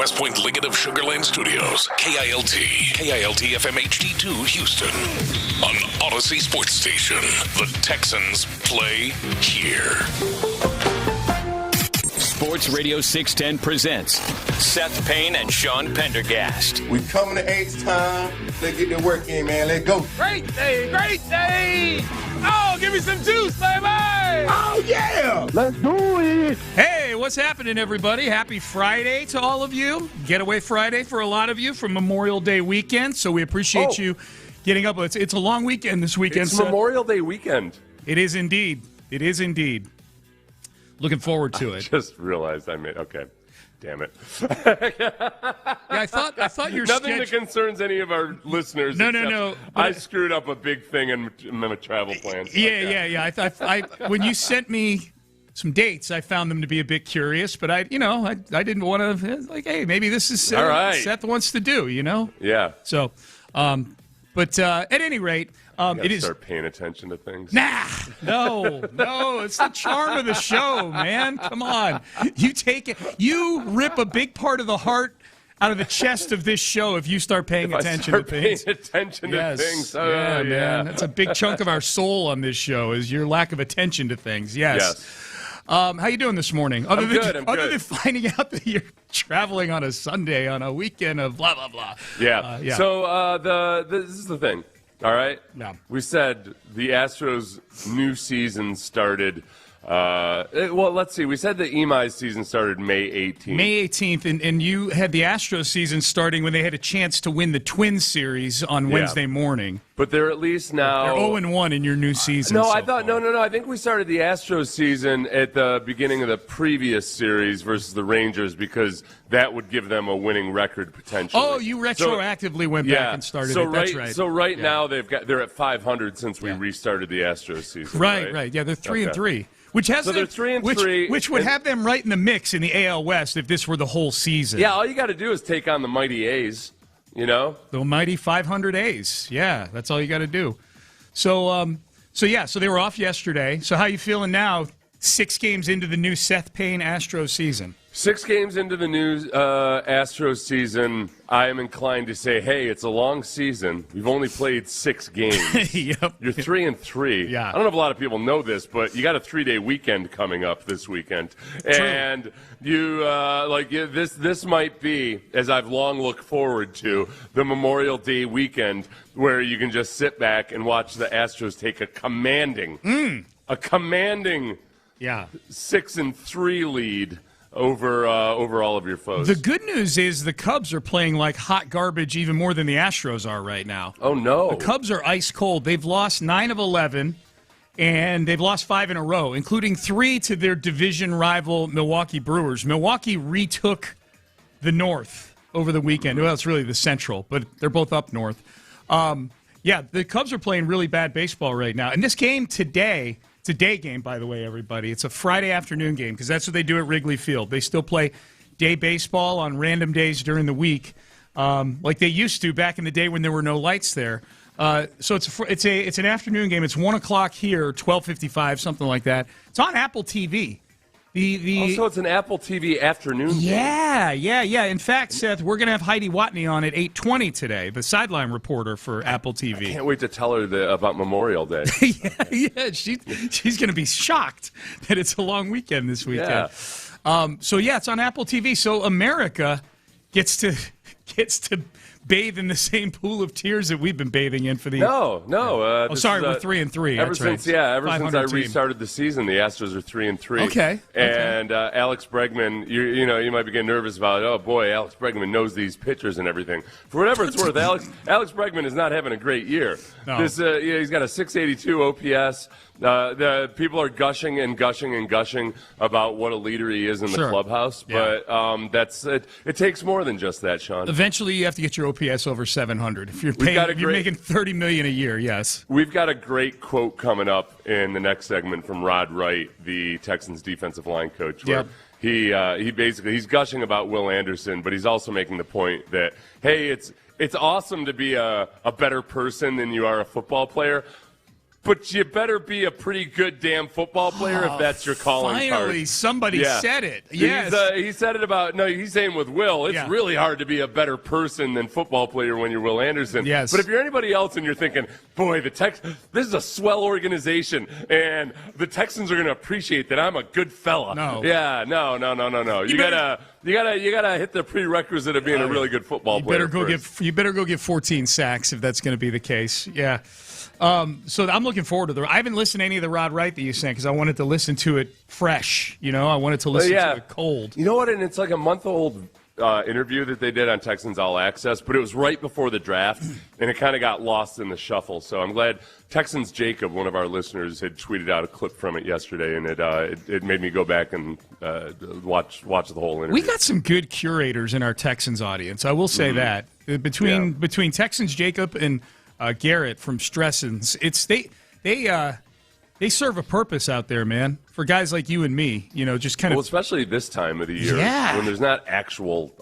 West Point Liggett of Sugar Land Studios, KILT FM HD2 Houston. On Odyssey Sports Station, the Texans play here. Sports Radio 610 presents Seth Payne and Sean Pendergast. We coming to H-time. Let's get the work in, man. Let's go. Great day, great day. Oh, give me some juice, baby. Oh, yeah. Let's do it. Hey, what's happening, everybody? Happy Friday to all of you. Getaway Friday for a lot of you from Memorial Day weekend. So we appreciate you getting up. It's a long weekend this weekend. It's Memorial Day weekend. It is indeed. It is indeed. Looking forward to it. Just realized I made. Okay, damn it. I thought your nothing that concerns any of our listeners. No. I screwed up a big thing in my travel plans. Yeah. I when you sent me some dates, I found them to be a bit curious, but I didn't want to hey, maybe this is all right. Seth wants to do, Yeah. So, but at any rate. It is. Start paying attention to things. Nah, no, it's the charm of the show, man. Come on, you rip a big part of the heart out of the chest of this show if you start paying attention to things. Paying attention to things. Oh, yeah, man, that's a big chunk of our soul on this show is your lack of attention to things. Yes. How you doing this morning? I'm good. Other than finding out that you're traveling on a Sunday on a weekend of blah blah blah. Yeah. So this is the thing. All right? Yeah. We said the Astros' new season started, let's see. We said the EMI's season started May 18th. May 18th, and you had the Astros season starting when they had a chance to win the Twins series on Wednesday morning. But they're at least now... They're 0-1 in your new season. No, I think we started the Astros season at the beginning of the previous series versus the Rangers because that would give them a winning record potentially. Oh, you retroactively went back and started it. That's right. So now they're at 500 since we restarted the Astros season. Right. Yeah, they're 3-3. Which has they're 3-3, which would have them right in the mix in the AL West if this were the whole season. Yeah, all you got to do is take on the mighty A's, The mighty 500 A's. Yeah, that's all you got to do. So they were off yesterday. So how you feeling now? 6 games into the new Seth Payne Astros season. 6 games into the new Astros season, I am inclined to say, hey, it's a long season. We've only played 6 games. Yep. You're 3-3. Yeah. I don't know if a lot of people know this, but you got a 3-day weekend coming up this weekend. True. And you this might be, as I've long looked forward to, the Memorial Day weekend where you can just sit back and watch the Astros take a commanding 6-3 lead over all of your foes. The good news is the Cubs are playing like hot garbage even more than the Astros are right now. Oh, no. The Cubs are ice cold. They've lost 9 of 11, and they've lost 5 in a row, including 3 to their division rival Milwaukee Brewers. Milwaukee retook the North over the weekend. Well, it's really the Central, but they're both up north. The Cubs are playing really bad baseball right now. And this game today... It's a day game, by the way, everybody. It's a Friday afternoon game because that's what they do at Wrigley Field. They still play day baseball on random days during the week, like they used to back in the day when there were no lights there. So it's an afternoon game. It's 1 o'clock here, 12:55, something like that. It's on Apple TV. So it's an Apple TV afternoon game. Yeah. In fact, Seth, we're going to have Heidi Watney on at 8:20 today, the sideline reporter for Apple TV. I can't wait to tell her about Memorial Day. yeah, she's going to be shocked that it's a long weekend this weekend. Yeah. It's on Apple TV. So America gets to bathe in the same pool of tears that we've been bathing in for the... No. we're 3-3. Ever since I restarted the season, the Astros are 3-3. Okay. And Alex Bregman, you might be getting nervous about, oh boy, Alex Bregman knows these pitchers and everything. For whatever it's worth, Alex Bregman is not having a great year. No. He's got a 682 OPS. The people are gushing about what a leader he is in the clubhouse, but that's it. It takes more than just that, Sean. Eventually, you have to get your OPS over 700. If you're making $30 million a year, yes. We've got a great quote coming up in the next segment from Rod Wright, the Texans defensive line coach, where he's gushing about Will Anderson, but he's also making the point that, hey, it's awesome to be a better person than you are a football player. but you better be a pretty good damn football player if that's your calling card. Finally, somebody said it. Yes. He said it about, he's saying with Will, it's really hard to be a better person than football player when you're Will Anderson. Yes. But if you're anybody else and you're thinking, boy, this is a swell organization, and the Texans are going to appreciate that I'm a good fella. No. Yeah, no. You gotta hit the prerequisite of being a really good football player. You better go get 14 sacks if that's going to be the case. Yeah. So I'm looking forward to I haven't listened to any of the Rod Wright that you sent because I wanted to listen to it fresh. I wanted to listen to it cold. You know what? And it's like a month-old interview that they did on Texans All Access, but it was right before the draft, and it kind of got lost in the shuffle. So I'm glad Texans Jacob, one of our listeners, had tweeted out a clip from it yesterday, and it made me go back and watch the whole interview. We got some good curators in our Texans audience. I will say that between Texans Jacob and Garrett from Stressens, they serve a purpose out there, man, for guys like you and me, just kind of. Well, especially this time of the year when there's not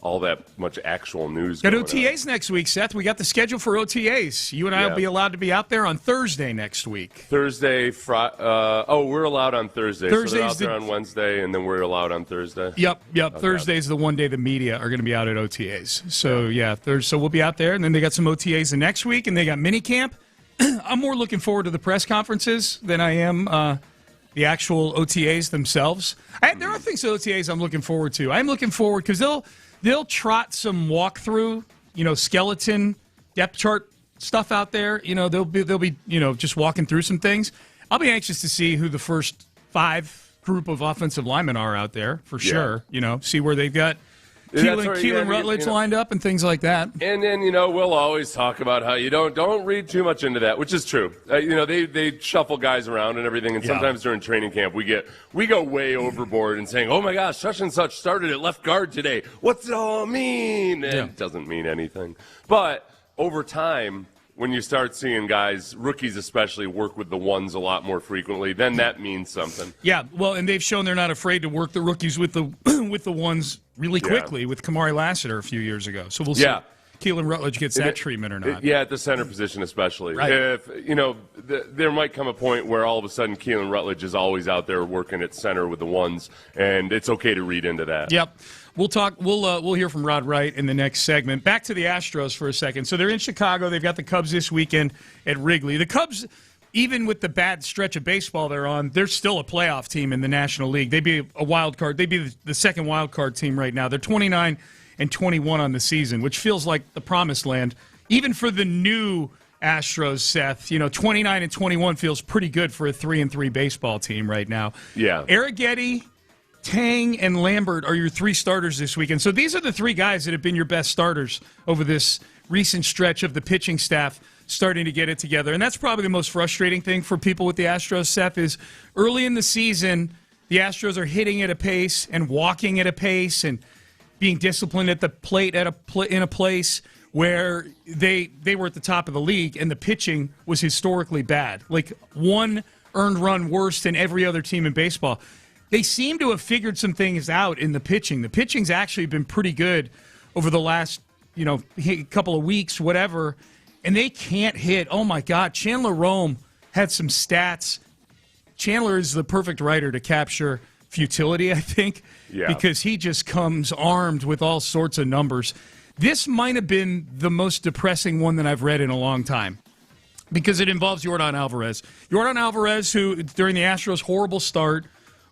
all that much actual news got going OTAs on. next week, Seth. We got the schedule for OTAs. You and I will be allowed to be out there on Thursday next week. Thursday, we're allowed on Thursday. So they're out there on Wednesday, and then we're allowed on Thursday? Yep. Okay. Thursday's the one day the media are going to be out at OTAs. So, so we'll be out there, and then they got some OTAs the next week, and they got minicamp. I'm more looking forward to the press conferences than I am the actual OTAs themselves. There are things at OTAs I'm looking forward to. I'm looking forward because they'll trot some walkthrough, skeleton depth chart stuff out there. They'll be just walking through some things. I'll be anxious to see who the first 5 group of offensive linemen are out there for sure. See where they've got Keelan Rutledge lined up and things like that. And then, we'll always talk about how you don't read too much into that, which is true. They shuffle guys around and everything, and sometimes during training camp we go way overboard and saying, oh my gosh, such and such started at left guard today. What's it all mean? And it doesn't mean anything. But over time, when you start seeing guys, rookies especially, work with the ones a lot more frequently, then that means something. Yeah, well, and they've shown they're not afraid to work the rookies with the with the ones really quickly with Kamari Lassiter a few years ago. So we'll see if Keelan Rutledge gets that treatment or not. At the center position especially. Right. If there might come a point where all of a sudden Keelan Rutledge is always out there working at center with the ones, and it's okay to read into that. Yep. We'll talk. We'll hear from Rod Wright in the next segment. Back to the Astros for a second. So they're in Chicago. They've got the Cubs this weekend at Wrigley. The Cubs, even with the bad stretch of baseball they're on, they're still a playoff team in the National League. They'd be a wild card. They'd be the second wild card team right now. They're 29 and 21 on the season, which feels like the promised land, even for the new Astros. Seth, 29 and 21 feels pretty good for a 3-3 baseball team right now. Yeah, Arrighetti, Tang, and Lambert are your 3 starters this weekend. So these are the 3 guys that have been your best starters over this recent stretch of the pitching staff starting to get it together. And that's probably the most frustrating thing for people with the Astros, Seth, is early in the season, the Astros are hitting at a pace and walking at a pace and being disciplined at the plate in a place where they were at the top of the league, and the pitching was historically bad. Like 1 earned run worse than every other team in baseball. They seem to have figured some things out in the pitching. The pitching's actually been pretty good over the last, couple of weeks, whatever, and they can't hit. Oh, my God. Chandler Rome had some stats. Chandler is the perfect writer to capture futility, I think, because he just comes armed with all sorts of numbers. This might have been the most depressing one that I've read in a long time because it involves Yordan Alvarez. Yordan Alvarez, who during the Astros' horrible start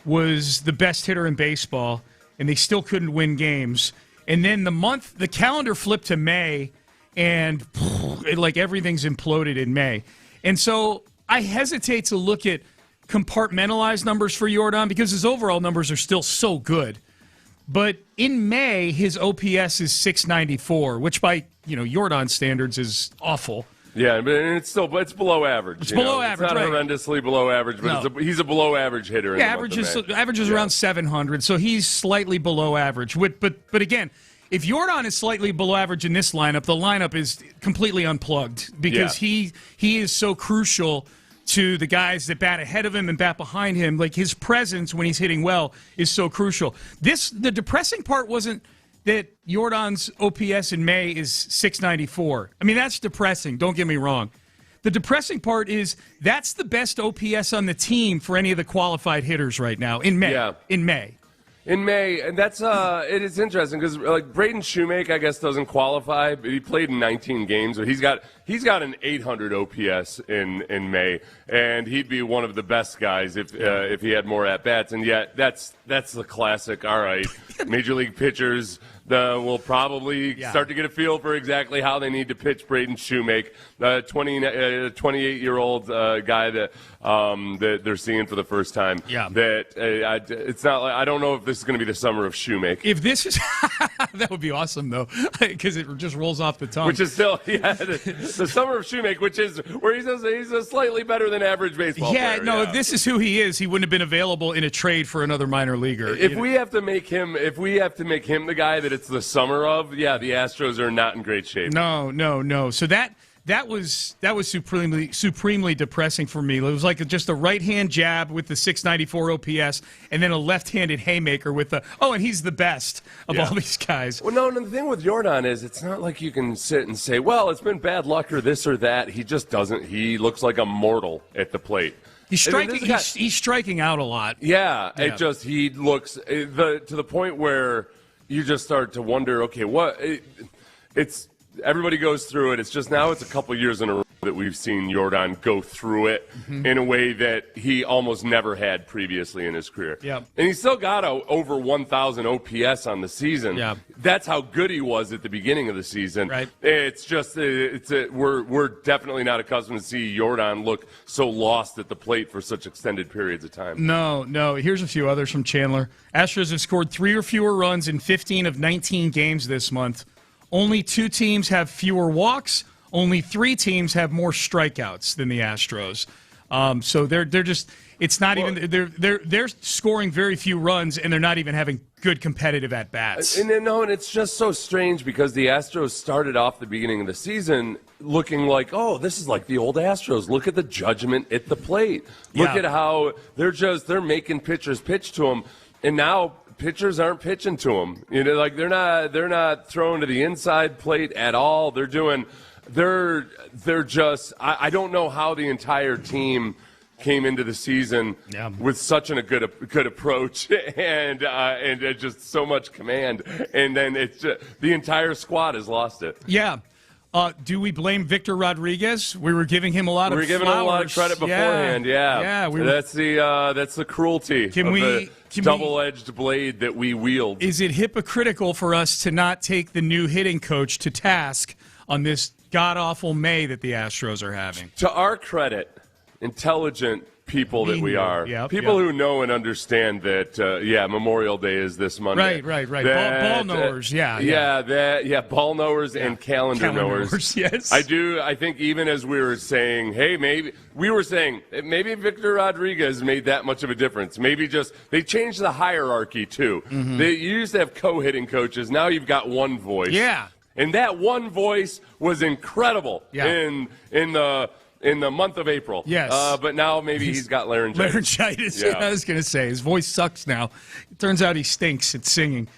was the best hitter in baseball, and they still couldn't win games. And then the calendar flipped to May, and everything's imploded in May. And so I hesitate to look at compartmentalized numbers for Yordan because his overall numbers are still so good. But in May, his OPS is 694, which by Yordan standards is awful. Yeah, but it's below average. It's below average. It's not horrendously below average, but he's a below average hitter. Averages around 700, so he's slightly below average. But again, if Yordan is slightly below average in this lineup, the lineup is completely unplugged because he is so crucial to the guys that bat ahead of him and bat behind him. Like his presence when he's hitting well is so crucial. The depressing part wasn't that Yordan's OPS in May is 694. I mean, that's depressing. Don't get me wrong. The depressing part is that's the best OPS on the team for any of the qualified hitters right now in May. Yeah. In May, and that's it is interesting because like Braden Shoemake, I guess doesn't qualify, but he played in 19 games. But he's got an 800 OPS in May, and he'd be one of the best guys if he had more at bats. And yet that's the classic. All right, major league pitchers will probably start to get a feel for exactly how they need to pitch Braden Shoemake, 28-year-old guy that they're seeing for the first time. Yeah. It's not like I don't know if this is going to be the summer of Shoemake. If this is that would be awesome though, because it just rolls off the tongue. Which is still the summer of Shoemake, which is where he's a slightly better than average baseball player. If this is who he is, he wouldn't have been available in a trade for another minor leaguer. If we have to make him the guy that it's the summer of, the Astros are not in great shape. No. So that was supremely depressing for me. It was like just a right-hand jab with the 694 OPS, and then a left-handed haymaker with and he's the best of all these guys. Well, no, and the thing with Jordan is it's not like you can sit and say, well, it's been bad luck or this or that. He just doesn't. He looks like a mortal at the plate. He's striking out a lot. Yeah. He looks to the point where you just start to wonder, okay, it's everybody goes through it. It's just now it's a couple years in a row that we've seen Jordan go through it in a way that he almost never had previously in his career. Yeah. And he still got over 1,000 OPS on the season. Yeah. That's how good he was at the beginning of the season. Right. It's just we're definitely not accustomed to see Jordan look so lost at the plate for such extended periods of time. No. Here's a few others from Chandler. Astros have scored 3 or fewer runs in 15 of 19 games this month. Only 2 teams have fewer walks. Only 3 teams have more strikeouts than the Astros. So they're just it's not even they're scoring very few runs and they're not even having good competitive at bats. And it's just so strange because the Astros started off the beginning of the season looking like, this is like the old Astros. Look at the judgment at the plate. Look at how they're making pitchers pitch to them, and now pitchers aren't pitching to them. They're not throwing to the inside plate at all. They're just I don't know how the entire team came into the season with such a good approach and just so much command, and then it's just, the entire squad has lost it. Yeah. Do we blame Victor Rodriguez? We were giving him a lot of giving him a lot of credit beforehand. Yeah. That's the cruelty of the double-edged blade that we wield. Is it hypocritical for us to not take the new hitting coach to task on this god-awful May that the Astros are having? To our credit, intelligent people that we are, people who know and understand that, Memorial Day is this Monday. Right. Ball knowers, ball knowers and calendar knowers. Yes. I think even as we were saying, maybe Victor Rodriguez made that much of a difference. Maybe just they changed the hierarchy too. They used to have co-hitting coaches. Now you've got one voice. Yeah. And that one voice was incredible in the month of April. Yes. But now maybe he's got laryngitis. Yeah. I was going to say, his voice sucks now. It turns out he stinks at singing.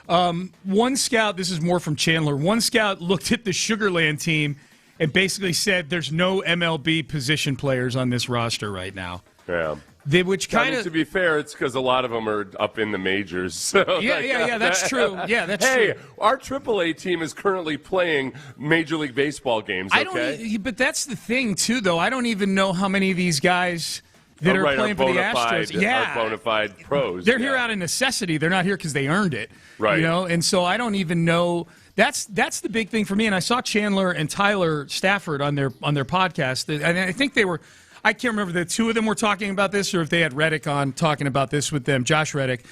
One scout, this is more from Chandler, one scout looked at the Sugarland team and basically said there's no MLB position players on this roster right now. Yeah. To be fair, it's because a lot of them are up in the majors. So that's true. Yeah, that's true. Hey, our AAA team is currently playing Major League Baseball games, But that's the thing, too, though. I don't even know how many of these guys that are playing for the Astros. Are bona fide pros. They're here out of necessity. They're not here because they earned it. Right. And so I don't even know. That's the big thing for me. And I saw Chandler and Tyler Stafford on their podcast. And I think they were – I can't remember the 2 of them were talking about this or if they had Reddick on talking about this with them, Josh Reddick.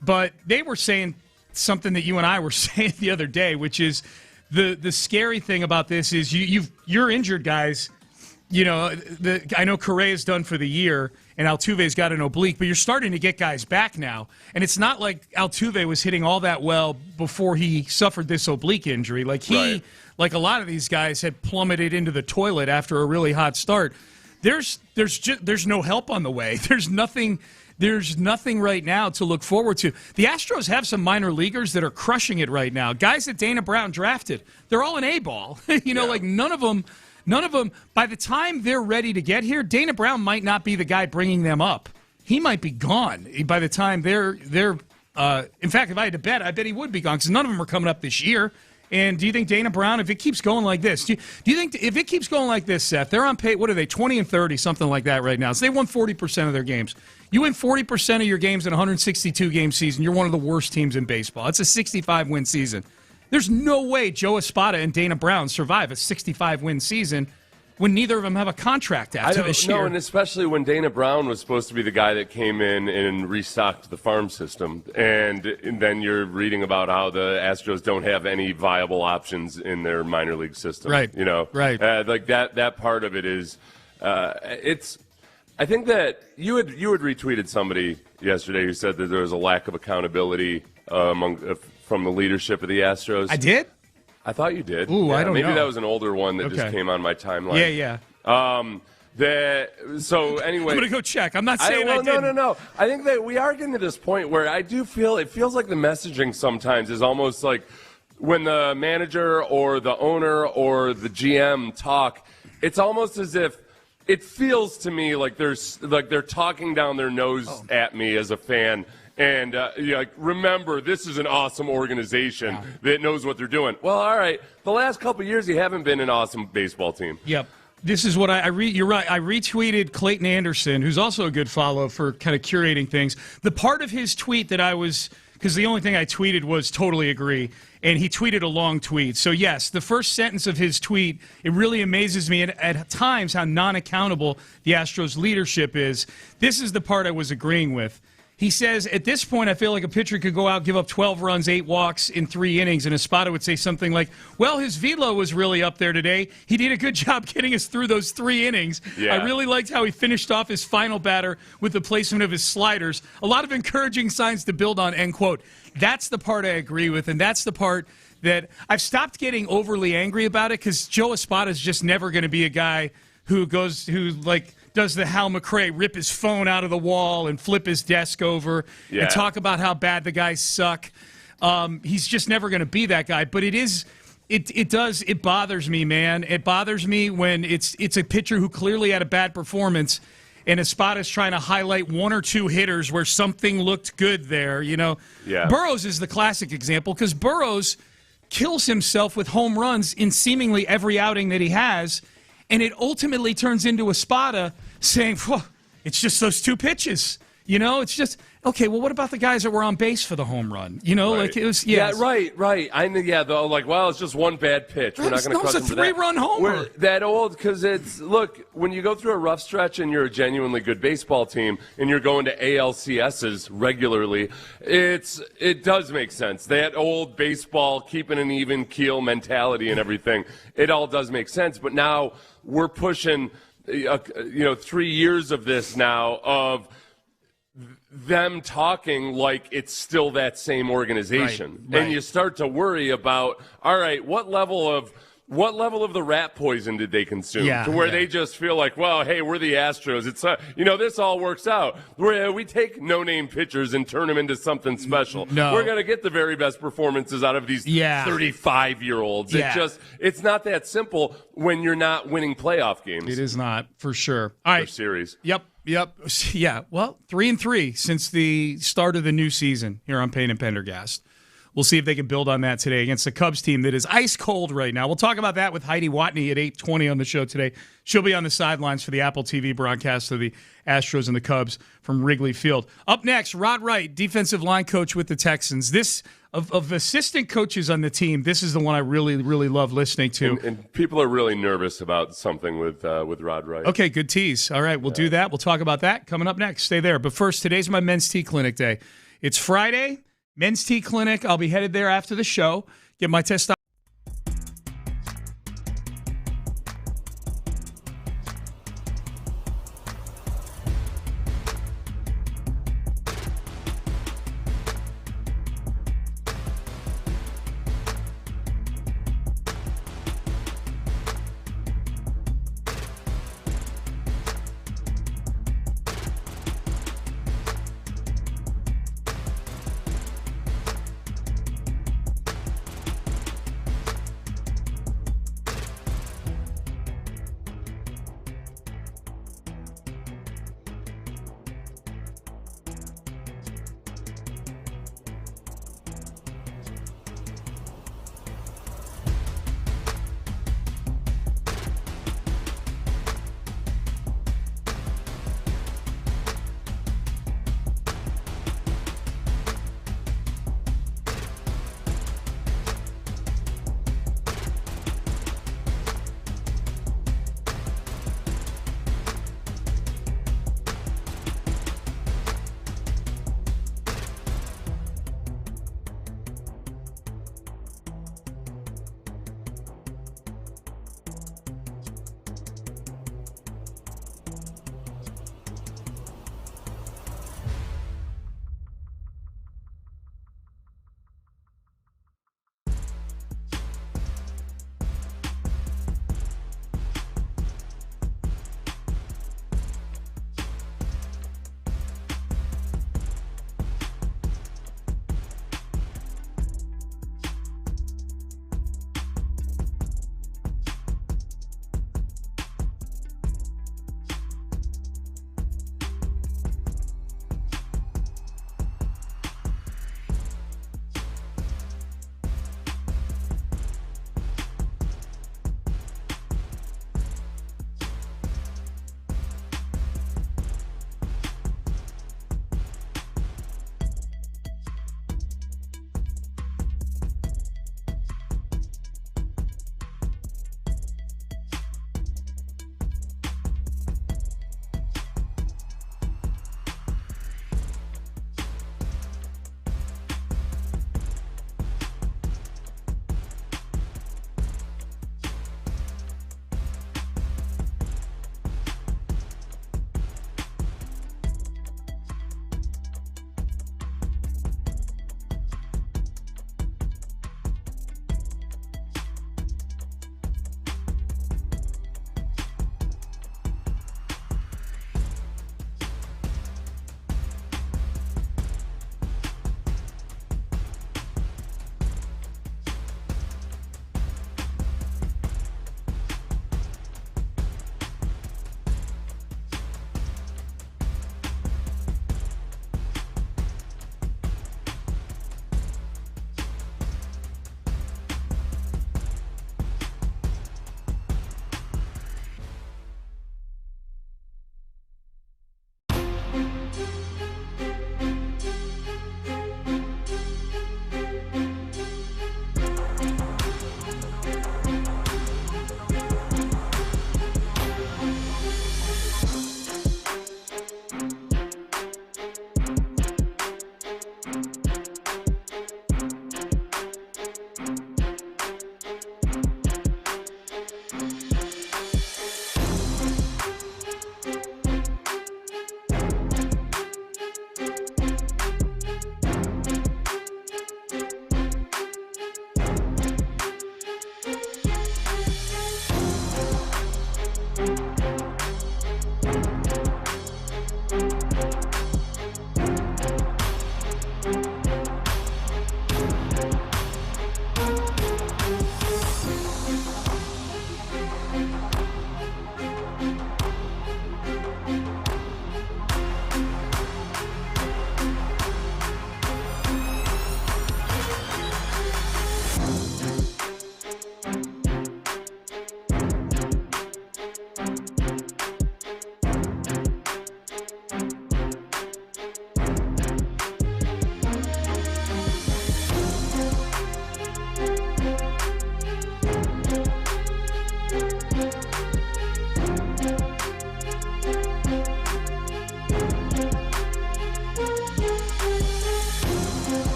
But they were saying something that you and I were saying the other day, which is the scary thing about this is you're injured guys. I know Correa's done for the year and Altuve's got an oblique, but you're starting to get guys back now. And it's not like Altuve was hitting all that well before he suffered this oblique injury. Like a lot of these guys had plummeted into the toilet after a really hot start. There's no help on the way. There's nothing right now to look forward to. The Astros have some minor leaguers that are crushing it right now. Guys that Dana Brown drafted, they're all an A-ball. Like none of them None of them, by the time they're ready to get here, Dana Brown might not be the guy bringing them up. He might be gone by the time they're in fact, if I had to bet, I bet he would be gone because none of them are coming up this year. And do you think Dana Brown, if it keeps going like this, do you think if it keeps going like this, Seth, they're on pace, what are they, 20 and 30, something like that right now. So they won 40% of their games. You win 40% of your games in a 162-game season, you're one of the worst teams in baseball. It's a 65-win season. There's no way Joe Espada and Dana Brown survive a 65-win season when neither of them have a contract after this year. No, and especially when Dana Brown was supposed to be the guy that came in and restocked the farm system. And then you're reading about how the Astros don't have any viable options in their minor league system. Right. Right. Like that part of it is, I think that you had retweeted somebody yesterday who said that there was a lack of accountability from the leadership of the Astros. I did? I thought you did. Ooh, I don't know. Maybe that was an older one that just came on my timeline. Yeah. So anyway, I'm going to go check. I'm not saying I didn't. No. I think that we are getting to this point where I do feel it feels like the messaging sometimes is almost like when the manager or the owner or the GM talk, it's almost as if it feels to me like they're talking down their nose at me as a fan. And remember, this is an awesome organization that knows what they're doing. Well, all right. The last couple of years, you haven't been an awesome baseball team. Yep. This is what I read. You're right. I retweeted Clayton Anderson, who's also a good follow for kind of curating things. The part of his tweet that because the only thing I tweeted was totally agree, and he tweeted a long tweet. So, yes, the first sentence of his tweet, it really amazes me at times how non-accountable the Astros leadership is. This is the part I was agreeing with. He says, at this point, I feel like a pitcher could go out, give up 12 runs, 8 walks in 3 innings, and Espada would say something like, well, his velo was really up there today. He did a good job getting us through those 3 innings. Yeah. I really liked how he finished off his final batter with the placement of his sliders. A lot of encouraging signs to build on, end quote. That's the part I agree with, and that's the part that I've stopped getting overly angry about it because Joe Espada is just never going to be a guy who does the Hal McRae, rip his phone out of the wall and flip his desk over and talk about how bad the guys suck. He's just never going to be that guy. But it bothers me, man. It bothers me when it's a pitcher who clearly had a bad performance and Espada's trying to highlight 1 or 2 hitters where something looked good there. Burrows is the classic example because Burrows kills himself with home runs in seemingly every outing that he has. And it ultimately turns into Espada saying, it's just those 2 pitches. It's just, okay, well, what about the guys that were on base for the home run? Right. Like it was, Yeah, right. It's just one bad pitch. We're not going to crush them for that. It's a 3-run homer. We're that old because when you go through a rough stretch and you're a genuinely good baseball team and you're going to ALCSs regularly, it does make sense. That old baseball, keeping an even keel mentality and everything, it all does make sense. But now we're pushing, 3 years of this now of them talking like it's still that same organization. Right. And you start to worry about, all right, what level of the rat poison did they consume to where they just feel like, well, hey, we're the Astros. It's this all works out. We take no-name pitchers and turn them into something special. No. We're going to get the very best performances out of these 35-year-olds. Yeah. It's not that simple when you're not winning playoff games. It is not, for sure. All right. For series. Yep. Yeah. Well, 3-3 since the start of the new season here on Payne and Pendergast. We'll see if they can build on that today against the Cubs team that is ice cold right now. We'll talk about that with Heidi Watney at 8:20 on the show today. She'll be on the sidelines for the Apple TV broadcast of the Astros and the Cubs from Wrigley Field. Up next, Rod Wright, defensive line coach with the Texans. This of assistant coaches on the team, this is the one I really, really love listening to. And people are really nervous about something with Rod Wright. Okay, good tease. All right, we'll do that. We'll talk about that coming up next. Stay there. But first, today's my men's tea clinic day. It's Friday. Men's Tea Clinic. I'll be headed there after the show. Get my testosterone.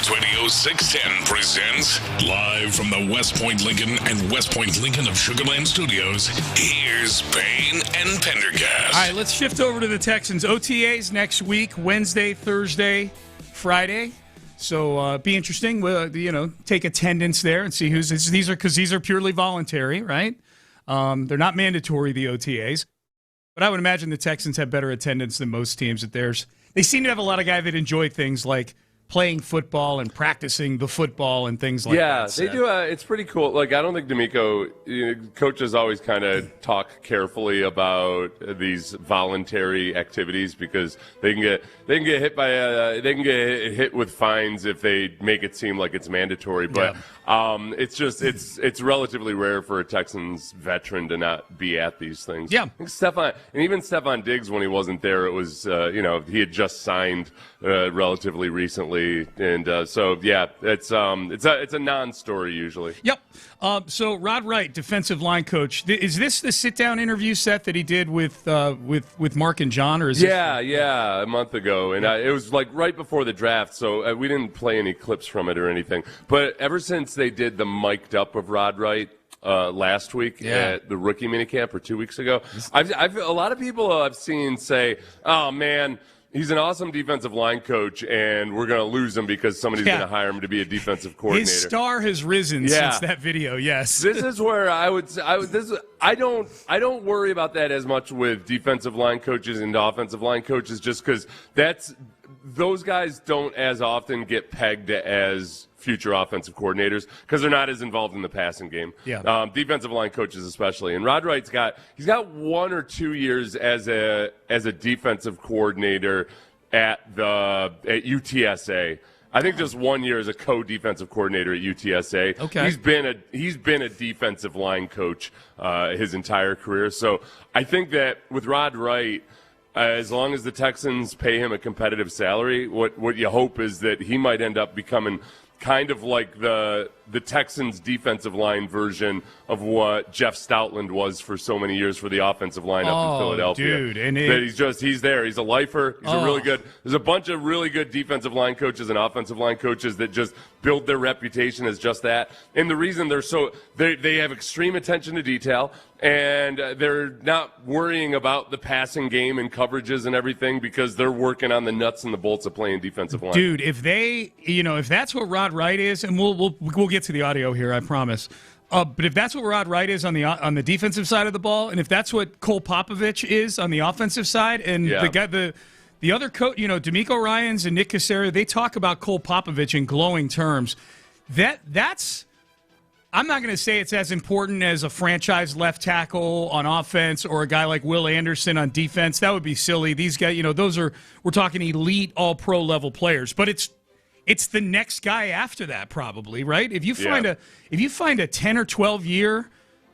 Sports Radio 610 presents live from the West Point Lincoln and West Point Lincoln of Sugar Land Studios. Here's Payne and Pendergast. All right, let's shift over to the Texans. OTAs next week, Wednesday, Thursday, Friday. So be interesting. We'll, take attendance there and see who's these are purely voluntary, right? They're not mandatory, the OTAs. But I would imagine the Texans have better attendance than most teams at theirs. They seem to have a lot of guys that enjoy things like playing football and practicing the football and things like that. Yeah, they do. It's pretty cool. Like, I don't think D'Amico, coaches always kind of talk carefully about these voluntary activities because they can get hit with fines if they make it seem like it's mandatory. But it's relatively rare for a Texans veteran to not be at these things. Yeah, even Stephon Diggs, when he wasn't there, it was he had just signed relatively recently. And it's a non-story usually. Yep. So Rod Wright, defensive line coach. Is this the sit-down interview set that he did with Mark and John, or is yeah, a month ago, and it was like right before the draft, so we didn't play any clips from it or anything. But ever since they did the mic'd up of Rod Wright last week at the rookie minicamp or 2 weeks ago, I've a lot of people I've seen say, "Oh man, he's an awesome defensive line coach, and we're going to lose him because somebody's going to hire him to be a defensive coordinator." His star has risen since that video. Yes, this is where I don't worry about that as much with defensive line coaches and offensive line coaches, just because those guys don't as often get pegged as future offensive coordinators because they're not as involved in the passing game. Yeah. Defensive line coaches especially. And Rod Wright's got 1 or 2 years as a defensive coordinator at UTSA. I think just 1 year as a co-defensive coordinator at UTSA. Okay. He's been a defensive line coach his entire career. So I think that with Rod Wright, as long as the Texans pay him a competitive salary, what you hope is that he might end up becoming kind of like the Texans defensive line version of what Jeff Stoutland was for so many years for the offensive line up in Philadelphia. Dude, and he's there. He's a lifer. He's a really good. There's a bunch of really good defensive line coaches and offensive line coaches that just build their reputation as just that. And the reason they have extreme attention to detail, and they're not worrying about the passing game and coverages and everything because they're working on the nuts and the bolts of playing defensive line. Dude, if that's what Rod Wright is, and we'll get to the audio here, I promise. But if that's what Rod Wright is on the defensive side of the ball, and if that's what Cole Popovich is on the offensive side, and the other coach, D'Amico Ryans and Nick Caserio, they talk about Cole Popovich in glowing terms. That's I'm not going to say it's as important as a franchise left tackle on offense or a guy like Will Anderson on defense. That would be silly. These guys, we're talking elite, all-pro level players. But it's the next guy after that, probably, right? If you find a 10 or 12 year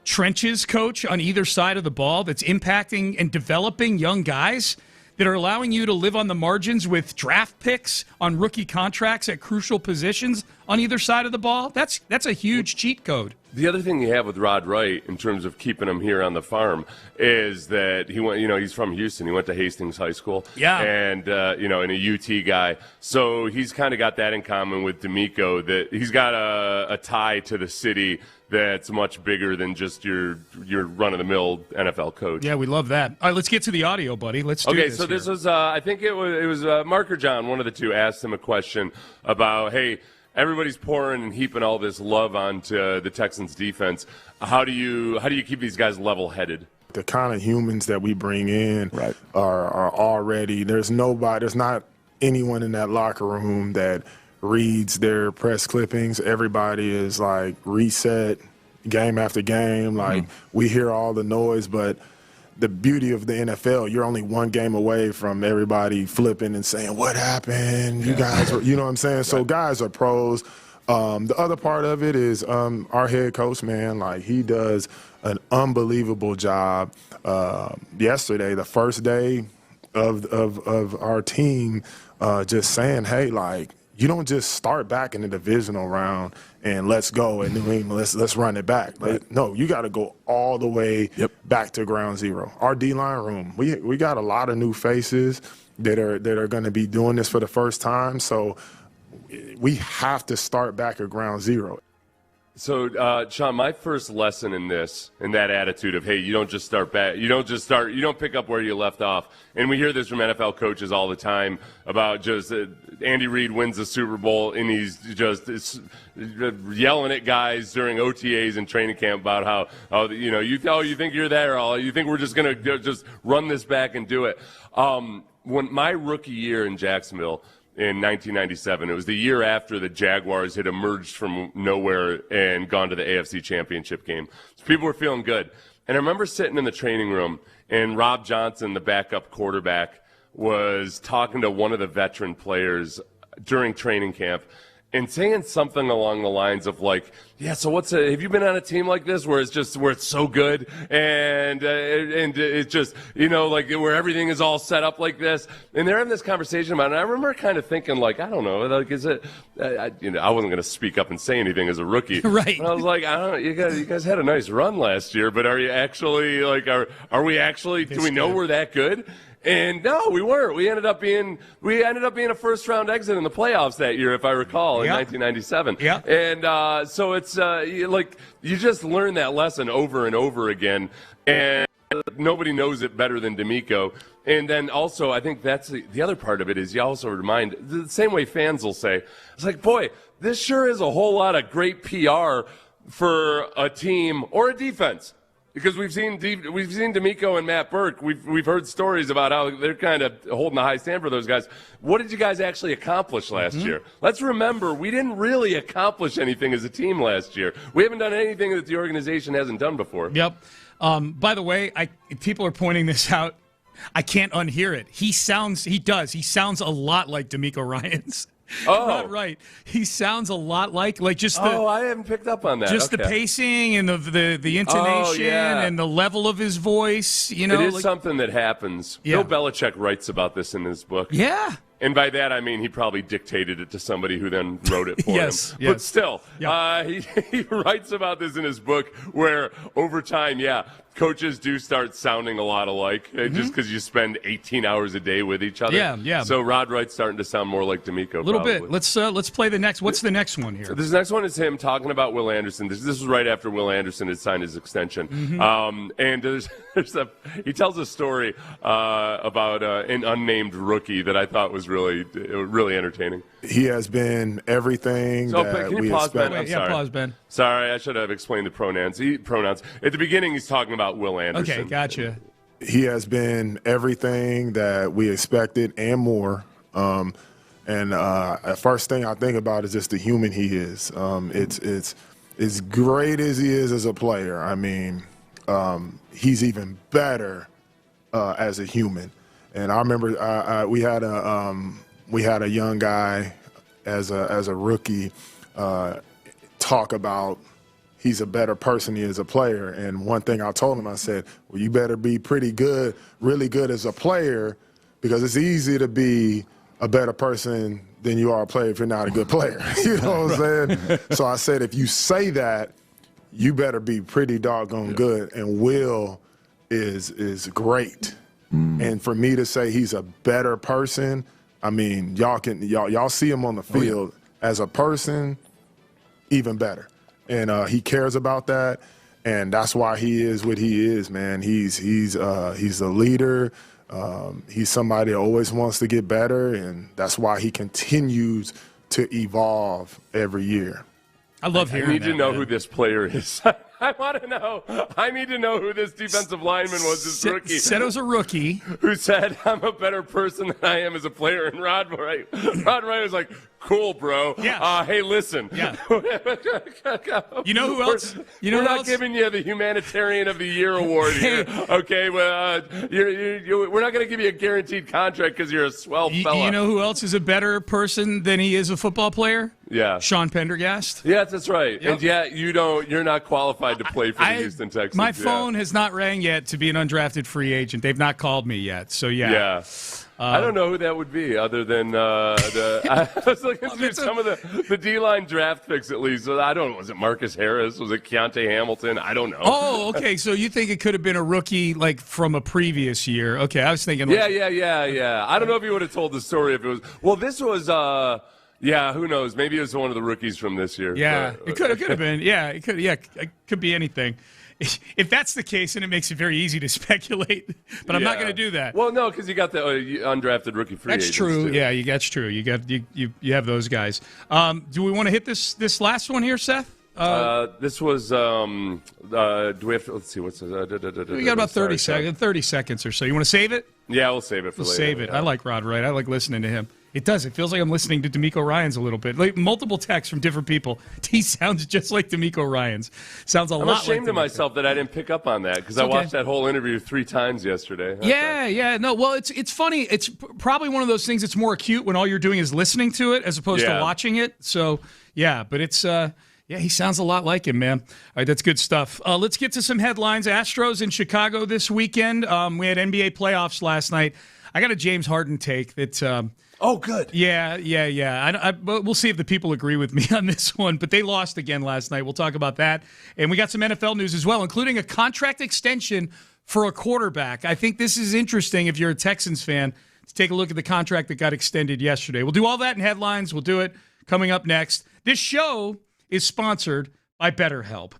trenches coach on either side of the ball that's impacting and developing young guys that are allowing you to live on the margins with draft picks on rookie contracts at crucial positions on either side of the ball, that's a huge cheat code. The other thing you have with Rod Wright in terms of keeping him here on the farm is that he went, he's from Houston. He went to Hastings High School. Yeah. And, and a UT guy. So he's kind of got that in common with D'Amico, that he's got a tie to the city that's much bigger than just your run-of-the-mill NFL coach. Yeah, we love that. All right, let's get to the audio, buddy. Let's do this. Okay, so this was, I think it was Mark or John, one of the two, asked him a question about, hey, everybody's pouring and heaping all this love onto the Texans defense. How do you keep these guys level-headed? The kind of humans that we bring in are already, there's not anyone in that locker room that reads their press clippings. Everybody is like reset game after game. Like we hear all the noise, but the beauty of the NFL, you're only one game away from everybody flipping and saying, what happened? You guys were, you know what I'm saying? So guys are pros. The other part of it is our head coach, man, like he does an unbelievable job. Yesterday, the first day of our team, just saying, hey, like, you don't just start back in the divisional round and let's go and New England, let's run it back. Like, no, you got to go all the way back to ground zero. Our D-line room, we got a lot of new faces that are going to be doing this for the first time. So, we have to start back at ground zero. So, Sean, my first lesson in that attitude of, hey, you don't just start back, you don't pick up where you left off. And we hear this from NFL coaches all the time about just Andy Reid wins the Super Bowl and he's just yelling at guys during OTAs and training camp about how you think you're there, or you think we're just going to just run this back and do it. When my rookie year in Jacksonville, in 1997. It was the year after the Jaguars had emerged from nowhere and gone to the AFC Championship game. So people were feeling good. And I remember sitting in the training room, and Rob Johnson, the backup quarterback, was talking to one of the veteran players during training camp and saying something along the lines of like, yeah, so have you been on a team like this where it's so good and it's just, like where everything is all set up like this? And they're having this conversation about it. And I remember kind of thinking like, I don't know, like, is it, I wasn't going to speak up and say anything as a rookie. Right. And I was like, I don't know, you guys had a nice run last year, but are you actually like, are we actually, do we know we're that good? And no, we weren't. We ended up being a first-round exit in the playoffs that year, if I recall, in 1997. Yeah. And so it's you just learn that lesson over and over again, and nobody knows it better than D'Amico. And then also, I think that's the other part of it is you also remind the same way fans will say, it's like, boy, this sure is a whole lot of great PR for a team or a defense. Because we've seen D'Amico and Matt Burke. We've heard stories about how they're kind of holding a high stand for those guys. What did you guys actually accomplish last year? Let's remember, we didn't really accomplish anything as a team last year. We haven't done anything that the organization hasn't done before. Yep. By the way, people are pointing this out. I can't unhear it. He sounds a lot like D'Amico Ryans. Oh, not right. He sounds a lot like just the. Oh, I haven't picked up on that. Just the pacing and the intonation and the level of his voice. It is something that happens. Yeah. Bill Belichick writes about this in his book. Yeah. And by that, I mean he probably dictated it to somebody who then wrote it for him. Yes. But still, he writes about this in his book where over time, coaches do start sounding a lot alike just because you spend 18 hours a day with each other. Yeah. So Rod Wright's starting to sound more like D'Amico. A little bit. Let's play the next. What's the next one here? So this next one is him talking about Will Anderson. This was right after Will Anderson had signed his extension. And he tells a story about an unnamed rookie that I thought was really entertaining. He has been everything that can you we pause, expect. Ben? Yeah, pause, Ben. Sorry, I should have explained the pronouns. At the beginning, he's talking about Will Anderson. Okay, gotcha. He has been everything that we expected and more. The first thing I think about is just the human he is. It's as great as he is as a player. I mean, he's even better as a human. And I remember we had a young guy as a rookie talk about he's a better person than he is a player. And one thing I told him, I said, well, you better be pretty good, really good as a player, because it's easy to be a better person than you are a player if you're not a good player. You know what I'm saying? So I said, if you say that, you better be pretty doggone good. And Will is great. And for me to say he's a better person, I mean, y'all see him on the field as a person, even better. And he cares about that, and that's why he is what he is, man. He's a leader. He's somebody that always wants to get better, and that's why he continues to evolve every year. I love hearing that. I need to know who this player is. I want to know. I need to know who this defensive lineman was, this rookie. Said it was a rookie. Who said, I'm a better person than I am as a player. And Rod Wright was like, cool, bro. Yeah. Hey, listen. Yeah. You know who else? We're not giving you the Humanitarian of the Year award here. Okay, well, we're not going to give you a guaranteed contract because you're a swell fella. You know who else is a better person than he is a football player? Yeah. Sean Pendergast. Yeah, that's right. Yep. And yet you're not qualified to play for the Houston Texans. My phone has not rang yet to be an undrafted free agent. They've not called me yet. So yeah. I don't know who that would be other than I was looking through some of the D-line draft picks at least. So I don't know. Was it Marcus Harris? Was it Keontae Hamilton? I don't know. Oh, okay. So you think it could have been a rookie like from a previous year. Okay, I was thinking. Yeah. I don't know if you would have told the story if it was. Well, this was Yeah, who knows? Maybe it was one of the rookies from this year. Yeah, it could have been. Yeah, it could. Yeah, it could be anything. If that's the case, then it makes it very ezy to speculate. But I'm not going to do that. Well, no, because you got the undrafted rookie free agents. That's true. Too. Yeah, that's true. You have those guys. Do we want to hit this last one here, Seth? This was. Do we have to? Let's see. What's this? We got about 30 seconds. 30 seconds or so. You want to save it? Yeah, we'll save it for later. Save it. Yeah. I like Rod Wright. I like listening to him. It does. It feels like I'm listening to D'Amico Ryans a little bit. Like multiple texts from different people. He sounds just like D'Amico Ryans. Sounds a lot like I'm ashamed of myself that I didn't pick up on that because I watched that whole interview 3 times yesterday. Yeah. No, well, it's funny. It's probably one of those things that's more acute when all you're doing is listening to it as opposed to watching it. So, yeah, but it's he sounds a lot like him, man. All right, that's good stuff. Let's get to some headlines. Astros in Chicago this weekend. We had NBA playoffs last night. I got a James Harden take that Oh, good. Yeah. We'll see if the people agree with me on this one, but they lost again last night. We'll talk about that. And we got some NFL news as well, including a contract extension for a quarterback. I think this is interesting if you're a Texans fan to take a look at the contract that got extended yesterday. We'll do all that in headlines. We'll do it coming up next. This show is sponsored by BetterHelp.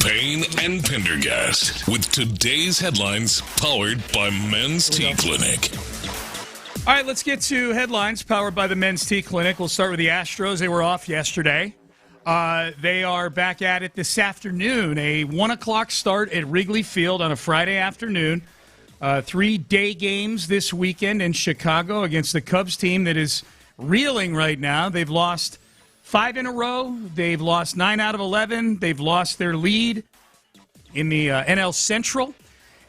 Payne and Pendergast with today's headlines powered by Men's Tea Clinic. All right, let's get to headlines powered by the Men's Tea Clinic. We'll start with the Astros. They were off yesterday. They are back at it this afternoon. A 1 o'clock start at Wrigley Field on a Friday afternoon. 3-day games this weekend in Chicago against the Cubs team that is reeling right now. They've lost 5 in a row. They've lost 9 out of 11. They've lost their lead in the NL Central.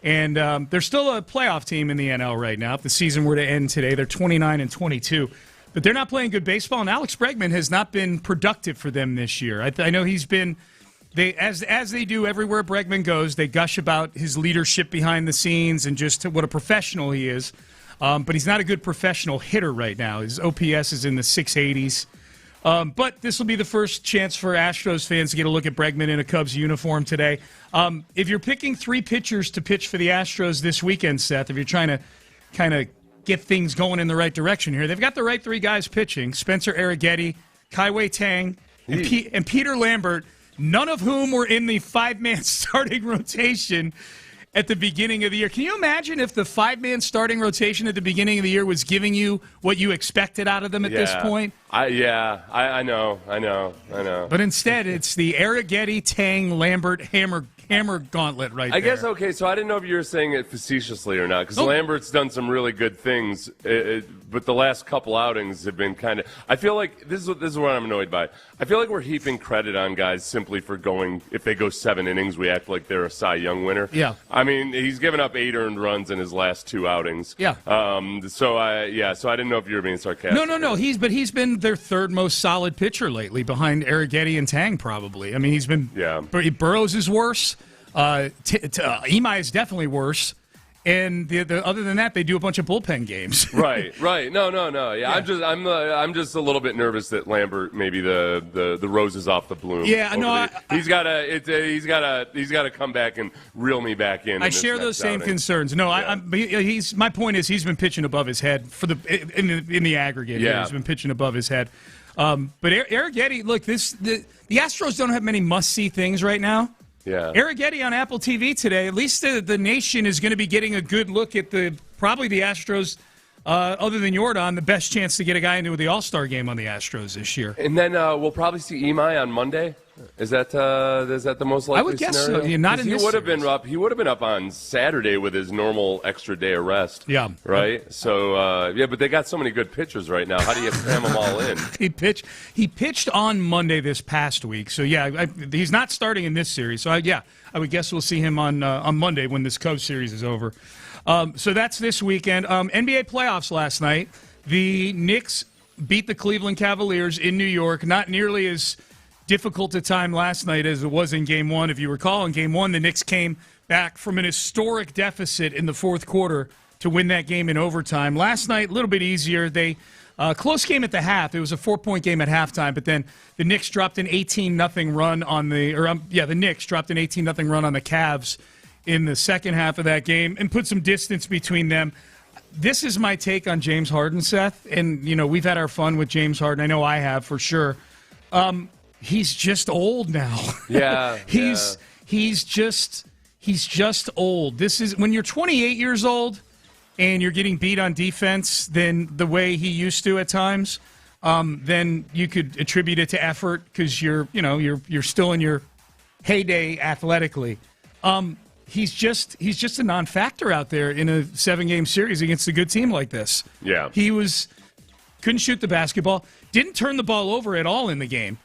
And they're still a playoff team in the NL right now. If the season were to end today, they're 29-22. But they're not playing good baseball, and Alex Bregman has not been productive for them this year. I know he's been... As they do everywhere Bregman goes, they gush about his leadership behind the scenes and just what a professional he is. But he's not a good professional hitter right now. His OPS is in the 680s. But this will be the first chance for Astros fans to get a look at Bregman in a Cubs uniform today. If you're picking 3 pitchers to pitch for the Astros this weekend, Seth, if you're trying to kind of get things going in the right direction here, they've got the right 3 guys pitching: Spencer Arrighetti, Kai-Wei Tang, and Peter Lambert, none of whom were in the 5-man starting rotation at the beginning of the year. Can you imagine if the 5-man starting rotation at the beginning of the year was giving you what you expected out of them at this point? I know. But instead, it's the Arrighetti, Tang, Lambert, hammer gauntlet right there. I guess, okay, so I didn't know if you were saying it facetiously or not, because Lambert's done some really good things, but the last couple outings have been kind of... I feel like, this is what I'm annoyed by. I feel like we're heaping credit on guys simply for going, if they go 7 innings, we act like they're a Cy Young winner. Yeah. I mean, he's given up 8 earned runs in his last 2 outings. Yeah. So I didn't know if you were being sarcastic. No. He's been their 3rd most solid pitcher lately, behind Arrighetti and Tang, probably. I mean, he's been... Yeah. Burrows is worse. Imai is definitely worse. And the other than that, they do a bunch of bullpen games. Right. No. Yeah. I'm just a little bit nervous that Lambert, maybe the roses off the bloom. Yeah, no. He's got to come back and reel me back in. I share those same concerns. No, yeah. My point is he's been pitching above his head in the aggregate. Yeah, he's been pitching above his head. But Arrighetti, look, the Astros don't have many must-see things right now. Yeah. Arrighetti on Apple TV today, at least the nation is going to be getting a good look at probably the Astros, other than Jordan, the best chance to get a guy into the All-Star game on the Astros this year. And then we'll probably see Imai on Monday. Is that the most likely scenario? I would guess so. Yeah, not in this series. He would have been up on Saturday with his normal extra day of rest. Yeah. Right? So, but they got so many good pitchers right now. How do you cram them all in? He pitched on Monday this past week. So, he's not starting in this series. So, I would guess we'll see him on Monday when this Cubs series is over. So that's this weekend. NBA playoffs last night. The Knicks beat the Cleveland Cavaliers in New York. Not nearly as difficult a time last night as it was in Game 1. If you recall, in Game 1, the Knicks came back from an historic deficit in the fourth quarter to win that game in overtime. Last night, a little bit easier. They close game at the half. It was a 4-point game at halftime, but then the Knicks dropped an 18-0 run on the Knicks dropped an 18-0 run on the Cavs in the second half of that game and put some distance between them. This is my take on James Harden, Seth, and we've had our fun with James Harden. I know I have for sure. He's just old now. Yeah. He's just old. This is when you're 28 years old and you're getting beat on defense than the way he used to at times. Then you could attribute it to effort because you're still in your heyday athletically. He's just a non-factor out there in a 7-game series against a good team like this. Yeah. Couldn't shoot the basketball, didn't turn the ball over at all in the game.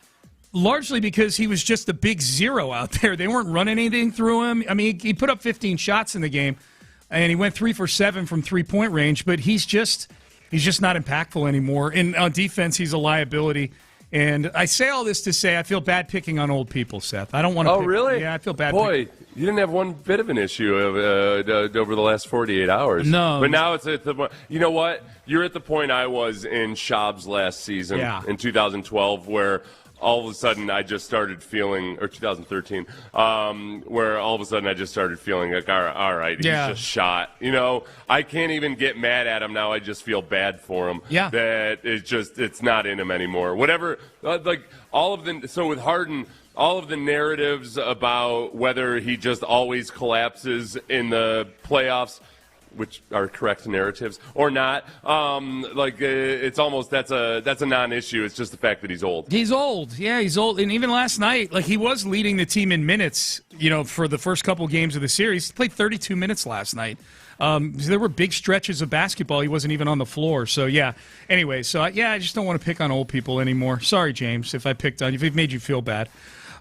Largely because he was just a big zero out there. They weren't running anything through him. I mean, he put up 15 shots in the game, and he went 3 for 7 from 3-point range. But he's just not impactful anymore. And on defense, he's a liability. And I say all this to say I feel bad picking on old people, Seth. I don't want to. Oh, really? Yeah, I feel bad. Boy, you didn't have one bit of an issue over the last 48 hours. No. But now it's at the point. You know what? You're at the point I was in Schaub's last season in 2012 where all of a sudden I just started feeling, or 2013, where all of a sudden I just started feeling like, all right, he's just shot. I can't even get mad at him now. I just feel bad for him. Yeah. That it's not in him anymore. Whatever, so with Harden, all of the narratives about whether he just always collapses in the playoffs, which are correct narratives or not, it's almost that's a non-issue. It's just the fact that he's old. He's old. Yeah, he's old. And even last night, he was leading the team in minutes, for the first couple games of the series. He played 32 minutes last night. There were big stretches of basketball. He wasn't even on the floor. So, yeah. Anyway, I just don't want to pick on old people anymore. Sorry, James, if I picked on you, if it made you feel bad.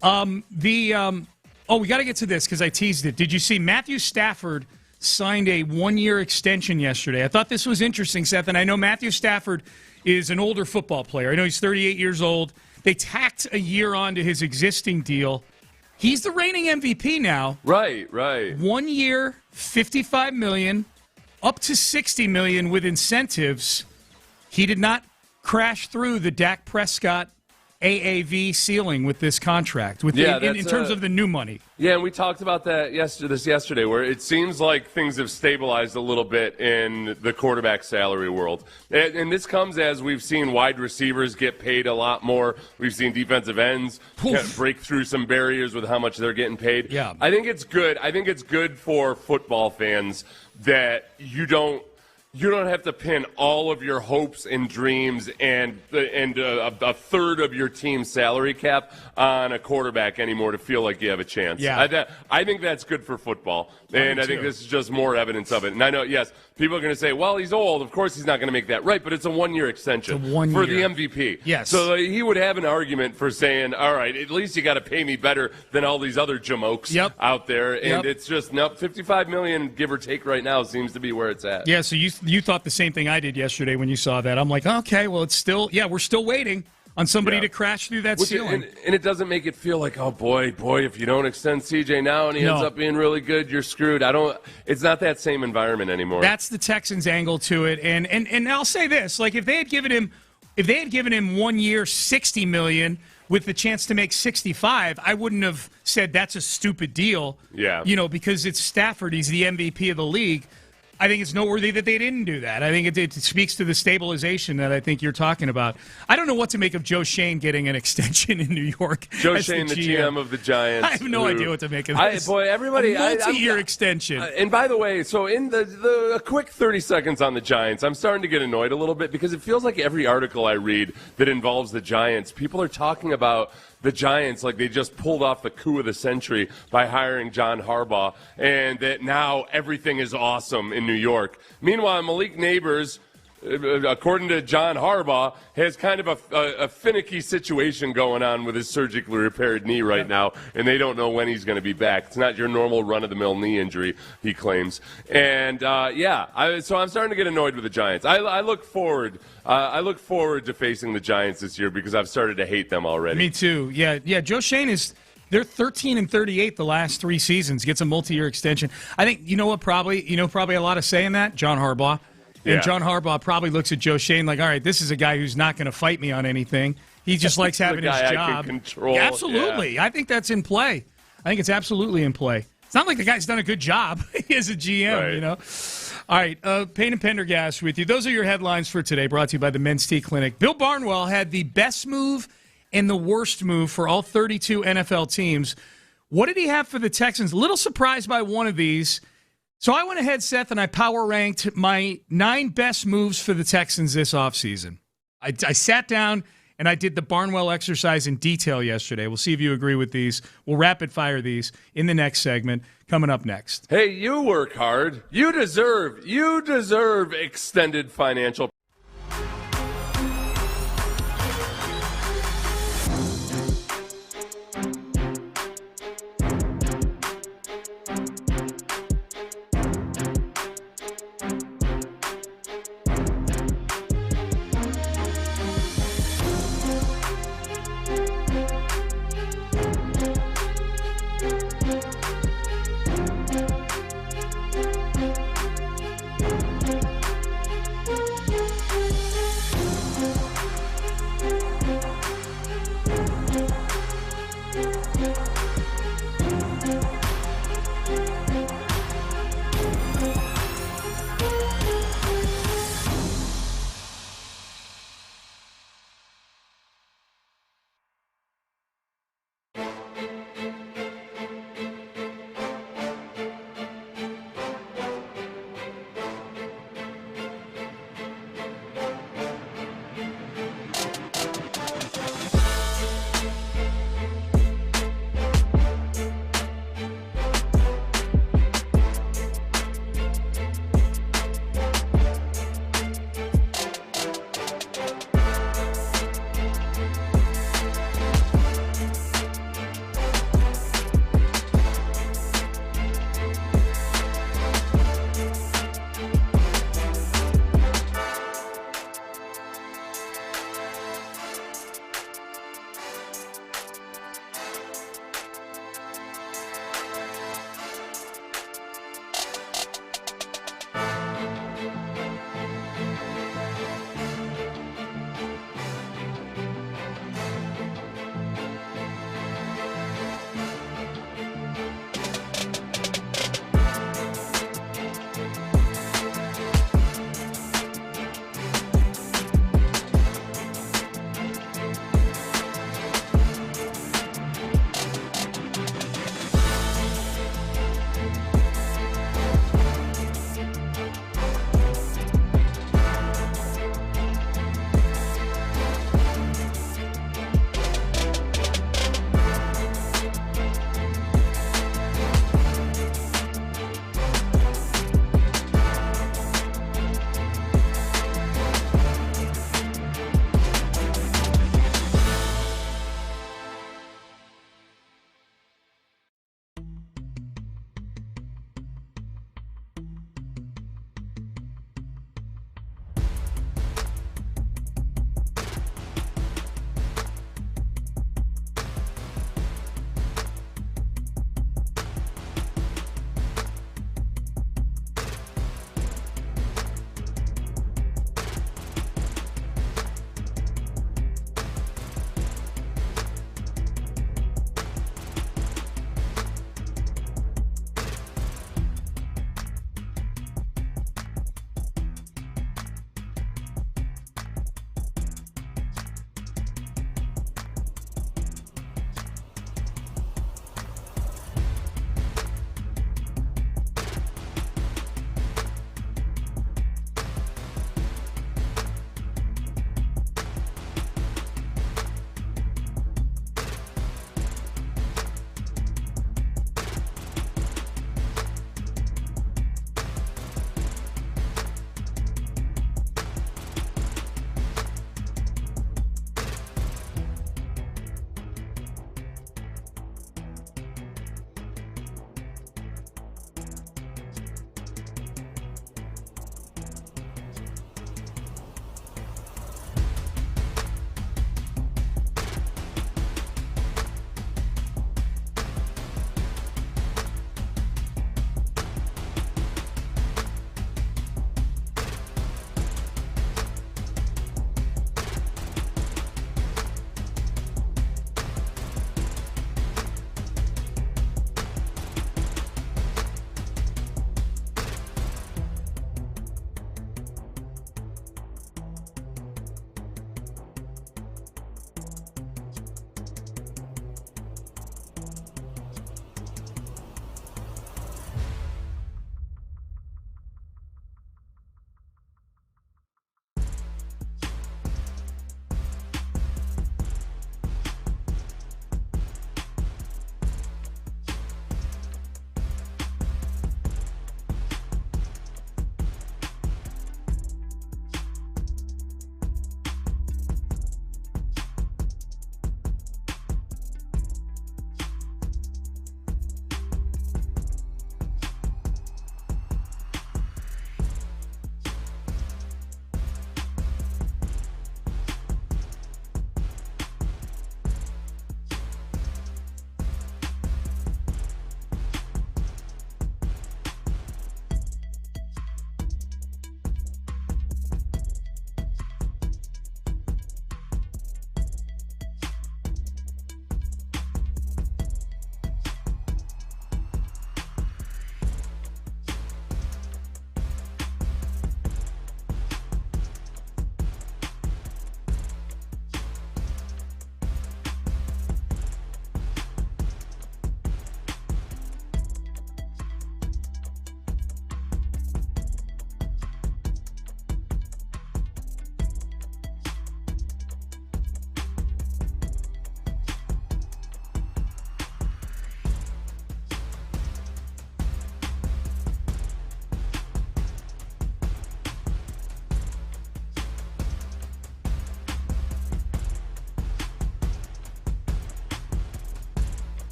We got to get to this because I teased it. Did you see Matthew Stafford signed a one-year extension yesterday? I thought this was interesting, Seth, and I know Matthew Stafford is an older football player. I know he's 38 years old. They tacked a year on to his existing deal. He's the reigning MVP now. Right. 1 year, $55 million, up to $60 million with incentives. He did not crash through the Dak Prescott AAV ceiling with this contract, in terms of the new money. Yeah, and we talked about that yesterday, where it seems like things have stabilized a little bit in the quarterback salary world. And this comes as we've seen wide receivers get paid a lot more. We've seen defensive ends break through some barriers with how much they're getting paid. Yeah. I think it's good. I think it's good for football fans that you don't have to pin all of your hopes and dreams and a third of your team's salary cap on a quarterback anymore to feel like you have a chance. Yeah. I think that's good for football, and I think this is just more evidence of it. And I know, yes, people are going to say, well, he's old. Of course he's not going to make that right, but it's a one-year extension for the MVP. Yes. So he would have an argument for saying, all right, at least you got to pay me better than all these other jamokes out there. And it's just, $55 million, give or take right now, seems to be where it's at. Yeah, so you thought the same thing I did yesterday when you saw that. I'm like, okay, well, it's still, we're still waiting on somebody to crash through that ceiling. And it doesn't make it feel like, oh, boy, if you don't extend CJ now and he ends up being really good, you're screwed. It's not that same environment anymore. That's the Texans' angle to it. And I'll say this, if they had given him 1 year, $60 million with the chance to make 65, I wouldn't have said that's a stupid deal. Yeah. Because it's Stafford, he's the MVP of the league. I think it's noteworthy that they didn't do that. I think it speaks to the stabilization that I think you're talking about. I don't know what to make of Joe Schoen getting an extension in New York. Joe Schoen, the GM of the Giants. I have no idea what to make of this. Everybody, a multi-year extension. And by the way, so in a quick 30 seconds on the Giants, I'm starting to get annoyed a little bit because it feels like every article I read that involves the Giants, people are talking about the Giants like they just pulled off the coup of the century by hiring John Harbaugh, and that now everything is awesome in New York. Meanwhile, Malik Neighbors, according to John Harbaugh, has kind of a finicky situation going on with his surgically repaired knee right now, and they don't know when he's going to be back. It's not your normal run-of-the-mill knee injury, he claims. And, so I'm starting to get annoyed with the Giants. I look forward to facing the Giants this year because I've started to hate them already. Me too. Yeah. Joe Schoen they're 13-38 the last 3 seasons, gets a multi-year extension. I think, probably a lot of say in that? John Harbaugh. And John Harbaugh probably looks at Joe Schoen like, all right, this is a guy who's not going to fight me on anything. He just likes having his job. I can control. Yeah, absolutely. Yeah. I think that's in play. I think it's absolutely in play. It's not like the guy's done a good job as a GM, All right, Payne and Pendergast with you. Those are your headlines for today, brought to you by the Men's Tea Clinic. Bill Barnwell had the best move and the worst move for all 32 NFL teams. What did he have for the Texans? A little surprised by one of these. So I went ahead, Seth, and I power ranked my 9 best moves for the Texans this offseason. I sat down and I did the Barnwell exercise in detail yesterday. We'll see if you agree with these. We'll rapid fire these in the next segment, coming up next. Hey, you work hard. You deserve extended financial.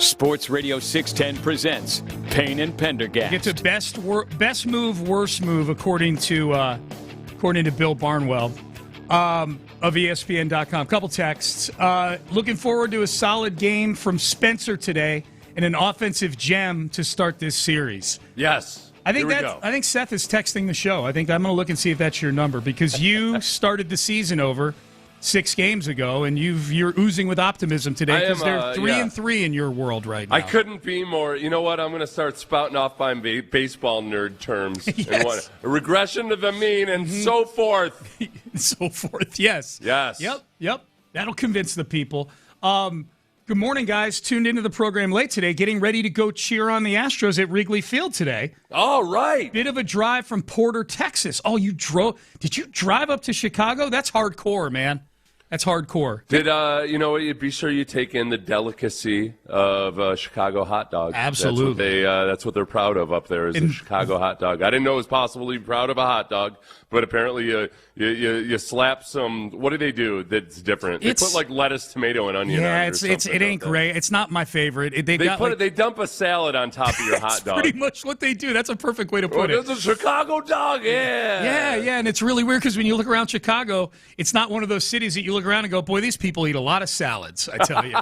Sports Radio 610 presents Payne and Pendergast. Get to best move, worst move, according to Bill Barnwell of ESPN.com. Couple texts. Looking forward to a solid game from Spencer today and an offensive gem to start this series. Yes. I think Seth is texting the show. I think I'm going to look and see if that's your number, because you started the season over 6 games ago, and you're oozing with optimism today because they're 3-3 in your world right now. I couldn't be more. You know what? I'm going to start spouting off by baseball nerd terms. Yes. And what, a regression to the mean and so forth. So forth, yes. Yes. Yep. That'll convince the people. Good morning, guys. Tuned into the program late today, getting ready to go cheer on the Astros at Wrigley Field today. All right. Bit of a drive from Porter, Texas. Oh, you drove? Did you drive up to Chicago? That's hardcore, man. That's hardcore. Did you know? Be sure you take in the delicacy of Chicago hot dog. Absolutely. That's what they're proud of up there is the Chicago hot dog. I didn't know it was possible to be proud of a hot dog, but apparently you slap some. What do they do that's different? They put like lettuce, tomato, and onion. Yeah, on it ain't great. It's not my favorite. They dump a salad on top of your hot dog. Pretty much what they do. That's a perfect way to put it. It's a Chicago dog. Yeah. Yeah, and it's really weird because when you look around Chicago, it's not one of those cities that you look around and go, boy, these people eat a lot of salads, I tell you.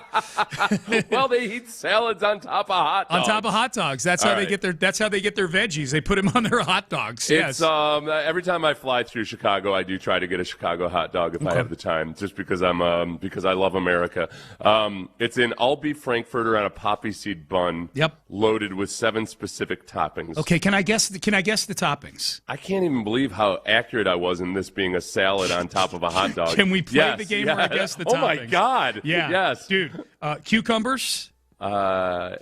Well, they eat salads on top of hot dogs. On top of hot dogs. That's how they get their veggies. They put them on their hot dogs. Yes. Every time I fly through Chicago, I do try to get a Chicago hot dog if I have the time, just because because I love America. It's an all-beef frankfurter on a poppy seed bun. Yep. Loaded with 7 specific toppings. Okay, can I guess the toppings? I can't even believe how accurate I was in this being a salad on top of a hot dog. Can we play the game where I guess the toppings? Oh my God! Yeah. Yes, dude. Cucumbers. Yeah.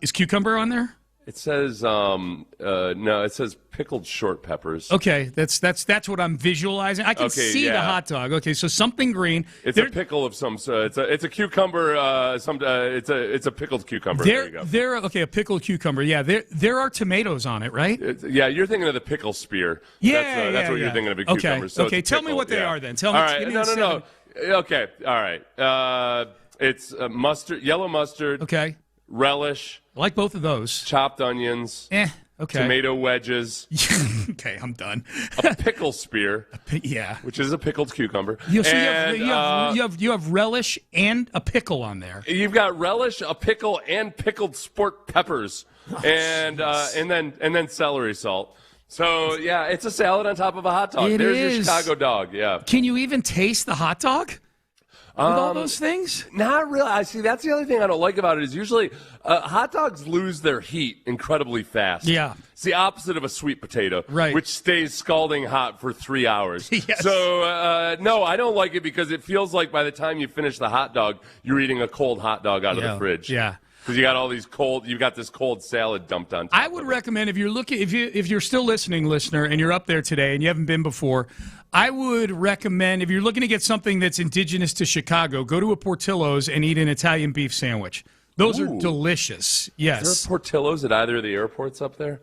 Is cucumber on there? It says no. It says pickled short peppers. Okay, that's what I'm visualizing. I can see the hot dog. Okay, so something green. It's a pickle of some sort. It's a cucumber. It's a pickled cucumber. There you go. A pickled cucumber. Yeah, there are tomatoes on it, right? You're thinking of the pickle spear. That's what you're thinking of a cucumber. Okay, so tell me what they are then. Tell me. All right, no. Okay, all right. It's mustard, yellow mustard. Okay. Relish. I like both of those. Chopped onions. Okay. Tomato wedges. Okay, I'm done. A pickle spear. Which is a pickled cucumber. You have relish and a pickle on there. You've got relish, a pickle, and pickled sport peppers, and then celery salt. So it's a salad on top of a hot dog. There's your Chicago dog. Yeah. Can you even taste the hot dog? With all those things? Not really. I see. That's the other thing I don't like about it is usually hot dogs lose their heat incredibly fast. Yeah. It's the opposite of a sweet potato, right, which stays scalding hot for 3 hours. Yes. So, no, I don't like it because it feels like by the time you finish the hot dog, you're eating a cold hot dog out of the fridge. Yeah. Because you got all these you've got this cold salad dumped on top. I would recommend if you're still listening, listener, and you're up there today and you haven't been before, I would recommend if you're looking to get something that's indigenous to Chicago, go to a Portillo's and eat an Italian beef sandwich. Those are delicious. Yes. Is there Portillo's at either of the airports up there?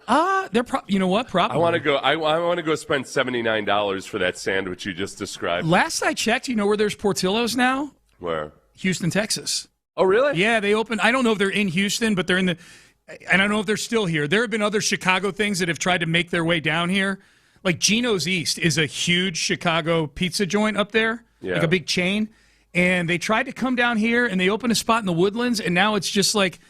They're you know what? Probably. I want to go. I want to go spend $79 for that sandwich you just described. Last I checked, you know where there's Portillo's now? Where? Houston, Texas. Oh, really? Yeah, they opened. I don't know if they're in Houston, but they're in and I don't know if they're still here. There have been other Chicago things that have tried to make their way down here. Like Gino's East is a huge Chicago pizza joint up there, like a big chain. And they tried to come down here, and they opened a spot in the Woodlands, and now it's just like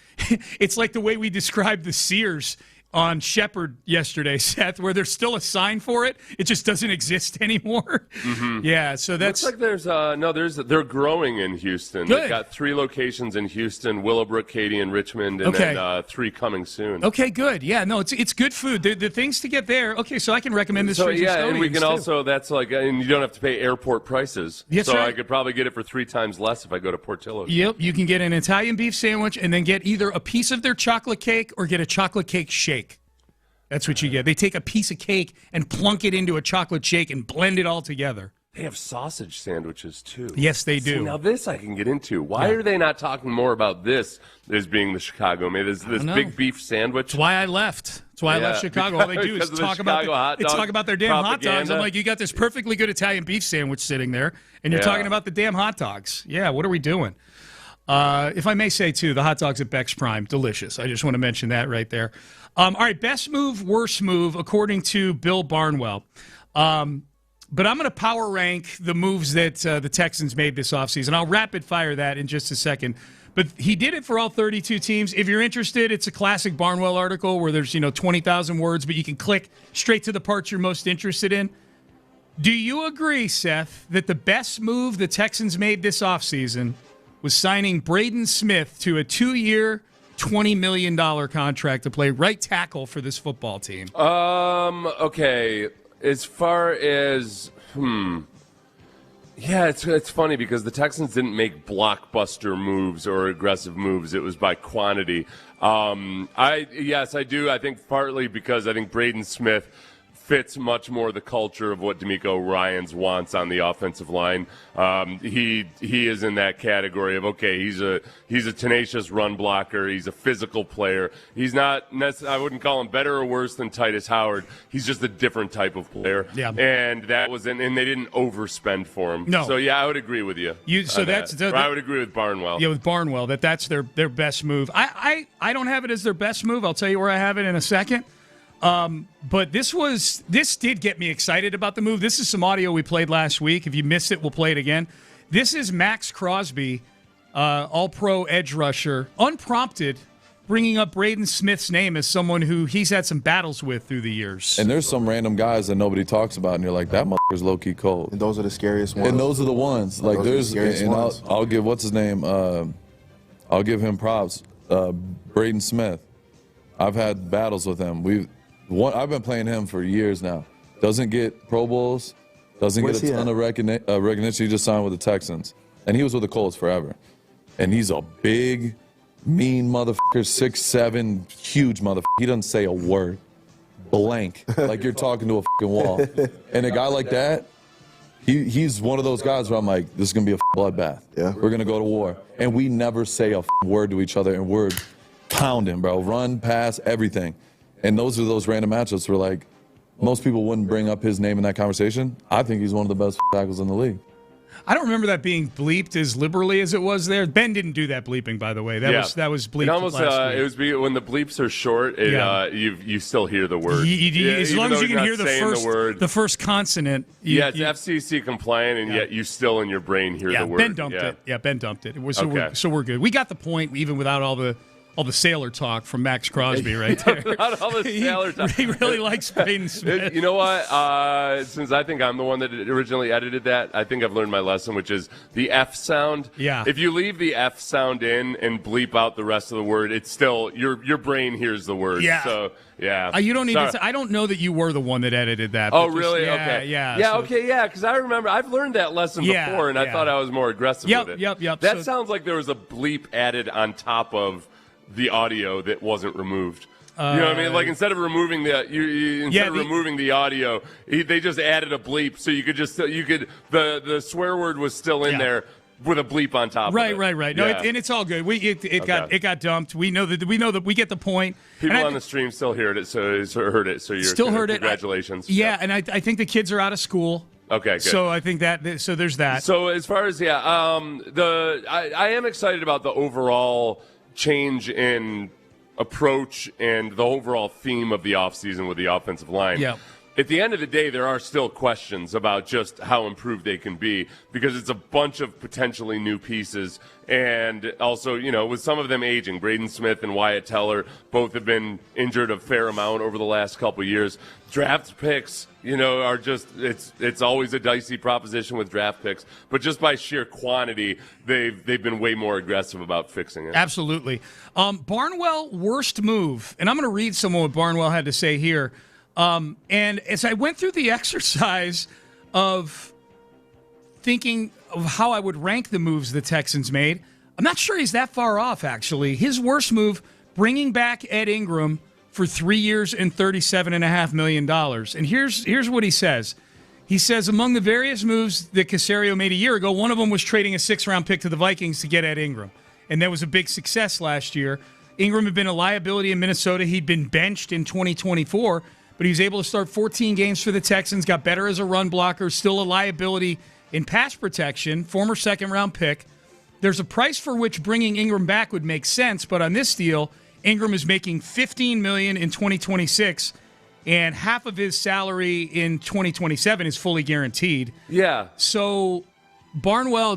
it's like the way we described the Sears on Shepherd yesterday, Seth, where there's still a sign for it. It just doesn't exist anymore. Mm-hmm. Yeah, so that's... Looks like they're growing in Houston. Good. They've got 3 locations in Houston, Willowbrook, Katy, and Richmond, and then 3 coming soon. Okay, good. Yeah, no, it's good food. The things to get there. Okay, so I can recommend this for and we can also, that's like, and you don't have to pay airport prices. That's so right. I could probably get it for 3 times less if I go to Portillo's. Yep, you can get an Italian beef sandwich and then get either a piece of their chocolate cake or get a chocolate cake shake. That's what you get. They take a piece of cake and plunk it into a chocolate shake and blend it all together. They have sausage sandwiches, too. Yes, they do. See, now this I can get into. Why are they not talking more about this as being the Chicago? Maybe this big beef sandwich. That's why I left. That's why I left Chicago. All they do is talk about their damn hot dogs. I'm like, you got this perfectly good Italian beef sandwich sitting there, and you're talking about the damn hot dogs. Yeah, what are we doing? If I may say, too, the hot dogs at Beck's Prime, delicious. I just want to mention that right there. All right, best move, worst move, according to Bill Barnwell. But I'm going to power rank the moves that the Texans made this offseason. I'll rapid fire that in just a second. But he did it for all 32 teams. If you're interested, it's a classic Barnwell article where there's 20,000 words, but you can click straight to the parts you're most interested in. Do you agree, Seth, that the best move the Texans made this offseason was signing Braden Smith to a 2-year, $20 million contract to play right tackle for this football team? Okay. As far as, yeah, it's funny because the Texans didn't make blockbuster moves or aggressive moves. It was by quantity. Yes, I do. I think partly because I think Braden Smith fits much more the culture of what DeMeco Ryans wants on the offensive line. He is in that category of, okay, he's a tenacious run blocker. He's a physical player. He's not I wouldn't call him better or worse than Titus Howard. He's just a different type of player. Yeah. And that was and they didn't overspend for him. No. So yeah, I would agree with you. I would agree with Barnwell. Yeah, with Barnwell, that's their best move. I don't have it as their best move. I'll tell you where I have it in a second. But this did get me excited about the move. This is some audio we played last week. If you missed it, we'll play it again. This is Max Crosby, all-pro edge rusher, unprompted, bringing up Braden Smith's name as someone who he's had some battles with through the years. And there's some random guys that nobody talks about, and you're like, that motherfucker's low-key cold. And those are the scariest ones. And those are the ones. Like, I'll give, what's his name? I'll give him props. Braden Smith. I've had battles with him. I've been playing him for years now. Doesn't get Pro Bowls, doesn't get a ton of recognition. He just signed with the Texans. And he was with the Colts forever. And he's a big, mean motherfucker, 6'7", huge motherfucker. He doesn't say a word. Blank. Like you're talking to a fucking wall. And a guy like that, he's one of those guys where I'm like, this is going to be a bloodbath. Yeah. We're going to go to war. And we never say a word to each other, and we're pounding, bro. Run, pass, everything. And those are those random matchups where, like, most people wouldn't bring up his name in that conversation. I think he's one of the best tackles in the league. I don't remember that being bleeped as liberally as it was there. Ben didn't do that bleeping, by the way. That was bleeped. It almost last week. it was when the bleeps are short. You still hear the word. As long as you can hear the first consonant. It's FCC compliant, and yet you still in your brain hear the word. Ben dumped it. Yeah, Ben dumped it. So we're good. We got the point, even without all the sailor talk from Max Crosby right there. Not all the sailor talk. He really likes Payne Smith. You know what? Since I think I'm the one that originally edited that, I think I've learned my lesson, which is the F sound. Yeah. If you leave the F sound in and bleep out the rest of the word, it's still your brain hears the word. Yeah. So yeah. You don't need to. I don't know that you were the one that edited that. Oh, really? Okay. Yeah. Yeah. Okay. Yeah. Because I remember I've learned that lesson before, and I thought I was more aggressive with it. Yep. That sounds like there was a bleep added on top of the audio that wasn't removed. You know what I mean? Like instead of removing removing the audio, they just added a bleep, so the swear word was still in there with a bleep on top. Right. of it. Right. No, and it's all good. It got dumped. We know that we get the point. People on the stream still heard it, so you're still heard it. Congratulations. And I think the kids are out of school. Okay, good. So I think so there's that. So as far as I am excited about the overall change in approach and the overall theme of the offseason with the offensive line. Yeah. At the end of the day, there are still questions about just how improved they can be because it's a bunch of potentially new pieces. And also, with some of them aging, Braden Smith and Wyatt Teller both have been injured a fair amount over the last couple of years. Draft picks, are just it's always a dicey proposition with draft picks. But just by sheer quantity, they've been way more aggressive about fixing it. Absolutely. Barnwell, worst move. And I'm going to read some of what Barnwell had to say here. And as I went through the exercise of thinking of how I would rank the moves the Texans made, I'm not sure he's that far off, actually. His worst move, bringing back Ed Ingram for 3 years and $37.5 million. And here's what he says. He says, among the various moves that Caserio made a year ago, one of them was trading a 6th-round pick to the Vikings to get Ed Ingram. And that was a big success last year. Ingram had been a liability in Minnesota. He'd been benched in 2024, but he was able to start 14 games for the Texans, got better as a run blocker, still a liability in pass protection, former 2nd-round pick. there's a price for which bringing Ingram back would make sense, but on this deal, Ingram is making $15 million in 2026, and half of his salary in 2027 is fully guaranteed. Yeah. So Barnwell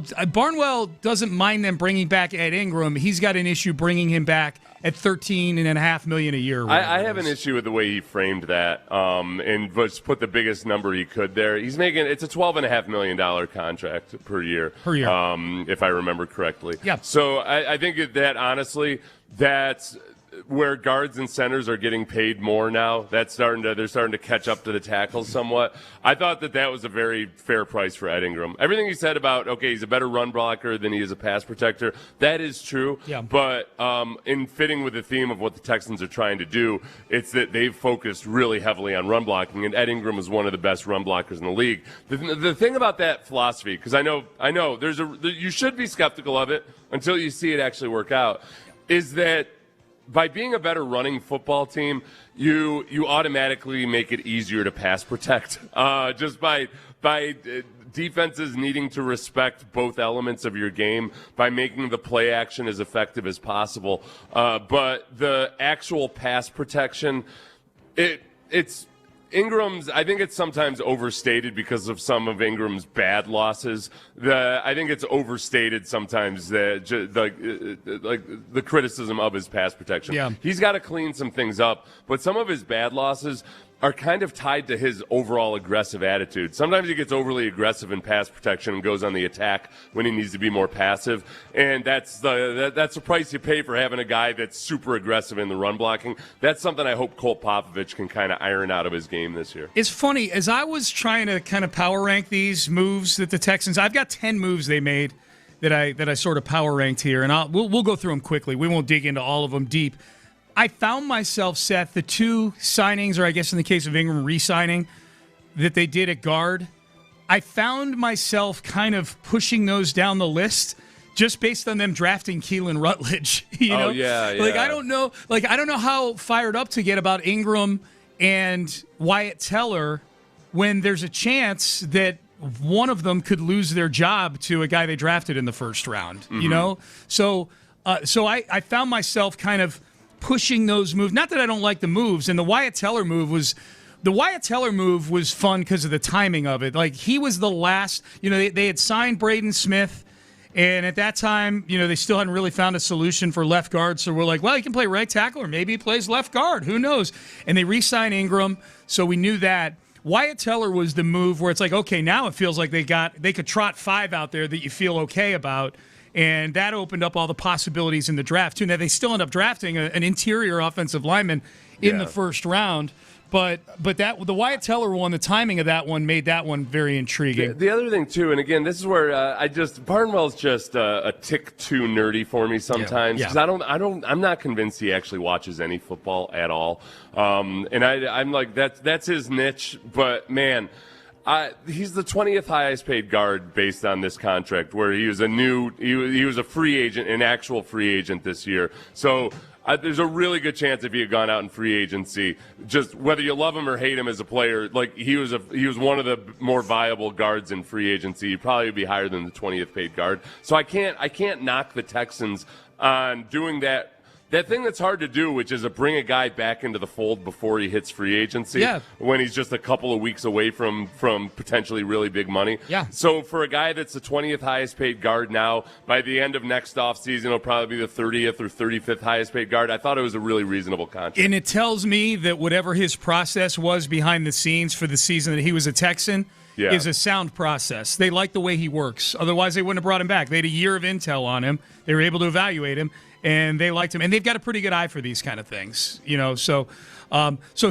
doesn't mind them bringing back Ed Ingram. He's got an issue bringing him back at $13.5 million a year. I have an issue with the way he framed that, and just put the biggest number he could there. It's a $12.5 million contract per year. If I remember correctly. Yeah. So I think that honestly, that's where guards and centers are getting paid more now. They're starting to catch up to the tackles somewhat. I thought that was a very fair price for Ed Ingram. Everything he said about, he's a better run blocker than he is a pass protector, that is true. Yeah. But in fitting with the theme of what the Texans are trying to do, it's that they've focused really heavily on run blocking, and Ed Ingram is one of the best run blockers in the league. The thing about that philosophy, because I know you should be skeptical of it until you see it actually work out, is that by being a better running football team, you automatically make it easier to pass protect. Just by defenses needing to respect both elements of your game by making the play action as effective as possible. But the actual pass protection, it's Ingram's, I think it's sometimes overstated because of some of Ingram's bad losses. I think it's overstated sometimes the criticism of his pass protection. Yeah. He's got to clean some things up, but some of his bad losses are kind of tied to his overall aggressive attitude. Sometimes he gets overly aggressive in pass protection and goes on the attack when he needs to be more passive, and that's the price you pay for having a guy that's super aggressive in the run blocking. That's something I hope Colt Popovich can kind of iron out of his game this year. It's funny, as I was trying to kind of power rank these moves that the Texans, I've got 10 moves they made that I sort of power ranked here, and we'll go through them quickly. We won't dig into all of them deep. I found myself, Seth, the two signings, or I guess in the case of Ingram, re-signing, that they did at guard, I found myself kind of pushing those down the list just based on them drafting Keelan Rutledge. You know? Yeah. I don't know how fired up to get about Ingram and Wyatt Teller when there's a chance that one of them could lose their job to a guy they drafted in the first round. Mm-hmm. You know? So I found myself kind of pushing those moves. Not that I don't like the moves, and the Wyatt Teller move was fun because of the timing of it. Like, he was the last, they had signed Braden Smith, and at that time, they still hadn't really found a solution for left guard, so we're like, well, he can play right tackle, or maybe he plays left guard, who knows? And they re-signed Ingram, so we knew that. Wyatt Teller was the move where it's like, okay, now it feels like they could trot 5 out there that you feel okay about. And that opened up all the possibilities in the draft, too. Now, they still end up drafting an interior offensive lineman in the first round. But the Wyatt Teller one, the timing of that one made that one very intriguing. The other thing, too, and again, this is where Barnwell's just a tick too nerdy for me sometimes. Because I'm not convinced he actually watches any football at all. And I'm like, that's his niche. But, man, he's the 20th highest paid guard based on this contract, where he was a free agent, an actual free agent this year. So there's a really good chance if he had gone out in free agency, just whether you love him or hate him as a player, like he was one of the more viable guards in free agency. He'd probably be higher than the 20th paid guard. So I can't knock the Texans on doing that. That thing that's hard to do, which is to bring a guy back into the fold before he hits free agency, when he's just a couple of weeks away from potentially really big money. Yeah. So for a guy that's the 20th highest paid guard now, by the end of next offseason, it'll probably be the 30th or 35th highest paid guard. I thought it was a really reasonable contract. And it tells me that whatever his process was behind the scenes for the season that he was a Texan is a sound process. They like the way he works. Otherwise, they wouldn't have brought him back. They had a year of intel on him. They were able to evaluate him. And they liked him, and they've got a pretty good eye for these kind of things, So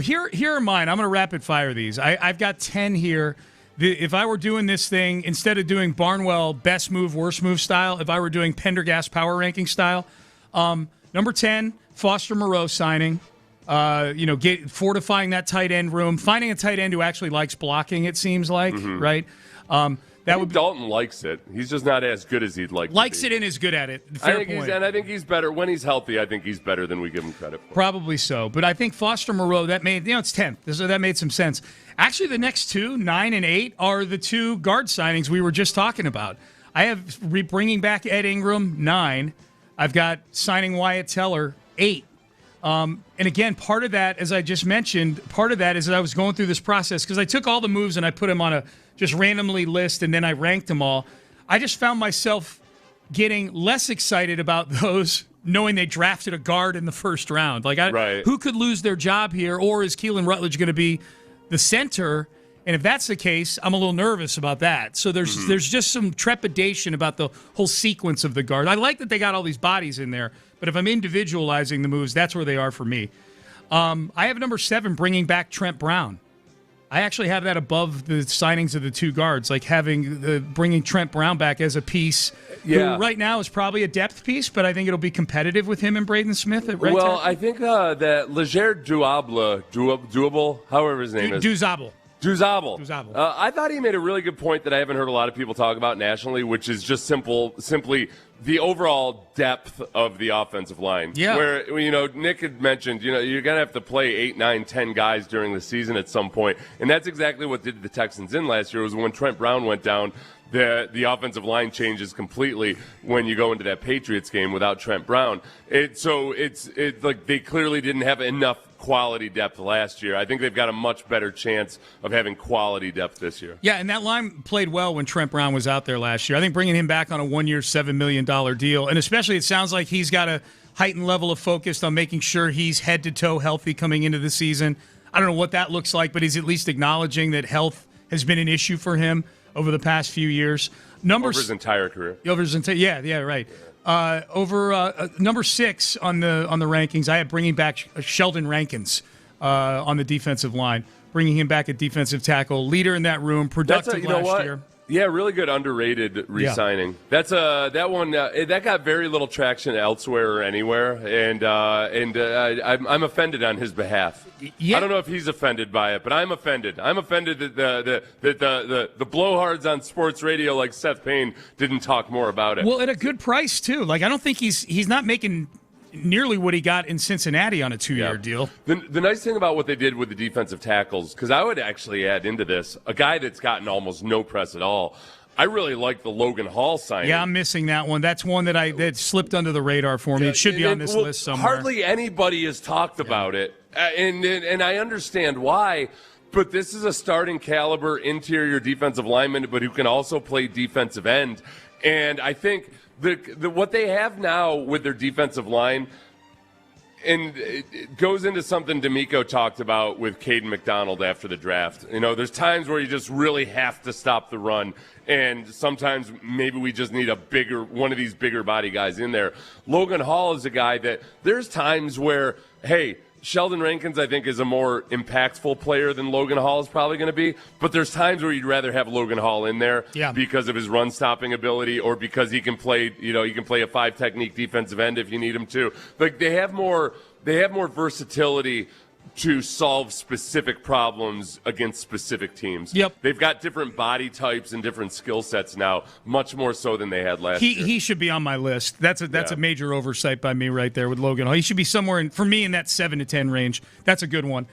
here are mine. I'm going to rapid fire these. I've got 10 here. If I were doing this thing, instead of doing Barnwell best move, worst move style, if I were doing Pendergast power ranking style, number 10, Foster Moreau signing. Fortifying that tight end room, finding a tight end who actually likes blocking. It seems like, right? Dalton likes it. He's just not as good as he'd like to be. Likes it and is good at it. Fair point. I think he's better. When he's healthy, I think he's better than we give him credit for. Probably so. But I think Foster Moreau, that made, it's 10th. So that made some sense. Actually, the next two, 9 and 8, are the two guard signings we were just talking about. I have bringing back Ed Ingram, 9. I've got signing Wyatt Teller, 8. And again, part of that, as I just mentioned, part of that is that I was going through this process because I took all the moves and I put them on a just randomly list and then I ranked them all. I just found myself getting less excited about those knowing they drafted a guard in the first round. Like, who could lose their job here, or is Keelan Rutledge going to be the center? And if that's the case, I'm a little nervous about that. So there's just some trepidation about the whole sequence of the guard. I like that they got all these bodies in there, but if I'm individualizing the moves, that's where they are for me. I have number 7, bringing back Trent Brown. I actually have that above the signings of the 2 guards, like bringing Trent Brown back as a piece. Yeah. Who right now is probably a depth piece, but I think it'll be competitive with him and Braden Smith at right tackle. I think that Leger Doable, however his name is. Duzable. I thought he made a really good point that I haven't heard a lot of people talk about nationally, which is just simply the overall depth of the offensive line. Yeah. Where, Nick had mentioned, you're going to have to play 8, 9, 10 guys during the season at some point. And that's exactly what did the Texans in last year, was when Trent Brown went down, the offensive line changes completely when you go into that Patriots game without Trent Brown. It's like they clearly didn't have enough quality depth last year. I think they've got a much better chance of having quality depth this year. Yeah, and that line played well when Trent Brown was out there last year. I think bringing him back on a 1-year, $7 million deal, and especially it sounds like he's got a heightened level of focus on making sure he's head-to-toe healthy coming into the season. I don't know what that looks like, but he's at least acknowledging that health has been an issue for him over the past few years. Over his entire career. Right. Number 6 on the rankings, I have bringing back Sheldon Rankins on the defensive line, bringing him back at defensive tackle, leader in that room, productive last year. Yeah, really good underrated re-signing. Yeah. That one that got very little traction elsewhere or anywhere, and I'm offended on his behalf. Yeah. I don't know if he's offended by it, but I'm offended. I'm offended that the blowhards on sports radio like Seth Payne didn't talk more about it. Well, at a good price too. Like, I don't think he's not making nearly what he got in Cincinnati on a 2-year deal. The nice thing about what they did with the defensive tackles, because I would actually add into this a guy that's gotten almost no press at all. I really like the Logan Hall signing. Yeah, I'm missing that one. That's one that slipped under the radar for me. It should be on this list somewhere. Hardly anybody has talked about it, and I understand why. But this is a starting caliber interior defensive lineman, but who can also play defensive end. And I think what they have now with their defensive line, and it goes into something D'Amico talked about with Caden McDonald after the draft. There's times where you just really have to stop the run, and sometimes maybe we just need one of these bigger body guys in there. Logan Hall is a guy that there's times where, hey, Sheldon Rankins, I think, is a more impactful player than Logan Hall is probably going to be. But there's times where you'd rather have Logan Hall in there because of his run-stopping ability, or because he can play, a 5-technique defensive end if you need him to. Like, they have more versatility to solve specific problems against specific teams. Yep. They've got different body types and different skill sets now, much more so than they had last year. He should be on my list. That's a major oversight by me right there with Logan Hall. He should be somewhere in that 7 to 10 range. That's a good one.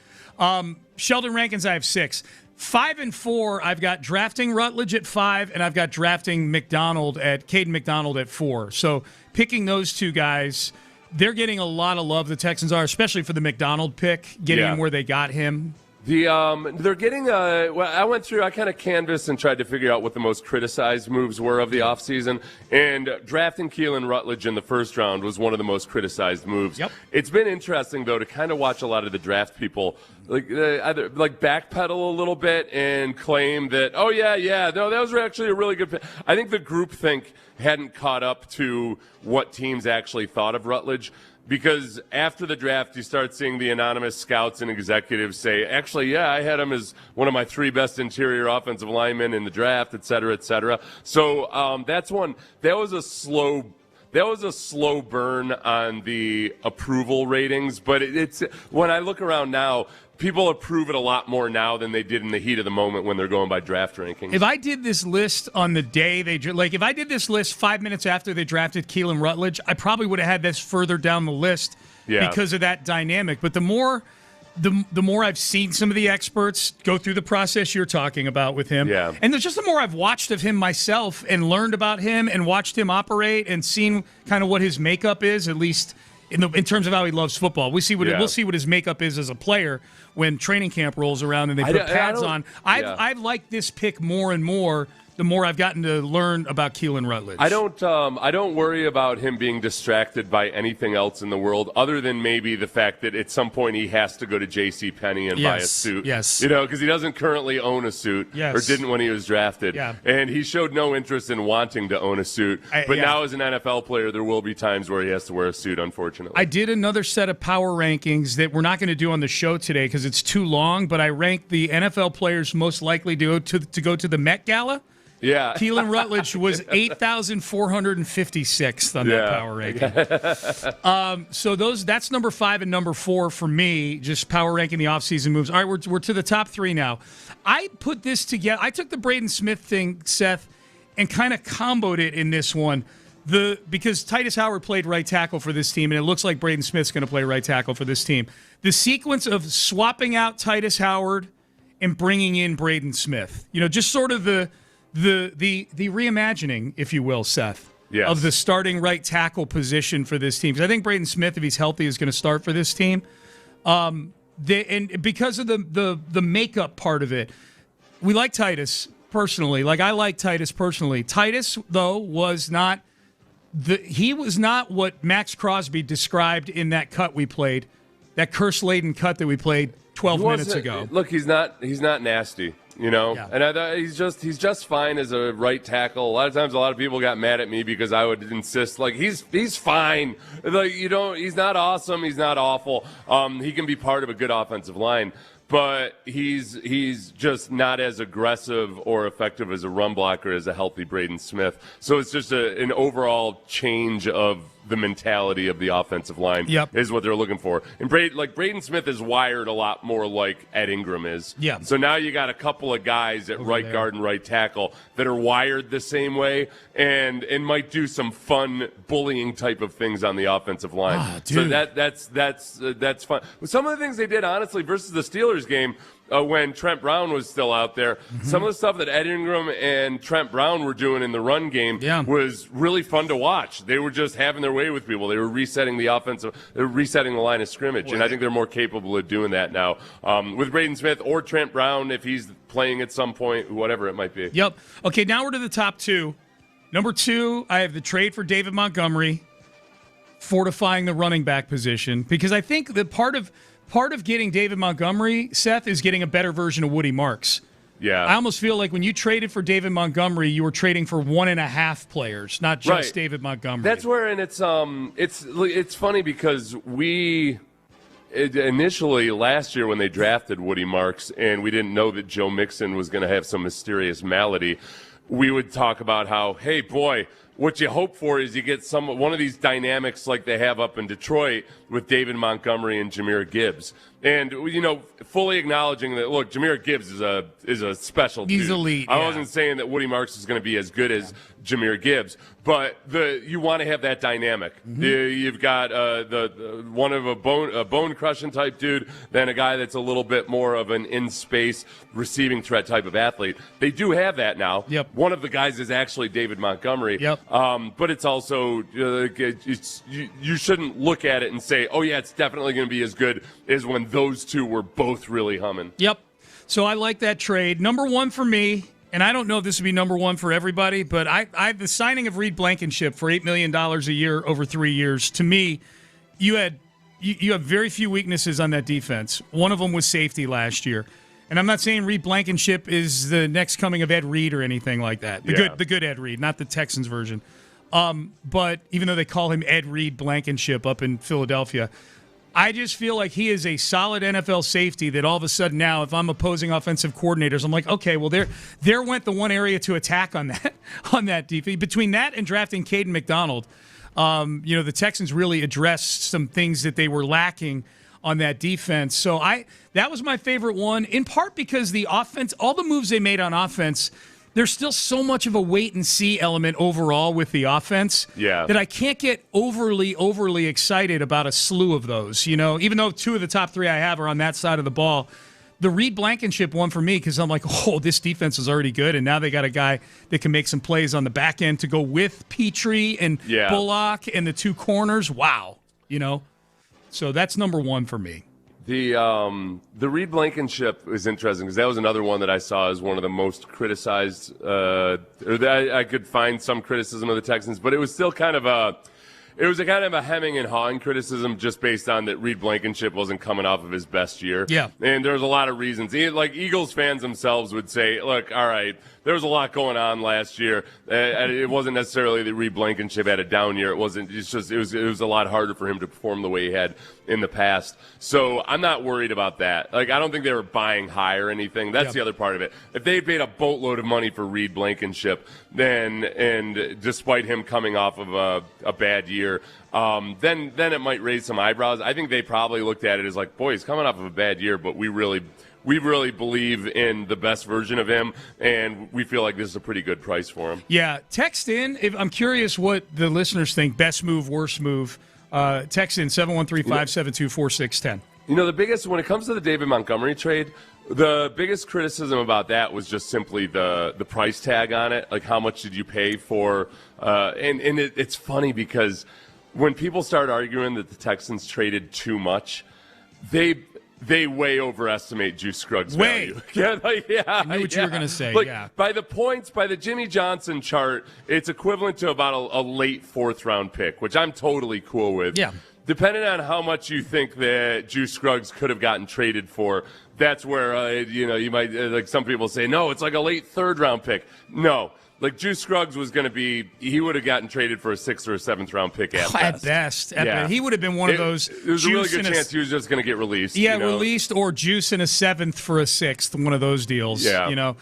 Sheldon Rankins, I have 6. 5 and 4, I've got drafting Rutledge at 5, and I've got drafting Caden McDonald at 4. So picking those 2 guys, they're getting a lot of love, the Texans are, especially for the McDonald pick, getting him where they got him. They're getting I kind of canvassed and tried to figure out what the most criticized moves were of the offseason, and drafting Keelan Rutledge in the first round was one of the most criticized moves. Yep. It's been interesting, though, to kind of watch a lot of the draft people either backpedal a little bit and claim that, that was actually a really good pick. I think the groupthink hadn't caught up to what teams actually thought of Rutledge, because after the draft you start seeing the anonymous scouts and executives say, actually, I had him as one of my 3 best interior offensive linemen in the draft, et cetera, et cetera. So that's one. That was a slow burn on the approval ratings, but it's when I look around now, people approve it a lot more now than they did in the heat of the moment when they're going by draft rankings. If I did this list on the day if I did this list 5 minutes after they drafted Keelan Rutledge, I probably would have had this further down the list because of that dynamic. But the more the more I've seen some of the experts go through the process you're talking about with him, and there's just the more I've watched of him myself and learned about him and watched him operate and seen kind of what his makeup is, at least in terms of how he loves football. We'll see what his makeup is as a player when training camp rolls around and they put pads on. I've liked this pick more and more the more I've gotten to learn about Keelan Rutledge. I don't worry about him being distracted by anything else in the world other than maybe the fact that at some point he has to go to JCPenney and buy a suit. Yes. Because he doesn't currently own a suit or didn't when he was drafted. Yeah. And he showed no interest in wanting to own a suit. But now as an NFL player, there will be times where he has to wear a suit, unfortunately. I did another set of power rankings that we're not going to do on the show today because it's too long, but I ranked the NFL players most likely to go to the Met Gala. Yeah. Keelan Rutledge was 8,456th on that power ranking. So that's number 5 and number 4 for me, just power ranking the offseason moves. All right, we're to the top 3 now. I put this together. I took the Braden Smith thing, Seth, and kind of comboed it in this one. Because Titus Howard played right tackle for this team, and it looks like Braden Smith's going to play right tackle for this team. The sequence of swapping out Titus Howard and bringing in Braden Smith, just sort of the reimagining, if you will, Seth, of the starting right tackle position for this team. Because I think Braden Smith, if he's healthy, is going to start for this team. And because of the makeup part of it, we like Titus personally. Like I like Titus personally. Titus, though, was not what Max Crosby described in that cut we played, that curse-laden cut that we played 12 minutes ago. Look, he's not nasty. And I thought he's just fine as a right tackle. A lot of times, a lot of people got mad at me because I would insist he's fine. He's not awesome. He's not awful. He can be part of a good offensive line, but he's just not as aggressive or effective as a run blocker as a healthy Braden Smith. So it's just an overall change of the mentality of the offensive line is what they're looking for. And Braden Smith is wired a lot more like Ed Ingram is. Yeah. So now you got a couple of guys at right guard and right tackle that are wired the same way and might do some fun bullying type of things on the offensive line. So that's fun. Some of the things they did, honestly, versus the Steelers game, when Trent Brown was still out there, some of the stuff that Ed Ingram and Trent Brown were doing in the run game was really fun to watch. They were just having their way with people. They were resetting the line of scrimmage, and I think they're more capable of doing that now with Braden Smith or Trent Brown if he's playing at some point, whatever it might be. Yep. Okay, now we're to the top 2. Number 2, I have the trade for David Montgomery, fortifying the running back position, because I think that part of getting David Montgomery, Seth, is getting a better version of Woody Marks. Yeah. I almost feel like when you traded for David Montgomery, you were trading for 1.5 players, not just David Montgomery. That's where, and it's funny because initially last year when they drafted Woody Marks and we didn't know that Joe Mixon was going to have some mysterious malady, we would talk about how, hey, boy, what you hope for is you get one of these dynamics like they have up in Detroit with David Montgomery and Jahmyr Gibbs. And, fully acknowledging that, look, Jahmyr Gibbs is a special dude. He's elite. I wasn't saying that Woody Marks is going to be as good as Jahmyr Gibbs, but you want to have that dynamic. You've got one of a bone crushing type dude, then a guy that's a little bit more of an in-space receiving threat type of athlete. They do have that now. Yep. One of the guys is actually David Montgomery. Yep. But it's also you shouldn't look at it and say, oh yeah, it's definitely going to be as good as when those two were both really humming. Yep. So I like that trade. Number 1 for me, and I don't know if this would be number 1 for everybody, but I the signing of Reed Blankenship for $8 million a year over 3 years, to me, you have very few weaknesses on that defense. One of them was safety last year. And I'm not saying Reed Blankenship is the next coming of Ed Reed or anything like that. The good Ed Reed, not the Texans version. But even though they call him Ed Reed Blankenship up in Philadelphia, I just feel like he is a solid NFL safety that all of a sudden now, if I'm opposing offensive coordinators, I'm like, okay, well, there went the one area to attack on that defense. Between that and drafting Caden McDonald, the Texans really addressed some things that they were lacking on that defense. So that was my favorite one, in part because the offense, all the moves they made on offense, there's still so much of a wait-and-see element overall with the offense that I can't get overly excited about a slew of those. Even though 2 of the top 3 I have are on that side of the ball. The Reed Blankenship one for me, because I'm like, this defense is already good, and now they got a guy that can make some plays on the back end to go with Petrie and Bullock and the 2 corners. Wow. So that's number 1 for me. The Reed Blankenship is interesting because that was another one that I saw as one of the most criticized, or that I could find some criticism of the Texans, but it was still kind of a hemming and hawing criticism just based on that Reed Blankenship wasn't coming off of his best year. Yeah. And there's a lot of reasons. Like Eagles fans themselves would say, look, all right, there was a lot going on last year. It wasn't necessarily that Reed Blankenship had a down year. It was a lot harder for him to perform the way he had in the past. So I'm not worried about that. Like, I don't think they were buying high or anything. That's the other part of it. If they paid a boatload of money for Reed Blankenship, and despite him coming off of a bad year, then it might raise some eyebrows. I think they probably looked at it as like, boy, he's coming off of a bad year, but we really believe in the best version of him, and we feel like this is a pretty good price for him. Yeah, text in. I'm curious what the listeners think. Best move, worst move. Text in 713-572-4610. The biggest, when it comes to the David Montgomery trade, the biggest criticism about that was just simply the price tag on it. Like, how much did you pay for? It's funny because when people start arguing that the Texans traded too much, they way overestimate Juice Scruggs' value. I knew what you were going to say. By the points, by the Jimmy Johnson chart, it's equivalent to about a late 4th-round pick, which I'm totally cool with. Yeah. Depending on how much you think that Juice Scruggs could have gotten traded for, that's where, you might, like some people say, no, it's like a late 3rd-round pick. No. Like, Juice Scruggs was going to be, he would have gotten traded for a 6th or a 7th-round pick at best. At best. He would have been one of those. There's a really good chance he was just going to get released. Yeah, released or Juice in a 7th for a 6th, one of those deals. Yeah.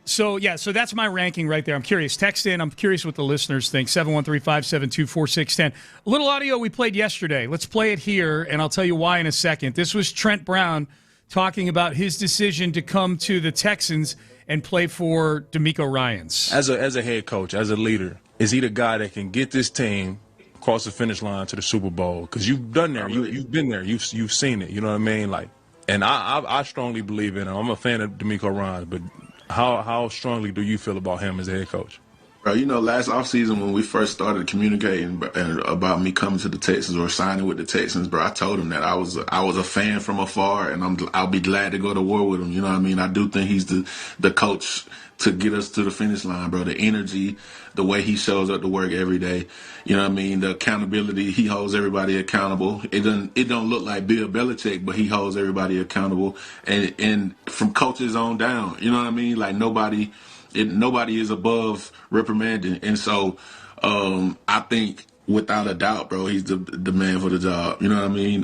So that's my ranking right there. I'm curious. Text in. I'm curious what the listeners think. 713-572-4610. A little audio we played yesterday. Let's play it here, and I'll tell you why in a second. This was Trent Brown talking about his decision to come to the Texans and play for DeMeco Ryans. As a head coach, as a leader, is he the guy that can get this team across the finish line to the Super Bowl? Because you've done there, you've been there, you've seen it. You know what I mean? Like, and I strongly believe in him. I'm a fan of DeMeco Ryans, but how strongly do you feel about him as a head coach? Bro, last offseason when we first started communicating about me coming to the Texans or signing with the Texans, bro, I told him that I was a fan from afar, and I'll be glad to go to war with him. You know what I mean? I do think he's the coach to get us to the finish line, bro. The energy, the way he shows up to work every day. You know what I mean? The accountability, he holds everybody accountable. It don't look like Bill Belichick, but he holds everybody accountable. And from coaches on down, you know what I mean? Like nobody is above reprimanding. And so I think without a doubt, bro, he's the man for the job. You know what I mean?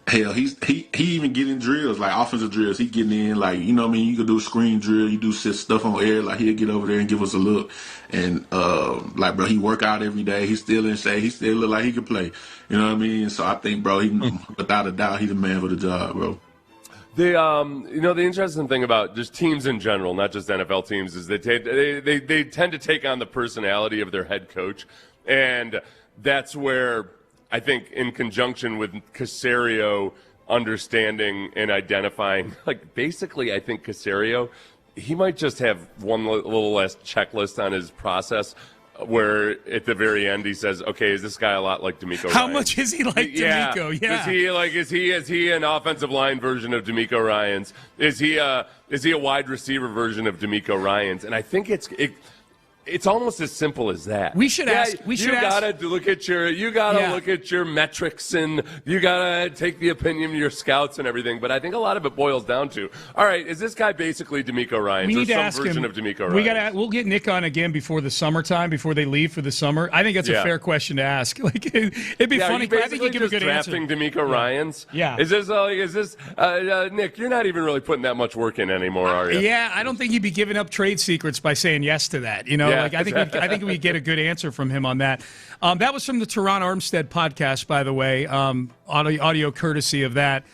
Hell, he even getting drills, like offensive drills. He getting in, like, you know what I mean? You could do a screen drill, you do stuff on air, like he'll get over there and give us a look. And bro, he work out every day. He's still in shape. He still look like he could play. You know what I mean? So I think, bro, without a doubt, he's the man for the job, bro. The interesting thing about just teams in general, not just NFL teams, is they tend to take on the personality of their head coach, and that's where I think, in conjunction with Caserio understanding and identifying, like basically, I think Caserio, he might just have one little less checklist on his process. Where at the very end he says, "Okay, is this guy a lot like DeMeco Ryans? How much is he like DeMeco? Yeah. Is he an offensive line version of DeMeco Ryans? Is he a wide receiver version of DeMeco Ryans?" And I think it's almost as simple as that. We should ask. You gotta look at your metrics, and you gotta take the opinion of your scouts and everything. But I think a lot of it boils down to, all right, is this guy basically DeMeco Ryans? We need or to some ask version him. of DeMeco Ryans? We'll get Nick on again before the summertime, before they leave for the summer. I think that's a fair question to ask. Like it'd be funny. I think he'd give a good answer. Drafting DeMeco Ryans. Yeah. Is this Nick? You're not even really putting that much work in anymore, are you? Yeah, I don't think he'd be giving up trade secrets by saying yes to that. You know. I think we get a good answer from him on that. That was from the Teron Armstead podcast, by the way. Audio courtesy of that.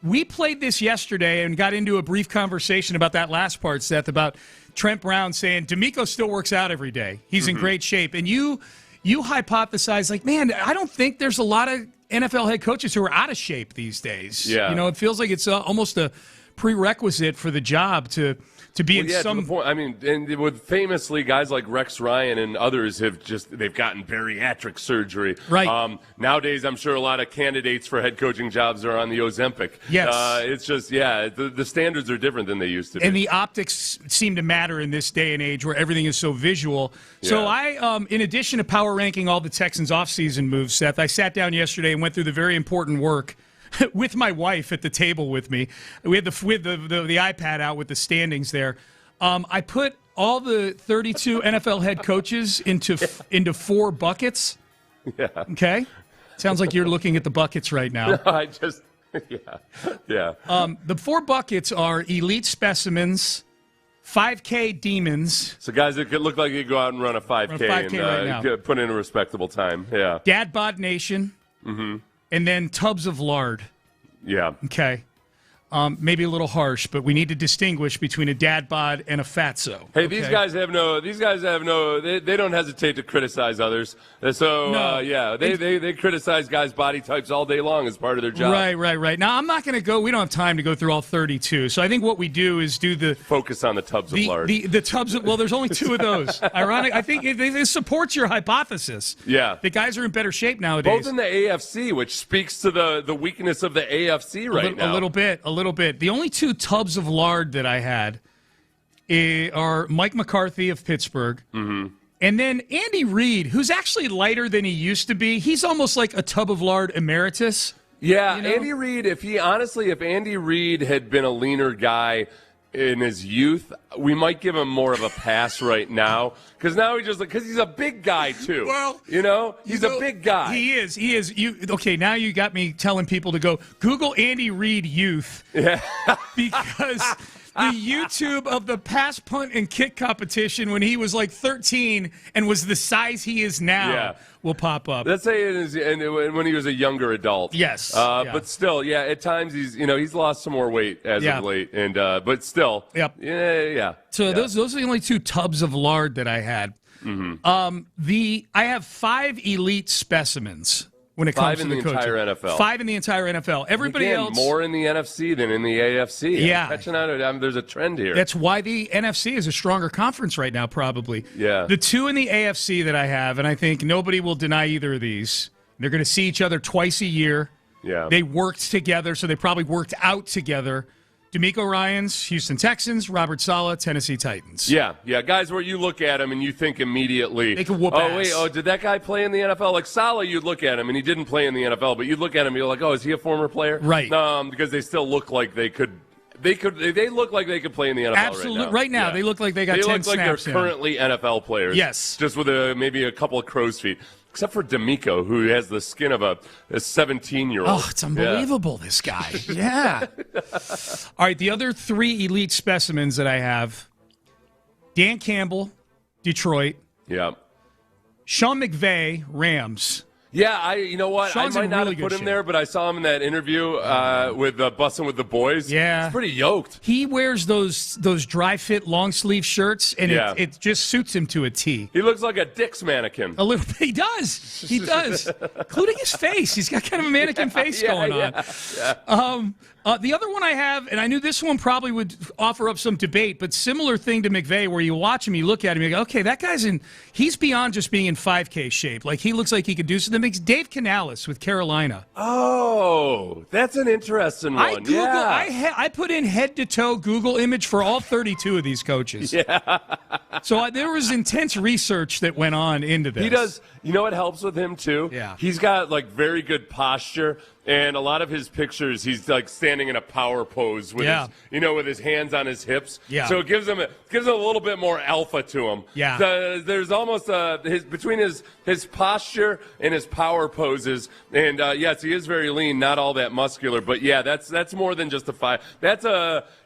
We played this yesterday and got into a brief conversation about that last part, Seth, about Trent Brown saying DeMeco still works out every day. He's in great shape. And you hypothesize, like, man, I don't think there's a lot of NFL head coaches who are out of shape these days. Yeah. It feels like it's almost a prerequisite for the job to be in some. To the point, I mean, and with famously guys like Rex Ryan and others they've gotten bariatric surgery. Right. Nowadays, I'm sure a lot of candidates for head coaching jobs are on the Ozempic. Yes. It's just, the standards are different than they used to be. And the optics seem to matter in this day and age where everything is so visual. So I, in addition to power ranking all the Texans offseason moves, Seth, I sat down yesterday and went through the very important work with my wife at the table with me. We had the iPad out with the standings there. I put all the 32 NFL head coaches into 4 buckets. Yeah. Okay? Sounds like you're looking at the buckets right now. No, I just, yeah. The 4 buckets are elite specimens, 5K demons. So guys that could look like you go out and run a 5K and right put in a respectable time. Yeah. Dad bod nation. Mm-hmm. And then tubs of lard. Yeah. Okay. Maybe a little harsh, but we need to distinguish between a dad bod and a fatso. Hey, okay? these guys have no. They don't hesitate to criticize others. So they criticize guys' body types all day long as part of their job. Right. Now I'm not going to go. We don't have time to go through all 32. So I think what we do is do the focus on the tubs of lard. The tubs of there's only 2 of those. Ironic. I think it supports your hypothesis. Yeah. The guys are in better shape nowadays. Both in the AFC, which speaks to the weakness of the AFC right now. A little bit. The only 2 tubs of lard that I had are Mike McCarthy of Pittsburgh, and then Andy Reid, who's actually lighter than he used to be. He's almost like a tub of lard emeritus. Yeah, Andy Reid, if Andy Reid had been a leaner guy in his youth, we might give him more of a pass right now. Because now because he's a big guy, too. Well, he's a big guy. He is. Now you got me telling people to go Google Andy Reid youth. Yeah. Because the YouTube of the pass, punt, and kick competition when he was like 13 and was the size he is now will pop up. Let's say when he was a younger adult. Yes. But still, at times he's lost some more weight as of late, and but still. Yep. Yeah. So those are the only 2 tubs of lard that I had. Mm-hmm. I have 5 elite speciments. When it comes to the entire NFL. 5 in the entire NFL. Everybody else more in the NFC than in the AFC. Yeah, catching out. There's a trend here. That's why the NFC is a stronger conference right now, probably. Yeah. The 2 in the AFC that I have, and I think nobody will deny either of these. They're going to see each other twice a year. Yeah. They worked together, so they probably worked out together. DeMeco Ryans, Houston Texans. Robert Saleh, Tennessee Titans. Yeah, guys where you look at him and you think immediately, they can whoop ass. Did that guy play in the NFL? Like Saleh, you'd look at him and he didn't play in the NFL, but you'd look at him and you're like, is he a former player? Right. Because they still look like they could. They look like they could play in the NFL Absolutely. right now. They look like they got 10 snaps. They look like they're currently NFL players. Yes. Just with maybe a couple of crow's feet. Except for DeMeco, who has the skin of a 17-year-old. Oh, it's unbelievable, this guy. Yeah. All right, the other 3 elite specimens that I have, Dan Campbell, Detroit. Yeah. Sean McVay, Rams. Yeah, you know what? Sean's I might not have put him there, but I saw him in that interview with Bussin' with the Boys. Yeah. He's pretty yoked. He wears those dry fit long sleeve shirts, and it just suits him to a T. He looks like a Dick's mannequin. A little bit. He does, including his face. He's got kind of a mannequin face going on. Yeah. The other one I have, and I knew this one probably would offer up some debate, but similar thing to McVay, where you watch him, you look at him, you go, okay, that guy's he's beyond just being in 5K shape. Like, he looks like he could do something. Dave Canales with Carolina. Oh, that's an interesting one. I put in head-to-toe Google image for all 32 of these coaches. Yeah. So there was intense research that went on into this. He does. You know what helps with him, too? Yeah. He's got, very good posture. And a lot of his pictures, he's like standing in a power pose with his, with his hands on his hips. Yeah. So it gives him a little bit more alpha to him. Yeah. There's almost between his posture and his power poses. And yes, he is very lean, not all that muscular. But yeah, that's more than just a five.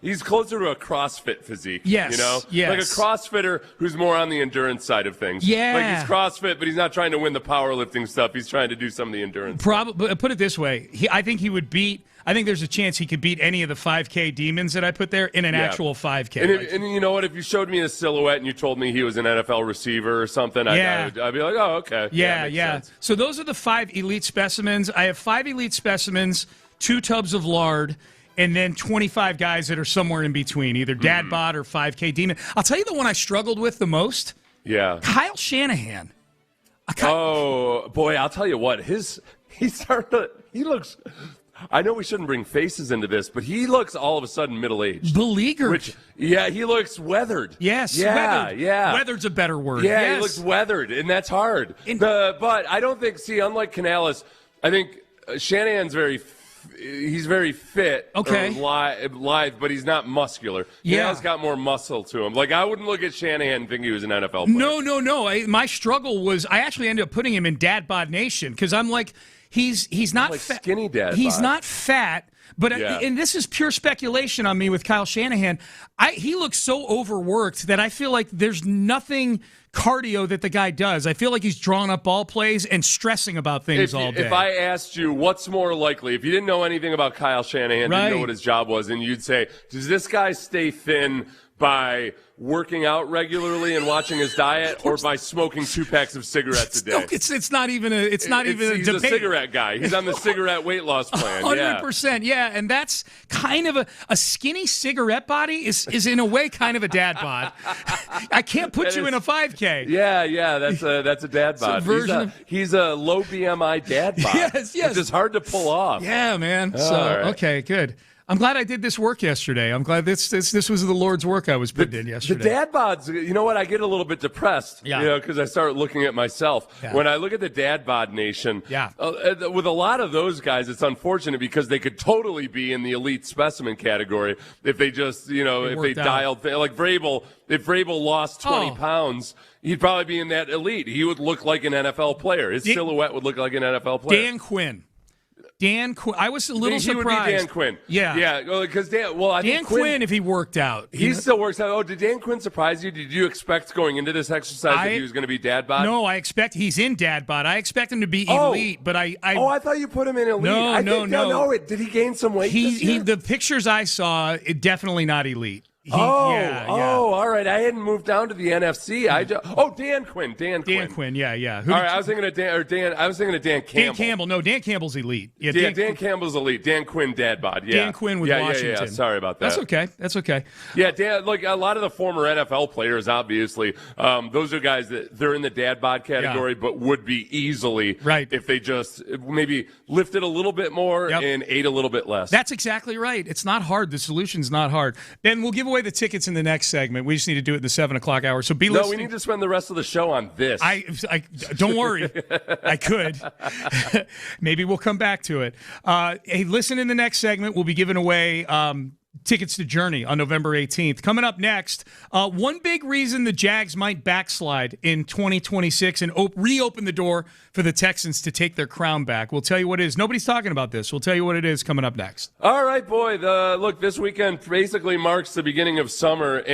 He's closer to a CrossFit physique. Yes. Yes. Like a CrossFitter who's more on the endurance side of things. Yeah. Like he's CrossFit, but he's not trying to win the powerlifting stuff. He's trying to do some of the endurance. Probably. Put it this way. I think he would beat. I think there's a chance he could beat any of the 5K demons that I put there in an actual 5K. And you know what? If you showed me his silhouette and you told me he was an NFL receiver or something, I'd be like, oh, okay. Yeah. Sense. So those are the 5 elite specimens. I have 5 elite specimens, 2 tubs of lard, and then 25 guys that are somewhere in between, either dad bod or 5K demon. I'll tell you the one I struggled with the most. Yeah. Kyle Shanahan. Oh, boy, I'll tell you what. He looks. I know we shouldn't bring faces into this, but he looks all of a sudden middle-aged. Beleaguered. He looks weathered. Yes, weathered. Yeah. Weathered's a better word. Yeah, yes. He looks weathered, and that's hard. But I don't think, unlike Canales, I think Shanahan's very fit, lithe, but he's not muscular. Canales got more muscle to him. Like, I wouldn't look at Shanahan and think he was an NFL player. No. My struggle was I actually ended up putting him in Dad Bod Nation because I'm like, he's not like fat. Skinny dad. He's not fat, but and this is pure speculation on me with Kyle Shanahan. He looks so overworked that I feel like there's nothing cardio that the guy does. I feel like he's drawing up ball plays and stressing about things all day. If I asked you what's more likely, if you didn't know anything about Kyle Shanahan, didn't know what his job was, and you'd say, does this guy stay thin by working out regularly and watching his diet, or by smoking 2 packs of cigarettes a day? It's not even a debate. He's a cigarette guy. He's on the cigarette weight loss plan. 100%, and that's kind of a skinny cigarette body is in a way kind of a dad bod. I can't put you in a 5K. Yeah, that's a dad bod. He's a low BMI dad bod. Yes. Which is hard to pull off. Yeah, man. Okay, good. I'm glad I did this work yesterday. I'm glad this was the Lord's work I was putting in yesterday. The dad bods, you know what? I get a little bit depressed, because I start looking at myself. Yeah. When I look at the dad bod nation, with a lot of those guys, it's unfortunate because they could totally be in the elite specimen category if they just, if they dialed, like Vrabel. If Vrabel lost 20 pounds, he'd probably be in that elite. He would look like an NFL player. His silhouette would look like an NFL player. Dan Quinn. I was a little surprised. He would be Dan Quinn. Yeah. Because I think Quinn, if he worked out. He still works out. Oh, did Dan Quinn surprise you? Did you expect going into this exercise that he was going to be dad bod? No, I expect he's in dad bod. I expect him to be elite, but I thought you put him in elite. No. Did he gain some weight this year? The pictures I saw, definitely not elite. All right. I hadn't moved down to the NFC. Dan Quinn. Dan Quinn, yeah. All right, I was thinking of Dan. I was thinking of Dan Campbell. Dan Campbell. No, Dan Campbell's elite. Yeah, Dan Campbell's elite. Dan Quinn, dad bod. Yeah. Dan Quinn with Washington. Yeah. Sorry about that. That's okay. Yeah, Dan. Like a lot of the former NFL players, obviously, those are guys that they're in the dad bod category, but would be easily if they just maybe lifted a little bit more and ate a little bit less. That's exactly right. It's not hard. The solution's not hard. Then we'll give away the tickets in the next segment. We just need to do it in the 7 o'clock hour. So be listening. No, we need to spend the rest of the show on this. I don't worry. I could. Maybe we'll come back to it. Hey, listen in the next segment. We'll be giving away tickets to Journey on November 18th. Coming up next, one big reason the Jags might backslide in 2026 and reopen the door for the Texans to take their crown back. We'll tell you what it is. Nobody's talking about this. We'll tell you what it is coming up next. All right, boy. Look, this weekend basically marks the beginning of summer.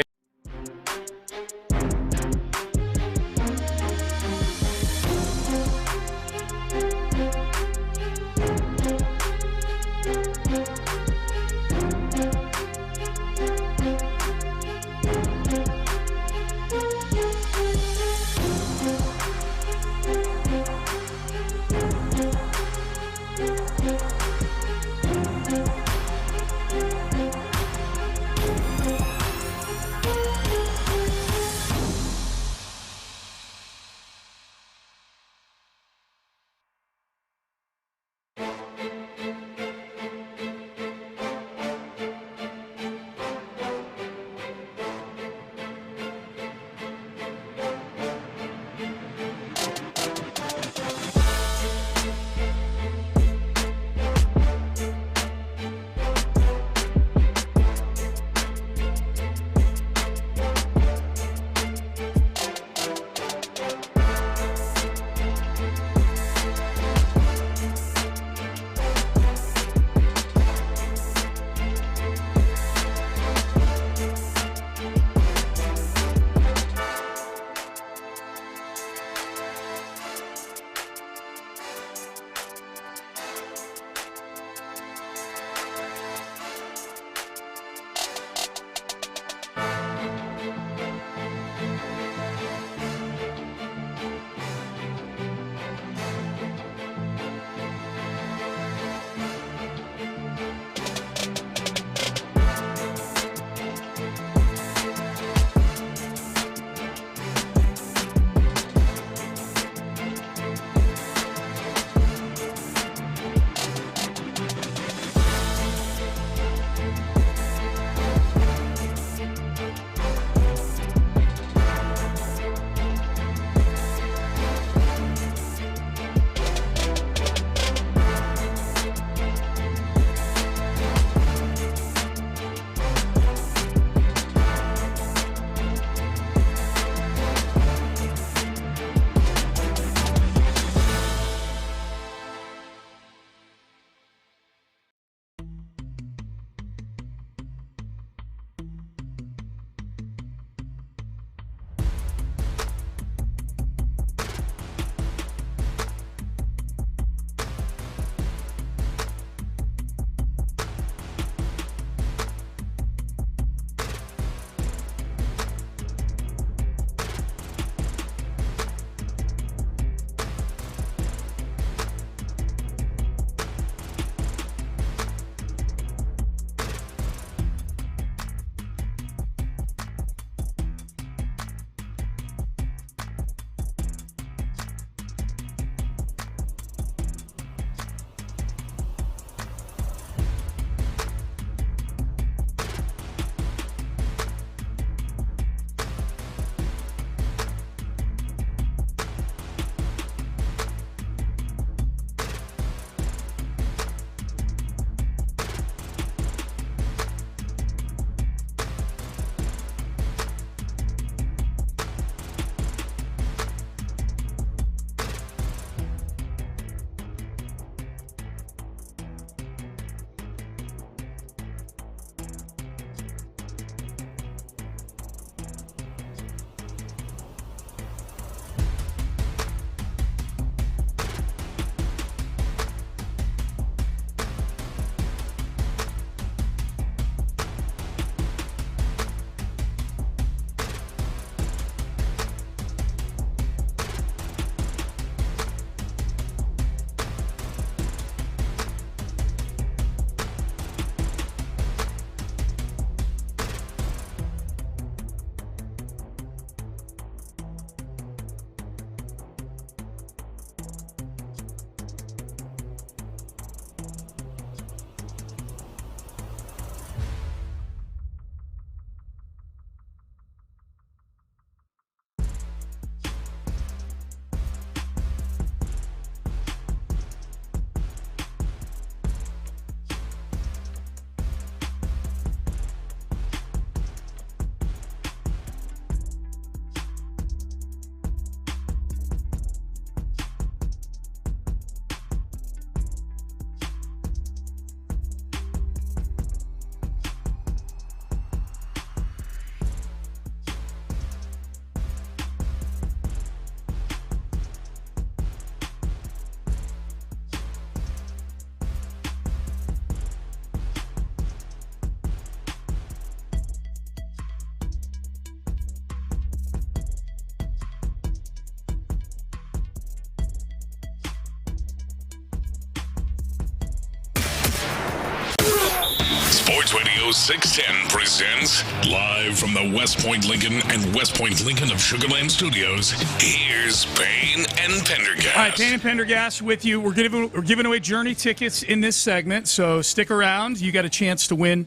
Sports Radio 610 presents live from the West Point Lincoln and West Point Lincoln of Sugar Land Studios. Here's Payne and Pendergast. All right, Payne and Pendergast with you. We're giving away Journey tickets in this segment, so stick around. You got a chance to win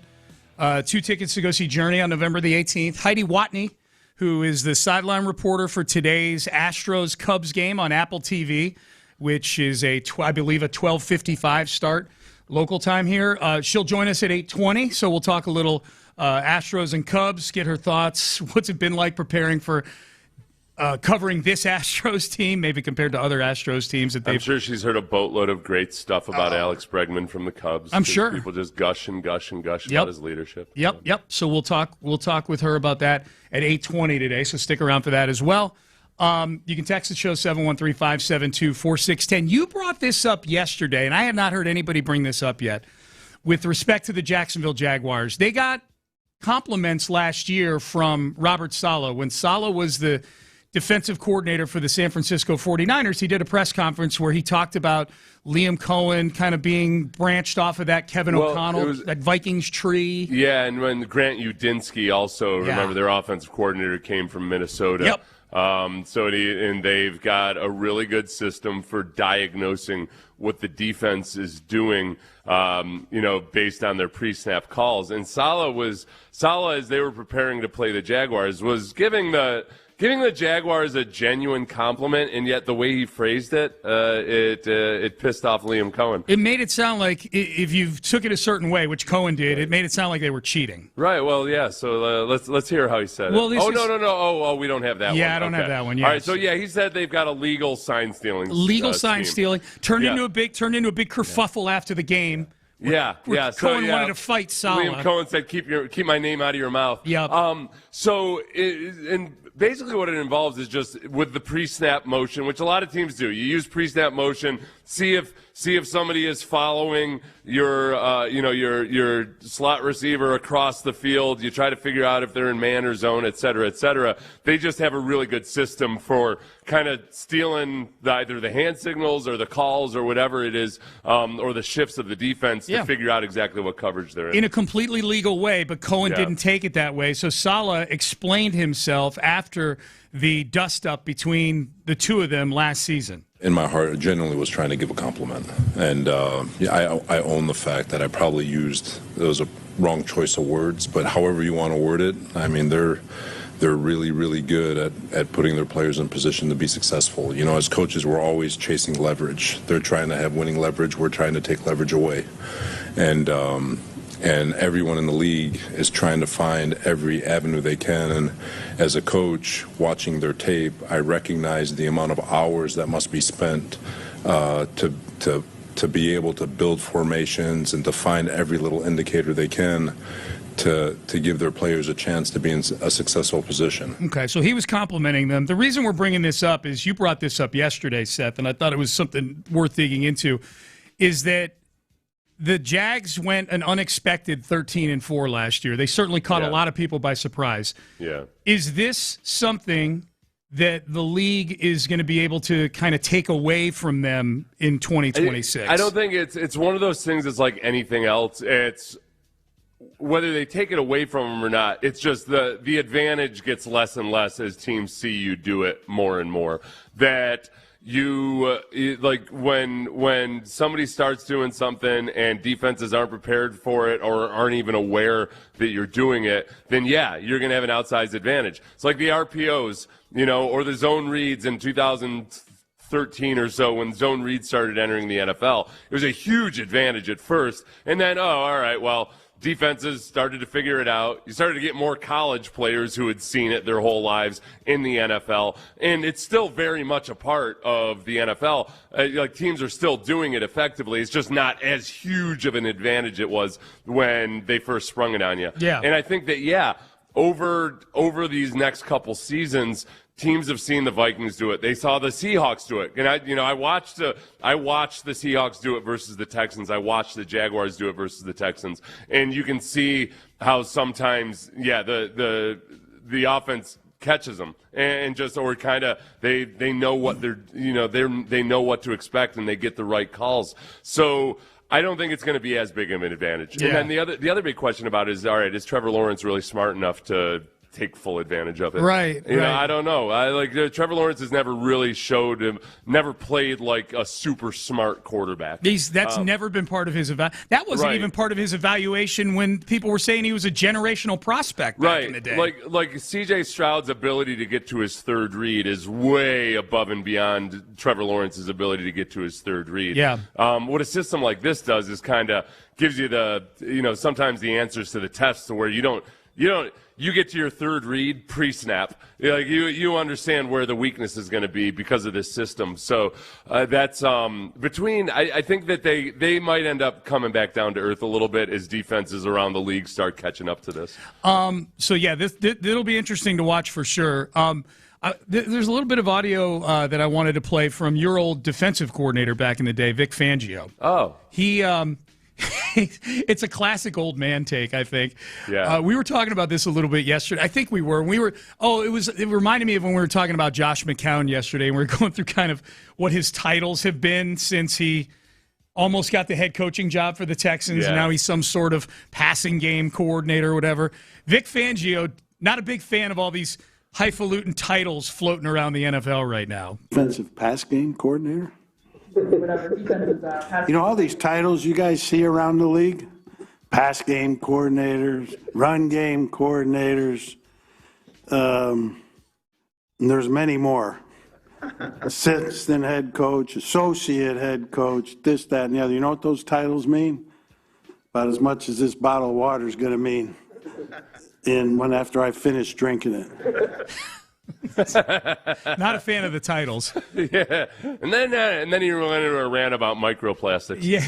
2 tickets to go see Journey on November the 18th. Heidi Watney, who is the sideline reporter for today's Astros-Cubs game on Apple TV, which is I believe a 12:55 start local time here. She'll join us at 8:20, so we'll talk a little Astros and Cubs, get her thoughts. What's it been like preparing for covering this Astros team, maybe compared to other Astros teams that they've... I'm sure she's heard a boatload of great stuff about Alex Bregman from the Cubs. I'm sure. People just gush about his leadership. Yep. So we'll talk with her about that at 8:20 today, so stick around for that as well. You can text the show 713-572-4610. You brought this up yesterday, and I have not heard anybody bring this up yet. With respect to the Jacksonville Jaguars, they got compliments last year from Robert Saleh. When Saleh was the defensive coordinator for the San Francisco 49ers, he did a press conference where he talked about Liam Cohen kind of being branched off of that Kevin O'Connell, that Vikings tree. Yeah, and when Grant Udinski also, remember their offensive coordinator came from Minnesota. Yep. And they've got a really good system for diagnosing what the defense is doing, based on their pre-snap calls. And Saleh, as they were preparing to play the Jaguars, was giving the Jaguars a genuine compliment, and yet the way he phrased it, it pissed off Liam Cohen. It made it sound like, if you took it a certain way, which Cohen did, it made it sound like they were cheating. Right. Well, yeah. So let's hear how he said it. No. Oh, we don't have that one. Yeah, I don't have that one. Yes. All right. So he said they've got a legal sign stealing. Sign stealing turned into a big kerfuffle after the game. Yeah. Cohen wanted to fight Saleh. Liam Cohen said, "Keep my name out of your mouth." Yep. Basically what it involves is just with the pre-snap motion, which a lot of teams do. You use pre-snap motion, see if somebody is following your slot receiver across the field. You try to figure out if they're in man or zone, et cetera, et cetera. They just have a really good system for kind of stealing either the hand signals or the calls or whatever it is, or the shifts of the defense to figure out exactly what coverage they're in. In a completely legal way, but Cohen didn't take it that way. So Saleh explained himself after the dust-up between the two of them last season. In my heart, I genuinely was trying to give a compliment. And I own the fact that I probably used, it was a wrong choice of words, but however you want to word it, I mean, they're really, really good at putting their players in position to be successful. You know, as coaches, we're always chasing leverage. They're trying to have winning leverage. We're trying to take leverage away. And everyone in the league is trying to find every avenue they can. And as a coach, watching their tape, I recognize the amount of hours that must be spent to be able to build formations and to find every little indicator they can to give their players a chance to be in a successful position. Okay, so he was complimenting them. The reason we're bringing this up is you brought this up yesterday, Seth, and I thought it was something worth digging into, is that the Jags went an unexpected 13-4 last year. They certainly caught a lot of people by surprise. Yeah. Is this something that the league is going to be able to kind of take away from them in 2026? I don't think it's one of those things that's like anything else. It's whether they take it away from them or not, it's just the advantage gets less and less as teams see you do it more and more. That you like when somebody starts doing something and defenses aren't prepared for it or aren't even aware that you're doing it, then you're going to have an outsized advantage. It's like the RPOs, or the zone reads in 2013 or so when zone reads started entering the NFL. It was a huge advantage at first, and then all right, well, defenses started to figure it out. You started to get more college players who had seen it their whole lives in the NFL, and it's still very much a part of the NFL. Like teams are still doing it effectively. It's just not as huge of an advantage it was when they first sprung it on you. Yeah. And I think that over these next couple seasons, teams have seen the Vikings do it. They saw the Seahawks do it. And I watched the Seahawks do it versus the Texans. I watched the Jaguars do it versus the Texans. And you can see how sometimes, the offense catches them and just, or kind of, they know what they know what to expect and they get the right calls. So I don't think it's going to be as big of an advantage. Yeah. And then the other big question about it is, all right, is Trevor Lawrence really smart enough to take full advantage of it? Right. You know, I don't know. Trevor Lawrence has never really never played like a super smart quarterback. That's never been part of his that wasn't even part of his evaluation when people were saying he was a generational prospect back in the day. Like C.J. Stroud's ability to get to his third read is way above and beyond Trevor Lawrence's ability to get to his third read. Yeah. What a system like this does is kind of gives you sometimes the answers to the tests to where you get to your third read pre-snap. Like you understand where the weakness is going to be because of this system. So that's I think that they might end up coming back down to earth a little bit as defenses around the league start catching up to this. So yeah, it'll be interesting to watch for sure. There's a little bit of audio that I wanted to play from your old defensive coordinator back in the day, Vic Fangio. Oh, he. It's a classic old man take, I think. Yeah. We were talking about this a little bit yesterday. I think we were. It reminded me of when we were talking about Josh McCown yesterday, and we were going through kind of what his titles have been since he almost got the head coaching job for the Texans, and now he's some sort of passing game coordinator or whatever. Vic Fangio, not a big fan of all these highfalutin titles floating around the NFL right now. Defensive pass game coordinator? You know, all these titles you guys see around the league, pass game coordinators, run game coordinators, and there's many more. Assistant head coach, associate head coach, this, that, and the other. You know what those titles mean? About as much as this bottle of water is going to mean after I finish drinking it. Not a fan of the titles. Yeah, and then he went into a rant about microplastics. Yeah,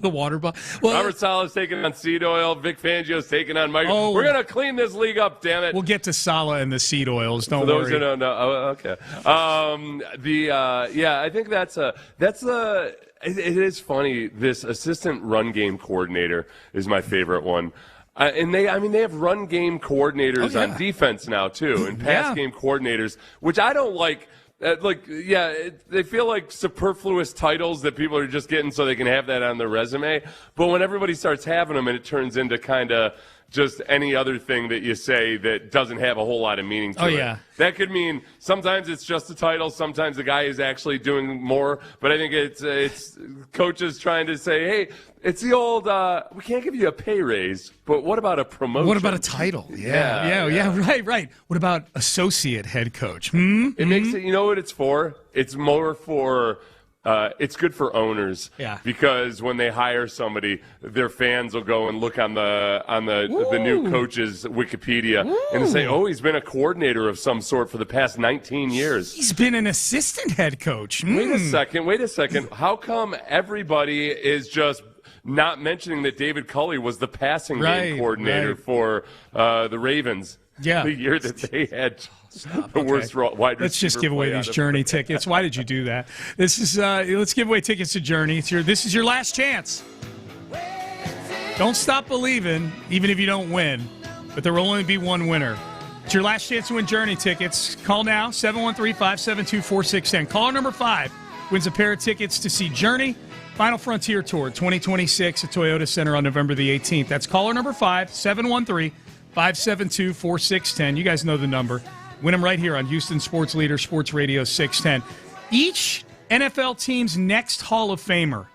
the water bottle. Well, Robert Saleh's taking on seed oil. Vic Fangio's taking on micro. Oh. We're gonna clean this league up, damn it. We'll get to Saleh and the seed oils. Don't For those worry. who don't know, okay. I think it is funny. This assistant run game coordinator is my favorite one. And they have run game coordinators on defense now too, and pass game coordinators, which I don't like. They feel like superfluous titles that people are just getting so they can have that on their resume. But when everybody starts having them, and it turns into kind of just any other thing that you say that doesn't have a whole lot of meaning to it. Yeah. That could mean sometimes it's just a title, sometimes the guy is actually doing more. But I think it's coaches trying to say, hey, it's the old, we can't give you a pay raise, but what about a promotion? What about a title? Yeah, right. What about associate head coach? It makes it, you know what it's for? It's more for... it's good for owners, because when they hire somebody, their fans will go and look on the new coach's Wikipedia and say, "Oh, he's been a coordinator of some sort for the past 19 years. He's been an assistant head coach." Wait a second. How come everybody is just not mentioning that David Culley was the passing game coordinator for the Ravens? Yeah, the year that they had the worst wide receiver. Let's just give away these Journey tickets. Why did you do that? This is let's give away tickets to Journey. This is your last chance. Don't stop believing, even if you don't win. But there will only be one winner. It's your last chance to win Journey tickets. Call now, 713-572-4610. Caller number 5 wins a pair of tickets to see Journey Final Frontier Tour 2026 at Toyota Center on November the 18th. That's caller number 5, 713-572-4610. You guys know the number. Win them right here on Houston Sports Leader, Sports Radio 610. Each NFL team's next Hall of Famer.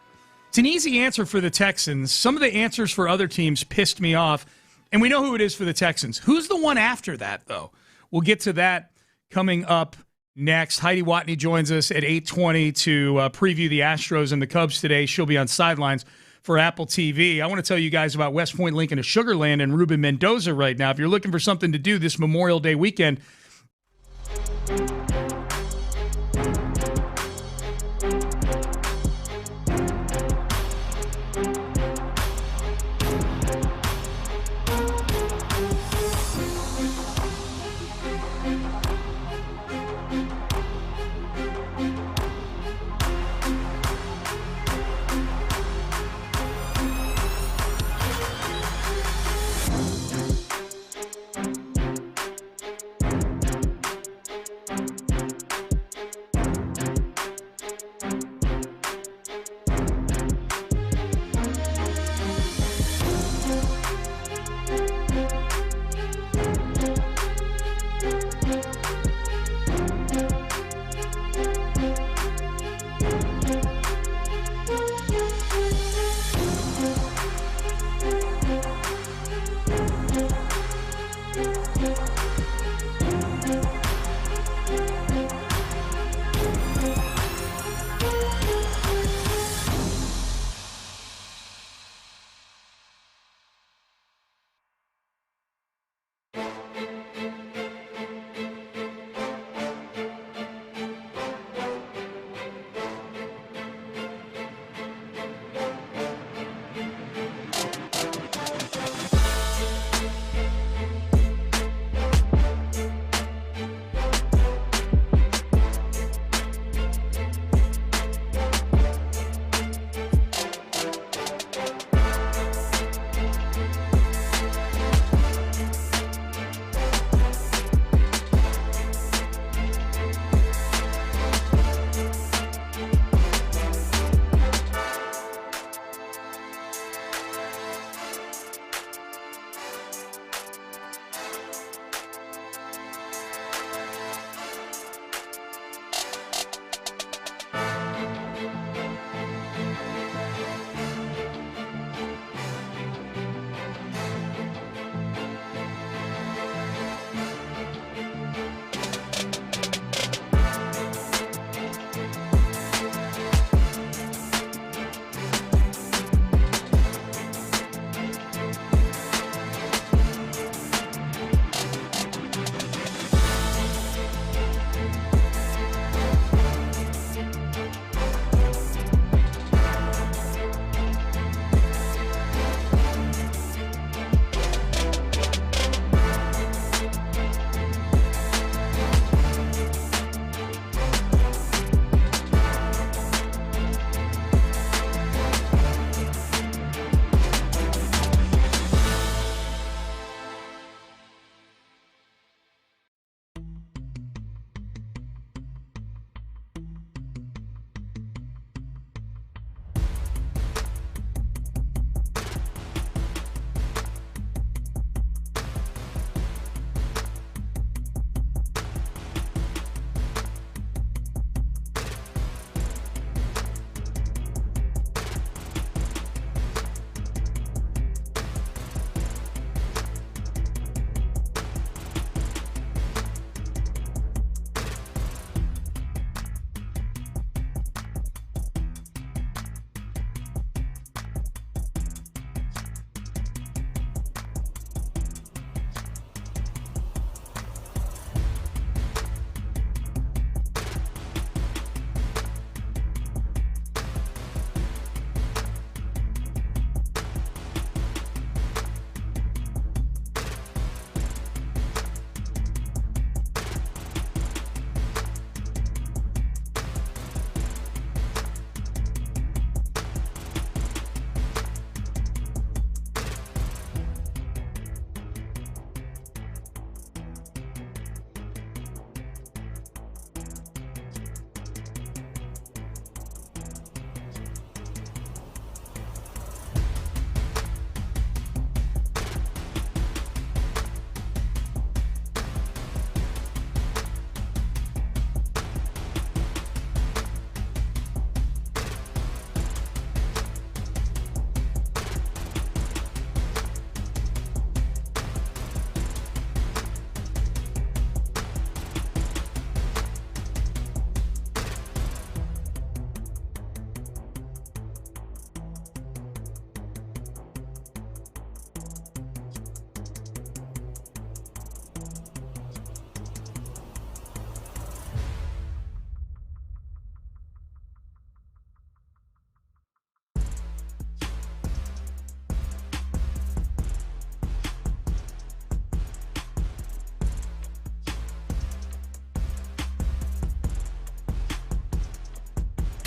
It's an easy answer for the Texans. Some of the answers for other teams pissed me off, and we know who it is for the Texans. Who's the one after that, though? We'll get to that coming up next. Heidi Watney joins us at 8:20 to preview the Astros and the Cubs today. She'll be on sidelines for Apple TV. I want to tell you guys about West Point Lincoln of Sugar Land and Ruben Mendoza right now. If you're looking for something to do this Memorial Day weekend,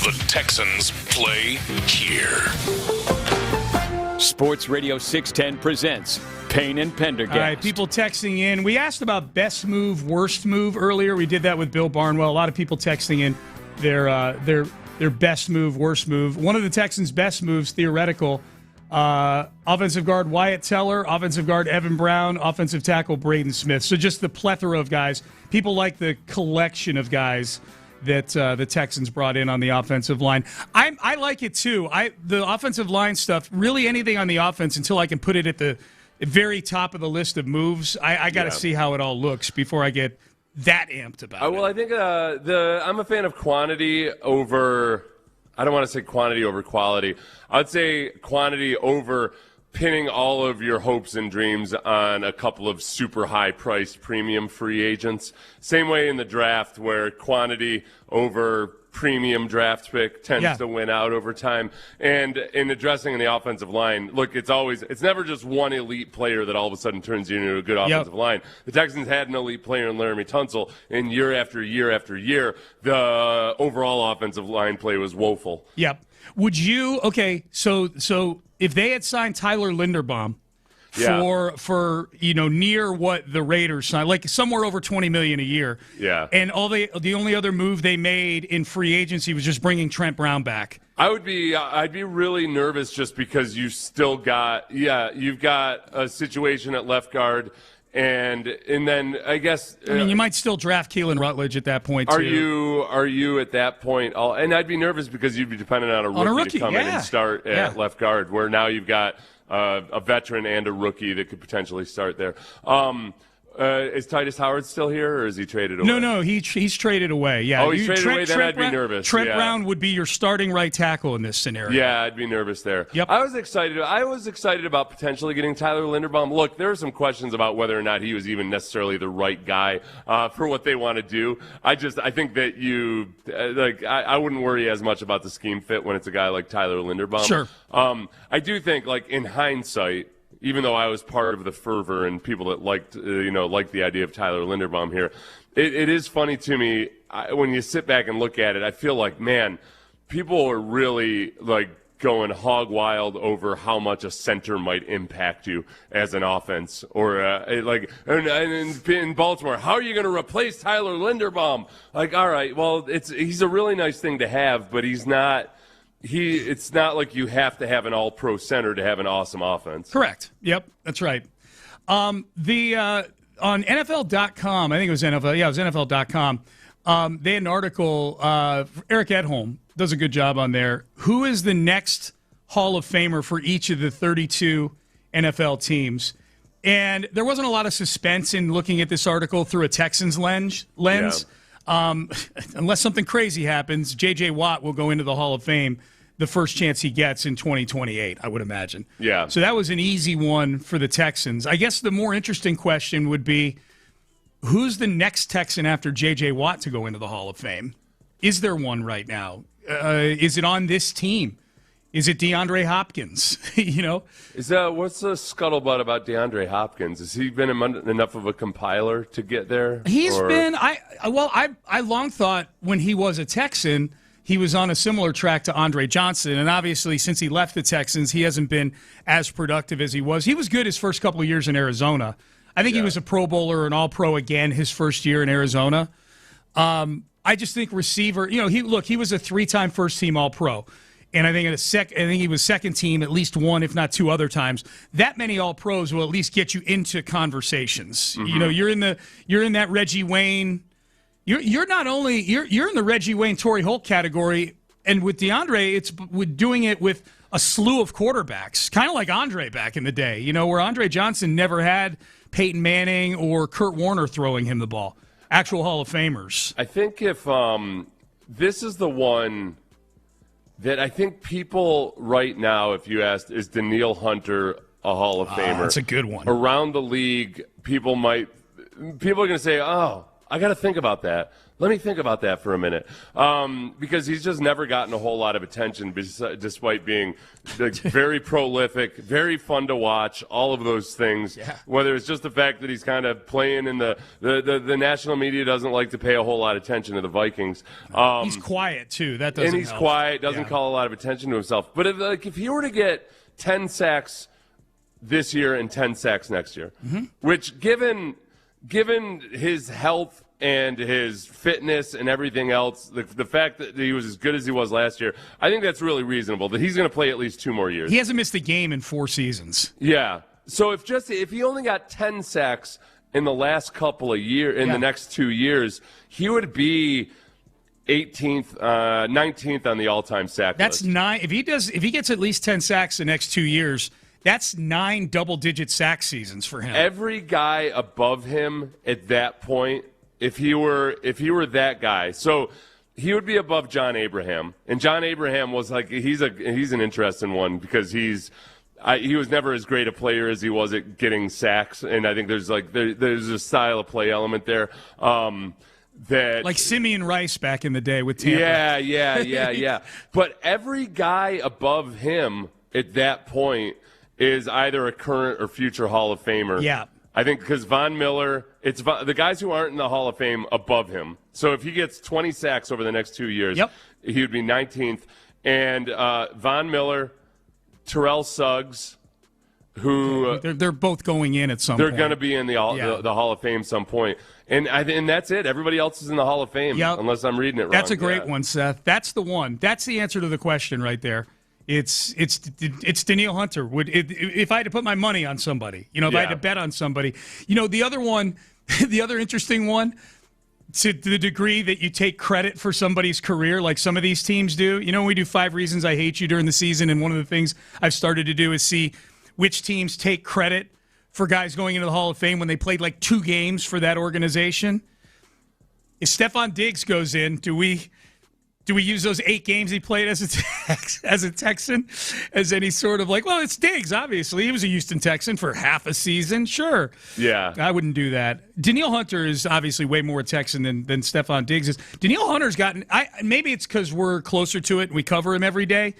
The Texans play here. Sports Radio 610 presents Payne and Pendergast. All right, people texting in. We asked about best move, worst move earlier. We did that with Bill Barnwell. A lot of people texting in their best move, worst move. One of the Texans' best moves, theoretical, offensive guard Wyatt Teller, offensive guard Evan Brown, offensive tackle Braden Smith. So just the plethora of guys. People like the collection of guys that the Texans brought in on the offensive line. I like it too. The offensive line stuff, really anything on the offense until I can put it at the very top of the list of moves. I got to see how it all looks before I get that amped about it. Well, I think I'm a fan of quantity over. I don't want to say quantity over quality. I'd say quantity over pinning all of your hopes and dreams on a couple of super high-priced premium free agents. Same way in the draft where quantity over premium draft pick tends to win out over time. And in addressing the offensive line, look, it's never just one elite player that all of a sudden turns you into a good offensive line. The Texans had an elite player in Laramie Tunsil, and year after year after year, the overall offensive line play was woeful. Yep. Would you, so if they had signed Tyler Linderbaum for near what the Raiders signed, like somewhere over $20 million a year, and the only other move they made in free agency was just bringing Trent Brown back, I'd be really nervous just because you still got you've got a situation at left guard. And then I guess you might still draft Keelan Rutledge at that point too. Are you at that point? And I'd be nervous because you'd be dependent on a rookie to come in and start at left guard, where now you've got a veteran and a rookie that could potentially start there. Is Titus Howard still here, or is he traded away? No, he's traded away. Yeah. Oh, he's traded away. Then I'd be nervous. Trent Brown would be your starting right tackle in this scenario. Yeah, I'd be nervous there. Yep. I was excited about potentially getting Tyler Linderbaum. Look, there are some questions about whether or not he was even necessarily the right guy for what they want to do. I think that I wouldn't worry as much about the scheme fit when it's a guy like Tyler Linderbaum. Sure. I do think, in hindsight, even though I was part of the fervor and people that liked the idea of Tyler Linderbaum here, it is funny to me when you sit back and look at it. I feel like, man, people are really going hog wild over how much a center might impact you as an offense, or in Baltimore, how are you going to replace Tyler Linderbaum? All right, well, he's a really nice thing to have, but he's not. It's not like you have to have an all-pro center to have an awesome offense. Correct. Yep, that's right. On NFL.com, I think it was NFL. Yeah, it was NFL.com. They had an article. Eric Edholm does a good job on there. Who is the next Hall of Famer for each of the 32 NFL teams? And there wasn't a lot of suspense in looking at this article through a Texans lens. Unless something crazy happens, J.J. Watt will go into the Hall of Fame the first chance he gets in 2028, I would imagine. Yeah. So that was an easy one for the Texans. I guess the more interesting question would be, who's the next Texan after J.J. Watt to go into the Hall of Fame? Is there one right now? Is it on this team? Is it DeAndre Hopkins? What's the scuttlebutt about DeAndre Hopkins? Has he been enough of a compiler to get there? He's been. I long thought when he was a Texan, he was on a similar track to Andre Johnson, and obviously since he left the Texans, he hasn't been as productive as he was. He was good his first couple of years in Arizona. I think he was a Pro Bowler, an All-Pro again his first year in Arizona. I just think receiver. He was a 3-time first-team All-Pro. And I think he was second team at least one, if not two other times. That many All-Pros will at least get you into conversations. Mm-hmm. You're in that Reggie Wayne. You're not only you're in the Reggie Wayne, Torrey Holt category, and with DeAndre, it's doing it with a slew of quarterbacks, kind of like Andre back in the day. Where Andre Johnson never had Peyton Manning or Kurt Warner throwing him the ball. Actual Hall of Famers. I think if this is the one that I think people right now, if you asked, is Danielle Hunter a Hall of Famer? That's a good one. Around the league, people are going to say, oh, I got to think about that. Let me think about that for a minute, because he's just never gotten a whole lot of attention, despite being very prolific, very fun to watch, all of those things. Yeah. Whether it's just the fact that he's kind of playing in the national media doesn't like to pay a whole lot of attention to the Vikings. He's quiet too. That doesn't. And he's help. Quiet, doesn't call a lot of attention to himself. But if he were to get 10 sacks this year and 10 sacks next year, which given his health and his fitness and everything else, the fact that he was as good as he was last year, I think that's really reasonable, that he's going to play at least 2 more years. He hasn't missed a game in 4 seasons. Yeah. So if he only got 10 sacks in the last couple of years, in the next 2 years, he would be 18th, 19th on the all-time sack That's list. 9. If he gets at least 10 sacks the next 2 years, that's 9 double-digit sack seasons for him. Every guy above him at that point, if he were that guy, so he would be above John Abraham, and John Abraham was like he's an interesting one because he was never as great a player as he was at getting sacks, and I think there's a style of play element there. That like Simeon Rice back in the day with Tampa. Yeah. But every guy above him at that point is either a current or future Hall of Famer. Yeah. I think because Von Miller, it's the guys who aren't in the Hall of Fame above him. So if he gets 20 sacks over the next 2 years, he would be 19th. And Von Miller, Terrell Suggs, who they're both going in at some point. They're going to be in the Hall of Fame some point. And that's it. Everybody else is in the Hall of Fame, unless I'm reading it wrong. That's a great one, Seth. That's the one. That's the answer to the question right there. It's Danielle Hunter. If I had to put my money on somebody, if I had to bet on somebody, the other one, the other interesting one, to the degree that you take credit for somebody's career, like some of these teams do. We do 5 Reasons I Hate You during the season, and one of the things I've started to do is see which teams take credit for guys going into the Hall of Fame when they played like 2 games for that organization. If Stephon Diggs goes in, do we use those 8 games he played as a Texan as any sort of it's Diggs, obviously. He was a Houston Texan for half a season. Sure. Yeah. I wouldn't do that. Danielle Hunter is obviously way more a Texan than Stephon Diggs is. Danielle Hunter's gotten maybe it's because we're closer to it and we cover him every day.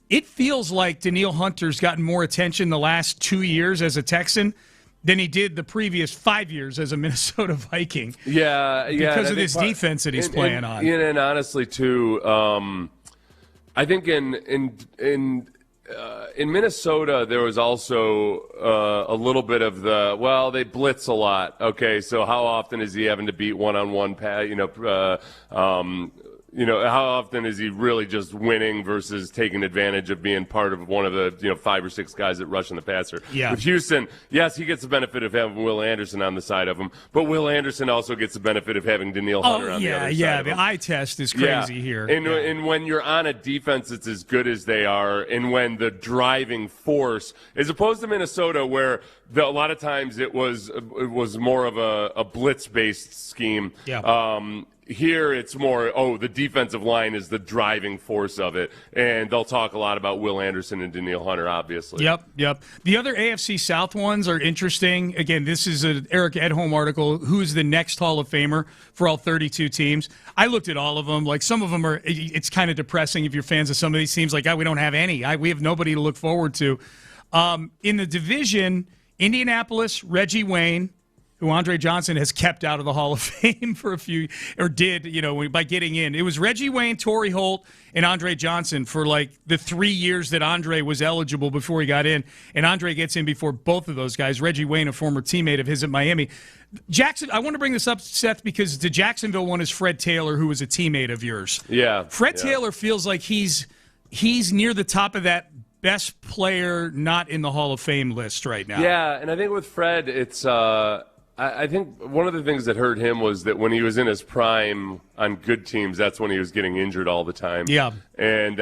It feels like Danielle Hunter's gotten more attention the last 2 years as a Texan than he did the previous 5 years as a Minnesota Viking. Yeah. Because of this defense that he's playing on. And honestly, too, I think in Minnesota there was also a little bit of they blitz a lot. Okay, so how often is he having to beat one-on-one how often is he really just winning versus taking advantage of being part of one of the 5 or 6 guys that rush in the passer? Yeah. With Houston, yes, he gets the benefit of having Will Anderson on the side of him, but Will Anderson also gets the benefit of having Danielle Hunter on the other side of him. The eye test is crazy here. And when you're on a defense that's as good as they are, and when the driving force, as opposed to Minnesota, where a lot of times it was more of a blitz-based scheme. Yeah. Here it's more, the defensive line is the driving force of it, and they'll talk a lot about Will Anderson and Danielle Hunter, obviously. Yep. The other AFC South ones are interesting. Again, this is an Eric Edholm article, who's the next Hall of Famer for all 32 teams. I looked at all of them. Some of them it's kind of depressing if you're fans of some of these teams. We don't have any. We have nobody to look forward to. In the division, Indianapolis, Reggie Wayne, who Andre Johnson has kept out of the Hall of Fame for by getting in. It was Reggie Wayne, Torrey Holt, and Andre Johnson for the 3 years that Andre was eligible before he got in. And Andre gets in before both of those guys. Reggie Wayne, a former teammate of his at Miami. I want to bring this up, Seth, because the Jacksonville one is Fred Taylor, who was a teammate of yours. Yeah. Fred Taylor feels like he's near the top of that best player not in the Hall of Fame list right now. Yeah, and I think with Fred, it's I think one of the things that hurt him was that when he was in his prime on good teams, that's when he was getting injured all the time. Yeah. And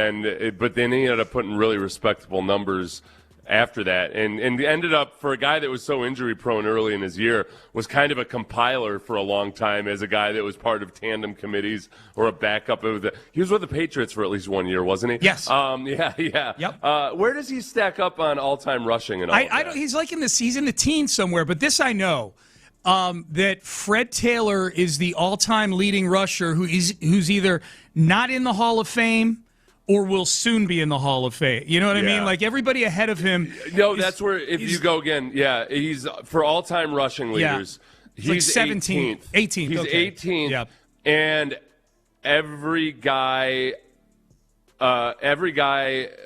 but then he ended up putting really respectable numbers after that, and ended up, for a guy that was so injury prone early in his year, was kind of a compiler for a long time as a guy that was part of tandem committees or a backup. He was with the Patriots for at least 1 year, wasn't he? Yes. Yeah. Yep. Where does he stack up on all-time rushing and all he's in the teens somewhere, but this I know. that Fred Taylor is the all-time leading rusher who's either not in the Hall of Fame or will soon be in the Hall of Fame. You know what I mean? Like, everybody ahead of him. No, that's where, if you go again, he's for all-time rushing leaders. He's like 17th. 18th. He's okay. 18th. Yep. And every guy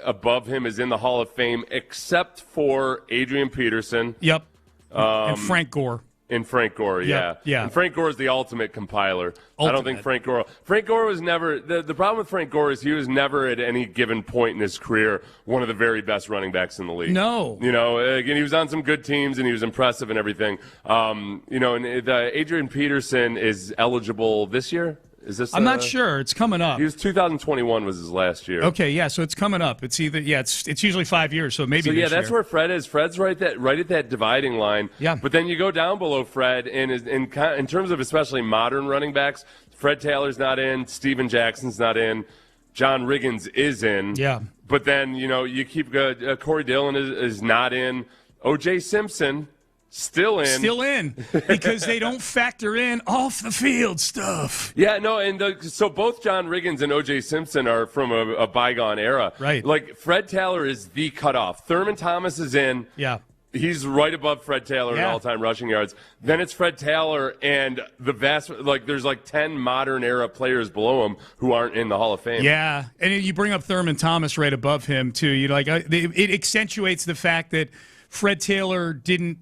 above him is in the Hall of Fame except for Adrian Peterson. Yep. And Frank Gore. And Frank Gore, yeah. And Frank Gore is the ultimate compiler. I don't think Frank Gore was never, the problem with Frank Gore is he was never at any given point in his career one of the very best running backs in the league. No. You know, again, he was on some good teams and he was impressive and everything. You know, and Adrian Peterson is eligible this year. Is this? I'm not sure. It's coming up. He was 2021 was his last year. Okay, yeah. So it's coming up. It's either it's usually 5 years. So maybe. So this that's year. where Fred is. Fred's right at that dividing line. Yeah. But then you go down below Fred, and in terms of especially modern running backs, Fred Taylor's not in. Steven Jackson's not in. John Riggins is in. Yeah. But then you keep Corey Dillon is not in. O.J. Simpson. Still in because they don't factor in off the field stuff. Yeah, no, and so both John Riggins and O.J. Simpson are from a bygone era. Right. Like Fred Taylor is the cutoff. Thurman Thomas is in. Yeah. He's right above Fred Taylor in all-time rushing yards. Then it's Fred Taylor and there's 10 modern era players below him who aren't in the Hall of Fame. Yeah, and you bring up Thurman Thomas right above him too. It accentuates the fact that Fred Taylor to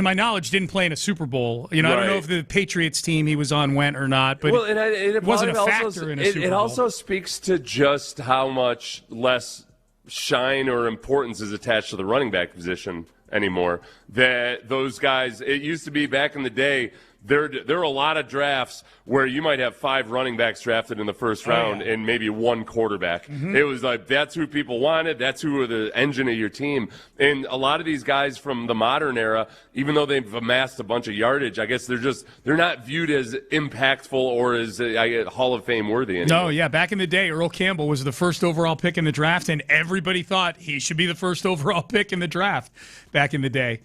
my knowledge, didn't play in a Super Bowl. You know, I don't know if the Patriots team he was on went or not, but it wasn't a factor in a Super Bowl. It also speaks to just how much less shine or importance is attached to the running back position anymore. That those guys, it used to be back in the day, there are a lot of drafts where you might have 5 running backs drafted in the first round and maybe 1 quarterback. Mm-hmm. It was like that's who people wanted. That's who were the engine of your team. And a lot of these guys from the modern era, even though they've amassed a bunch of yardage, I guess they're not viewed as impactful or as Hall of Fame worthy anymore. No, yeah. Back in the day, Earl Campbell was the first overall pick in the draft, and everybody thought he should be the first overall pick in the draft back in the day.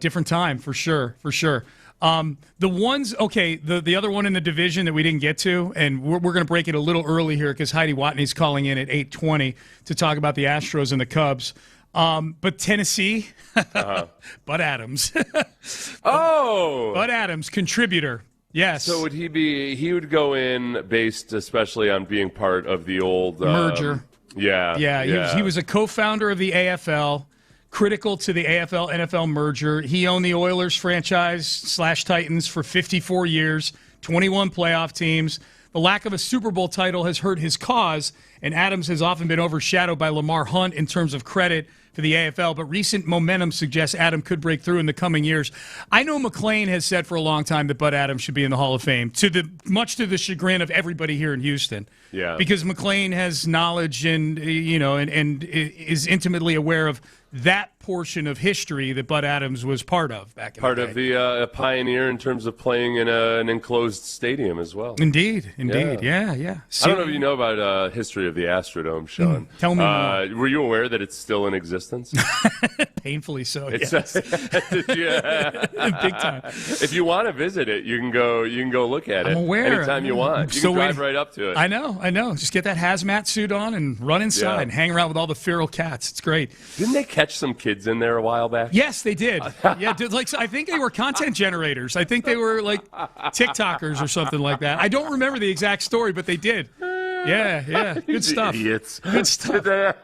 Different time, for sure. The other one in the division that we didn't get to, and we're going to break it a little early here because Heidi Watney's calling in at 8:20 to talk about the Astros and the Cubs. But Tennessee, Bud Adams. Bud Adams, contributor. Yes. So would he would go in based especially on being part of the old merger. Yeah. He was a co-founder of the AFL. Critical to the AFL-NFL merger. He owned the Oilers franchise / Titans for 54 years, 21 playoff teams. The lack of a Super Bowl title has hurt his cause, and Adams has often been overshadowed by Lamar Hunt in terms of credit for the AFL, but recent momentum suggests Adam could break through in the coming years. I know McClain has said for a long time that Bud Adams should be in the Hall of Fame, much to the chagrin of everybody here in Houston. Yeah. Because McClain has knowledge and is intimately aware of that portion of history that Bud Adams was part of back in the day. Part of the pioneer in terms of playing in an enclosed stadium as well. Indeed. Yeah. I don't know if you know about history of the Astrodome, Sean. Tell me more. Were you aware that it's still in existence? Painfully so, yes. Big time. If you want to visit it, you can go look at it. I'm aware. Anytime you want. You can drive right up to it. I know. Just get that hazmat suit on and run inside and hang around with all the feral cats. It's great. Didn't they catch some kids in there a while back? Yes, they did. I think they were content generators. I think they were like TikTokers or something like that. I don't remember the exact story, but they did. Yeah. Good stuff. Idiots. Good stuff.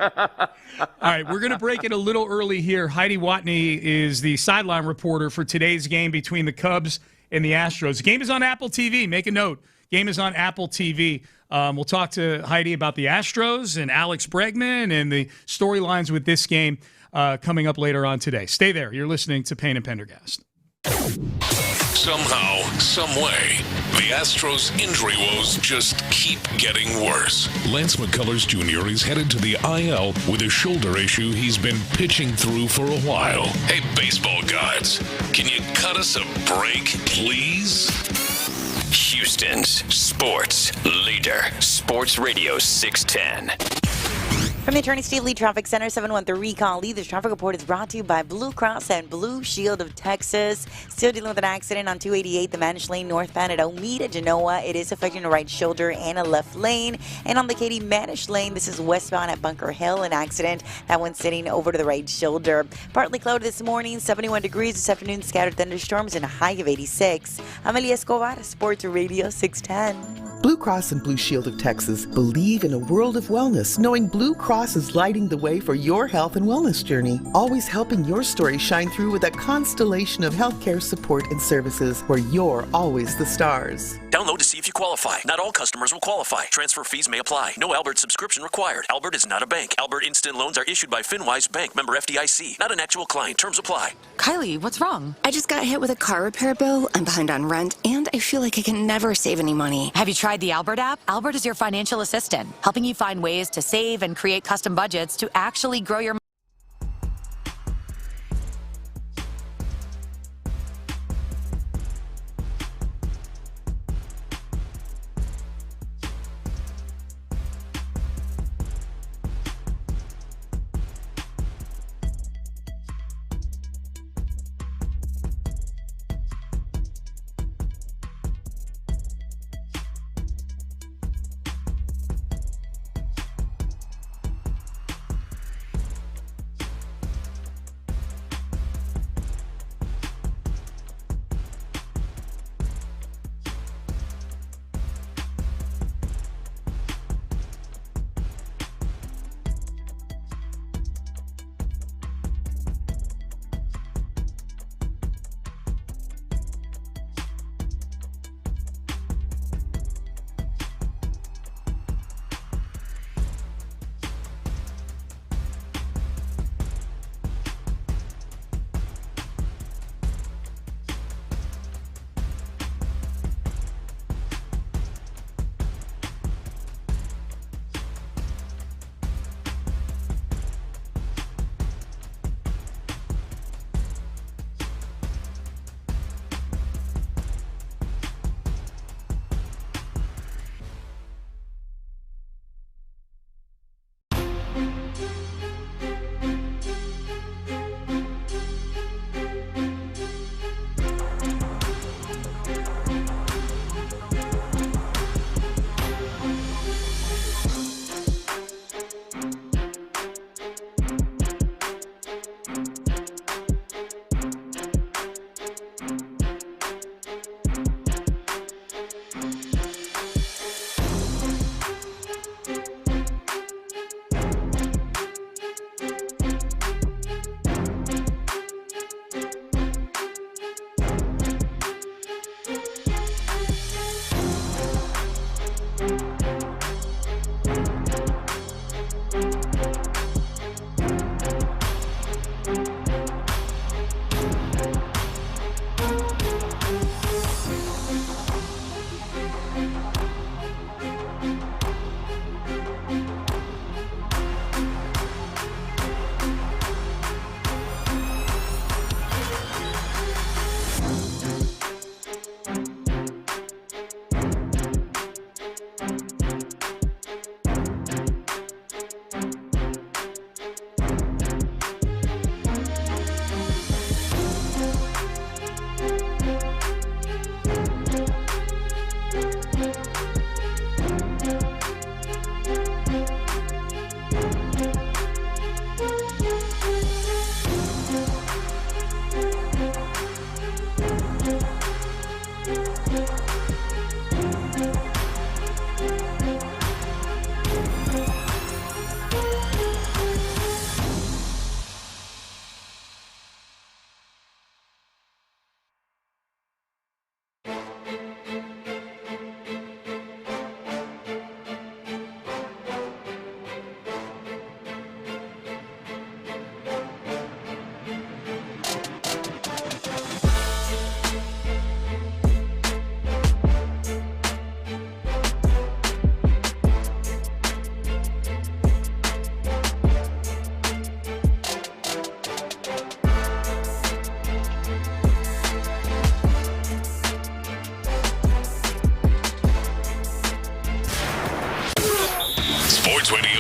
All right, we're going to break it a little early here. Heidi Watney is the sideline reporter for today's game between the Cubs and the Astros. The game is on Apple TV. Make a note. Game is on Apple TV. We'll talk to Heidi about the Astros and Alex Bregman and the storylines with this game coming up later on today. Stay there. You're listening to Payne and Pendergast. Somehow, someway, the Astros' injury woes just keep getting worse. Lance McCullers Jr. is headed to the IL with a shoulder issue he's been pitching through for a while. Hey, baseball gods, can you cut us a break, please? Houston's sports leader, Sports Radio 610. From the Attorney Steve Lee Traffic Center, 713 Recall Lee. This traffic report is brought to you by Blue Cross and Blue Shield of Texas. Still dealing with an accident on 288, the Manish Lane northbound at Omita, Genoa. It is affecting the right shoulder and a left lane. And on the Katy Manish Lane, this is westbound at Bunker Hill, an accident. That one's sitting over to the right shoulder. Partly cloudy this morning, 71 degrees this afternoon, scattered thunderstorms and a high of 86. Amelia Escobar, Sports Radio 610. Blue Cross and Blue Shield of Texas believe in a world of wellness, knowing Blue Cross is lighting the way for your health and wellness journey, always helping your story shine through with a constellation of healthcare support and services where you're always the stars. Download to see if you qualify. Not all customers will qualify. Transfer fees may apply. No Albert subscription required. Albert is not a bank. Albert Instant Loans are issued by FinWise Bank, member FDIC. Not an actual client. Terms apply. Kylie, what's wrong? I just got hit with a car repair bill. I'm behind on rent, and I feel like I can never save any money. Have you tried the Albert app? Albert is your financial assistant, helping you find ways to save and create custom budgets to actually grow your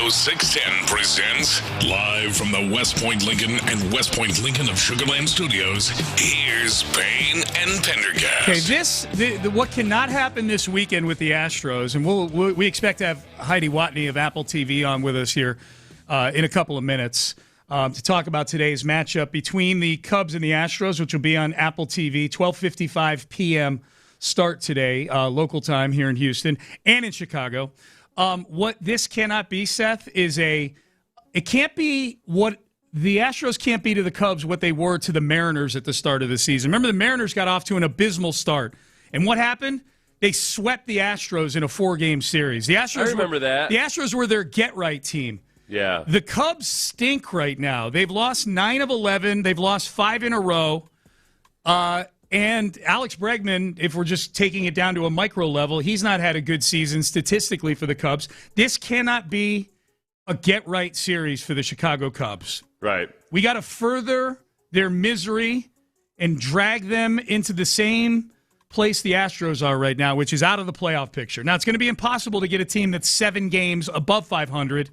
Astros 610 presents live from the West Point Lincoln and West Point Lincoln of Sugar Land Studios. Here's Payne and Pendergast. Okay, what cannot happen this weekend with the Astros, and we expect to have Heidi Watney of Apple TV on with us here in a couple of minutes to talk about today's matchup between the Cubs and the Astros, which will be on Apple TV, 12:55 p.m. start today, local time here in Houston and in Chicago. What this cannot be, Seth, is it can't be what the Astros can't be to the Cubs what they were to the Mariners at the start of the season. Remember, the Mariners got off to an abysmal start. And what happened? They swept the Astros in a 4-game series. The Astros I remember that. The Astros were their get-right team. Yeah. The Cubs stink right now. They've lost 9 of 11. They've lost 5 in a row. And Alex Bregman, if we're just taking it down to a micro level, he's not had a good season statistically for the Cubs. This cannot be a get-right series for the Chicago Cubs. Right. We got to further their misery and drag them into the same place the Astros are right now, which is out of the playoff picture. Now, it's going to be impossible to get a team that's 7 games above 500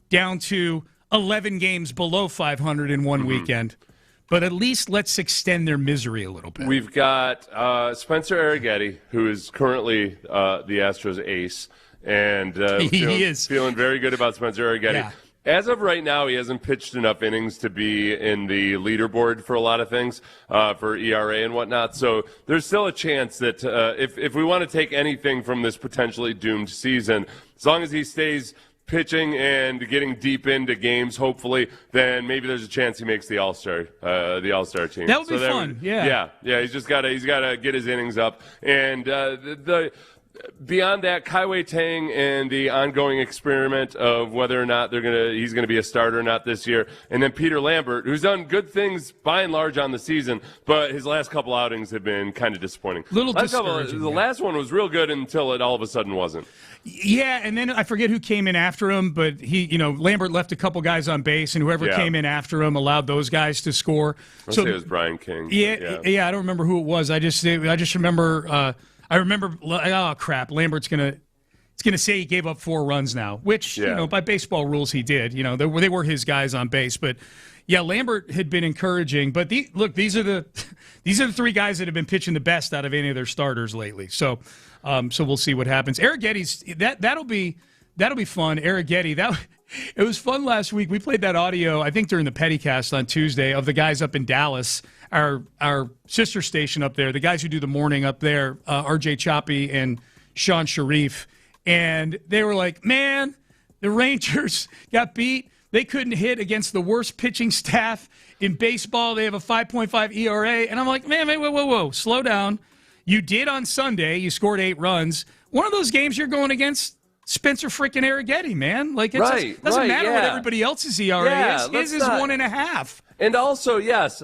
down to 11 games below 500 in one weekend. But at least let's extend their misery a little bit. We've got Spencer Arrighetti, who is currently the Astros ace. And he is feeling very good about Spencer Arrighetti. Yeah. As of right now, he hasn't pitched enough innings to be in the leaderboard for a lot of things, for ERA and whatnot. So there's still a chance that if we want to take anything from this potentially doomed season, as long as he stays pitching and getting deep into games, hopefully, then maybe there's a chance he makes the All-Star team. That would be fun. Yeah. He's just got to get his innings up, and beyond that, Kai Tang and the ongoing experiment of whether or not he's gonna be a starter or not this year, and then Peter Lambert, who's done good things by and large on the season, but his last couple outings have been kind of disappointing. Discouraging. The last one was real good until it all of a sudden wasn't. Yeah, and then I forget who came in after him, but Lambert left a couple guys on base, and whoever came in after him allowed those guys to score. I'll say it was Brian King. Yeah, I don't remember who it was. I just remember. Oh crap! Lambert's gonna say he gave up 4 runs now, which by baseball rules he did. They were his guys on base, but yeah, Lambert had been encouraging. But these are the 3 guys that have been pitching the best out of any of their starters lately. So we'll see what happens. Arrighetti's that'll be fun. Arrighetti, it was fun last week. We played that audio, I think, during the Pettycast on Tuesday of the guys up in Dallas, our sister station up there, the guys who do the morning up there, RJ Choppy and Sean Sharif. And they were like, man, the Rangers got beat. They couldn't hit against the worst pitching staff in baseball. They have a 5.5 ERA. And I'm like, man, whoa, slow down. You did on Sunday. You scored 8 runs. One of those games you're going against Spencer freaking Arrighetti, man. Like, it doesn't matter what everybody else's ERA is. His is 1.5. And also, yes,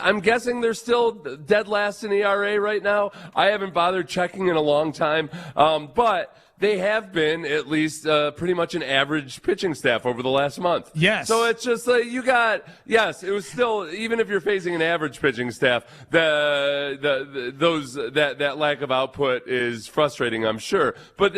I'm guessing they're still dead last in ERA right now. I haven't bothered checking in a long time, but they have been at least pretty much an average pitching staff over the last month. Yes. So it's just like it was still, even if you're facing an average pitching staff, that lack of output is frustrating, I'm sure. But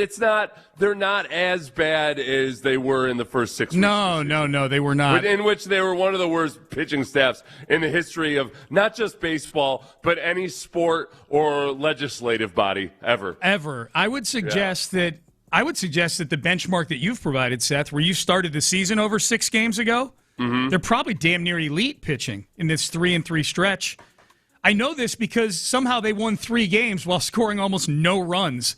they're not as bad as they were in the first 6 weeks. No, they were not. In which they were one of the worst pitching staffs in the history of not just baseball, but any sport or legislative body ever. I would suggest that the benchmark that you've provided, Seth, where you started the season over 6 games ago, they're probably damn near elite pitching in this 3-3 stretch. I know this because somehow they won 3 games while scoring almost no runs.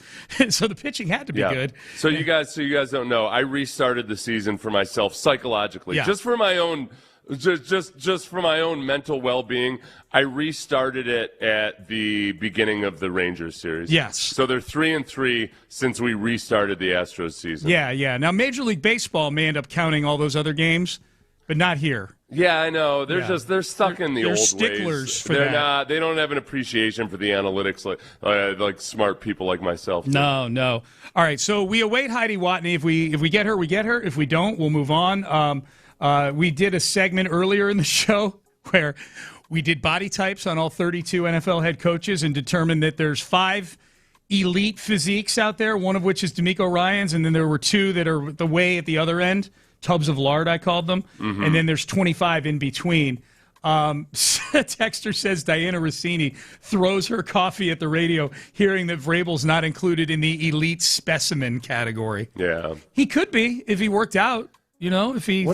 So the pitching had to be good. So you guys don't know, I restarted the season for myself psychologically, just for my own. Just for my own mental well-being, I restarted it at the beginning of the Rangers series. Yes. So they're 3-3 since we restarted the Astros season. Yeah. Now, Major League Baseball may end up counting all those other games, but not here. Yeah, I know. They're stuck in the old ways. They're sticklers for that. They don't have an appreciation for the analytics like smart people like myself do. No. All right, so we await Heidi Watney. If we get her, we get her. If we don't, we'll move on. We did a segment earlier in the show where we did body types on all 32 NFL head coaches and determined that there's 5 elite physiques out there, one of which is D'Amico Ryans, and then there were 2 that are the way at the other end, tubs of lard, I called them, and then there's 25 in between. Texter says Diana Rossini throws her coffee at the radio, hearing that Vrabel's not included in the elite specimen category. Yeah. He could be if he worked out, if he...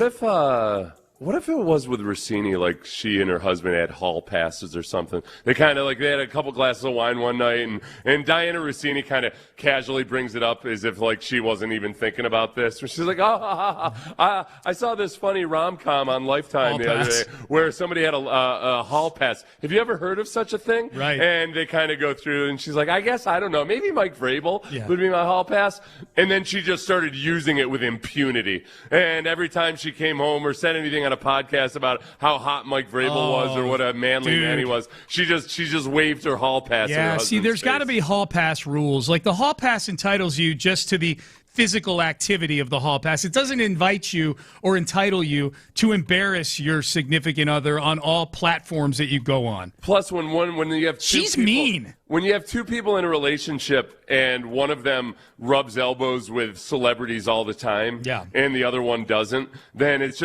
What if it was with Rossini, like she and her husband had hall passes or something? They kind of they had a couple glasses of wine one night, and Diana Rossini kind of casually brings it up as if like she wasn't even thinking about this. She's like, I saw this funny rom-com on Lifetime the other day where somebody had a hall pass. Have you ever heard of such a thing? Right. And they kind of go through, and she's like, I guess, I don't know, maybe Mike Vrabel would be my hall pass. And then she just started using it with impunity. And every time she came home or said anything on a podcast about how hot Mike Vrabel was or what a manly man he was, she just waved her hall pass. Yeah, see, there's got to be hall pass rules. Like the hall pass entitles you just to the physical activity of the hall pass. It doesn't invite you or entitle you to embarrass your significant other on all platforms that you go on. Plus, when you have she's mean. When you have 2 people in a relationship and one of them rubs elbows with celebrities all the time, and the other one doesn't, then it's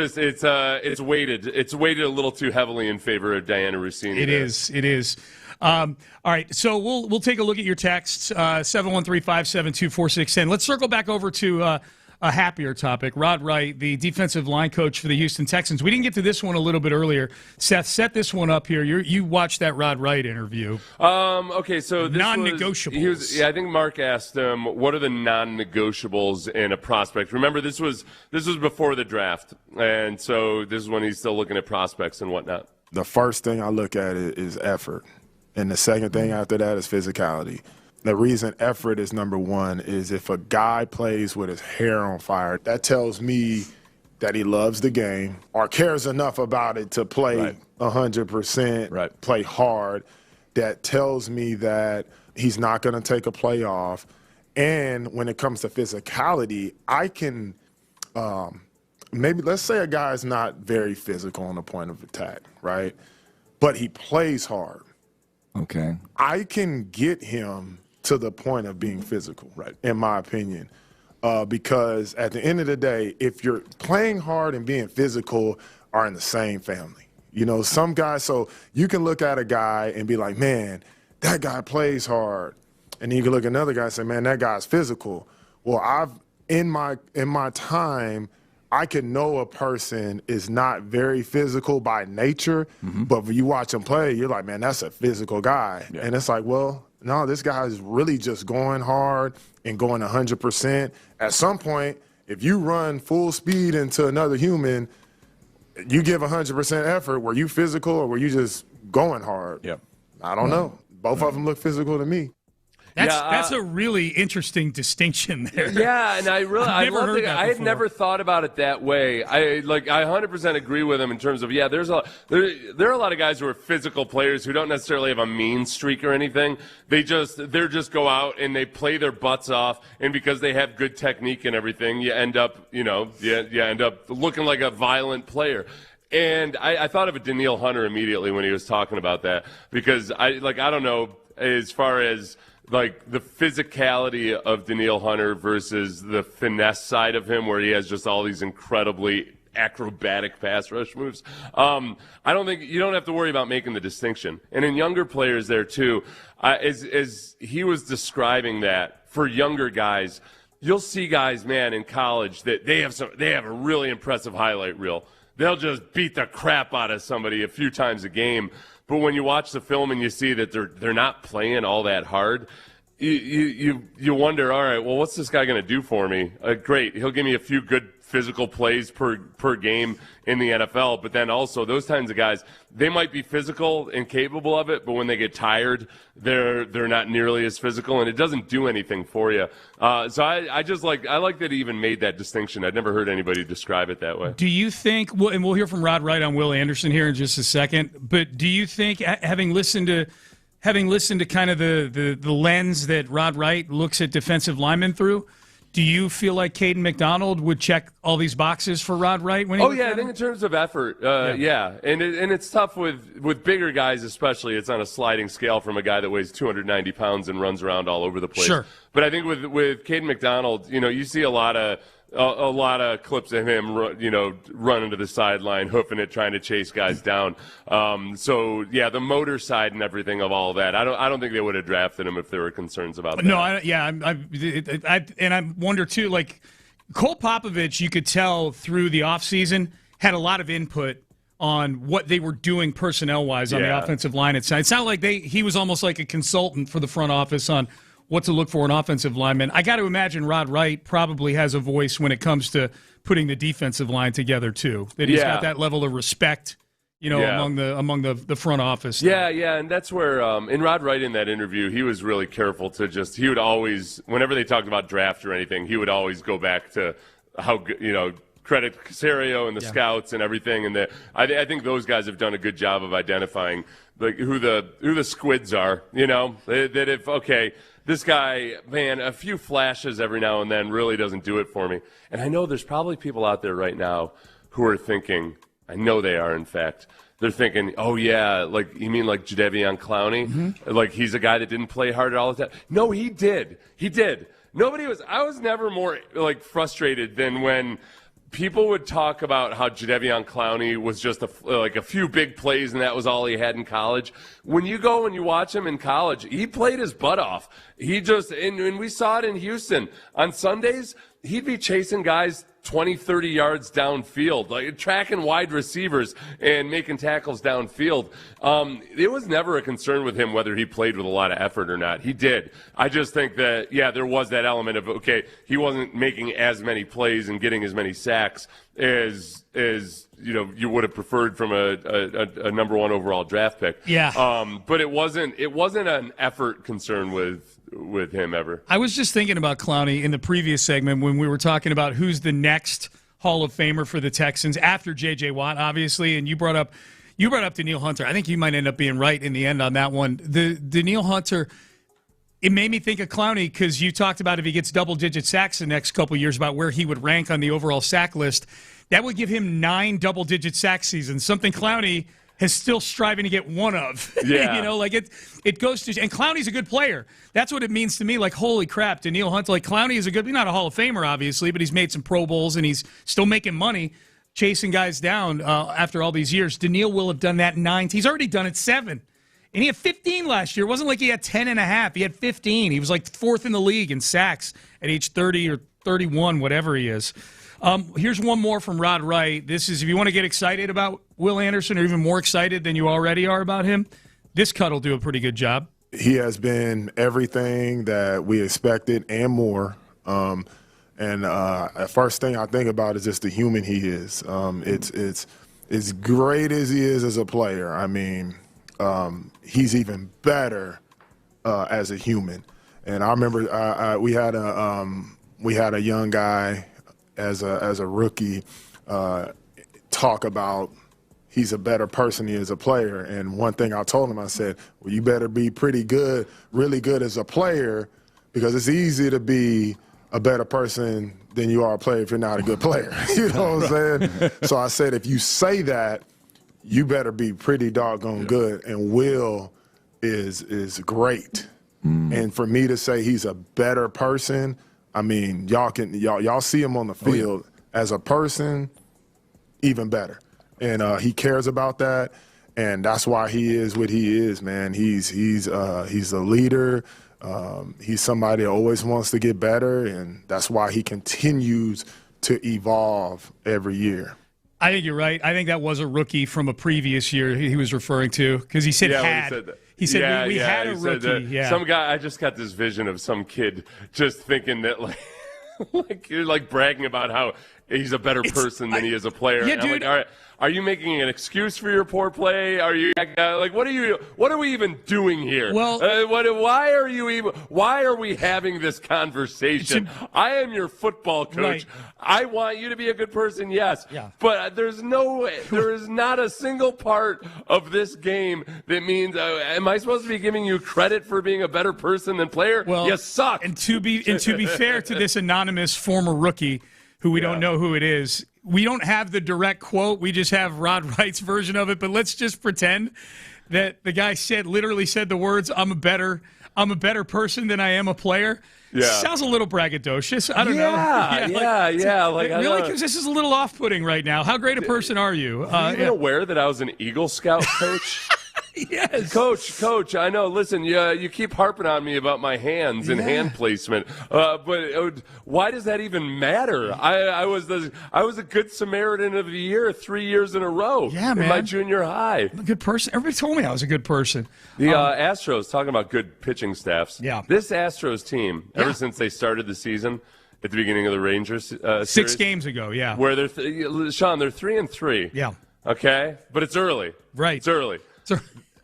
weighted. It's weighted a little too heavily in favor of Diana Rossini. It is. All right, so we'll take a look at your texts, 713-572-4610. Let's circle back over to a happier topic. Rod Wright, the defensive line coach for the Houston Texans. We didn't get to this one a little bit earlier. Seth, set this one up here. You watched that Rod Wright interview. Okay, so this non-negotiables. I think Mark asked him, what are the non-negotiables in a prospect? Remember, this was before the draft, and so this is when he's still looking at prospects and whatnot. The first thing I look at is effort. And the second thing after that is physicality. The reason effort is number one is if a guy plays with his hair on fire, that tells me that he loves the game or cares enough about it to play 100%, play hard. That tells me that he's not going to take a play off. And when it comes to physicality, I can maybe let's say a guy's not very physical on the point of attack, right? But he plays hard. Okay. I can get him to the point of being physical, in my opinion, because at the end of the day, if you're playing hard and being physical are in the same family. Some guys, so you can look at a guy and be like, man, that guy plays hard. And then you can look at another guy and say, man, that guy's physical. Well, in my time, I can know a person is not very physical by nature, but when you watch him play, you're like, man, that's a physical guy. Yeah. And it's like, well, no, this guy is really just going hard and going 100%. At some point, if you run full speed into another human, you give 100% effort. Were you physical or were you just going hard? Yep. I don't know. Both of them look physical to me. That's a really interesting distinction there. Yeah, and I had never thought about it that way. I 100% agree with him in terms of there are a lot of guys who are physical players who don't necessarily have a mean streak or anything. They just go out and they play their butts off, and because they have good technique and everything, you end up looking like a violent player. And I thought of a Danielle Hunter immediately when he was talking about that, because I don't know as far as like the physicality of Danielle Hunter versus the finesse side of him, where he has just all these incredibly acrobatic pass rush moves. I don't think you don't have to worry about making the distinction. And in younger players there too, as he was describing that for younger guys, you'll see guys, man, in college that they have a really impressive highlight reel. They'll just beat the crap out of somebody a few times a game. But when you watch the film and you see that they're not playing all that hard, you wonder, all right, well, what's this guy going to do for me? Great, he'll give me a few good physical plays per game in the NFL. But then also those kinds of guys, they might be physical and capable of it, but when they get tired, they're not nearly as physical, and it doesn't do anything for you. So I like that he even made that distinction. I'd never heard anybody describe it that way. Do you think, and we'll hear from Rod Wright on Will Anderson here in just a second, but do you think, having listened to kind of the lens that Rod Wright looks at defensive linemen through, Do you feel like Caden McDonald would check all these boxes for Rod Wright? When he I think in terms of effort, yeah. And it's tough with bigger guys especially. It's on a sliding scale from a guy that weighs 290 pounds and runs around all over the place. Sure. But I think with Caden McDonald, you see a lot of clips of him, running to the sideline, hoofing it, trying to chase guys down. The motor side and everything of all that, I don't think they would have drafted him if there were concerns about that. No, I wonder too. Like Cole Popovich, you could tell through the offseason had a lot of input on what they were doing personnel-wise on the offensive line. It sounded like he was almost like a consultant for the front office on what to look for in offensive linemen. I got to imagine Rod Wright probably has a voice when it comes to putting the defensive line together too. That he's got that level of respect, among the front office. Yeah, and that's where in Rod Wright in that interview, he was really careful to he would always, whenever they talked about draft or anything, he would always go back to how credit Caserio and the scouts and everything. And I think those guys have done a good job of identifying who the squids are. That if this guy, man, a few flashes every now and then really doesn't do it for me. And I know there's probably people out there right now who are thinking, I know they are, in fact, they're thinking, oh, yeah, you mean like Jadeveon Clowney? Mm-hmm. Like he's a guy that didn't play hard all the time. No, he did. I was never more, frustrated than when people would talk about how Jadeveon Clowney was just a few big plays and that was all he had in college. When you go and you watch him in college, he played his butt off. He just, and we saw it in Houston. On Sundays, he'd be chasing guys 20, 30 yards downfield, tracking wide receivers and making tackles downfield. It was never a concern with him whether he played with a lot of effort or not. He did. I just think that, there was that element of, he wasn't making as many plays and getting as many sacks as you would have preferred from a number one overall draft pick. Yeah. But it wasn't an effort concern with him ever. I was just thinking about Clowney in the previous segment when we were talking about who's the next Hall of Famer for the Texans after J.J. Watt, obviously, and you brought up Danielle Hunter. I think you might end up being right in the end on that one. The Danielle Hunter, it made me think of Clowney because you talked about if he gets double-digit sacks the next couple of years about where he would rank on the overall sack list. That would give him 9 double-digit sack seasons, something Clowney is still striving to get one of. Yeah. It goes to, and Clowney's a good player. That's what it means to me. Like, holy crap, Danielle Hunter. Clowney is he's not a Hall of Famer, obviously, but he's made some Pro Bowls and he's still making money chasing guys down after all these years. Danielle will have done that 9. He's already done it 7. And he had 15 last year. It wasn't like he had 10 and a half. He had 15. He was 4th in the league in sacks at age 30 or 31, whatever he is. Here's one more from Rod Wright. This is, if you want to get excited about Will Anderson or even more excited than you already are about him, this cut will do a pretty good job. He has been everything that we expected and more. The first thing I think about is just the human he is. It's as great as he is as a player. I mean, he's even better as a human. And I remember we had a young guy as a rookie talk about he's a better person than he is a player. And one thing I told him, I said, well, you better be pretty good, really good as a player, because it's easy to be a better person than you are a player if you're not a good player. You know what I'm saying? So I said, if you say that, you better be pretty doggone good. And Will is great. And for me to say he's a better person, I mean, y'all see him on the field as a person, even better. And he cares about that, and that's why he is what he is, man. He's a leader. He's somebody that always wants to get better, and that's why he continues to evolve every year. I think you're right. I think that was a rookie from a previous year he was referring to, because he said had. He said we had a rookie. Some guy, I just got this vision of some kid just thinking that, like you're bragging about how he's a better person than he is a player. Yeah, and dude. I'm like, all right, are you making an excuse for your poor play? Are you like, what are we even doing here? Well, why are we having this conversation? I am your football coach. Right. I want you to be a good person, yes. Yeah. But there is not a single part of this game that means, am I supposed to be giving you credit for being a better person than player? Well, you suck. And to be fair to this anonymous former rookie, who we don't know who it is, we don't have the direct quote. We just have Rod Wright's version of it. But let's just pretend that the guy literally said the words, I'm a better person than I am a player. Yeah. Sounds a little braggadocious. I don't know. Like, really? Because this is a little off-putting right now. How great a person are you? Are you even aware that I was an Eagle Scout coach? Yes. Coach, I know. Listen, you keep harping on me about my hands and hand placement, but why does that even matter? I was a good Samaritan of the year 3 years in a row. Yeah, in man. my junior high. I'm a good person. Everybody told me I was a good person. The Astros, talking about good pitching staffs. Yeah. This Astros team, ever since they started the season at the beginning of the Rangers series, 6 games ago, yeah. where they're Sean, they're 3-3. Yeah. Okay, but it's early. Right. It's early.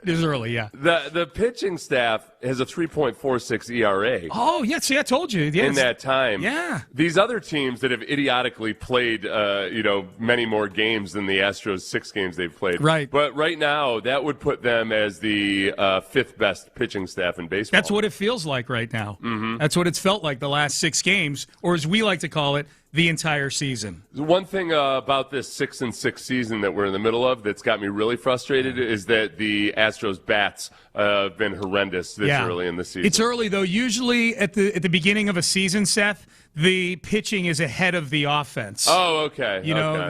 It is early, yeah. The pitching staff has a 3.46 ERA. Oh, yeah. See, I told you. Yes. In that time. Yeah. These other teams that have idiotically played, many more games than the Astros 6 games they've played. Right. But right now, that would put them as the 5th best pitching staff in baseball. That's what it feels like right now. Mm-hmm. That's what it's felt like the last 6 games, or as we like to call it, the entire season. One thing about this 6-6 season that we're in the middle of that's got me really frustrated is that the Astros bats have been horrendous this early in the season. It's early, though. Usually at the beginning of a season, Seth, the pitching is ahead of the offense. Oh, okay.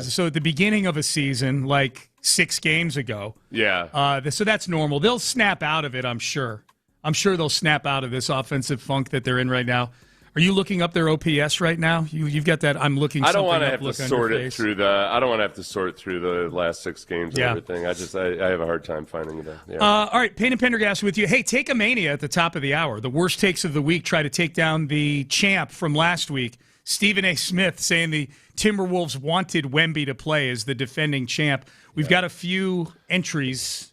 So at the beginning of a season, like 6 games ago. Yeah. So that's normal. They'll snap out of it, I'm sure. I'm sure they'll snap out of this offensive funk that they're in right now. Are you looking up their OPS right now? You've got that. I'm looking. I don't want to have to sort it through I don't want to have to sort through the last 6 games and everything. I have a hard time finding it. Yeah. All right, Payne and Pendergast with you. Hey, Take-a-Mania at the top of the hour. The worst takes of the week. Try to take down the champ from last week. Stephen A. Smith saying the Timberwolves wanted Wemby to play as the defending champ. We've got a few entries.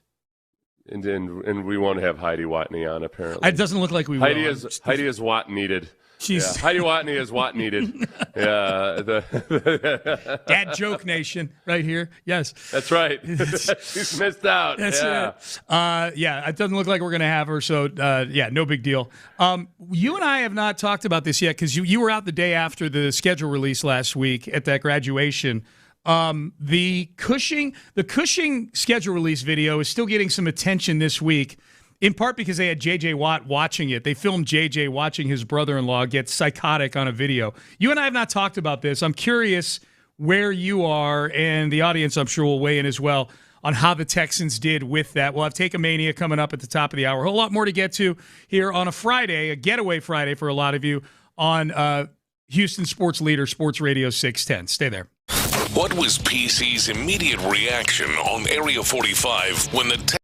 And we won't have Heidi Watney on, apparently. It doesn't look like we will. Heidi is Watt needed. She's Heidi Watney is Watt needed. Dad joke nation right here. Yes. That's right. She's missed out. That's it. It doesn't look like we're going to have her, so no big deal. You and I have not talked about this yet because you were out the day after the schedule release last week at that graduation. The Cushing schedule release video is still getting some attention this week, in part because they had J.J. Watt watching it. They filmed J.J. watching his brother-in-law get psychotic on a video. You and I have not talked about this. I'm curious where you are, and the audience, I'm sure, will weigh in as well on how the Texans did with that. We'll have Take-a-Mania coming up at the top of the hour. A whole lot more to get to here on a Friday, a getaway Friday for a lot of you, on Houston sports leader, Sports Radio 610. Stay there. What was PC's immediate reaction on Area 45 when the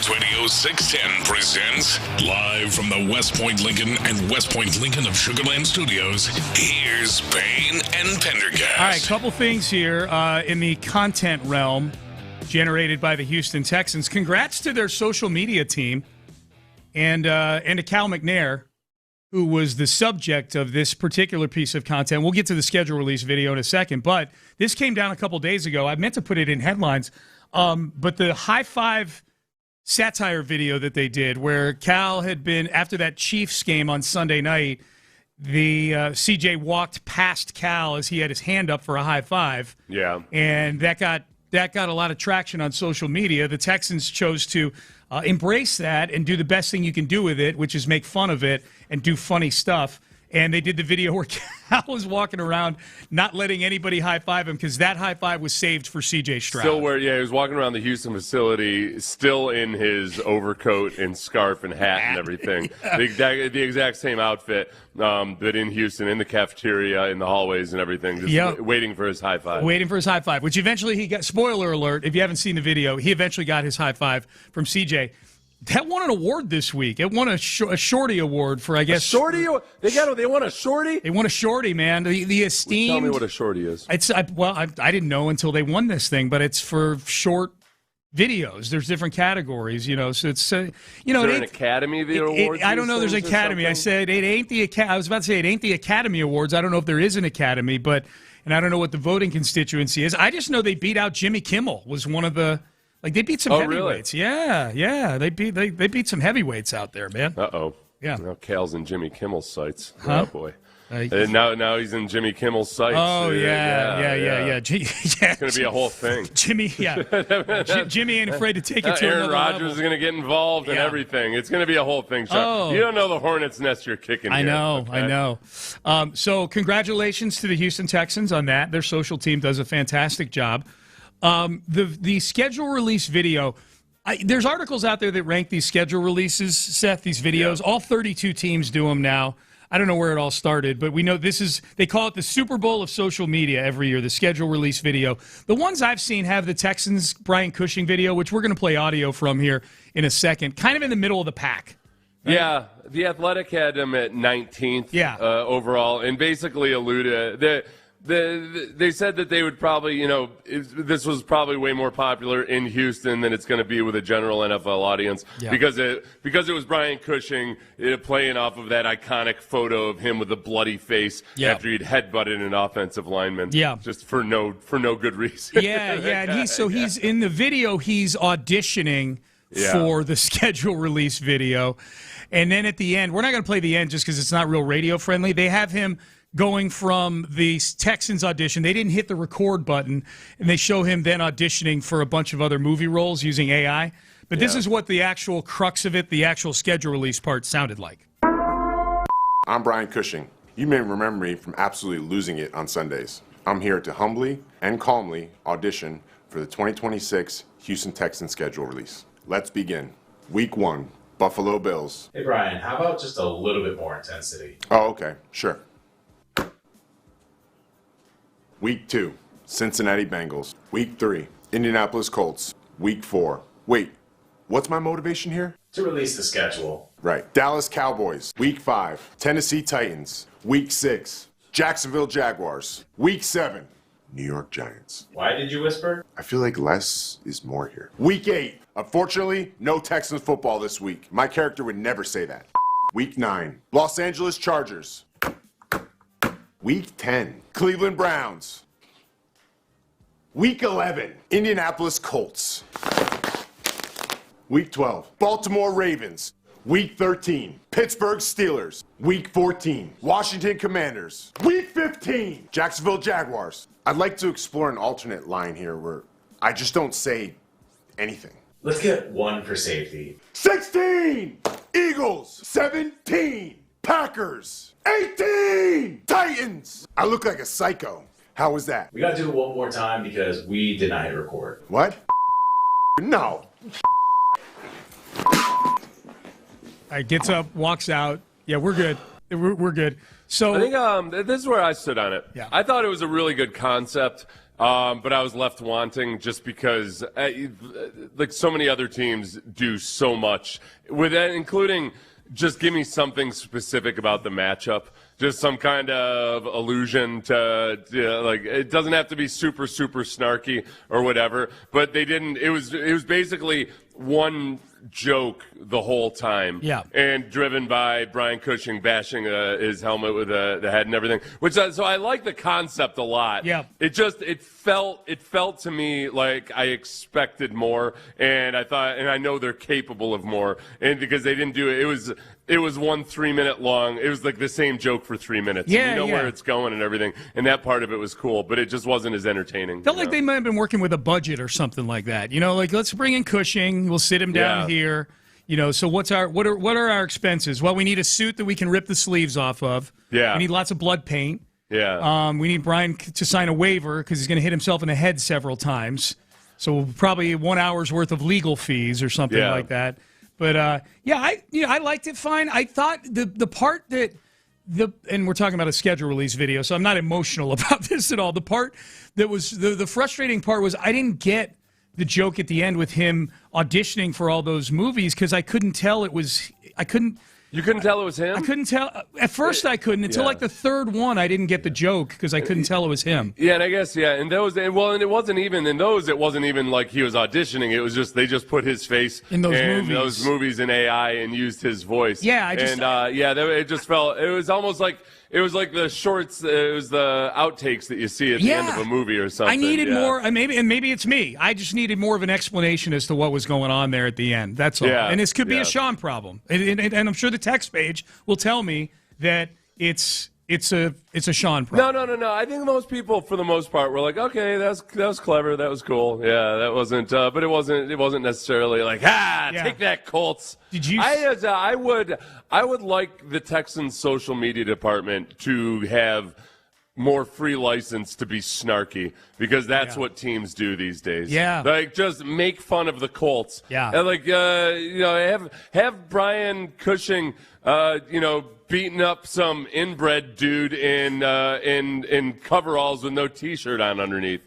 Sports Radio 610 presents live from the West Point Lincoln and West Point Lincoln of Sugar Land Studios. Here's Payne and Pendergast. All right, couple things here in the content realm generated by the Houston Texans. Congrats to their social media team and to Cal McNair, who was the subject of this particular piece of content. We'll get to the schedule release video in a second, but this came down a couple days ago. I meant to put it in headlines, but the high five satire video that they did where Cal had been, after that Chiefs game on Sunday night, the CJ walked past Cal as he had his hand up for a high five. Yeah. And that got a lot of traction on social media. The Texans chose to embrace that and do the best thing you can do with it, which is make fun of it and do funny stuff. And they did the video where Cal was walking around not letting anybody high-five him because that high-five was saved for C.J. Stroud. He was walking around the Houston facility still in his overcoat and scarf and hat and everything. The exact same outfit, but in Houston, in the cafeteria, in the hallways and everything, just waiting for his high-five. Waiting for his high-five, which eventually he got, spoiler alert, if you haven't seen the video, he eventually got his high-five from C.J. That won an award this week. It won a Shorty Award for, I guess. A Shorty? They won a Shorty? They won a Shorty, man. The esteemed. Tell me what a Shorty is. I didn't know until they won this thing, but it's for short videos. There's different categories, so it's, Is there an Academy Award? I don't know. There's an Academy. I said it ain't the Academy. I was about to say it ain't the Academy Awards. I don't know if there is an Academy, and I don't know what the voting constituency is. I just know they beat out Jimmy Kimmel. Was one of the. Like, they beat some heavyweights. Really? Yeah. They beat some heavyweights out there, man. Uh-oh. Yeah. Now Cal's in Jimmy Kimmel's sights. Huh? Oh, boy. Now he's in Jimmy Kimmel's sights. Oh, yeah. It's going to be a whole thing. Jimmy ain't afraid to take it to Aaron another Rodgers level. is going to get involved in everything. It's going to be a whole thing, Sean. Oh. You don't know the hornet's nest you're kicking I here, know, okay? I know. So congratulations to the Houston Texans on that. Their social team does a fantastic job. The schedule release video, there's articles out there that rank these schedule releases, Seth, these videos. All 32 teams do them now. I don't know where it all started, but we know they call it the Super Bowl of social media every year, the schedule release video. The ones I've seen have the Texans Brian Cushing video, which we're going to play audio from here in a second, kind of in the middle of the pack. Right? Yeah, The Athletic had him at 19th overall, and basically alluded they said that they would probably, this was probably way more popular in Houston than it's going to be with a general NFL audience because it was Brian Cushing playing off of that iconic photo of him with a bloody face after he'd headbutted an offensive lineman, just for no good reason. And he's in the video. He's auditioning for the schedule release video, and then at the end, we're not going to play the end just because it's not real radio friendly. They have him going from the Texans audition. They didn't hit the record button, and they show him then auditioning for a bunch of other movie roles using AI. But this is what the actual crux of it, the actual schedule release part, sounded like. I'm Brian Cushing. You may remember me from absolutely losing it on Sundays. I'm here to humbly and calmly audition for the 2026 Houston Texans schedule release. Let's begin. Week 1, Buffalo Bills. Hey, Brian, how about just a little bit more intensity? Oh, okay, sure. Week 2, Cincinnati Bengals. Week 3, Indianapolis Colts. Week 4. Wait, what's my motivation here? To release the schedule. Right. Dallas Cowboys. Week 5, Tennessee Titans. Week 6, Jacksonville Jaguars. Week 7, New York Giants. Why did you whisper? I feel like less is more here. Week 8, unfortunately, no Texans football this week. My character would never say that. Week 9, Los Angeles Chargers. Week 10, Cleveland Browns. Week 11, Indianapolis Colts. Week 12, Baltimore Ravens. Week 13, Pittsburgh Steelers. Week 14, Washington Commanders. Week 15, Jacksonville Jaguars. I'd like to explore an alternate line here where I just don't say anything. Let's get one for safety. 16, Eagles. 17, Packers. 18, Titans. I look like a psycho. How was that? We gotta do it one more time because we did not hit record. What? No. All right, gets up, walks out. Yeah, we're good. We're good. So I think this is where I stood on it. Yeah. I thought it was a really good concept. but I was left wanting just because, like so many other teams do so much with that, including just give me something specific about the matchup. Just some kind of allusion to like, it doesn't have to be super, super snarky or whatever, but they didn't, it was basically one joke the whole time. Yeah. And driven by Brian Cushing bashing his helmet with the head and everything, so I like the concept a lot. Yeah. It felt to me like I expected more, and I thought, and I know they're capable of more, and because they didn't do it, it was 1 3-minute long. It was like the same joke for 3 minutes. Yeah, you know yeah. where it's going and everything, and that part of it was cool, but it just wasn't as entertaining. Felt like they might have been working with a budget or something like that. Like let's bring in Cushing. We'll sit him down here. So what are our expenses? Well, we need a suit that we can rip the sleeves off of. Yeah. We need lots of blood paint. Yeah. We need Brian to sign a waiver because he's going to hit himself in the head several times. So probably 1 hour's worth of legal fees or something like that. But I liked it fine. I thought the part that and we're talking about a schedule release video, so I'm not emotional about this at all. The part that was the frustrating part was I didn't get the joke at the end with him auditioning for all those movies because I couldn't tell it was. You couldn't tell it was him? I couldn't tell. At first, I couldn't. Until like the third one, I didn't get the joke because I couldn't tell it was him. Yeah, and I guess, and those, and it wasn't even like he was auditioning. It was just, they just put his face in those movies in AI and used his voice. Yeah, it just felt, it was almost like, it was like the shorts, it was the outtakes that you see at the end of a movie or something. I needed more, and maybe it's me. I just needed more of an explanation as to what was going on there at the end. That's all. Yeah, and this could be a Sean problem. And I'm sure the text page will tell me that it's a Sean problem. No. I think most people, for the most part, were like, okay, that was clever, that was cool. Yeah, that wasn't, but it wasn't necessarily like, take that, Colts. Did you? I would like the Texans social media department to have more free license to be snarky because that's what teams do these days. Yeah. Like, just make fun of the Colts. Yeah. And like, have Brian Cushing, beating up some inbred dude in coveralls with no T-shirt on underneath.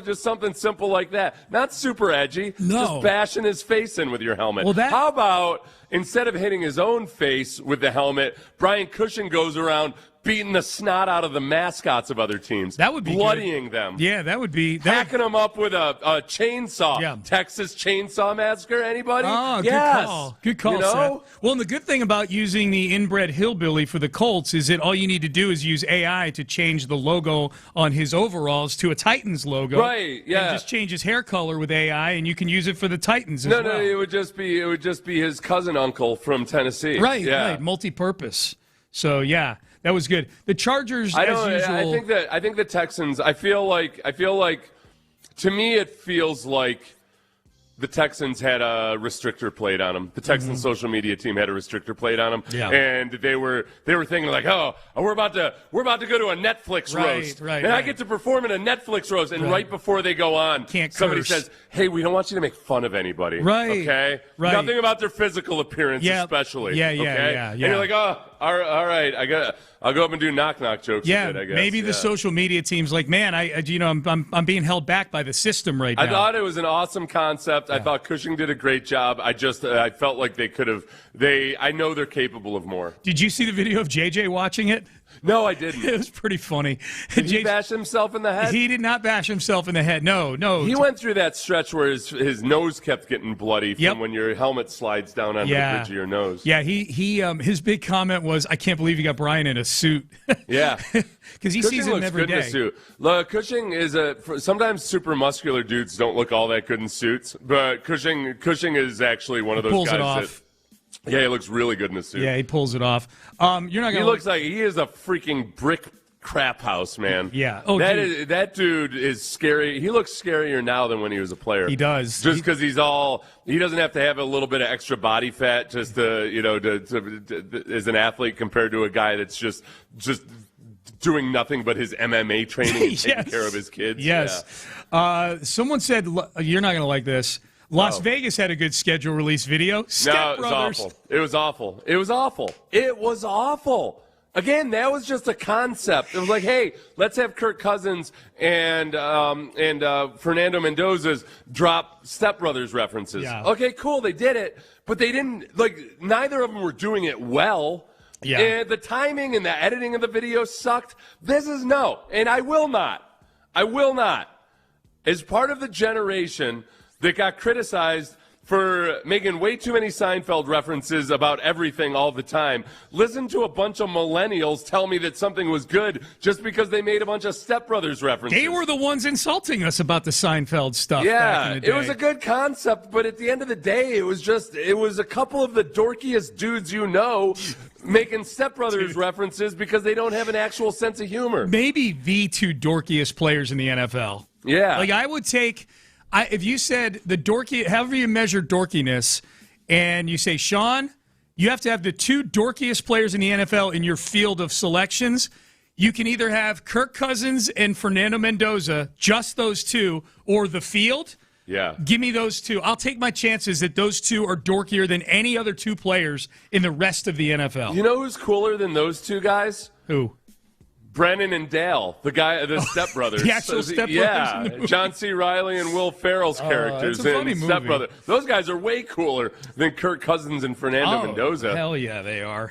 Just something simple like that. Not super edgy. No. Just bashing his face in with your helmet. Well, how about instead of hitting his own face with the helmet, Brian Cushing goes around beating the snot out of the mascots of other teams. That would be bloodying them. Yeah, that would be hacking them up with a chainsaw. Yeah. Texas Chainsaw Massacre. Anybody? Oh, yes. Good call. Seth. Well, and the good thing about using the inbred hillbilly for the Colts is that all you need to do is use AI to change the logo on his overalls to a Titans logo. Right. Yeah. And just change his hair color with AI, and you can use it for the Titans as well. No, it would just be his cousin uncle from Tennessee. Right. Yeah. Right. Multi-purpose. So yeah. That was good. The Chargers, as usual. I think the Texans. I feel like. To me, it feels like the Texans had a restrictor plate on them. The Texans social media team had a restrictor plate on them, and they were thinking like, oh, we're about to go to a Netflix roast, and I get to perform in a Netflix roast, and right before they go on, somebody says, hey, we don't want you to make fun of anybody, okay? Right. Nothing about their physical appearance, especially, okay? And you're like, oh, all right, I'll go up and do knock-knock jokes. Yeah, a bit, I guess. Maybe the social media team's like, man, I'm being held back by the system right now. I thought it was an awesome concept. I thought Cushing did a great job. I felt like they could have. I know they're capable of more. Did you see the video of JJ watching it? No, I didn't. It was pretty funny. Did he bash himself in the head? He did not bash himself in the head. No. He went through that stretch where his nose kept getting bloody from when your helmet slides down onto the bridge of your nose. Yeah, his big comment was, I can't believe you got Brian in a suit. Yeah. Because he sees him every day. In a suit. Cushing is sometimes super muscular dudes don't look all that good in suits, but Cushing is actually one of those pulls guys it off. Yeah, he looks really good in a suit. Yeah, he pulls it off. You're not gonna. He looks like he is a freaking brick crap house, man. Yeah. That dude is scary. He looks scarier now than when he was a player. He does. Just because he doesn't have to have a little bit of extra body fat just to as an athlete compared to a guy that's just doing nothing but his MMA training and taking care of his kids. Yes. Yeah. Someone said, you're not going to like this. Las Vegas had a good schedule release video. No, it was awful. It was awful. Again, that was just a concept. It was like, hey, let's have Kirk Cousins and Fernando Mendoza's drop Step Brothers references. Yeah. Okay, cool, they did it, but they didn't, like, neither of them were doing it well. Yeah. And the timing and the editing of the video sucked. This is no, and I will not. As part of the generation that got criticized for making way too many Seinfeld references about everything all the time, listen to a bunch of millennials tell me that something was good just because they made a bunch of Step Brothers references. They were the ones insulting us about the Seinfeld stuff back in the day. It was a good concept, but at the end of the day, it was a couple of the dorkiest dudes making Step Brothers references because they don't have an actual sense of humor. Maybe the two dorkiest players in the NFL. Yeah. Like, I would take... if you said the dorky, however you measure dorkiness, and you say, Sean, you have to have the two dorkiest players in the NFL in your field of selections, you can either have Kirk Cousins and Fernando Mendoza, just those two, or the field. Yeah. Give me those two. I'll take my chances that those two are dorkier than any other two players in the rest of the NFL. You know who's cooler than those two guys? Who? Brennan and Dale, the Step Brothers. The actual Step Brothers. Yeah, John C. Reilly and Will Ferrell's characters in Step Brothers. Those guys are way cooler than Kirk Cousins and Fernando Mendoza. Hell yeah, they are.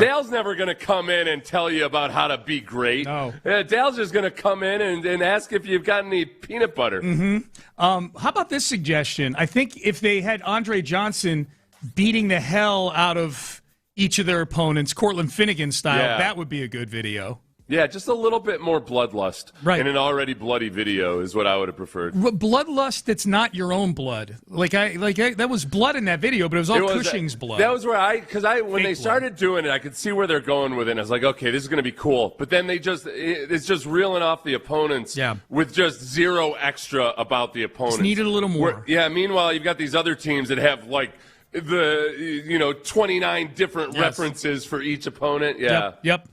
Dale's never going to come in and tell you about how to be great. No. Dale's just going to come in and ask if you've got any peanut butter. Mm-hmm. How about this suggestion? I think if they had Andre Johnson beating the hell out of each of their opponents, Cortland Finnegan style, that would be a good video. Yeah, just a little bit more bloodlust in an already bloody video is what I would have preferred. Bloodlust that's not your own blood. That was blood in that video, but it was all Cushing's blood. That was where when they started doing it, I could see where they're going with it. And I was like, okay, this is going to be cool. But then it's just reeling off the opponents with just zero extra about the opponents. Just needed a little more. Meanwhile, you've got these other teams that have 29 different references for each opponent. Yeah. Yep.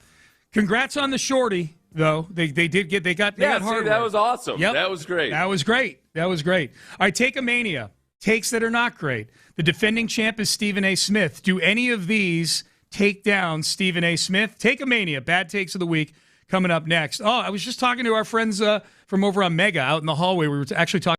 Congrats on the shorty, though. They got hard. That was awesome. Yep. That was great. That was great. All right, Take-a-Mania. Takes that are not great. The defending champ is Stephen A. Smith. Do any of these take down Stephen A. Smith? Take-a-Mania. Bad takes of the week coming up next. Oh, I was just talking to our friends from over on Mega out in the hallway. We were actually talking.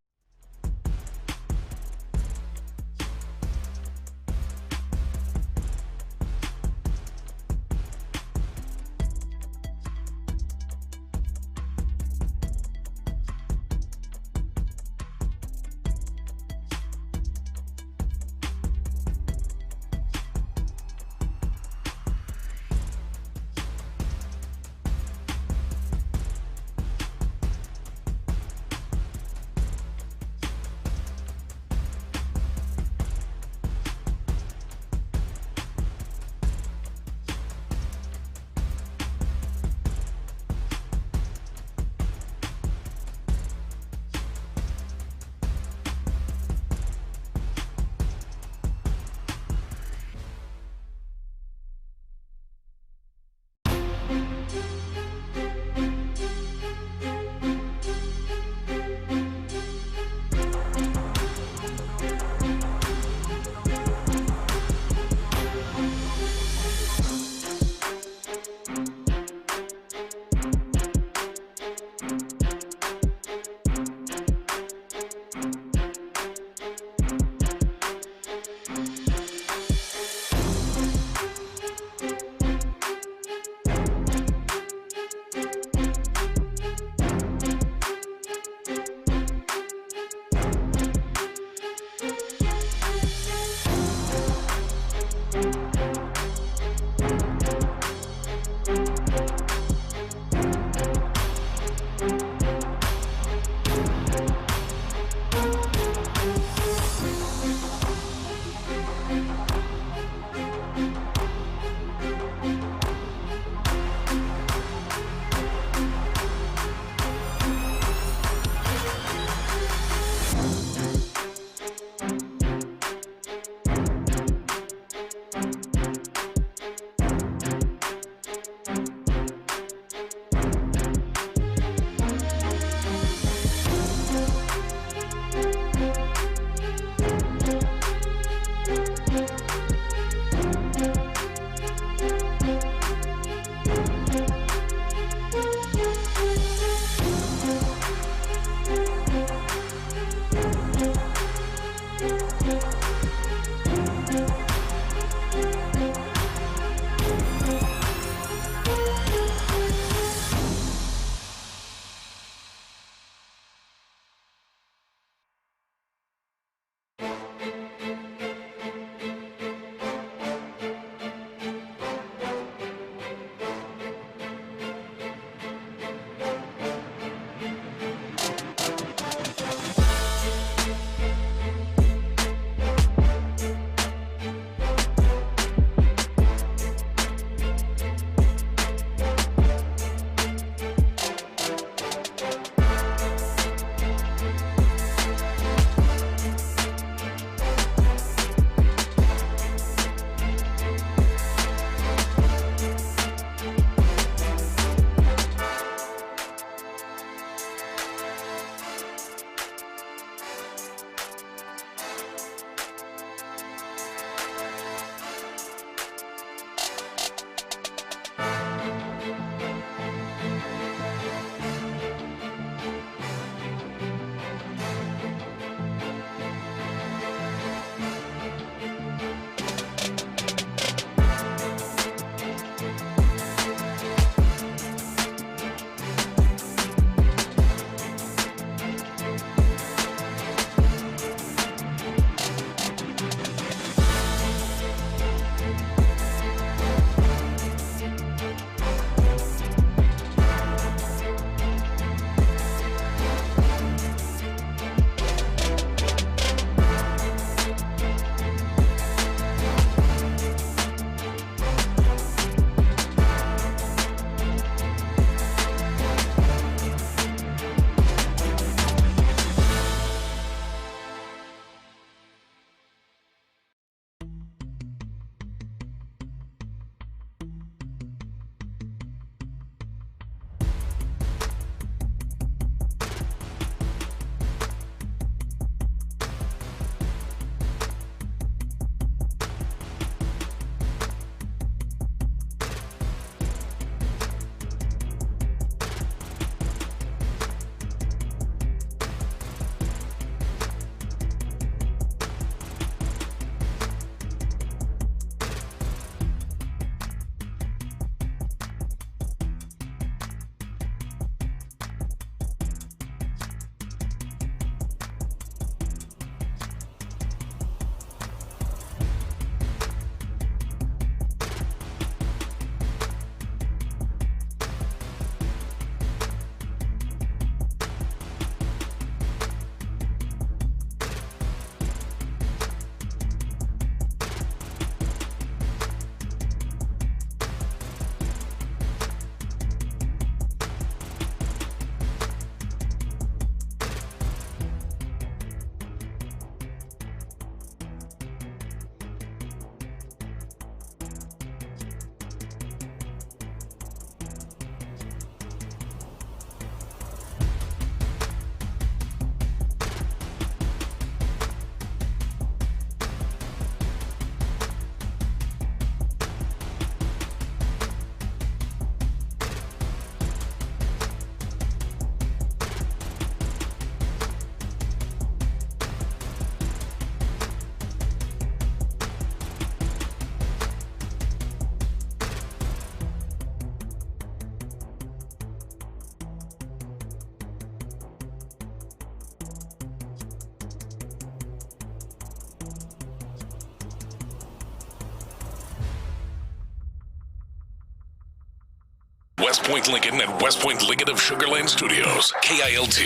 West Point Lincoln and West Point Lincoln of Sugar Land Studios. KILT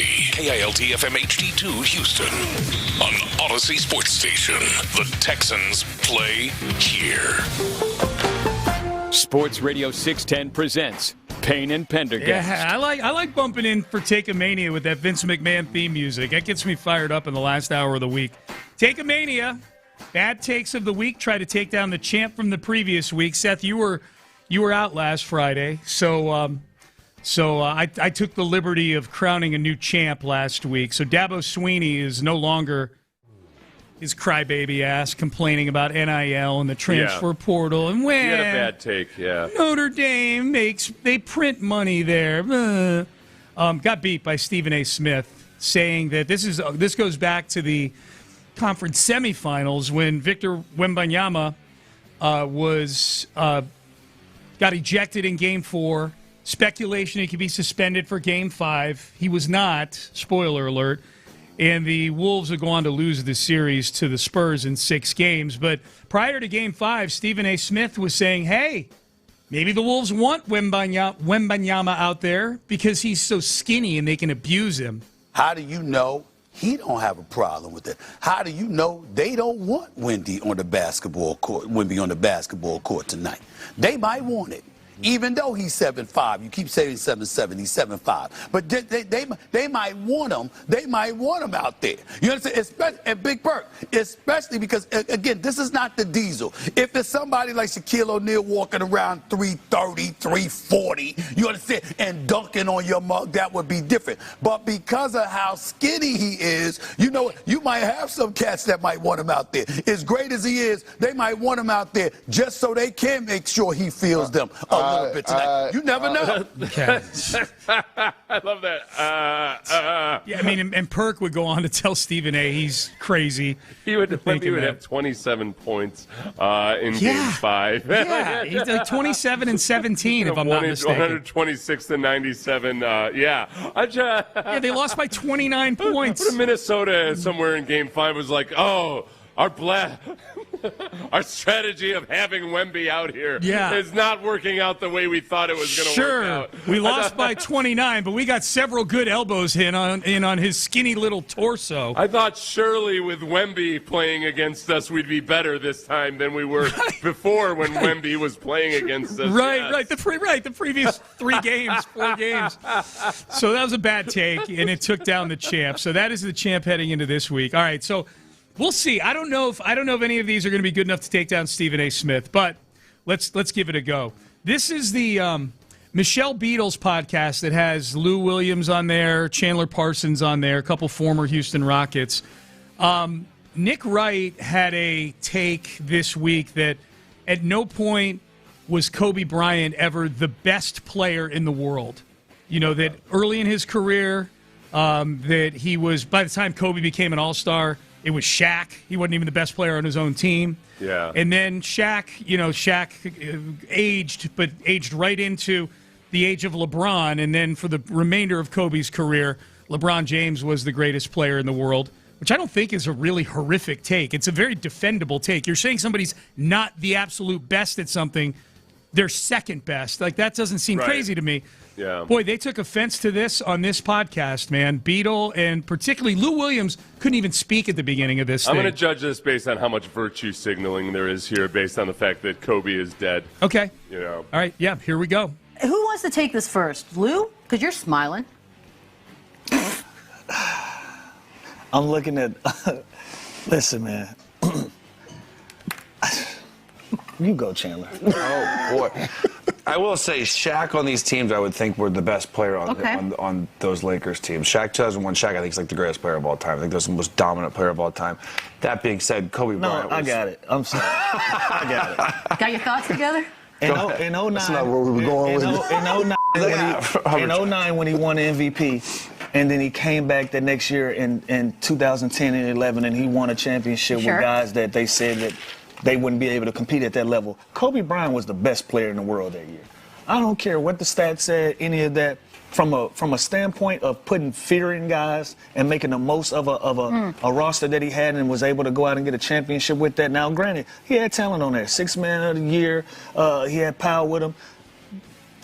FM HD2 Houston. On Odyssey Sports Station. The Texans play here. Sports Radio 610 presents Payne and Pendergast. Yeah, I like bumping in for Take-a-Mania with that Vince McMahon theme music. That gets me fired up in the last hour of the week. Take-a-Mania, bad takes of the week. Try to take down the champ from the previous week. Seth, you were out last Friday, so I took the liberty of crowning a new champ last week. So Dabo Sweeney is no longer his crybaby ass complaining about NIL and the transfer portal and when he had a bad take. Yeah, Notre Dame they print money there. Got beat by Stephen A. Smith, saying that this goes back to the conference semifinals when Victor Wembanyama got ejected in Game 4. Speculation he could be suspended for Game 5. He was not. Spoiler alert. And the Wolves would go on to lose the series to the Spurs in 6 games. But prior to Game 5, Stephen A. Smith was saying, hey, maybe the Wolves want Wembanyama out there because he's so skinny and they can abuse him. How do you know he don't have a problem with it? How do you know they don't want Wemby on the basketball court tonight? They might want it. Even though he's 7'5", you keep saying 7'7", he's 7'5". But they might want him. They might want him out there. You understand? Especially at Big Perk, especially because again, this is not the Diesel. If it's somebody like Shaquille O'Neal walking around 330, 340, you understand, and dunking on your mug, that would be different. But because of how skinny he is, you know, you might have some cats that might want him out there. As great as he is, they might want him out there just so they can make sure he feels them a little bit tonight. You never know. I love that. Yeah, I mean, and Perk would go on to tell Stephen A. he's crazy. He would have 27 points in Game 5. Yeah, he's like 27 and 17, if I'm not mistaken. 126 to 97. Yeah, they lost by 29 points. What if Minnesota somewhere in Game 5 was like, oh, our strategy of having Wemby out here is not working out the way we thought it was going to work out. We lost by 29, but we got several good elbows in on his skinny little torso. I thought surely with Wemby playing against us, we'd be better this time than we were before when Wemby was playing against us. Right. The previous 3 games, 4 games. So that was a bad take, and it took down the champ. So that is the champ heading into this week. All right, so we'll see. I don't know if any of these are going to be good enough to take down Stephen A. Smith, but let's give it a go. This is the Michelle Beadle's podcast that has Lou Williams on there, Chandler Parsons on there, a couple former Houston Rockets. Nick Wright had a take this week that at no point was Kobe Bryant ever the best player in the world. You know, that early in his career, that he was, by the time Kobe became an all-star, it was Shaq. He wasn't even the best player on his own team. Yeah. And then Shaq aged right into the age of LeBron. And then for the remainder of Kobe's career, LeBron James was the greatest player in the world, which I don't think is a really horrific take. It's a very defendable take. You're saying somebody's not the absolute best at something. They're second best. Like, that doesn't seem crazy to me. Yeah. Boy, they took offense to this on this podcast, man. Beadle and particularly Lou Williams couldn't even speak at the beginning of this I'm thing. going to judge this based on how much virtue signaling there is here based on the fact that Kobe is dead. Okay. You know. All right, yeah, here we go. Who wants to take this first? Lou? Because you're smiling. I'm looking at... Listen, man. You go, Chandler. Oh, boy. I will say Shaq on these teams, I would think, were the best player on those Lakers teams. Shaq 2001, Shaq, I think, is like the greatest player of all time. I think that's the most dominant player of all time. That being said, Kobe Bryant was... I got it. I'm sorry. I got it. Got your thoughts together? In 09, that's not where we were going with it. In 09, when he won the MVP, and then he came back the next year in 2010 and 11, and he won a championship with guys that they said that they wouldn't be able to compete at that level. Kobe Bryant was the best player in the world that year. I don't care what the stats said, any of that. From a standpoint of putting fear in guys and making the most of a roster that he had and was able to go out and get a championship with that. Now, granted, he had talent on there. 6th man of the year. He had power with him.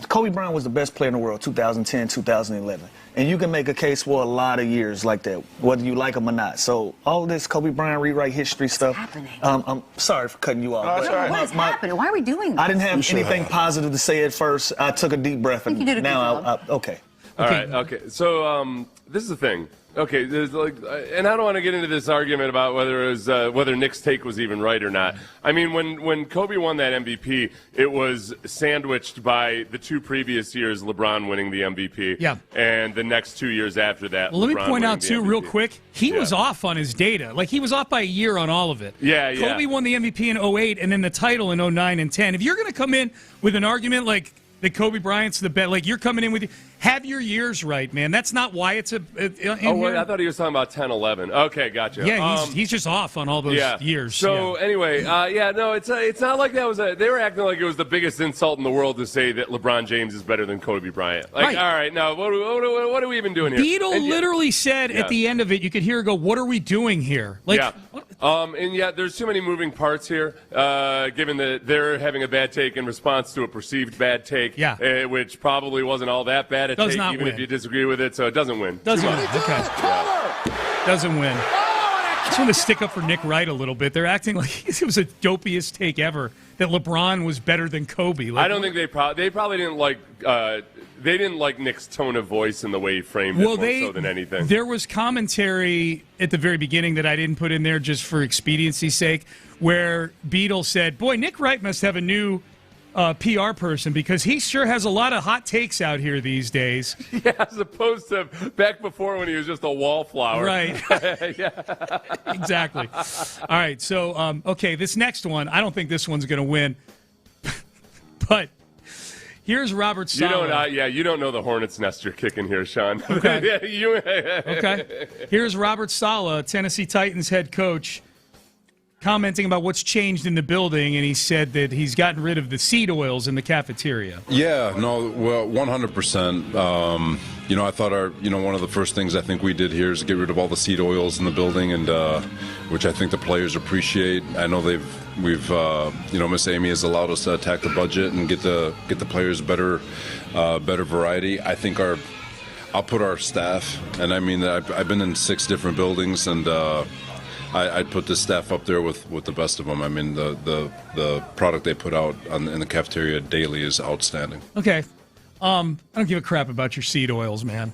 Kobe Bryant was the best player in the world, 2010, 2011. And you can make a case for a lot of years like that, whether you like him or not. So all this Kobe Bryant rewrite history stuff. What's happening? I'm sorry for cutting you off. What is happening? Why are we doing this? I didn't have anything positive to say at first. I took a deep breath, and you did a good job. Okay. All right. Okay. So this is the thing. Okay, there's and I don't want to get into this argument about whether it was whether Nick's take was even right or not. I mean, when Kobe won that MVP, it was sandwiched by the 2 previous years, LeBron winning the MVP, and the next 2 years after that. Well, let me LeBron point out too, MVP. real quick, he was off on his data. Like he was off by a year on all of it. Yeah. Kobe won the MVP in 08 and then the title in 09 and 10. If you're going to come in with an argument like that Kobe Bryant's the best, like you're coming in with, have your years right, man. That's not why it's Wait, I thought he was talking about 10-11. Okay, gotcha. Yeah, he's just off on all those years. So anyway, no, it's not like that was they were acting like it was the biggest insult in the world to say that LeBron James is better than Kobe Bryant. Like, all right, now what are we even doing here? Beetle literally said at the end of it, you could hear her go, "What are we doing here?" Like, and yet there's too many moving parts here, given that they're having a bad take in response to a perceived bad take, which probably wasn't all that bad a Does take, not even win. if you disagree with it, so it doesn't win. Doesn't win. Okay. Doesn't win. I just want to stick up for Nick Wright a little bit. They're acting like it was the dopiest take ever, that LeBron was better than Kobe. Like, I don't think they probably didn't like they didn't like Nick's tone of voice and the way he framed it more so than anything. There was commentary at the very beginning that I didn't put in there just for expediency's sake, where Beetle said, "Boy, Nick Wright must have a new PR person because he sure has a lot of hot takes out here these days." Yeah, as opposed to back before when he was just a wallflower. Right. Exactly. All right. So, okay, this next one, I don't think this one's going to win. But here's Robert Saleh. You don't know the hornet's nest you're kicking here, Sean. Okay. Okay. Okay. Here's Robert Saleh, Tennessee Titans head coach, commenting about what's changed in the building, and he said that he's gotten rid of the seed oils in the cafeteria. Yeah, no, well, 100%. I thought one of the first things I think we did here is get rid of all the seed oils in the building, and which I think the players appreciate. I know Miss Amy has allowed us to attack the budget and get the players better variety. I think I'll put our staff, and I mean that I've been in 6 different buildings, and I'd put this staff up there with the best of them. I mean, the product they put out in the cafeteria daily is outstanding. Okay. I don't give a crap about your seed oils, man.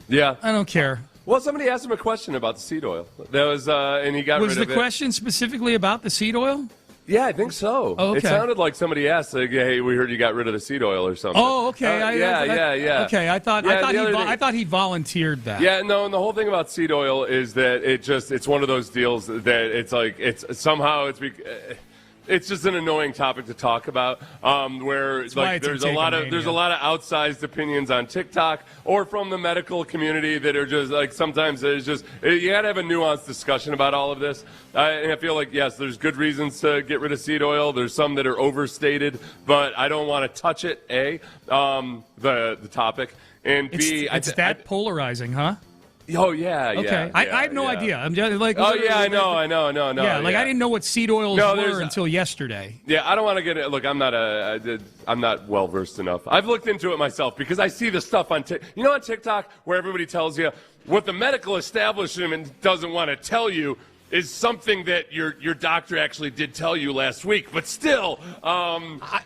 Yeah. I don't care. Well, somebody asked him a question about the seed oil. That was, and he got rid of it. Was the question specifically about the seed oil? Yeah, I think so. Oh, okay. It sounded like somebody asked, like, "Hey, we heard you got rid of the seed oil or something." Oh, okay. Yeah. Okay, I thought he volunteered that. Yeah, no, and the whole thing about seed oil is that it's one of those deals that it's just an annoying topic to talk about. Where like there's a lot of outsized opinions on TikTok or from the medical community that are just like sometimes there's just you got to have a nuanced discussion about all of this. And I feel like yes, there's good reasons to get rid of seed oil. There's some that are overstated, but I don't want to touch it. The topic, and B, it's that polarizing, huh? Oh yeah. Okay. I have no idea. I'm just like. Oh yeah, I know. Yeah, I didn't know what seed oils were until yesterday. Yeah, I don't want to get it. Look, I'm not well versed enough. I've looked into it myself because I see the stuff on on TikTok where everybody tells you what the medical establishment doesn't want to tell you is something that your doctor actually did tell you last week, but still, I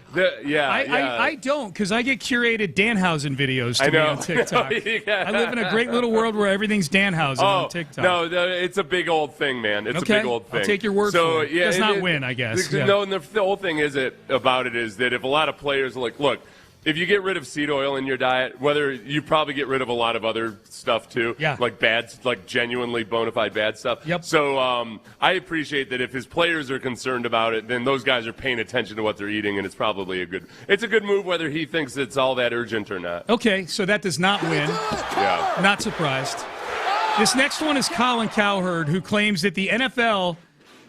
don't, because I get curated Danhausen videos to me on TikTok. I live in a great little world where everything's Danhausen on TikTok. No, it's a big old thing, man. It's a big old thing. I'll take your word for it. Yeah, does not win, I guess. No, and the whole thing is that if a lot of players are like, look, if you get rid of seed oil in your diet, whether you probably get rid of a lot of other stuff too, like genuinely bona fide bad stuff. Yep. So I appreciate that if his players are concerned about it, then those guys are paying attention to what they're eating, and it's probably a good move whether he thinks it's all that urgent or not. Okay, so that does not win. Yeah. Not surprised. This next one is Colin Cowherd, who claims that the NFL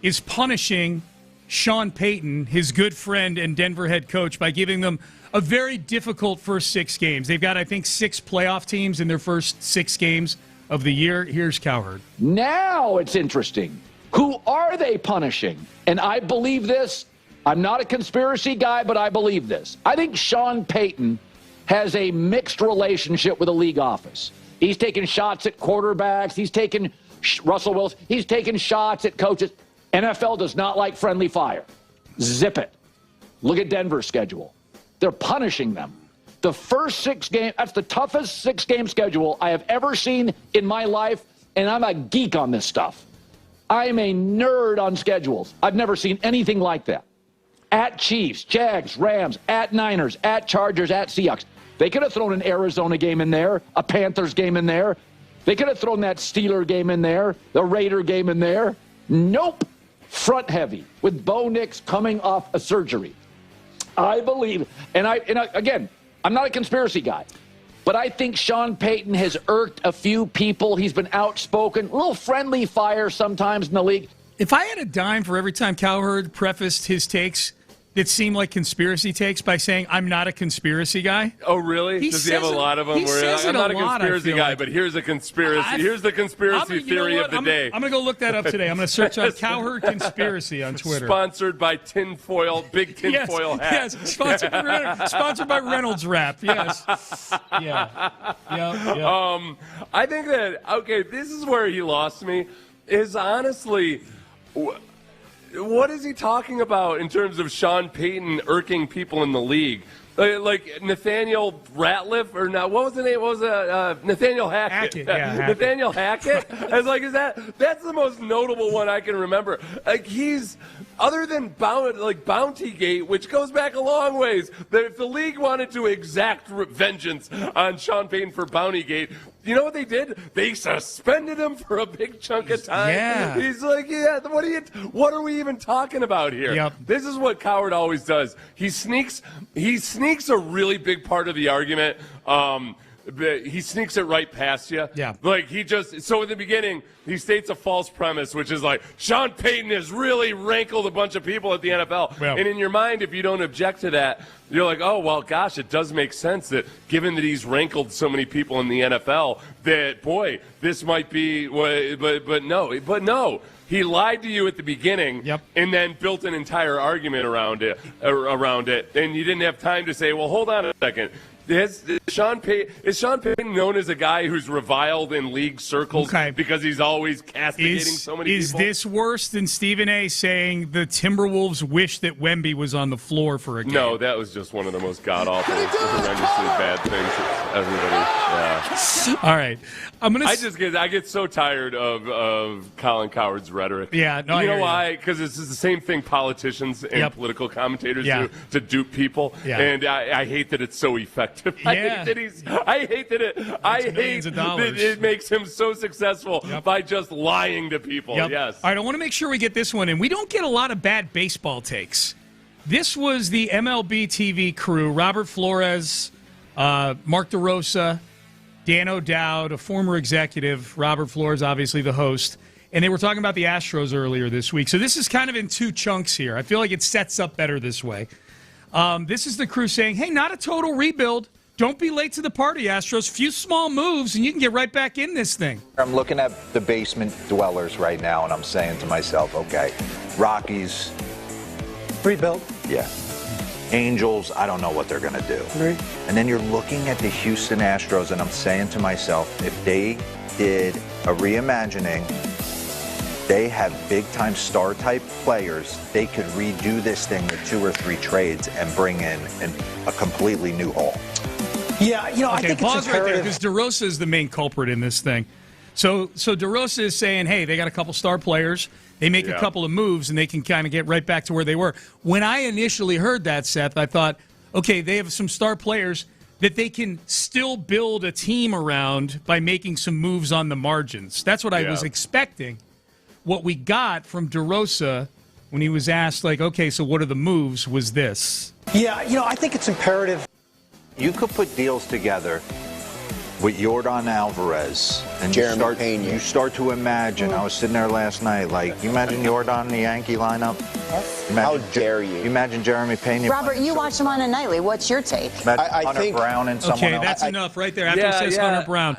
is punishing Sean Payton, his good friend and Denver head coach, by giving them a very difficult first 6 games. They've got, I think, 6 playoff teams in their first 6 games of the year. Here's Cowherd. Now it's interesting. Who are they punishing? And I believe this. I'm not a conspiracy guy, but I believe this. I think Sean Payton has a mixed relationship with the league office. He's taking shots at quarterbacks. He's taking Russell Wilson. He's taking shots at coaches. NFL does not like friendly fire. Zip it. Look at Denver's schedule. They're punishing them. The first 6 games, that's the toughest 6-game schedule I have ever seen in my life, and I'm a geek on this stuff. I am a nerd on schedules. I've never seen anything like that. At Chiefs, Jags, Rams, at Niners, at Chargers, at Seahawks. They could have thrown an Arizona game in there, a Panthers game in there. They could have thrown that Steeler game in there, the Raider game in there. Nope. Front heavy with Bo Nix coming off a surgery. I believe, and again, I'm not a conspiracy guy, but I think Sean Payton has irked a few people. He's been outspoken, a little friendly fire sometimes in the league. If I had a dime for every time Cowherd prefaced his takes that seemed like conspiracy takes by saying, I'm not a conspiracy guy. Oh, really? Does he have a lot of them? I'm not a conspiracy guy, but here's a conspiracy. Here's the conspiracy theory of the day. I'm going to go look that up today. I'm going to search on Cowherd Conspiracy on Twitter. Sponsored by big tinfoil hat. Yes, sponsored by Reynolds Wrap. Yes. Yeah. I think that, okay, this is where he lost me, is honestly... What is he talking about in terms of Sean Payton irking people in the league? Like Nathaniel Ratliff, or not? What was the name? What was Nathaniel Hackett? Hackett. Nathaniel Hackett. I was like, that's the most notable one I can remember. Like he's other than Bountygate, which goes back a long ways. That if the league wanted to exact vengeance on Sean Payton for Bountygate, you know what they did? They suspended him for a big chunk of time. Yeah. He's like, what are we even talking about here? Yep. This is what Cowherd always does. He sneaks a really big part of the argument. He sneaks it right past you. Yeah. Like so in the beginning, he states a false premise, which is like, Sean Payton has really rankled a bunch of people at the NFL. Well, and in your mind, if you don't object to that, you're like, oh, well, gosh, it does make sense that given that he's rankled so many people in the NFL, that, boy, this might be, but no. He lied to you at the beginning and then built an entire argument around it, and you didn't have time to say, well, hold on a second. Is Sean Payton known as a guy who's reviled in league circles because he's always castigating so many people? Is this worse than Stephen A. saying the Timberwolves wish that Wemby was on the floor for a game? No, that was just one of the most god-awful, horrendously bad things everybody. All right. I get so tired of Colin Cowherd's rhetoric. Yeah, no, you know why? Because it's the same thing politicians and political commentators do to dupe people. Yeah. And I hate that it's so effective. I hate that it makes him so successful by just lying to people. Yes. All right, I want to make sure we get this one in. We don't get a lot of bad baseball takes. This was the MLB TV crew, Robert Flores, Mark DeRosa, Dan O'Dowd, a former executive, Robert Flores, obviously the host, and they were talking about the Astros earlier this week. So this is kind of in 2 chunks here. I feel like it sets up better this way. This is the crew saying, hey, not a total rebuild. Don't be late to the party, Astros. Few small moves, and you can get right back in this thing. I'm looking at the basement dwellers right now, and I'm saying to myself, okay, Rockies. Rebuild. Yeah. Angels, I don't know what they're going to do. Right. And then you're looking at the Houston Astros, and I'm saying to myself, if they did a reimagining, they have big-time star-type players. They could redo this thing with 2 or 3 trades and bring in a completely new haul. Yeah, I think pause right there because DeRosa is the main culprit in this thing. So DeRosa is saying, hey, they got a couple star players. They make a couple of moves, and they can kind of get right back to where they were. When I initially heard that, Seth, I thought, okay, they have some star players that they can still build a team around by making some moves on the margins. That's what I was expecting. What we got from DeRosa when he was asked, like, okay, so what are the moves, was this. Yeah, I think it's imperative. You could put deals together with Yordan Alvarez and you start to imagine. I was sitting there last night, like, you imagine Yordan in the Yankee lineup? How dare you? You imagine Jeremy Pena. Robert, you watch him on a nightly. What's your take? I think Hunter Brown and someone else. Okay, that's enough right there. After he says Hunter Brown.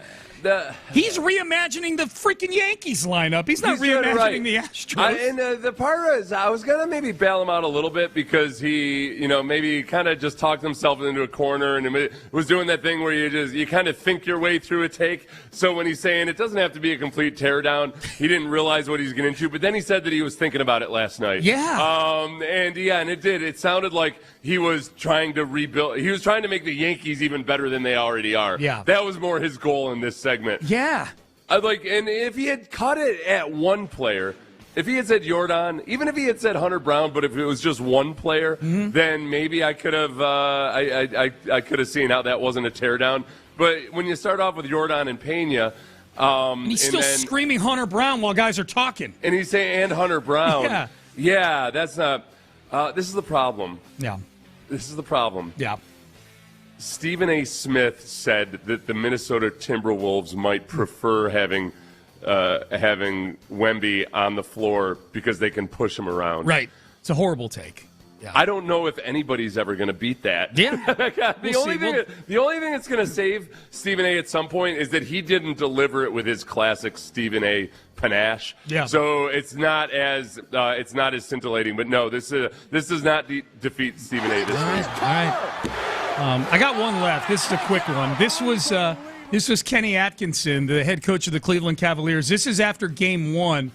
He's reimagining the freaking Yankees lineup. He's not reimagining the Astros. The part is, I was going to maybe bail him out a little bit because he, maybe kind of just talked himself into a corner and was doing that thing where you kind of think your way through a take. So when he's saying it doesn't have to be a complete teardown, he didn't realize what he's getting into. But then he said that he was thinking about it last night. Yeah. And it did. It sounded like he was trying to rebuild. He was trying to make the Yankees even better than they already are. Yeah. That was more his goal in this segment. Yeah. And if he had cut it at one player, if he had said Jordan, even if he had said Hunter Brown, but if it was just one player, then maybe I could have I could have seen how that wasn't a teardown. But when you start off with Jordan and Pena, and he's still screaming Hunter Brown while guys are talking. And he's saying, and Hunter Brown. Yeah, that's not. This is the problem. Yeah. This is the problem. Yeah. Stephen A. Smith said that the Minnesota Timberwolves might prefer having Wemby on the floor because they can push him around. Right. It's a horrible take. Yeah. I don't know if anybody's ever going to beat that. Yeah. The only thing that's going to save Stephen A. at some point is that he didn't deliver it with his classic Stephen A. panache. Yeah. So it's not as scintillating. But no, this does not defeat Stephen A. this week. All right. I got one left. This is a quick one. This was Kenny Atkinson, the head coach of the Cleveland Cavaliers. This is after Game 1,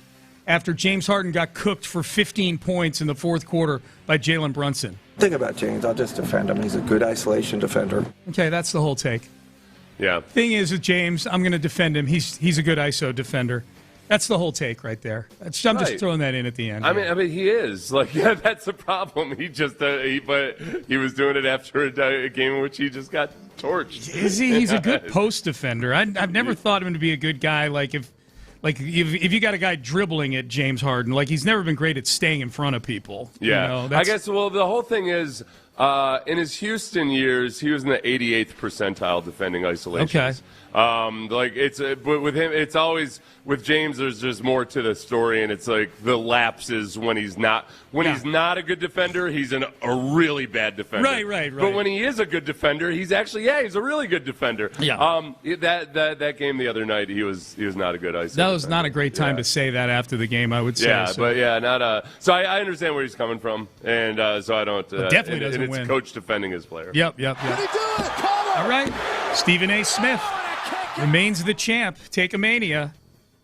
after James Harden got cooked for 15 points in the fourth quarter by Jalen Brunson. Thing about James, I'll just defend him. He's a good isolation defender. Okay, that's the whole take. Yeah. Thing is with James, I'm going to defend him. He's a good ISO defender. That's the whole take right there. I'm just throwing that in at the end. I mean, he is that's the problem. He just, but he was doing it after a game in which he just got torched. Is he? He's a good post defender. I've never thought of him to be a good guy. If you got a guy dribbling at James Harden, he's never been great at staying in front of people. Yeah, I guess. Well, the whole thing is, in his Houston years, he was in the 88th percentile defending isolations. Okay. But with him, it's always with James. There's just more to the story, and it's like the lapses when he's not a good defender. He's a really bad defender. Right. But when he is a good defender, he's actually he's a really good defender. Yeah. That game the other night, he was not a good ice. That was not a great time to say that after the game, I would say. Yeah, so. But not a. So I understand where he's coming from, and so I don't. Definitely doesn't and win. It's coach defending his player. Yep. All right, Stephen A. Smith remains the champ. Take-a-Mania.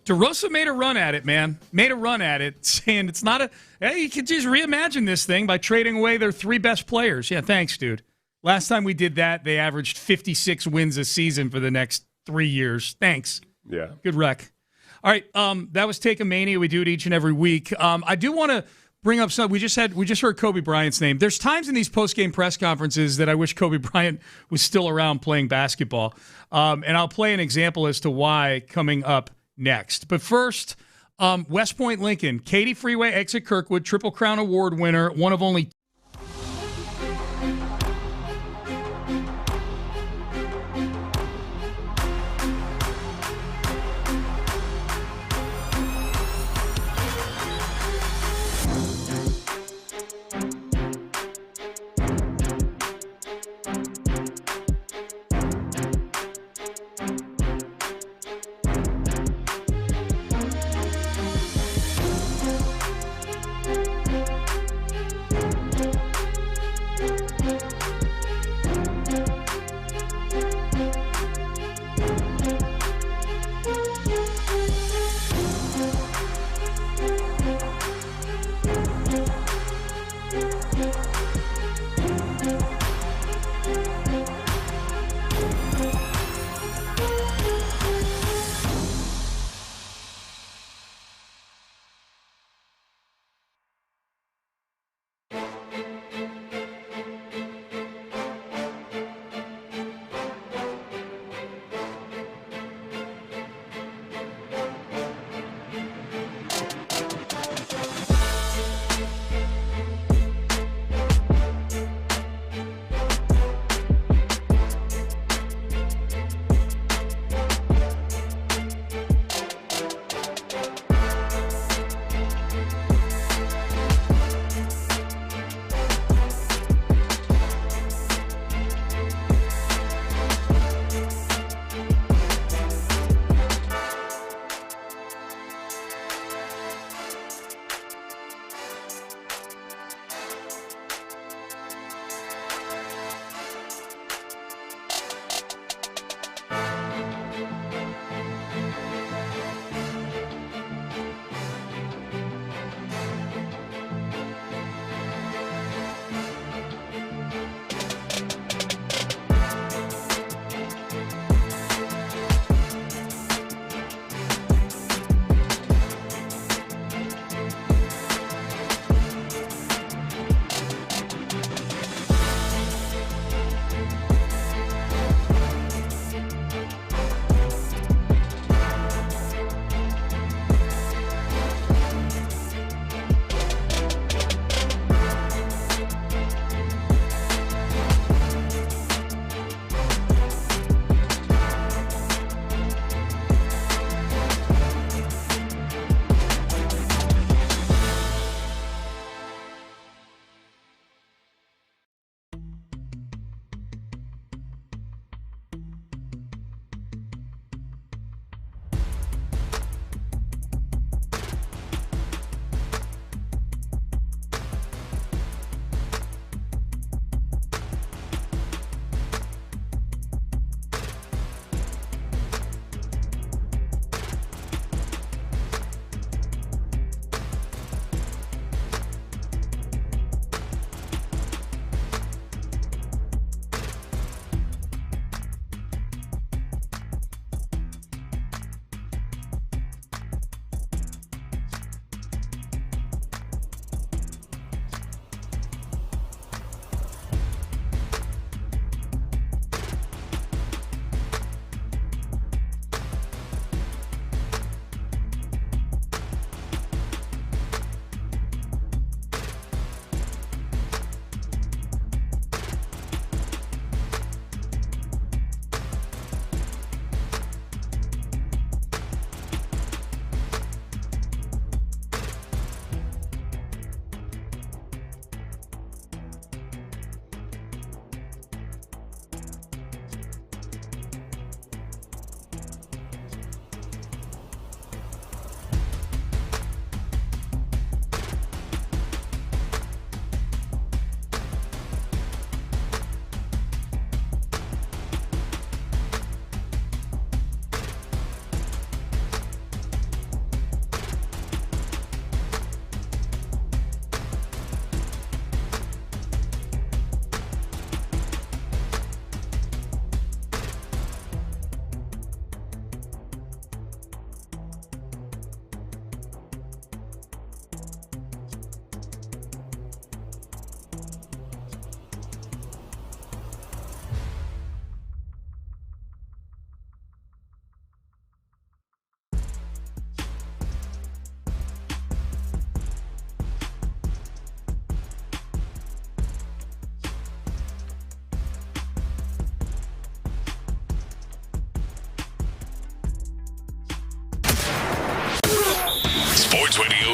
DeRosa made a run at it, man. Made a run at it, saying it's not you can just reimagine this thing by trading away their 3 best players. Yeah, thanks, dude. Last time we did that, they averaged 56 wins a season for the next 3 years. Thanks. Yeah. Good rec. All right, that was Take-a-Mania. We do it each and every week. I do want to bring up something. We just heard Kobe Bryant's name. There's times in these post-game press conferences that I wish Kobe Bryant was still around playing basketball. And I'll play an example as to why coming up next. But first, West Point Lincoln, Katy Freeway exit Kirkwood, Triple Crown Award winner, one of only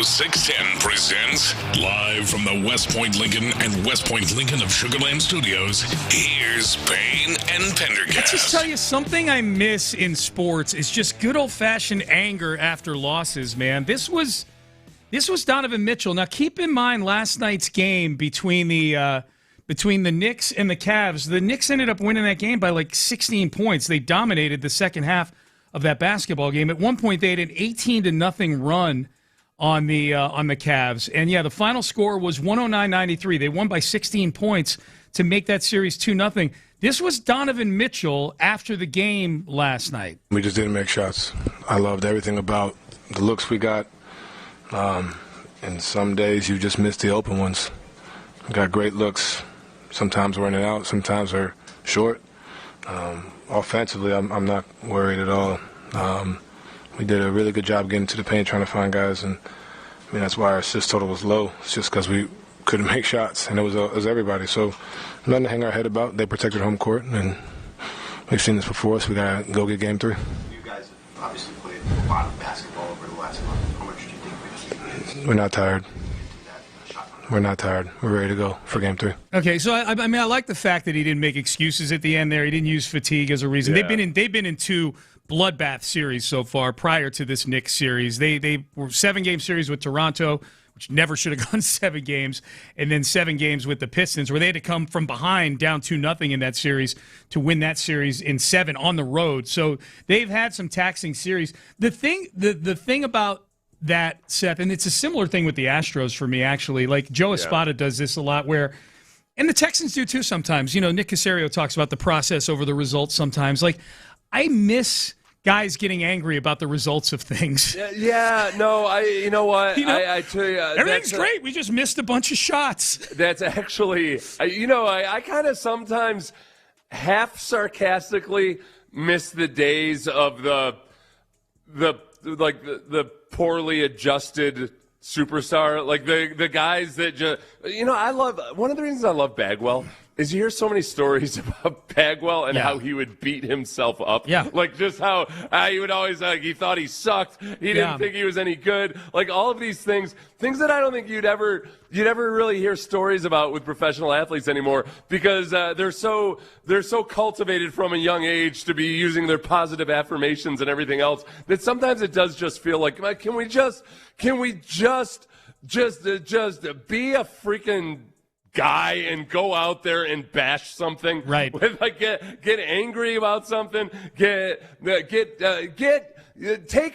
Astros 610 presents, live from the West Point Lincoln and West Point Lincoln of Sugar Land Studios, here's Payne and Pendergast. Let's just tell you, something I miss in sports is just good old-fashioned anger after losses, man. This was Donovan Mitchell. Now, keep in mind last night's game between the Knicks and the Cavs. The Knicks ended up winning that game by like 16 points. They dominated the second half of that basketball game. At one point, they had an 18-0 run on the Cavs. And, yeah, the final score was 109-93. They won by 16 points to make that series 2-0. This was Donovan Mitchell after the game last night. We just didn't make shots. I loved everything about the looks we got. And some days you just miss the open ones. We got great looks. Sometimes we're in and out. Sometimes they're short. Offensively, I'm not worried at all. We did a really good job getting to the paint, trying to find guys, and I mean that's why our assist total was low. It's just because we couldn't make shots, and it was everybody. So nothing to hang our head about. They protected home court, and we've seen this before, so we gotta go get game 3. You guys have obviously played a lot of basketball over the last month. How much do you think we just We're not tired. We're not tired. We're ready to go for game 3. Okay, so I mean, I like the fact that he didn't make excuses at the end there. He didn't use fatigue as a reason. Yeah. They've been in 2 bloodbath series so far prior to this Knicks series. They were 7-game series with Toronto, which never should have gone 7 games, and then 7 games with the Pistons, where they had to come from behind down 2-0 in that series to win that series in 7 on the road. So they've had some taxing series. The thing about that, Seth, and it's a similar thing with the Astros for me, actually. Like Joe Espada does this a lot where, and the Texans do too sometimes. You know, Nick Caserio talks about the process over the results sometimes. Like, I miss guys getting angry about the results of things. Yeah, no, you know what? I tell you, everything's great. We just missed a bunch of shots. That's actually, I kind of sometimes half sarcastically miss the days of the poorly adjusted superstar, like the guys that just, I love, one of the reasons I love Bagwell is you hear so many stories about Bagwell and how he would beat himself up. Yeah. Like just how he would always, he thought he sucked. He didn't think he was any good. Like all of these things that I don't think you'd ever really hear stories about with professional athletes anymore, because they're so cultivated from a young age to be using their positive affirmations and everything else that sometimes it does just feel like, can we just be a freaking guy and go out there and bash something, right? Like get angry about something, take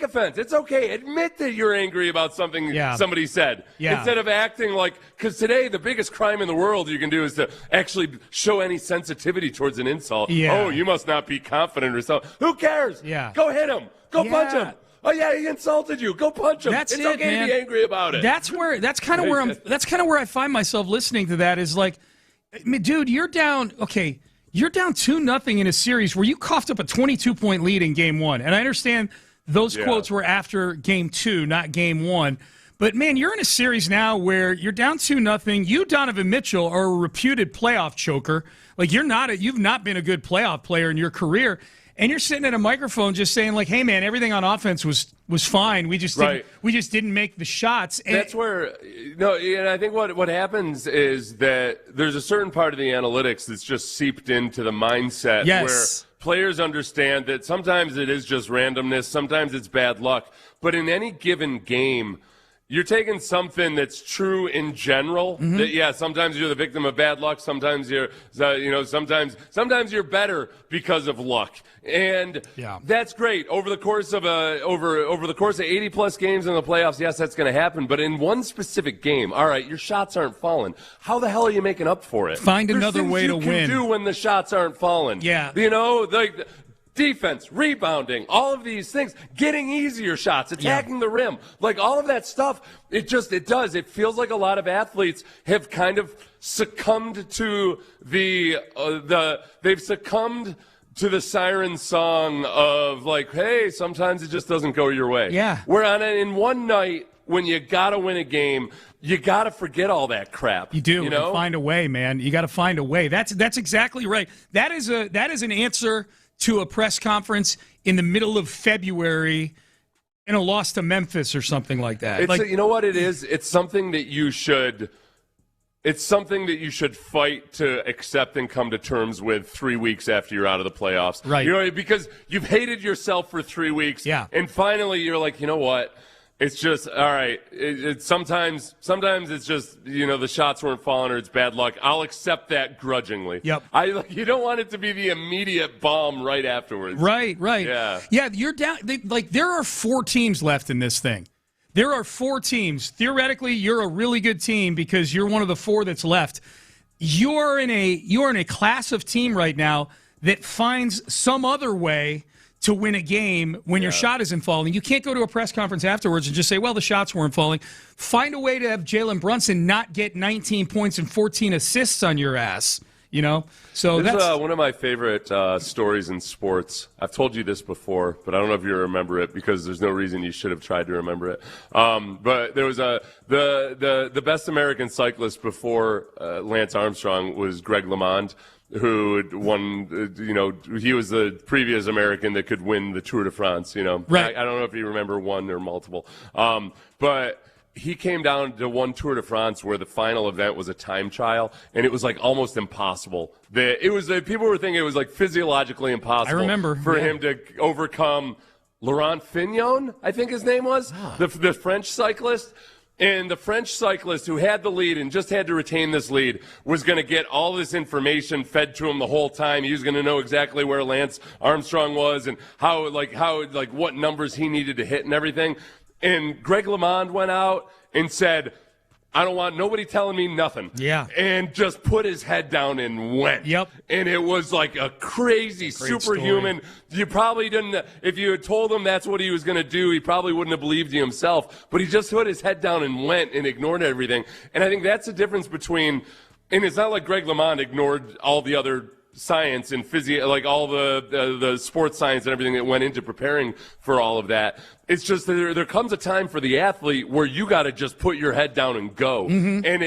offense. It's okay. Admit that you're angry about something somebody said, instead of acting like, because today the biggest crime in the world you can do is to actually show any sensitivity towards an insult. Oh, you must not be confident or something. Who cares? Go hit him. Go punch him. Oh yeah, he insulted you. Go punch him. It's okay man. to be angry about it. That's kind of where I find myself listening to that, is like, I mean, dude, you're down 2-0 in a series where you coughed up a 22-point lead in game 1. And I understand those quotes were after game 2, not game 1. But man, you're in a series now where you're down 2-0. You, Donovan Mitchell, are a reputed playoff choker. Like you've not been a good playoff player in your career. And you're sitting at a microphone just saying, like, "Hey, man, everything on offense was fine. We just didn't make the shots." And that's where, and I think what happens is that there's a certain part of the analytics that's just seeped into the mindset where players understand that sometimes it is just randomness, sometimes it's bad luck, but in any given game, you're taking something that's true in general. That, sometimes you're the victim of bad luck. Sometimes you're, sometimes you're better because of luck, and that's great over the course of over the course of 80 plus games in the playoffs. Yes, that's going to happen. But in one specific game, all right, your shots aren't falling. How the hell are you making up for it? Find another way to win. You can do when the shots aren't falling. Yeah, like. Defense, rebounding, all of these things, getting easier shots, attacking the rim, like all of that stuff, it feels like a lot of athletes have kind of succumbed to they've succumbed to the siren song of like, hey, sometimes it just doesn't go your way. Yeah. Where in one night, when you got to win a game, you got to forget all that crap. You do. You know? Find a way, man. You got to find a way. That's exactly right. That is an answer to a press conference in the middle of February in a loss to Memphis or something like that. You know what it is? It's something that you should. It's something that you should fight to accept and come to terms with 3 weeks after you're out of the playoffs. Right. You know, because you've hated yourself for 3 weeks. Yeah. And finally you're like, you know what? It's just, all right. Sometimes it's just, the shots weren't falling or it's bad luck. I'll accept that grudgingly. Yep. You don't want it to be the immediate bomb right afterwards. Right. Yeah. Yeah, you're down. There are 4 teams left in this thing. There are 4 teams. Theoretically, you're a really good team because you're one of the 4 that's left. You're in a class of team right now that finds some other way to win a game when your shot isn't falling. You can't go to a press conference afterwards and just say, well, the shots weren't falling. Find a way to have Jalen Brunson not get 19 points and 14 assists on your ass. So this that's is one of my favorite stories in sports. I've told you this before, but I don't know if you remember it because there's no reason you should have tried to remember it. But there was the best American cyclist before Lance Armstrong was Greg LeMond, who had won. He was the previous American that could win the Tour de France. Right. I don't know if you remember one or multiple, but. He came down to one Tour de France where the final event was a time trial, and it was like almost impossible. People were thinking it was like physiologically impossible. I remember for him to overcome Laurent Fignon, I think his name was, the French cyclist. And the French cyclist who had the lead and just had to retain this lead was going to get all this information fed to him the whole time. He was going to know exactly where Lance Armstrong was and how what numbers he needed to hit and everything. And Greg LeMond went out and said, I don't want nobody telling me nothing. Yeah. And just put his head down and went. Yep. And it was like a crazy, superhuman. Story. You probably didn't, if you had told him that's what he was going to do, he probably wouldn't have believed you himself. But he just put his head down and went and ignored everything. And I think that's the difference between, and it's not like Greg LeMond ignored all the other science and like all the sports science and everything that went into preparing for all of that. It's just that there comes a time for the athlete where you got to just put your head down and go. Mm-hmm. And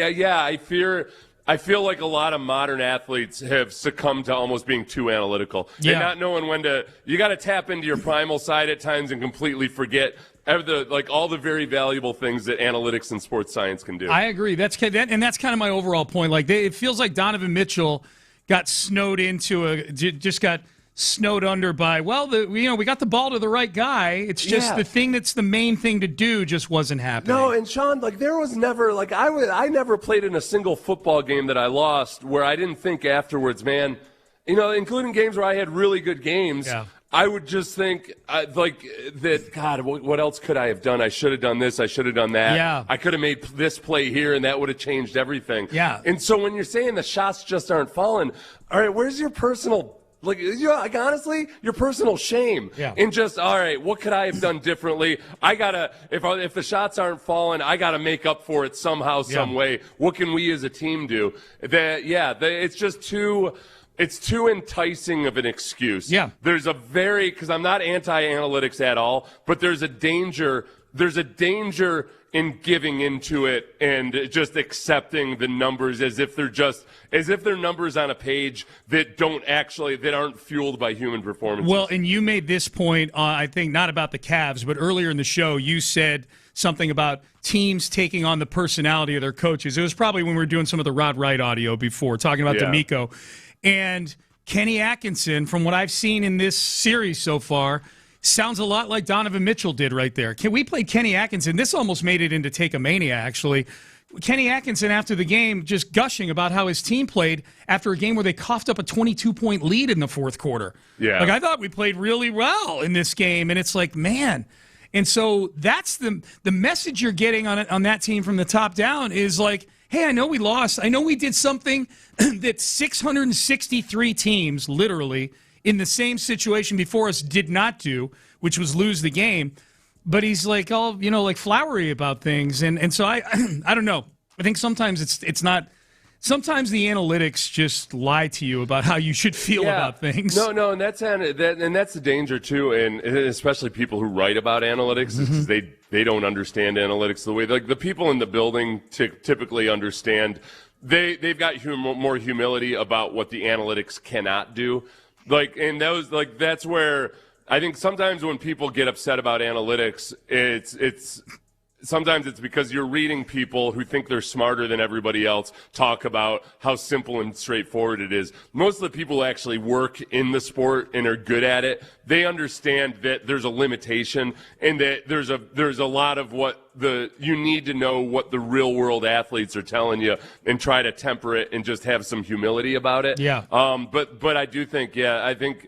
I feel like a lot of modern athletes have succumbed to almost being too analytical and not knowing when to. You got to tap into your primal side at times and completely forget all the very valuable things that analytics and sports science can do. I agree. That's kind of my overall point. It feels like Donovan Mitchell got snowed under by, we got the ball to the right guy. It's just the thing that's the main thing to do just wasn't happening. No, and Sean, there was never, I never played in a single football game that I lost where I didn't think afterwards, man, including games where I had really good games. Yeah. I would just think that, God, what else could I have done? I should have done this. I should have done that. Yeah. I could have made this play here, and that would have changed everything. Yeah. And so when you're saying the shots just aren't falling, all right, where's your personal honestly, your personal shame. Yeah. And just, all right, what could I have done differently? I gotta, if the shots aren't falling, I gotta make up for it somehow, some way. What can we as a team do? It's just too. It's too enticing of an excuse. Yeah. Because I'm not anti-analytics at all, but there's a danger in giving into it and just accepting the numbers as if they're numbers on a page that aren't fueled by human performance. Well, and you made this point, I think not about the Cavs, but earlier in the show, you said something about teams taking on the personality of their coaches. It was probably when we were doing some of the Rod Wright audio before, talking about D'Amico. And Kenny Atkinson, from what I've seen in this series so far, sounds a lot like Donovan Mitchell did right there. We played Kenny Atkinson. This almost made it into Take-a-Mania, actually. Kenny Atkinson, after the game, just gushing about how his team played after a game where they coughed up a 22-point lead in the fourth quarter. Yeah. I thought we played really well in this game, and it's like, man. And so that's the message you're getting on that team from the top down is like, hey, I know we lost. I know we did something that 663 teams, literally, in the same situation before us did not do, which was lose the game. But he's like all, flowery about things. And so I don't know. I think sometimes it's not. Sometimes the analytics just lie to you about how you should feel about things. No, and that's the danger too, and especially people who write about analytics, is they don't understand analytics the way the people in the building typically understand. They've got more humility about what the analytics cannot do. That's where I think sometimes when people get upset about analytics, sometimes it's because you're reading people who think they're smarter than everybody else talk about how simple and straightforward it is. Most of the people who actually work in the sport and are good at it, they understand that there's a limitation and that there's a lot of you need to know what the real world athletes are telling you and try to temper it and just have some humility about it. Yeah. But I do think, I think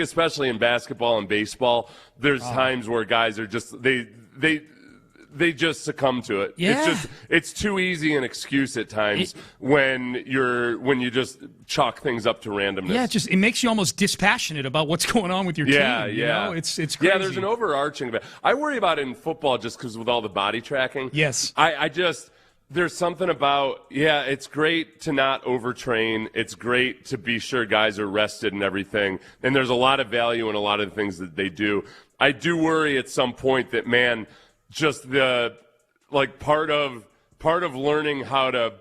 especially in basketball and baseball, there's times where guys are just they just succumb to it. Yeah. It's too easy an excuse at times when you just chalk things up to randomness. Yeah, it makes you almost dispassionate about what's going on with your team. Yeah. You know? It's crazy. Yeah, there's an overarching. I worry about it in football just because with all the body tracking. Yes. There's something about, it's great to not overtrain. It's great to be sure guys are rested and everything. And there's a lot of value in a lot of the things that they do. I do worry at some point that, man, just the part of learning how to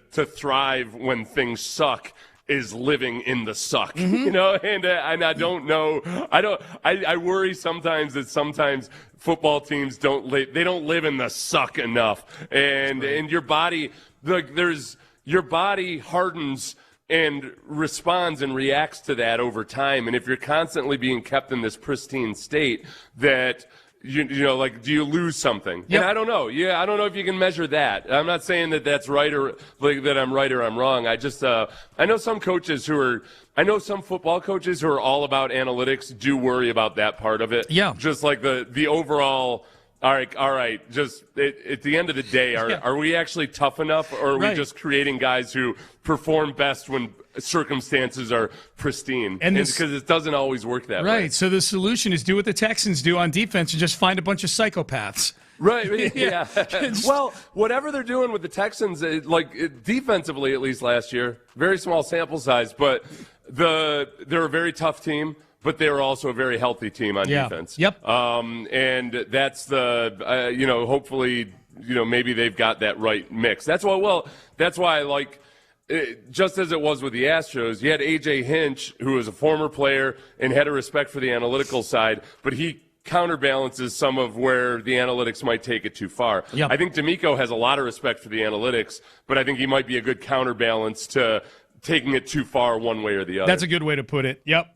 thrive when things suck is living in the suck, and I don't know. I worry sometimes that football teams don't live in the suck enough, and your body your body hardens and responds and reacts to that over time, and if you're constantly being kept in this pristine state, that do you lose something? Yep. And I don't know. I don't know if you can measure that. I'm not saying that that's right or that I'm right or I'm wrong. I just I know some football coaches who are all about analytics do worry about that part of it. Yeah. Just like the overall. All right. Just at the end of the day, are we actually tough enough, or are we just creating guys who perform best when circumstances are pristine? And because it doesn't always work that way. Right. So the solution is do what the Texans do on defense and just find a bunch of psychopaths. Right. Yeah. Well, whatever they're doing with the Texans, defensively, at least last year, very small sample size, but they're a very tough team. But they were also a very healthy team on defense. Yep. And that's hopefully, maybe they've got that right mix. That's why I like, just as it was with the Astros, you had A.J. Hinch, who was a former player and had a respect for the analytical side, but he counterbalances some of where the analytics might take it too far. Yep. I think D'Amico has a lot of respect for the analytics, but I think he might be a good counterbalance to taking it too far one way or the other. That's a good way to put it. Yep.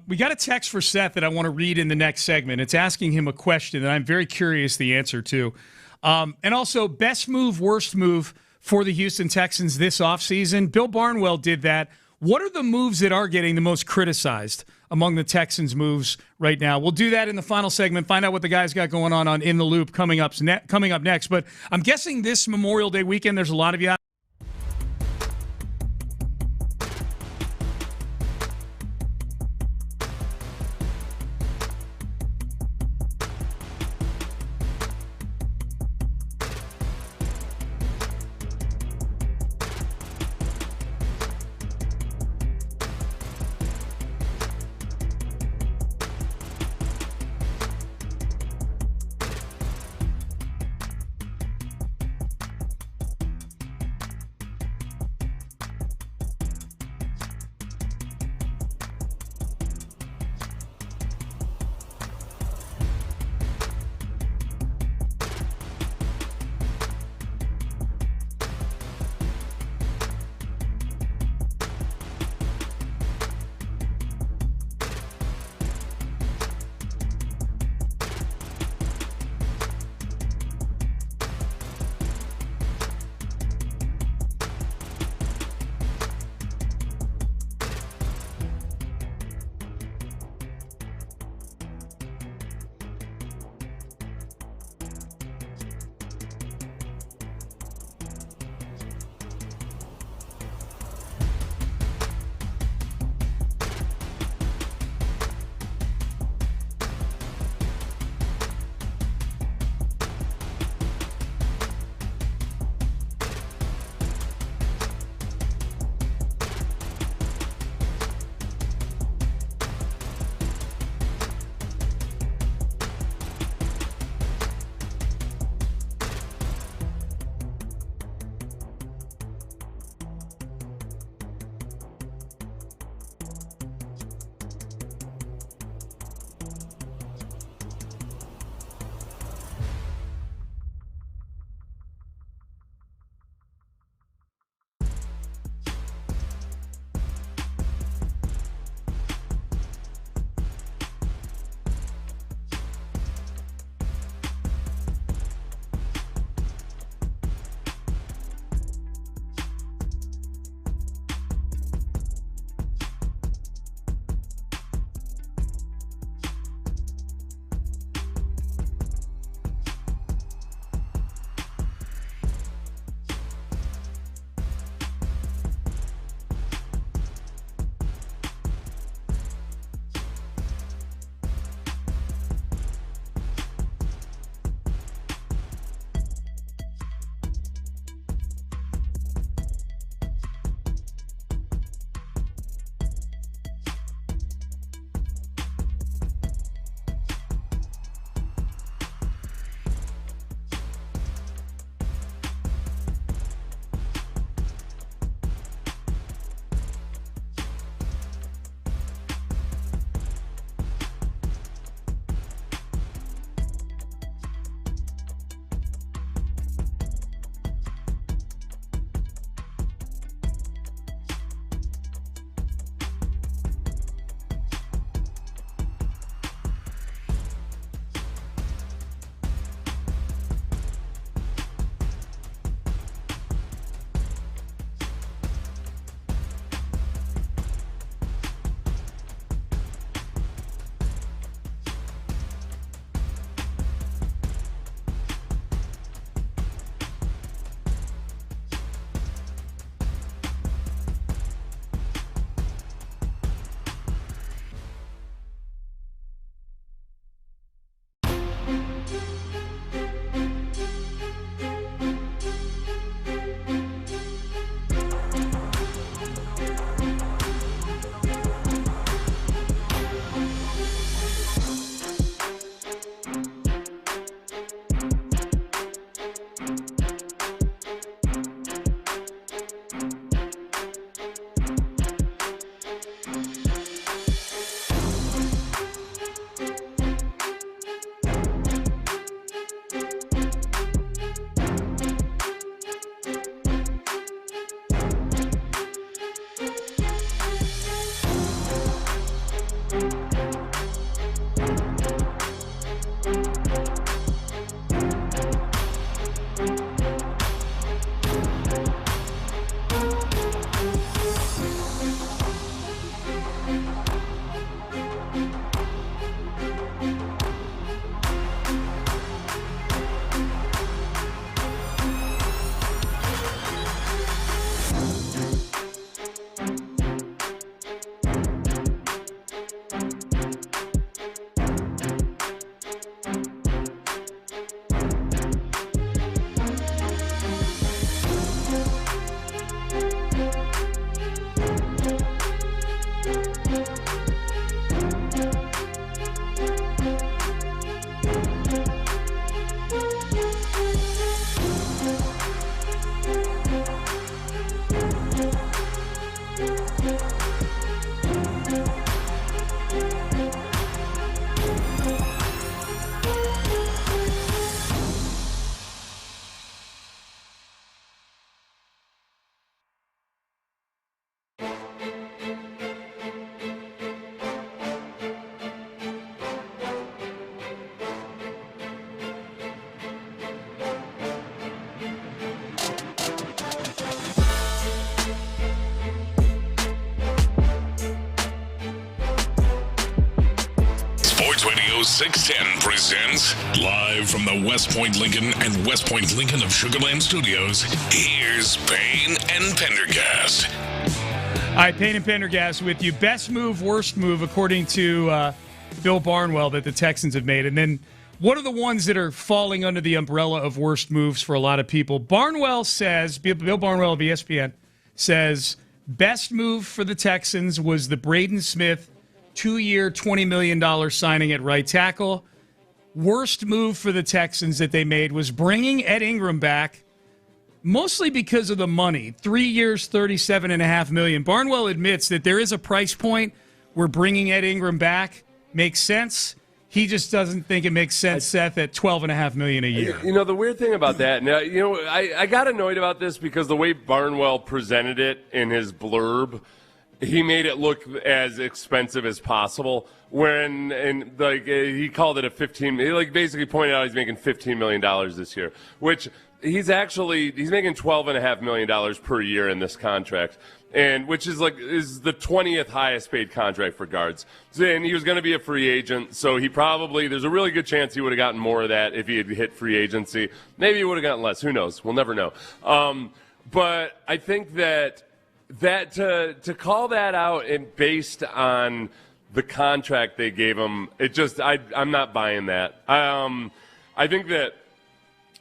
We got a text for Seth that I want to read in the next segment. It's asking him a question that I'm very curious the answer to. And also, best move, worst move for the Houston Texans this offseason. Bill Barnwell did that. What are the moves that are getting the most criticized among the Texans' moves right now? We'll do that in the final segment, find out what the guys got going on In the Loop coming up next. But I'm guessing this Memorial Day weekend, there's a lot of you out. Sports Radio 610 presents live from the West Point Lincoln and West Point Lincoln of Sugar Land Studios. Here's Payne and Pendergast. All right, Payne and Pendergast with you. Best move, worst move, according to Bill Barnwell, that the Texans have made. And then what are the ones that are falling under the umbrella of worst moves for a lot of people? Barnwell says, Bill Barnwell of ESPN says, best move for the Texans was the Braden Smith 2-year, $20 million signing at right tackle. Worst move for the Texans that they made was bringing Ed Ingram back, mostly because of the money. 3 years, $37.5 million. Barnwell admits that there is a price point where bringing Ed Ingram back makes sense. He just doesn't think it makes sense, Seth, at $12.5 million a year. You know, the weird thing about that, now, you know, I got annoyed about this because the way Barnwell presented it in his blurb, he made it look as expensive as possible. He called it a basically pointed out he's making $15 million this year, which he's making $12.5 million per year in this contract, and which is the 20th highest paid contract for guards. And he was going to be a free agent, so there's a really good chance he would have gotten more of that if he had hit free agency. Maybe he would have gotten less. Who knows? We'll never know. But I think that to call that out and based on the contract they gave him, I'm not buying that. I think that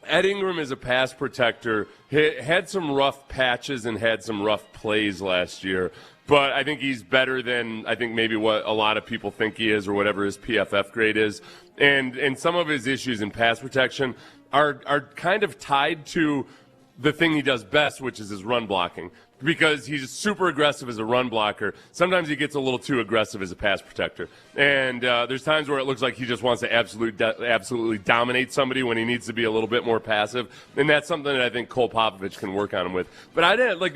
Ed Ingram is a pass protector. He had some rough patches and had some rough plays last year, but I think he's better than maybe what a lot of people think he is or whatever his PFF grade is. And some of his issues in pass protection are kind of tied to the thing he does best, which is his run blocking. Because he's super aggressive as a run blocker. Sometimes he gets a little too aggressive as a pass protector. And there's times where it looks like he just wants to absolutely dominate somebody when he needs to be a little bit more passive. And that's something that I think Cole Popovich can work on him with. But I didn't like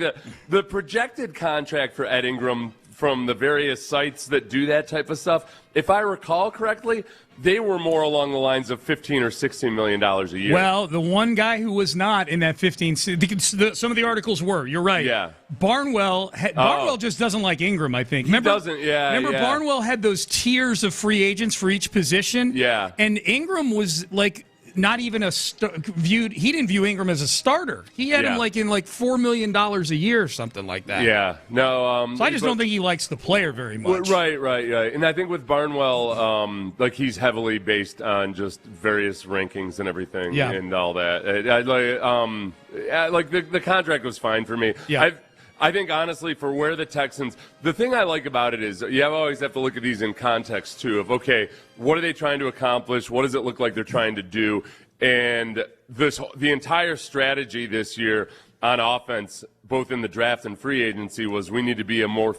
the projected contract for Ed Ingram from the various sites that do that type of stuff. If I recall correctly, they were more along the lines of $15 or $16 million a year. Well, the one guy who was not in that 15, some of the articles were. You're right. Yeah. Barnwell just doesn't like Ingram, I think. He doesn't, yeah. Remember Barnwell had those tiers of free agents for each position? Yeah. And Ingram was not even he didn't view Ingram as a starter. He had him in $4 million a year or something like that. Yeah. No. So I just don't think he likes the player very much. Right. And I think with Barnwell, he's heavily based on just various rankings and everything and all that. The contract was fine for me. Yeah. I think, honestly, for where the Texans – the thing I like about it is you always have to look at these in context, too, of, okay, what are they trying to accomplish? What does it look like they're trying to do? And the entire strategy this year on offense, both in the draft and free agency, was we need to be a more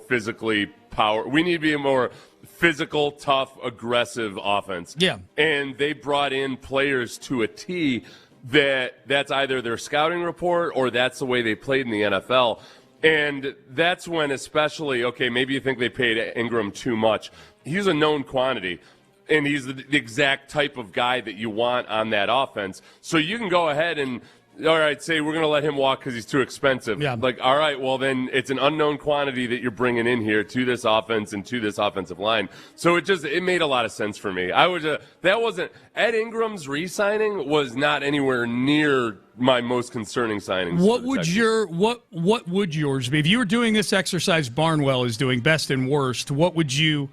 we need to be a more physical, tough, aggressive offense. Yeah. And they brought in players to a T that's either their scouting report or that's the way they played in the NFL. And that's when especially, okay, maybe you think they paid Ingram too much. He's a known quantity, and he's the exact type of guy that you want on that offense. So you can go ahead and, all right, say we're going to let him walk because he's too expensive. Yeah. All right, well, then it's an unknown quantity that you're bringing in here to this offense and to this offensive line. So it made a lot of sense for me. Ed Ingram's re-signing was not anywhere near my most concerning signings. What would yours be if you were doing this exercise Barnwell is doing, best and worst? What would you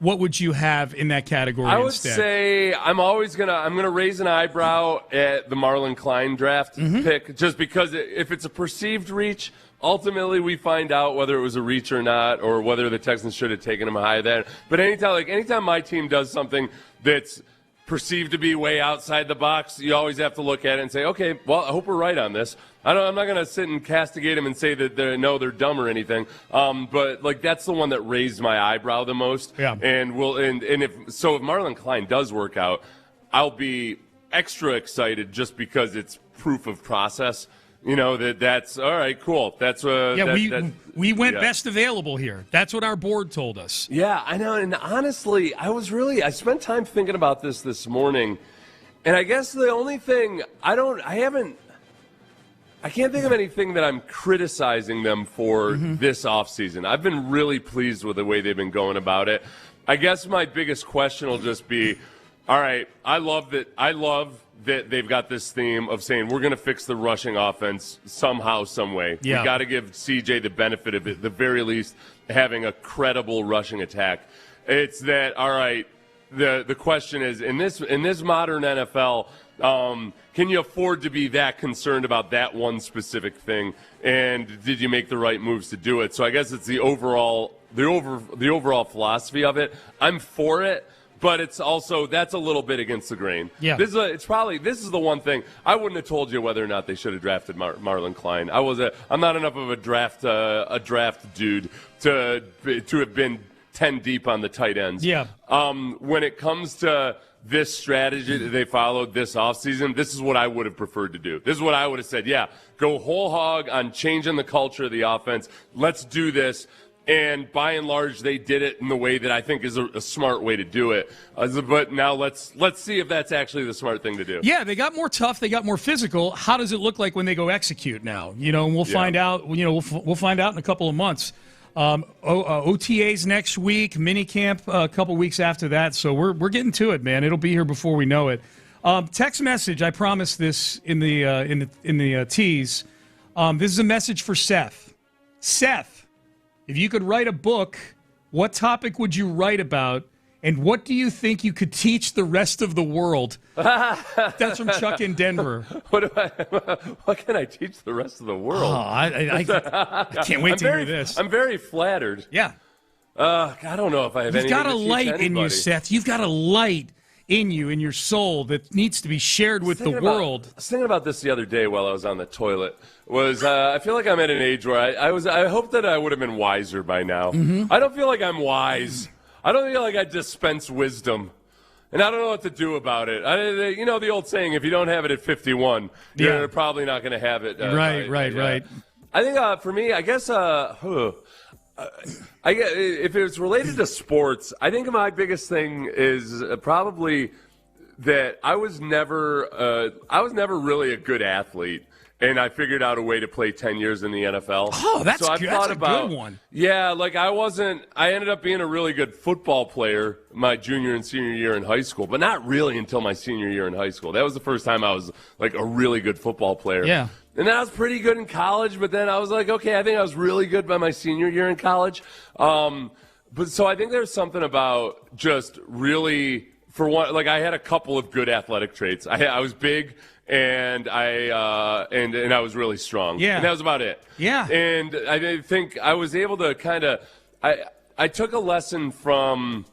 what would you have in that category I would instead? say I'm gonna raise an eyebrow at the Marlon Klein draft pick, just because if it's a perceived reach, ultimately we find out whether it was a reach or not, or whether the Texans should have taken him higher there. But anytime my team does something that's perceived to be way outside the box, you always have to look at it and say, okay, well, I hope we're right on this. I'm not going to sit and castigate them and say that they're dumb or anything. But like that's the one that raised my eyebrow the most. Yeah. And if Marlon Klein does work out, I'll be extra excited just because it's proof of process. That's all right. Cool. That's we went best available here. That's what our board told us. Yeah, I know. And honestly, I spent time thinking about this morning, and I guess the only thing I can't think of anything that I'm criticizing them for this offseason. I've been really pleased with the way they've been going about it. I guess my biggest question will just be, all right, I love that they've got this theme of saying we're going to fix the rushing offense somehow, some way. Yeah. We got to give CJ the benefit of it, at the very least, having a credible rushing attack. It's that, all right, the question is, in this modern NFL, can you afford to be that concerned about that one specific thing? And did you make the right moves to do it? So I guess it's the overall philosophy of it. I'm for it. But it's also, that's a little bit against the grain. Yeah. This is the one thing I wouldn't have told you whether or not they should have drafted Marlon Klein. I'm not enough of a draft dude to have been 10 deep on the tight ends. Yeah. When it comes to this strategy that they followed this offseason, this is what I would have preferred to do. This is what I would have said, yeah, go whole hog on changing the culture of the offense. Let's do this. And by and large, they did it in the way that I think is a smart way to do it. But now let's see if that's actually the smart thing to do. Yeah, they got more tough. They got more physical. How does it look like when they go execute now? And we'll find out. We'll find out in a couple of months. OTAs next week, minicamp a couple weeks after that. So we're getting to it, man. It'll be here before we know it. Text message. I promised this in the tease. This is a message for Seth. Seth. If you could write a book, what topic would you write about, and what do you think you could teach the rest of the world? That's from Chuck in Denver. What can I teach the rest of the world? Oh, I can't wait to hear this. I'm very flattered. Yeah. I don't know if I have anything to teach anybody. You've got a light in you, Seth. You've got a light in you, in your soul, that needs to be shared with the world. I was thinking about this the other day while I was on the toilet. I feel like I'm at an age where I hope that I would have been wiser by now. I don't feel like I'm wise. I don't feel like I dispense wisdom. And I don't know what to do about it. The old saying, if you don't have it at 51, you're probably not going to have it. Right. I think for me, I guess if it's related to sports, I think my biggest thing is probably that I was never really a good athlete, and I figured out a way to play 10 years in the NFL. Oh, that's good. That's a good one. Yeah, I ended up being a really good football player my junior and senior year in high school, but not really until my senior year in high school. That was the first time I was like a really good football player. Yeah. And then I was pretty good in college, but then I was like, okay, I think I was really good by my senior year in college. But so I think there's something about just really, for one, like I had a couple of good athletic traits. I was big and I was really strong. Yeah. And that was about it. Yeah. And I think I was able to kind of, I took a lesson from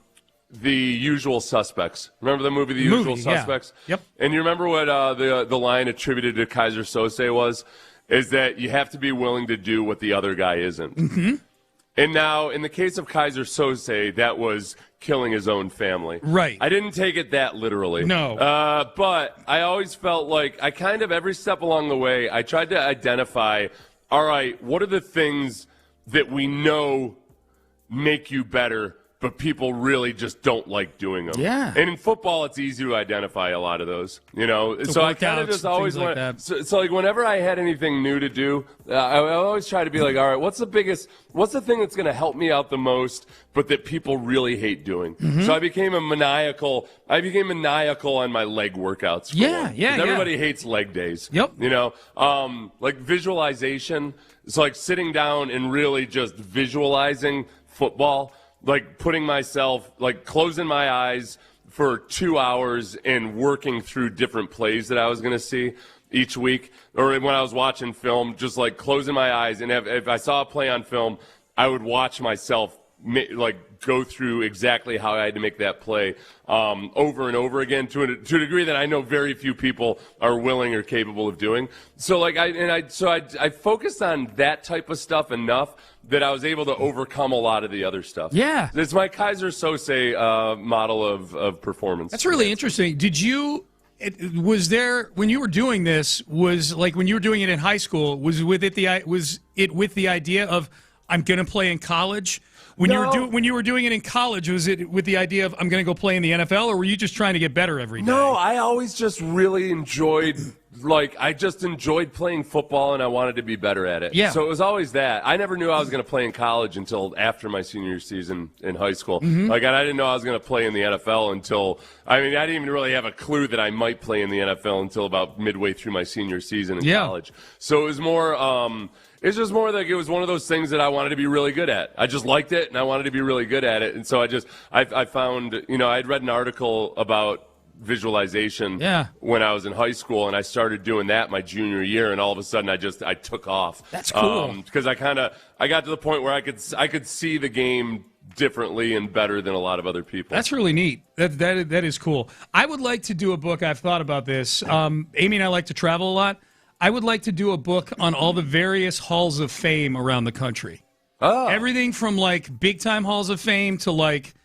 The Usual Suspects. Remember the movie The Usual Suspects? Yeah. Yep. And you remember what the line attributed to Kaiser Sose was? Is that you have to be willing to do what the other guy isn't. Mm-hmm. And now, in the case of Kaiser Sose, that was killing his own family. Right. I didn't take it that literally. No. But I always felt like I kind of, every step along the way, I tried to identify, all right, what are the things that we know make you better, but people really just don't like doing them. Yeah. And in football, it's easy to identify a lot of those, So I kind of just always like went. that. So like whenever I had anything new to do, I always try to be like, all right, what's the thing that's going to help me out the most, but that people really hate doing? Mm-hmm. So I became maniacal on my leg workouts. Yeah. Everybody hates leg days. Yep. Like visualization. It's like sitting down and really just visualizing football. like putting myself, like closing my eyes for 2 hours and working through different plays that I was going to see each week, or when I was watching film, just like closing my eyes, and if I saw a play on film, I would watch myself like go through exactly how I had to make that play over and over again to a degree that I know very few people are willing or capable of doing. So like I focused on that type of stuff enough that I was able to overcome a lot of the other stuff. Yeah. It's my Kaiser Sose model of performance. That's really interesting. Did you? Was there when you were doing this? Was like when you were doing it in high school? Was it with the idea of I'm going to play in college? When you were doing it in college, was it with the idea of I'm going to go play in the NFL, or were you just trying to get better every day? No, I always just really enjoyed, I just enjoyed playing football, and I wanted to be better at it. Yeah. So it was always that. I never knew I was going to play in college until after my senior season in high school. Mm-hmm. I didn't know I was going to play in the NFL until, I didn't even really have a clue that I might play in the NFL until about midway through my senior season in college. So it was more, it's just more like it was one of those things that I wanted to be really good at. I just liked it, and I wanted to be really good at it. And so I found, I'd read an article about visualization when I was in high school, and I started doing that my junior year, and all of a sudden I took off. That's cool. Because I got to the point where I could see the game differently and better than a lot of other people. That's really neat. That is cool. I would like to do a book. I've thought about this. Amy and I like to travel a lot. I would like to do a book on all the various halls of fame around the country. Oh. Everything from like big time halls of fame to like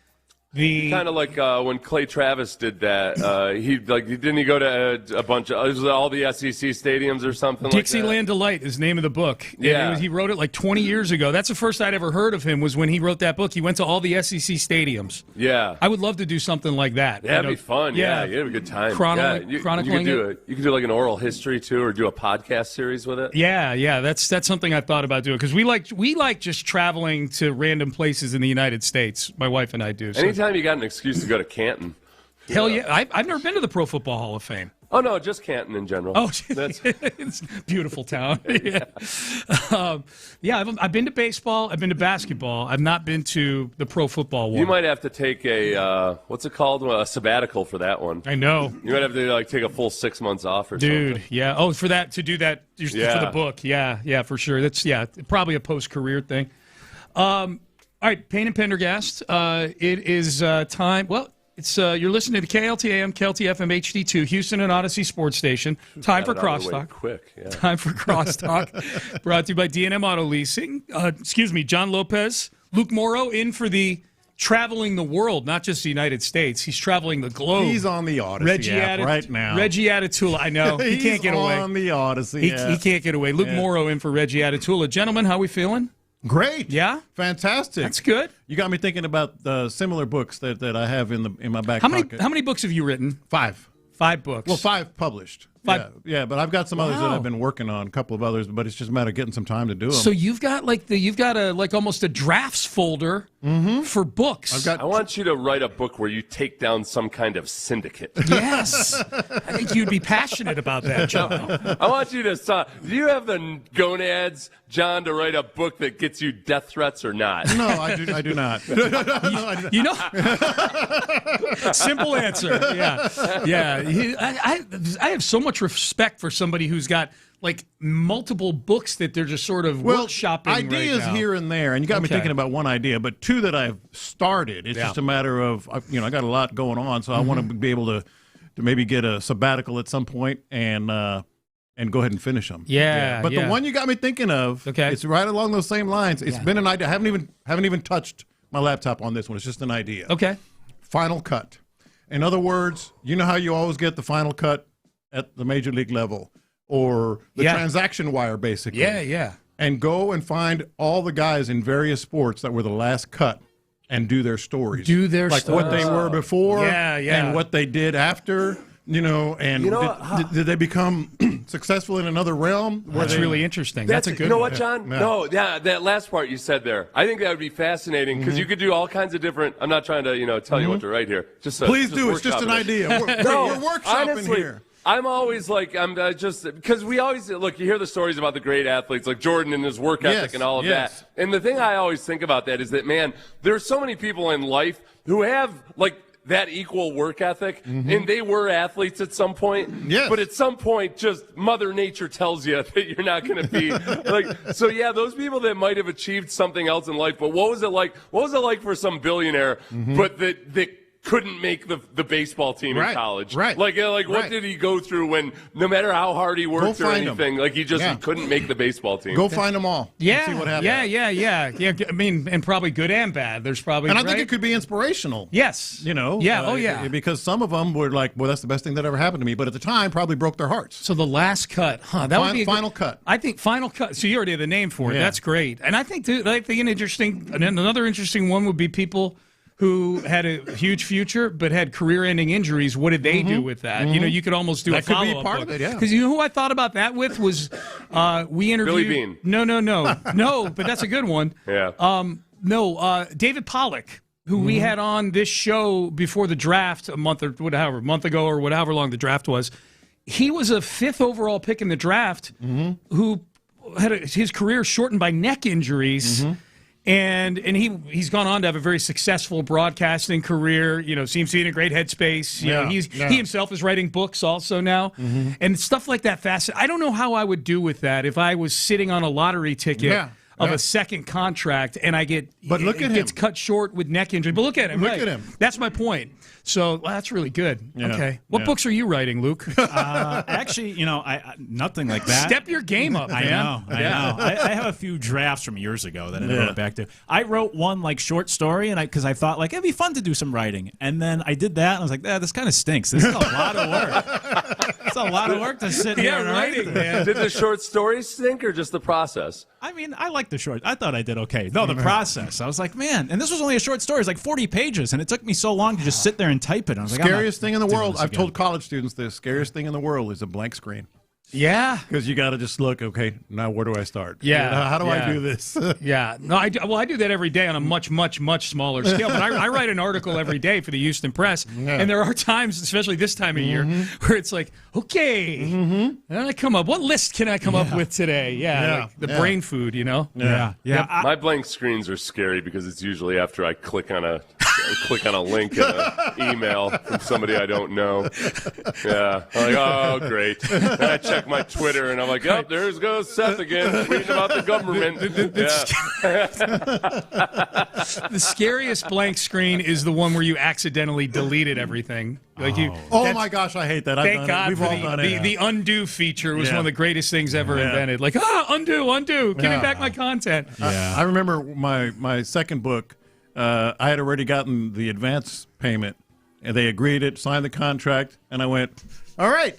the kind of like when Clay Travis did that. Didn't he go to a bunch of all the SEC stadiums or something? Dixieland Delight is the name of the book. Yeah, he wrote it like 20 years ago. That's the first I'd ever heard of him was when he wrote that book. He went to all the SEC stadiums. Yeah, I would love to do something like that. That'd be fun. Yeah, you'd have a good time. Chronicling you could do like an oral history too, or do a podcast series with it. Yeah, that's something I thought about doing because we like just traveling to random places in the United States. My wife and I do. So. Anytime you got an excuse to go to Canton. Hell yeah. I've never been to the Pro Football Hall of Fame. Oh, no, just Canton in general. Oh, it's a beautiful town. I've been to baseball. I've been to basketball. I've not been to the Pro Football one. You might have to take a, what's it called? A sabbatical for that one. I know. You might have to take a full 6 months off or something. Dude, yeah. Oh, to do that for the book. Yeah, for sure. That's, probably a post-career thing. All right, Payne and Pendergast. It is time. Well, it's you're listening to KLTAM, KLTFM HD2, Houston and Odyssey Sports Station. Time for Crosstalk. Quick, yeah. Time for Crosstalk. Brought to you by D&M Auto Leasing. John Lopez, Luke Morrow in for the traveling the world, not just the United States. He's traveling the globe. He's on the Odyssey app right now. Reggie Atatula, I know. He can't get away. He's on the Odyssey He can't get away. Luke Morrow in for Reggie Atatula. Gentlemen, how we feeling? Great. Yeah? Fantastic. That's good. You got me thinking about the similar books that I have in my back pocket. How many books have you written? 5. 5 books. Well, 5 published. 5. Yeah, but I've got some others that I've been working on, a couple of others, but it's just a matter of getting some time to do them. So you've got almost a drafts folder for books. I want you to write a book where you take down some kind of syndicate. Yes. I think you'd be passionate about that, John. I want you to do you have the gonads, John, to write a book that gets you death threats or not? No, I do not. You know? Simple answer. Yeah. I have so much respect for somebody who's got like multiple books that they're just sort of workshopping ideas right now. here and there, and you got me thinking about one idea, but 2 that I've started. It's just a matter of I got a lot going on, so I want to be able to maybe get a sabbatical at some point and go ahead and finish them. But the one you got me thinking of, it's right along those same lines. It's been an idea. I haven't even touched my laptop on this one. It's just an idea. Okay. Final cut. In other words, you know how you always get the final cut at the major league level or the transaction wire, basically. Yeah. And go and find all the guys in various sports that were the last cut and do their stories. What they were before and what they did after. Did they become successful in another realm? That's really interesting. That's a good one. You know what, John? No, that last part you said there. I think that would be fascinating because you could do all kinds of different. I'm not trying to, tell you what to write here. Please do. It's just an idea. We're workshopping honestly, here. I'm always like, just because we always look. You hear the stories about the great athletes like Jordan and his work ethic and all of that. And the thing I always think about that is that, man, there's so many people in life who have like that equal work ethic, and they were athletes at some point. Yes. But at some point, just Mother Nature tells you that you're not going to be like. So yeah, those people that might have achieved something else in life. But what was it like? What was it like for some billionaire, but that couldn't make the baseball team in college? Right. Like what did he go through when, no matter how hard he worked or anything, like he couldn't make the baseball team? Go find them all. Yeah. See what happens. Yeah. I mean, and probably good and bad. There's probably, and I think it could be inspirational. Yes. You know. Yeah. Because some of them were like, well, that's the best thing that ever happened to me. But at the time, probably broke their hearts. So the last cut, that would be final cut. I think final cut. So you already have the name for it. That's great. And I think another interesting one would be people who had a huge future but had career-ending injuries. What did they do with that? You know, you could almost do a follow-up. That could be part of it, yeah. Because you know who I thought about that with was we interviewed Billy Bean. No, but that's a good one. Yeah. David Pollack, who we had on this show before the draft a month ago or whatever long the draft was. He was a 5th overall pick in the draft who had his career shortened by neck injuries. And he's gone on to have a very successful broadcasting career. You know, seems to be in a great headspace. You know, he himself is writing books also now, and stuff like that. I don't know how I would do with that if I was sitting on a lottery ticket of a second contract and I get gets cut short with neck injury. But look at him. Look at him. That's my point. So that's really good. Yeah. Okay, what books are you writing, Luke? Actually, you know, I nothing like that. Step your game up, man. I know. I have a few drafts from years ago that I wrote back to. I wrote one like short story, and because I thought like it'd be fun to do some writing, and then I did that, and I was like, this kind of stinks. This is a lot of work. It's a lot of work to sit here and write. Man. Did the short story stink or just the process? I mean, I like the short. I thought I did okay. No, the process. I was like, man, and this was only a short story. It's like 40 pages, and it took me so long to just sit there and type it. I was like, scariest thing in the world. I've told college students this. Scariest thing in the world is a blank screen. Yeah. Because you got to just look, okay, now where do I start? Yeah. You know, how do I do this? Yeah. No, I do that every day on a much, much, much smaller scale. But I write an article every day for the Houston Press. Yeah. And there are times, especially this time of year, where it's like, okay, what list can I come up with today? Like the brain food, you know? Yeah. My blank screens are scary because it's usually after I click on a link in an email from somebody I don't know. Yeah. I'm like, oh, great. Then I check my Twitter, and I'm like, oh, there goes Seth again, tweeting about the government. The scariest blank screen is the one where you accidentally deleted everything. Like my gosh, I hate that. Thank God we've all done it. The undo feature was one of the greatest things ever invented. Like, undo, give me back my content. I remember my second book. I had already gotten the advance payment, and they agreed it, signed the contract, and I went, all right.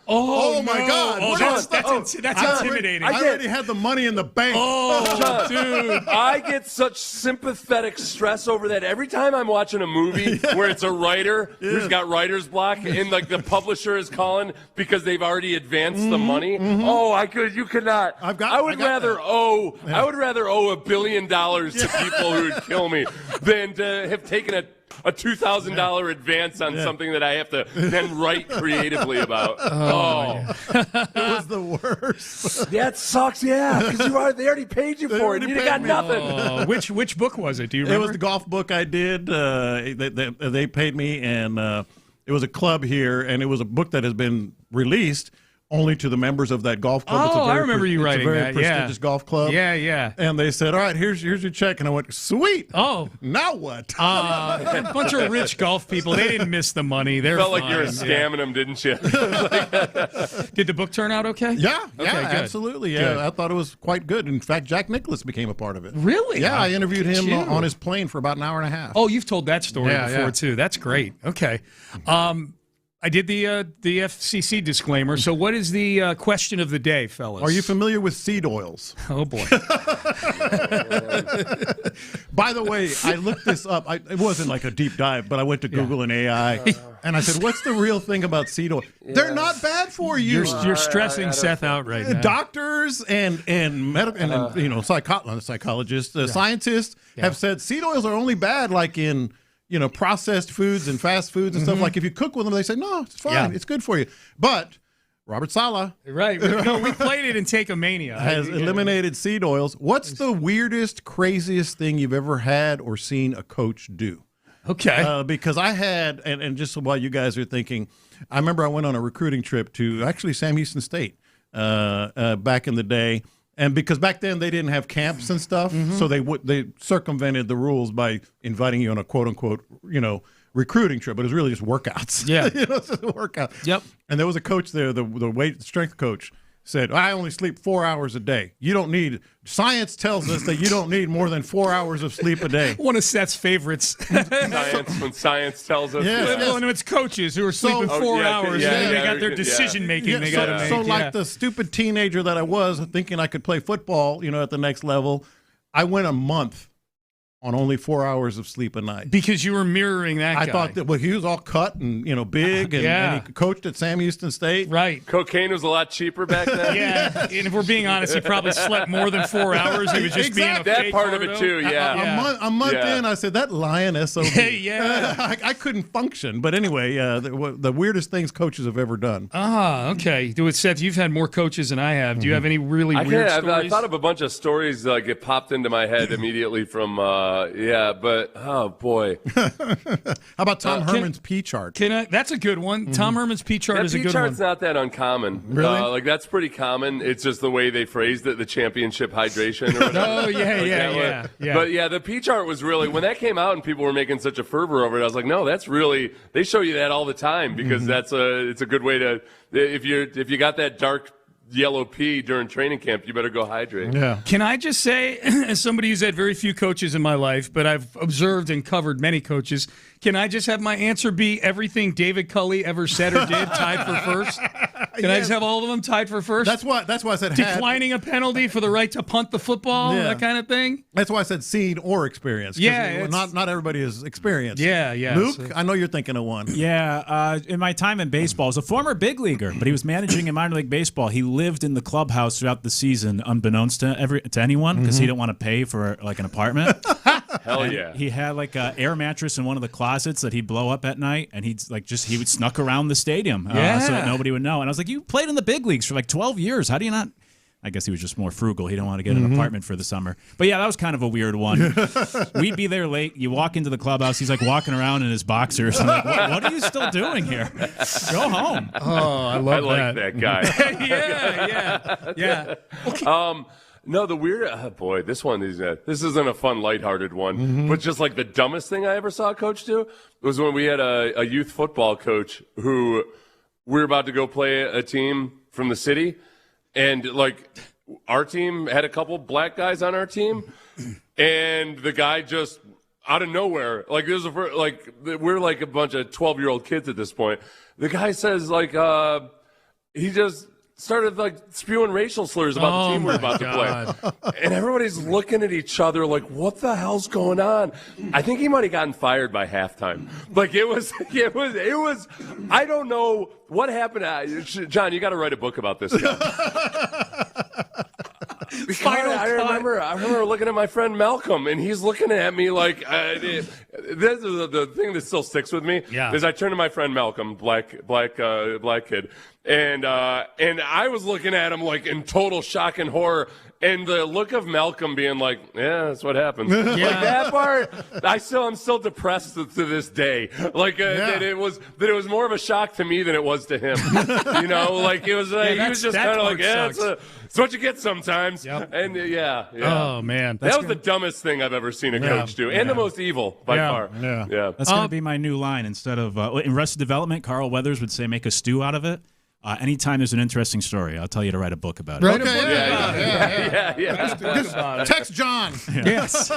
Oh my God! Oh, that's intimidating. I already had the money in the bank. Oh, dude, I get such sympathetic stress over that every time I'm watching a movie where it's a writer who's got writer's block, and like the publisher is calling because they've already advanced the money. Oh, you could not. I would rather owe $1 billion to people who would kill me than to have taken a $2,000 advance on something that I have to then write creatively about. It was the worst. That sucks, because they already paid you for it. You got nothing. Which book was it? Do you remember? It was the golf book I did. They paid me, and it was a club here, and it was a book that has been released only to the members of that golf club. I remember you writing that. It's a very prestigious golf club. Yeah. And they said, all right, here's your check. And I went, sweet. Oh. Now what? A bunch of rich golf people. They didn't miss the money. They're felt like you were scamming them, didn't you? Did the book turn out okay? Yeah, good. Absolutely. Yeah, good. I thought it was quite good. In fact, Jack Nicklaus became a part of it. Really? Yeah, I interviewed him on his plane for about an hour and a half. Oh, you've told that story before, too. That's great. Okay. I did the FCC disclaimer. So what is the question of the day, fellas? Are you familiar with seed oils? Oh, boy. By the way, I looked this up. It wasn't like a deep dive, but I went to Google and AI, and I said, what's the real thing about seed oil? They're not bad for you. You're stressing Seth out right now. Doctors and medical psychologists, scientists have said seed oils are only bad like in processed foods and fast foods and stuff. Like if you cook with them, they say, no, it's fine. It's good for you. But Robert Saleh. Right. No, we played it in Take-a-Mania. Has eliminated seed oils. What's the weirdest, craziest thing you've ever had or seen a coach do? Okay. Because I had, and just while you guys are thinking, I remember I went on a recruiting trip to actually Sam Houston State back in the day. And because back then they didn't have camps and stuff, so they circumvented the rules by inviting you on a quote unquote, recruiting trip, but it was really just workouts. Yeah. It's just a workout. Yep. And there was a coach there, the weight strength coach said, I only sleep 4 hours a day. You don't need, science tells us that you don't need more than 4 hours of sleep a day. One of Seth's favorites. When science tells us. Well, no, it's coaches who are sleeping 4 hours and they got their decision making they got to make. So like the stupid teenager that I was thinking I could play football, at the next level, I went a month on only 4 hours of sleep a night. Because you were mirroring that guy. I thought that, he was all cut and, big, and he coached at Sam Houston State. Right. Cocaine was a lot cheaper back then. Yeah. And if we're being honest, he probably slept more than 4 hours. He was just being a that fake part of it, too, A month in, I said, that lion SOB. I couldn't function. But anyway, the weirdest things coaches have ever done. Okay. Seth, you've had more coaches than I have. Do you have any really weird stories? I thought of a bunch of stories it popped into my head immediately from but oh boy. How about Tom Herman's P chart? That's a good one. Tom Herman's P chart is a good one. P chart's not that uncommon. Really? That's pretty common. It's just the way they phrased it, the championship hydration or whatever. Oh yeah. But the P chart was really, when that came out and people were making such a fervor over it, I was like, no, that's really, they show you that all the time because it's a good way to, if you got that dark yellow pea during training camp, you better go hydrate. Yeah. Can I just say, as somebody who's had very few coaches in my life, but I've observed and covered many coaches, can I just have my answer be everything David Culley ever said or did tied for first? Can I just have all of them tied for first? That's why I said declining a penalty for the right to punt the football, that kind of thing. That's why I said seen or experience. Yeah, not everybody is experienced. Yeah. Luke, I know you're thinking of one. Yeah, in my time in baseball, I was a former big leaguer, but he was managing in minor league baseball. He lived in the clubhouse throughout the season, unbeknownst to anyone, because he didn't want to pay for an apartment. Hell yeah! He had an air mattress in one of the closets that he'd blow up at night, and he would snuck around the stadium so that nobody would know. And I was like, you played in the big leagues for 12 years. How do you not? I guess he was just more frugal. He didn't want to get an apartment for the summer. But yeah, that was kind of a weird one. We'd be there late. You walk into the clubhouse. He's walking around in his boxers. I'm like, what are you still doing here? Go home. Oh, I love like that guy. Yeah. Okay. No, the weird. Boy, this one is. This isn't a fun, lighthearted one, but just the dumbest thing I ever saw a coach do was when we had a youth football coach who we were about to go play a team from the city, and our team had a couple black guys on our team, and the guy just out of nowhere, we're a bunch of 12-year-old kids at this point. The guy says he just started spewing racial slurs about the team we're about to play. And everybody's looking at each other what the hell's going on? I think he might have gotten fired by halftime. It was, I don't know what happened. John, you got to write a book about this guy. I remember looking at my friend Malcolm, and he's looking at me this is the thing that still sticks with me. Yeah. Is I turned to my friend Malcolm, black kid, and I was looking at him in total shock and horror. And the look of Malcolm being yeah, that's what happens. That part, I'm still depressed to this day. That it was more of a shock to me than it was to him. It was he was just kind of it's what you get sometimes. Yep. And yeah. Oh man, that was the dumbest thing I've ever seen a coach do, and the most evil by far. Yeah. That's gonna be my new line. Instead of in Arrested Development, Carl Weathers would say, "Make a stew out of it." Anytime there's an interesting story, I'll tell you to write a book about it. Write a book. Yeah. Text John. Yes.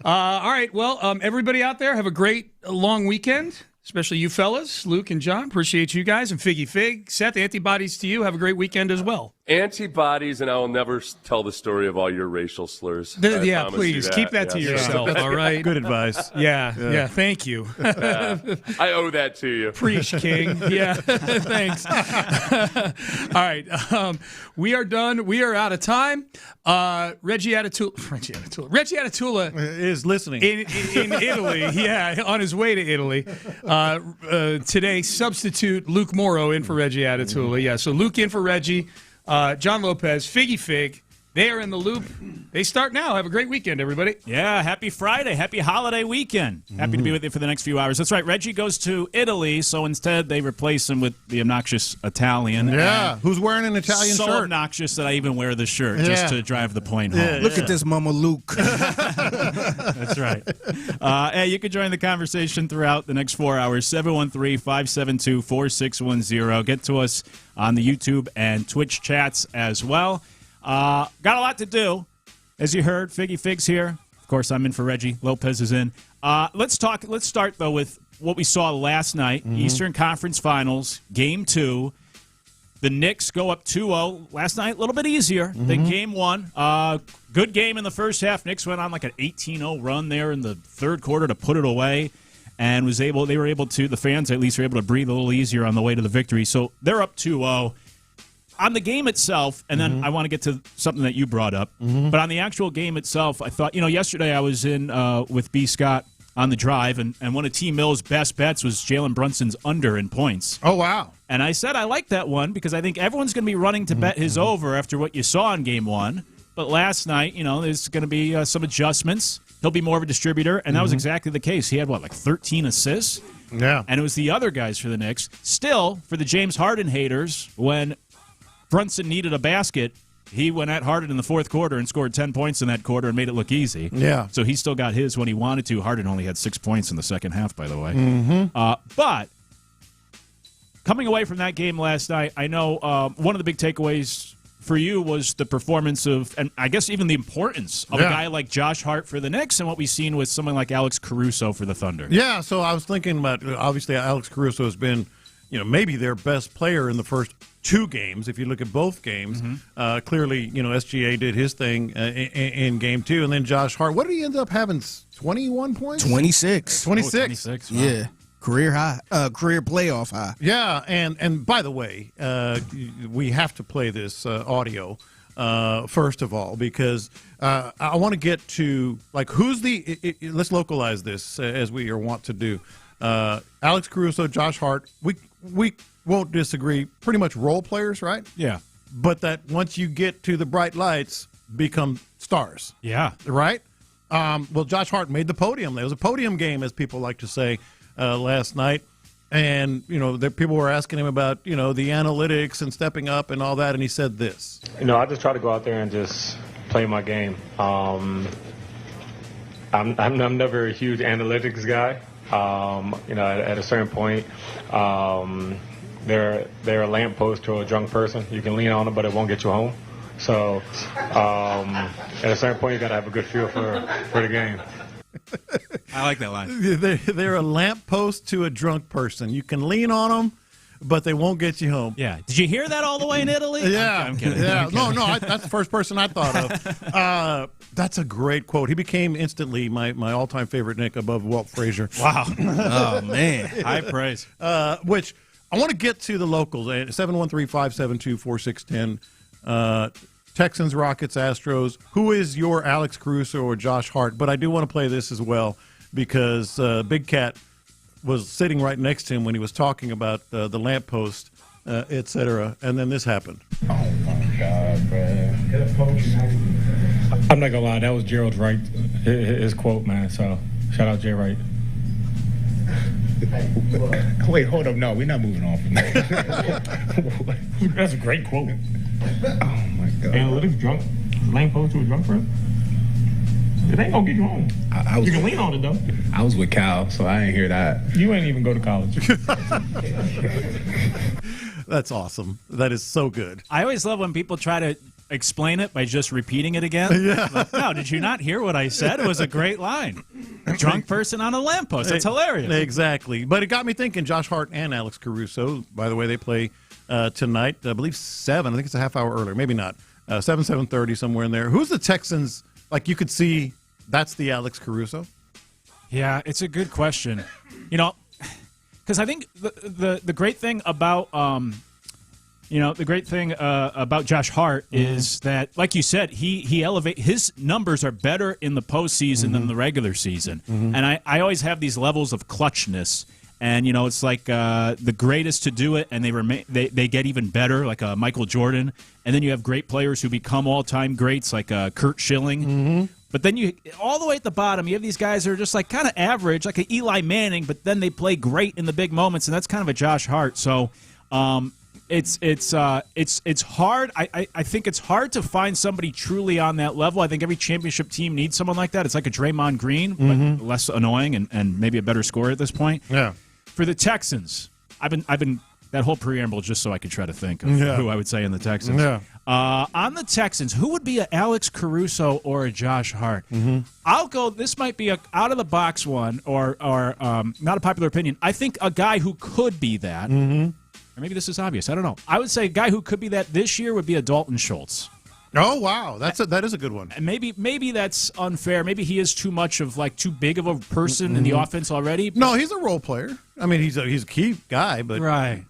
All right. Well, everybody out there, have a great long weekend, especially you fellas, Luke and John. Appreciate you guys. And Figgy Fig, Seth, antibodies to you. Have a great weekend as well. Antibodies, and I will never tell the story of all your racial slurs. Yeah, please keep that to yourself. All right. Good advice. Yeah. Thank you. I owe that to you. Preach, King. Yeah. Thanks. All right. We are done. We are out of time. Reggie Atatula is listening in Italy. Yeah, on his way to Italy. Today, substitute Luke Morrow in for Reggie Atatula. Yeah, so Luke in for Reggie. John Lopez, Figgy Fig, they are in the loop. They start now. Have a great weekend, everybody. Yeah, happy Friday. Happy holiday weekend. Happy to be with you for the next few hours. That's right. Reggie goes to Italy, so instead they replace him with the obnoxious Italian. Yeah, who's wearing an Italian shirt. So obnoxious that I even wear the shirt just to drive the point home. Look at this, Mama Luke. That's right. Hey, you can join the conversation throughout the next 4 hours, 713-572-4610. Get to us on the YouTube and Twitch chats as well. Got a lot to do. As you heard, Figgy Fig's here. Of course, I'm in for Reggie. Lopez is in. Let's start, though, with what we saw last night. Eastern Conference Finals, Game 2. The Knicks go up 2-0. Last night, a little bit easier than Game 1. Good game in the first half. Knicks went on like an 18-0 run there in the third quarter to put it away. And the fans at least were able to breathe a little easier on the way to the victory. So they're up 2-0. On the game itself, and then I want to get to something that you brought up, but on the actual game itself, I thought, yesterday I was in with B. Scott on the drive, and one of T. Mill's best bets was Jalen Brunson's under in points. Oh, wow. And I said I like that one because I think everyone's going to be running to bet his over after what you saw in Game 1. But last night, there's going to be some adjustments. He'll be more of a distributor, and that was exactly the case. He had, 13 assists? Yeah. And it was the other guys for the Knicks. Still, for the James Harden haters, when Brunson needed a basket, he went at Harden in the fourth quarter and scored 10 points in that quarter and made it look easy. Yeah. So he still got his when he wanted to. Harden only had 6 points in the second half, by the way. But coming away from that game last night, I know one of the big takeaways for you was the performance of, and I guess even the importance of a guy like Josh Hart for the Knicks and what we've seen with someone like Alex Caruso for the Thunder. Yeah, so I was thinking about, obviously, Alex Caruso has been, maybe their best player in the first 2 games. If you look at both games, clearly, SGA did his thing in Game 2, and then Josh Hart. What did he end up having? 21 points? 26. 26. 26. Wow. Yeah. Career high, career playoff high. Yeah, and by the way, we have to play this audio first of all because I want to get to who's the. Let's localize this as we are wont to do. Alex Caruso, Josh Hart. We won't disagree. Pretty much role players, right? Yeah. But that once you get to the bright lights, become stars. Yeah. Right. Well, Josh Hart made the podium. There was a podium game, as people like to say. Last night, and people were asking him about the analytics and stepping up and all that, and he said this. I just try to go out there and just play my game. I'm never a huge analytics guy. At a certain point, they're a lamppost to a drunk person. You can lean on them, but it won't get you home. So at a certain point, you got to have a good feel for the game. I like that line. They're a lamppost to a drunk person. You can lean on them, but they won't get you home. Yeah. Did you hear that all the way in Italy? Yeah. I'm kidding. Yeah. No, that's the first person I thought of. That's a great quote. He became instantly my all-time favorite Nick above Walt Frazier. Wow. Oh, man. High praise. Which I want to get to the locals. 713-572-4610. Texans, Rockets, Astros. Who is your Alex Caruso or Josh Hart? But I do want to play this as well because Big Cat was sitting right next to him when he was talking about the lamppost, et cetera, and then this happened. Oh, my God, man. I'm not going to lie. That was Gerald Wright, his quote, man. So shout out Jay Wright. Wait, hold up. No, we're not moving on from that. That's a great quote. Oh, my God. Analytics drunk. Lamppost to a drunk person. It ain't gonna get you home. You can lean on it, though. I was with Cal, so I ain't hear that. You ain't even go to college. That's awesome. That is so good. I always love when people try to explain it by just repeating it again. Yeah. No, did you not hear what I said? It was a great line. Drunk person on a lamppost. That's hilarious. Exactly. But it got me thinking, Josh Hart and Alex Caruso, by the way, they play tonight. I believe 7. I think it's a half hour earlier. Maybe not. 7:30, somewhere in there. Who's the Texans? Like, you could see that's the Alex Caruso? Yeah, it's a good question. Because I think the great thing about about Josh Hart is that, like you said, his numbers are better in the postseason than the regular season. And I always have these levels of clutchness. And, it's like the greatest to do it, and they get even better, like Michael Jordan. And then you have great players who become all-time greats, like Kurt Schilling. But then all the way at the bottom, you have these guys who are just like kind of average, like an Eli Manning, but then they play great in the big moments, and that's kind of a Josh Hart. So it's hard. I think it's hard to find somebody truly on that level. I think every championship team needs someone like that. It's like a Draymond Green, but less annoying and maybe a better scorer at this point. Yeah. For the Texans, I've been that whole preamble just so I could try to think of who I would say in the Texans. Yeah. On the Texans, who would be a Alex Caruso or a Josh Hart? I'll go. This might be a out of the box one, or not a popular opinion. I think a guy who could be that, or maybe this is obvious. I don't know. I would say a guy who could be that this year would be a Dalton Schultz. Oh wow, that is a good one. And maybe that's unfair. Maybe he is too much of too big of a person in the offense already. No, he's a role player. I mean, he's a key guy, but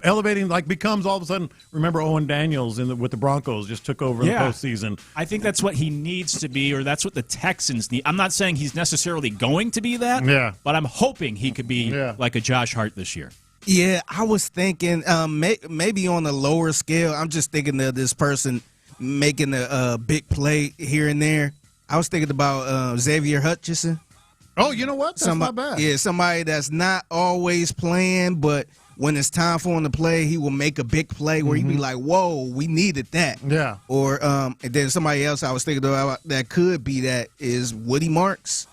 elevating becomes all of a sudden. Remember Owen Daniels with the Broncos just took over in the postseason. I think that's what he needs to be, or that's what the Texans need. I'm not saying he's necessarily going to be that, but I'm hoping he could be like a Josh Hart this year. Yeah, I was thinking maybe on a lower scale. I'm just thinking of this person making a big play here and there. I was thinking about Xavier Hutchinson. Oh, you know what? That's not bad. Yeah, somebody that's not always playing, but when it's time for him to play, he will make a big play where he'd be like, whoa, we needed that. Yeah. Or and then somebody else I was thinking about that could be that is Woody Marks.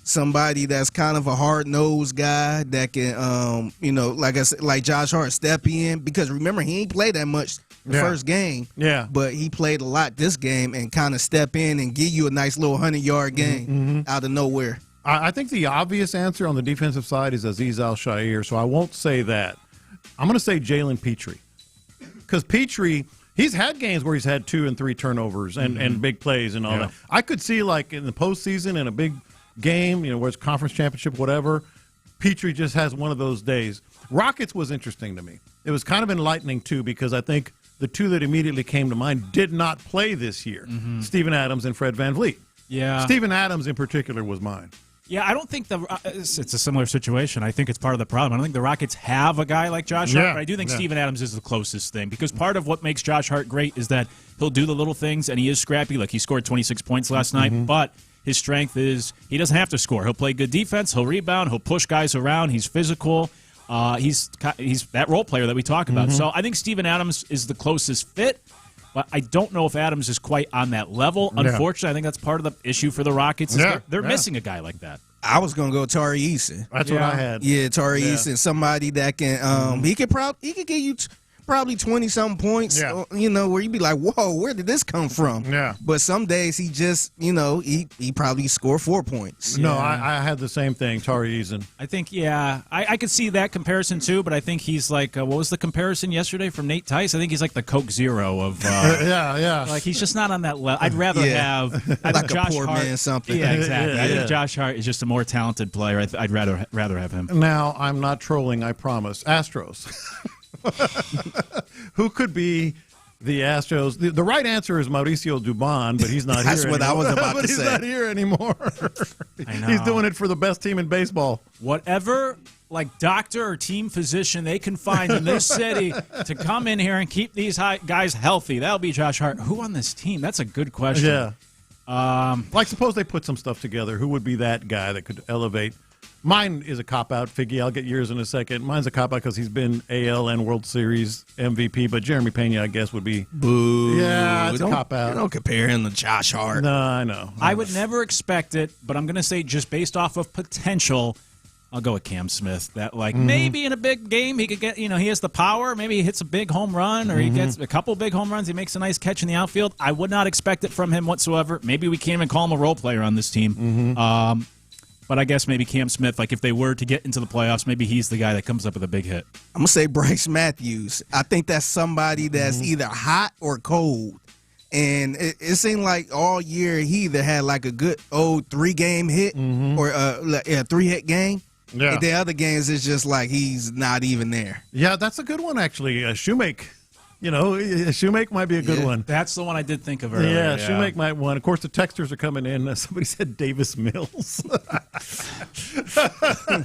Somebody that's kind of a hard-nosed guy that can, like I said, like Josh Hart, step in. Because remember, he ain't played that much the first game. Yeah. But he played a lot this game and kind of step in and give you a nice little 100-yard game out of nowhere. I think the obvious answer on the defensive side is Azeez Al-Shaair, so I won't say that. I'm going to say Jalen Petrie. Because Petrie, he's had games where he's had 2 and 3 turnovers and big plays and all that. I could see, like, in the postseason, in a big game, where it's conference championship, whatever, Petrie just has one of those days. Rockets was interesting to me. It was kind of enlightening, too, because I think the 2 that immediately came to mind did not play this year. Steven Adams and Fred VanVleet. Yeah. Steven Adams in particular was mine. Yeah, I don't think it's a similar situation. I think it's part of the problem. I don't think the Rockets have a guy like Josh Hart, but I do think Steven Adams is the closest thing, because part of what makes Josh Hart great is that he'll do the little things, and he is scrappy. Like, he scored 26 points last night, but his strength is he doesn't have to score. He'll play good defense, he'll rebound, he'll push guys around, he's physical. He's that role player that we talk about. So I think Steven Adams is the closest fit. But I don't know if Adams is quite on that level. Unfortunately, I think that's part of the issue for the Rockets. They're missing a guy like that. I was gonna go Tari Eason. That's what I had. Yeah, Tari Eason, somebody that can he could give you probably 20-something points. Where you'd be like, whoa, where did this come from? Yeah. But some days he just, he probably scored 4 points. No, I had the same thing, Tari Eason. I think, I could see that comparison too, but I think he's like, what was the comparison yesterday from Nate Tice? I think he's like the Coke Zero of, like he's just not on that level. I'd rather have like Josh a poor Hart. man something. Yeah, exactly. I think Josh Hart is just a more talented player. I'd rather have him. Now, I'm not trolling, I promise. Astros. Who could be the Astros? The right answer is Mauricio Dubon, but he's not here That's what anymore. I was about to say. He's not here anymore. I know. He's doing it for the best team in baseball. Whatever, doctor or team physician they can find in this city to come in here and keep these guys healthy, that'll be Josh Hart. Who on this team? That's a good question. Yeah. Suppose they put some stuff together. Who would be that guy that could elevate? Mine is a cop-out, Figgy. I'll get yours in a second. Mine's a cop-out because he's been AL and World Series MVP, but Jeremy Pena, I guess, would be... Boo. Yeah, it's a cop-out. Don't compare him to Josh Hart. No, I know. I would never expect it, but I'm going to say just based off of potential, I'll go with Cam Smith. That, maybe in a big game he could get, he has the power. Maybe he hits a big home run, or he gets a couple big home runs. He makes a nice catch in the outfield. I would not expect it from him whatsoever. Maybe we can't even call him a role player on this team. But I guess maybe Cam Smith, like if they were to get into the playoffs, maybe he's the guy that comes up with a big hit. I'm going to say Bryce Matthews. I think that's somebody that's either hot or cold. And it seemed like all year he either had like a good old 3-game hit or a 3-hit game. Yeah. And the other games, it's just like he's not even there. Yeah, that's a good one, actually. Shoemake. Shoemake might be a good one. That's the one I did think of earlier. Yeah, Shoemake might one. Of course, the texters are coming in. Somebody said Davis Mills.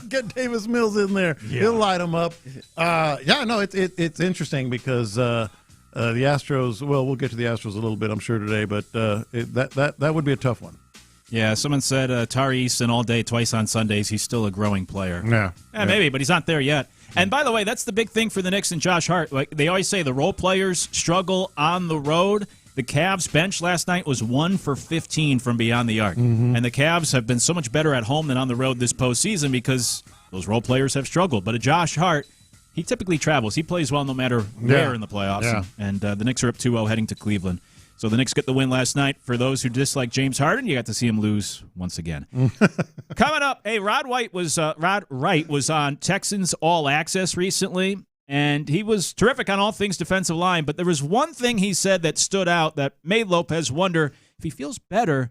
Get Davis Mills in there. Yeah. He'll light them up. It's interesting because the Astros. Well, we'll get to the Astros a little bit, I'm sure, today. But that would be a tough one. Yeah, someone said Tari Easton all day, twice on Sundays. He's still a growing player. Yeah, maybe, but he's not there yet. And by the way, that's the big thing for the Knicks and Josh Hart. Like they always say, the role players struggle on the road. The Cavs bench last night was 1 for 15 from beyond the arc. And the Cavs have been so much better at home than on the road this postseason because those role players have struggled. But Josh Hart, he typically travels. He plays well no matter where in the playoffs. Yeah. And the Knicks are up 2-0 heading to Cleveland. So the Knicks get the win last night. For those who dislike James Harden, you got to see him lose once again. Coming up, hey, Rod Wright was on Texans All Access recently, and he was terrific on all things defensive line. But there was one thing he said that stood out that made Lopez wonder if he feels better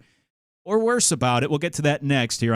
or worse about it. We'll get to that next here.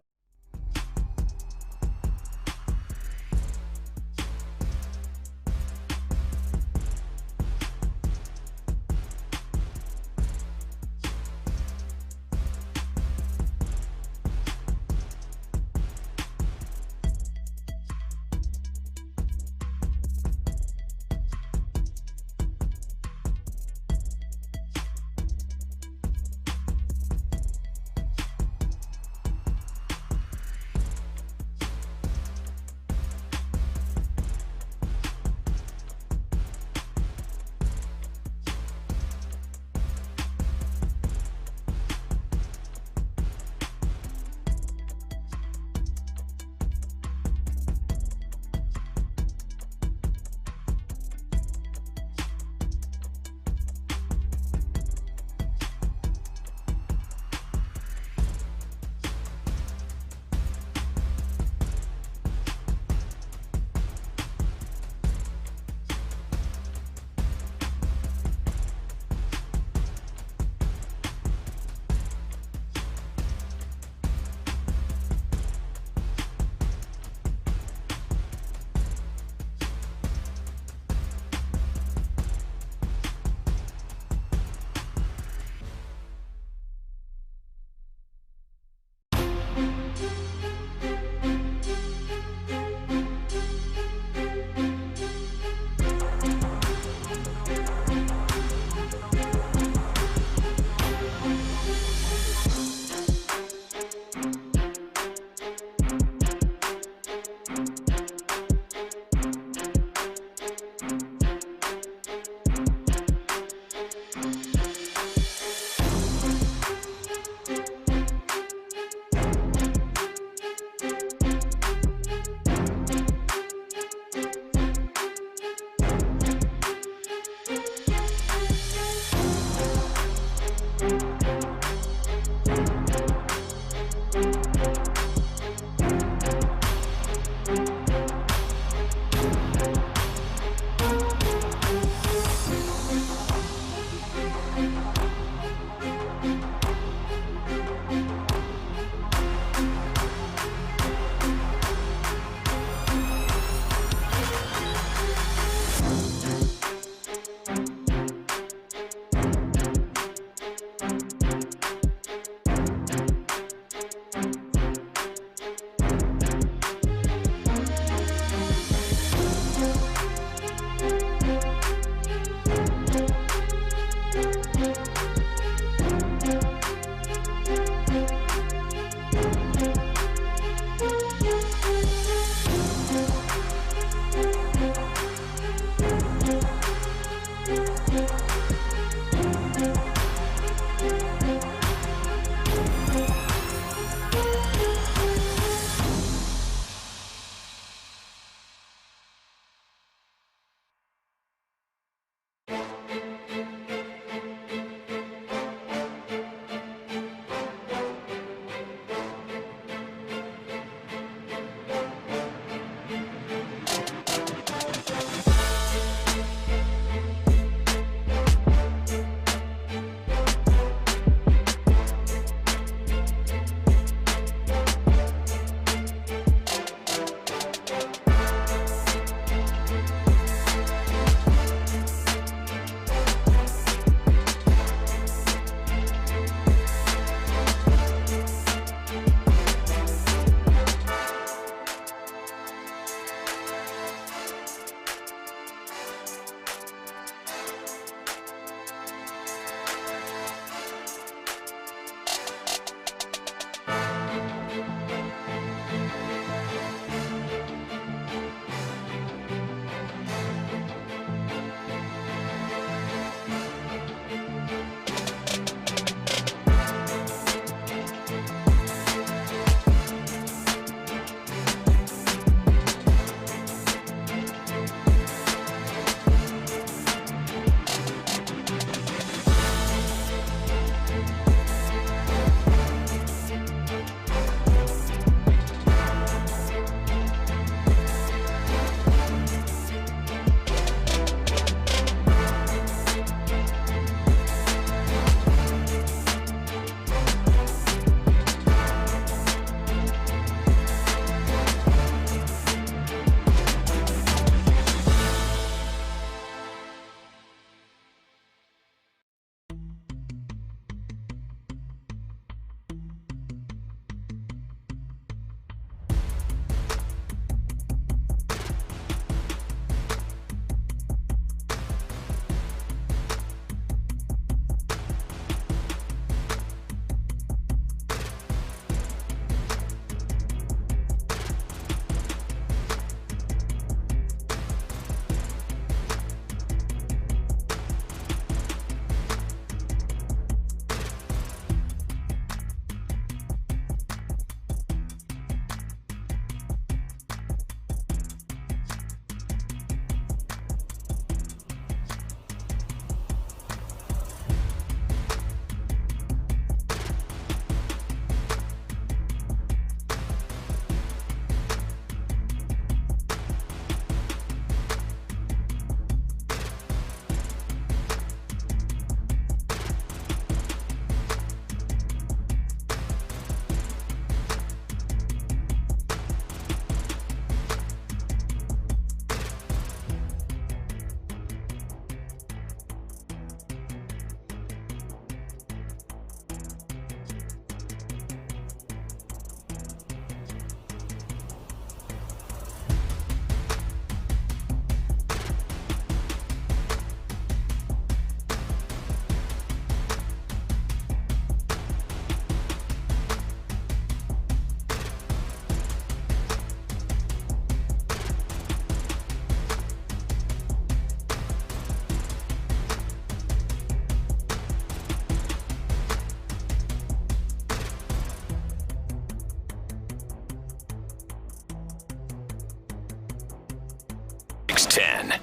610.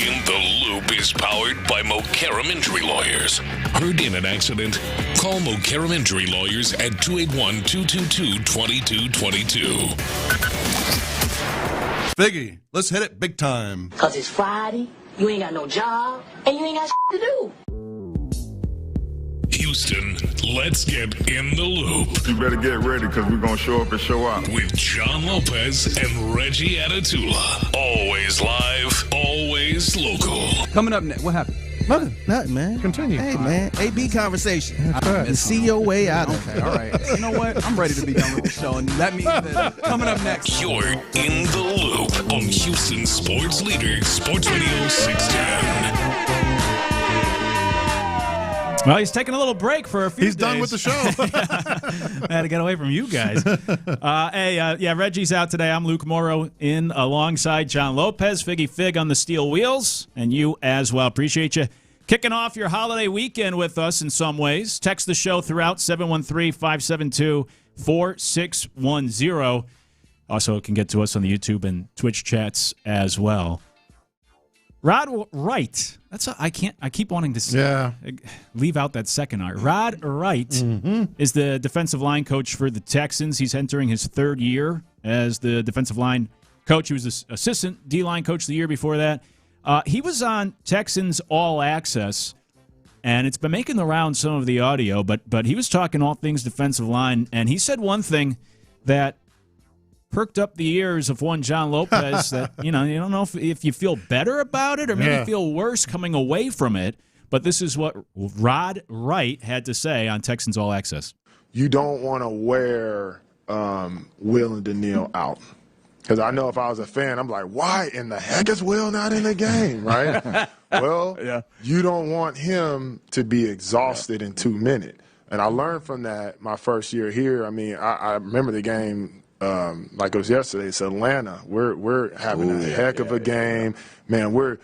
In the Loop is powered by Mokaram Injury Lawyers. Heard in an accident? Call Mokaram Injury Lawyers at 281-222-2222. Figgy, let's hit it big time. Because it's Friday, you ain't got no job, and you ain't got to do. Houston, let's get in the loop. You better get ready because we're going to show up and show out. With John Lopez and Reggie Atatula. Always live, always local. Coming up next, what happened? Nothing, man. Continue. Hey, man. AB conversation. That's right. And see your way out of it. Okay, all right. You know what? I'm ready to be done with the show, and that means that coming up next. You're in the loop on Houston Sports Leader, Sports Radio 610. Well, he's taking a little break for a few days. He's done with the show. I had to get away from you guys. Reggie's out today. I'm Luke Morrow in alongside John Lopez, Figgy Fig on the steel wheels, and you as well. Appreciate you kicking off your holiday weekend with us in some ways. Text the show throughout 713-572-4610. Also, it can get to us on the YouTube and Twitch chats as well. Rod Wright. I keep wanting to leave out that second R. Rod Wright is the defensive line coach for the Texans. He's entering his third year as the defensive line coach. He was the assistant D-line coach the year before that. He was on Texans All Access, and it's been making the round some of the audio, but he was talking all things defensive line, and he said one thing that perked up the ears of one John Lopez that, you don't know if you feel better about it or maybe feel worse coming away from it. But this is what Rod Wright had to say on Texans All Access. You don't want to wear Will and Daniil out. Because I know if I was a fan, I'm like, why in the heck is Will not in the game, right? Well, you don't want him to be exhausted in 2 minutes. And I learned from that my first year here. I mean, I remember the game like it was yesterday. It's Atlanta. We're having a heck of a game. Man, we're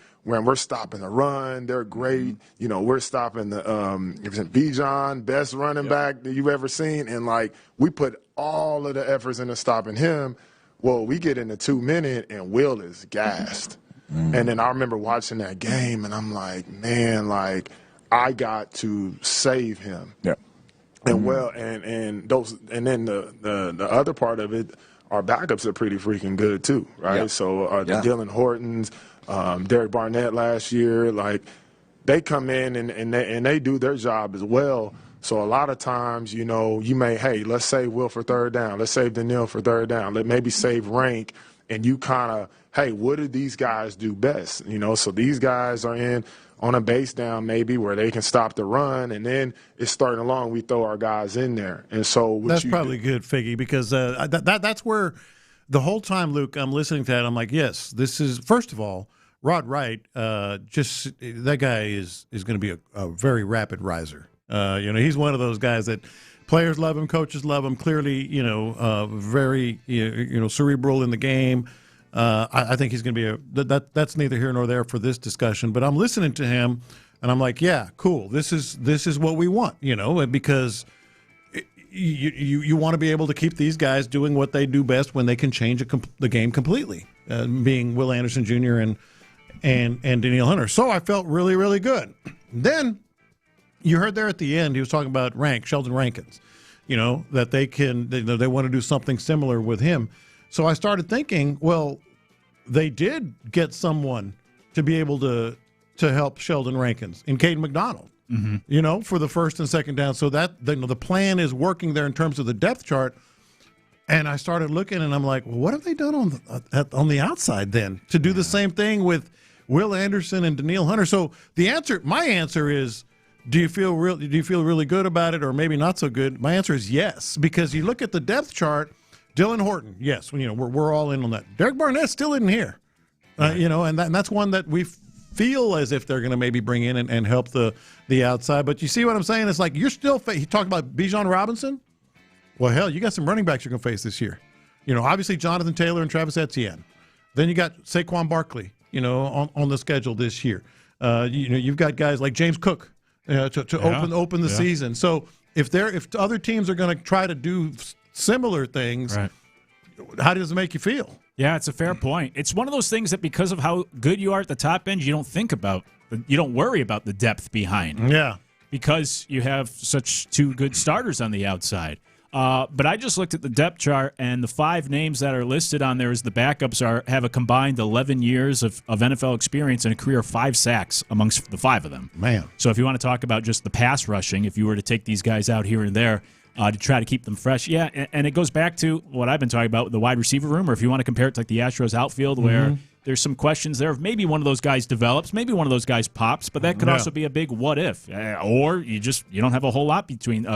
stopping the run. They're great. We're stopping the Bijani, best running back that you've ever seen. And, we put all of the efforts into stopping him. Well, we get into 2 minutes, and Will is gassed. And then I remember watching that game, and I'm like, man, I got to save him. Yeah. And and then the other part of it, our backups are pretty freaking good too, right? Yeah. So the Dylan Hortons, Derek Barnett last year, they come in and they do their job as well. So a lot of times, you may, let's save Will for third down, let's save Daniil for third down, let maybe save Rank, and you kind of, what do these guys do best? So these guys are in on a base down maybe where they can stop the run, and then it's starting along, we throw our guys in there. And so that's probably good, Figgy, because that's where the whole time, Luke, I'm listening to that, I'm like, yes, this is, first of all, Rod Wright, that guy is going to be a very rapid riser. He's one of those guys that players love him, coaches love him, clearly, very, cerebral in the game. I think he's going to be that's neither here nor there for this discussion. But I'm listening to him, and I'm like, yeah, cool. This is what we want, because you want to be able to keep these guys doing what they do best when they can change the game completely, being Will Anderson Jr. and Daniil Hunter. So I felt really, really good. Then you heard there at the end he was talking about Sheldon Rankins, that they want to do something similar with him. So I started thinking, well, they did get someone to be able to help Sheldon Rankins in Caden McDonald, for the first and second down. So that the plan is working there in terms of the depth chart. And I started looking, and I'm like, well, what have they done on the outside then to do the same thing with Will Anderson and Daniil Hunter? So my answer is, do you feel really good about it, or maybe not so good? My answer is yes, because you look at the depth chart. Dylan Horton, yes, we're all in on that. Derek Barnett still isn't here, and that's one that we feel as if they're going to maybe bring in and help the outside. But you see what I'm saying? It's like you're still. He talked about Bijan Robinson. Well, hell, you got some running backs you're going to face this year. Obviously Jonathan Taylor and Travis Etienne. Then you got Saquon Barkley, on the schedule this year. You've got guys like James Cook to open the season. So if other teams are going to try to do similar things, right, how does it make you feel? Yeah, it's a fair point. It's one of those things that because of how good you are at the top end, you don't worry about the depth behind. Yeah. Because you have such two good starters on the outside. But I just looked at the depth chart, and the 5 names that are listed on there as the backups have a combined 11 years of NFL experience and a career of 5 sacks amongst the 5 of them. Man. So if you want to talk about just the pass rushing, if you were to take these guys out here and there to try to keep them fresh, and it goes back to what I've been talking about with the wide receiver room, or if you want to compare it to like the Astros outfield where there's some questions there. Maybe one of those guys develops, maybe one of those guys pops, but that could also be a big what if. Or you don't have a whole lot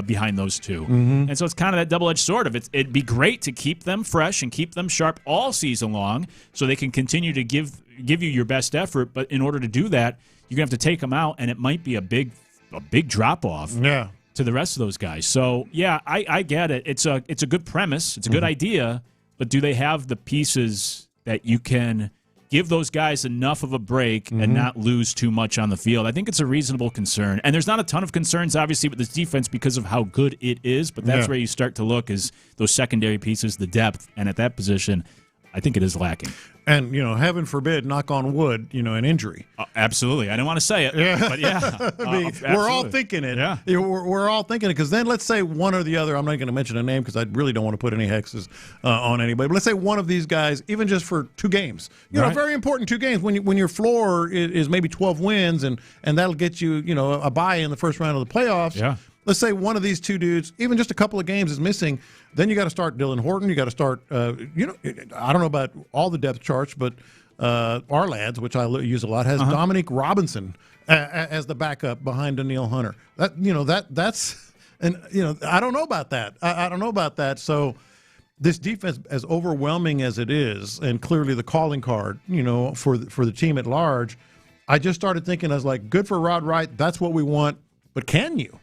behind those two. And so it's kind of that double-edged sword of it. It'd be great to keep them fresh and keep them sharp all season long so they can continue to give you your best effort. But in order to do that, you're going to have to take them out, and it might be a big drop-off. Yeah. To the rest of those guys. So, yeah, I get it. It's a good premise. It's a good idea. But do they have the pieces that you can give those guys enough of a break and not lose too much on the field? I think it's a reasonable concern. And there's not a ton of concerns, obviously, with this defense because of how good it is. But that's where you start to look is those secondary pieces, the depth. And at that position, I think it is lacking. And, heaven forbid, knock on wood, an injury. Absolutely. I don't want to say it, but yeah. We're all thinking it. Yeah. We're all thinking it because then let's say one or the other, I'm not going to mention a name because I really don't want to put any hexes on anybody, but let's say one of these guys, even just for 2 games, very important 2 games when your floor is maybe 12 wins and that'll get you, a bye in the first round of the playoffs. Yeah. Let's say one of these 2 dudes, even just a couple of games is missing, then you got to start Dylan Horton. You got to start, I don't know about all the depth charts, but our lads, which I use a lot, has Dominique Robinson as the backup behind Danielle Hunter. I don't know about that. I don't know about that. So this defense, as overwhelming as it is, and clearly the calling card, for the team at large, I just started thinking, I was like, good for Rod Wright. That's what we want. But can you?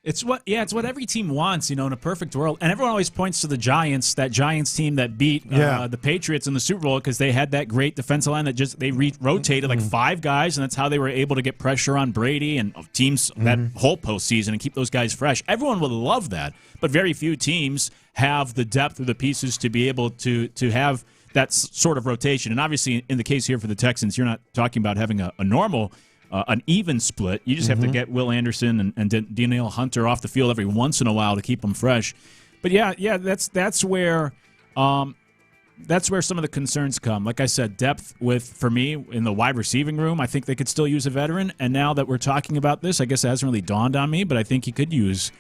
It's what every team wants, in a perfect world. And everyone always points to the Giants, that Giants team that beat the Patriots in the Super Bowl because they had that great defensive line that they rotated like 5 guys, and that's how they were able to get pressure on Brady and teams that whole postseason and keep those guys fresh. Everyone would love that, but very few teams have the depth of the pieces to be able to have that sort of rotation. And obviously, in the case here for the Texans, you're not talking about having a normal an even split. You just have to get Will Anderson and Danielle Hunter off the field every once in a while to keep them fresh. But that's where some of the concerns come. Like I said, depth for me in the wide receiving room. I think they could still use a veteran. And now that we're talking about this, I guess it hasn't really dawned on me. But I think he could use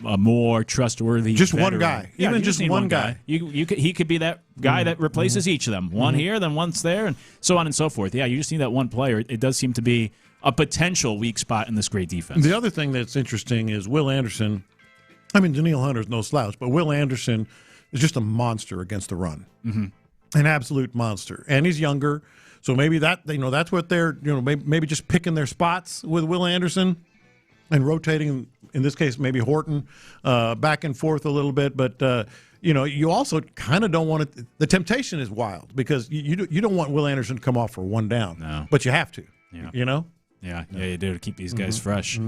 a more trustworthy veteran. One guy. Yeah, even just one guy. He could be that guy that replaces each of them. One here, then one's there, and so on and so forth. Yeah, you just need that one player. It does seem to be a potential weak spot in this great defense. The other thing that's interesting is Will Anderson. I mean, Danielle Hunter's no slouch, but Will Anderson is just a monster against the run. An absolute monster. And he's younger, so maybe that's what they're, maybe just picking their spots with Will Anderson and rotating, in this case, maybe Horton back and forth a little bit. But, you also kind of don't want it. The temptation is wild because you don't want Will Anderson to come off for 1 down. No. But you have to, Yeah, you do to keep these guys fresh.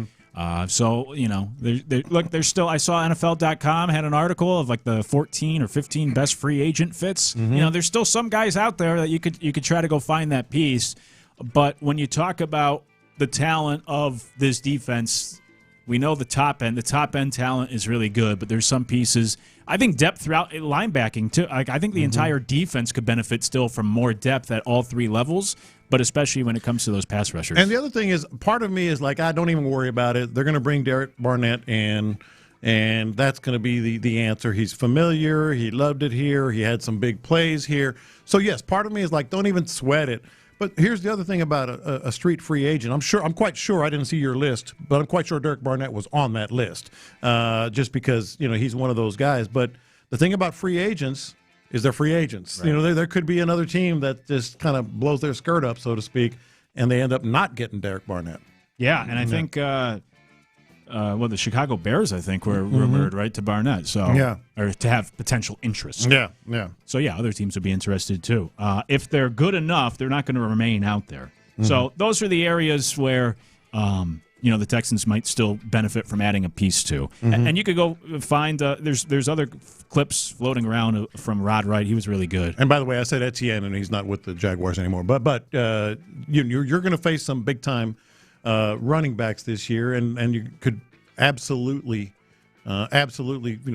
So, there's still, I saw NFL.com had an article of like the 14 or 15 best free agent fits. There's still some guys out there that you could try to go find that piece. But when you talk about the talent of this defense, we know the top end talent is really good, but there's some pieces. I think depth throughout linebacking too. I think the entire defense could benefit still from more depth at all 3 levels, but especially when it comes to those pass rushers. And the other thing is, part of me is like, I don't even worry about it. They're going to bring Derek Barnett in, and that's going to be the answer. He's familiar. He loved it here. He had some big plays here. So, yes, part of me is like, don't even sweat it. But here's the other thing about a street free agent. I'm quite sure, I didn't see your list, but I'm quite sure Derek Barnett was on that list just because, he's one of those guys. But the thing about free agents is they're free agents. Right. There could be another team that just kind of blows their skirt up, so to speak, and they end up not getting Derek Barnett. Yeah, and I think the Chicago Bears, I think, were rumored, right, to Barnett. So, or to have potential interest. Yeah. So, other teams would be interested, too. If they're good enough, they're not going to remain out there. So, those are the areas where the Texans might still benefit from adding a piece to. And you could go find there's other clips floating around from Rod Wright. He was really good. And by the way, I said Etienne, and he's not with the Jaguars anymore. But you're going to face some big time running backs this year, and you could absolutely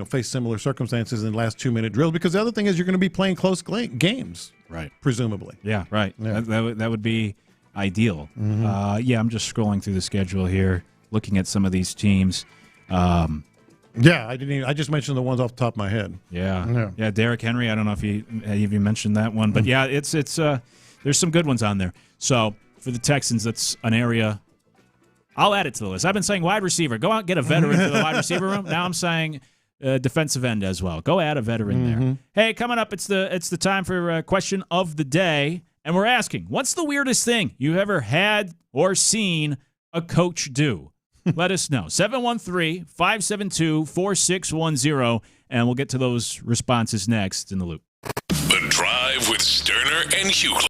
face similar circumstances in the last 2-minute drills, because the other thing is you're going to be playing close games, right? Presumably, yeah, right. Yeah. That would be ideal. I'm just scrolling through the schedule here, looking at some of these teams. I just mentioned the ones off the top of my head. Yeah. Derrick Henry. I don't know if you mentioned that one, but yeah, it's there's some good ones on there. So for the Texans, that's an area. I'll add it to the list. I've been saying wide receiver. Go out and get a veteran for the wide receiver room. Now I'm saying defensive end as well. Go add a veteran there. Hey, coming up, it's the time for question of the day, and we're asking, what's the weirdest thing you ever had or seen a coach do? Let us know. 713-572-4610, and we'll get to those responses next in the loop. The Drive with Stoerner and Hughley.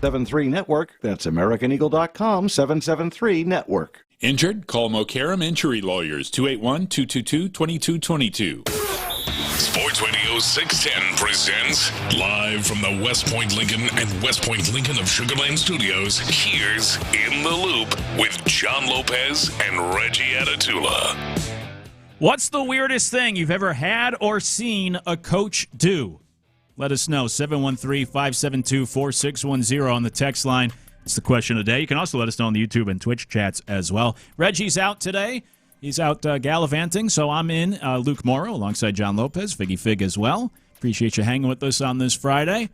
773 Network. That's AmericanEagle.com, 773 Network. Injured? Call Mokaram Injury Lawyers, 281-222-2222. Sports Radio 610 presents live from the West Point Lincoln and West Point Lincoln of Sugar Land Studios. Here's In the Loop with John Lopez and Reggie Atatula. What's the weirdest thing you've ever had or seen a coach do? Let us know, 713-572-4610 on the text line. It's the question of the day. You can also let us know on the YouTube and Twitch chats as well. Reggie's out today. He's out gallivanting, so I'm in. Luke Morrow alongside John Lopez, Figgy Fig as well. Appreciate you hanging with us on this Friday.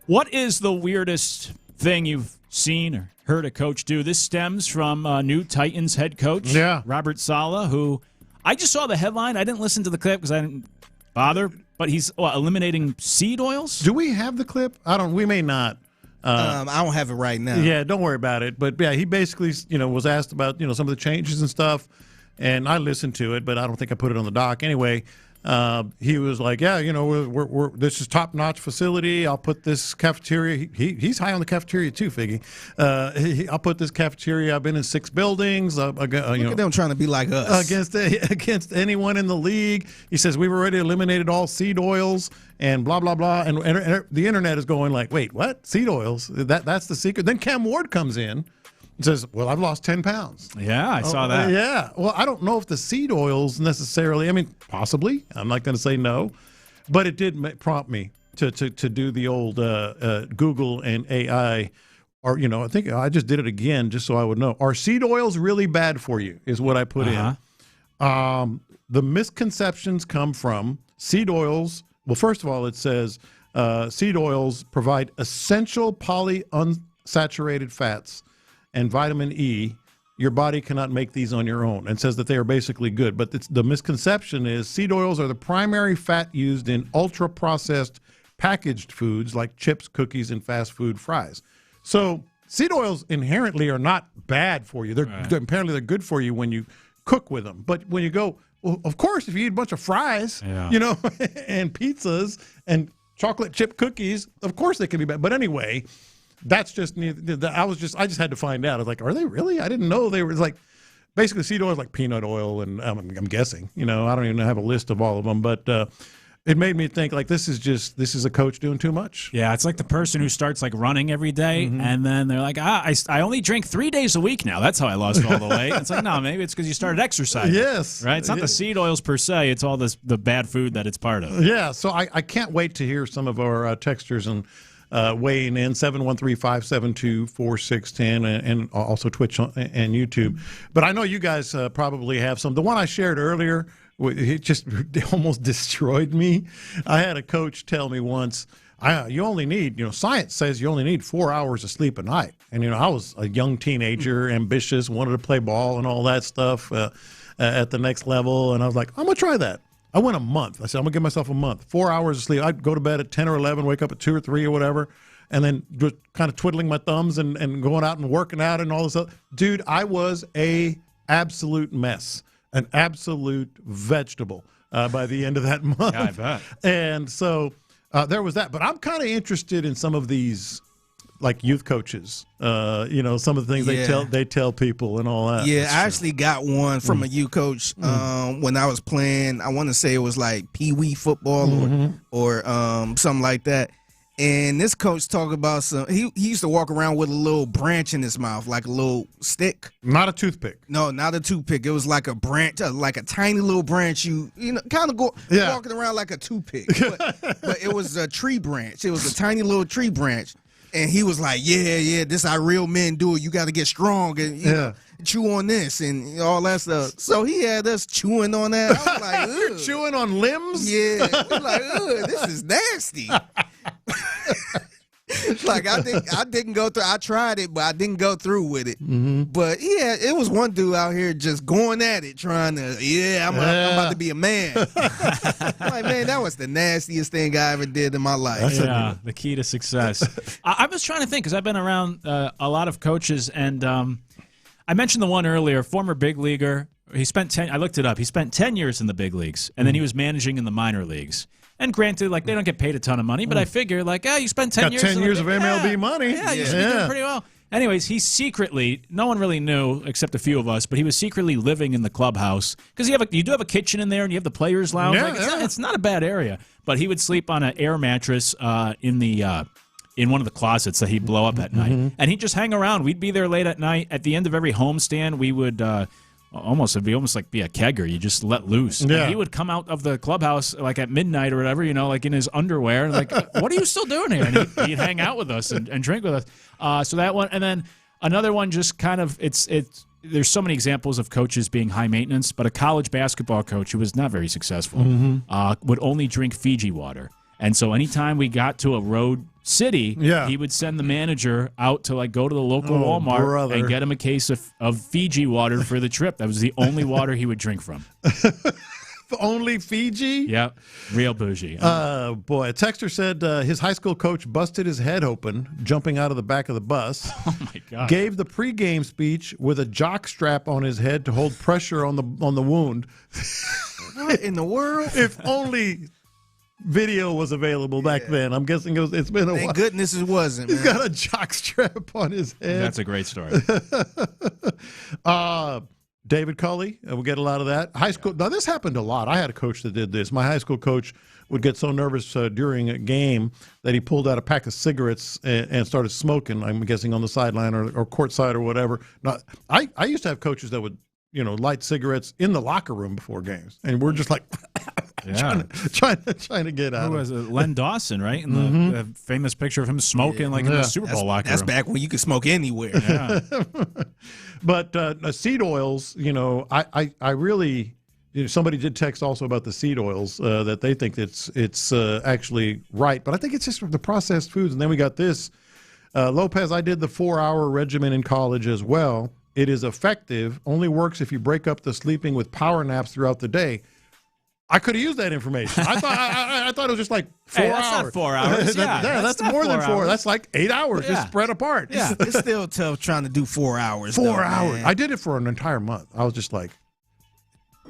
What is the weirdest thing you've seen or heard a coach do? This stems from new Titans head coach, Robert Saleh, who I just saw the headline. I didn't listen to the clip because I didn't bother, but he's eliminating seed oils? Do we have the clip? We may not. I don't have it right now. Yeah, don't worry about it. But yeah, he basically, was asked about, some of the changes and stuff, and I listened to it, but I don't think I put it on the doc anyway. He was like, yeah, we're this is top-notch facility. I'll put this cafeteria. He's high on the cafeteria too, Figgy. I'll put this cafeteria. I've been in 6 buildings. Look at them trying to be like us against anyone in the league. He says we've already eliminated all seed oils and blah blah blah. And the internet is going like, wait, what? Seed oils? That's the secret. Then Cam Ward comes in. It says, well, I've lost 10 pounds. Yeah, I saw that. Yeah. Well, I don't know if the seed oils necessarily, possibly. I'm not going to say no. But it did prompt me to do the old Google and AI. Or, I think I just did it again just so I would know. Are seed oils really bad for you is what I put in. The misconceptions come from seed oils. Well, first of all, it says seed oils provide essential polyunsaturated fats and vitamin E. Your body cannot make these on your own, and says that they are basically good. But the misconception is seed oils are the primary fat used in ultra-processed packaged foods like chips, cookies, and fast food fries. So seed oils inherently are not bad for you. Apparently they're good for you when you cook with them. But when you go, well, of course, if you eat a bunch of fries, and pizzas and chocolate chip cookies, of course they can be bad. But anyway, that's just I just had to find out. I was like, are they really? I didn't know they were like basically seed oil is like peanut oil, and I'm guessing. I don't even have a list of all of them, but it made me think like this is a coach doing too much. Yeah, it's like the person who starts like running every day, and then they're like, I only drink 3 days a week now. That's how I lost all the weight. It's like, no, maybe it's because you started exercising. Yes, right. It's not the seed oils per se. It's all the bad food that it's part of. Yeah, so I can't wait to hear some of our texters and weighing in 713-572-4610 and also Twitch and YouTube. But I know you guys probably have some. The one I shared earlier, it just almost destroyed me. I had a coach tell me once, you only need, science says you only need 4 hours of sleep a night. And, I was a young teenager, ambitious, wanted to play ball and all that stuff at the next level. And I was like, I'm going to try that. I went a month. I said, I'm going to give myself a month. 4 hours of sleep. I'd go to bed at 10 or 11, wake up at 2 or 3 or whatever, and then just kind of twiddling my thumbs and going out and working out and all this stuff. Dude, I was a absolute mess, an absolute vegetable by the end of that month. Yeah, I bet. And so there was that. But I'm kind of interested in some of these like youth coaches, some of the things they tell people and all that. Yeah, I actually got one from a youth coach when I was playing. I want to say it was like pee-wee football or something like that. And this coach talked about he used to walk around with a little branch in his mouth, like a little stick. Not a toothpick. No, not a toothpick. It was like a branch, like a tiny little branch. Kind of walking around like a toothpick. But it was a tree branch. It was a tiny little tree branch. And he was like, yeah, this how real men do it. You got to get strong and chew on this and all that stuff. So he had us chewing on that. I was like, you're chewing on limbs? Yeah. We're like, this is nasty. Like I didn't go through. I tried it, but I didn't go through with it. But yeah, it was one dude out here just going at it, trying to. I'm about to be a man. Like, man, that was the nastiest thing I ever did in my life. The key to success. I was trying to think because I've been around a lot of coaches, and I mentioned the one earlier, former big leaguer. He spent 10. I looked it up. He spent 10 years in the big leagues, and then he was managing in the minor leagues. And granted, like, they don't get paid a ton of money, but I figure, like, you spend 10 Got years. 10 years of MLB money. Yeah, you should be doing pretty well. Anyways, he secretly, no one really knew except a few of us, but he was secretly living in the clubhouse because you do have a kitchen in there and you have the players' lounge. Yeah, It's not a bad area, but he would sleep on an air mattress in one of the closets that he'd blow up at night, and he'd just hang around. We'd be there late at night. At the end of every homestand, we would it'd be almost like be a kegger. You just let loose. Yeah. And he would come out of the clubhouse like at midnight or whatever, like in his underwear, and like, what are you still doing here? And he'd hang out with us and drink with us. So that one, and then another one, just kind of it's. There's so many examples of coaches being high maintenance, but a college basketball coach who was not very successful would only drink Fiji water. And so anytime we got to a road city, he would send the manager out to like go to the local Walmart and get him a case of Fiji water for the trip. That was the only water he would drink from. Only Fiji? Yeah, real bougie. Boy, a texter said his high school coach busted his head open jumping out of the back of the bus. Oh, my God. Gave the pregame speech with a jock strap on his head to hold pressure on the wound. What in the world? If only video was available back then. I'm guessing it's been a while. Thank goodness it wasn't. He's got a jock strap on his head. That's a great story. David Culley, we'll get a lot of that. High school. Now, this happened a lot. I had a coach that did this. My high school coach would get so nervous during a game that he pulled out a pack of cigarettes and started smoking, I'm guessing on the sideline or courtside or whatever. Now, I used to have coaches that would, light cigarettes in the locker room before games. And we're just like trying to get out Who was it? Len Dawson, right? In the famous picture of him smoking in the Super Bowl locker room. That's back when you could smoke anywhere. Yeah. But seed oils, I really, somebody did text also about the seed oils that they think it's actually right. But I think it's just the processed foods. And then we got this. Lopez, I did the 4-hour regimen in college as well. It is effective, only works if you break up the sleeping with power naps throughout the day. I could have used that information. I thought it was just like 4 hours. That's not 4 hours. That's more than 4 hours. That's like 8 hours just spread apart. Yeah, it's still tough trying to do 4 hours. 4 hours. I did it for an entire month. I was just like,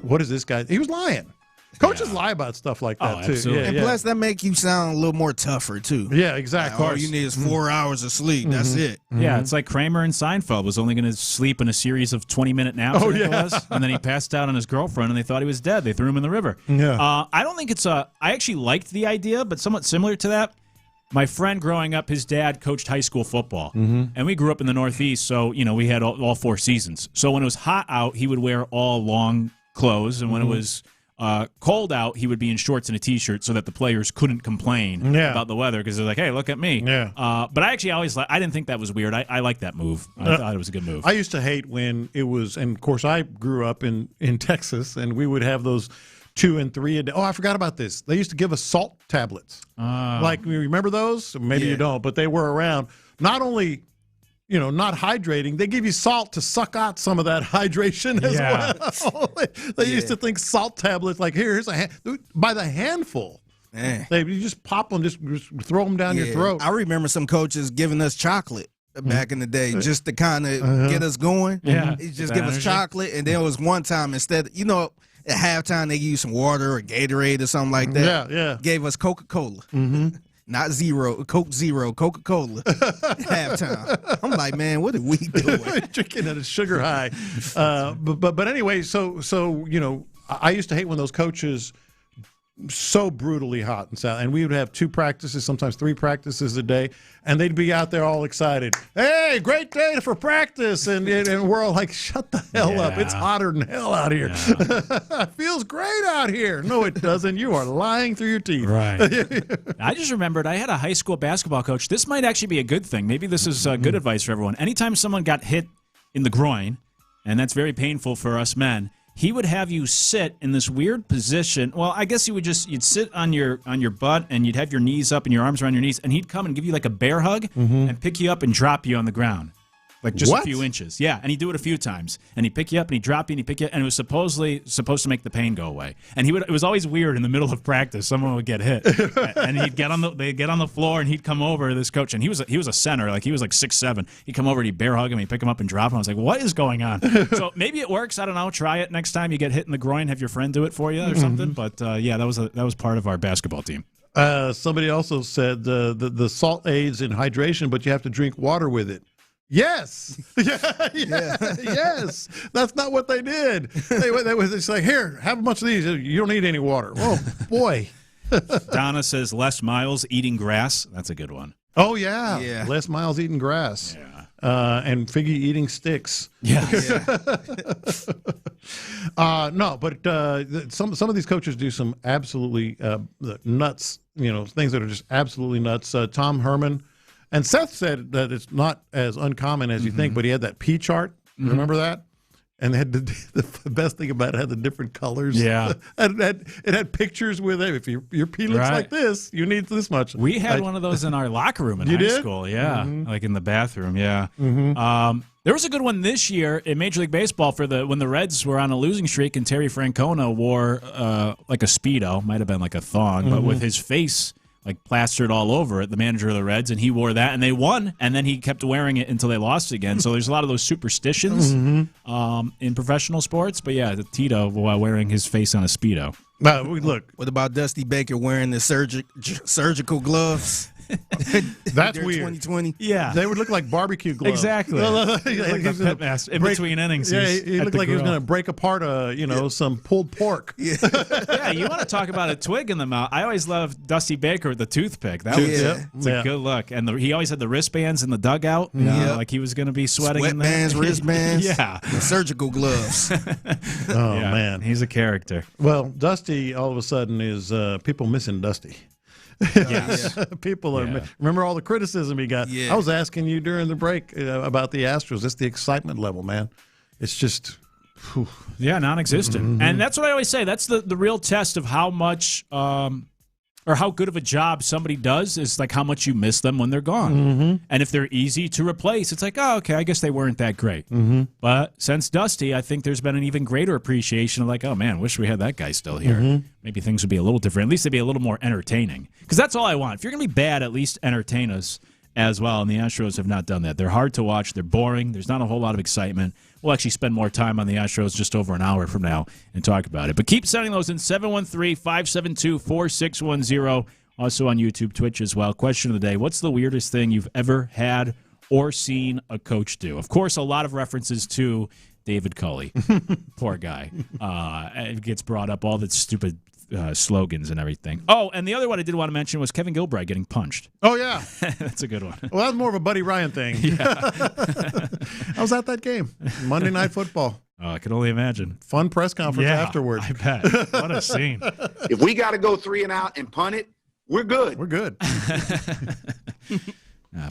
what is this guy? He was lying. Coaches lie about stuff like that, too. Absolutely. And plus, that make you sound a little more tougher, too. Yeah, exactly. All you need is 4 hours of sleep. That's it. Yeah, it's like Kramer and Seinfeld was only going to sleep in a series of 20-minute naps, and then he passed out on his girlfriend, and they thought he was dead. They threw him in the river. Yeah. I don't think it's I actually liked the idea, but somewhat similar to that. My friend growing up, his dad coached high school football, and we grew up in the Northeast, so we had all 4 seasons. So when it was hot out, he would wear all long clothes, and when it was cold out, he would be in shorts and a T-shirt so that the players couldn't complain about the weather because they're like, hey, look at me. Yeah. But I actually I didn't think that was weird. I liked that move. I thought it was a good move. I used to hate when it was, and of course I grew up in Texas, and we would have those 2 and 3 a day. Oh, I forgot about this. They used to give us salt tablets. Like, you remember those? Maybe you don't, but they were around. Not only not hydrating, they give you salt to suck out some of that hydration as well. They used to think salt tablets, like, here's by the handful. You just pop them, just throw them down your throat. I remember some coaches giving us chocolate back in the day just to kind of get us going. Yeah. Just give us chocolate, and then it was one time instead, at halftime they give you some water or Gatorade or something like that. Yeah. Gave us Coca-Cola. Not zero, Coke Zero, Coca-Cola. Halftime. I'm like, man, what are we doing? Drinking at a sugar high. But anyway, so I used to hate when those coaches so brutally hot and south, and we would have 2 practices, sometimes 3 practices a day, and they'd be out there all excited. Hey, great day for practice, and we're all like, shut the hell up. It's hotter than hell out here. Feels great out here. No, it doesn't. You are lying through your teeth. Right. I just remembered I had a high school basketball coach. This might actually be a good thing. Maybe this is good advice for everyone. Anytime someone got hit in the groin, and that's very painful for us men, he would have you sit in this weird position. Well, I guess you'd sit on your butt, and you'd have your knees up and your arms around your knees, and he'd come and give you like a bear hug and pick you up and drop you on the ground. Like just What? a few inches. Yeah, and he'd do it a few times. And he'd pick you up and he'd drop you and he'd pick you up. And it was supposedly supposed to make the pain go away. And it was always weird in the middle of practice. Someone would get hit. And they'd get on the floor and he'd come over, this coach. And he was a center. Like he was like 6'7". He'd come over and he'd bear hug him. He'd pick him up and drop him. I was like, what is going on? So maybe it works. I don't know. Try it next time you get hit in the groin. Have your friend do it for you or something. But yeah, that was part of our basketball team. Somebody also said the salt aids in hydration, but you have to drink water with it. Yes. Yes. That's not what they did. They was just like, here, have a bunch of these. You don't need any water. Oh, boy. Donna says Les Miles eating grass. That's a good one. Oh, yeah. Les Miles eating grass. Yeah. And Figgy eating sticks. Yeah. No, but some of these coaches do some absolutely nuts, things that are just absolutely nuts. Tom Herman. And Seth said that it's not as uncommon as you think, but he had that P chart. Remember that? And they had the best thing about it had the different colors. Yeah. It had pictures with it. If your P looks like this, you need this much. We had one of those in our locker room in high school. Yeah. Like in the bathroom. Yeah. There was a good one this year in Major League Baseball when the Reds were on a losing streak and Terry Francona wore like a Speedo, might have been like a thong, but with his face like plastered all over it, the manager of the Reds, and he wore that, and they won, and then he kept wearing it until they lost again. So there's a lot of those superstitions in professional sports. But yeah, the Tito while wearing his face on a Speedo. Look, what about Dusty Baker wearing the surgical gloves? That's weird. 2020. Yeah, they would look like barbecue gloves. Exactly. Like a pit mask in between innings. Yeah, he looked like he was going to break apart some pulled pork. Yeah, you want to talk about a twig in the mouth? I always loved Dusty Baker with the toothpick. That was a good look. And he always had the wristbands in the dugout. Like he was going to be sweating in there. Sweatbands, wristbands. Yeah, surgical gloves. Man, he's a character. Well, Dusty all of a sudden is people missing Dusty. Yes. People are. Remember all the criticism he got? Yeah. I was asking you during the break about the Astros. It's the excitement level, man. It's just, non-existent. And that's what I always say. That's the real test of how much or how good of a job somebody does is like how much you miss them when they're gone. And if they're easy to replace, it's like, oh, okay, I guess they weren't that great. But since Dusty, I think there's been an even greater appreciation of like, oh, man, wish we had that guy still here. Maybe things would be a little different. At least they'd be a little more entertaining. Because that's all I want. If you're going to be bad, at least entertain us as well. And the Astros have not done that. They're hard to watch. They're boring. There's not a whole lot of excitement. We'll actually spend more time on the Astros just over an hour from now and talk about it. But keep sending those in 713-572-4610. Also on YouTube, Twitch as well. Question of the day, what's the weirdest thing you've ever had or seen a coach do? Of course, a lot of references to David Culley. Poor guy. It gets brought up, all the stupid slogans and everything. Oh, and the other one I did want to mention was Kevin Gilbride getting punched. Oh, yeah. That's a good one. Well, that was more of a Buddy Ryan thing. Yeah. I was at that game. Monday Night Football. Oh, I can only imagine. Fun press conference afterward. I bet. What a scene. If we got to go 3 and out and punt it, we're good. We're good.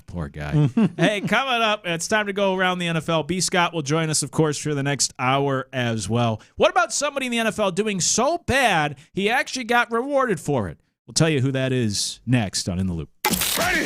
Poor guy. Hey, coming up, it's time to go around the NFL. B. Scott will join us, of course, for the next hour as well. What about somebody in the NFL doing so bad he actually got rewarded for it? We'll tell you who that is next on In the Loop. Ready?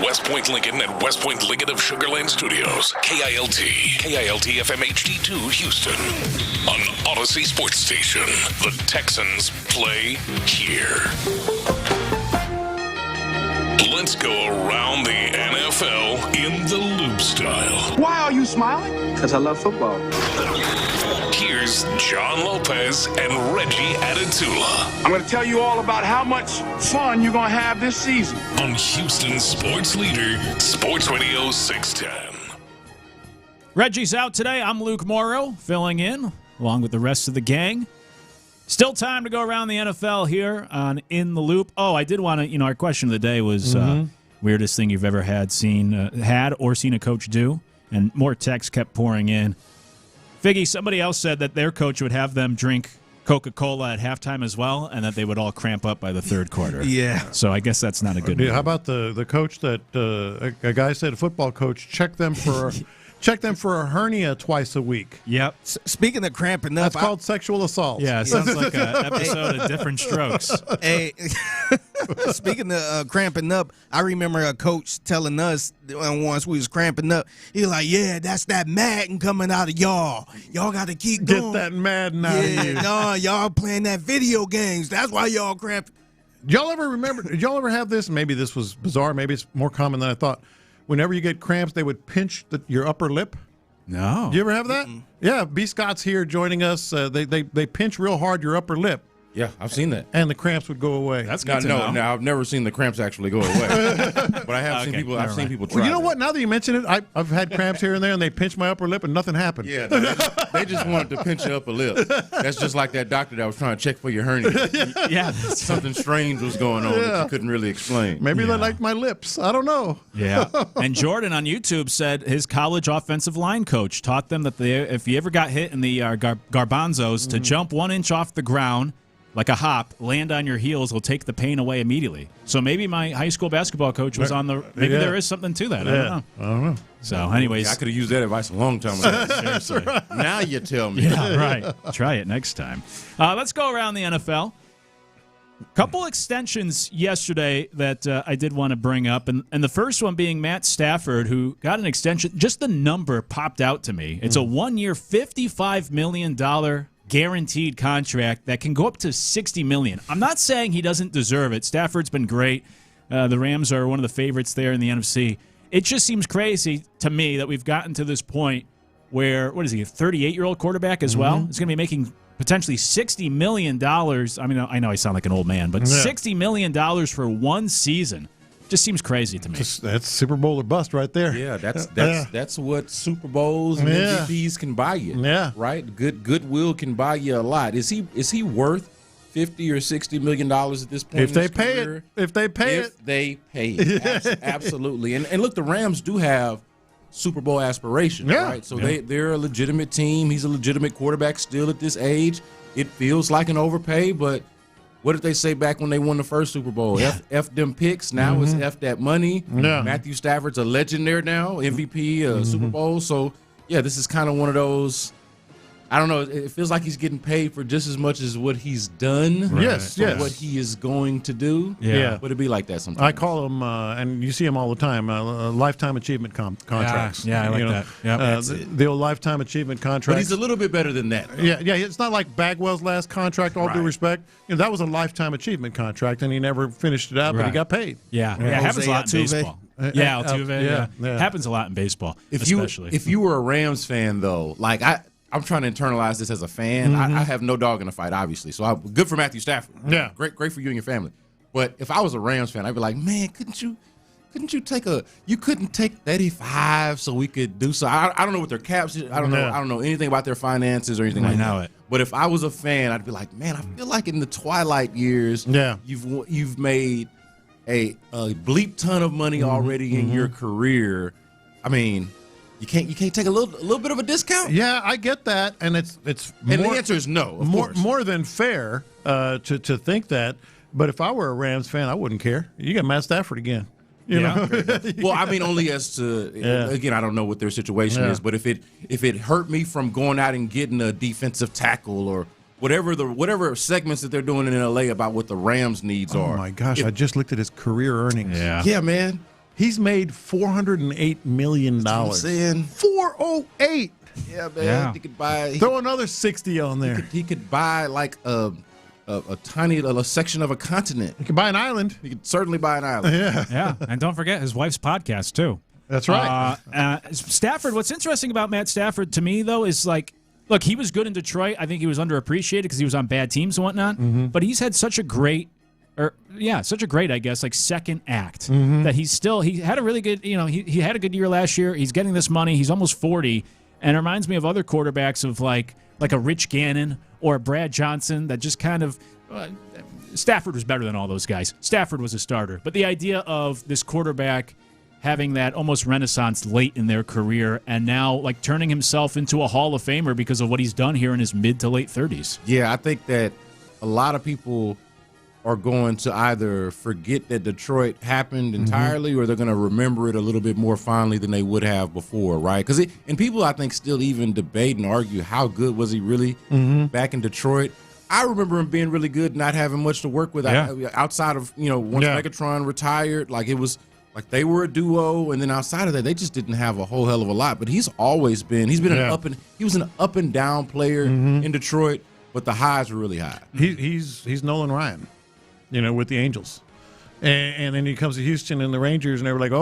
West Point Lincoln and West Point Lincoln of Sugarland Studios. KILT FM HD2 Houston. On Odyssey Sports Station. The Texans play here. Let's go around the NFL in the loop style. Why are you smiling? Because I love football. Here's John Lopez and Reggie Adetula. I'm going to tell you all about how much fun you're going to have this season. On Houston Sports Leader, Sports Radio 610. Reggie's out today. I'm Luke Morrow, filling in, along with the rest of the gang. Still time to go around the NFL here on In the Loop. Oh, I did want to, our question of the day was weirdest thing you've ever had seen a coach do, and more texts kept pouring in. Figgy, somebody else said that their coach would have them drink Coca-Cola at halftime as well, and that they would all cramp up by the third quarter. Yeah. So I guess that's not a good. How about the coach that a guy said, a football coach, check them for a hernia twice a week. Yep. Speaking of cramping up, that's called sexual assault. Yeah, sounds like an episode of Different Strokes. Hey, speaking of cramping up, I remember a coach telling us once we was cramping up, he was like, "Yeah, that's that Madden coming out of y'all. Y'all got to keep going. Get that Madden out of you. No, y'all playing that video games. That's why y'all cramping." Did y'all ever have this? Maybe this was bizarre. Maybe it's more common than I thought. Whenever you get cramps, they would pinch your upper lip. No. Do you ever have that? Mm-mm. Yeah, B. Scott's here joining us. They pinch real hard your upper lip. Yeah, I've seen that. And the cramps would go away. That's good to know. No, I've never seen the cramps actually go away. But I have seen people. I've seen people try. Well, you know what? Now that you mention it, I've had cramps here and there, and they pinch my upper lip, and nothing happened. Yeah, they just wanted to pinch your upper lip. That's just like that doctor that was trying to check for your hernia. Yeah, something strange was going on that you couldn't really explain. Maybe they liked my lips. I don't know. Yeah. And Jordan on YouTube said his college offensive line coach taught them that if you ever got hit in the garbanzos, to jump 1 inch off the ground. Like a hop, land on your heels will take the pain away immediately. So maybe my high school basketball coach was on the. Maybe there is something to that. I don't know. So, anyways, I could have used that advice a long time ago. Seriously. Now you tell me. Yeah, right. Try it next time. Let's go around the NFL. Couple extensions yesterday that I did want to bring up, and the first one being Matt Stafford, who got an extension. Just the number popped out to me. It's a 1-year, $55 million guaranteed contract that can go up to $60 million. I'm not saying he doesn't deserve it. Stafford's been great. The Rams are one of the favorites there in the NFC. It just seems crazy to me that we've gotten to this point where, what is he, a 38-year-old quarterback as well? He's going to be making potentially $60 million. I mean, I know I sound like an old man, but $60 million for one season just seems crazy to me. That's Super Bowl or bust right there. Yeah, that's what Super Bowls and MVPs can buy you. Yeah, right. Goodwill can buy you a lot. Is he worth $50 or $60 million at this point? If they pay it, if they pay it, absolutely. And look, the Rams do have Super Bowl aspirations, right? So they're a legitimate team. He's a legitimate quarterback still at this age. It feels like an overpay, but what did they say back when they won the first Super Bowl? F them picks. Now it's F that money. Yeah. Matthew Stafford's a legend there now, MVP, Super Bowl. So, yeah, this is kind of one of those, I don't know, it feels like he's getting paid for just as much as what he's done. Right. Yes. What he is going to do. Yeah. But it'd be like that sometimes. I call them, and you see them all the time, lifetime achievement contracts. Yeah, I like that. Yep. The old lifetime achievement contract. But he's a little bit better than that. Yeah, it's not like Bagwell's last contract, all due respect. That was a lifetime achievement contract, and he never finished it out, but he got paid. Yeah, it happens a lot in baseball. Altuve, happens a lot in baseball, especially. If you were a Rams fan, though, like I'm trying to internalize this as a fan. I have no dog in the fight, obviously. So good for Matthew Stafford. Yeah, great for you and your family. But if I was a Rams fan, I'd be like, man, couldn't you couldn't take 35 so we could do so? I don't know what their caps is. I don't know anything about their finances or anything like that. But if I was a fan, I'd be like, man, I feel like in the twilight years, you've made a bleep ton of money already in your career. I mean, you can't take a little bit of a discount. Yeah, I get that, and it's and the answer is no. Of course. More than fair to think that. But if I were a Rams fan, I wouldn't care. You got Matt Stafford again. You know? Well, I mean, only as to again, I don't know what their situation is, but if it hurt me from going out and getting a defensive tackle or whatever segments that they're doing in LA about what the Rams' needs are. Oh my gosh, I just looked at his career earnings. Yeah, man. He's made $408 million. That's what I'm saying. 408. Yeah, man. He could buy. Throw another 60 on there. He could buy like a tiny section of a continent. He could buy an island. He could certainly buy an island. Yeah, and don't forget his wife's podcast too. That's right. Stafford. What's interesting about Matt Stafford to me though is like, look, he was good in Detroit. I think he was underappreciated because he was on bad teams and whatnot. But he's had such a great, I guess, like second act that he had a really good. He had a good year last year. He's getting this money. He's almost 40. And it reminds me of other quarterbacks of like a Rich Gannon or a Brad Johnson that just kind of Stafford was better than all those guys. Stafford was a starter. But the idea of this quarterback having that almost renaissance late in their career and now like turning himself into a Hall of Famer because of what he's done here in his mid to late 30s. Yeah, I think that a lot of people are going to either forget that Detroit happened entirely or they're going to remember it a little bit more fondly than they would have before, right? And people, I think, still even debate and argue how good was he really back in Detroit. I remember him being really good, not having much to work with outside of, once Megatron retired, like it was like they were a duo, and then outside of that, they just didn't have a whole hell of a lot. But he's always been, he was an up and down player in Detroit, but the highs were really high. He's Nolan Ryan. With the Angels. And then he comes to Houston and the Rangers, and they were like,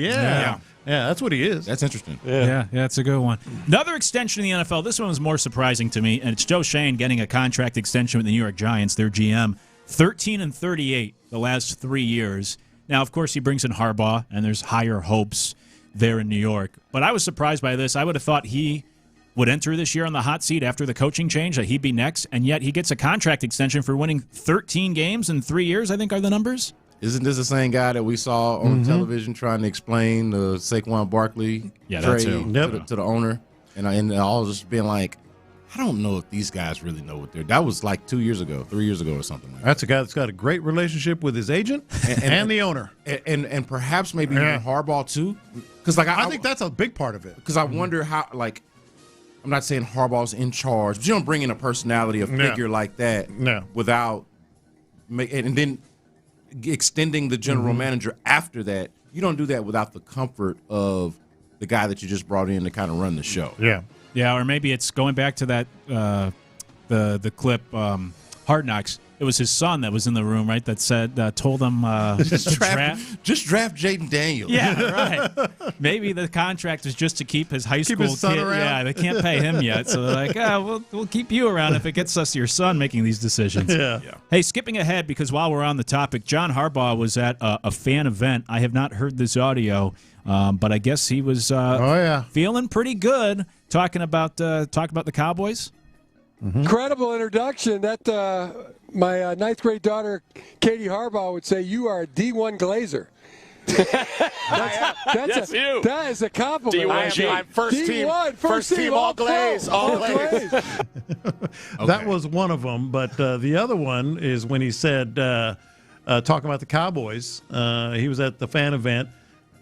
yeah, that's what he is. That's interesting. Yeah, that's a good one. Another extension in the NFL. This one was more surprising to me, and it's Joe Shane getting a contract extension with the New York Giants, their GM. 13-38 the last 3 years. Now, of course, he brings in Harbaugh, and there's higher hopes there in New York. But I was surprised by this. I would have thought he would enter this year on the hot seat after the coaching change, that he'd be next, and yet he gets a contract extension for winning 13 games in 3 years, I think are the numbers. Isn't this the same guy that we saw on television trying to explain the Saquon Barkley trade to the owner? And all just being like, I don't know if these guys really know what they're. That was like 2 years ago, 3 years ago or something like that. That's a guy that's got a great relationship with his agent and the owner. And perhaps maybe even Harbaugh too. Because I think that's a big part of it. Because I wonder how, like, I'm not saying Harbaugh's in charge, but you don't bring in a personality, a figure like that without and then extending the general manager after that. You don't do that without the comfort of the guy that you just brought in to kind of run the show. Yeah, or maybe it's going back to that the clip Hard Knocks. It was his son that was in the room, right? That said, told him just draft Jaden Daniels. Yeah, right. Maybe the contract is just to keep his high school son kid. around. Yeah, they can't pay him yet, so they're like, we'll keep you around if it gets us your son making these decisions. Yeah. Hey, skipping ahead because while we're on the topic, John Harbaugh was at a fan event. I have not heard this audio, but I guess he was feeling pretty good talking about the Cowboys. Incredible introduction. That my ninth grade daughter, Katie Harbaugh, would say, "You are a D1 Glazer." That is a compliment. I'm first team, all glaze, all glaze. That was one of them, but the other one is when he said, talking about the Cowboys, he was at the fan event,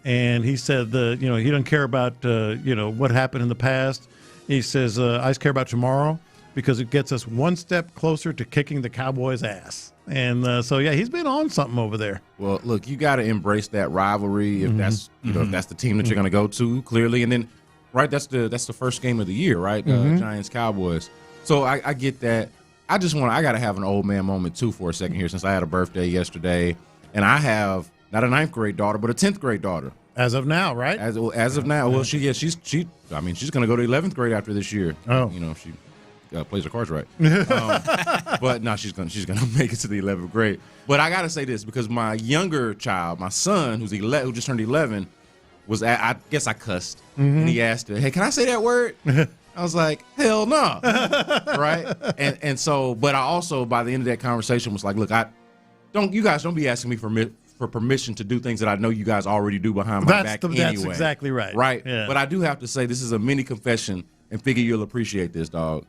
and he said, he doesn't care about, what happened in the past. He says, I just care about tomorrow, because it gets us one step closer to kicking the Cowboys' ass. And he's been on something over there. Well, look, you got to embrace that rivalry if that's if that's the team that you're going to go to, clearly. And then, right, that's the first game of the year, right? Giants Cowboys. So I get that. I got to have an old man moment too for a second here, since I had a birthday yesterday, and I have not a ninth grade daughter, but a 10th grade daughter. As of now, right? As of now. Well, she's going to go to 11th grade after this year. Oh, she plays her cards right. But no, she's gonna make it to the 11th grade. But I gotta say this, because my younger child, my son, who just turned 11, was I guess I cussed, and he asked her, "Hey, can I say that word?" I was like, "Hell no!" Right? And so, but I also, by the end of that conversation, was like, "Look, you guys don't be asking me for permission to do things that I know you guys already do behind my back anyway." That's exactly right. Right? Yeah. But I do have to say, this is a mini confession, and figure you'll appreciate this, dog.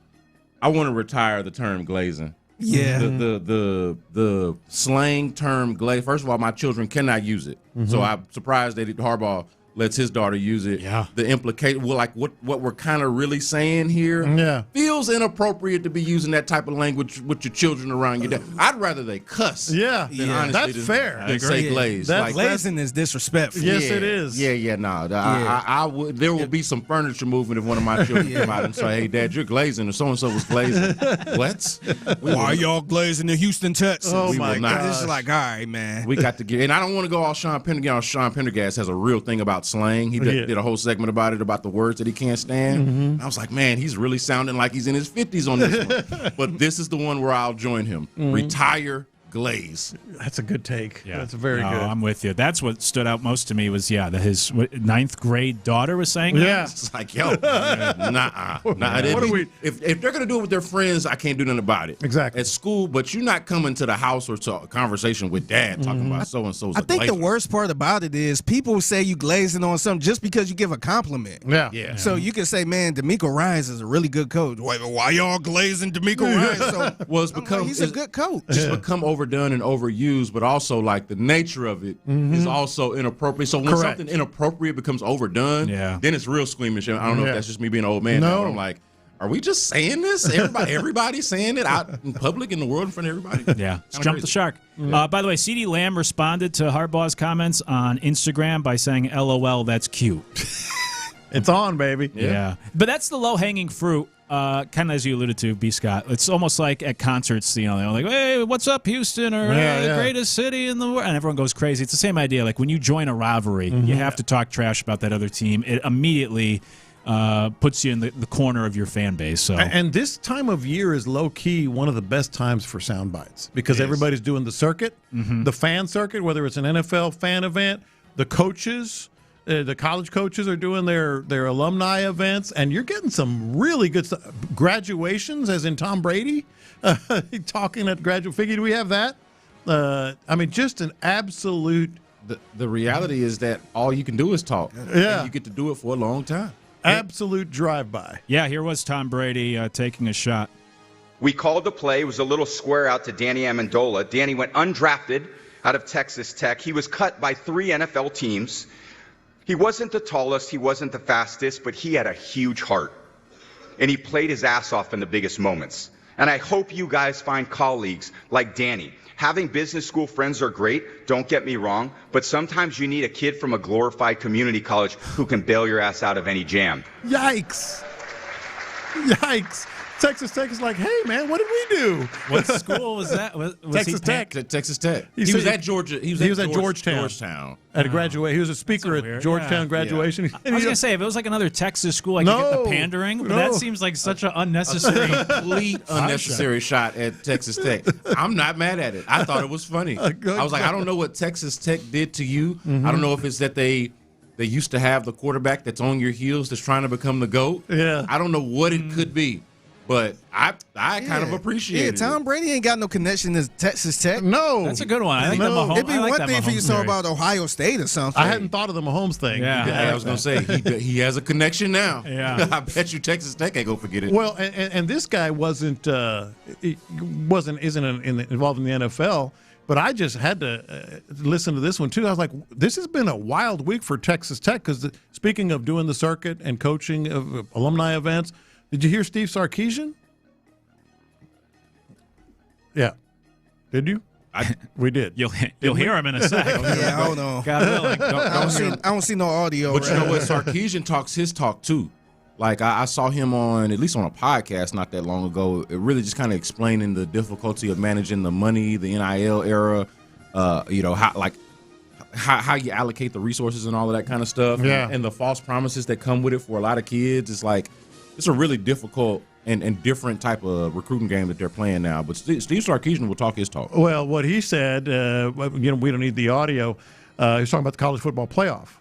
I want to retire the term glazing. Yeah. The slang term glaze. First of all, my children cannot use it. So I'm surprised that Harbaugh lets his daughter use it. Yeah. The implication, well, like what we're kind of really saying here feels inappropriate to be using that type of language with your children around your dad. I'd rather they cuss. Yeah. Than honestly That's fair. Than say glaze. Glazing is disrespectful. Yes, it is. I would. There will be some furniture moving if one of my children come out and say, "Hey, Dad, you're glazing," or so and so was glazing. What? Why are y'all glazing the Houston Texans? Oh my God! It's like, all right, man. We got to get, and I don't want to go all Sean Pendergast. Sean Pendergast has a real thing about slang. He did a whole segment about it, about the words that he can't stand. I was like, man, he's really sounding like he's in his 50s on this one. But this is the one where I'll join him. Retire glaze. That's a good take. Yeah. That's very good. I'm with you. That's what stood out most to me was, his ninth grade daughter was saying that. Yeah. It's like, yo, nah. If they're going to do it with their friends, I can't do nothing about it. Exactly. At school, but you're not coming to the house or to a conversation with dad talking about so-and-so's I think the worst part about it is people say you glazing on something just because you give a compliment. Yeah. So you can say, man, D'Amico Ryans is a really good coach. Why y'all glazing D'Amico Ryans? So, well, it's become he's a good coach. It's become overdone and overused, but also like the nature of it is also inappropriate. So when something inappropriate becomes overdone, then it's real squeamish. I don't know if that's just me being an old man. No. But I'm like, are we just saying this? Everybody's saying it out in public, in the world, in front of everybody? Yeah, jump the shark. By the way, CeeDee Lamb responded to Harbaugh's comments on Instagram by saying, LOL, that's cute. It's on, baby. Yeah. But that's the low-hanging fruit. Kind of as you alluded to, B. Scott. It's almost like at concerts, they're like, hey, what's up, Houston? Or the greatest city in the world. And everyone goes crazy. It's the same idea. Like when you join a rivalry, you have to talk trash about that other team. It immediately puts you in the corner of your fan base. So, and this time of year is low-key one of the best times for sound bites because everybody's doing the circuit, the fan circuit, whether it's an NFL fan event, the coaches. The college coaches are doing their alumni events, and you're getting some really good stuff. Graduations, as in Tom Brady, talking at graduate. Do we have that? I mean, just an absolute. The reality is that all you can do is talk. Yeah. And you get to do it for a long time. Absolute drive-by. Yeah, here was Tom Brady taking a shot. We called the play. It was a little square out to Danny Amendola. Danny went undrafted out of Texas Tech. He was cut by 3 NFL teams. He wasn't the tallest, he wasn't the fastest, but he had a huge heart. And he played his ass off in the biggest moments. And I hope you guys find colleagues like Danny. Having business school friends are great, don't get me wrong, but sometimes you need a kid from a glorified community college who can bail your ass out of any jam. Yikes. Texas Tech is like, hey, man, what did we do? What school was that? Was Texas Tech. Texas Tech. He was at Georgia. He was at Georgetown. At a graduate. He was a speaker at Georgetown graduation. Yeah. I was going to say, if it was like another Texas school, I could get the pandering, but that seems like such an unnecessary, complete unnecessary shot at Texas Tech. I'm not mad at it. I thought it was funny. I was like, I don't know what Texas Tech did to you. I don't know if it's that they used to have the quarterback that's on your heels that's trying to become the GOAT. Yeah. I don't know what it could be. But I kind of appreciate it. Tom Brady ain't got no connection to Texas Tech. No. That's a good one. I think Mahomes, it'd be one thing if you saw about Ohio State or something. I hadn't thought of the Mahomes thing. Yeah, I was going to say, he has a connection now. Yeah. I bet you Texas Tech ain't going to forget it. Well, and this guy isn't involved in the NFL, but I just had to listen to this one, too. I was like, this has been a wild week for Texas Tech because speaking of doing the circuit and coaching of alumni events, did you hear Steve Sarkisian? Yeah. Did you? We did. You'll hear him in a second. Yeah, I don't know. God willing. I don't see no audio. But you know what? Sarkisian talks his talk, too. Like, I saw him at least on a podcast not that long ago, it really just kind of explaining the difficulty of managing the money, the NIL era, how you allocate the resources and all of that kind of stuff. Yeah. And the false promises that come with it for a lot of kids. It's like, it's a really difficult and different type of recruiting game that they're playing now. But Steve Sarkisian will talk his talk. Well, what he said, we don't need the audio. He was talking about the college football playoff,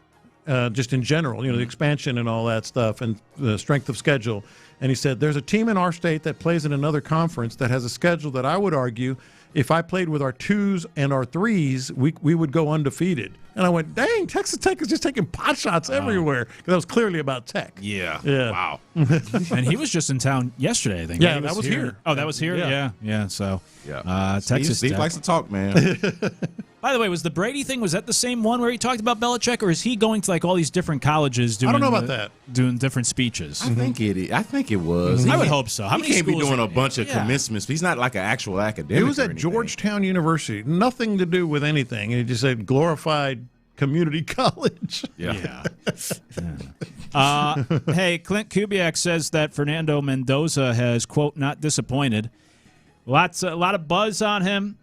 just in general, the expansion and all that stuff and the strength of schedule. And he said, there's a team in our state that plays in another conference that has a schedule that I would argue if I played with our 2s and our 3s, we would go undefeated. And I went, dang, Texas Tech is just taking pot shots everywhere. Because that was clearly about Tech. Yeah. Wow. And he was just in town yesterday, I think. Yeah, that was here. Oh, that was here? Yeah. So, yeah. Texas Steve Tech. likes to talk, man. By the way, was the Brady thing, was that the same one where he talked about Belichick, or is he going to like all these different colleges doing, I don't know about that. Doing different speeches? I think it was. I would hope so. How He many can't be schools doing are- a bunch of Yeah. commencements. He's not like an actual academic. It was or at anything. Georgetown University. Nothing to do with anything. It just said glorified community college. Yeah. Hey, Clint Kubiak says that Fernando Mendoza has, quote, not disappointed. A lot of buzz on him.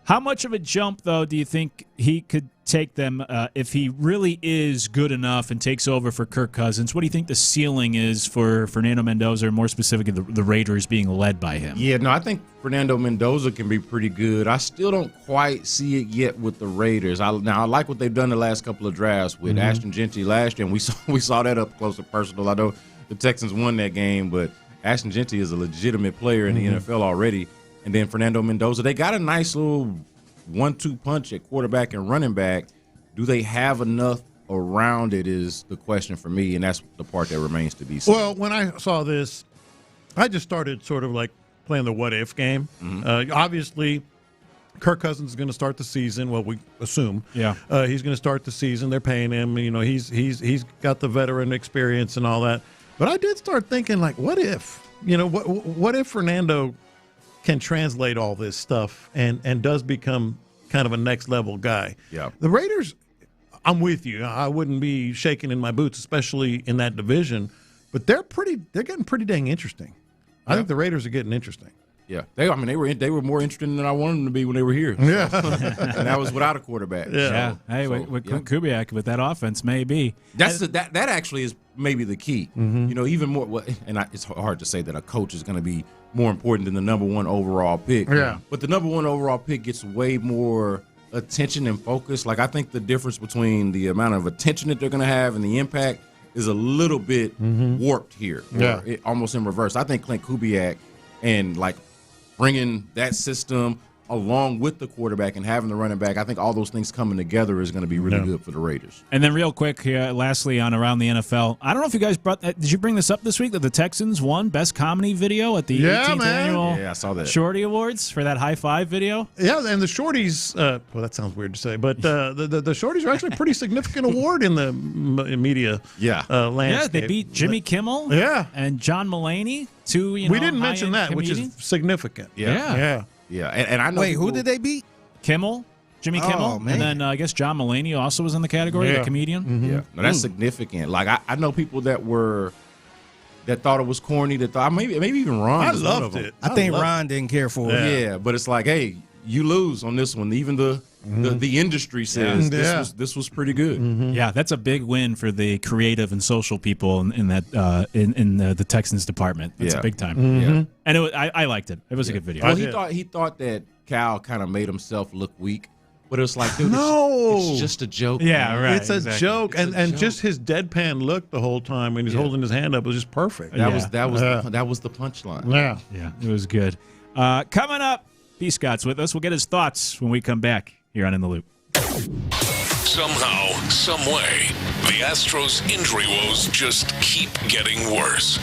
How much of a jump, though, do you think he could take them if he really is good enough and takes over for Kirk Cousins? What do you think the ceiling is for Fernando Mendoza, or more specifically the Raiders being led by him? Yeah, no, I think Fernando Mendoza can be pretty good. I still don't quite see it yet with the Raiders. I like what they've done the last couple of drafts with Ashton Genty last year, and we saw that up close and personal. I know the Texans won that game, but Ashton Genty is a legitimate player in the NFL already. And then Fernando Mendoza, they got a nice little 1-2 punch at quarterback and running back. Do they have enough around it is the question for me, and that's the part that remains to be seen. Well, when I saw this, I just started sort of like playing the what-if game. Obviously, Kirk Cousins is going to start the season. Well, we assume. Yeah. He's going to start the season. They're paying him. You know, he's got the veteran experience and all that. But I did start thinking, like, what if? You know, what if Fernando can translate all this stuff and does become kind of a next level guy? Yeah. The Raiders, I'm with you. I wouldn't be shaking in my boots, especially in that division. But they're getting pretty dang interesting. I think the Raiders are getting interesting. Yeah, they were more interesting than I wanted them to be when they were here. So. Yeah, and that was without a quarterback. Yeah. Hey, with Clint Kubiak with that offense, maybe that actually is maybe the key. You know, even more. It's hard to say that a coach is going to be more important than the number one overall pick. Yeah, but the number one overall pick gets way more attention and focus. Like, I think the difference between the amount of attention that they're going to have and the impact is a little bit warped here. Yeah, almost in reverse. I think Clint Kubiak and like bringing that system along with the quarterback and having the running back, I think all those things coming together is going to be really good for the Raiders. And then real quick here, lastly, on Around the NFL, I don't know if you guys did you bring this up this week, that the Texans won Best Comedy Video at the 18th Annual I saw that. Shorty Awards for that high five video? Yeah, and the Shorties, well, that sounds weird to say, but the Shorties are actually a pretty significant award in the media landscape. Yeah, they beat Jimmy Kimmel and John Mulaney, two, we didn't mention that, comedians. which is significant. Yeah. And I know. Wait, who did they beat? Jimmy Kimmel, man. and then I guess John Mulaney also was in the category, the comedian. Yeah, no, that's significant. Like I know people that thought it was corny. That thought maybe even Ron. I was one of loved them. it. I think Ron didn't care for it. Yeah, but it's like, hey, you lose on this one. Even the industry says this was pretty good. Yeah, that's a big win for the creative and social people in that in the Texans department. That's a big time. Yeah, and I liked it. It was a good video. Well, he thought that Cal kind of made himself look weak, but it was like, dude, no, it's just a joke. Yeah, man. right. It's a joke, and just his deadpan look the whole time when he's holding his hand up was just perfect. That was the punchline. Yeah, it was good. Coming up, B. Scott's with us. We'll get his thoughts when we come back here on In the Loop. Somehow, some way, the Astros' injury woes just keep getting worse.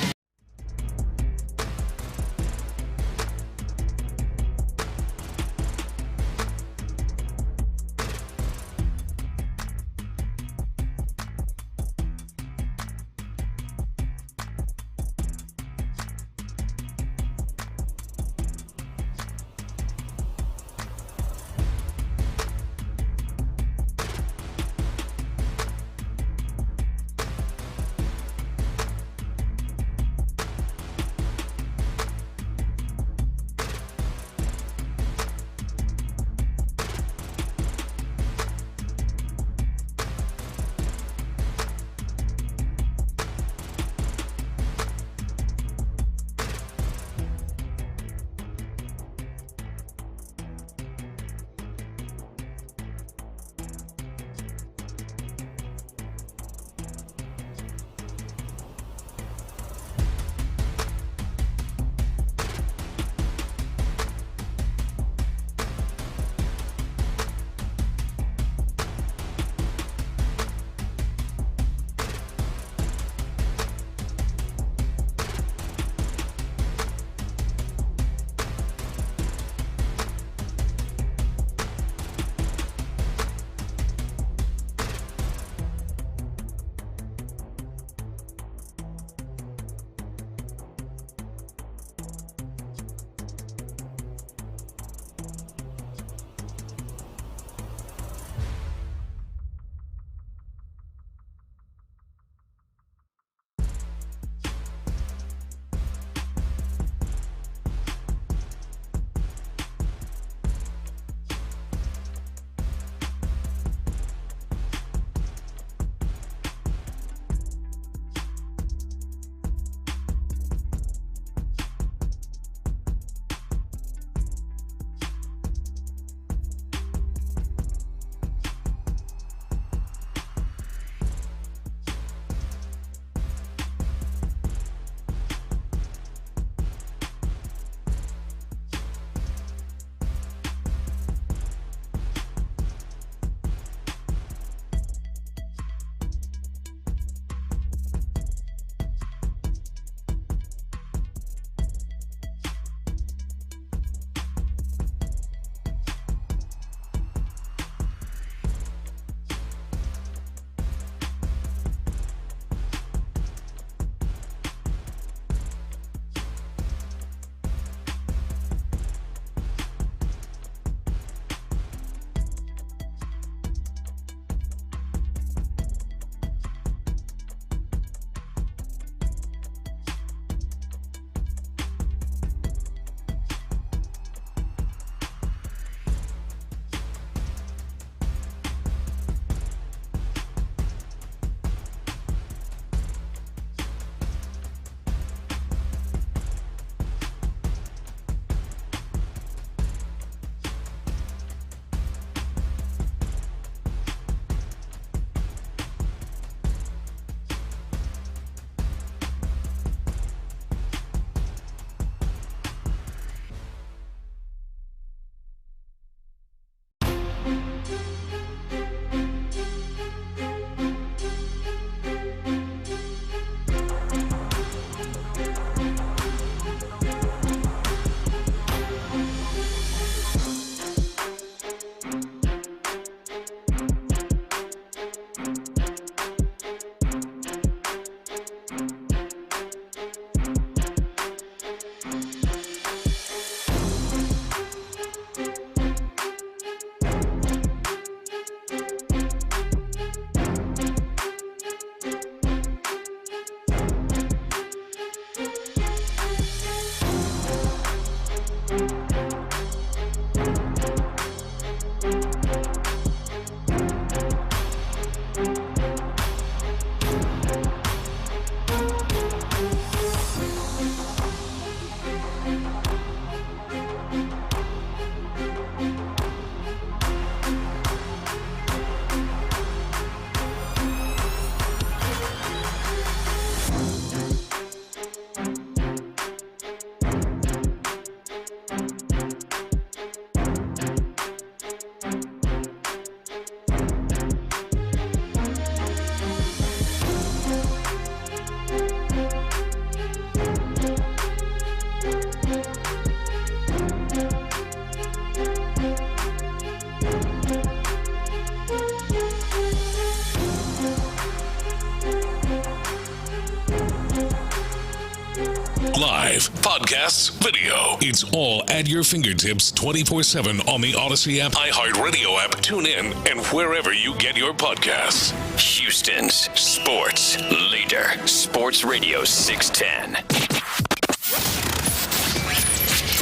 live, podcasts, video. It's all at your fingertips 24/7 on the Odyssey app, iHeartRadio app, TuneIn, and wherever you get your podcasts. Houston's sports leader, Sports Radio 610.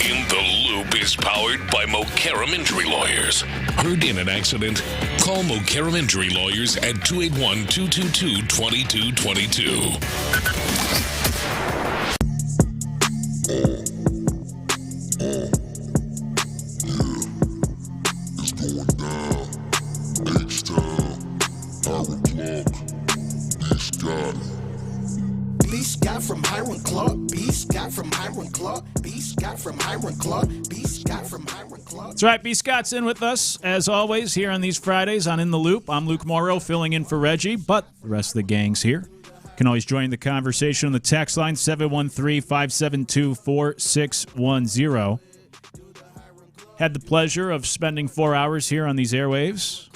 In the Loop is powered by Mokaram Injury Lawyers. Heard in an accident? Call Mokaram Injury Lawyers at 281-222-2222. It's going down. H-Town, Howard Clark, B-Scott. B-Scott from Hiram Clark, B-Scott from Hiram Clark, B-Scott from Hiram Clark, B-Scott from Hiram Clark. That's right, B. Scott's in with us, as always, here on these Fridays on In the Loop. I'm Luke Morrow, filling in for Reggie, but the rest of the gang's here. You can always join the conversation on the text line, 713-572-4610. Had the pleasure of spending 4 hours here on these airwaves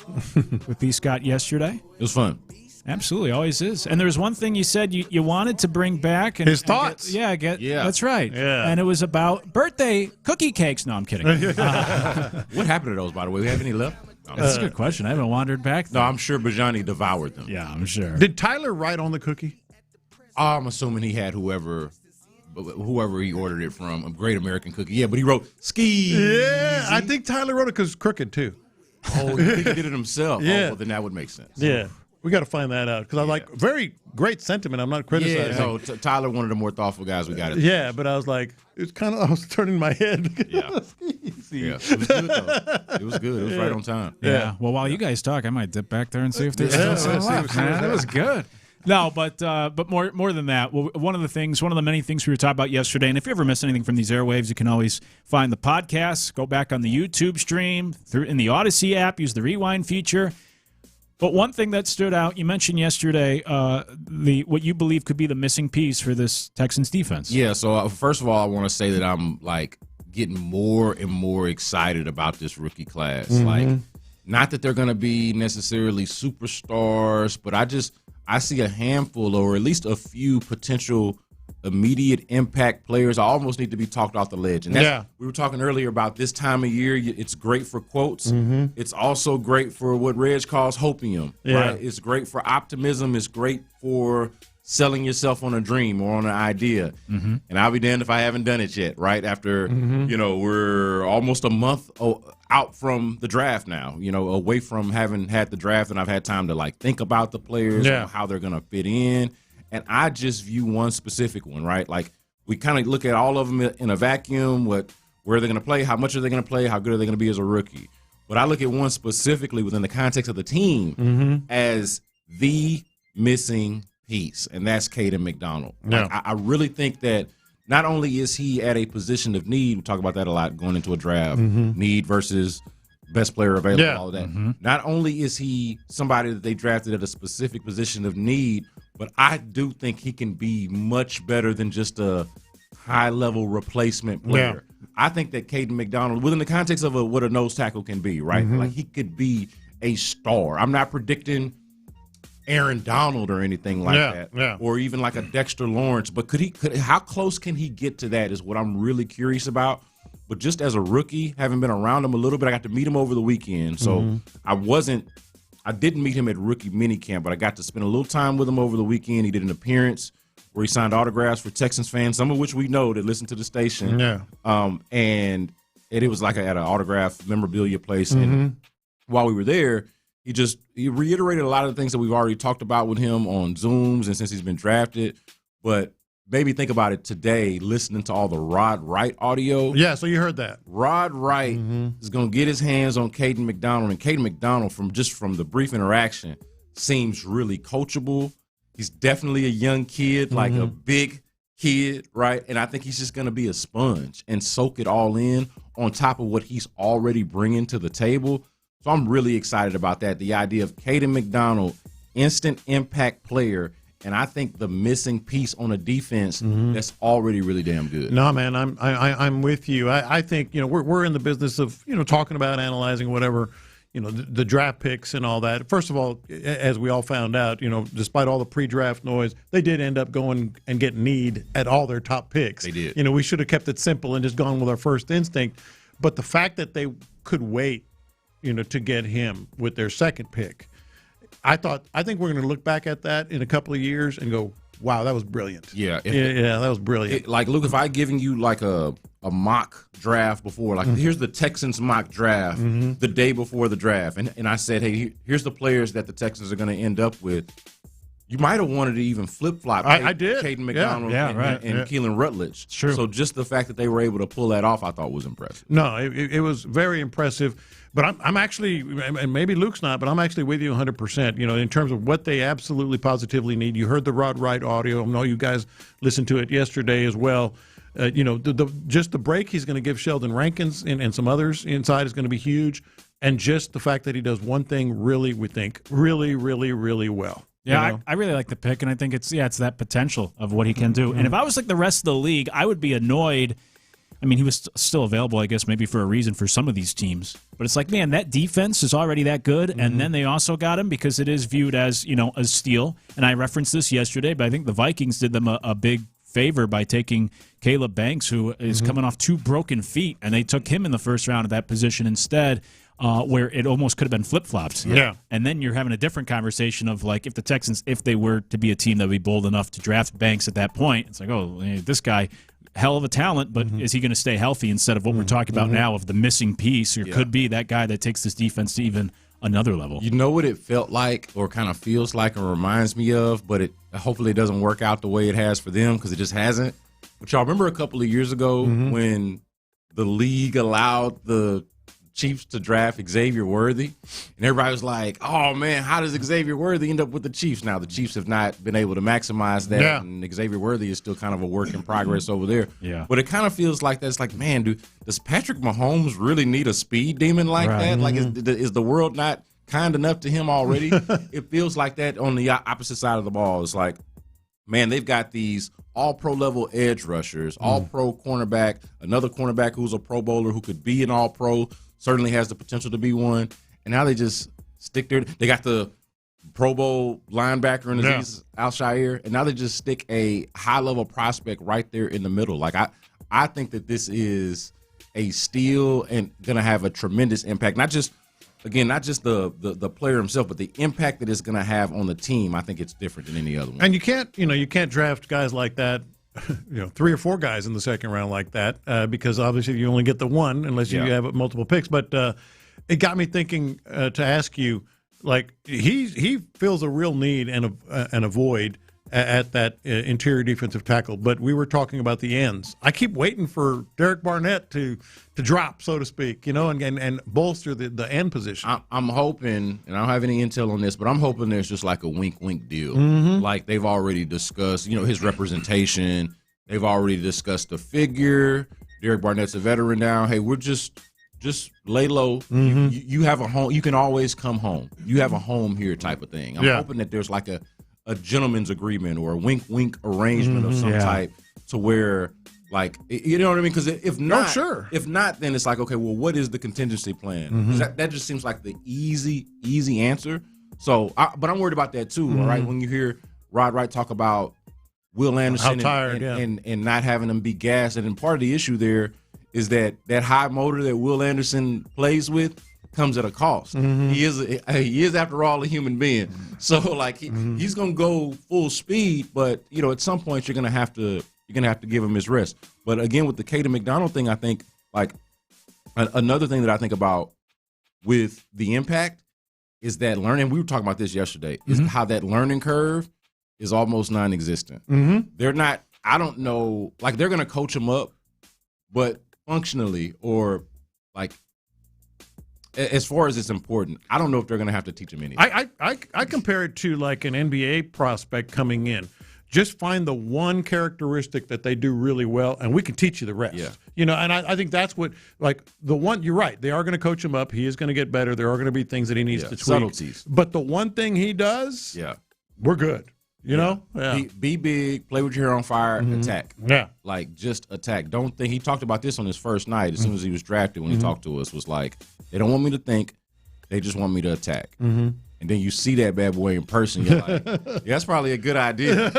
with B. Scott yesterday. It was fun. Absolutely, always is. And there was one thing you said you wanted to bring back. And, his thoughts. Yeah, that's right. Yeah. And it was about birthday cookie cakes. No, I'm kidding. What happened to those, by the way? We have any left? That's a good question. I haven't wandered back. No, I'm sure Bijani devoured them. Yeah, I'm sure. Did Tyler write on the cookie? I'm assuming he had whoever he ordered it from, a Great American Cookie. Yeah, but he wrote ski. Yeah, I think Tyler wrote it because it's crooked, too. Oh, he did it himself? Yeah. Oh, well, then that would make sense. Yeah. We got to find that out because I like very great sentiment. I'm not criticizing. Yeah, no, Tyler, one of the more thoughtful guys we got. Yeah, but I was like, I was turning my head. Yeah. Yeah, it was good though. It was good. It was right on time. Yeah. Well, while you guys talk, I might dip back there and see if there's still some left. Man, that was good. No, but more than that, one of the many things we were talking about yesterday, and if you ever miss anything from these airwaves, you can always find the podcast, go back on the YouTube stream, in the Odyssey app, use the rewind feature. But one thing that stood out, you mentioned yesterday, what you believe could be the missing piece for this Texans defense. Yeah, so first of all, I want to say that I'm getting more and more excited about this rookie class. Mm-hmm. Not that they're going to be necessarily superstars, but I see a handful or at least a few potential immediate impact players. I almost need to be talked off the ledge. And we were talking earlier about this time of year. It's great for quotes. Mm-hmm. It's also great for what Reg calls hopium. Yeah. Right? It's great for optimism. It's great for selling yourself on a dream or on an idea. Mm-hmm. And I'll be damned if I haven't done it yet, right? After, we're almost a month out from the draft now, away from having had the draft, and I've had time to think about the players and how they're going to fit in. And I just view one specific one, right? We kind of look at all of them in a vacuum, where they're going to play, how much are they going to play, how good are they going to be as a rookie. But I look at one specifically within the context of the team as the missing piece, and that's Caden McDonald. Yeah. I really think that not only is he at a position of need, we talk about that a lot going into a draft, need versus best player available, all of that. Not only is he somebody that they drafted at a specific position of need, but I do think he can be much better than just a high-level replacement player. Yeah. I think that Caden McDonald, within the context of what a nose tackle can be, right? He could be a star. I'm not predicting Aaron Donald or anything like that, or even like a Dexter Lawrence. But how close can he get to that is what I'm really curious about. But just as a rookie, having been around him a little bit, I got to meet him over the weekend. So I didn't meet him at rookie minicamp, but I got to spend a little time with him over the weekend. He did an appearance where he signed autographs for Texans fans, some of which we know that listen to the station. Yeah. And it was at an autograph memorabilia place. And while we were there, he reiterated a lot of the things that we've already talked about with him on Zooms and since he's been drafted. But maybe think about it today, listening to all the Rod Wright audio. Yeah, so you heard that. Rod Wright is going to get his hands on Caden McDonald, and Caden McDonald, from the brief interaction, seems really coachable. He's definitely a young kid, like a big kid, right? And I think he's just going to be a sponge and soak it all in on top of what he's already bringing to the table. So I'm really excited about that. The idea of Caden McDonald, instant impact player, and I think the missing piece on a defense that's already really damn good. No, man, I'm with you. I think we're in the business of talking about, analyzing, whatever the draft picks and all that. First of all, as we all found out, despite all the pre-draft noise, they did end up going and getting need at all their top picks. They did. We should have kept it simple and just gone with our first instinct. But the fact that they could wait, to get him with their second pick, I think we're going to look back at that in a couple of years and go, wow, that was brilliant. Yeah. That was brilliant. Like, Luke, if I given you like a mock draft before, like here's the Texans mock draft the day before the draft, and I said, hey, here's the players that the Texans are going to end up with, you might have wanted to even flip-flop. I did. Caden McDonald and Keelan Rutledge. It's true. So just the fact that they were able to pull that off, I thought was impressive. No, it was very impressive. But I'm actually, and maybe Luke's not, but I'm actually with you 100%, in terms of what they absolutely positively need. You heard the Rod Wright audio. I know you guys listened to it yesterday as well. Just the break he's going to give Sheldon Rankins and some others inside is going to be huge. And just the fact that he does one thing really, we think, really, really, really well. Yeah, I really like the pick, and I think it's that potential of what he can do. And if I was like the rest of the league, I would be annoyed. I mean, he was still available, I guess, maybe for a reason for some of these teams. But it's like, man, that defense is already that good, and then they also got him because it is viewed as, a steal. And I referenced this yesterday, but I think the Vikings did them a big favor by taking Caleb Banks, who is coming off 2 broken feet, and they took him in the first round at that position instead. Where it almost could have been flip-flops. Yeah. And then you're having a different conversation of, like, if the Texans, if they were to be a team that would be bold enough to draft Banks at that point, it's like, oh, this guy, hell of a talent, but is he going to stay healthy instead of what we're talking about now of the missing piece, or could be that guy that takes this defense to even another level? You know what it felt like or kind of feels like and reminds me of, but it hopefully it doesn't work out the way it has for them because it just hasn't. But y'all remember a couple of years ago when the league allowed the Chiefs to draft Xavier Worthy, and everybody was like, oh man, how does Xavier Worthy end up with the Chiefs? Now the Chiefs have not been able to maximize that, and Xavier Worthy is still kind of a work in progress over there. Yeah. But it kind of feels like that's like, man, does Patrick Mahomes really need a speed demon like that? Like, is the world not kind enough to him already? It feels like that on the opposite side of the ball. It's like, man, they've got these all-pro level edge rushers, all-pro cornerback, another cornerback who's a Pro Bowler who could be an all-pro, certainly has the potential to be one, and now they just stick there. They got the Pro Bowl linebacker in Aziz Al-Shaair, and now they just stick a high-level prospect right there in the middle. Like, I think that this is a steal and going to have a tremendous impact, not just the player himself, but the impact that it's going to have on the team. I think it's different than any other one. And you can't draft guys like that, 3 or 4 guys in the second round like that, because obviously you only get the one unless you have multiple picks. But it got me thinking to ask you, like, he feels a real need and a void at that interior defensive tackle. But we were talking about the ends. I keep waiting for Derek Barnett to drop, so to speak, and bolster the end position. I'm hoping, and I don't have any intel on this, but I'm hoping there's just like a wink deal. Like they've already discussed, his representation. They've already discussed the figure. Derek Barnett's a veteran now. Hey, we're just lay low. You have a home. You can always come home. You have a home here type of thing. I'm hoping that there's like a gentleman's agreement or a wink arrangement of some type to where, like, you know what I mean? Because if not, if not, then it's like, okay, well, what is the contingency plan? 'Cause that just seems like the easy answer. So, but I'm worried about that too. All right, when you hear Rod Wright talk about Will Anderson and not having them be gassed, and part of the issue there is that high motor that Will Anderson plays with comes at a cost. He is after all a human being. So like he's gonna go full speed, but at some point you're gonna have to give him his rest. But again, with the Caden McDonald thing, I think like another thing that I think about with the impact is that learning. We were talking about this yesterday. Is how that learning curve is almost non-existent. They're not. I don't know. Like they're gonna coach him up, but functionally or like. As far as it's important, I don't know if they're going to have to teach him anything. I compare it to like an NBA prospect coming in. Just find the one characteristic that they do really well, and we can teach you the rest. And I think that's what, like, the one, you're right, they are going to coach him up. He is going to get better. There are going to be things that he needs to tweak. Subtleties. But the one thing he does, we're good. You know? Be big, play with your hair on fire, attack. Yeah. Like, just attack. Don't think, he talked about this on his first night as soon as he was drafted when he talked to us, was like, they don't want me to think. They just want me to attack. Mm-hmm. And then you see that bad boy in person. You're like, yeah, that's probably a good idea.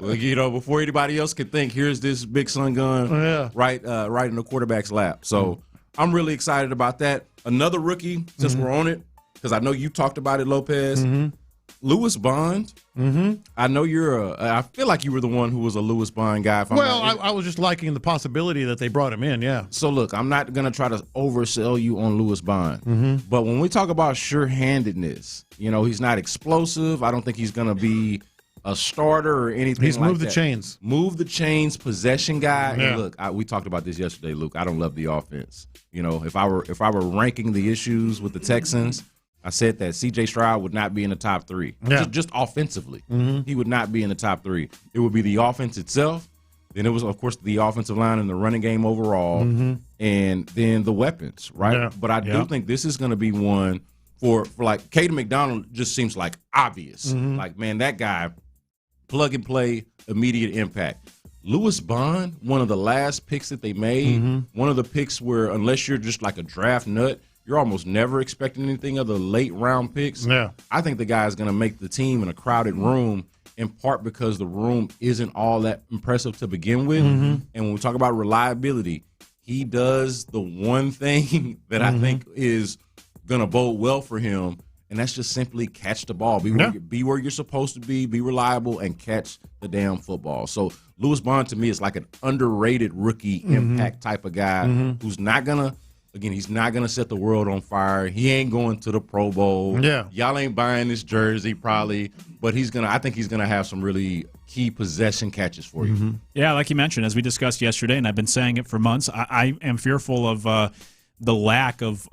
Well, before anybody else can think, here's this big sun gun right in the quarterback's lap. So I'm really excited about that. Another rookie, since we're on it, because I know you talked about it, Lopez. Lewis Bond. I know I feel like you were the one who was a Lewis Bond guy. I was just liking the possibility that they brought him in, yeah. So, look, I'm not going to try to oversell you on Lewis Bond. But when we talk about sure-handedness, he's not explosive. I don't think he's going to be a starter or anything He's like moved that. the chains. Move the chains, possession guy. Yeah. And look, we talked about this yesterday, Luke. I don't love the offense. If I were ranking the issues with the Texans, I said that C.J. Stroud would not be in the top 3. Just offensively. He would not be in the top 3. It would be the offense itself. Then it was, of course, the offensive line and the running game overall. And then the weapons, right? Yeah. But I do think this is going to be one for like Caden McDonald just seems like obvious. Like, man, that guy, plug and play, immediate impact. Lewis Bond, one of the last picks that they made, one of the picks where unless you're just like a draft nut, you're almost never expecting anything other late round picks. Yeah. I think the guy is going to make the team in a crowded room, in part because the room isn't all that impressive to begin with. And when we talk about reliability, he does the one thing that I think is going to bode well for him, and that's just simply catch the ball. Be where you're supposed to be reliable, and catch the damn football. So Lewis Bond to me is like an underrated rookie impact type of guy who's not going to, again, he's not going to set the world on fire. He ain't going to the Pro Bowl. Yeah. Y'all ain't buying this jersey probably, but I think he's going to have some really key possession catches for you. Yeah, like you mentioned, as we discussed yesterday, and I've been saying it for months, I am fearful of the lack of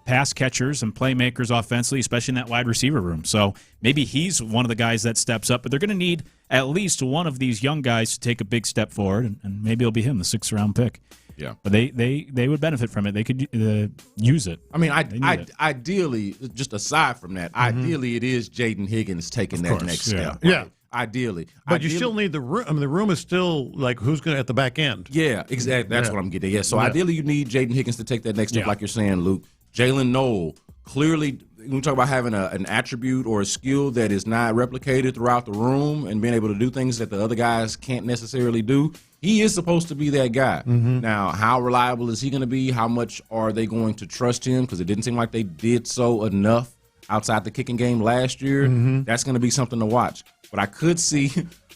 pass catchers and playmakers offensively, especially in that wide receiver room. So maybe he's one of the guys that steps up, but they're going to need at least one of these young guys to take a big step forward, and maybe it'll be him, the 6th-round pick. Yeah, but they would benefit from it. They could use it. I mean, ideally, just aside from that, ideally it is Jaden Higgins taking that next step. Yeah. Ideally. But you still need the room. I mean, the room is still like who's going to at the back end. Yeah, exactly. That's what I'm getting at. Yeah, so ideally you need Jaden Higgins to take that next step, like you're saying, Luke. Jalen Noel, clearly, when we talk about having an attribute or a skill that is not replicated throughout the room and being able to do things that the other guys can't necessarily do, he is supposed to be that guy. Now, how reliable is he going to be? How much are they going to trust him? Because it didn't seem like they did so enough outside the kicking game last year. That's going to be something to watch. But I could see,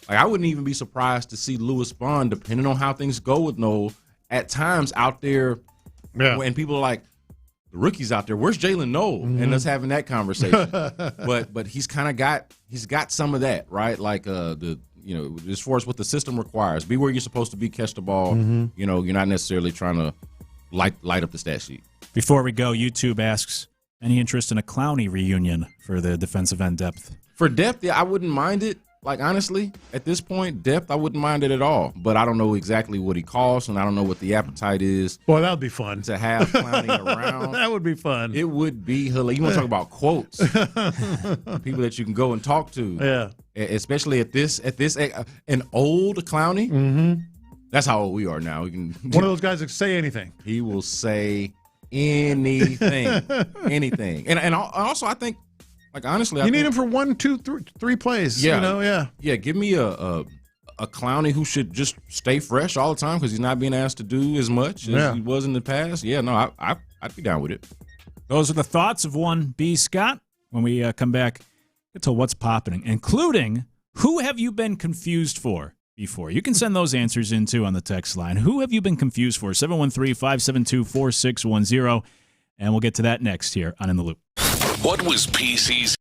I wouldn't even be surprised to see Lewis Bond, depending on how things go with Noel, at times out there, and people are like, the rookie's out there, where's Jalen Noel? And us having that conversation. but he's got some of that, right? Like as far as what the system requires, be where you're supposed to be, catch the ball. You're not necessarily trying to light up the stat sheet. Before we go, YouTube asks, any interest in a Clowney reunion for the defensive end depth? For depth, yeah, I wouldn't mind it. Like, honestly, at this point, depth, I wouldn't mind it at all. But I don't know exactly what he costs, and I don't know what the appetite is. Well, that would be fun. To have Clowney around. That would be fun. It would be hilarious. You want to talk about quotes. People that you can go and talk to. Yeah. Especially at this an old Clowney. That's how old we are now. We can, one of those guys that say anything. He will say anything. Anything. And also, I think, like, honestly, you need him for 1, 2, 3 plays. Yeah, Yeah, give me a Clowney who should just stay fresh all the time because he's not being asked to do as much as he was in the past. Yeah, no, I'd be down with it. Those are the thoughts of one B. Scott. When we come back, get to what's popping, including who have you been confused for before? You can send those answers in, too, on the text line. Who have you been confused for? 713-572-4610. And we'll get to that next here on In the Loop. What was PC's?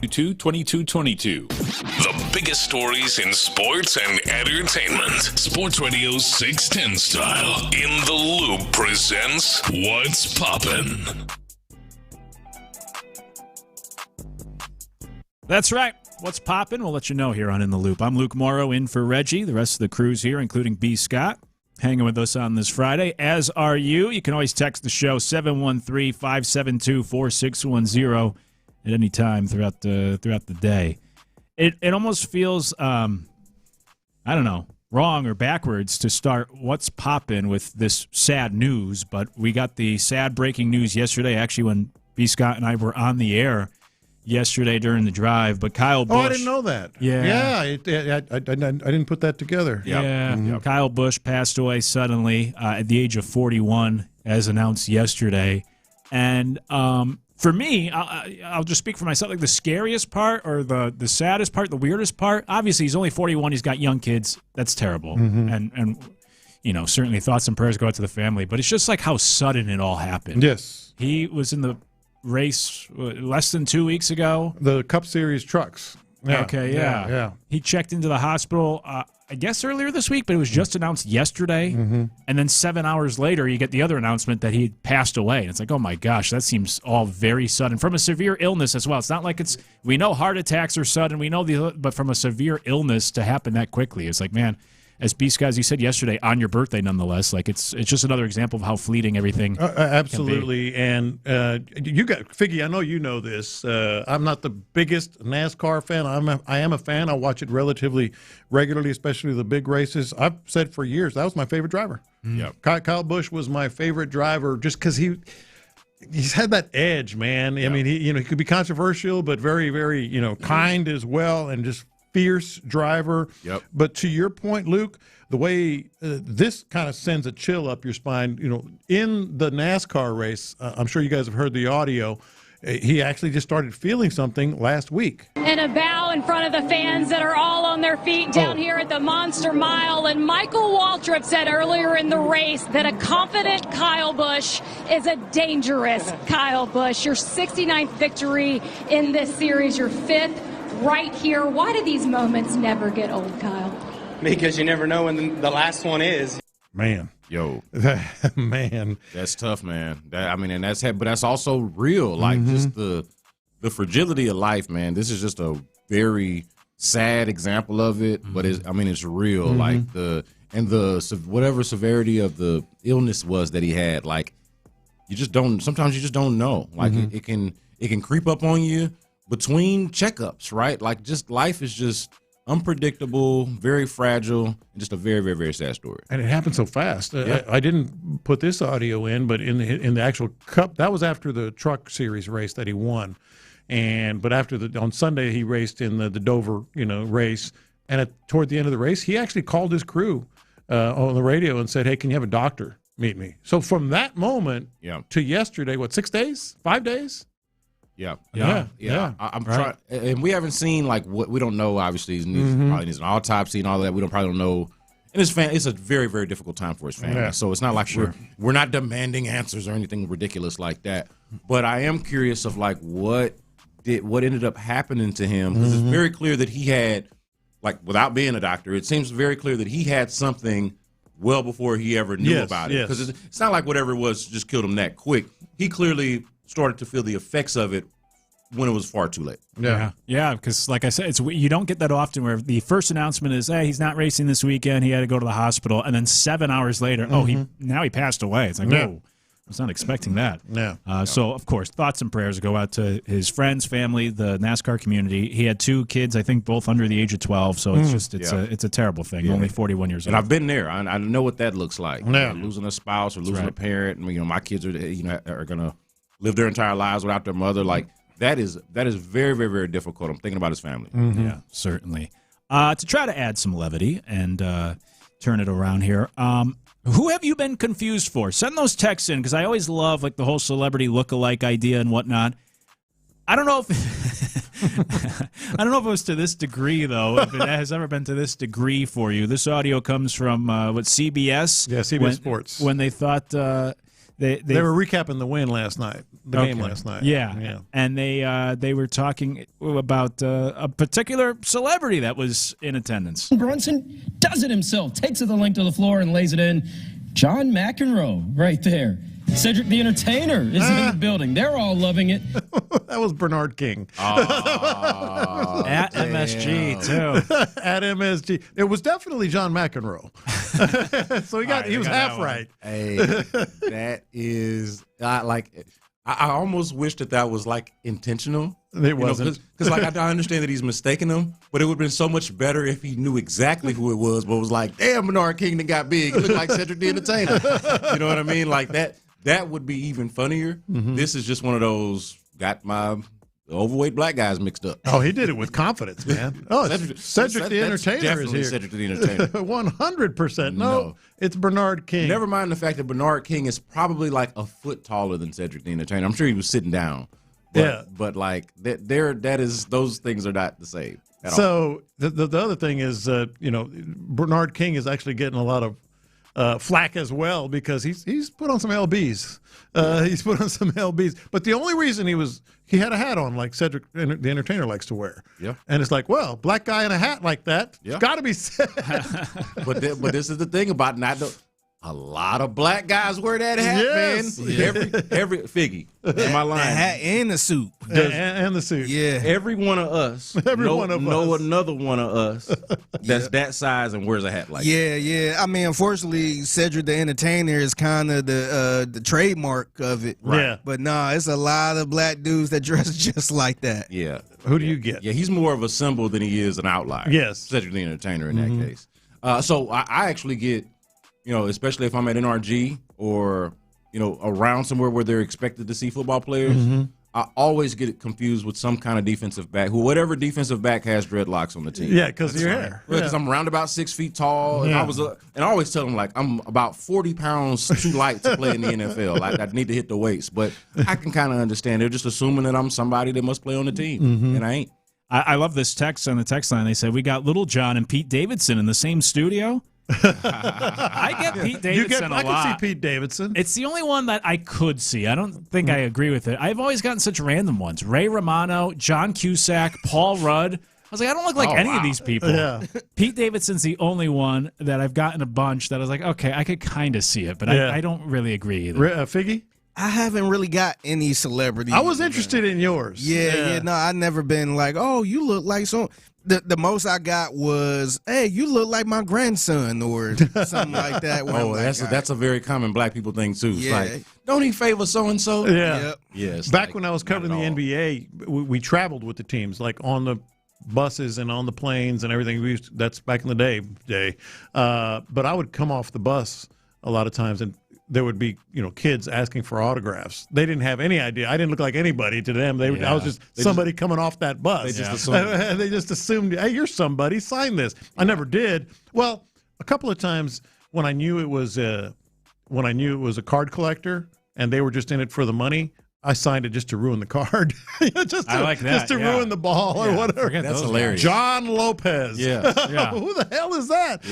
2222. The biggest stories in sports and entertainment. Sports Radio 610 style. In the Loop presents What's Poppin'. That's right. What's poppin'? We'll let you know here on In the Loop. I'm Luke Morrow in for Reggie. The rest of the crew's here, including B. Scott, hanging with us on this Friday, as are you. You can always text the show 713-572-4610 at any time throughout the day. It almost feels I don't know, wrong or backwards to start What's Poppin' with this sad news, but we got the sad breaking news yesterday, actually, when B. Scott and I were on the air yesterday during the drive. But Kyle Busch. Oh, I didn't know that. Yeah. I didn't put that together. Yeah. Mm-hmm. Kyle Busch passed away suddenly at the age of 41, as announced yesterday. And for me, I'll just speak for myself. Like the scariest part or the saddest part, the weirdest part, obviously he's only 41. He's got young kids. That's terrible. Mm-hmm. And you know, certainly thoughts and prayers go out to the family. But it's just like how sudden it all happened. Yes. He was in the race less than 2 weeks ago. The Cup Series trucks. Yeah. Okay, yeah. He checked into the hospital, I guess earlier this week, but it was just announced yesterday. Mm-hmm. And then 7 hours later, you get the other announcement that he had passed away. And it's like, oh my gosh, that seems all very sudden. From a severe illness as well. It's not like we know heart attacks are sudden, but from a severe illness to happen that quickly, it's like, man, as B. Scott, as you said yesterday, on your birthday nonetheless, like it's just another example of how fleeting everything absolutely. And you got Figgy, I know you know this. I'm not the biggest NASCAR fan. I am a fan. I watch it relatively regularly, especially the big races. I've said for years that was my favorite driver. Yeah, Kyle Busch was my favorite driver just because he's had that edge, man. I mean, he could be controversial, but very, very kind as well, and just fierce driver. Yep. But to your point, Luke, the way this kind of sends a chill up your spine, in the NASCAR race, I'm sure you guys have heard the audio, he actually just started feeling something last week. And a bow in front of the fans that are all on their feet down here at the Monster Mile. And Michael Waltrip said earlier in the race that a confident Kyle Busch is a dangerous Kyle Busch. Your 69th victory in this series, your 5th right here. Why do these moments never get old, Kyle? Because you never know when the last one is. Man. Yo. Man. That's tough, man. But that's also real. Like, just the fragility of life, man. This is just a very sad example of it, but it's real. Like, whatever severity of the illness was that he had, like, sometimes you just don't know. Like, it can creep up on you between checkups, right? Like, just life is just unpredictable, very fragile, and just a very, very, very sad story. And it happened so fast. I didn't put this audio in, but in the actual Cup, that was after the Truck Series race that he won. But on Sunday he raced in the Dover, race, and toward the end of the race, he actually called his crew on the radio and said, "Hey, can you have a doctor meet me?" So from that moment to yesterday, 6 days, 5 days? Yeah. I'm trying, and we haven't seen what we don't know. Obviously, he probably needs an autopsy and all that. We probably don't know. And it's a very, very difficult time for his family. Yeah. So it's not like we're not demanding answers or anything ridiculous like that. But I am curious of what ended up happening to him, because it's very clear that he had, without being a doctor, it seems very clear that he had something well before he ever knew about it. Because it's not like whatever it was just killed him that quick. He clearly started to feel the effects of it when it was far too late. Yeah, because like I said, you don't get that often where the first announcement is, hey, he's not racing this weekend, he had to go to the hospital, and then 7 hours later, he passed away. It's like, whoa, I was not expecting that. Yeah. So, of course, thoughts and prayers go out to his friends, family, the NASCAR community. He had 2 kids, I think, both under the age of 12, so it's a terrible thing. Yeah. Only 41 years old. And I've been there. I know what that looks like. Losing a spouse or losing a parent. My kids are going to live their entire lives without their mother. Like, that is very, very, very difficult. I'm thinking about his family. Yeah, certainly. To try to add some levity and turn it around here, who have you been confused for? Send those texts in, because I always love the whole celebrity look-alike idea and whatnot. I don't know if it was to this degree, though, if it has ever been to this degree for you. This audio comes from CBS. Yeah, CBS Sports. When they thought They were recapping the win last night, game last night. Yeah. And they were talking about a particular celebrity that was in attendance. Brunson does it himself, takes it the length of the floor and lays it in. John McEnroe right there. Cedric the Entertainer is in the building. They're all loving it. That was Bernard King. At MSG, too. At MSG. It was definitely John McEnroe. So he was half right. Hey, that is I almost wish that was like intentional. It wasn't. Because I understand that he's mistaken him, but it would have been so much better if he knew exactly who it was, but was like, damn, Bernard King that got big. He looked like Cedric the Entertainer. You know what I mean? Like that would be even funnier. Mm-hmm. This is just one of those got my overweight black guys mixed up. Oh, he did it with confidence, man. Oh, Cedric the Entertainer is here. Cedric the Entertainer. 100%. No, it's Bernard King. Never mind the fact that Bernard King is probably like a foot taller than Cedric the Entertainer. I'm sure he was sitting down. But like those things are not the same at all. So the other thing is, Bernard King is actually getting a lot of flack as well because he's put on some LBs. He's put on some LBs. But the only reason he had a hat on like Cedric the Entertainer likes to wear. Yeah. And it's like, well, black guy in a hat like that, it's got to be said. But this is the thing about a lot of black guys wear that hat, man. Every Figgy, am I lying? The hat and the suit. And the suit. Yeah. Every one of us know another one of us that's that size and wears a hat like that. Yeah. I mean, unfortunately, Cedric the Entertainer is kind of the trademark of it. Right. Yeah. But no, it's a lot of black dudes that dress just like that. Yeah. Who do you get? Yeah, he's more of a symbol than he is an outlier. Yes. Cedric the Entertainer in that case. So I actually get, especially if I'm at NRG or, around somewhere where they're expected to see football players, I always get it confused with some kind of defensive back, whatever defensive back has dreadlocks on the team. Yeah, because of your hair. Because I'm around about 6 feet tall. Yeah. And I always tell them, like, I'm about 40 pounds too light to play in the NFL. Like, I need to hit the weights. But I can kind of understand. They're just assuming that I'm somebody that must play on the team, and I ain't. I love this text on the text line. They said, we got Little John and Pete Davidson in the same studio. I get Pete Davidson a lot. I can see Pete Davidson. It's the only one that I could see. I don't think I agree with it. I've always gotten such random ones. Ray Romano, John Cusack, Paul Rudd. I was like, I don't look like any of these people. Yeah. Pete Davidson's the only one that I've gotten a bunch that I was like, okay, I could kind of see it, but I don't really agree either. Figgy? I haven't really got any celebrities. I was interested in yours. Yeah. No, I've never been like, oh, you look like so. The most I got was, hey, you look like my grandson or something like that. That's a very common black people thing too. It's like, don't he favor so and so? Yeah. Yep. Yes. Back when I was covering the NBA, we traveled with the teams, like on the buses and on the planes and everything. That's back in the day. But I would come off the bus a lot of times and there would be, kids asking for autographs. They didn't have any idea. I didn't look like anybody to them. I was just somebody coming off that bus. They just assumed. They just assumed, hey, you're somebody. Sign this. I never did. Well, a couple of times when I knew it was a card collector and they were just in it for the money, I signed it just to ruin the card. I like that. Just to ruin the ball or whatever. That's hilarious. John Lopez. Yeah. Who the hell is that?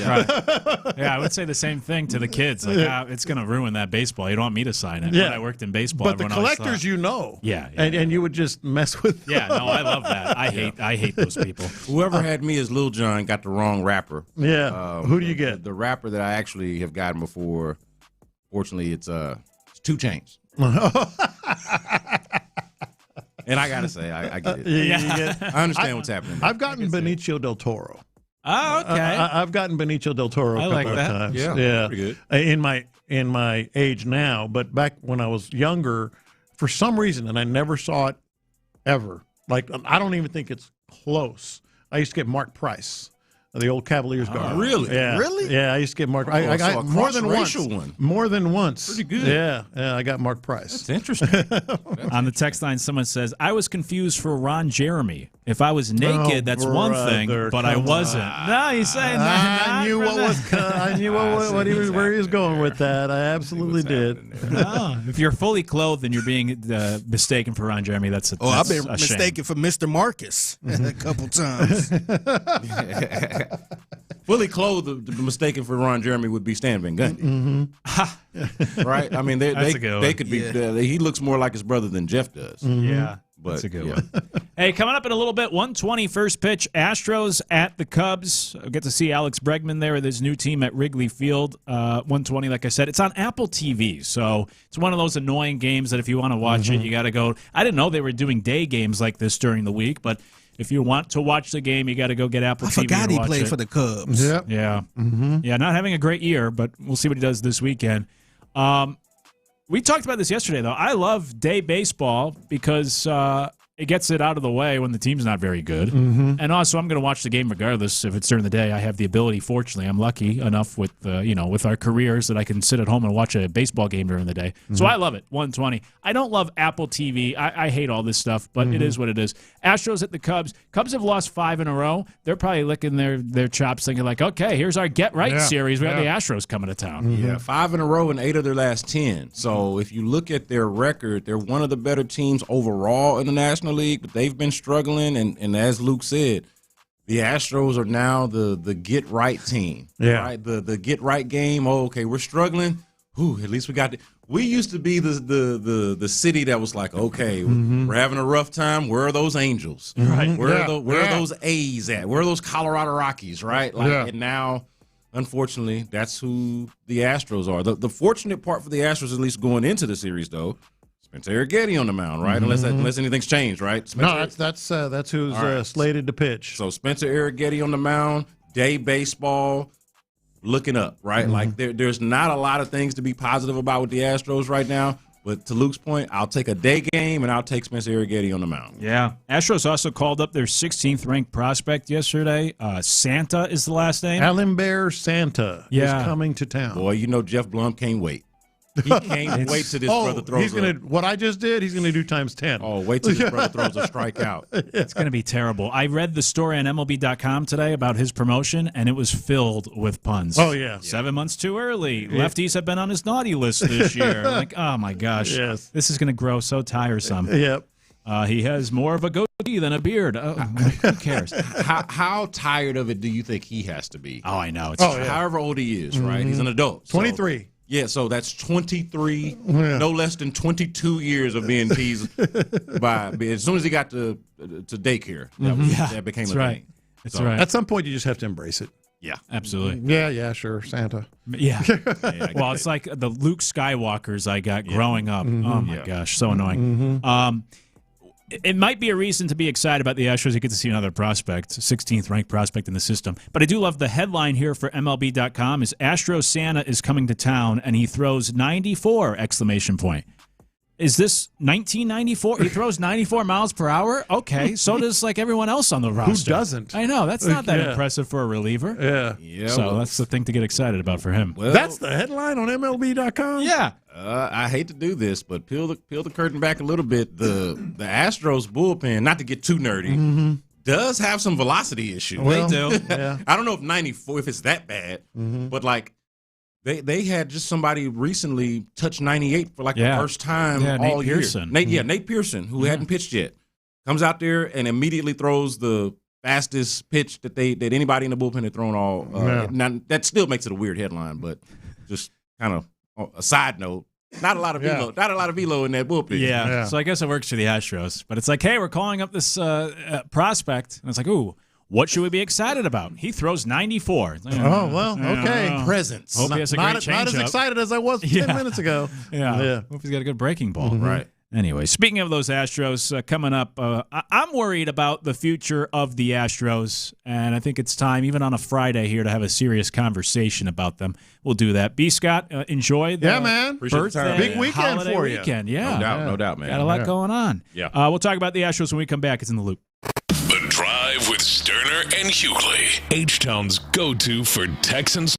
Yeah, I would say the same thing to the kids. Like, it's going to ruin that baseball. You don't want me to sign it. Yeah. When I worked in baseball. But the collectors, Yeah. And you would just mess with them. Yeah, no, I love that. I hate those people. Whoever had me as Lil Jon got the wrong rapper. Yeah. Who do you get? The rapper that I actually have gotten before, fortunately, it's 2 Chainz. And I gotta say, I get it. I understand what's happening. I've gotten Benicio del Toro. Oh, okay. I've gotten Benicio del Toro a couple of times. Yeah, pretty good. In my age now, but back when I was younger, for some reason, and I never saw it ever. Like, I don't even think it's close. I used to get Mark Price. The old Cavaliers guard. Really? Yeah. Really? Yeah, I used to get Mark. I got more than once. One. More than once. Pretty good. Yeah, I got Mark Price. That's interesting. On the text line, someone says, I was confused for Ron Jeremy. If I was naked, that's one thing, but I wasn't. No, he's saying that. I knew where he was going with that. I absolutely did. No, if you're fully clothed and you're being mistaken for Ron Jeremy, that's I've been mistaken for Mr. Marcus a couple times. fully clothed, the mistaken for Ron Jeremy would be Stan Van Gundy. Right? I mean, they could be. He looks more like his brother than Jeff does. Yeah. But, That's a good one. Hey, coming up in a little bit, 1:20 first pitch, Astros at the Cubs. I'll get to see Alex Bregman there with his new team at Wrigley Field. 1:20, like I said. It's on Apple TV, so it's one of those annoying games that if you want to watch it, you got to go. I didn't know they were doing day games like this during the week, but if you want to watch the game, you got to go get Apple TV. I forgot he played it. for the Cubs. Yep. Yeah. Yeah, not having a great year, but we'll see what he does this weekend. We talked about this yesterday, though. I love day baseball because it gets it out of the way when the team's not very good. And also, I'm going to watch the game regardless if it's during the day. I have the ability, fortunately. I'm lucky enough with with our careers that I can sit at home and watch a baseball game during the day. So I love it, 1:20. I don't love Apple TV. I hate all this stuff, but it is what it is. Astros at the Cubs. Cubs have lost 5 in a row. They're probably licking their chops thinking like, okay, here's our Get Right series. We have the Astros coming to town. Yeah, 5 in a row and 8 of their last 10. So if you look at their record, they're one of the better teams overall in the National League, but they've been struggling. And as Luke said, the Astros are now the get right team. Yeah. Right? The get right game. Oh, okay, we're struggling. Ooh, at least we got we used to be the city that was like, okay, we're having a rough time. Where are those Angels? Right. Where are those A's at? Where are those Colorado Rockies? Right. And now, unfortunately, that's who the Astros are. The fortunate part for the Astros, at least going into the series, though, Spencer Arrighetti on the mound, right? Unless anything's changed, right? That's who's slated to pitch. So Spencer Arrighetti on the mound, day baseball, looking up, right? Like there's not a lot of things to be positive about with the Astros right now. But to Luke's point, I'll take a day game and I'll take Spencer Arrighetti on the mound. Yeah. Astros also called up their 16th ranked prospect yesterday. Santa is the last name. Alimbear Santa is coming to town. Boy, you know Jeff Blum can't wait. He can't wait till this brother throws what I just did, he's going to do times 10. Oh, wait till this brother throws a strikeout. It's going to be terrible. I read the story on MLB.com today about his promotion, and it was filled with puns. Oh, yeah. 7 months too early. Lefties have been on his naughty list this year. Like, oh, my gosh. Yes. This is going to grow so tiresome. Yep. He has more of a goatee than a beard. Who cares? How tired of it do you think he has to be? Oh, I know. It's however old he is, right? He's an adult. 23. So, yeah, so that's 23, no less than 22 years of being teased by. As soon as he got to daycare, that became a thing. That's right. At some point, you just have to embrace it. Yeah, absolutely. Yeah, sure, Santa. Yeah. Well, it's like the Luke Skywalkers I got growing up. Oh my gosh, so annoying. It might be a reason to be excited about the Astros. You get to see another prospect, 16th ranked prospect in the system. But I do love the headline here for MLB.com is Astros Santa is coming to town and he throws 94! Is this 1994? He throws 94 miles per hour? Okay, so does like everyone else on the roster. Who doesn't? I know, that's not that impressive for a reliever. Yeah. So that's the thing to get excited about for him. Well, that's the headline on MLB.com? Yeah. I hate to do this, but peel the curtain back a little bit. The Astros bullpen, not to get too nerdy, does have some velocity issues. Well, they do. Yeah. I don't know if 94, if it's that bad, but like they had just somebody recently touch 98 for like the first time all year. Nate Pearson, who hadn't pitched yet, comes out there and immediately throws the fastest pitch that anybody in the bullpen had thrown all. Now that still makes it a weird headline, but just kind of a side note. Not a lot of velo. Not a lot of velo in that bullpen. Yeah. So I guess it works for the Astros. But it's like, hey, we're calling up this prospect, and it's like, ooh, what should we be excited about? He throws 94. Oh, well, okay. Presence. Hope he has a great changeup. Not as excited as I was 10 minutes ago. Yeah. Hope he's got a good breaking ball. Right. Anyway, speaking of those Astros coming up, I'm worried about the future of the Astros, and I think it's time, even on a Friday here, to have a serious conversation about them. We'll do that. B. Scott, enjoy the birthday, big weekend holiday for you. Weekend. Yeah. No doubt, man. Got a lot going on. Yeah. We'll talk about the Astros when we come back. It's in the Loop. The Drive with Stoerner and Hughley, H-Town's go-to for Texans.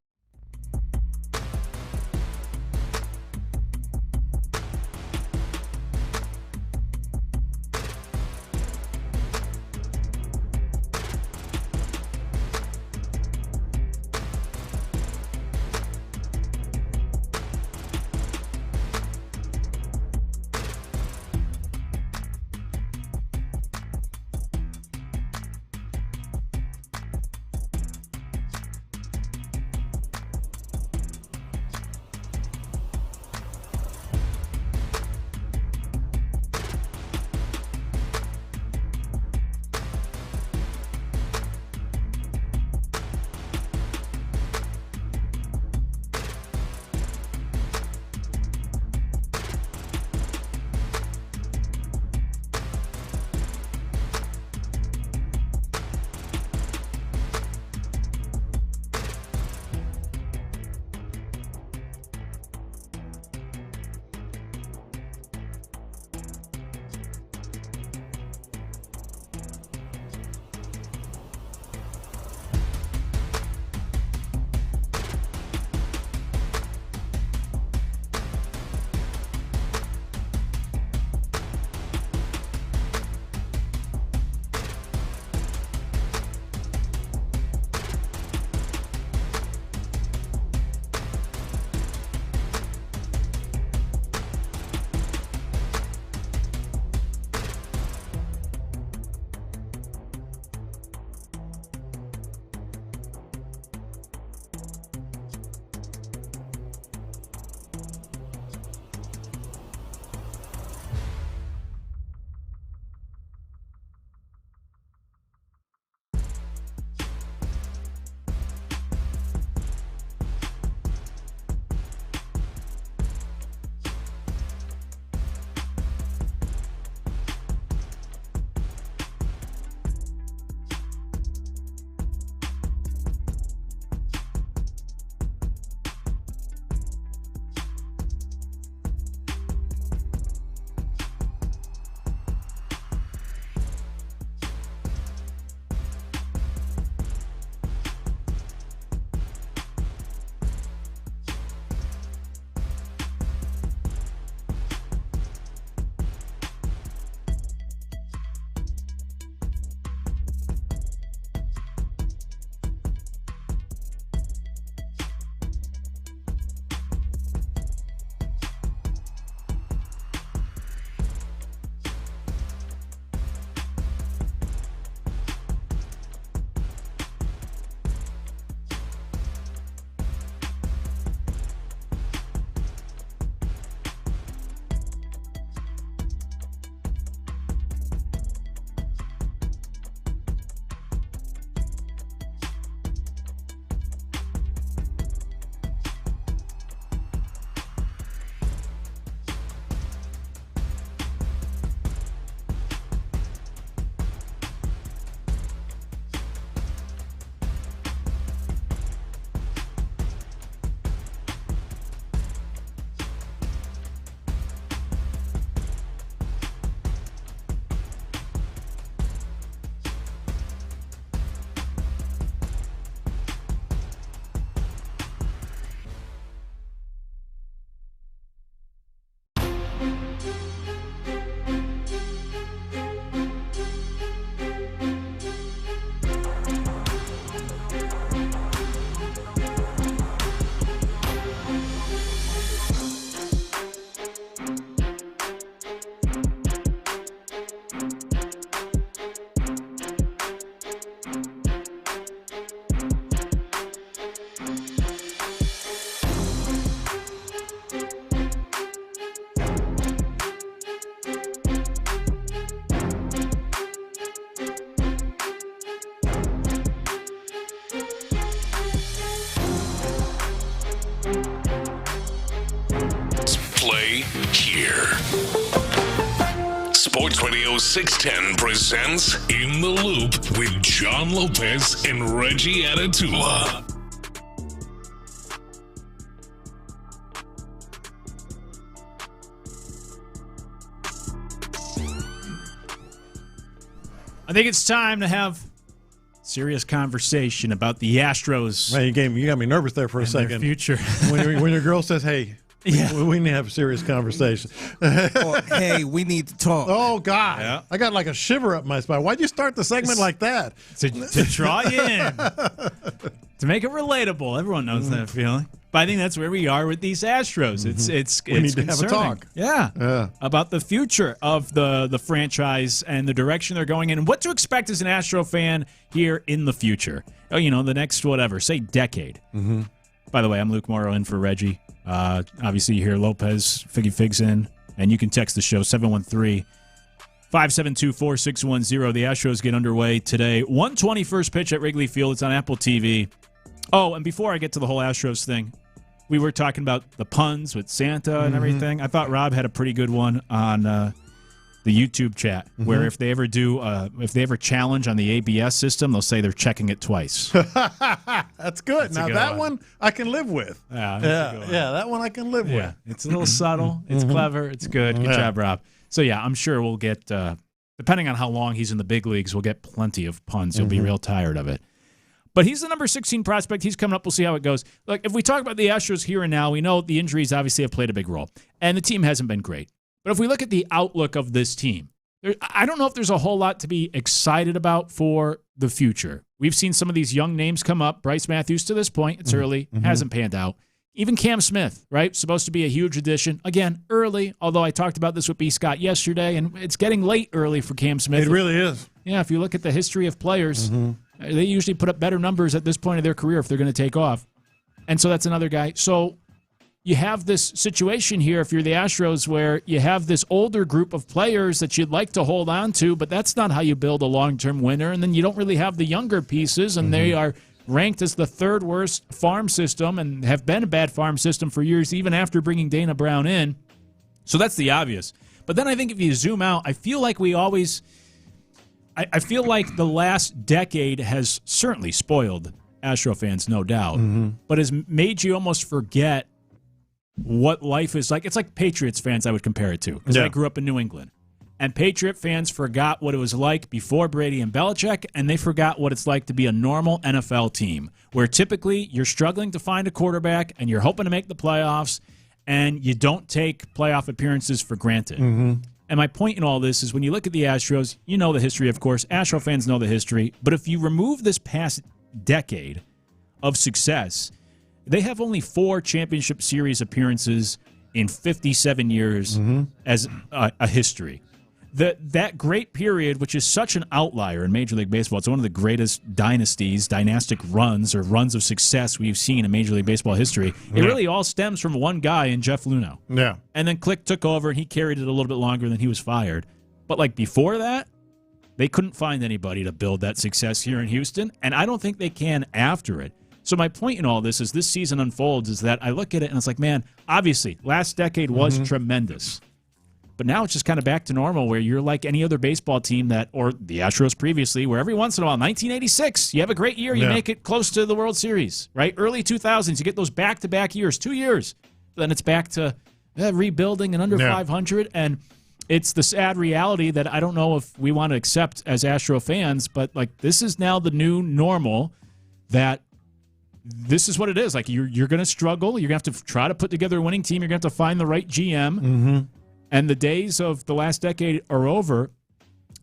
Radio 610 presents In the Loop with John Lopez and Reggie Atatula. I think it's time to have serious conversation about the Astros. Man, you got me nervous there for a second. Their future. when your girl says, "Hey, we need to have a serious conversation." Hey, we need to talk. Oh God, yeah. I got like a shiver up my spine. Why'd you start the segment like that? To draw you in, to make it relatable. Everyone knows that feeling. But I think that's where we are with these Astros. It's we need to concerning. have a talk. Yeah, about the future of the franchise and the direction they're going in, and what to expect as an Astro fan here in the future. Oh, the next say decade. Mm-hmm. By the way, I'm Luke Morrow in for Reggie. Obviously, you hear Lopez, Figgy Figs in, and you can text the show 713-572-4610. The Astros get underway today. 1:20 first pitch at Wrigley Field. It's on Apple TV. Oh, and before I get to the whole Astros thing, we were talking about the puns with Santa and everything. I thought Rob had a pretty good one on the YouTube chat, where if they ever challenge on the ABS system, they'll say they're checking it twice. That's good. Now that one I can live with. Yeah, that one I can live with. It's a little subtle. It's clever. It's good. Good job, Rob. So yeah, I'm sure we'll get, depending on how long he's in the big leagues, we'll get plenty of puns. You'll be real tired of it. But he's the number 16 prospect. He's coming up. We'll see how it goes. Look, if we talk about the Astros here and now, we know the injuries obviously have played a big role, and the team hasn't been great. But if we look at the outlook of this team, I don't know if there's a whole lot to be excited about for the future. We've seen some of these young names come up. Bryce Matthews, to this point, it's early, hasn't panned out. Even Cam Smith, right? Supposed to be a huge addition. Again, early, although I talked about this with B. Scott yesterday, and it's getting late early for Cam Smith. It really is. Yeah, if you look at the history of players, they usually put up better numbers at this point of their career if they're going to take off. And so that's another guy. So you have this situation here, if you're the Astros, where you have this older group of players that you'd like to hold on to, but that's not how you build a long-term winner. And then you don't really have the younger pieces, and they are ranked as the third worst farm system and have been a bad farm system for years, even after bringing Dana Brown in. So that's the obvious. But then I think if you zoom out, I feel like I feel like the last decade has certainly spoiled Astro fans, no doubt, but has made you almost forget what life is like. It's like Patriots fans I would compare it to, because I grew up in New England. And Patriot fans forgot what it was like before Brady and Belichick, and they forgot what it's like to be a normal NFL team, where typically you're struggling to find a quarterback and you're hoping to make the playoffs, and you don't take playoff appearances for granted. And my point in all this is when you look at the Astros, you know the history, of course. Astro fans know the history. But if you remove this past decade of success, they have only 4 championship series appearances in 57 years as a history. That great period, which is such an outlier in Major League Baseball, it's one of the greatest dynastic runs or runs of success we've seen in Major League Baseball history. It really all stems from one guy in Jeff Luhnow. Yeah. And then Click took over, and he carried it a little bit longer, and then he was fired. But like before that, they couldn't find anybody to build that success here in Houston, and I don't think they can after it. So my point in all this, as this season unfolds, is that I look at it, and it's like, man, obviously, last decade was tremendous. But now it's just kind of back to normal, where you're like any other baseball team or the Astros previously, where every once in a while, 1986, you have a great year, you make it close to the World Series, right? Early 2000s, you get those back-to-back years, 2 years. Then it's back to rebuilding and under 500, and it's the sad reality that I don't know if we want to accept as Astro fans, but like this is now the new normal, that this is what it is. Like you're going to struggle. You're going to have to try to put together a winning team. You're going to have to find the right GM. And the days of the last decade are over.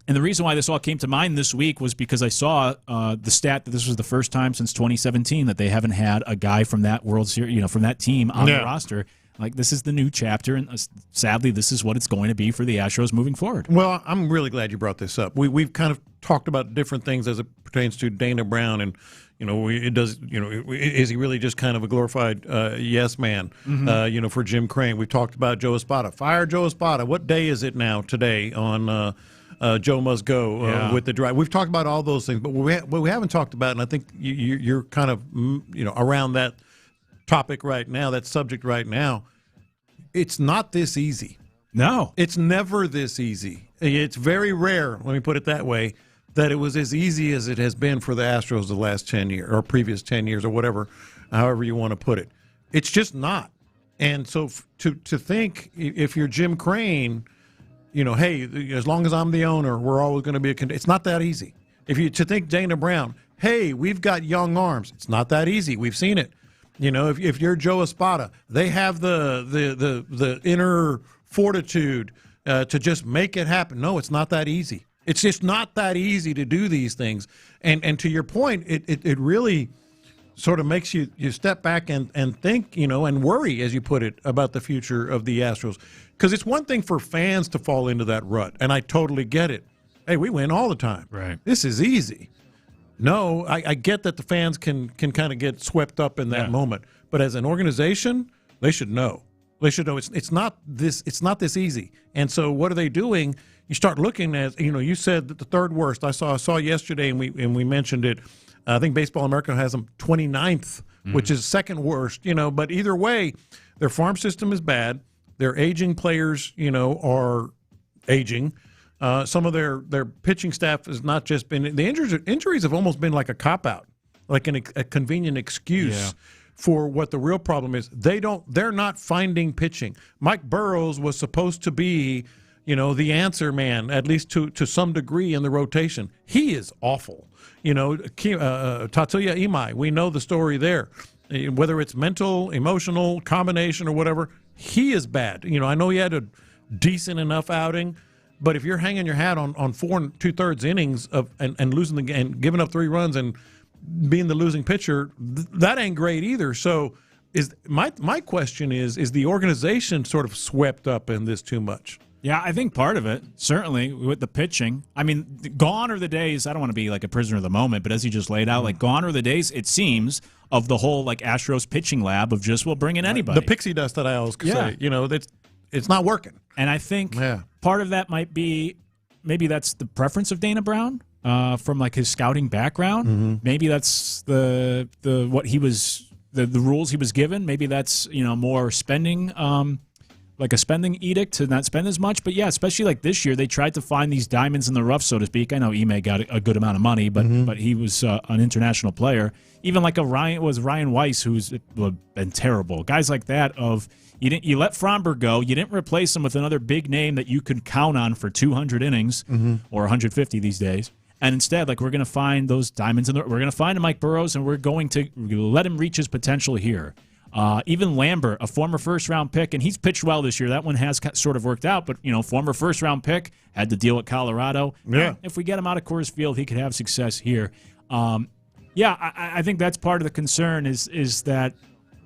And the reason why this all came to mind this week was because I saw the stat that this was the first time since 2017 that they haven't had a guy from that World Series, from that team on the roster. Like, this is the new chapter, and sadly, this is what it's going to be for the Astros moving forward. Well, I'm really glad you brought this up. We've kind of talked about different things as it pertains to Dana Brown, and is he really just kind of a glorified yes man? For Jim Crane, we've talked about Joe Espada. Fire Joe Espada. What day is it now today on Joe Must Go with the drive? We've talked about all those things, but what we haven't talked about, and I think you're kind of around that topic right now, that subject right now. It's not this easy. No. It's never this easy. it's very rare, let me put it that way, that it was as easy as it has been for the Astros the last 10 years or previous 10 years or whatever, however you want to put it. It's just not. And so to think if you're Jim Crane, hey, as long as I'm the owner, we're always going to be it's not that easy. To think Dana Brown, hey, we've got young arms, it's not that easy. We've seen it. If you're Joe Espada, they have the inner fortitude to just make it happen. No, it's not that easy. It's just not that easy to do these things. And to your point, it really sort of makes you step back and think, and worry, as you put it, about the future of the Astros. Because it's one thing for fans to fall into that rut, and I totally get it. Hey, we win all the time. Right. This is easy. No, I get that the fans can kind of get swept up in that moment. But as an organization, they should know. They should know it's not this easy. And so what are they doing? You start looking at, you said that the third worst. I saw yesterday, and we mentioned it. I think Baseball America has them 29th, which is second worst. But either way, their farm system is bad. Their aging players, are aging. Some of their pitching staff has not just been the injuries have almost been like a cop-out, like a convenient excuse for what the real problem is. They're not finding pitching. Mike Burrows was supposed to be, the answer man, at least to some degree in the rotation. He is awful. Tatsuya Imai, we know the story there. Whether it's mental, emotional, combination, or whatever, he is bad. I know he had a decent enough outing, but if you're hanging your hat on 4 2/3 innings and losing the game, and giving up 3 runs and being the losing pitcher, that ain't great either. So is my question is the organization sort of swept up in this too much? Yeah, I think part of it, certainly, with the pitching. I mean, gone are the days, I don't want to be like a prisoner of the moment, but as you just laid out, gone are the days, it seems, of the whole Astros pitching lab of just, we'll bring in anybody. The pixie dust that I always say, it's not working. And I think part of that might be, maybe that's the preference of Dana Brown from his scouting background. Mm-hmm. Maybe that's the what he was, the rules he was given. Maybe that's, more spending, like a spending edict to not spend as much. But yeah, especially this year, they tried to find these diamonds in the rough, so to speak. I know Ime got a good amount of money, but he was an international player. Even Ryan Weiss, who's been terrible. Guys like that you let Fromberg go, you didn't replace him with another big name that you could count on for 200 innings or 150 these days. And instead, we're going to find those diamonds we're going to find a Mike Burrows, and we're going to let him reach his potential here. Even Lambert, a former first-round pick, and he's pitched well this year. That one has sort of worked out, but, former first-round pick, had to deal with Colorado. Yeah. If we get him out of Coors Field, he could have success here. I think that's part of the concern is that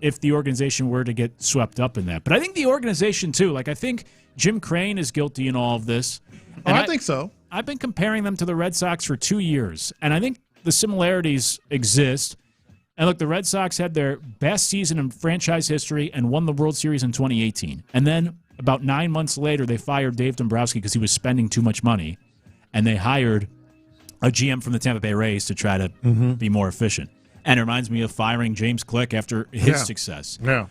if the organization were to get swept up in that. But I think the organization, too, I think Jim Crane is guilty in all of this. And I think so. I've been comparing them to the Red Sox for 2 years, and I think the similarities exist. And look, the Red Sox had their best season in franchise history and won the World Series in 2018. And then about 9 months later, they fired Dave Dombrowski because he was spending too much money. And they hired a GM from the Tampa Bay Rays to try to be more efficient. And it reminds me of firing James Click after his success. Yeah.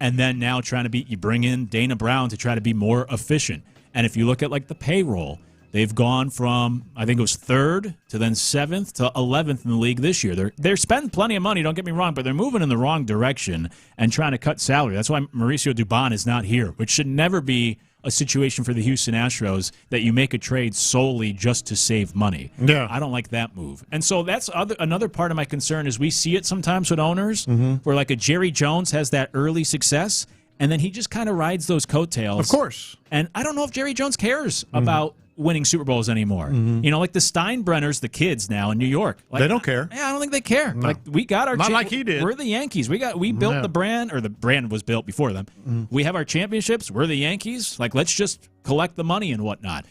And then now you bring in Dana Brown to try to be more efficient. And if you look at the payroll, they've gone from, I think it was 3rd to then 7th to 11th in the league this year. They're spending plenty of money, don't get me wrong, but they're moving in the wrong direction and trying to cut salary. That's why Mauricio Dubon is not here, which should never be a situation for the Houston Astros that you make a trade solely just to save money. Yeah. I don't like that move. And so that's another part of my concern is we see it sometimes with owners where a Jerry Jones has that early success and then he just kind of rides those coattails. Of course. And I don't know if Jerry Jones cares about winning Super Bowls anymore. The Steinbrenners, the kids now in New York. They don't care. Yeah, I don't think they care. No. We got our Not like he did. We're the Yankees. We built the brand, or the brand was built before them. We have our championships. We're the Yankees. Let's just collect the money and whatnot.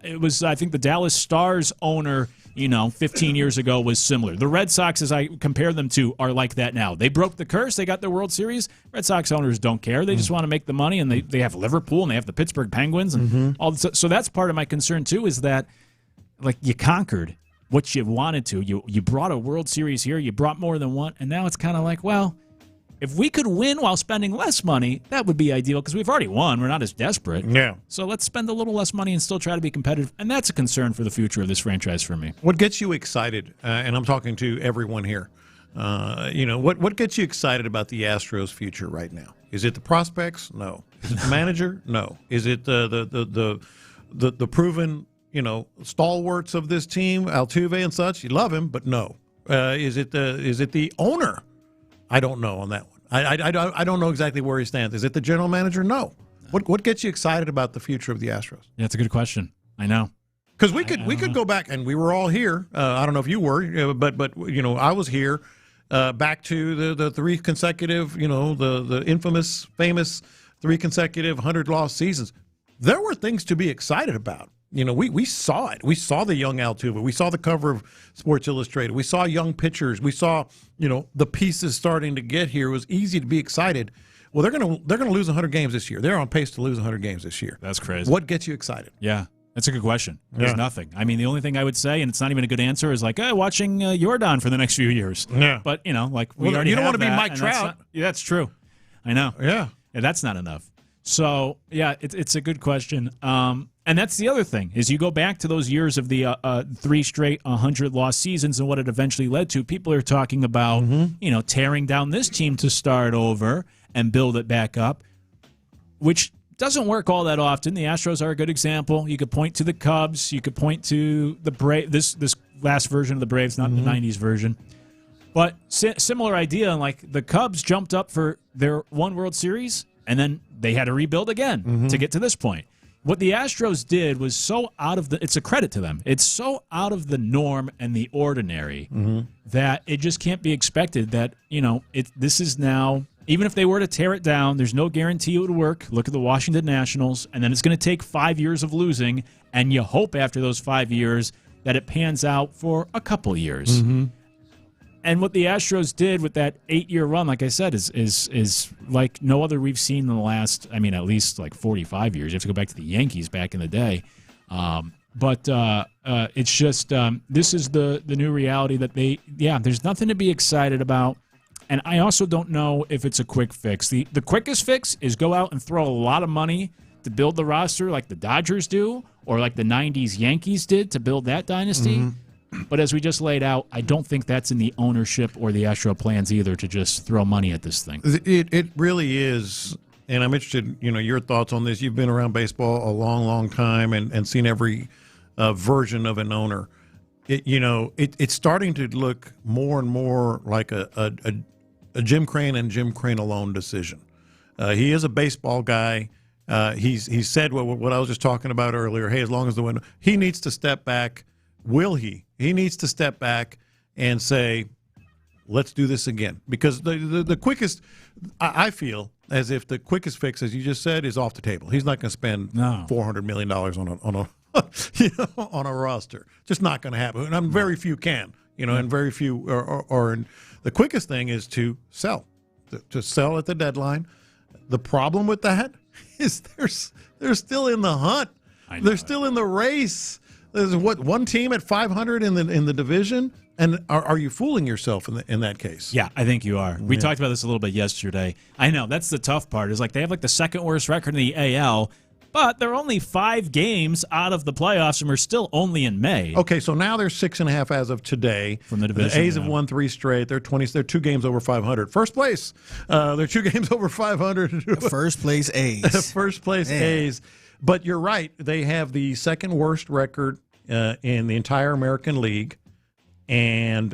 It was, I think, the Dallas Stars owner 15 years ago was similar. The Red Sox, as I compare them to, are like that now. They broke the curse. They got their World Series. Red Sox owners don't care. They just want to make the money, and they have Liverpool, and they have the Pittsburgh Penguins. And all this. So that's part of my concern, too, is that you conquered what you wanted to. You brought a World Series here. You brought more than one, and now it's kind of if we could win while spending less money, that would be ideal because we've already won. We're not as desperate. Yeah. So let's spend a little less money and still try to be competitive. And that's a concern for the future of this franchise for me. What gets you excited? And I'm talking to everyone here. What gets you excited about the Astros' future right now? Is it the prospects? No. Is it the manager? No. Is it the proven stalwarts of this team, Altuve and such? You love him, but no. Is it the owner? I don't know on that one. I don't know exactly where he stands. Is it the general manager? No. What gets you excited about the future of the Astros? Yeah, that's a good question. I know. Because we could go back, and we were all here. I don't know if you were, but I was here. Back to the three consecutive, the infamous, famous 3 consecutive 100-loss seasons. There were things to be excited about. We saw it. We saw the young Altuve. We saw the cover of Sports Illustrated. We saw young pitchers. We saw, the pieces starting to get here. It was easy to be excited. Well, they're gonna lose 100 games this year. They're on pace to lose 100 games this year. That's crazy. What gets you excited? Yeah. That's a good question. There's nothing. I mean, the only thing I would say, and it's not even a good answer, is watching Jordan for the next few years. Yeah. But, we already you don't have want to be Mike Trout. That's true. I know. Yeah. That's not enough. So, yeah, it's a good question. And that's the other thing, is you go back to those years of the 3 straight 100-loss seasons and what it eventually led to. People are talking about, tearing down this team to start over and build it back up, which doesn't work all that often. The Astros are a good example. You could point to the Cubs. You could point to the Braves. This last version of the Braves, not the 90s version. But similar idea. Like the Cubs jumped up for their one World Series, and then they had to rebuild again to get to this point. What the Astros did was so out of it's a credit to them. It's so out of the norm and the ordinary that it just can't be expected that, this is now. Even if they were to tear it down, there's no guarantee it would work. Look at the Washington Nationals, and then it's going to take 5 years of losing, and you hope after those 5 years that it pans out for a couple years. And what the Astros did with that 8-year run, like I said, is like no other we've seen in the last, at least like 45 years. You have to go back to the Yankees back in the day. But it's just this is the new reality that there's nothing to be excited about. And I also don't know if it's a quick fix. The quickest fix is go out and throw a lot of money to build the roster like the Dodgers do or like the 90s Yankees did to build that dynasty. But as we just laid out, I don't think that's in the ownership or the Astro plans either to just throw money at this thing. It really is. And I'm interested, your thoughts on this. You've been around baseball a long, long time and seen every version of an owner. It's starting to look more and more like a Jim Crane and Jim Crane alone decision. He is a baseball guy. He's said what I was just talking about earlier. Hey, as long as the window, he needs to step back. Will he? He needs to step back and say, let's do this again. Because the quickest, I feel as if the quickest fix, as you just said, is off the table. He's not going to spend $400 million on a roster. Just not going to happen. And very few can. And very few are. The quickest thing is to sell, to sell at the deadline. The problem with that is they're still in the hunt. They're still in the race. There's one team at 500 in the division, and are you fooling yourself in that case? Yeah, I think you are. We talked about this a little bit yesterday. I know that's the tough part. Is like they have the second worst record in the AL. But they're only 5 games out of the playoffs, and we're still only in May. Okay, so now they're 6.5 as of today. From the division. The A's have won 3 straight. They're 20. They're 2 games over 500. First place. They're 2 games over 500. First place A's. First place A's. But you're right. They have the second worst record in the entire American League, and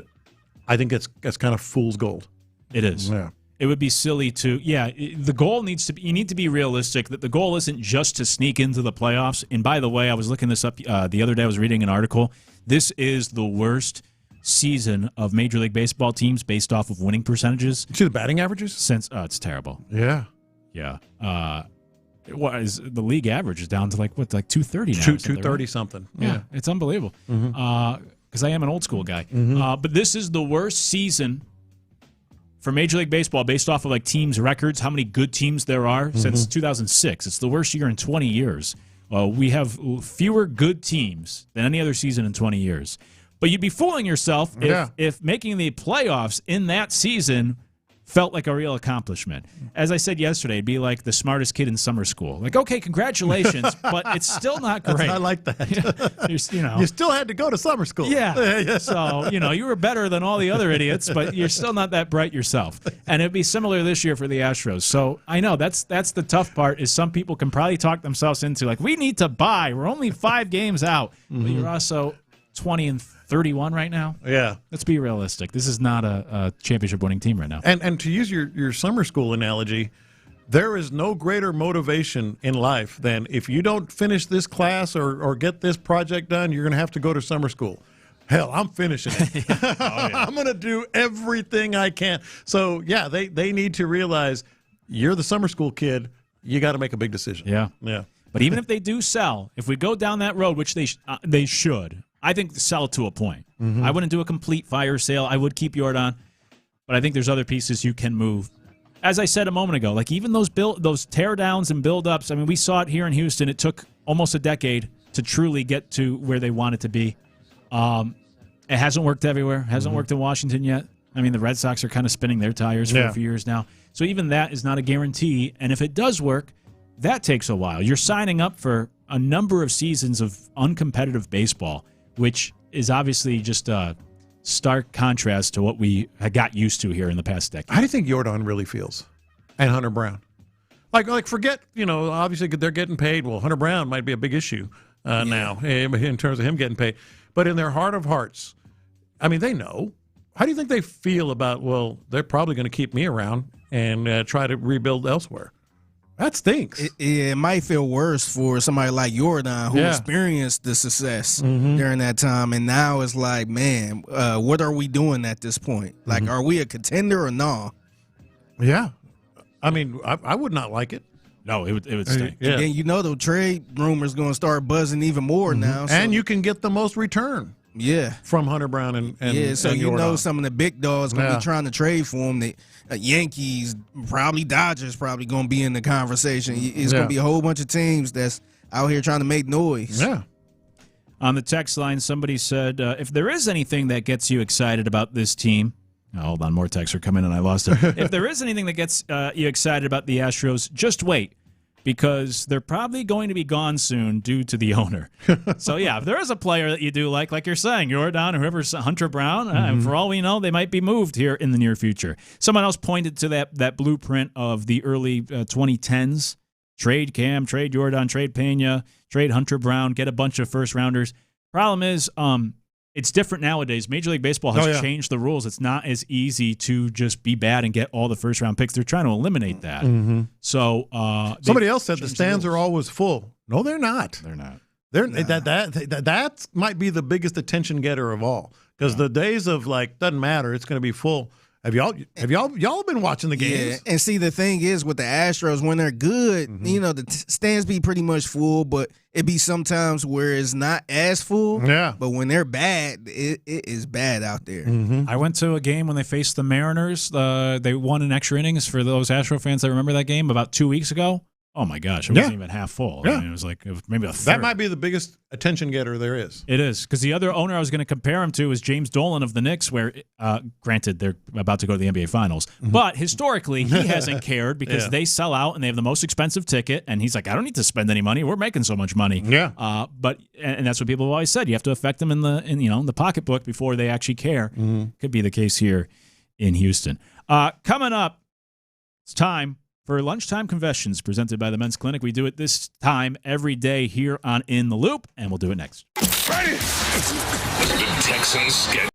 I think that's kind of fool's gold. It is. Yeah. It would be silly to, the goal needs to be, you need to be realistic that the goal isn't just to sneak into the playoffs. And by the way, I was looking this up the other day. I was reading an article. This is the worst season of Major League Baseball teams based off of winning percentages. See the batting averages? It's terrible. Yeah. Yeah. The league average is down to like 230 now. 230 something. Yeah. It's unbelievable. Because I am an old school guy. But this is the worst season for Major League Baseball based off of teams' records, how many good teams there are since 2006. It's the worst year in 20 years. We have fewer good teams than any other season in 20 years. But you'd be fooling yourself if making the playoffs in that season felt like a real accomplishment. As I said yesterday, it'd be like the smartest kid in summer school. Like, okay, congratulations, but it's still not great. I like that. You still had to go to summer school. Yeah. So, you were better than all the other idiots, but you're still not that bright yourself. And it'd be similar this year for the Astros. So I know that's the tough part is some people can probably talk themselves into, like, we need to buy. We're only 5 games out. But you're also 20-31 right now. Yeah. Let's be realistic. This is not a championship-winning team right now. And to use your summer school analogy, there is no greater motivation in life than if you don't finish this class or get this project done, you're going to have to go to summer school. Hell, I'm finishing it. I'm going to do everything I can. So, yeah, they need to realize you're the summer school kid. You got to make a big decision. Yeah. But even if they do sell, if we go down that road, which they should, I think sell to a point. I wouldn't do a complete fire sale. I would keep Jordan, but I think there's other pieces you can move. As I said a moment ago, like even those teardowns and build-ups, I mean, we saw it here in Houston. It took almost a decade to truly get to where they wanted to be. It hasn't worked everywhere. It hasn't worked in Washington yet. I mean, the Red Sox are kind of spinning their tires for a few years now. So even that is not a guarantee. And if it does work, that takes a while. You're signing up for a number of seasons of uncompetitive baseball, which is obviously just a stark contrast to what we got used to here in the past decade. How do you think Jordan really feels? And Hunter Brown? Like forget, obviously they're getting paid. Well, Hunter Brown might be a big issue now in terms of him getting paid. But in their heart of hearts, I mean, they know. How do you think they feel about, well, they're probably going to keep me around and try to rebuild elsewhere? That stinks. It might feel worse for somebody like Jordan who experienced the success during that time, and now it's like, man, what are we doing at this point? Like, are we a contender or no? Yeah. I mean, I would not like it. No, it would stink. Yeah. And the trade rumors going to start buzzing even more now. So. And you can get the most return. Yeah, from Hunter Brown and so and some of the big dogs going to be trying to trade for him. The Yankees, probably Dodgers, probably going to be in the conversation. It's going to be a whole bunch of teams that's out here trying to make noise. Yeah. On the text line, somebody said, if there is anything that gets you excited about this team, hold on, more texts are coming and I lost it. If there is anything that gets you excited about the Astros, just wait. Because they're probably going to be gone soon due to the owner. So, yeah, if there is a player that you do like you're saying, Jordan or whoever's Hunter Brown, for all we know, they might be moved here in the near future. Someone else pointed to that blueprint of the early 2010s. Trade Cam, trade Jordan, trade Pena, trade Hunter Brown, get a bunch of first-rounders. Problem is, it's different nowadays. Major League Baseball has changed the rules. It's not as easy to just be bad and get all the first-round picks. They're trying to eliminate that. So somebody else said the stands are always full. No, they're not. They're not. That might be the biggest attention getter of all. Because the days of doesn't matter, it's going to be full. Have y'all been watching the games? Yeah, and see the thing is with the Astros when they're good, the stands be pretty much full, but it be sometimes where it's not as full. Yeah. But when they're bad, it is bad out there. I went to a game when they faced the Mariners. They won in extra innings for those Astro fans that remember that game about 2 weeks ago. Oh, my gosh. It wasn't even half full. Yeah. I mean, it was maybe a third. That might be the biggest attention getter there is. It is. Because the other owner I was going to compare him to is James Dolan of the Knicks, where, granted, they're about to go to the NBA Finals. But historically, he hasn't cared because they sell out and they have the most expensive ticket. And he's like, I don't need to spend any money. We're making so much money. Yeah. But that's what people have always said. You have to affect them in the pocketbook before they actually care. Could be the case here in Houston. Coming up, it's time for Lunchtime Confessions presented by the Men's Clinic. We do it this time every day here on In the Loop, and we'll do it next. Ready? The Texans get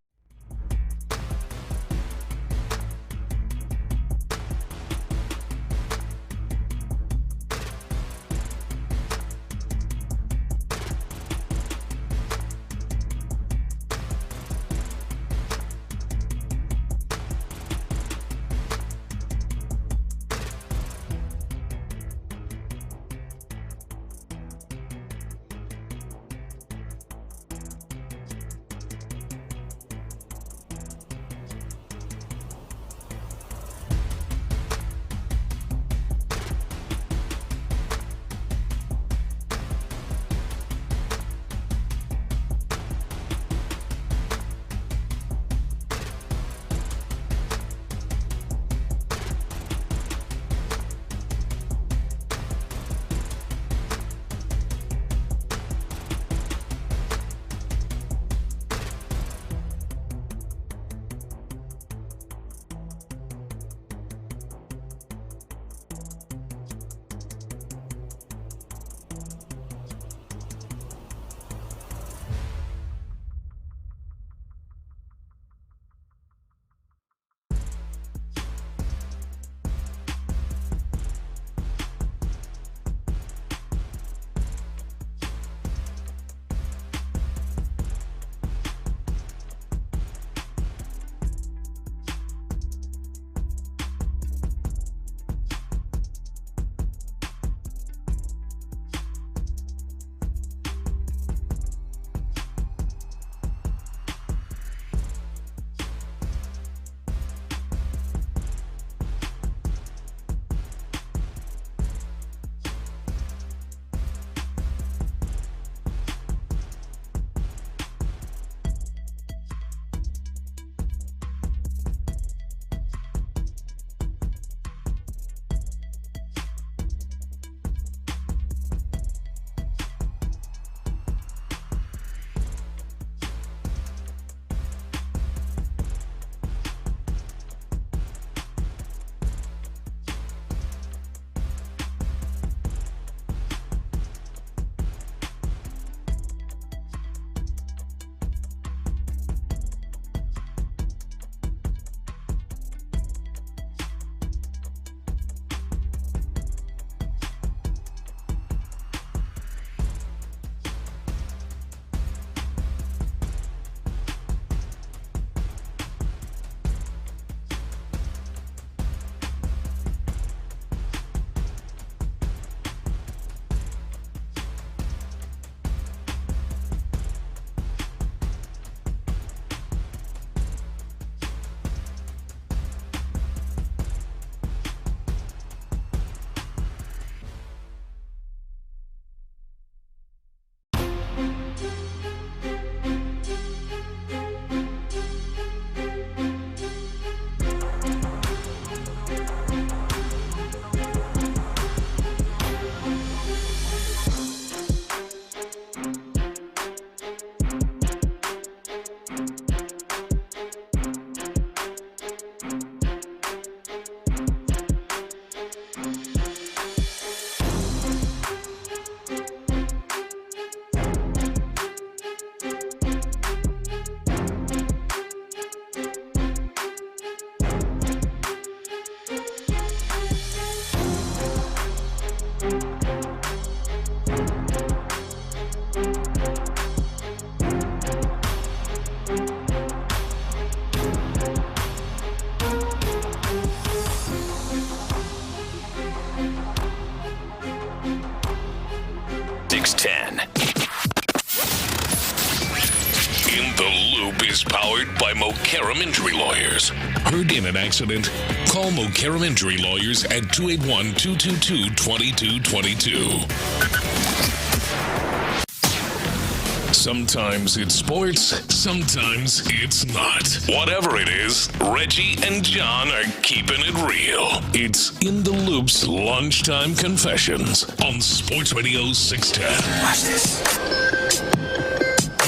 Powered by Mokaram Injury Lawyers. Heard in an accident? Call Mokaram Injury Lawyers at 281-222-2222. Sometimes it's sports, sometimes it's not. Whatever it is, Reggie and John are keeping it real. It's In the Loop's Lunchtime Confessions on Sports Radio 610. Watch this.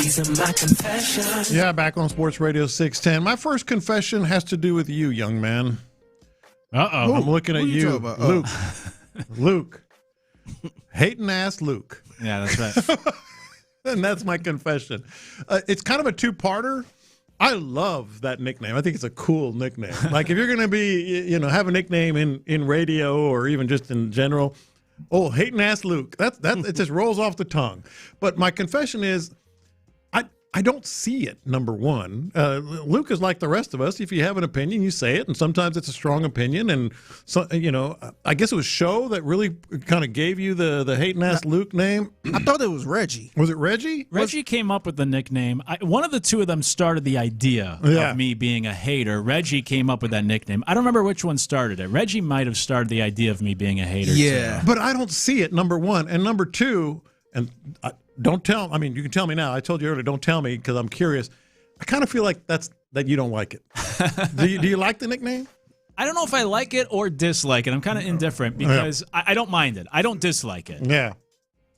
These are my confessions. Yeah, back on Sports Radio 610. My first confession has to do with you, young man. Uh-oh. I'm looking at you, Luke. Luke. Hating ass Luke. Yeah, that's right. And that's my confession. It's kind of a two-parter. I love that nickname. I think it's a cool nickname. Like if you're going to be, have a nickname in radio or even just in general, hating ass Luke. That it just rolls off the tongue. But my confession is, I don't see it, number one. Luke is like the rest of us. If you have an opinion, you say it, and sometimes it's a strong opinion. And, so I guess it was Show that really kind of gave you the hating-ass Luke name. I thought it was Reggie. Was it Reggie? Reggie came up with the nickname. One of the two of them started the idea of me being a hater. Reggie came up with that nickname. I don't remember which one started it. Reggie might have started the idea of me being a hater. Yeah. too. But I don't see it, number one. And number two, and don't tell. I mean, you can tell me now. I told you earlier, don't tell me because I'm curious. I kind of feel like that you don't like it. Do you like the nickname? I don't know if I like it or dislike it. I'm kind of indifferent because I don't mind it. I don't dislike it. Yeah.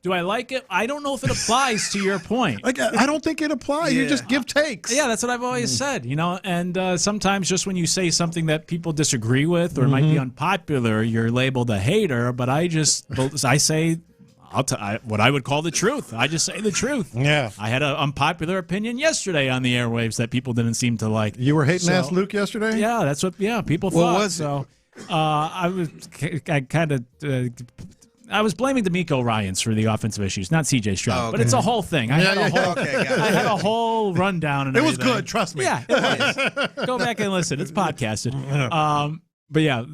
Do I like it? I don't know if it applies to your point. I don't think it applies. You just give takes. Yeah, that's what I've always said, and sometimes just when you say something that people disagree with or might be unpopular, you're labeled a hater, but I say what I would call the truth. I just say the truth. Yeah. I had an unpopular opinion yesterday on the airwaves that people didn't seem to like. You were hating ass Luke yesterday? Yeah, that's what people thought. What was it? I was blaming D'Amico Ryans for the offensive issues, not C.J. Stroud. But it's a whole thing. I had a whole rundown. And it was everything. good, trust me. Yeah, it was. Go back and listen. It's podcasted. But yeah,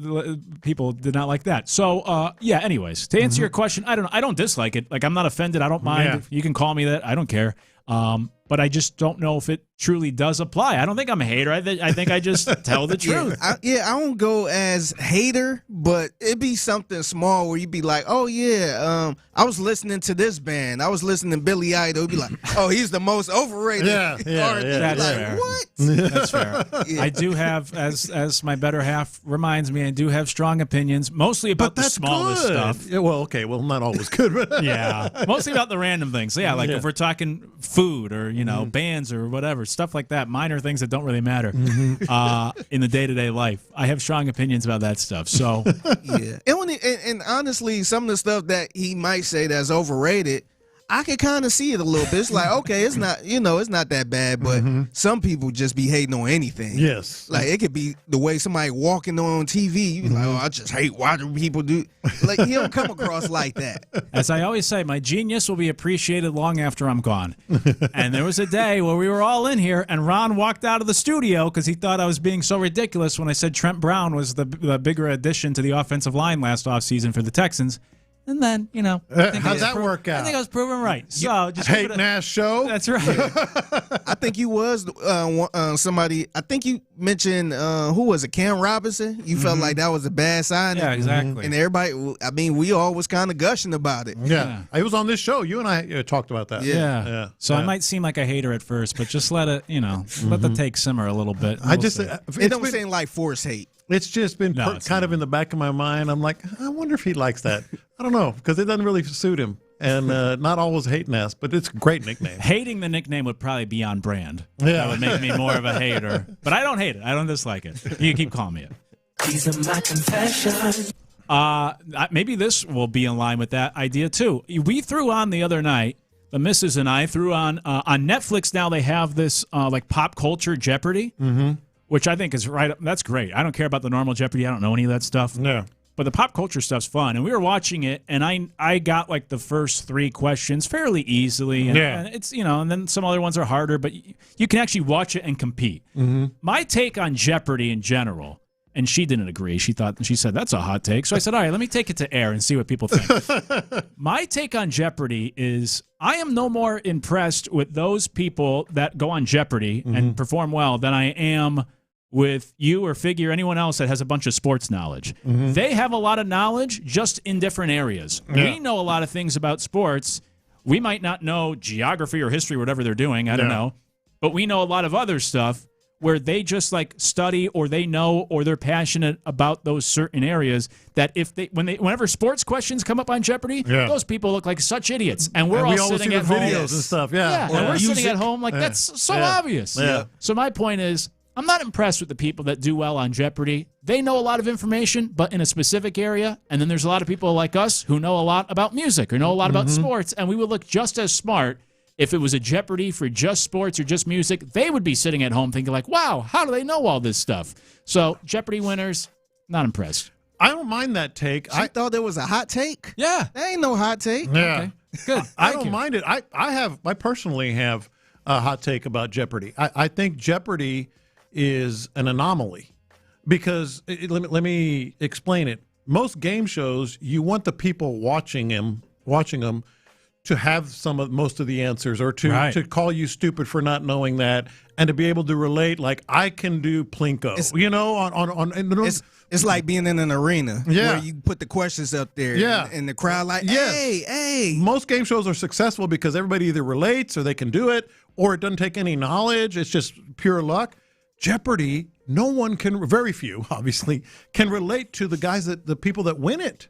people did not like that. So anyways, to answer your question, I don't dislike it. Like I'm not offended. I don't mind. Yeah. You can call me that. I don't care. But I just don't know if it truly does apply. I don't think I'm a hater. I think I just tell the truth. I don't go as hater, but it'd be something small where you'd be like, oh, yeah, I was listening to this band. I was listening to Billy Idol. It'd be like, oh, he's the most overrated artist. That's like, fair. what? That's fair. I do have, as my better half reminds me, I do have strong opinions, mostly about the smallest stuff. Yeah, well, okay, not always good. But yeah, mostly about the random things. So yeah, like if we're talking food or, bands or whatever, stuff like that, minor things that don't really matter in the day-to-day life. I have strong opinions about that stuff. So yeah. And honestly, some of the stuff that he might say that's overrated, I can kind of see it a little bit. It's like, okay, it's not, it's not that bad, but some people just be hating on anything. Yes. Like, it could be the way somebody walking on TV. You be like, oh, I just hate watching people do. Like, he don't come across like that. As I always say, my genius will be appreciated long after I'm gone. And there was a day where we were all in here, and Ron walked out of the studio because he thought I was being so ridiculous when I said Trent Brown was the bigger addition to the offensive line last offseason for the Texans. And then, how'd that work out? I think I was proven right. So just hating ass Show. That's right. I think you was somebody. I think you mentioned who was it? Cam Robinson. You felt like that was a bad sign. Yeah, exactly. And everybody. I mean, we all was kind of gushing about it. Yeah, it was on this show. You and I talked about that. Yeah. So I might seem like a hater at first, but just let it, let the take simmer a little bit. It don't seem like forced hate. It's just been kind of in the back of my mind. I'm like, I wonder if he likes that. I don't know, because it doesn't really suit him. And not always hating ass, but it's a great nickname. Hating the nickname would probably be on brand. Yeah. That would make me more of a hater. But I don't hate it. I don't dislike it. You can keep calling me it. These are my confessions. Maybe this will be in line with that idea, too. We threw on the other night, the missus and I threw on Netflix now they have this like pop culture Jeopardy. Mm-hmm. Which I think is right. That's great. I don't care about the normal Jeopardy. I don't know any of that stuff. No. But the pop culture stuff's fun. And we were watching it, and I got like the first 3 questions fairly easily. And, and it's, and then some other ones are harder, but you can actually watch it and compete. Mm-hmm. My take on Jeopardy in general And she didn't agree. She said, that's a hot take. So I said, all right, let me take it to air and see what people think. My take on Jeopardy is I am no more impressed with those people that go on Jeopardy and perform well than I am with you or Figgy or anyone else that has a bunch of sports knowledge. They have a lot of knowledge just in different areas. Yeah. We know a lot of things about sports. We might not know geography or history, whatever they're doing. I don't know. But we know a lot of other stuff where they just like study or they know or they're passionate about those certain areas that whenever sports questions come up on Jeopardy, those people look like such idiots. And we're all sitting at home. Videos and stuff, and we're sitting at home like that's so obvious. Yeah. So my point is, I'm not impressed with the people that do well on Jeopardy. They know a lot of information, but in a specific area. And then there's a lot of people like us who know a lot about music or know a lot about sports, and we would look just as smart if it was a Jeopardy for just sports or just music. They would be sitting at home thinking like, wow, how do they know all this stuff? So Jeopardy winners, not impressed. I don't mind that take. I thought there was a hot take. Yeah. There ain't no hot take. Yeah. Okay. Good. I don't mind it. I personally have a hot take about Jeopardy. I think Jeopardy is an anomaly because let me explain it. Most game shows, you want the people watching them to have most of the answers or to call you stupid for not knowing that and to be able to relate like I can do Plinko. It's like being in an arena where you put the questions up there and the crowd like, hey. Most game shows are successful because everybody either relates or they can do it or it doesn't take any knowledge. It's just pure luck. Jeopardy, very few obviously, can relate to the people that win it.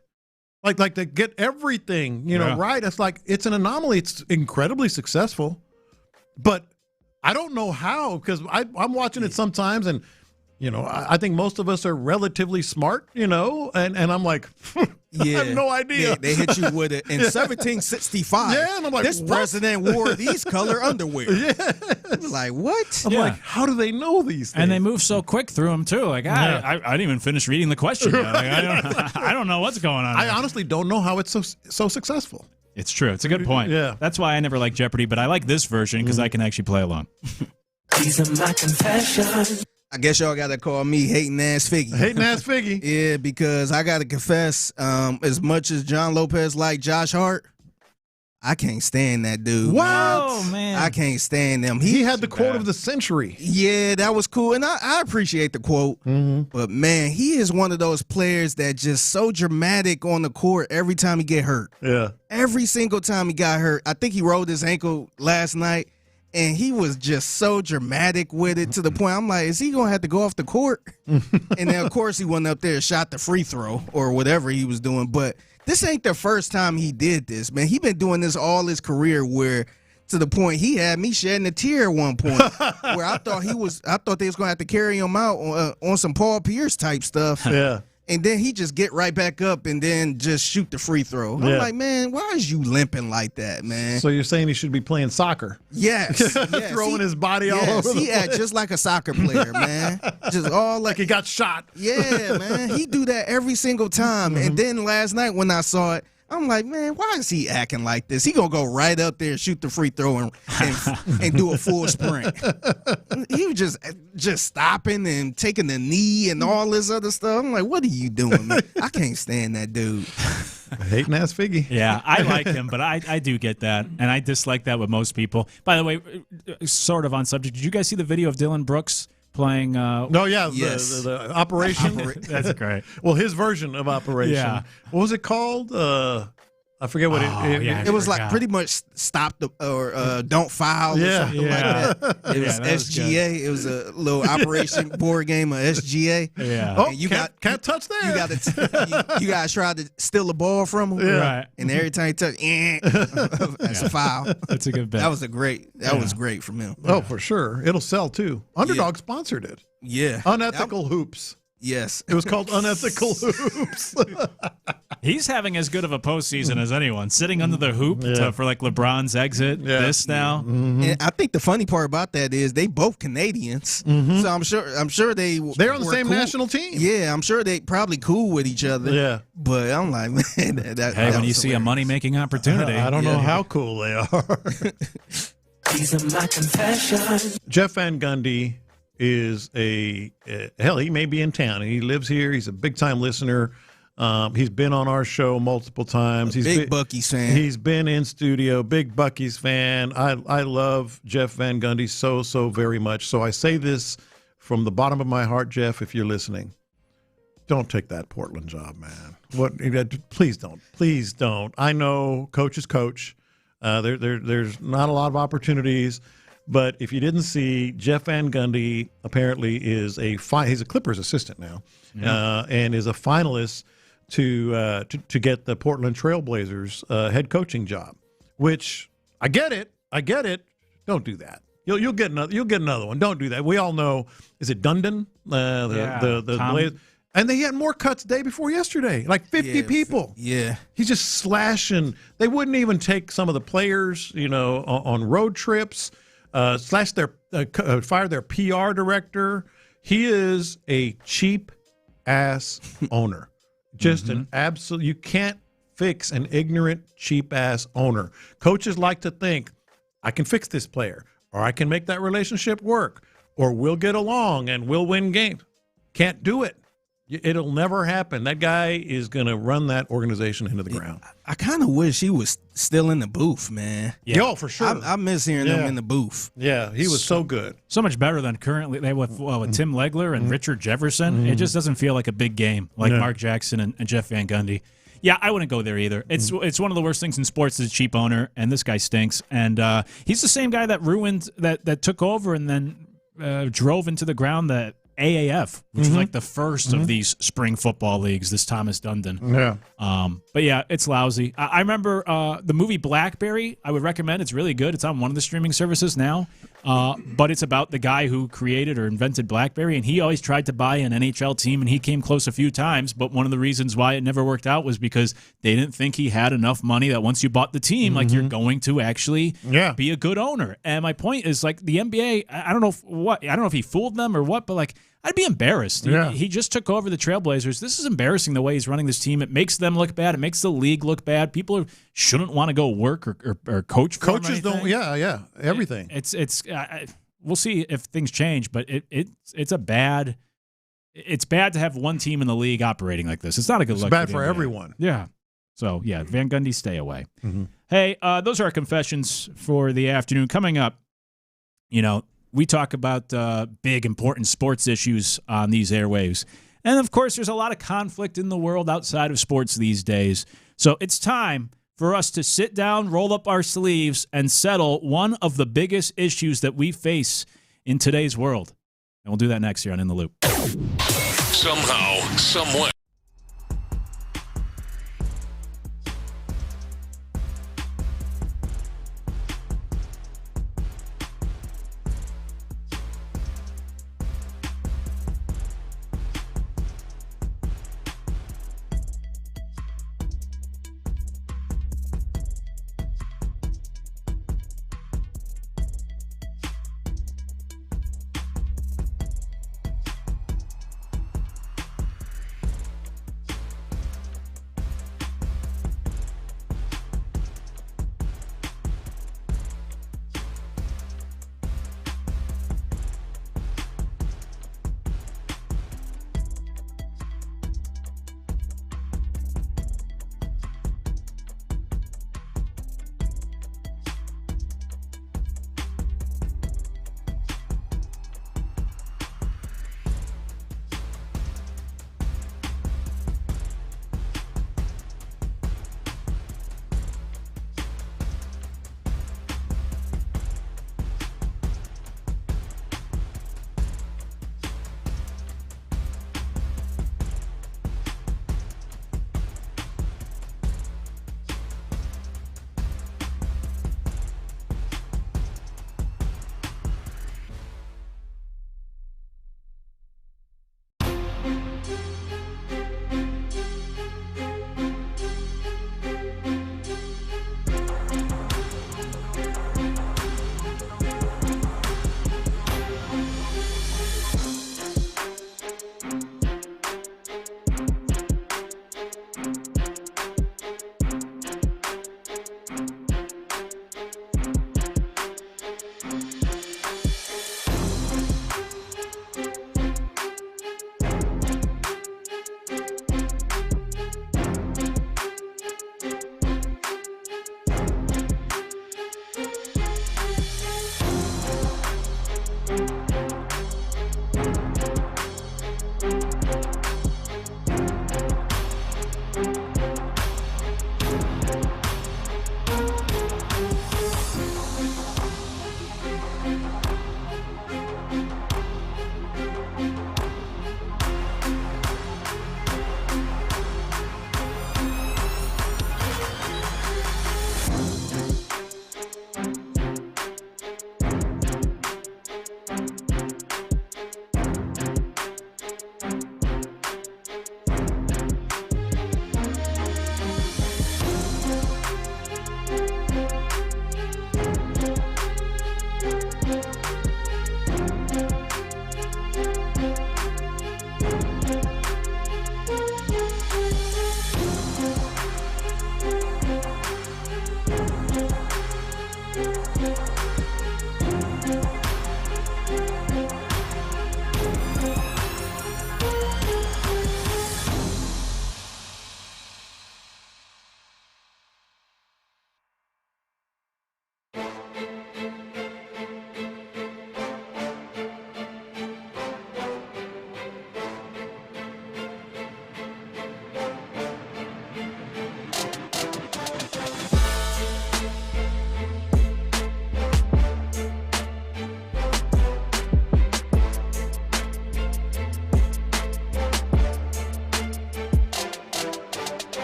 Like they get everything, right. It's like it's an anomaly. It's incredibly successful, but I don't know how because I'm watching it sometimes, and I think most of us are relatively smart, and I'm like, I have no idea. They hit you with it in 1765. Yeah, and I'm like, this president wore these color underwear. Yeah, like what? I'm like, how do they know these things? And they move so quick through them too. Like I didn't even finish reading the question yet. Like, I don't know what's going on. I honestly don't know how it's so successful. It's true. It's a good point. Yeah, that's why I never like Jeopardy, but I like this version because I can actually play along. These are my confessions. I guess y'all got to call me hating ass Figgy. Hating ass Figgy. Yeah, because I got to confess, as much as John Lopez liked Josh Hart, I can't stand that dude. Wow, man. I can't stand him. He had the quote of the century. Yeah, that was cool. And I appreciate the quote. But, man, he is one of those players that just so dramatic on the court every time he get hurt. Yeah. Every single time he got hurt. I think he rolled his ankle last night. And he was just so dramatic with it to the point I'm like, is he going to have to go off the court? And then, of course, he went up there and shot the free throw or whatever he was doing. But this ain't the first time he did this, man. He been doing this all his career where to the point he had me shedding a tear at one point where I thought they was going to have to carry him out on some Paul Pierce type stuff. Yeah. And then he just get right back up and then just shoot the free throw. I'm like, man, why is you limping like that, man? So you're saying he should be playing soccer? Yes. Throwing his body all over the place. He act just like a soccer player, man. Just all like he got shot. Yeah, man. He do that every single time. And then last night when I saw it, I'm like, man, why is he acting like this? He gonna go right up there and shoot the free throw and do a full sprint. He was just stopping and taking the knee and all this other stuff. I'm like, what are you doing, man? I can't stand that dude. Hating ass Figgy. Yeah, I like him, but I do get that, and I dislike that with most people. By the way, sort of on subject, did you guys see the video of Dylan Brooks playing? Yes. The Operation. That's great. Well, his version of Operation. Yeah. What was it called? I forget what it was like pretty much stop or don't foul or something like that. It was SGA. It was a little Operation board game of SGA. Yeah. Oh, you can't touch that. You guys tried to steal the ball from him. Yeah. Right. And every time you touch, that's a foul. That's a good bet. That was great from him. Oh, for sure. It'll sell too. Underdog sponsored it. Yeah. Unethical hoops. Yes. It was called Unethical Hoops. He's having as good of a postseason as anyone, sitting under the hoop for like LeBron's exit. Yeah. This now, and I think the funny part about that is they both Canadians, so I'm sure they're on the same national team. Yeah, I'm sure they probably cool with each other. Yeah, but I'm like, man, when you see a money making opportunity, I don't know how cool they are. These are my confessions. Jeff Van Gundy is hell, he may be in town. He lives here. He's a big-time listener. He's been on our show multiple times. He's big Bucky's fan. He's been in studio. Big Bucky's fan. I love Jeff Van Gundy so very much. So I say this from the bottom of my heart, Jeff, if you're listening. Don't take that Portland job, man. Please don't. Please don't. I know coach is coach. There's not a lot of opportunities. But if you didn't see, Jeff Van Gundy apparently is he's a Clippers assistant now, and is a finalist to get the Portland Trailblazers head coaching job. Which I get it. Don't do that. You'll get another one. Don't do that. We all know. Is it Dundon? The Blazers. And they had more cuts the day before yesterday, like 50 people. Yeah. He's just slashing. They wouldn't even take some of the players, on road trips. Fire their PR director. He is a cheap ass owner. Just an absolute. You can't fix an ignorant, cheap ass owner. Coaches like to think, I can fix this player, or I can make that relationship work, or we'll get along and we'll win games. Can't do it. It'll never happen. That guy is going to run that organization into the ground. I kind of wish he was still in the booth, man. Yeah, for sure. I miss hearing him in the booth. Yeah, he was so good. So much better than currently. They with Tim Legler and Richard Jefferson. It just doesn't feel like a big game like Mark Jackson and Jeff Van Gundy. Yeah, I wouldn't go there either. It's one of the worst things in sports is a cheap owner, and this guy stinks. And he's the same guy that ruined that took over and then drove into the ground that AAF, which was like the first of these spring football leagues, this Thomas Dundon. Yeah. But yeah, it's lousy. I remember the movie Blackberry. I would recommend. It's really good. It's on one of the streaming services now. But it's about the guy who created or invented BlackBerry, and he always tried to buy an NHL team, and he came close a few times. But one of the reasons why it never worked out was because they didn't think he had enough money that once you bought the team, like you're going to actually be a good owner. And my point is, like, the NBA, I don't know if he fooled them or what, but like, I'd be embarrassed. He just took over the Trailblazers. This is embarrassing the way he's running this team. It makes them look bad. It makes the league look bad. People shouldn't want to go work or coach for Coaches don't. Yeah. Everything. We'll see if things change, but it's bad to have one team in the league operating like this. It's not a good look. It's bad for everyone. Yeah. So, yeah, Van Gundy, stay away. Hey, those are our confessions for the afternoon. Coming up, we talk about big, important sports issues on these airwaves. And, of course, there's a lot of conflict in the world outside of sports these days. So it's time for us to sit down, roll up our sleeves, and settle one of the biggest issues that we face in today's world. And we'll do that next year on In the Loop. Somehow, someway.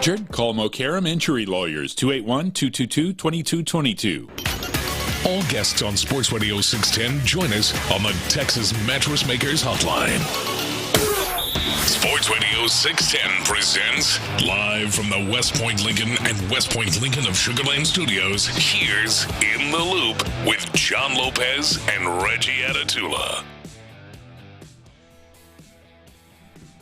Call Mokaram Injury Lawyers, 281-222-2222. All guests on Sports Radio 610 join us on the Texas Mattress Makers Hotline. Sports Radio 610 presents, live from the West Point Lincoln and West Point Lincoln of Sugar Land Studios, here's In the Loop with John Lopez and Reggie Atatula.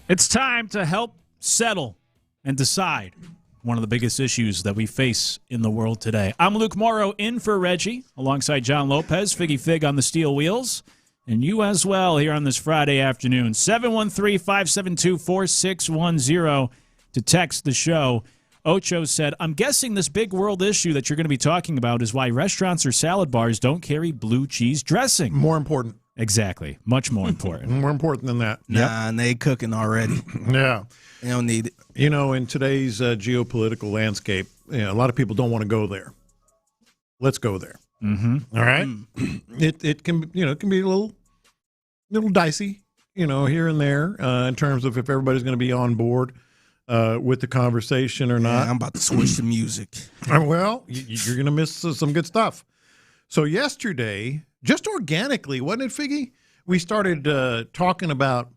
It's time to help settle and decide one of the biggest issues that we face in the world today. I'm Luke Morrow in for Reggie, alongside John Lopez, Figgy Fig on the steel wheels, and you as well here on this Friday afternoon. 713-572-4610 to text the show. Ocho said, I'm guessing this big world issue that you're going to be talking about is why restaurants or salad bars don't carry blue cheese dressing. More important. Exactly. Much more important. More important than that. Nah, and they cooking already. Yeah. They don't need it. You know, in today's geopolitical landscape, a lot of people don't want to go there. Let's go there. Mm-hmm. All right. It can it can be a little dicey, here and there in terms of if everybody's going to be on board with the conversation or not. I'm about to switch the music. Well, you're going to miss some good stuff. So yesterday, just organically, wasn't it, Figgy? We started talking about.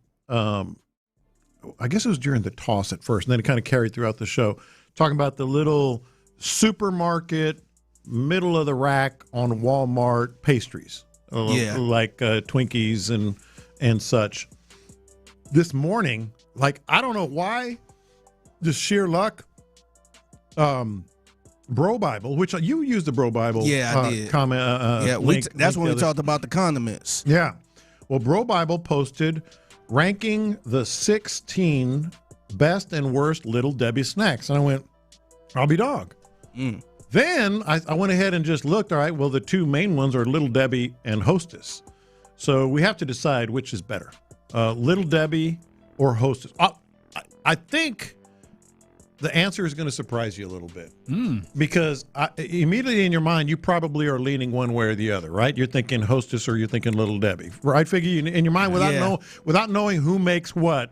I guess it was during the toss at first, and then it kind of carried throughout the show, talking about the little supermarket, middle of the rack on Walmart pastries, like Twinkies and such. This morning, I don't know why, just sheer luck, Bro Bible, which you used the Bro Bible. Yeah, I did. That's when we talked about the condiments. Yeah. Well, Bro Bible posted ranking the 16 best and worst Little Debbie snacks. And I went, I'll be dog. Then I went ahead and just looked. All right, well, the two main ones are Little Debbie and Hostess. So we have to decide which is better, Little Debbie or Hostess. I think the answer is going to surprise you a little bit because immediately in your mind, you probably are leaning one way or the other, right? You're thinking Hostess or you're thinking Little Debbie, right? Figure in your mind without knowing who makes what,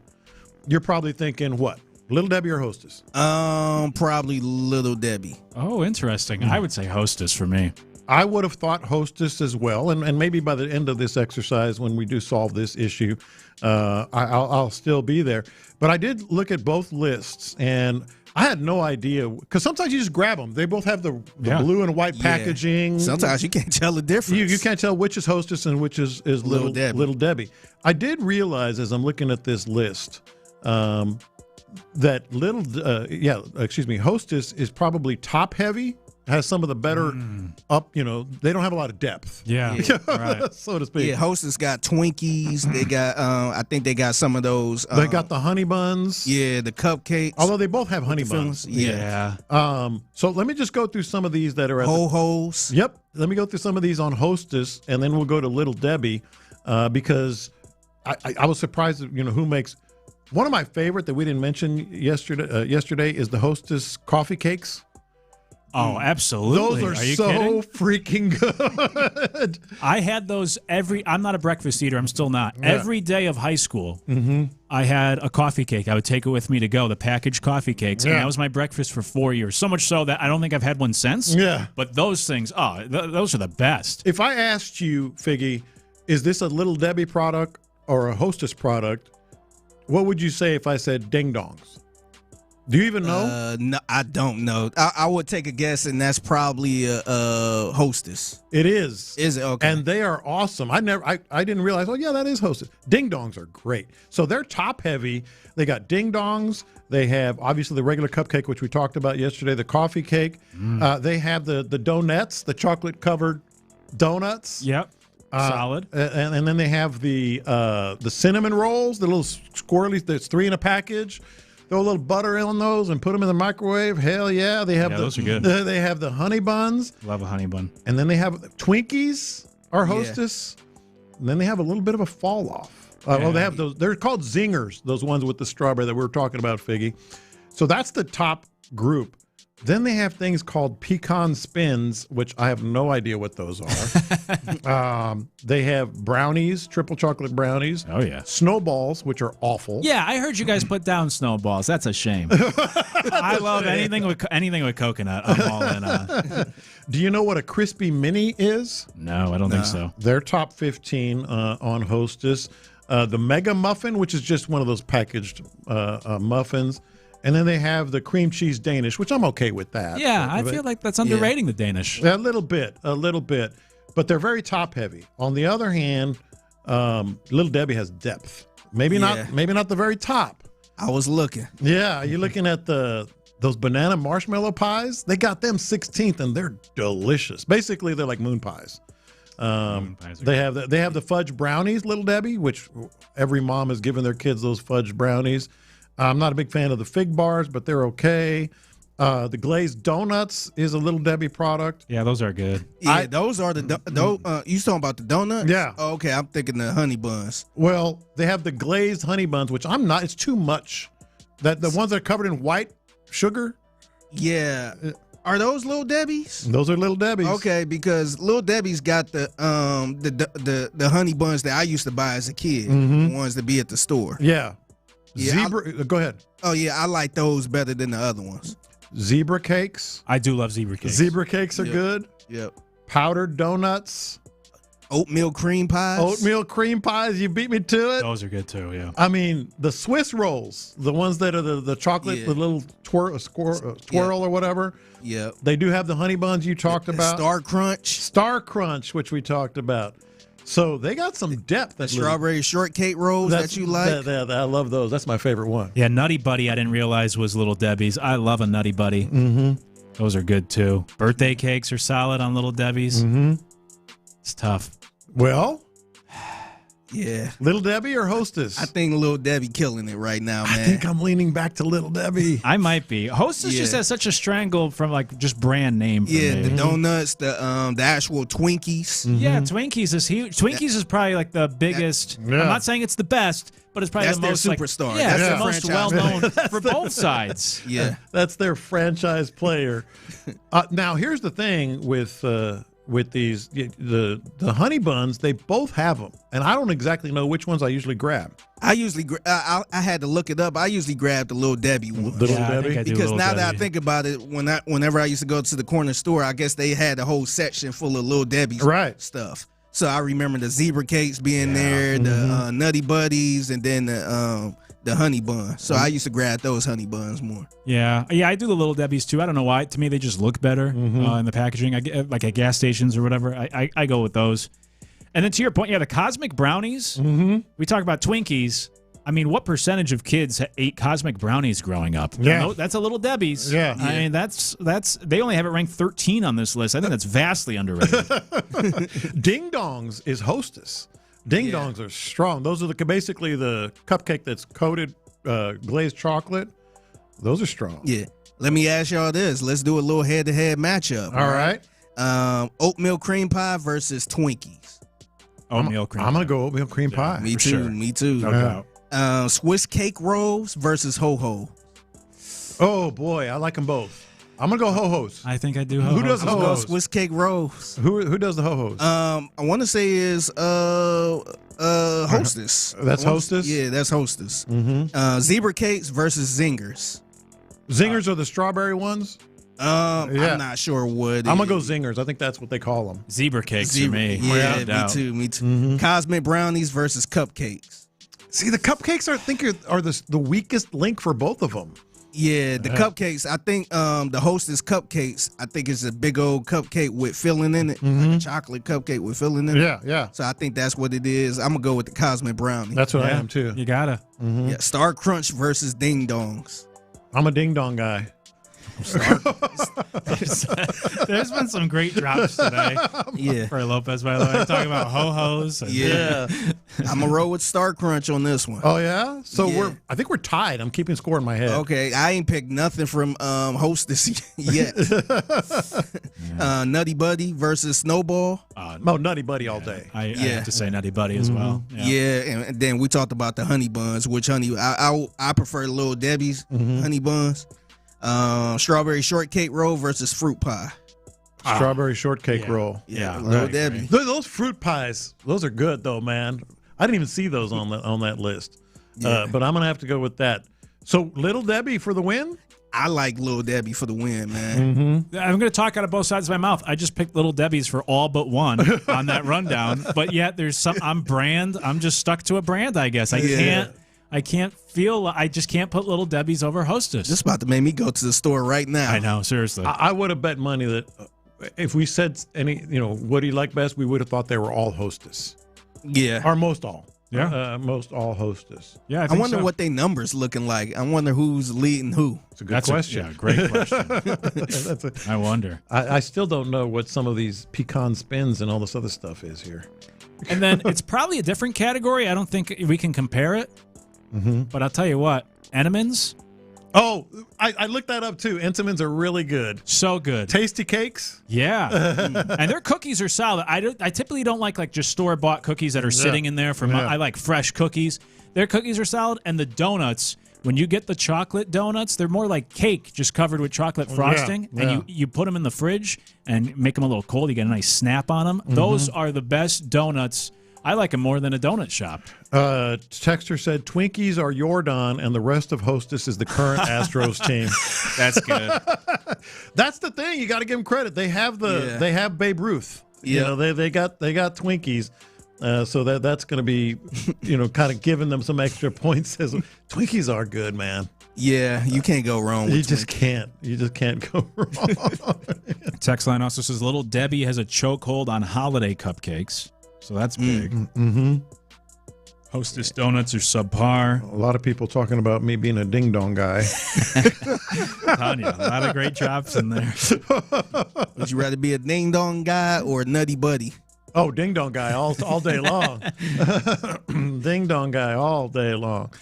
you're probably thinking what? Little Debbie or Hostess? Probably Little Debbie. Oh, interesting. I would say Hostess for me. I would have thought Hostess as well, and maybe by the end of this exercise, when we do solve this issue, I'll still be there. But I did look at both lists, and I had no idea, because sometimes you just grab them. They both have the blue and white packaging. Sometimes you can't tell the difference. You can't tell which is Hostess and which is Little Debbie. I did realize as I'm looking at this list that Hostess is probably top heavy. Has some of the better they don't have a lot of depth. Yeah. Right. So to speak. Yeah, Hostess got Twinkies. They got, I think they got some of those. They got the honey buns. Yeah, the cupcakes. Although they both have honey buns. Yeah. So let me just go through some of these that are at Ho-Hos. Yep. Let me go through some of these on Hostess, and then we'll go to Little Debbie because I was surprised at, who makes. One of my favorite that we didn't mention yesterday is the Hostess coffee cakes. Oh, absolutely. Those are you so kidding? freaking good. I had those I'm not a breakfast eater. I'm still not. Yeah. Every day of high school, I had a coffee cake. I would take it with me to go, the packaged coffee cakes. And that was my breakfast for 4 years. So much so that I don't think I've had one since. Yeah. But those things, those are the best. If I asked you, Figgy, is this a Little Debbie product or a Hostess product, what would you say if I said ding dongs? Do you even know? No, I don't know. I would take a guess, and that's probably a Hostess. It is. Is it? Okay. And they are awesome. I didn't realize. Oh yeah, that is Hostess. Ding dongs are great. So they're top heavy. They got ding dongs. They have obviously the regular cupcake, which we talked about yesterday. The coffee cake. They have the donuts, the chocolate covered donuts. Yep. Solid. And then they have the cinnamon rolls, the little squirrely. There's 3 in a package. Throw a little butter on those and put them in the microwave. Hell yeah. They have those are good. They have the honey buns. Love a honey bun. And then they have Twinkies, our Hostess. And then they have a little bit of a fall off. Well, they have those. They're called zingers, those ones with the strawberry that we were talking about, Figgy. So that's the top group. Then they have things called pecan spins, which I have no idea what those are. They have brownies, triple chocolate brownies. Oh, yeah. Snowballs, which are awful. Yeah, I heard you guys put down snowballs. That's a shame. I love anything with coconut. I'm all in on. Do you know what a crispy mini is? No, I don't think so. They're top 15 on Hostess. The Mega Muffin, which is just one of those packaged muffins. And then they have the cream cheese Danish, which I'm okay with that. Yeah, I feel like that's underrating the Danish. A little bit. But they're very top heavy. On the other hand, Little Debbie has depth. Maybe not the very top. I was looking. Yeah, you're looking at those banana marshmallow pies. They got them 16th, and they're delicious. Basically, they're like moon pies. They have the fudge brownies, Little Debbie, which every mom has given their kids those fudge brownies. I'm not a big fan of the fig bars, but they're okay. The glazed donuts is a Little Debbie product. Yeah, those are good. Yeah, those are you talking about the donuts? Yeah. Oh, okay, I'm thinking the honey buns. Well, they have the glazed honey buns, which I'm not. It's too much. That the ones that are covered in white sugar. Yeah. Are those Little Debbie's? Those are Little Debbie's. Okay, because Little Debbie's got the honey buns that I used to buy as a kid, the ones that be at the store. Yeah. Zebra. Go ahead. Oh yeah, I like those better than the other ones. Zebra cakes. I do love zebra cakes. Zebra cakes are good. Yep. Powdered donuts. Oatmeal cream pies. Oatmeal cream pies. You beat me to it. Those are good too. Yeah. I mean, the Swiss rolls, the ones that are the chocolate, the little twirl or whatever. Yep. They do have the honey buns you talked about. Star Crunch, which we talked about. So they got some depth. The strawberry shortcake rolls that you like. I love those. That's my favorite one. Yeah, Nutty Buddy I didn't realize was Little Debbie's. I love a Nutty Buddy. Mm-hmm. Those are good too. Birthday cakes are solid on Little Debbie's. Mm-hmm. It's tough. Well, yeah. Little Debbie or Hostess? I think Little Debbie killing it right now, man. I think I'm leaning back to Little Debbie. I might be. Hostess just has such a strangle from like just brand name. For me. The donuts, the actual Twinkies. Mm-hmm. Yeah, Twinkies is huge. Twinkies is probably like the biggest. I'm not saying it's the best, but it's probably the most superstar. That's the most well known for both sides. Yeah, that's their franchise player. Now here's the thing with these the honey buns, they both have them, and I don't exactly know which ones I usually grab. I had to look it up. I usually grab the Little Debbie one. Debbie? Because now that I think about it, whenever I used to go to the corner store, I guess they had a whole section full of Little Debbie stuff. So I remember the zebra cakes being there, the Nutty Buddies, and then the honey bun. So I used to grab those honey buns more. Yeah, I do the Little Debbie's too. I don't know why. To me, they just look better in the packaging. Like at gas stations or whatever, I go with those. And then to your point, the Cosmic Brownies. Mm-hmm. We talk about Twinkies. I mean, what percentage of kids ate Cosmic Brownies growing up? Yeah, that's a Little Debbie's. Yeah, I mean that's they only have it ranked 13 on this list. I think that's vastly underrated. Ding Dongs is Hostess. Ding Dongs are strong. Those are basically the cupcake that's coated glazed chocolate. Those are strong. Yeah. Let me ask y'all this. Let's do a little head-to-head matchup. All right. Oatmeal cream pie versus Twinkies. Oatmeal cream. I'm gonna go oatmeal cream pie. Me too. Sure. Me too. No doubt. Swiss cake rolls versus ho-ho. Oh boy, I like them both. I'm gonna go ho-hos. I think I do ho-hos. Who does ho-hos? Swiss cake rolls. Who does the ho-hos? I want to say is Hostess. That's Hostess? Yeah, that's Hostess. Mm-hmm. Zebra cakes versus Zingers. Zingers are the strawberry ones? I'm not sure what. I'm gonna go Zingers. I think that's what they call them. Zebra cakes for me. Yeah, me too. Me too. Mm-hmm. Cosmic brownies versus cupcakes. See, the cupcakes are the weakest link for both of them. Yeah, the cupcakes. I think the Hostess cupcakes. I think it's a big old cupcake with filling in it, like a chocolate cupcake with filling in it. Yeah. So I think that's what it is. I'm gonna go with the Cosmic brownie. That's what I am too. You gotta. Yeah, Star Crunch versus Ding Dongs. I'm a Ding Dong guy. There's been some great drops today. Yeah, for Lopez, by the way. I'm talking about ho-hos. Yeah. I'm gonna roll with Star Crunch on this one. Oh yeah. So I think we're tied. I'm keeping score in my head. Okay, I ain't picked nothing from Hostess yet. Nutty Buddy versus Snowball. Nutty Buddy all day. I have to say Nutty Buddy as well. Yeah, and then we talked about the honey buns. Which honey? I prefer Little Debbie's honey buns. Strawberry shortcake roll versus fruit pie. Strawberry shortcake roll. Yeah, Little Debbie. Those fruit pies, those are good though, man. I didn't even see those on that list. Yeah. But I'm gonna have to go with that. So Little Debbie for the win? I like Little Debbie for the win, man. I'm going to talk out of both sides of my mouth. I just picked Little Debbie's for all but one on that rundown. But yet there's some. I'm just stuck to a brand. I guess I just can't put Little Debbie's over Hostess. Just about to make me go to the store right now. I know, seriously. I would have bet money that if we said what do you like best, we would have thought they were all Hostess. Yeah, or most all. Yeah, most all Hostess. Yeah, I wonder what they numbers looking like. I wonder who's leading who. It's a good question. Great question. I wonder. I still don't know what some of these pecan spins and all this other stuff is here. And then it's probably a different category. I don't think we can compare it. Mm-hmm. But I'll tell you what, Entenmann's. Oh, I looked that up too. Entenmann's are really good. So good. Tasty cakes. Yeah. And their cookies are solid. I typically don't like just store-bought cookies that are sitting in there. I like fresh cookies. Their cookies are solid. And the donuts, when you get the chocolate donuts, they're more like cake just covered with chocolate frosting. And you put them in the fridge and make them a little cold. You get a nice snap on them. Mm-hmm. Those are the best donuts. I like them more than a donut shop. Texter said Twinkies are Jordan and the rest of Hostess is the current Astros team. That's good. That's the thing. You got to give them credit. They have they have Babe Ruth. You know, they got Twinkies. So that's going to be, kind of giving them some extra points. Twinkies are good, man. Yeah, you can't go wrong with You just can't go wrong. Text line also says Little Debbie has a chokehold on holiday cupcakes. So that's big. Mm-hmm. Hostess donuts are subpar. A lot of people talking about me being a ding-dong guy. Tanya, a lot of great chops in there. Would you rather be a ding-dong guy or a nutty buddy? Oh, ding-dong guy all day long. Ding-dong guy all day long.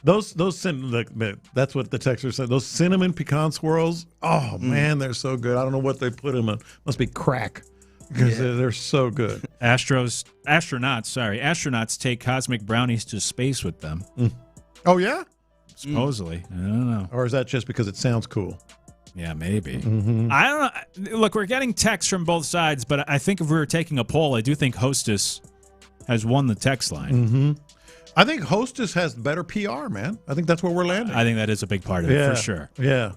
Those that's what the texter said. Those cinnamon pecan swirls, oh, man, they're so good. I don't know what they put them in. Must be crack. Because they're so good. Astronauts take cosmic brownies to space with them. Oh, yeah? Supposedly. I don't know. Or is that just because it sounds cool? Yeah, maybe. Mm-hmm. I don't know. Look, we're getting texts from both sides, but I think if we were taking a poll, I do think Hostess has won the text line. Mm-hmm. I think Hostess has better PR, man. I think that's where we're landing. I think that is a big part of it, for sure. Yeah.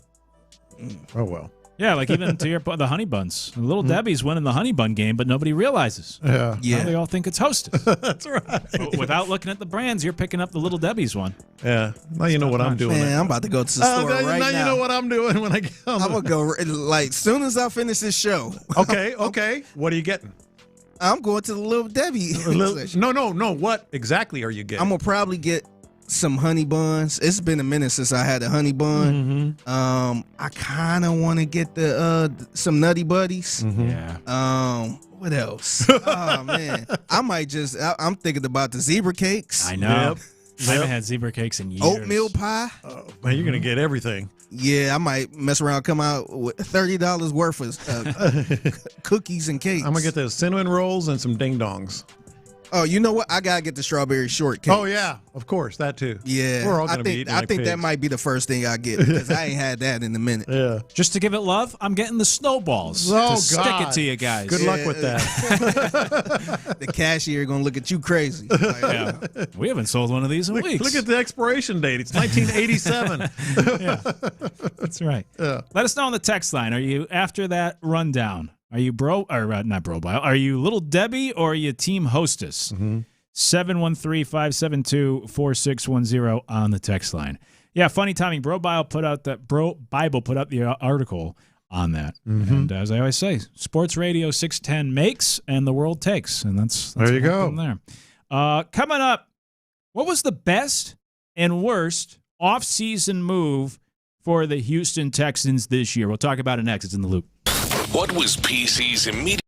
Oh, well. Yeah, like even to the honey buns. Little Debbie's winning the honey bun game, but nobody realizes. Yeah. Now they all think it's Hostess. That's right. But without looking at the brands, you're picking up the Little Debbie's one. Yeah. Now you know what I'm doing. Man, I'm about to go to the store right now. Now you know what I'm doing when I get home. I'm going to go, as soon as I finish this show. Okay. What are you getting? I'm going to the Little Debbie. No. What exactly are you getting? I'm going to probably get some honey buns. It's been a minute since I had a honey bun. Mm-hmm. I kind of want to get some Nutty Buddies. Mm-hmm. Yeah. What else? Oh man, I might just. I'm thinking about the zebra cakes. I know. I haven't had zebra cakes in years. Oatmeal pie. Oh, man, you're gonna get everything. Yeah, I might mess around, come out with $30 worth of cookies and cakes. I'm gonna get those cinnamon rolls and some ding dongs. Oh, you know what? I gotta get the strawberry shortcake. Oh yeah, of course, that too. Yeah, we're all gonna be eating I like think pigs. that might be the first thing I get because I ain't had that in a minute. Yeah. Just to give it love, I'm getting the snowballs. Oh, to stick it to you guys. Good luck with that. The cashier gonna look at you crazy. Yeah. We haven't sold one of these in weeks. Look at the expiration date. It's 1987. Yeah, that's right. Yeah. Let us know on the text line. Are you after that rundown? Are you not Bro-Bile? Are you Little Debbie or are you Team Hostess? 713-572-4610 on the text line. Yeah, funny timing. Bro-Bible put out the article on that. And as I always say, Sports Radio 610 makes and the world takes. And that's there you go. There. Coming up, what was the best and worst offseason move for the Houston Texans this year? We'll talk about it next. It's in the loop. What was PC's immediate?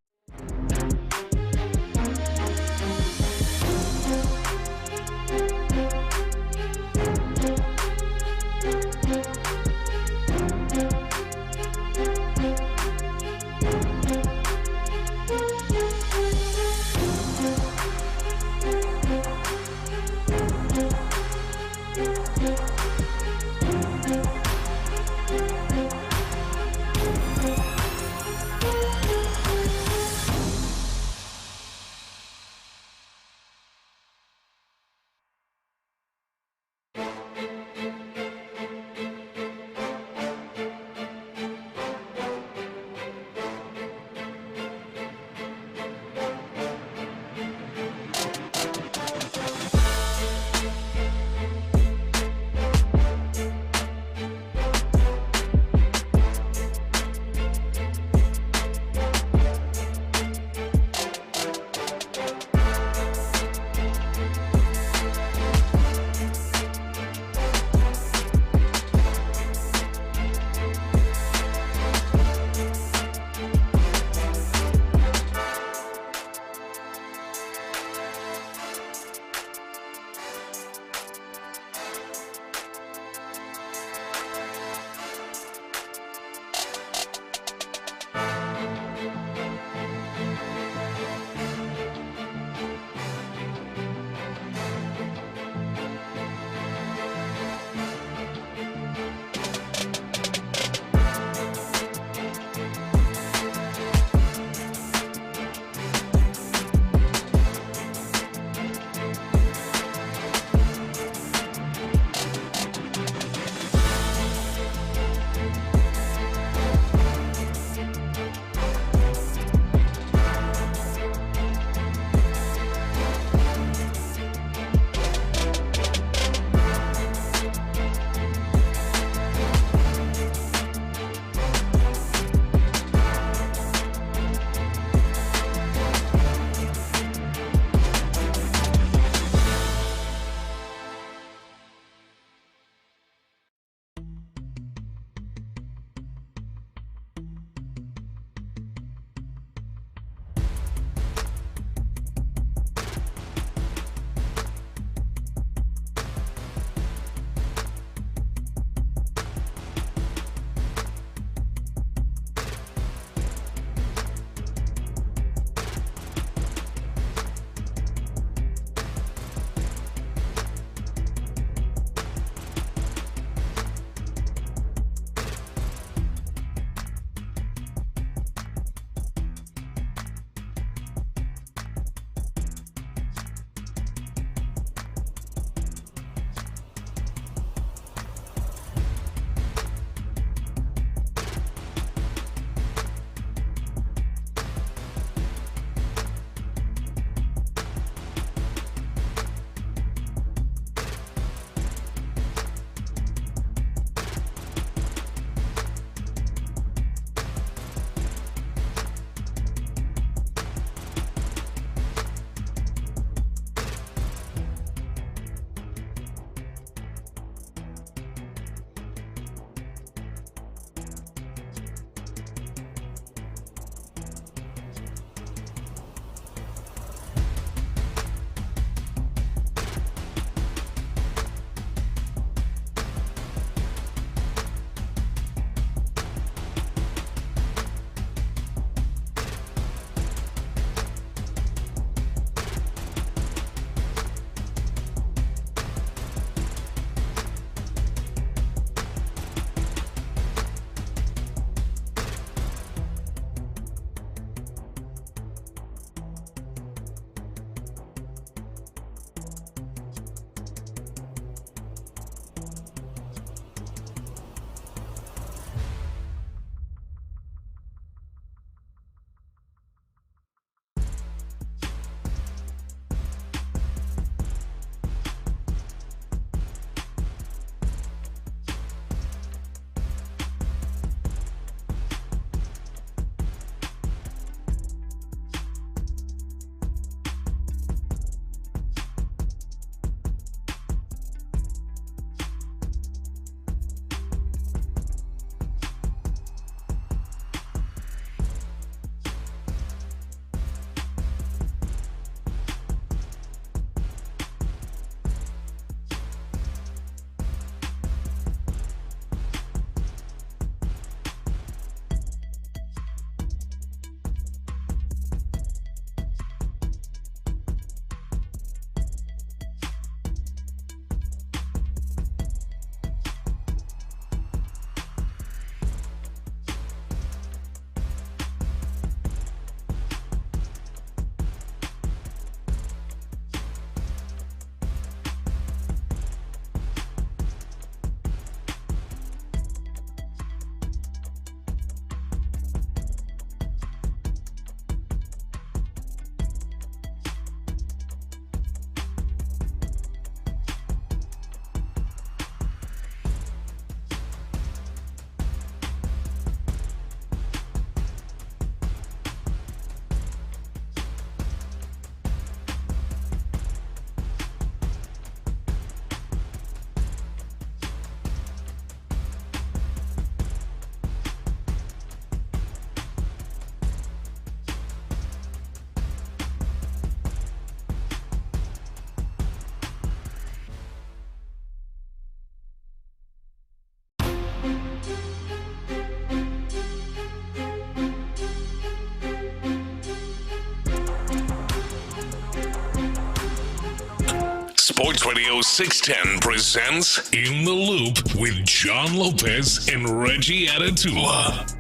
Sports Radio 610 presents In the Loop with John Lopez and Reggie Atatula.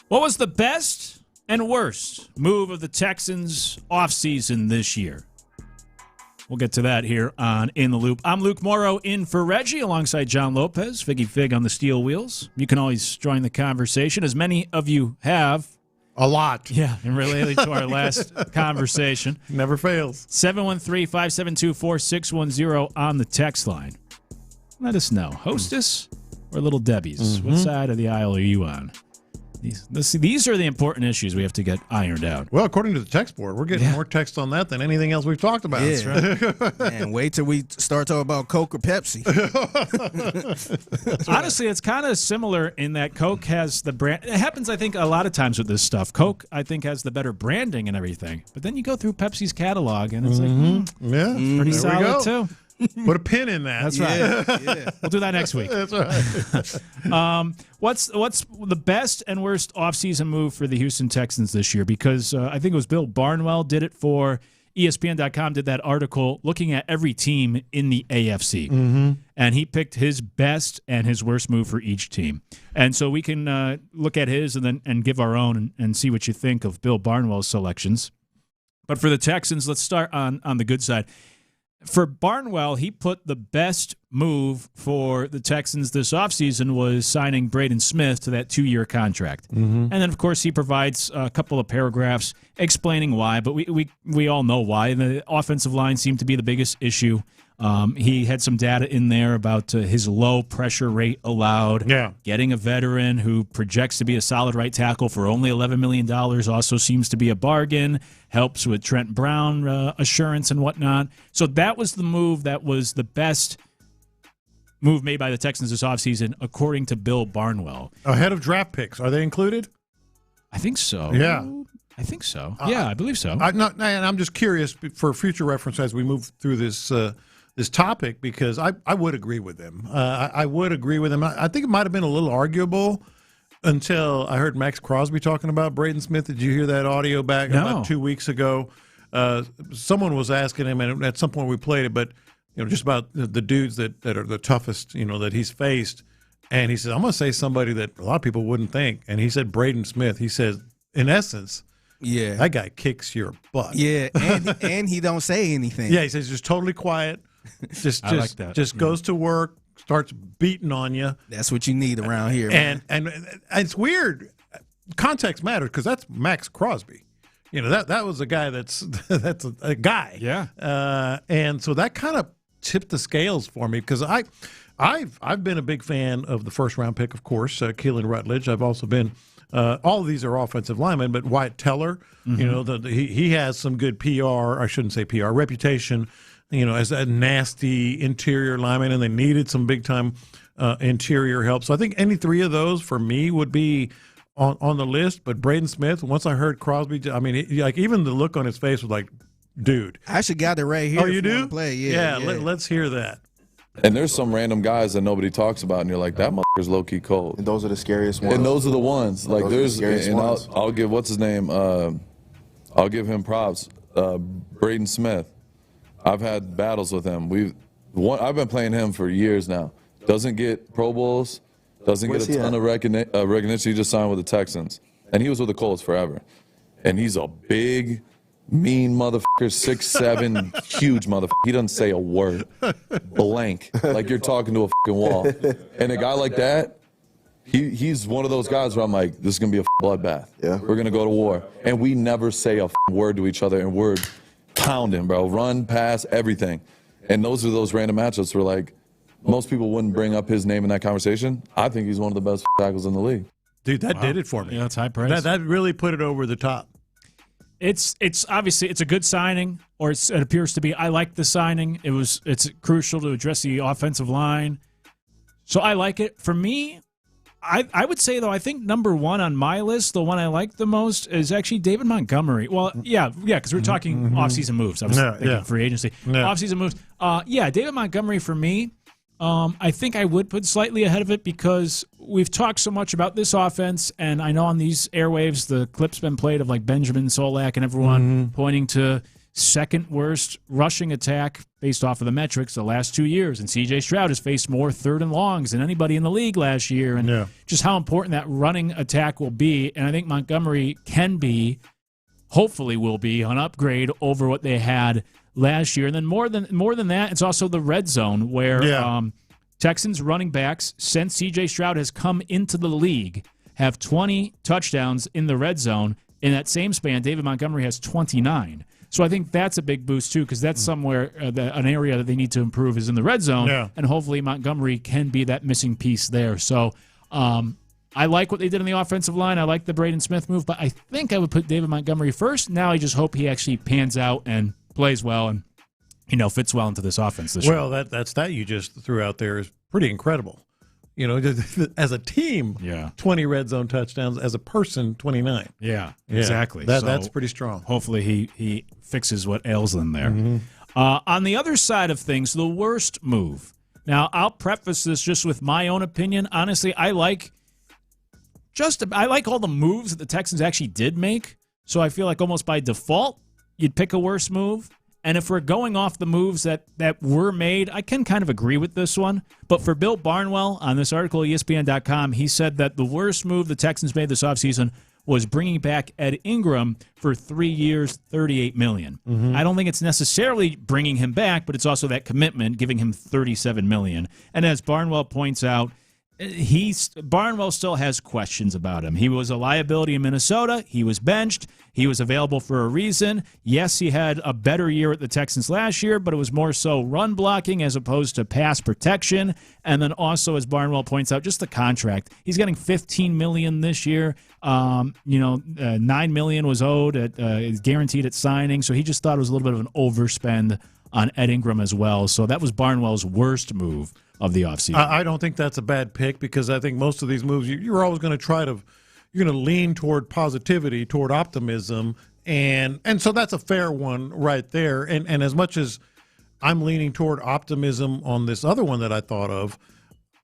What was the best and worst move of the Texans offseason this year? We'll get to that here on In the Loop. I'm Luke Morrow in for Reggie alongside John Lopez, Figgy Fig on the steel wheels. You can always join the conversation, as many of you have. A lot. Yeah, and related to our last conversation. Never fails. 713-572-4610 on the text line. Let us know. Hostess or Little Debbie's? Mm-hmm. What side of the aisle are you on? These are the important issues we have to get ironed out. Well, according to the text board, we're getting more text on that than anything else we've talked about. Yeah. That's right. Man, wait till we start talking about Coke or Pepsi. Honestly, it's kind of similar in that Coke has the brand. It happens, I think, a lot of times with this stuff. Coke, I think, has the better branding and everything. But then you go through Pepsi's catalog, and it's yeah, pretty there solid, too. Put a pin in that. That's right. Yeah. We'll do that next week. That's right. What's the best and worst offseason move for the Houston Texans this year? Because I think it was Bill Barnwell did it for ESPN.com, did that article looking at every team in the AFC. Mm-hmm. And he picked his best and his worst move for each team. And so we can look at his and give our own and see what you think of Bill Barnwell's selections. But for the Texans, let's start on the good side. For Barnwell, he put the best move for the Texans this offseason was signing Braden Smith to that 2-year contract. Mm-hmm. And then, of course, he provides a couple of paragraphs explaining why, but we all know why. The offensive line seemed to be the biggest issue. He had some data in there about his low pressure rate allowed. Yeah. Getting a veteran who projects to be a solid right tackle for only $11 million also seems to be a bargain. Helps with Trent Brown assurance and whatnot. So that was the move that was the best move made by the Texans this offseason, according to Bill Barnwell. Ahead of draft picks. Are they included? I think so. Yeah. I think so. Yeah, I believe so. And I'm just curious for future reference as we move through this topic, because I would agree with them. I would agree with them. I think it might have been a little arguable until I heard Max Crosby talking about Braden Smith. Did you hear that audio back about 2 weeks ago? Someone was asking him, and at some point we played it, but just about the dudes that are the toughest, that he's faced. And he said, I'm going to say somebody that a lot of people wouldn't think. And he said Braden Smith. He says, in essence, yeah, that guy kicks your butt. Yeah, and he don't say anything. Yeah, he says just totally quiet. Just like that. Just goes to work, starts beating on you. That's what you need around here. And it's weird. Context matters, because that's Max Crosby. That was a guy that's a guy. Yeah. And so that kind of tipped the scales for me, because I've been a big fan of the first round pick, of course, Keelan Rutledge. I've also been all of these are offensive linemen, but Wyatt Teller, he has some good PR. I shouldn't say PR, reputation. As a nasty interior lineman, and they needed some big-time interior help. So I think any three of those, for me, would be on the list. But Braden Smith, once I heard Crosby, I mean, even the look on his face was like, dude. I actually got it right here. Oh, you do? Play. Yeah. Let's hear that. And there's some random guys that nobody talks about, and you're like, that motherfucker's low-key cold. And those are the scariest ones. And those are the ones. Like, ones. I'll give, what's his name? I'll give him props. Braden Smith. I've had battles with him. I've been playing him for years now. Doesn't get Pro Bowls, doesn't get a ton of recognition. He just signed with the Texans. And he was with the Colts forever. And he's a big, mean motherfucker, 6'7", huge motherfucker. He doesn't say a word. Blank. Like you're talking to a fucking wall. And a guy like that, he's one of those guys where I'm like, this is going to be a bloodbath. Yeah. We're going to go to war. And we never say a word to each other, and we're pounding, bro. Run, pass, everything. And those are those random matchups where, like, most people wouldn't bring up his name in that conversation. I think he's one of the best tackles in the league. Dude, that did it for me. Yeah, that's high praise. That really put it over the top. It's obviously it's a good signing, or it appears to be. I like the signing. It's crucial to address the offensive line. So I like it. For me, I would say, though, I think number one on my list, the one I like the most, is actually David Montgomery. Well, yeah, because we're talking offseason moves. I was thinking free agency. Offseason moves. David Montgomery, for me, I think I would put slightly ahead of it because we've talked so much about this offense, and I know on these airwaves the clip's been played of like Benjamin Solak and everyone pointing to second worst rushing attack based off of the metrics the last 2 years. And C.J. Stroud has faced more third and longs than anybody in the league last year. And just how important that running attack will be. And I think Montgomery can be, hopefully will be, an upgrade over what they had last year. And then more than that, it's also the red zone where Texans running backs, since C.J. Stroud has come into the league, have 20 touchdowns in the red zone. In that same span, David Montgomery has 29. So I think that's a big boost, too, because that's somewhere, an area that they need to improve is in the red zone. Yeah. And hopefully Montgomery can be that missing piece there. So I like what they did in the offensive line. I like the Braden Smith move, but I think I would put David Montgomery first. Now I just hope he actually pans out and plays well and, fits well into this offense this year. Well, that you just threw out there is pretty incredible. As a team, 20 red zone touchdowns. As a person, 29. Yeah, exactly. That's pretty strong. Hopefully he fixes what ails them there. On the other side of things, the worst move. Now, I'll preface this just with my own opinion. Honestly, I like all the moves that the Texans actually did make. So I feel like almost by default, you'd pick a worse move. And if we're going off the moves that were made, I can kind of agree with this one. But for Bill Barnwell, on this article at ESPN.com, he said that the worst move the Texans made this offseason was bringing back Ed Ingram for 3 years, $38 million. I don't think it's necessarily bringing him back, but it's also that commitment, giving him $37 million. And as Barnwell points out, Barnwell still has questions about him. He was a liability in Minnesota. He was benched. He was available for a reason. Yes, he had a better year at the Texans last year, but it was more so run blocking as opposed to pass protection. And then also, as Barnwell points out, just the contract. He's getting $15 million this year. $9 million was owed guaranteed at signing. So he just thought it was a little bit of an overspend on Ed Ingram as well. So that was Barnwell's worst move of the offseason. I don't think that's a bad pick because I think most of these moves, you're always going to you're going to lean toward positivity, toward optimism, and so that's a fair one right there. And as much as I'm leaning toward optimism on this other one that I thought of,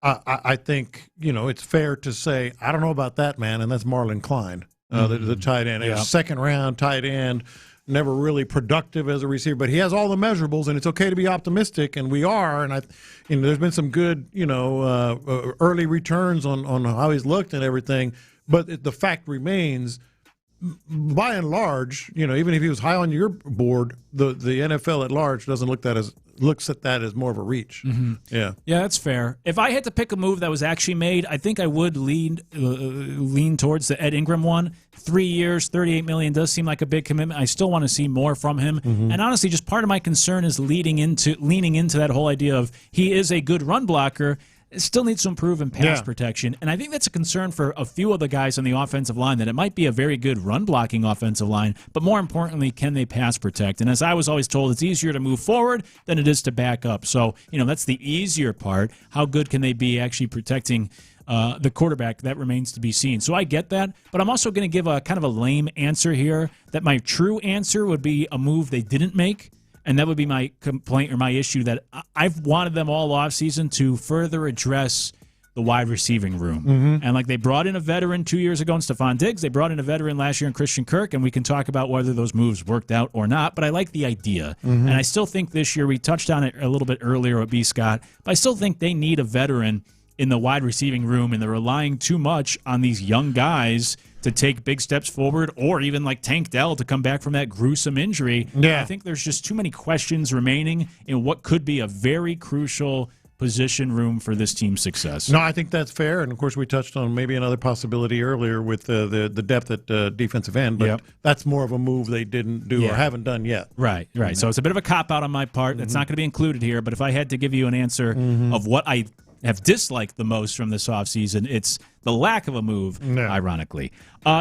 I think, it's fair to say, I don't know about that, man, and that's Marlon Klein, the tight end. A second-round tight end, never really productive as a receiver, but he has all the measurables, and it's okay to be optimistic, and we are. And there's been some good, early returns on how he's looked and everything. But the fact remains, by and large, even if he was high on your board, the NFL at large doesn't looks at that as more of a reach. Yeah, that's fair. If I had to pick a move that was actually made, I think I would lean towards the Ed Ingram one. 3 years, $38 million does seem like a big commitment. I still want to see more from him. And honestly, just part of my concern is leaning into that whole idea of he is a good run blocker. It still needs to improve in pass protection. And I think that's a concern for a few of the guys on the offensive line, that it might be a very good run-blocking offensive line, but more importantly, can they pass protect? And as I was always told, it's easier to move forward than it is to back up. So, that's the easier part. How good can they be actually protecting the quarterback? That remains to be seen. So I get that, but I'm also going to give a kind of a lame answer here, that my true answer would be a move they didn't make. And that would be my complaint or my issue, that I've wanted them all offseason to further address the wide receiving room. And they brought in a veteran 2 years ago in Stephon Diggs. They brought in a veteran last year in Christian Kirk, and we can talk about whether those moves worked out or not. But I like the idea. And I still think this year, we touched on it a little bit earlier with B. Scott, but I still think they need a veteran in the wide receiving room, and they're relying too much on these young guys to take big steps forward, or even like Tank Dell to come back from that gruesome injury. I think there's just too many questions remaining in what could be a very crucial position room for this team's success. No, I think that's fair. And, of course, we touched on maybe another possibility earlier with the depth at defensive end, but that's more of a move they didn't do or haven't done yet. Right. So it's a bit of a cop-out on my part. That's not going to be included here, but if I had to give you an answer of what I have disliked the most from this offseason, it's the lack of a move, ironically.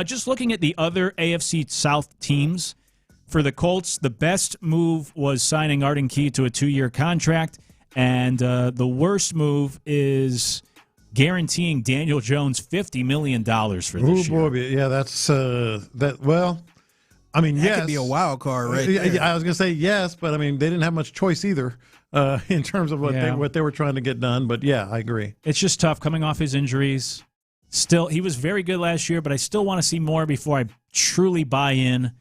Just looking at the other AFC South teams, for the Colts, the best move was signing Arden Key to a 2-year contract, and the worst move is guaranteeing Daniel Jones $50 million for this year. Boy, yeah, that's that. Well, I mean, that yes. could be a wild card, right? I was going to say yes, but I mean, they didn't have much choice either in terms of what they were trying to get done. But yeah, I agree. It's just tough coming off his injuries. Still, he was very good last year, but I still want to see more before I truly buy in.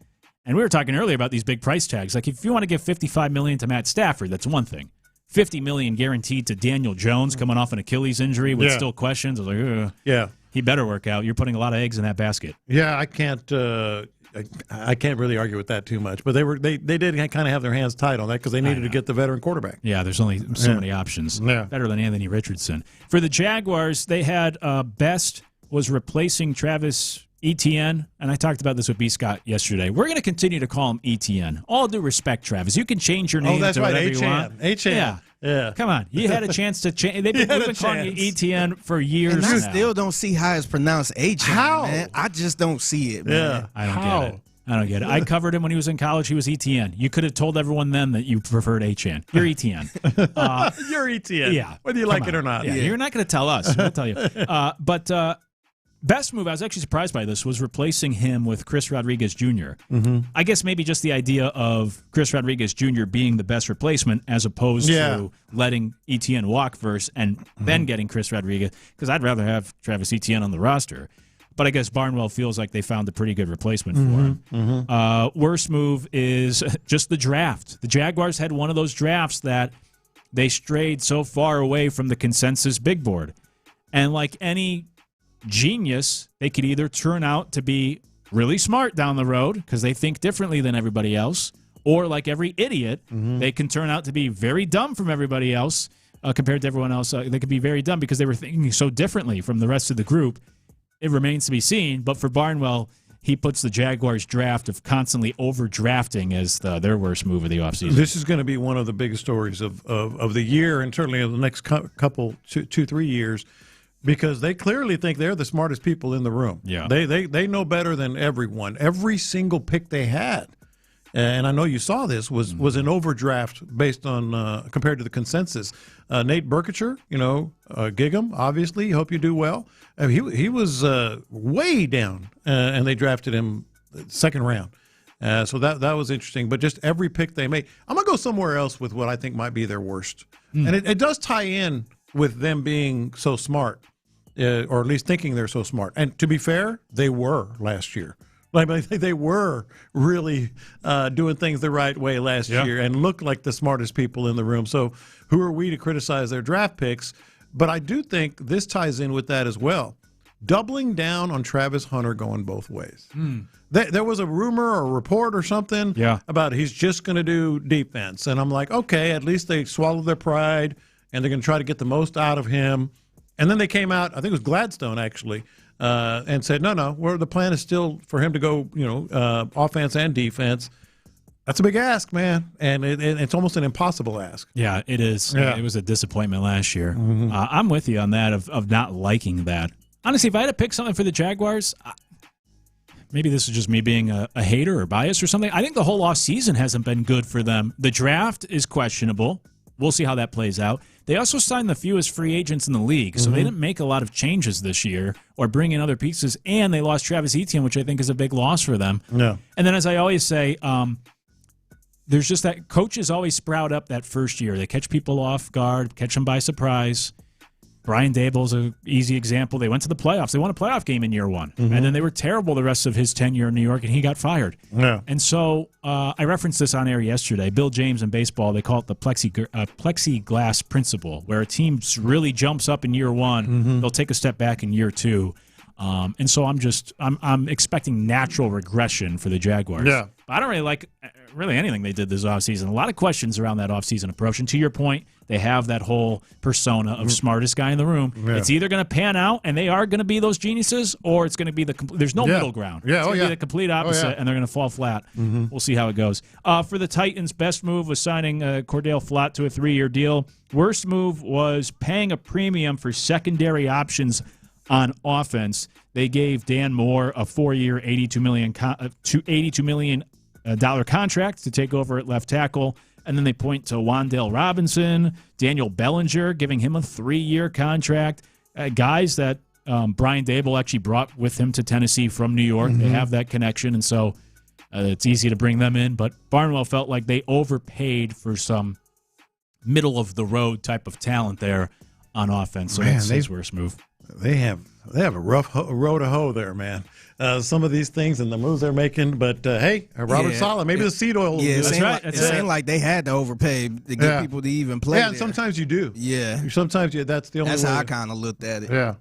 And we were talking earlier about these big price tags. Like, if you want to give $55 million to Matt Stafford, that's one thing. $50 million guaranteed to Daniel Jones coming off an Achilles injury with still questions. I was like, yeah, he better work out. You're putting a lot of eggs in that basket. Yeah, I can't really argue with that too much. But they did kind of have their hands tied on that because they needed to get the veteran quarterback. Yeah, there's only so many options. Yeah. Better than Anthony Richardson. For the Jaguars, they had Best was replacing Travis Etienne, and I talked about this with B. Scott yesterday. We're going to continue to call him Etienne. All due respect, Travis. You can change your name to whatever you want. H-N. Yeah. Come on. You had a chance to change. We've been calling you Etienne for years and I now. still don't see how it's pronounced H-N, man. I just don't see it, man. Yeah. I don't get it. I covered him when he was in college. He was Etienne. You could have told everyone then that you preferred H-N. You're Etienne. You're Etienne. Yeah. Whether you like it or not. Yeah. You're not going to tell us. We'll tell you. But best move, I was actually surprised by this, was replacing him with Chris Rodriguez Jr. Mm-hmm. I guess maybe just the idea of Chris Rodriguez Jr. being the best replacement as opposed to letting Etienne walk first and then getting Chris Rodriguez, because I'd rather have Travis Etienne on the roster. But I guess Barnwell feels like they found a pretty good replacement for him. Mm-hmm. Worst move is just the draft. The Jaguars had one of those drafts that they strayed so far away from the consensus big board. And like any genius, they could either turn out to be really smart down the road because they think differently than everybody else, or like every idiot, they can turn out to be very dumb from everybody else compared to everyone else. They could be very dumb because they were thinking so differently from the rest of the group. It remains to be seen, but for Barnwell, he puts the Jaguars' draft of constantly overdrafting as their worst move of the offseason. This is going to be one of the biggest stories of the year, and certainly of the next couple, 2-3 years, because they clearly think they're the smartest people in the room. Yeah. They know better than everyone. Every single pick they had, and I know you saw this, was an overdraft based on compared to the consensus. Nate Berkshire, Gig'em, obviously, hope you do well. He was way down, and they drafted him second round. So that was interesting. But just every pick they made. I'm going to go somewhere else with what I think might be their worst. And it does tie in with them being so smart. Or at least thinking they're so smart. And to be fair, they were last year. Like they were really doing things the right way last year and looked like the smartest people in the room. So who are we to criticize their draft picks? But I do think this ties in with that as well. Doubling down on Travis Hunter going both ways. There was a rumor or a report or something about he's just going to do defense. And I'm like, okay, at least they swallowed their pride and they're going to try to get the most out of him. And then they came out, I think it was Gladstone actually, and said, no, the plan is still for him to go, offense and defense. That's a big ask, man, and it's almost an impossible ask. Yeah, it is. Yeah. It was a disappointment last year. I'm with you on that of not liking that. Honestly, if I had to pick something for the Jaguars, maybe this is just me being a hater or biased or something. I think the whole offseason hasn't been good for them. The draft is questionable. We'll see how that plays out. They also signed the fewest free agents in the league, so they didn't make a lot of changes this year or bring in other pieces, and they lost Travis Etienne, which I think is a big loss for them. Yeah. And then, as I always say, there's just that coaches always sprout up that first year. They catch people off guard, catch them by surprise. Brian Daboll's an easy example. They went to the playoffs. They won a playoff game in year one. And then they were terrible the rest of his tenure in New York, and he got fired. Yeah. And so I referenced this on air yesterday. Bill James in baseball, they call it the plexiglass principle, where a team really jumps up in year one. They'll take a step back in year two. And so I'm expecting natural regression for the Jaguars. Yeah. I don't really like anything they did this offseason. A lot of questions around that offseason approach. And to your point, they have that whole persona of smartest guy in the room. Yeah. It's either going to pan out and they are going to be those geniuses, or it's going to be there's no middle ground. Yeah. It's going to be the complete opposite, and they're going to fall flat. We'll see how it goes. For the Titans, best move was signing Cordell Flott to a 3-year deal. Worst move was paying a premium for secondary options on offense. They gave Dan Moore a 4-year, $82 million contract to take over at left tackle. And then they point to Wan'Dale Robinson, Daniel Bellinger, giving him a 3-year contract. Guys that Brian Daboll actually brought with him to Tennessee from New York. They have that connection. And so It's easy to bring them in, but Barnwell felt like they overpaid for some middle-of-the-road type of talent there on offense. So that's his worst move. They have a rough row to hoe there, man. Some of these things and the moves they're making, but hey, Robert Saleh, maybe the seed oil. Yeah, it seemed like they had to overpay to get people to even play. Yeah, and sometimes you do. Yeah, sometimes that's the only. That's way how I kind of looked at it.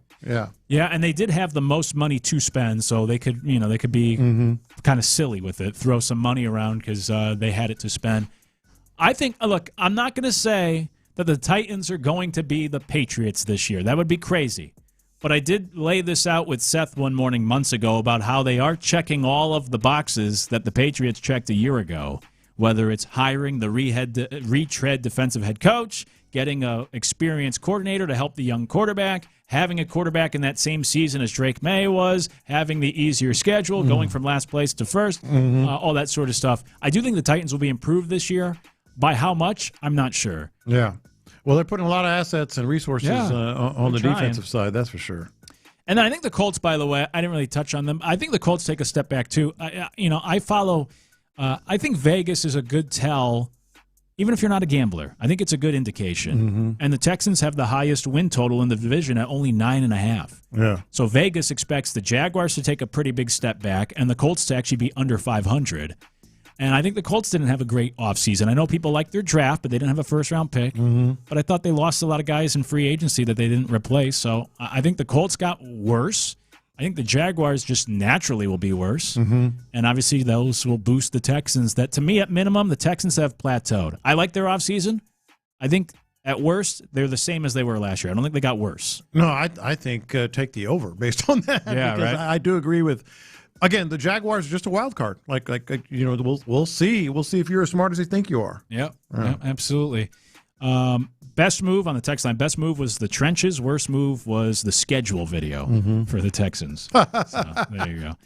Yeah, and they did have the most money to spend, so they could be kind of silly with it, throw some money around because they had it to spend. I think. Look, I'm not going to say that the Titans are going to be the Patriots this year. That would be crazy. But I did lay this out with Seth one morning months ago about how they are checking all of the boxes that the Patriots checked a year ago, whether it's hiring the retread defensive head coach, getting an experienced coordinator to help the young quarterback, having a quarterback in that same season as Drake May was, having the easier schedule, going from last place to first, all that sort of stuff. I do think the Titans will be improved this year. By how much, I'm not sure. Yeah. Well, they're putting a lot of assets and resources on the defensive side, that's for sure. And then I think the Colts, by the way, I didn't really touch on them. I think the Colts take a step back, too. I follow I think Vegas is a good tell, even if you're not a gambler. I think it's a good indication. And the Texans have the highest win total in the division at only 9.5. Yeah. So Vegas expects the Jaguars to take a pretty big step back and the Colts to actually be under 500. And I think the Colts didn't have a great offseason. I know people like their draft, but they didn't have a first-round pick. But I thought they lost a lot of guys in free agency that they didn't replace. So I think the Colts got worse. I think the Jaguars just naturally will be worse. And obviously those will boost the Texans. That, to me, at minimum, the Texans have plateaued. I like their offseason. I think at worst, they're the same as they were last year. I don't think they got worse. No, I think take the over based on that. Yeah, right. I do agree with... Again, the Jaguars are just a wild card. We'll see. We'll see if you're as smart as you think you are. Yep, absolutely. Best move on the text line. Best move was the trenches. Worst move was the schedule video for the Texans. So, there you go.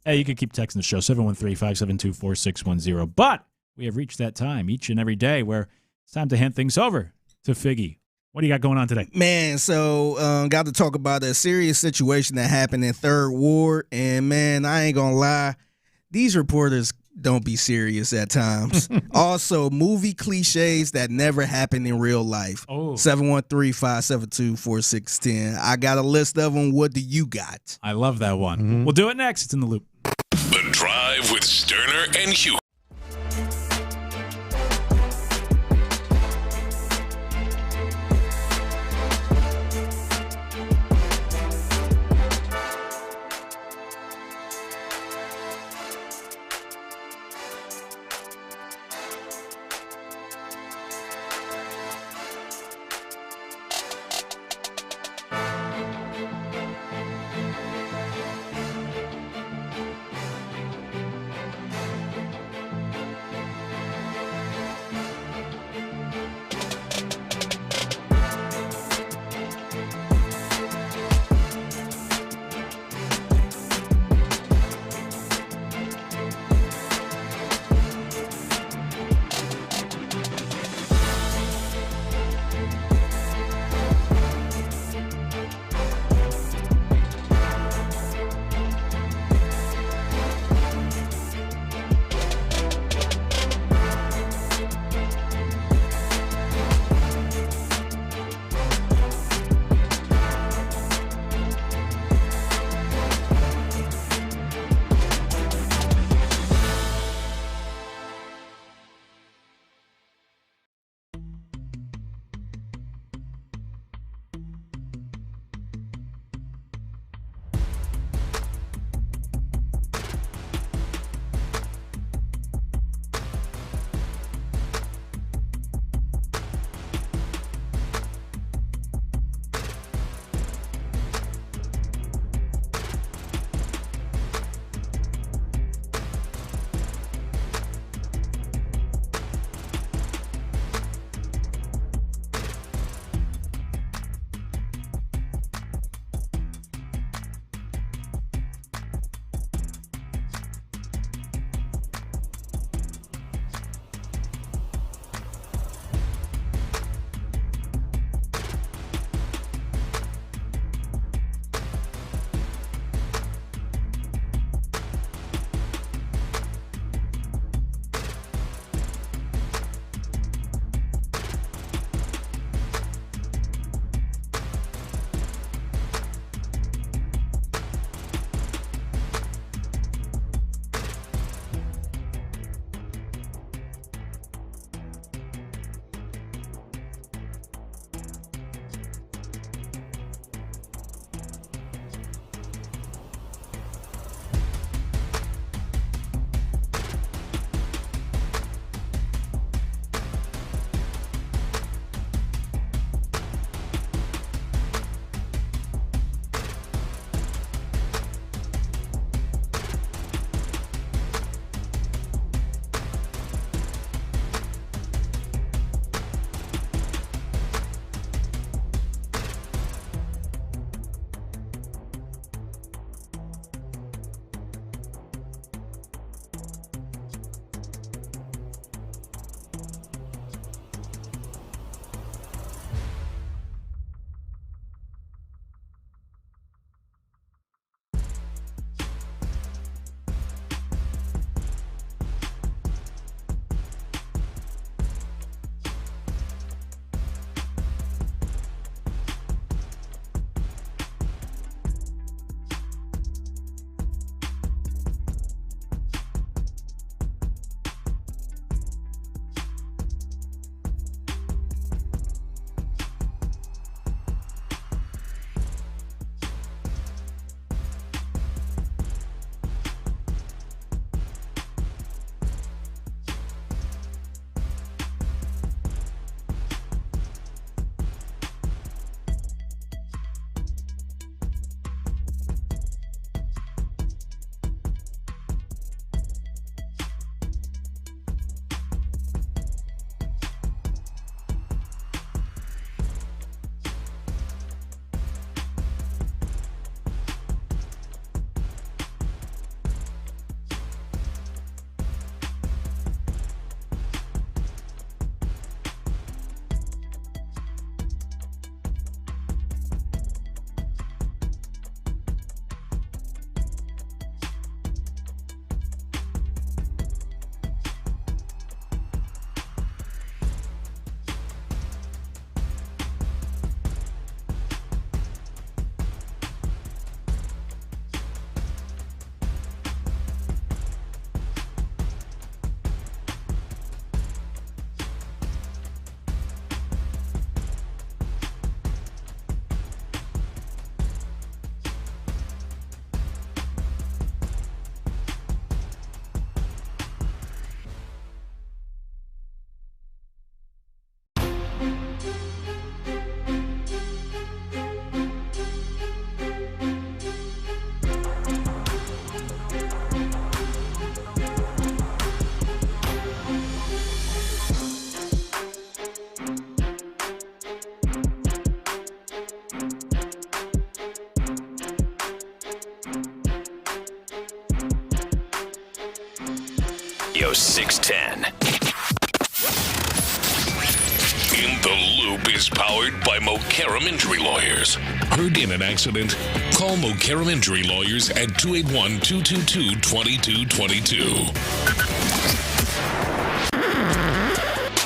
Hey, you can keep texting the show, 713-572-4610. But we have reached that time each and every day where it's time to hand things over to Figgy. What do you got going on today? Man, so got to talk about a serious situation that happened in 3rd Ward. And, man, I ain't going to lie, these reporters don't be serious at times. Also, movie cliches that never happened in real life. 713-572-4610. I got a list of them. What do you got? I love that one. We'll do it next. It's in the loop. The Drive with Stoerner and Hughley. Radio 610. In the Loop is powered by Mokaram Injury Lawyers. Heard in an accident? Call Mokaram Injury Lawyers at 281-222-2222.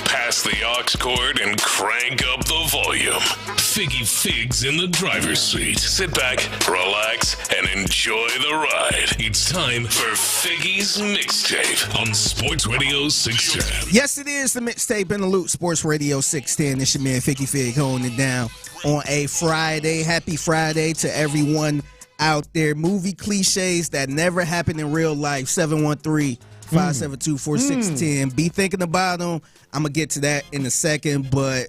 Pass the aux cord and crank up the volume. Figgy Fig's in the driver's seat. Sit back, relax, and enjoy the ride. It's time for Figgy's Mixtape on Sports Radio 610. Yes, it is the Mixtape in the Loop, Sports Radio 610. It's your man, Figgy Fig, holding it down on a Friday. Happy Friday to everyone out there. Movie cliches that never happened in real life. 713-572-4610. Be thinking about them. I'm going to get to that in a second, but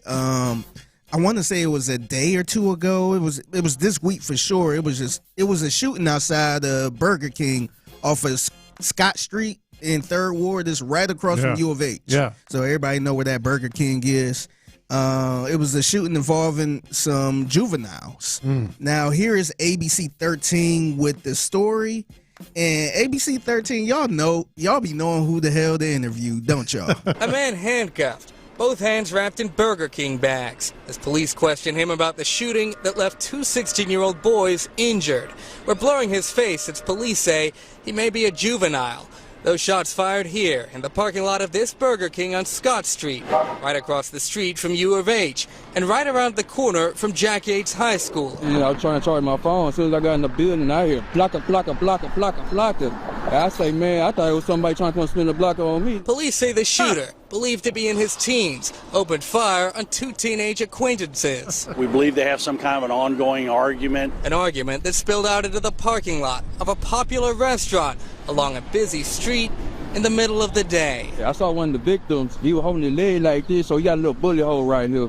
I want to say it was a day or two ago. It was this week for sure. It was a shooting outside Burger King off of Scott Street in 3rd Ward. It's right across from U of H. Yeah. So everybody know where that Burger King is. It was a shooting involving some juveniles. Now here is ABC 13 with the story. And ABC 13, y'all be knowing who the hell to interview, don't y'all? A man handcuffed, both hands wrapped in Burger King bags, as police question him about the shooting that left 2 16-year-old boys injured. We're blurring his face as police say he may be a juvenile. Those shots fired here in the parking lot of this Burger King on Scott Street, right across the street from U of H, and right around the corner from Jack Yates High School. You know, I was trying to charge my phone. As soon as I got in the building, I hear blocka, blocka, blocka, blocka, blocka. I say, man, I thought it was somebody trying to come spin a blocker on me. Police say the shooter, believed to be in his teens, opened fire on 2 teenage acquaintances. We believe they have some kind of an ongoing argument. An argument that spilled out into the parking lot of a popular restaurant along a busy street in the middle of the day. I saw one of the victims. He was holding his leg like this, so he got a little bullet hole right here.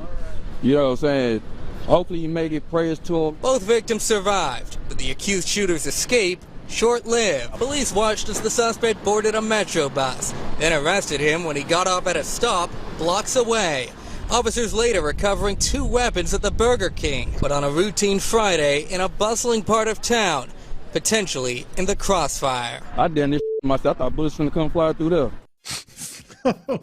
You know what I'm saying? Hopefully you make it prayers to him. Both victims survived, but the accused shooter's escape short-lived. Police watched as the suspect boarded a Metro bus, then arrested him when he got off at a stop blocks away. Officers later recovering 2 weapons at the Burger King, but on a routine Friday in a bustling part of town, potentially in the crossfire. I done this myself. I thought bullets gonna come fly through there.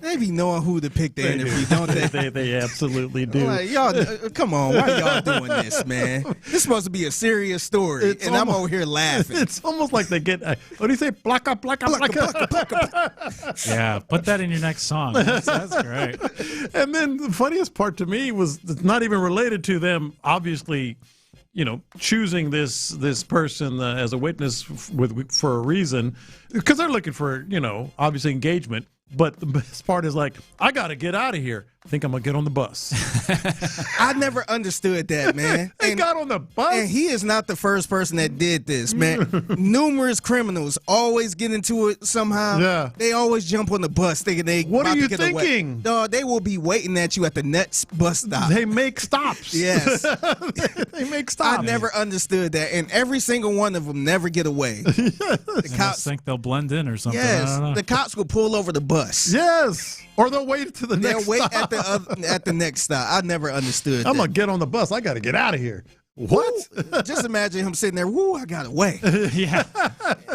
They be knowing who to pick the interview, don't they? They absolutely do. Like, y'all, come on, why y'all doing this, man? This is supposed to be a serious story, I'm over here laughing. It's almost like they get, what do you say? Blocka, blocka, blocka. Yeah, put that in your next song. That's great. And then the funniest part to me was not even related to them, obviously, choosing this person as a witness for a reason, because they're looking for, obviously engagement. But the best part is like, I got to get out of here. I think I'm going to get on the bus. I never understood that, man. They got on the bus? And he is not the first person that did this, man. Numerous criminals always get into it somehow. Yeah. They always jump on the bus thinking they What about are you to get thinking? Away. No, they will be waiting at you at the next bus stop. They make stops. Yes. They make stops. I never understood that. And every single one of them never get away. The cops think they'll blend in or something. Yes. The cops will pull over the bus. Yes. Or they'll wait to the next stop. They'll wait at the next stop. I never understood I'm going to get on the bus. I got to get out of here. What? Just imagine him sitting there. Woo, I got away. Yeah.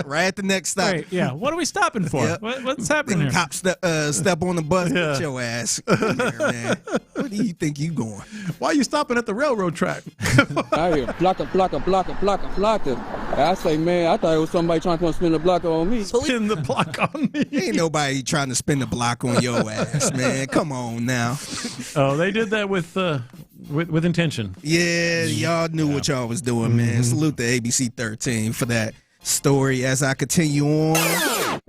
Right at the next stop. Right, yeah. What are we stopping for? Yep. What's happening here? Cops step on the bus. Yeah. Get your ass. Come here, man. Where do you think you going? Why are you stopping at the railroad track? I hear blocka, blocka, blocka, blocka, blocka. I say, man, I thought it was somebody trying to come spin the block on me. Spin the block on me. Ain't nobody trying to spin the block on your ass, man. Come on now. Oh, they did that with intention. Yeah, y'all knew what y'all was doing, man. Salute to ABC 13 for that story as I continue on.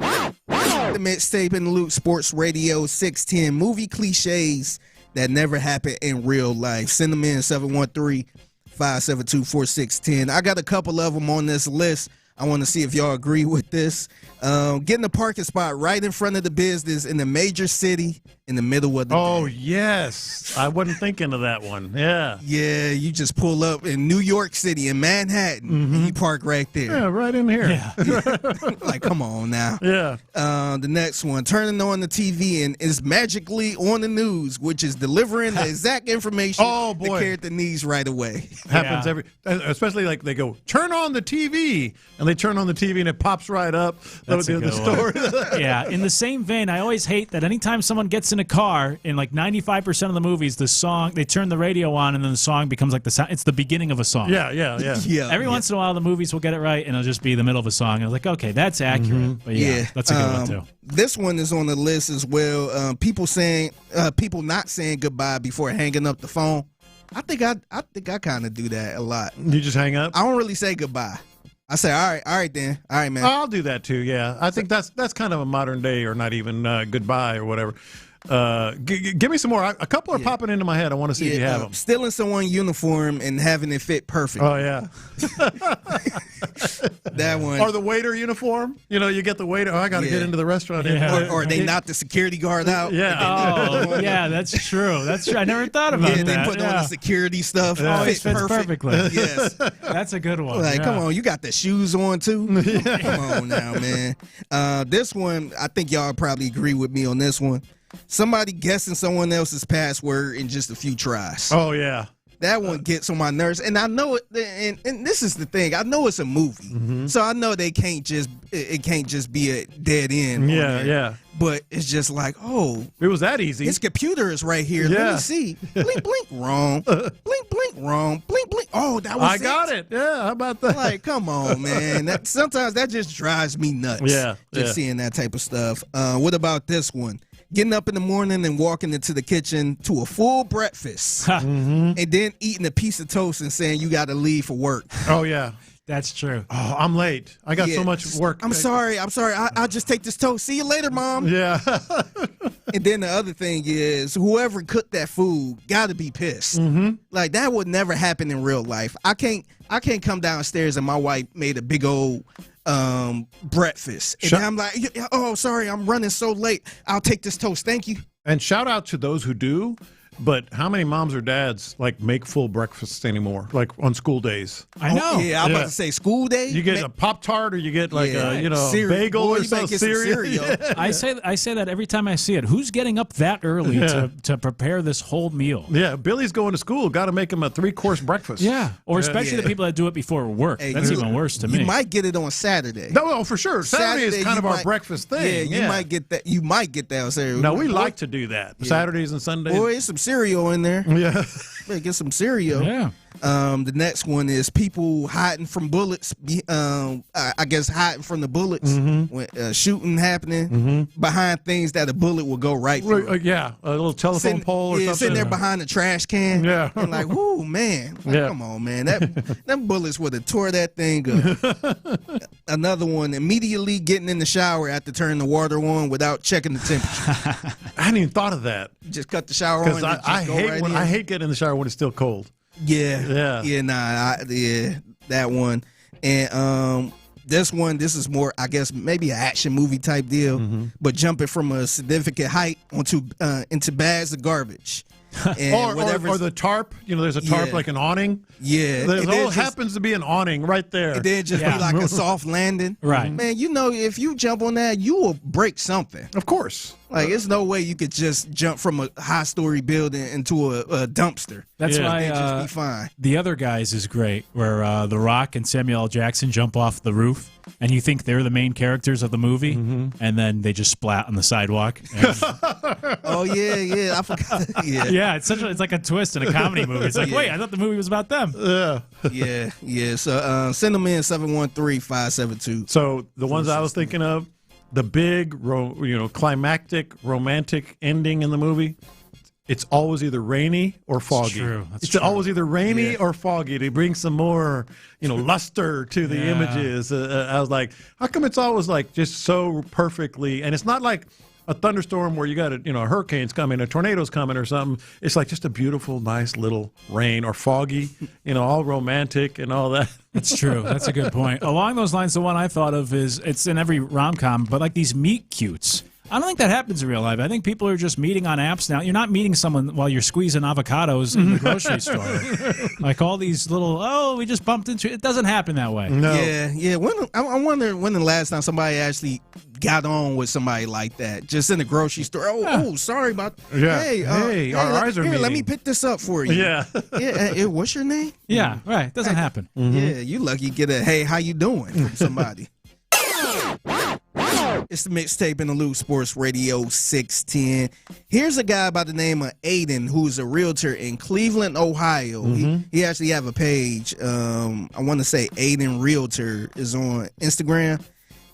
The Mixtape in the Loop, Sports Radio 610. Movie cliches that never happened in real life. Send them in 713-572-4610. I got a couple of them on this list. I want to see if y'all agree with this. Getting a parking spot right in front of the business in a major city in the middle of the Oh, day. yes. I wasn't thinking of that one. Yeah. Yeah, you just pull up in New York City, in Manhattan, and you park right there. Yeah, right in here. Yeah. Like, come on now. Yeah. The next one, turning on the TV and is magically on the news, which is delivering the exact information Oh, boy. the character needs right away. Happens especially like they go, turn on the TV, and they turn on the TV and it pops right up. That's a the good story. Yeah, in the same vein, I always hate that anytime someone gets in a car, in like 95% of the movies, the song, they turn the radio on and then the song becomes like the sound. It's the beginning of a song. Yeah. Every once in a while, the movies will get it right, and it'll just be the middle of a song. And I was like, okay, that's accurate. But yeah, that's a good one too. This one is on the list as well. People not saying goodbye before hanging up the phone. I think I kind of do that a lot. You just hang up? I don't really say goodbye. I say, all right then. All right, man. I'll do that too, yeah. I think that's kind of a modern day, or not even goodbye or whatever. Give me some more. A couple are popping into my head. I want to see if you have them. Stealing someone's uniform and having it fit perfect. Oh, yeah. That one. Or the waiter uniform. You get the waiter. Oh, I got to get into the restaurant. Yeah. Or they knock the security guard out. Yeah. Oh, yeah, that's true. That's true. I never thought about that. Yeah, they put on the security stuff. Always fits perfectly. Yes. That's a good one. Like, come on, you got the shoes on too? Come on now, man. This one, I think y'all probably agree with me on this one. Somebody guessing someone else's password in just a few tries. Oh, yeah. That one gets on my nerves, and I know it. And this is the thing. I know it's a movie, so I know it can't just be a dead end. Yeah. But it's just like, oh, it was that easy. His computer is right here. Yeah. Let me see. Blink, blink, wrong. Blink, blink, wrong. Blink, blink. Oh, that was I got it. Yeah, how about that? Like, come on, man. Sometimes that just drives me nuts. Yeah. Just seeing that type of stuff. What about this one? Getting up in the morning and walking into the kitchen to a full breakfast and then eating a piece of toast and saying you got to leave for work. Oh, yeah. That's true. Oh, I'm late. I got so much work. I'm sorry. I'll just take this toast. See you later, Mom. Yeah. And then the other thing is, whoever cooked that food got to be pissed. Like, that would never happen in real life. I can't come downstairs and my wife made a big old breakfast. And I'm like, oh, sorry, I'm running so late. I'll take this toast. Thank you. And shout out to those who do. But how many moms or dads make full breakfasts anymore, like on school days? I know. Yeah, I'm about to say school day. You get a Pop-Tart or you get cereal. bagel or some cereal. Yeah. I say that every time I see it. Who's getting up that early to prepare this whole meal? Yeah, Billy's going to school. Got to make him a 3-course breakfast. Yeah, or especially the people that do it before work. Hey, that's even worse to me. You might get it on Saturday. No, for sure. Saturday is kind of our breakfast thing. Yeah, you might get that. You might get that on Saturday. No, we like to do that. Yeah. Saturdays and Sundays. Boy, there's some cereal in there. Yeah. Better get some cereal. Yeah. The next one is people hiding from bullets. I guess hiding from the bullets when shooting happening behind things that a bullet will go right through. Yeah, a little telephone pole or something. Sitting there behind the trash can. Yeah. And like, whoo, man. Like, come on, man. Them bullets would have tore that thing up. Another one, immediately getting in the shower after turning the water on without checking the temperature. I hadn't even thought of that. Just cut the shower on. Because I hate getting in the shower when it's still cold. Yeah, that one. And this is more, I guess, maybe an action movie type deal, but jumping from a significant height into bags of garbage. And or the tarp, there's a tarp like an awning. Yeah. There happens to be an awning right there. It did just be like a soft landing. Right. Man, if you jump on that, you will break something. Of course. Like, there's no way you could just jump from a high-story building into a dumpster. That's why just be fine. The Other Guys is great, where The Rock and Samuel L. Jackson jump off the roof, and you think they're the main characters of the movie, and then they just splat on the sidewalk. Oh, yeah, I forgot. Yeah, it's like a twist in a comedy movie. It's like, wait, I thought the movie was about them. Yeah. So send them in 713-572. So the ones I was thinking of, the big, climactic, romantic ending in the movie, it's always either rainy or foggy. That's true. Always either rainy or foggy to bring some more, luster to the images. I was like, how come it's always just so perfectly, and it's not like a thunderstorm where you got a hurricane's coming, a tornado's coming or something. It's like just a beautiful, nice little rain or foggy, all romantic and all that. That's true. That's a good point. Along those lines, the one I thought of is, it's in every rom-com, but like these meet cutes. I don't think that happens in real life. I think people are just meeting on apps now. You're not meeting someone while you're squeezing avocados in the grocery store. Like all these little, we just bumped into. It doesn't happen that way. No. Yeah. I wonder when the last time somebody actually got on with somebody like that, just in the grocery store. Oh, sorry about. Yeah. Hey, our eyes are meeting. Let me pick this up for you. Yeah. What's your name? Yeah, right. It doesn't happen. Yeah, you lucky you get a hey, how you doing from somebody. It's the mixtape in the Loop, Sports Radio 610. Here's a guy by the name of Aiden, who's a realtor in Cleveland, Ohio. He actually have a page. I want to say Aiden Realtor is on Instagram.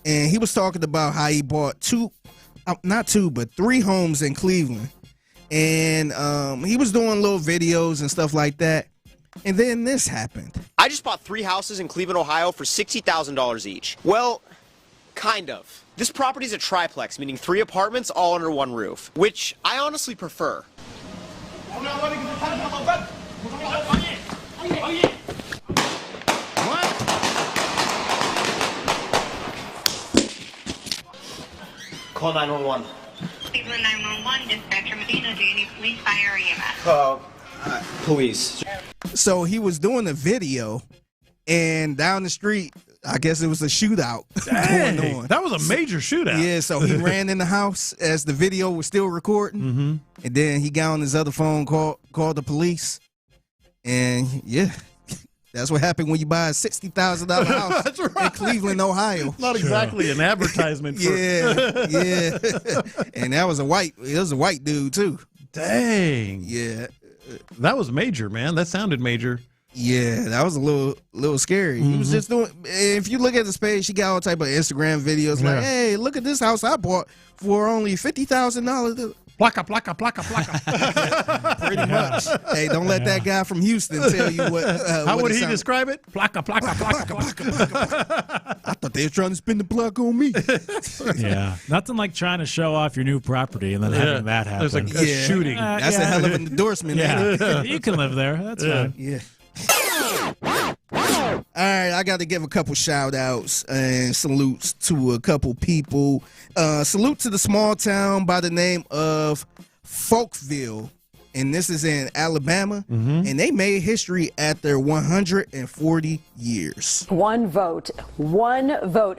And he was talking about how he bought three homes in Cleveland. And he was doing little videos and stuff like that. And then this happened. I just bought 3 houses in Cleveland, Ohio for $60,000 each. Well, kind of. This property is a triplex, meaning 3 apartments all under one roof, which I honestly prefer. Call 911. Cleveland 911, dispatcher Medina, do you need police, fire, or EMS? Police. So he was doing a video, and down the street, I guess it was a shootout going on. That was a major shootout. Yeah, so he ran in the house as the video was still recording, and then he got on his other phone, called the police, and that's what happened when you buy a $60,000 house That's right. in Cleveland, Ohio. Not exactly an advertisement. For Yeah. And that was a white dude too. Dang. Yeah. That was major, man. That sounded major. Yeah, that was a little scary. He was just doing. If you look at his page, he got all type of Instagram videos like, "Hey, look at this house I bought for only $50,000." Plaka. Pretty much. Hey, don't let that guy from Houston tell you what. How would he describe it? Plaka. I thought they were trying to spin the block on me. Yeah, nothing like trying to show off your new property and then having that happen. There's a shooting. That's a hell of an endorsement. Yeah, you can live there. That's fine. Yeah. All right, I got to give a couple shout outs and salutes to a couple people. Salute to the small town by the name of Folkville, and this is in Alabama, and they made history at their 140 years. One vote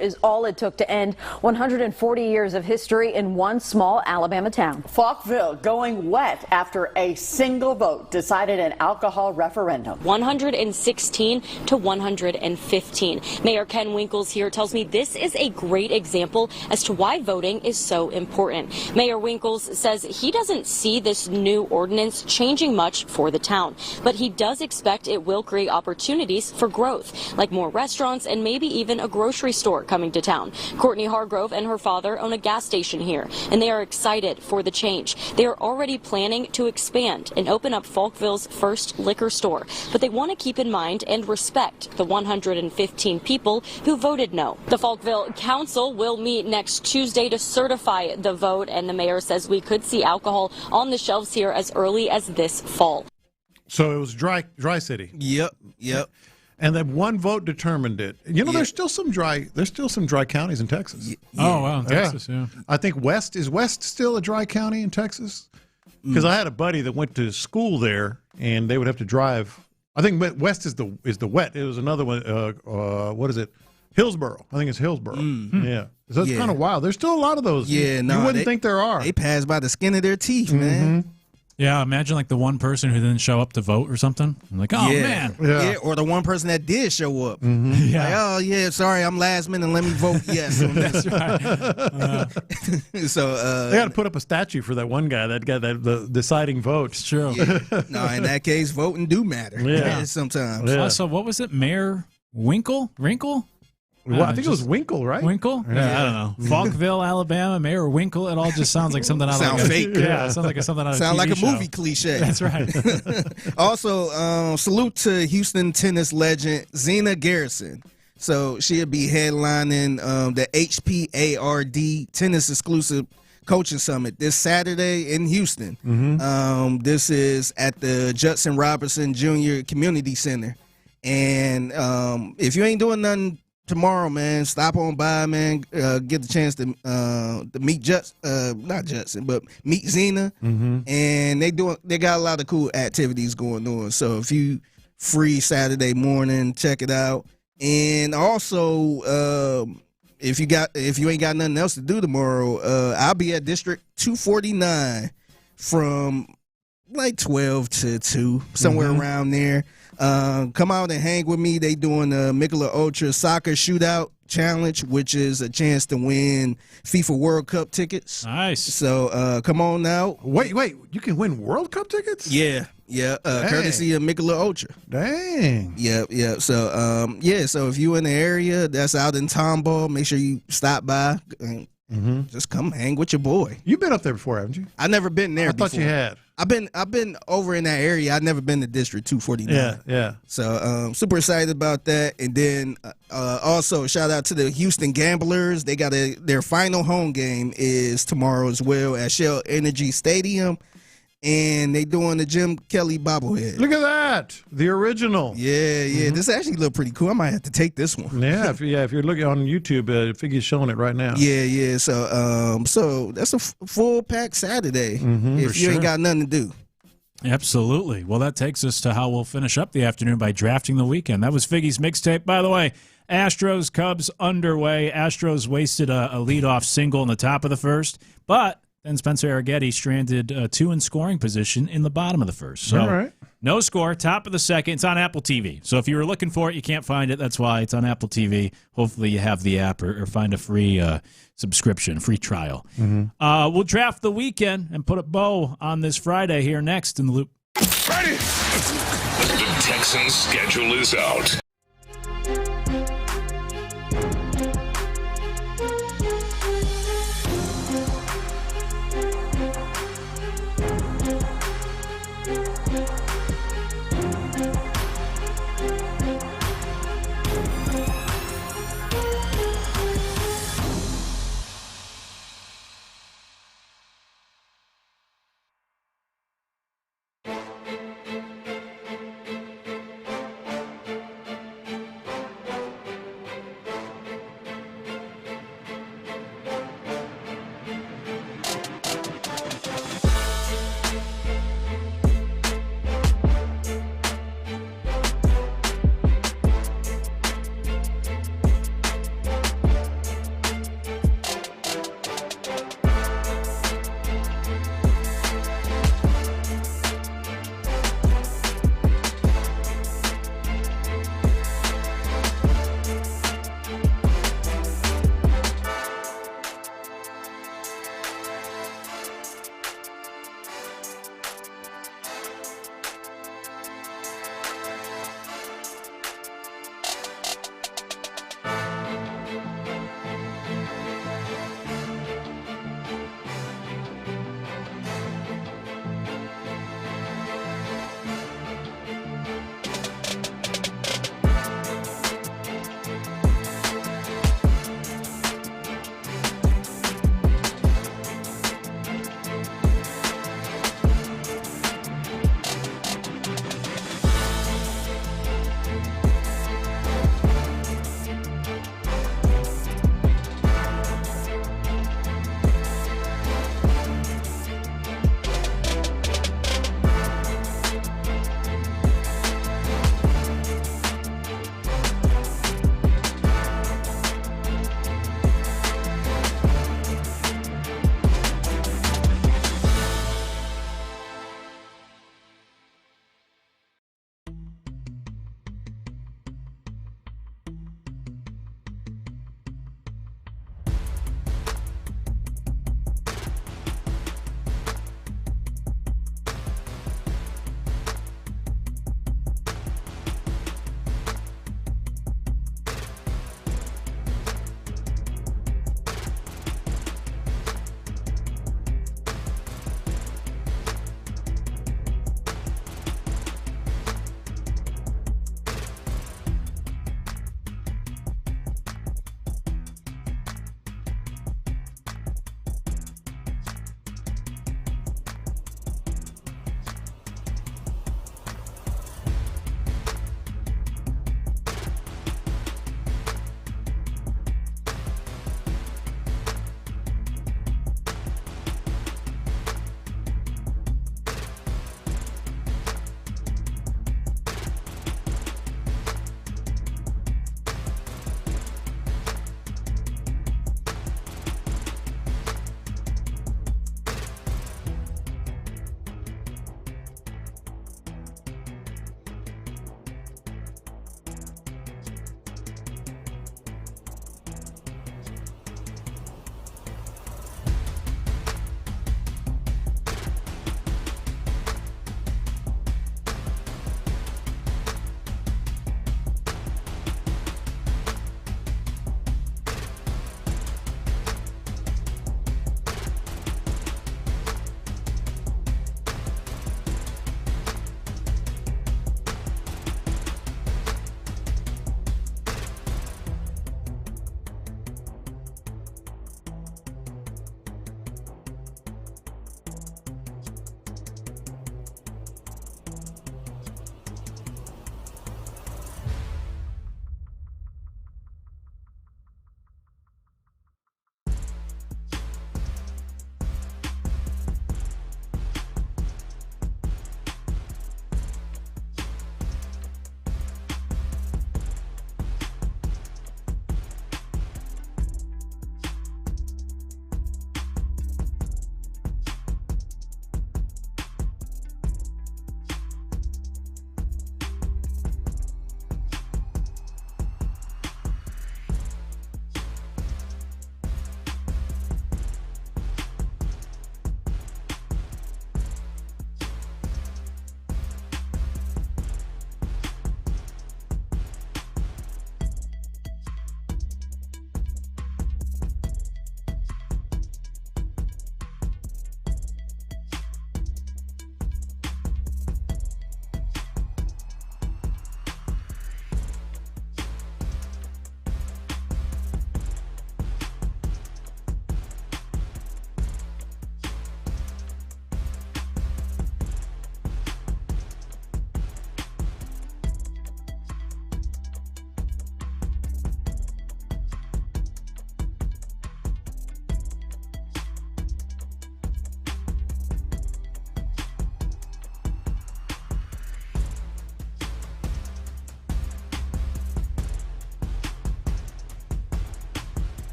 is all it took to end 140 years of history in one small Alabama town. Falkville going wet after a single vote decided an alcohol referendum. 116 to 115. Mayor Ken Winkles here tells me this is a great example as to why voting is so important. Mayor Winkles says he doesn't see this new ordinance changing much for the town, but he does expect it will create opportunities for growth, like more restaurants and maybe even a grocery store coming to town. Courtney Hargrove and her father own a gas station here, and they are excited for the change. They are already planning to expand and open up Falkville's first liquor store, but they want to keep in mind and respect the 115 people who voted no. The Falkville Council will meet next Tuesday to certify the vote, and the mayor says we could see alcohol on the shelves here as early as this fall. So it was dry city. Yep. And then one vote determined it. You know, there's still some dry counties in Texas. Oh wow, Texas. Yeah. I think is West still a dry county in Texas? Because I had a buddy that went to school there, and they would have to drive. I think West is the wet. It was another one. What is it? Hillsboro. I think it's Hillsboro. Yeah. So it's kind of wild. There's still a lot of those. Yeah, you wouldn't think there are. They pass by the skin of their teeth, man. Yeah, imagine like the one person who didn't show up to vote or something. I'm like, oh man. Yeah, or the one person that did show up. Yeah. Like, oh yeah, sorry, I'm last minute. Let me vote yes on this. So they got to put up a statue for that one guy that got the deciding vote. It's true. Yeah. No, in that case, voting do matter. Yeah, sometimes. Yeah. So what was it, Mayor Wrinkle? Well, I think it was Winkle, right? Winkle? Yeah, I don't know. Falkville, Alabama, Mayor Winkle. It all just sounds like something out of fake. Yeah, it sounds like something out of Sound a TV like a show. movie cliche. That's right. Also, salute to Houston tennis legend Zena Garrison. So she'll be headlining the HPARD Tennis Exclusive Coaching Summit this Saturday in Houston. This is at the Judson Robertson Jr. Community Center. And if you ain't doing nothing tomorrow, man. Stop on by, man. Get the chance to meet not Judson, but meet Zena. Mm-hmm. And they got a lot of cool activities going on. So if you free Saturday morning, check it out. And also, if you ain't got nothing else to do tomorrow, I'll be at District 249 from like 12 to 2, somewhere around there. Come out and hang with me. They doing the Michelob Ultra Soccer Shootout Challenge, which is a chance to win FIFA World Cup tickets. Nice. So come on out. Wait, you can win World Cup tickets? Yeah. Courtesy of Michelob Ultra. Dang. Yep. So so if you in the area that's out in Tomball, make sure you stop by. And just come hang with your boy. You've been up there before, haven't you? I've never been there before. I thought you had. I've been over in that area. I've never been to District 249. Yeah. So super excited about that. And then also shout out to the Houston Gamblers. They got their final home game is tomorrow as well at Shell Energy Stadium. And they doing the Jim Kelly bobblehead. Look at that, the original. Yeah. This actually look pretty cool. I might have to take this one. Yeah, if you're looking on YouTube, Figgy's showing it right now. Yeah. So that's a full pack Saturday if you ain't got nothing to do. Absolutely. Well, that takes us to how we'll finish up the afternoon by drafting the weekend. That was Figgy's mixtape. By the way, Astros-Cubs underway. Astros wasted a leadoff single in the top of the first, but then Spencer Arrighetti stranded 2 in scoring position in the bottom of the first. So all right. No score, top of the second. It's on Apple TV. So if you were looking for it, you can't find it. That's why it's on Apple TV. Hopefully you have the app or find a free subscription, free trial. We'll draft the weekend and put a bow on this Friday here next in the Loop. Ready? The Texans schedule is out.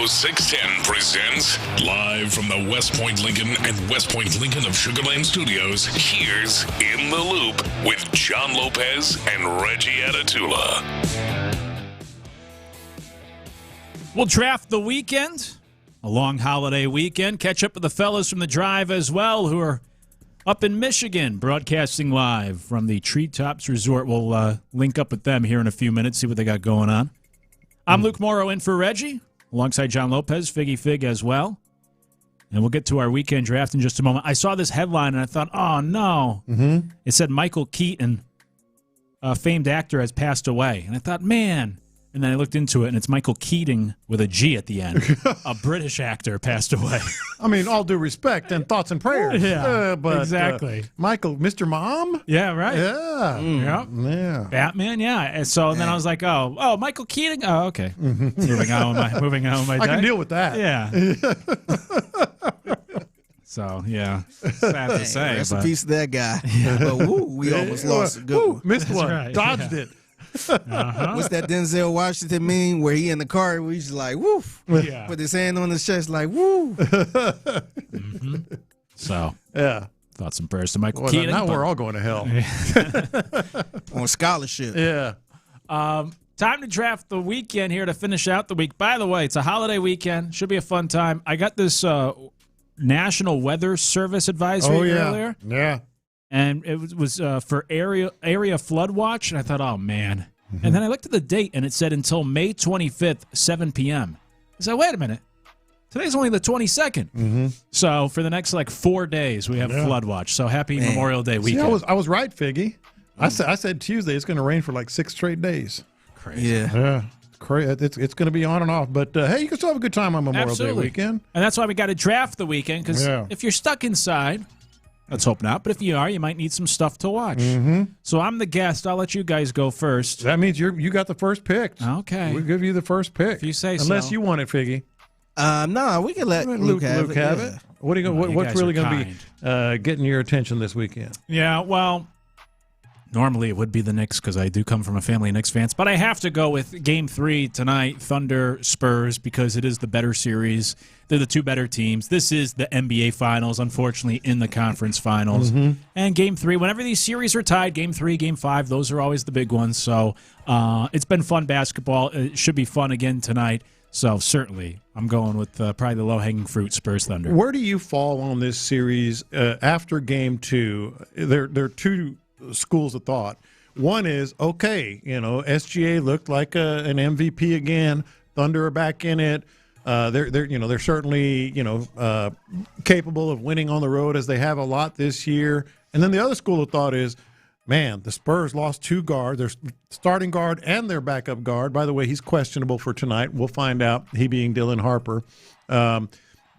Radio 610 presents live from the West Point Lincoln and West Point Lincoln of Sugar Land Studios. Here's In the Loop with John Lopez and Reggie Atatula. We'll draft the weekend, a long holiday weekend. Catch up with the fellas from the Drive as well, who are up in Michigan, broadcasting live from the Treetops Resort. We'll link up with them here in a few minutes, see what they got going on. I'm Luke Morrow in for Reggie, alongside John Lopez, Figgy Fig as well. And we'll get to our weekend draft in just a moment. I saw this headline, and I thought, oh, no. Mm-hmm. It said Michael Keaton, a famed actor, has passed away. And I thought, man. And then I looked into it, and it's Michael Keating with a G at the end. A British actor passed away. I mean, all due respect and thoughts and prayers. Yeah, but, exactly. Michael, Mr. Mom? Yeah, right. Yeah. Yeah. Batman, yeah. And so then I was like, oh, Michael Keating? Oh, okay. Moving on with my day. I can deal with that. Yeah. So, yeah. Sad to say. Rest in peace to that guy. But we almost lost a good one. Missed one. Right. Dodged it. What's that Denzel Washington meme where he in the car where he's like, woof, Yeah. put his hand on his chest like, woo. So, yeah. Thoughts and prayers to Michael Well, Keating. now we're all going to hell. On scholarship. Yeah. Time to draft the weekend here to finish out the week. By the way, it's a holiday weekend. Should be a fun time. I got this National Weather Service advisory earlier. Yeah. And it was for area flood watch, and I thought, oh, man. Mm-hmm. And then I looked at the date, and it said until May 25th, 7 p.m. I said, wait a minute. Today's only the 22nd. Mm-hmm. So for the next, 4 days, we have flood watch. So happy Memorial Day weekend. See, I was right, Figgy. I said Tuesday it's going to rain for 6 straight days. Crazy. Yeah. It's going to be on and off. But, hey, you can still have a good time on Memorial Day weekend. And that's why we got to draft the weekend, because if you're stuck inside – let's hope not. But if you are, you might need some stuff to watch. Mm-hmm. So I'm the guest. I'll let you guys go first. That means you got the first pick. Okay. We'll give you the first pick. If you say so. Unless you want it, Figgy. No, we can let Luke have it. What are you going? What's really going to be getting your attention this weekend? Yeah, well, normally it would be the Knicks because I do come from a family of Knicks fans. But I have to go with Game 3 tonight, Thunder Spurs, because it is the better series. They're the two better teams. This is the NBA Finals, unfortunately, in the conference finals. Mm-hmm. And Game 3, whenever these series are tied, Game 3, Game 5, those are always the big ones. So it's been fun basketball. It should be fun again tonight. So certainly, I'm going with probably the low-hanging fruit, Spurs Thunder. Where do you fall on this series after Game 2? There are two schools of thought. One is, okay, SGA looked like an MVP again. Thunder are back in it. They're certainly capable of winning on the road as they have a lot this year. And then the other school of thought is, man, the Spurs lost two guards, their starting guard and their backup guard. By the way, he's questionable for tonight. We'll find out. He being Dylan Harper.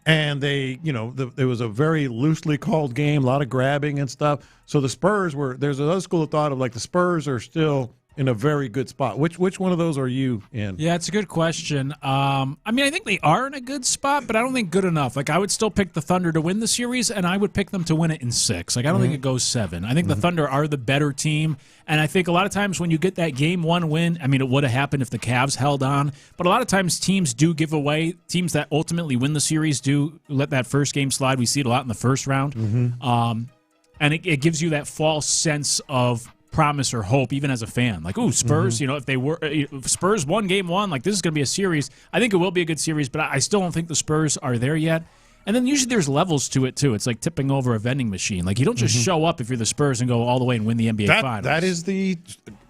And they, there was a very loosely called game, a lot of grabbing and stuff. So the Spurs there's another school of thought of the Spurs are still in a very good spot. Which one of those are you in? Yeah, it's a good question. I think they are in a good spot, but I don't think good enough. I would still pick the Thunder to win the series, and I would pick them to win it in 6. I don't think it goes 7. I think the Thunder are the better team, and I think a lot of times when you get that Game 1 win, it would have happened if the Cavs held on, but a lot of times teams do give away. Teams that ultimately win the series do let that first game slide. We see it a lot in the first round, and it gives you that false sense of promise or hope, even as a fan. Spurs, if Spurs won Game 1, this is going to be a series. I think it will be a good series, but I still don't think the Spurs are there yet. And then usually there's levels to it, too. It's like tipping over a vending machine. You don't just show up if you're the Spurs and go all the way and win the NBA Finals. That is the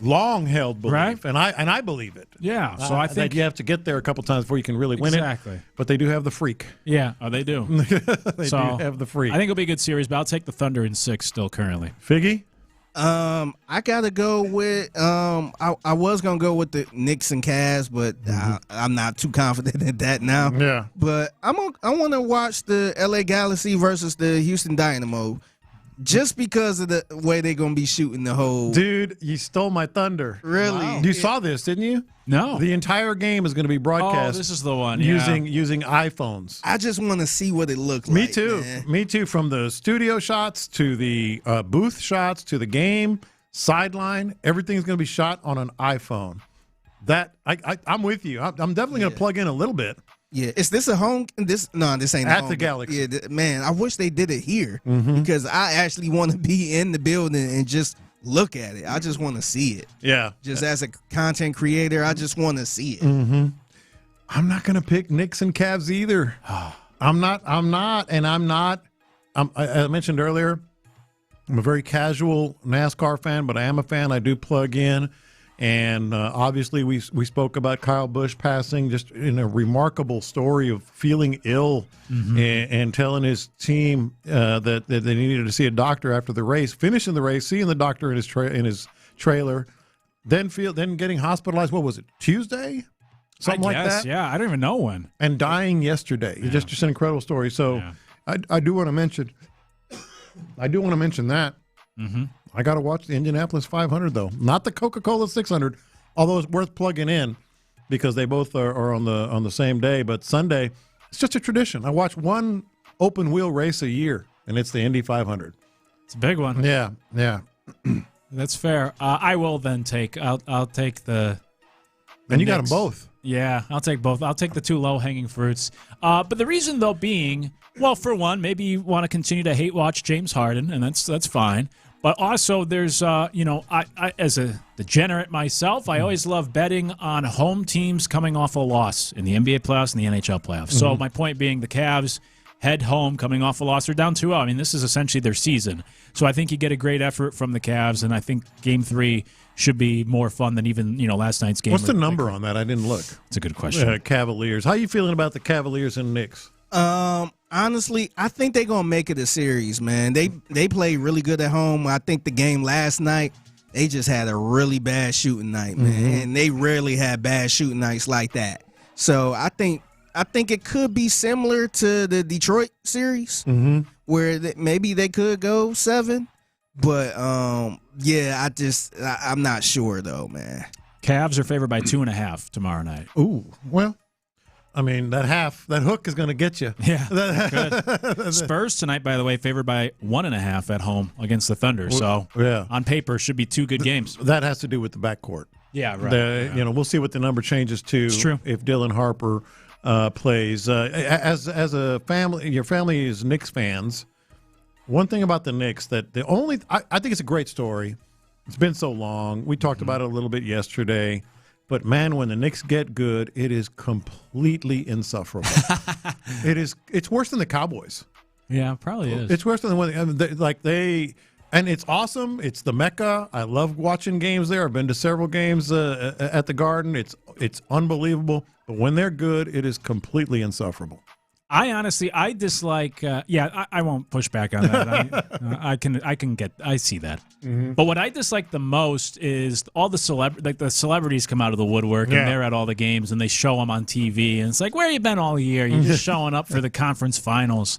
long-held belief, right? And I believe it. Yeah, so I think that you have to get there a couple times before you can really win it. Exactly. But they do have the freak. Yeah, they do. They do have the freak. I think it'll be a good series, but I'll take the Thunder in 6 still currently. Figgy? I gotta go with I was gonna go with the Knicks and Cavs, but I'm not too confident in that now. Yeah. But I want to watch the LA Galaxy versus the Houston Dynamo, just because of the way they're gonna be shooting the whole. Dude, you stole my thunder. Really? Wow. You saw this, didn't you? No. The entire game is going to be broadcast. Oh, this is the one. Using iPhones. I just want to see what it looks like. Me too. Man. Me too. From the studio shots to the booth shots to the game sideline, everything's going to be shot on an iPhone. That I'm with you. I'm definitely going to plug in a little bit. Yeah, is this a home? This ain't at home. the Galaxy. Yeah, man, I wish they did it here Mhm. because I actually want to be in the building and just look at it. I just want to see it. Yeah. Just as a content creator, I just want to see it. Mm-hmm. I'm not going to pick Knicks and Cavs either. I'm not. I mentioned earlier, I'm a very casual NASCAR fan, but I am a fan. I do plug in. And obviously, we spoke about Kyle Busch passing, just in a remarkable story of feeling ill and telling his team that they needed to see a doctor after the race, finishing the race, seeing the doctor in his trailer, then getting hospitalized. What was it, Tuesday? Something like that. Yeah, I don't even know when. And dying yesterday. Yeah. Just an incredible story. So I do want to mention. I do want to mention that. Mm-hmm. I got to watch the Indianapolis 500 though, not the Coca-Cola 600. Although it's worth plugging in because they both are on the same day. But Sunday, it's just a tradition. I watch one open wheel race a year, and it's the Indy 500. It's a big one. Yeah. That's fair. I will then take. I'll take the. And you got Knicks. them both. Yeah, I'll take both. I'll take the two low-hanging fruits. But the reason, though, being, well, for one, maybe you want to continue to hate watch James Harden, and that's fine. But also, there's, I as a degenerate myself, I always love betting on home teams coming off a loss in the NBA playoffs and the NHL playoffs. So my point being, the Cavs head home coming off a loss. They're down 2-0. I mean, this is essentially their season. So I think you get a great effort from the Cavs, and I think Game 3 should be more fun than even last night's game. What's the number on that? I didn't look. It's a good question. Cavaliers. How you feeling about the Cavaliers and Knicks? Honestly, I think they're gonna make it a series, man. They play really good at home. I think the game last night, they just had a really bad shooting night, man. And they rarely had bad shooting nights like that. So I think it could be similar to the Detroit series, where maybe they could go 7. But yeah, I'm not sure though, man. Cavs are favored by 2.5 tomorrow night. Ooh, well, I mean that hook is going to get you. Yeah, good. Spurs tonight, by the way, favored by 1.5 at home against the Thunder. So yeah, on paper, should be 2 good games. That has to do with the backcourt. Yeah, right. We'll see what the number changes to. It's true. If Dylan Harper plays. As a family, your family is Knicks fans. One thing about the Knicks that I think it's a great story. It's been so long. We talked about it a little bit yesterday. But, man, when the Knicks get good, it is completely insufferable. It's worse than the Cowboys. Yeah, probably is. It's worse than and it's awesome. It's the Mecca. I love watching games there. I've been to several games at the Garden. It's unbelievable. But when they're good, it is completely insufferable. I dislike. I won't push back on that. I see that. Mm-hmm. But what I dislike the most is all the celebrities come out of the woodwork and they're at all the games and they show them on TV and it's like, where you been all year? You're just showing up for the conference finals.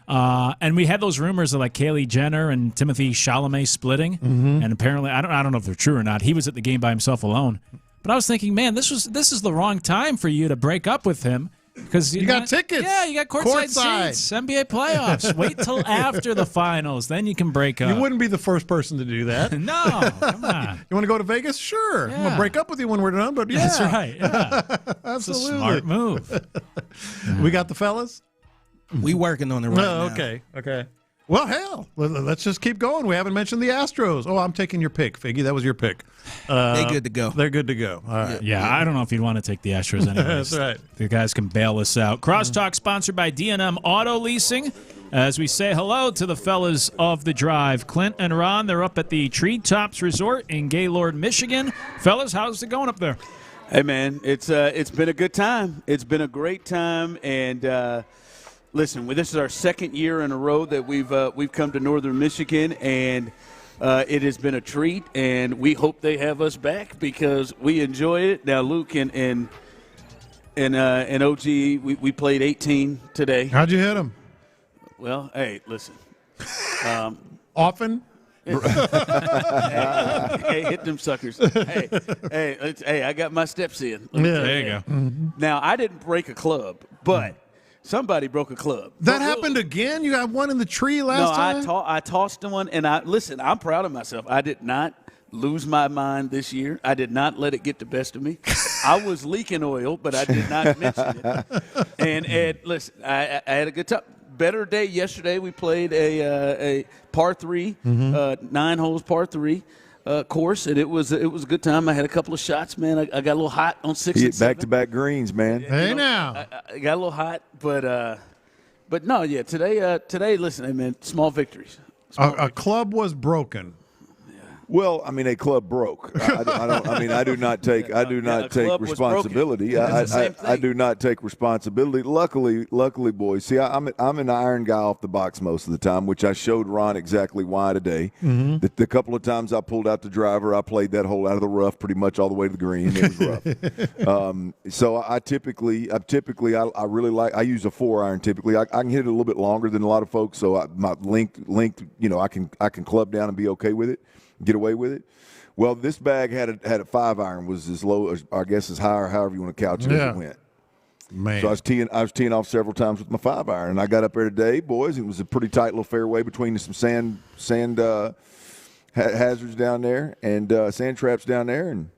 And we had those rumors of like Kylie Jenner and Timothée Chalamet splitting, and apparently I don't know if they're true or not. He was at the game by himself alone. But I was thinking, man, this is the wrong time for you to break up with him. Because you got tickets. Yeah, you got courtside seats. NBA playoffs. Wait till after the finals, then you can break up. You wouldn't be the first person to do that. No, come on. You want to go to Vegas? Sure. Yeah. I'm gonna break up with you when we're done. But yeah, that's right. Yeah. Absolutely, it's a smart move. We got the fellas. We working on it right now. Okay. Well, hell, let's just keep going. We haven't mentioned the Astros. Oh, I'm taking your pick, Figgy. That was your pick. They're good to go. They're good to go. All right. Yeah, I don't know if you'd want to take the Astros anyways. That's right. The guys can bail us out. Crosstalk sponsored by D&M Auto Leasing. As we say hello to the fellas of the drive, Clint and Ron, they're up at the Treetops Resort in Gaylord, Michigan. Fellas, how's it going up there? Hey, man, it's been a good time. It's been a great time, and listen, this is our second year in a row that we've come to Northern Michigan, and it has been a treat, and we hope they have us back because we enjoy it. Now, Luke and OG, we played 18 today. How'd you hit them? Well, hey, listen. Often? Hey, hit them suckers. Hey, I got my steps in. Yeah, there you go. Mm-hmm. Now, I didn't break a club, but somebody broke a club. That happened again? You got one in the tree last time? No, I tossed one, and I'm proud of myself. I did not lose my mind this year. I did not let it get the best of me. I was leaking oil, but I did not mention it. And Ed, listen, I had a good time. Better day yesterday. We played a par 3, 9 holes par 3 course, and it was a good time. I had a couple of shots, man. I got a little hot on 6 and 7. Back-to-back greens, man. Hey, now. I got a little hot, but no, yeah. Today, listen, hey, man, small victories. A club was broken. Well, I mean, a club broke. I do not take responsibility. I do not take responsibility. Luckily, boys. See, I'm an iron guy off the box most of the time, which I showed Ron exactly why today. Mm-hmm. The couple of times I pulled out the driver, I played that hole out of the rough pretty much all the way to the green. It was rough. So I typically really like. I use a 4-iron typically. I can hit it a little bit longer than a lot of folks. So my length, I can club down and be okay with it. Get away with it. Well, this bag had a 5-iron, was as low as, I guess, as high or however you want to couch it as it went. Man. So I was teeing off several times with my 5-iron, and I got up there today, boys. It was a pretty tight little fairway between some sand hazards down there and sand traps down there, and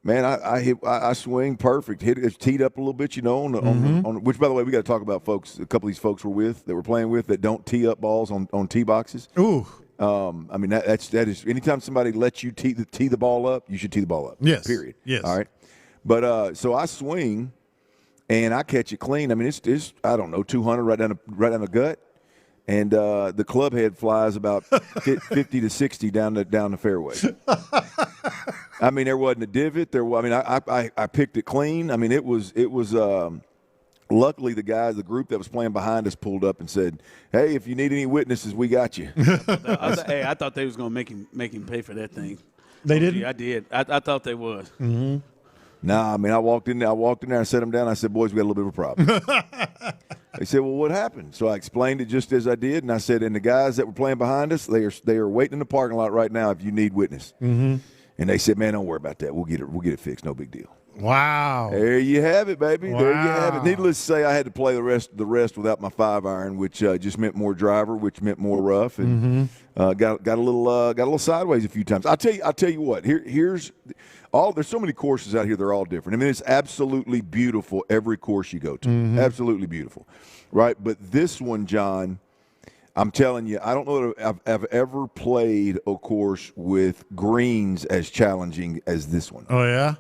man, I swing perfect. Hit it, teed up a little bit, on which, by the way, we got to talk about folks. A couple of these folks we're playing with that don't tee up balls on tee boxes. Ooh. I mean, that is anytime somebody lets you tee the ball up, you should tee the ball up. Yes. Period. Yes. All right. But so I swing, and I catch it clean. I mean, it's I don't know, 200 right down the gut, and the club head flies about 50 to 60 down the fairway. I mean, there wasn't a divot. I picked it clean. I mean, it was. Luckily, the group that was playing behind us pulled up and said, "Hey, if you need any witnesses, we got you." I thought they was going to make him pay for that thing. They didn't? I did. I thought they was. Mm-hmm. Nah, I mean, I walked in there, I sat them down. I said, "Boys, we got a little bit of a problem." They said, "Well, what happened?" So I explained it just as I did, and I said, "And the guys that were playing behind us, they are waiting in the parking lot right now. If you need witness." Mm-hmm. And they said, "Man, don't worry about that. We'll get it fixed. No big deal." Wow. There you have it, baby. Wow. There you have it. Needless to say, I had to play the rest without my 5-iron, which just meant more driver, which meant more rough, and got a little sideways a few times. I'll tell you what. There's so many courses out here. They're all different. I mean, it's absolutely beautiful every course you go to. Mm-hmm. Absolutely beautiful, right? But this one, John, I'm telling you, I don't know that I've ever played a course with greens as challenging as this one. Oh yeah.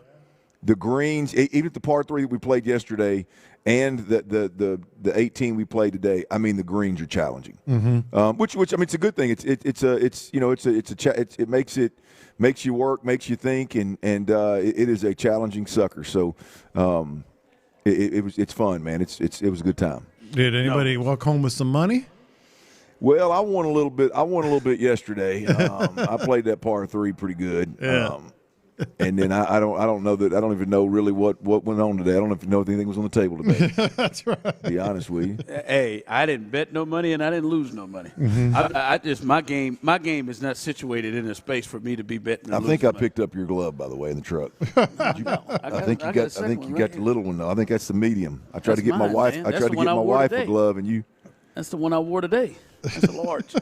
The greens, even at the par 3 that we played yesterday, and the 18 we played today. I mean, the greens are challenging. Mm-hmm. Which I mean, it's a good thing. It makes you work, makes you think, and it is a challenging sucker. So, it's fun, man. It was a good time. Did anybody walk home with some money? Well, I won a little bit yesterday. I played that par 3 pretty good. Yeah. And then I don't know that I don't even know really what went on today. I don't even know if anything was on the table today. That's right. To be honest with you. Hey, I didn't bet no money and I didn't lose no money. Mm-hmm. I just my game is not situated in a space for me to be betting. I think I picked up your glove, by the way, in the truck. I think you got the little one though. I think that's the medium. I tried to get my wife. I tried to get my wife a glove, and you. That's the one I wore today. That's a large.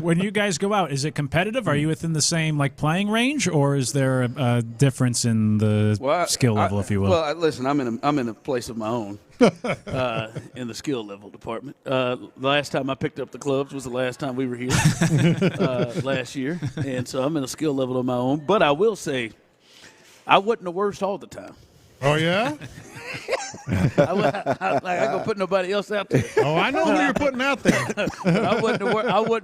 When you guys go out, is it competitive? Are you within the same playing range, or is there a difference in the skill level, if you will? Well, listen, I'm in a place of my own in the skill level department. The last time I picked up the clubs was the last time we were here last year, and so I'm in a skill level of my own. But I will say, I wasn't the worst all the time. Oh yeah. I go put nobody else out there. Oh, I know who you're putting out there. I wasn't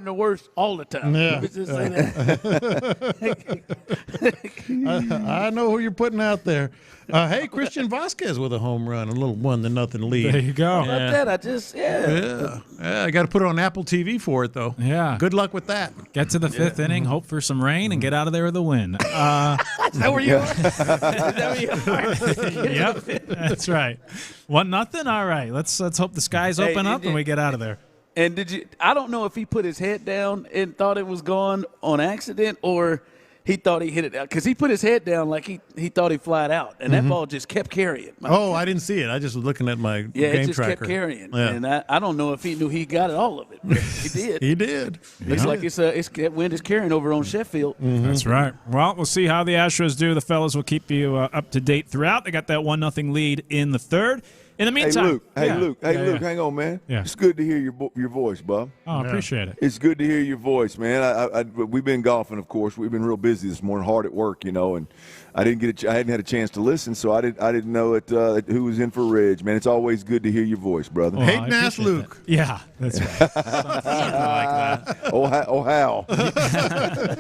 the worst all the time. Yeah. Just say that. I know who you're putting out there. Hey, Christian Vasquez with a home run, a little 1-0 lead. There you go. That I just Yeah, I got to put it on Apple TV for it though. Yeah. Good luck with that. Get to the 5th inning, hope for some rain, and get out of there with a win. Is that where you are? Is that where you are? Yep, that's right. 1-0. All right, let's hope the skies open up and we get out of there. And I don't know if he put his head down and thought it was gone on accident, or he thought he hit it out because he put his head down like he thought he flied out, and that ball just kept carrying. I didn't see it. I just was looking at my game tracker. Yeah, it just kept carrying, and I don't know if he knew he got all of it. But he did. He did. Looks like that wind is carrying over on Sheffield. That's right. Well, we'll see how the Astros do. The fellas will keep you up to date throughout. They got that 1-0 lead in the third. In the meantime, Hey, Luke, hang on, man. Yeah. It's good to hear your voice, bub. Oh, I appreciate it. It's good to hear your voice, man. We've been golfing, of course. We've been real busy this morning, hard at work, and I hadn't had a chance to listen, so I didn't know who was in for Ridge, man. It's always good to hear your voice, brother. Well, Hayden ass Luke. That. Yeah, that's right. Something like that. Oh, how?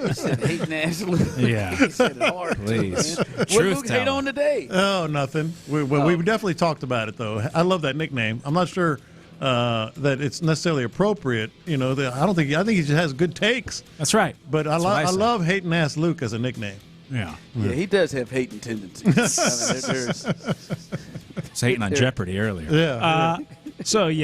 He said Hayden ass Luke. Yeah. He said it hard. Please. What Luke hate on today? Oh, nothing. We've definitely talked about it, though. I love that nickname. I'm not sure that it's necessarily appropriate. I think he just has good takes. That's right. But I love Hayden ass Luke as a nickname. Yeah. Yeah, he does have hating tendencies. It's hating on Jeopardy earlier. Yeah.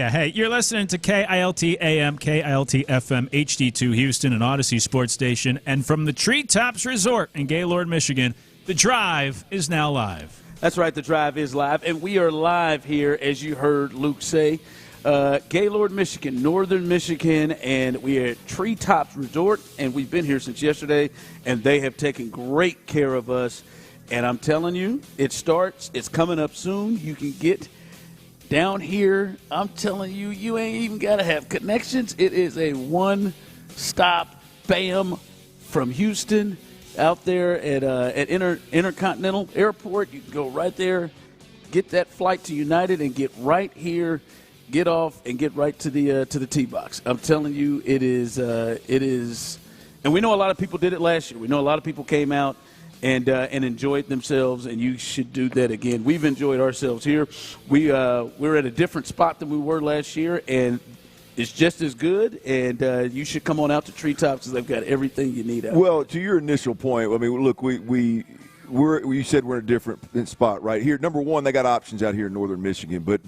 Hey, you're listening to KILT AM, KILT FM, HD2 Houston, and Odyssey Sports Station. And from the Treetops Resort in Gaylord, Michigan, The Drive is now live. That's right, The Drive is live. And we are live here, as you heard Luke say, Gaylord, Michigan, northern Michigan, and we are at Treetops Resort, and we've been here since yesterday, and they have taken great care of us. And I'm telling you, it's coming up soon. You can get down here. I'm telling you, you ain't even got to have connections. It is a one-stop, bam, from Houston out there at Intercontinental Airport. You can go right there, get that flight to United, and get right here. Get off and get right to the tee box. I'm telling you, it is, and we know a lot of people did it last year. We know a lot of people came out and enjoyed themselves, and you should do that again. We've enjoyed ourselves here. We're at a different spot than we were last year, and it's just as good. And you should come on out to Treetops because they've got everything you need out. Well, to your initial point, I mean, look, you said we're in a different spot right here. Number one, they got options out here in northern Michigan. But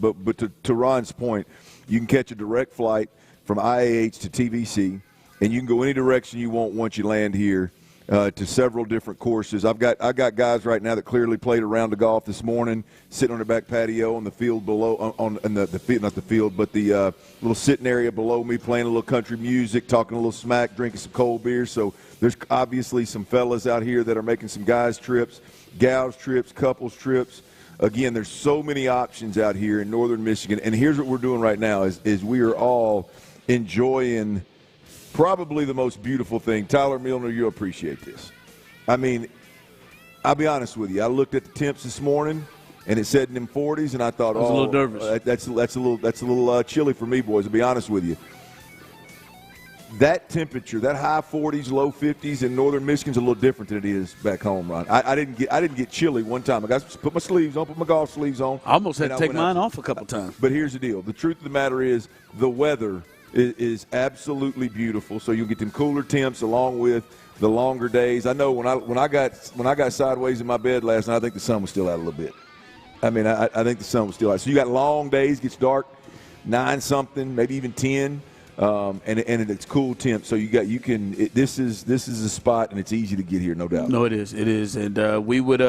to Ron's point, you can catch a direct flight from IAH to TVC, and you can go any direction you want once you land here to several different courses. I got guys right now that clearly played a round of golf this morning, sitting on the back patio on the field below, the field, not the field, but the little sitting area below me, playing a little country music, talking a little smack, drinking some cold beer. So there's obviously some fellas out here that are making some guys trips, gals trips, couples trips. Again, there's so many options out here in northern Michigan. And here's what we're doing right now is we are all enjoying probably the most beautiful thing. Tyler Milner, you'll appreciate this. I mean, I'll be honest with you. I looked at the temps this morning, and it said in them 40s, and I thought, I was a little nervous. That's a little chilly for me, boys. To be honest with you, that temperature, that high 40s, low 50s in northern Michigan's a little different than it is back home, Ron. I didn't get chilly one time. I got to put my sleeves on, put my golf sleeves on. I almost had to take mine off a couple times. But here's the deal: the truth of the matter is, the weather is absolutely beautiful. So you'll get them cooler temps along with the longer days. I know when I got sideways in my bed last night, I think the sun was still out a little bit. I mean, I think the sun was still out. So you got long days, gets dark, 9-something, maybe even 10, and it's cool temps. So this is a spot, and it's easy to get here, no doubt. No, it is, and we would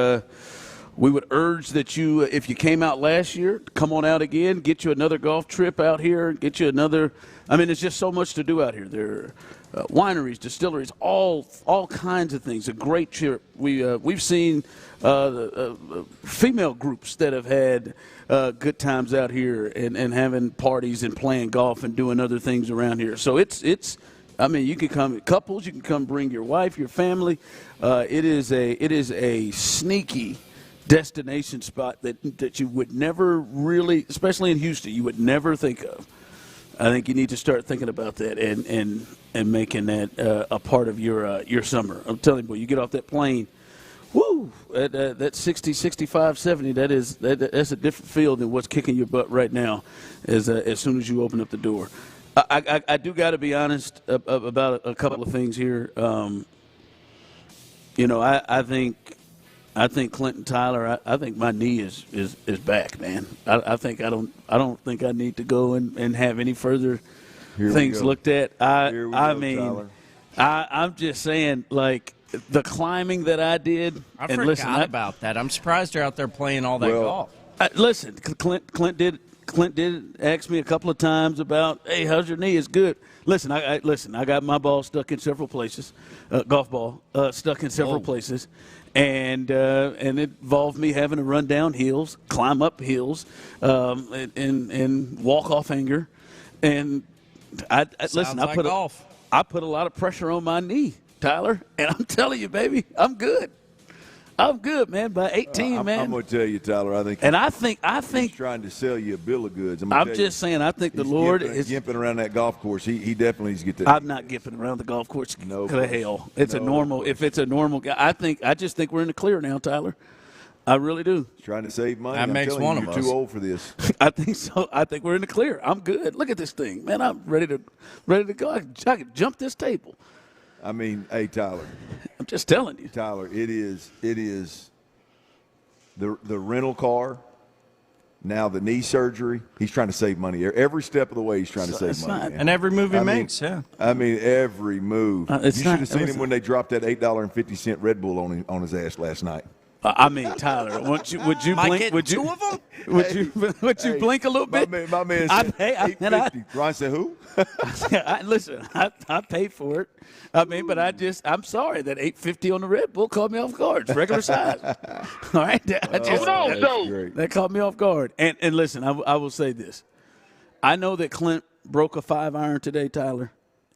urge that you, if you came out last year, come on out again, get you another golf trip out here, get you another. I mean, there's just so much to do out here. There are wineries, distilleries, all kinds of things. A great trip. We've seen female groups that have had good times out here and having parties and playing golf and doing other things around here. So it's. I mean, you can come couples. You can come bring your wife, your family. It is a sneaky destination spot that you would never really, especially in Houston, you would never think of. I think you need to start thinking about that and making that a part of your summer. I'm telling you, boy, you get off that plane, woo, that 60, 65, 70, that's a different feel than what's kicking your butt right now as soon as you open up the door. I do got to be honest about a couple of things here. I think Clinton Tyler. I think my knee is back, man. I don't think I need to go and have any further things looked at. I'm just saying, like, the climbing that I did. I forgot about that. I'm surprised you're out there playing all that golf. Listen, Clint did ask me a couple of times about, hey, how's your knee? It's good. Listen, I got my ball stuck in several places, golf ball stuck in several places, and it involved me having to run down hills, climb up hills, and walk off hanger, and I put a lot of pressure on my knee, Tyler, and I'm telling you, baby, I'm good. I'm good, man. By 18, man. I'm going to tell you, Tyler. I think he's trying to sell you a bill of goods. I'm just saying. I think the Lord is gimping around that golf course. He definitely needs to get that. I'm not gimping around the golf course. No, to hell. It's a normal. If it's a normal guy, I just think we're in the clear now, Tyler. I really do. He's trying to save money. That makes one of us. You're too old for this. I think so. I think we're in the clear. I'm good. Look at this thing, man. I'm ready to go. I can jump this table. I mean, hey, Tyler. I'm just telling you, Tyler. It is. The rental car, now the knee surgery. He's trying to save money. Every step of the way, he's trying to save money. And every move he makes, yeah. I mean, every move. You should have seen him when they dropped that $8.50 Red Bull on his ass last night. I mean, Tyler, would you blink? Would you? Two of them? Would you blink a little bit? My man said $8.50. Ron said who? Listen, I paid for it. I mean, but I'm sorry that $8.50 on the Red Bull caught me off guard. It's regular size. All right, that caught me off guard. And listen, I will say this: I know that Clint broke a 5-iron today, Tyler,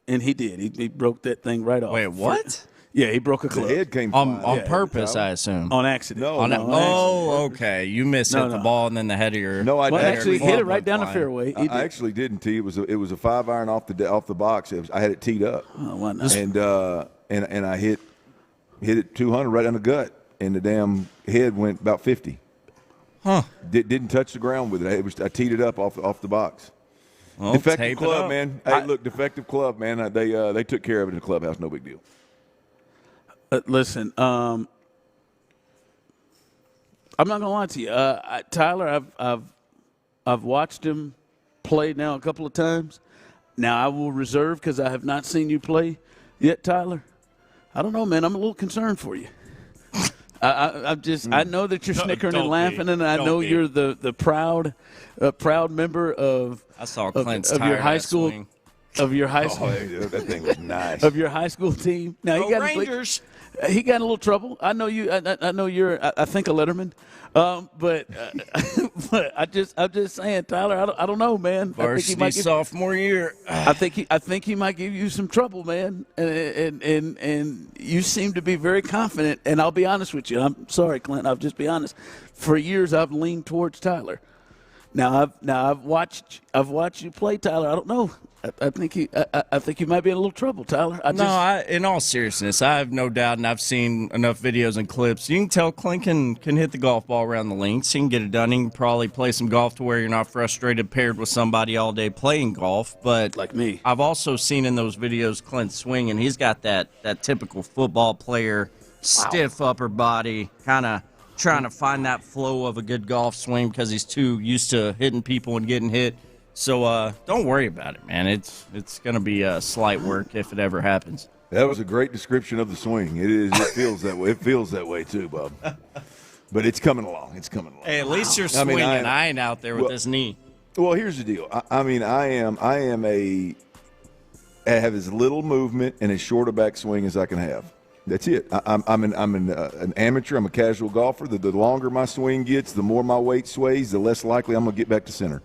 and he did. He broke that thing right off. Wait, what? Yeah, he broke a club. The head came on purpose, I assume. On accident. No, okay. You hit the ball and then the head of your. No, I actually hit it right down the fairway. I actually didn't tee. It was a 5-iron off the box. I had it teed up. Oh, why not? And I hit it 200 right on the gut, and the damn head went about 50. Huh? Didn't touch the ground with it. I teed it up off the box. Well, defective club, man. Hey, look, defective club, man. They took care of it in the clubhouse. No big deal. Listen, I'm not gonna lie to you, Tyler. I've watched him play now a couple of times. Now I will reserve because I have not seen you play yet, Tyler. I don't know, man. I'm a little concerned for you. I know that you're snickering and laughing, and I know you're the proud member of your high school. Swing. Of your high school, that thing was nice. Of your high school team. Now Rangers. He got in a little trouble. I know you. I know you're. I think a Letterman, but I'm just saying, Tyler. I don't know, man. Varsity sophomore year. I think he might give you some trouble, man. And you seem to be very confident. And I'll be honest with you. I'm sorry, Clint. I'll just be honest. For years, I've leaned towards Tyler. Now I've watched you play, Tyler. I don't know. I think you might be in a little trouble, Tyler. In all seriousness, I have no doubt, and I've seen enough videos and clips. You can tell Clint can hit the golf ball around the links. He can get it done. He can probably play some golf to where you're not frustrated paired with somebody all day playing golf. But like me, I've also seen in those videos Clint swing, and he's got that typical football player, stiff upper body, kind of trying to find that flow of a good golf swing because he's too used to hitting people and getting hit. So don't worry about it, man. It's going to be slight work if it ever happens. That was a great description of the swing. It feels that way. It feels that way too, Bob. But it's coming along. It's coming along. Hey, at least you're swinging. I ain't out there with this knee. Well, here's the deal. I have as little movement and as short a back swing as I can have. That's it. I'm an amateur. I'm a casual golfer. The longer my swing gets, the more my weight sways, the less likely I'm going to get back to center.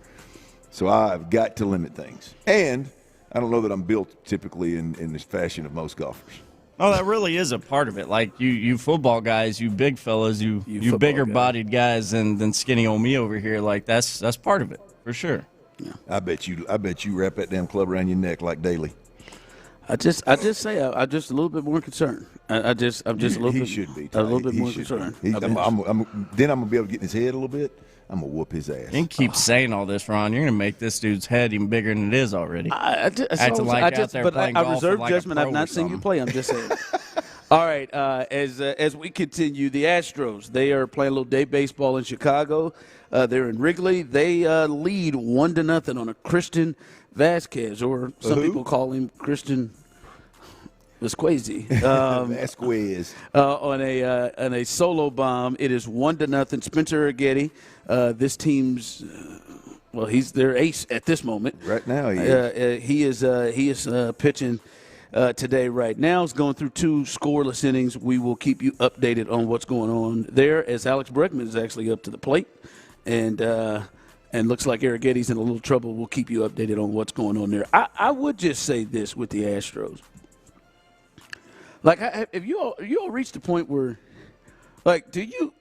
So I've got to limit things. And I don't know that I'm built typically in this fashion of most golfers. Oh, that really is a part of it. Like you football guys, you big fellas, you bigger bodied guys than skinny old me over here. Like that's part of it for sure. Yeah. I bet you wrap that damn club around your neck like Daly. I'm just a little bit more concerned. I'm just a little bit. He should be. A little bit more concerned. Then I'm gonna be able to get in his head a little bit. I'm going to whoop his ass. You can keep saying all this, Ron. You're going to make this dude's head even bigger than it is already. I reserve judgment. I've not seen you play. I'm just saying. All right. As we continue, the Astros, they are playing a little day baseball in Chicago. They're in Wrigley. They lead 1-0 on a Christian Vasquez, or some people call him Christian. Vasquez on a solo bomb. It is 1-0. Spencer Ragetti, this team's he's their ace at this moment. Right now, he is pitching today. Right now, he's going through 2 scoreless innings. We will keep you updated on what's going on there, as Alex Bregman is actually up to the plate, and looks like Arrigetti's in a little trouble. We'll keep you updated on what's going on there. I would just say this with the Astros. Like, if you all reached the point where, like, do you?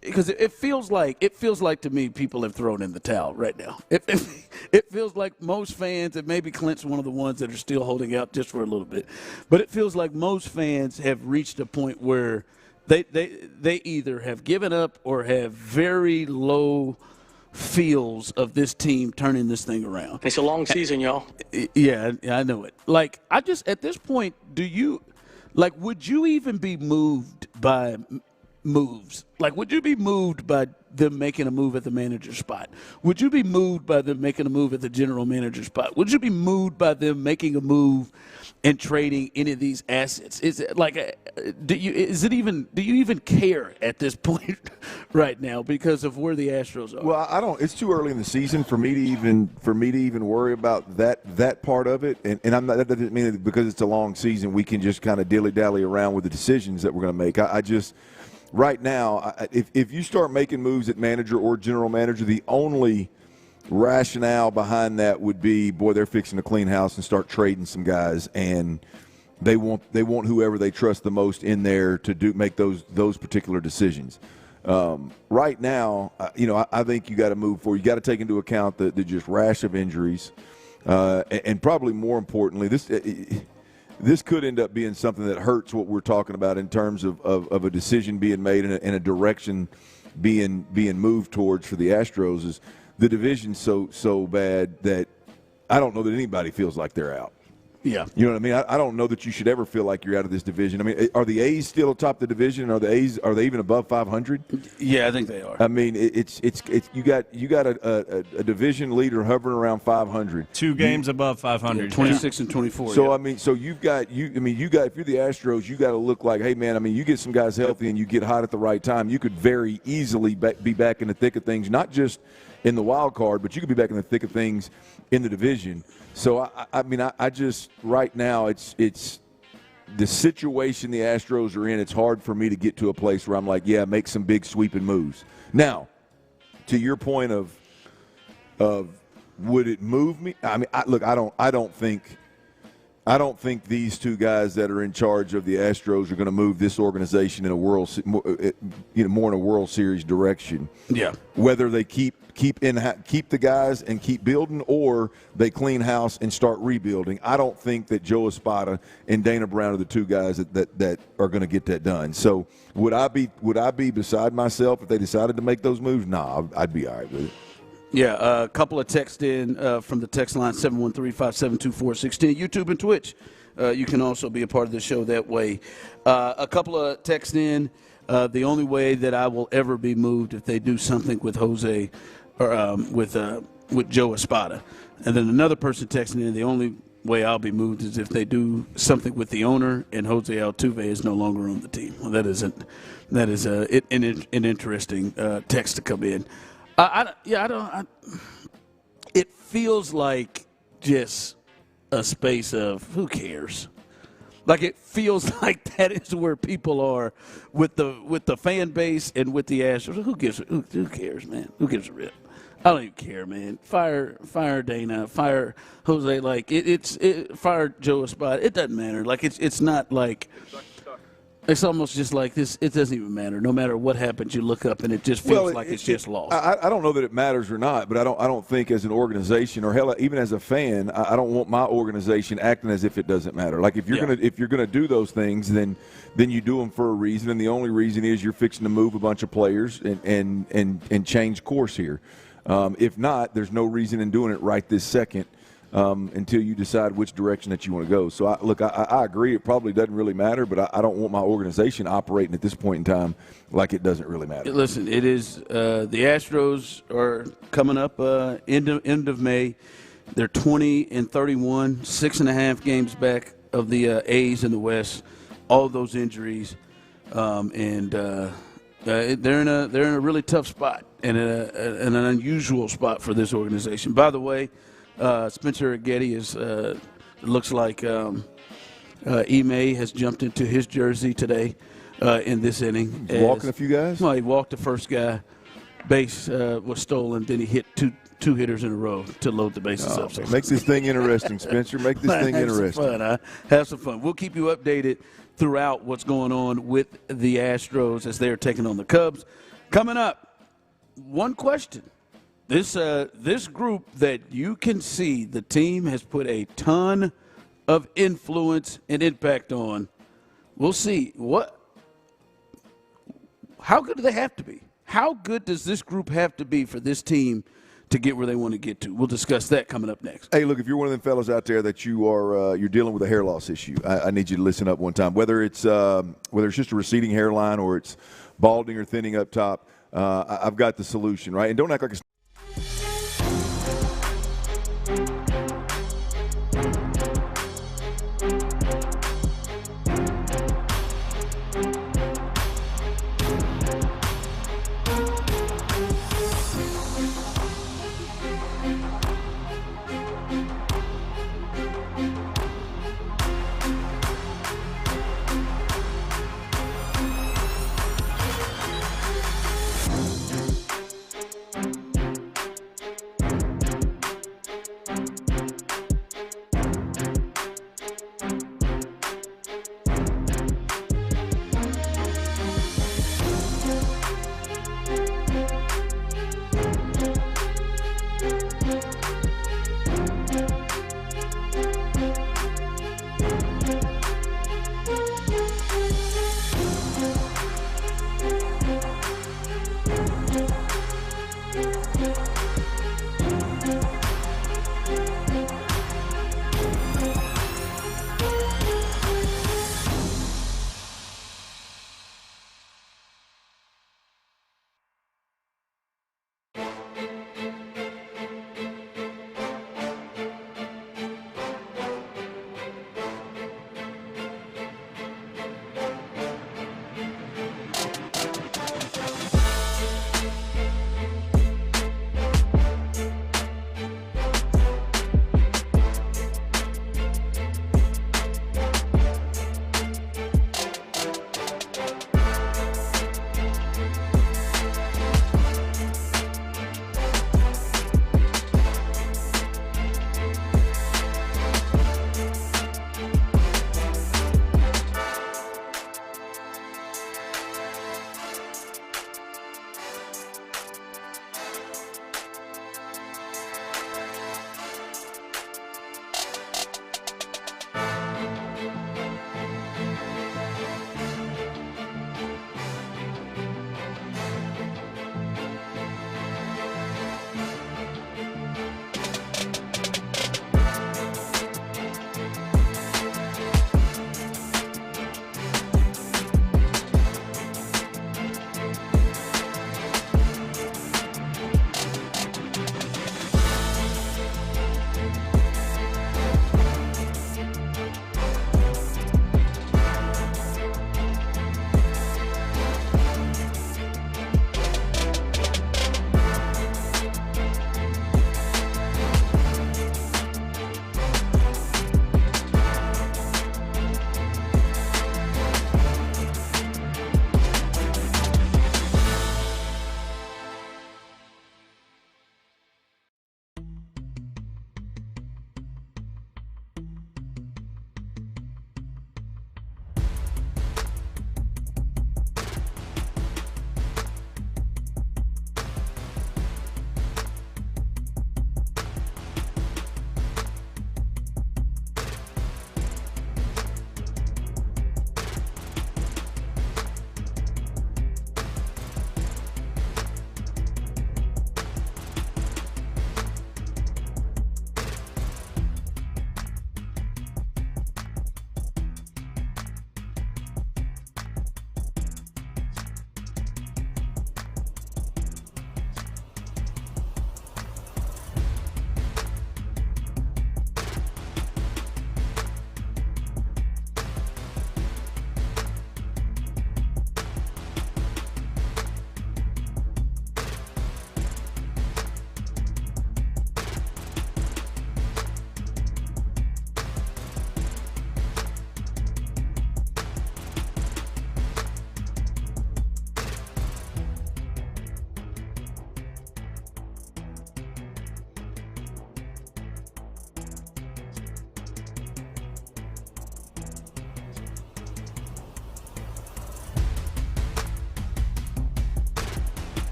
Because it feels like to me people have thrown in the towel right now. It feels like most fans, and maybe Clint's one of the ones that are still holding out just for a little bit, but it feels like most fans have reached a point where they either have given up or have very low feels of this team turning this thing around. It's a long season, y'all. Yeah, I know it. Like, at this point, would you even be moved by moves? Like, would you be moved by them making a move at the manager spot? Would you be moved by them making a move at the general manager spot? Would you be moved by them making a move and trading any of these assets? Is it like, do you even care at this point right now because of where the Astros are? Well, I don't. It's too early in the season for me to even worry about that part of it. And I'm not. That doesn't mean that because it's a long season we can just kind of dilly-dally around with the decisions that we're going to make. I just. Right now, if you start making moves at manager or general manager, the only rationale behind that would be, boy, they're fixing to clean house and start trading some guys, and they want whoever they trust the most in there to make those particular decisions. Right now, I think you got to move forward. You got to take into account the just rash of injuries, and probably more importantly, this could end up being something that hurts what we're talking about in terms of a decision being made and a direction being moved towards for the Astros. Is the division so bad that I don't know that anybody feels like they're out. Yeah. You know what I mean? I don't know that you should ever feel like you're out of this division. I mean, are the A's still atop the division? Are they even above 500? Yeah, I think they are. I mean, it's you got a division leader hovering around 500. 2 games above 500. 26 and 24. So, yeah. I mean, so you got if you're the Astros, you got to look like, hey, man, I mean, you get some guys healthy and you get hot at the right time, you could very easily be back in the thick of things, not just in the wild card, but you could be back in the thick of things in the division. So, I mean, I just right now it's the situation the Astros are in. It's hard for me to get to a place where I'm like, yeah, make some big sweeping moves. Now, to your point of would it move me? I mean, I don't think these 2 guys that are in charge of the Astros are going to move this organization in a more in a World Series direction. Yeah. Whether they keep the guys and keep building, or they clean house and start rebuilding. I don't think that Joe Espada and Dana Brown are the 2 guys that are going to get that done. So would I be beside myself if they decided to make those moves? Nah, I'd be all right with it. Yeah, a couple of texts in from the text line 713-572-4610. YouTube and Twitch. You can also be a part of the show that way. A couple of texts in. The only way that I will ever be moved if they do something with Jose or with Joe Espada. And then another person texting in, the only way I'll be moved is if they do something with the owner and Jose Altuve is no longer on the team. Well, that is an interesting text to come in. It feels like just a space of who cares. Like, it feels like that is where people are with the fan base and with the Astros. Who cares, man? Who gives a rip? I don't even care, man. Fire Dana, fire Jose. Like fire Joe Espada. It doesn't matter. Like it's not like. It's almost just like this. It doesn't even matter. No matter what happens, you look up and it just feels like it's just lost. I don't know that it matters or not, but I don't think as an organization, or hell, even as a fan, I don't want my organization acting as if it doesn't matter. Like if you're gonna do those things, then you do them for a reason, and the only reason is you're fixing to move a bunch of players and change course here. If not, there's no reason in doing it right this second. Until you decide which direction that you want to go. So, I agree. It probably doesn't really matter, but I don't want my organization operating at this point in time like it doesn't really matter. Listen, it is the Astros are coming up end of May. They're 20-31, 6.5 games back of the A's in the West, all of those injuries, and they're in a really tough spot and an unusual spot for this organization. By the way, Spencer Getty is looks like Ime has jumped into his jersey today in this inning. Walking a few guys? Well, he walked the first guy. Base was stolen. Then he hit two hitters in a row to load the bases up. So. Make this thing interesting, Spencer. Make this thing interesting. Some fun, huh? Have some fun. We'll keep you updated throughout what's going on with the Astros as they're taking on the Cubs. Coming up, one question. This group that you can see the team has put a ton of influence and impact on. We'll see. How good do they have to be? How good does this group have to be for this team to get where they want to get to? We'll discuss that coming up next. Hey, look, if you're one of them fellas out there that you're dealing with a hair loss issue, I need you to listen up one time. Whether it's just a receding hairline or it's balding or thinning up top, I've got the solution, right? And don't act like it's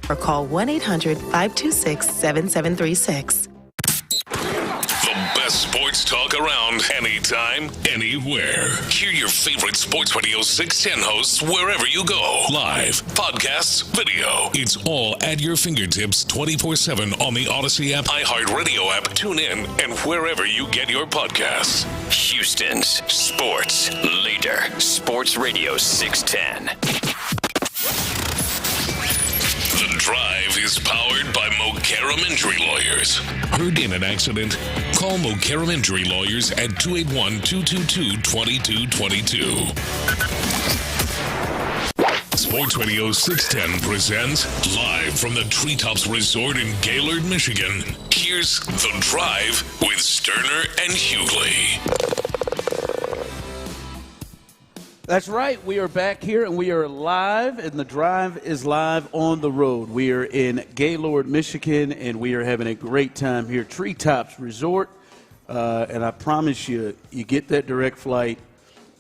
or call 1-800-526-7736. The best sports talk around, anytime, anywhere. Hear your favorite Sports Radio 610 hosts wherever you go. Live, podcasts, video. It's all at your fingertips 24/7 on the Odyssey app, iHeartRadio app, TuneIn, and wherever you get your podcasts. Houston's sports leader, Sports Radio 610. The Drive is powered by Mokaram Injury Lawyers. Heard in an accident? Call Mokaram Injury Lawyers at 281-222-2222. Sports Radio 610 presents live from the Treetops Resort in Gaylord, Michigan. Here's The Drive with Stoerner and Hughley. That's right. We are back here, and we are live, and The Drive is live on the road. We are in Gaylord, Michigan, and we are having a great time here. Treetops Resort, and I promise you, you get that direct flight,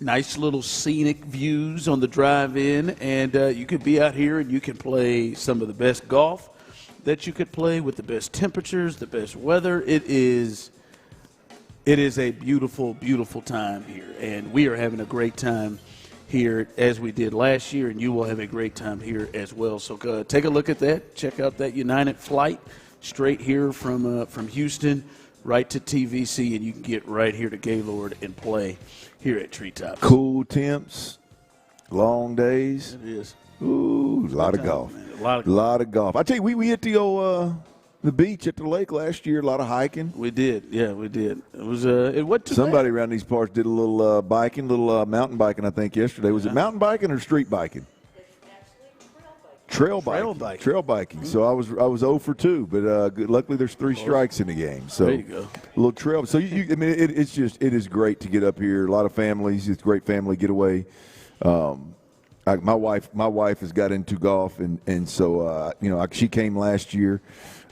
nice little scenic views on the drive in, and you could be out here and you can play some of the best golf that you could play with the best temperatures, the best weather. It is a beautiful, beautiful time here, and we are having a great time here as we did last year, and you will have a great time here as well. So take a look at that. Check out that United flight straight here from Houston right to TVC, and you can get right here to Gaylord and play here at Treetop. Cool temps, long days. It is. Ooh, a lot of golf. A lot of golf. I tell you, we hit the beach at the lake last year. A lot of hiking. We did. Yeah, we did. It was somebody around these parts did a little biking, mountain biking. I think yesterday was it mountain biking or street biking? Trail biking. Mm-hmm. So I was 0 for 2, but luckily there's 3 strikes in the game. So there you go. A little trail. So it is great to get up here. A lot of families. It's a great family getaway. My wife has got into golf, and so she came last year.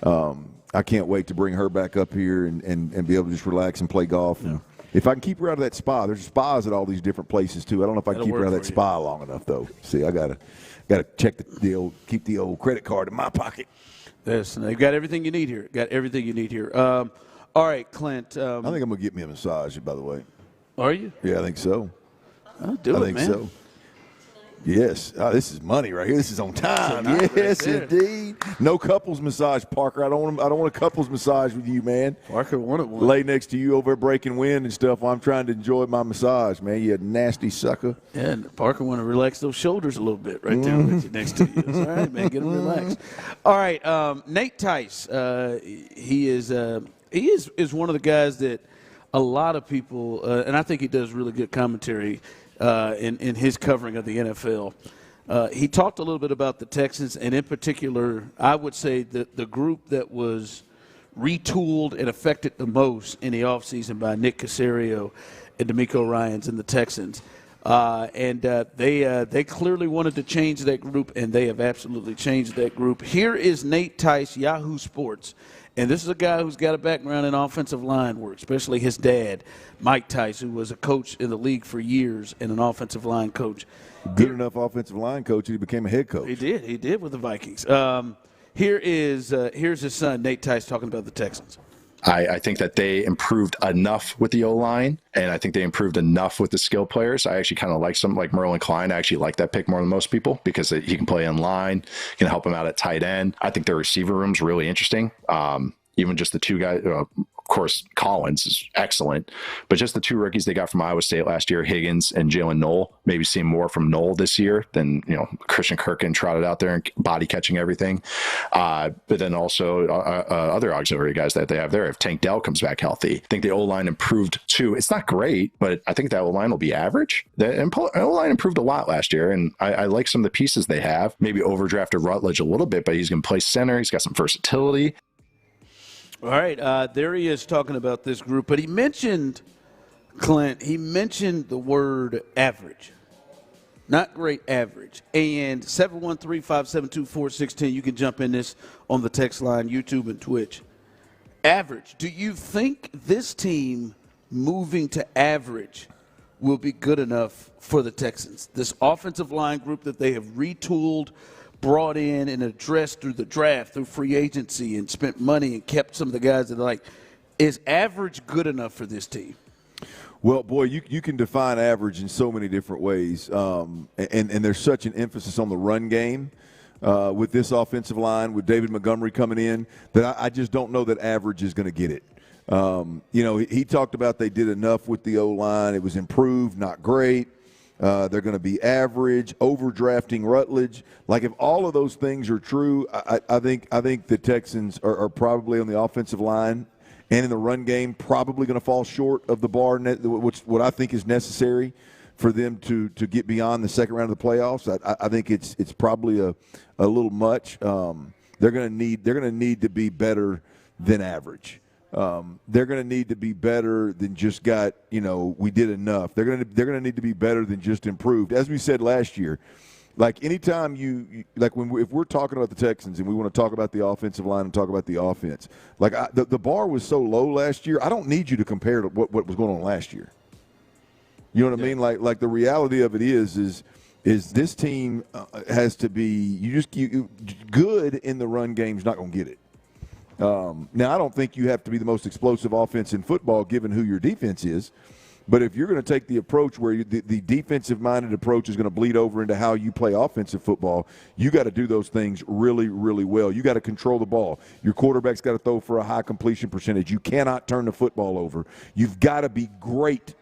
I can't wait to bring her back up here and be able to just relax and play golf. Yeah. If I can keep her out of that spa, there's spas at all these different places too. I don't know if I can keep her out of that spa long enough though. See, I gotta check keep the old credit card in my pocket. Yes, they've got everything you need here. All right, Clint. I think I'm gonna get me a massage. By the way. Are you? Yeah, I think so. I'll do it, man. I think so. Yes. Oh, this is money right here. This is on time. Yes, right indeed. No couples massage, Parker. I don't want a couples massage with you, man. Parker wanted one. Lay next to you over breaking wind and stuff while I'm trying to enjoy my massage, man. You nasty sucker. Yeah, and Parker want to relax those shoulders a little bit right there with you next to you. That's all right, man. Get them relaxed. All right, Nate Tice. He is one of the guys that a lot of people, and I think he does really good commentary in his covering of the NFL. He talked a little bit about the Texans, and in particular, I would say that the group that was retooled and affected the most in the offseason by Nick Caserio and DeMeco Ryans and the Texans. They clearly wanted to change that group, and they have absolutely changed that group. Here is Nate Tice, Yahoo Sports. And this is a guy who's got a background in offensive line work, especially his dad, Mike Tice, who was a coach in the league for years and an offensive line coach. Good enough offensive line coach, he became a head coach. He did with the Vikings. Here's his son, Nate Tice, talking about the Texans. I think that they improved enough with the O-line, and I think they improved enough with the skill players. I actually kind of like some, like Merlin Klein. I actually like that pick more than most people because he can play in line, can help him out at tight end. I think their receiver room's really interesting. Even just the two guys, of course, Collins is excellent, but just the 2 rookies they got from Iowa State last year, Higgins and Jalen Knoll, maybe seeing more from Knoll this year than, Christian Kirkin trotted out there and body catching everything. But then also other auxiliary guys that they have there. If Tank Dell comes back healthy, I think the O-line improved too. It's not great, but I think that O-line will be average. The O-line improved a lot last year, and I like some of the pieces they have. Maybe overdrafted Rutledge a little bit, but he's going to play center. He's got some versatility. All right, there he is talking about this group. But he mentioned, Clint, the word average. Not great, average. And 713-572-4610, you can jump in this on the text line, YouTube, and Twitch. Average. Do you think this team moving to average will be good enough for the Texans? This offensive line group that they have retooled, brought in and addressed through the draft, through free agency, and spent money and kept some of the guys that are like, is average good enough for this team? Well, boy, you can define average in so many different ways, and there's such an emphasis on the run game with this offensive line, with David Montgomery coming in, that I just don't know that average is going to get it. He talked about they did enough with the O-line. It was improved, not great. They're going to be average, overdrafting Rutledge. Like, if all of those things are true, I think the Texans are probably on the offensive line and in the run game probably going to fall short of the bar, what I think is necessary for them to get beyond the second round of the playoffs. I think it's probably a little much. They're going to need to be better than average. They're going to need to be better than just we did enough. They're going to need to be better than just improved. As we said last year, like anytime if we're talking about the Texans and we want to talk about the offensive line and talk about the offense, like the bar was so low last year, I don't need you to compare to what was going on last year. You know what I mean? Like the reality of it is this team has to be good in the run game is not going to get it. Now, I don't think you have to be the most explosive offense in football given who your defense is. But if you're going to take the approach where the defensive-minded approach is going to bleed over into how you play offensive football, you got to do those things really, really well. You got to control the ball. Your quarterback's got to throw for a high completion percentage. You cannot turn the football over. You've got to be great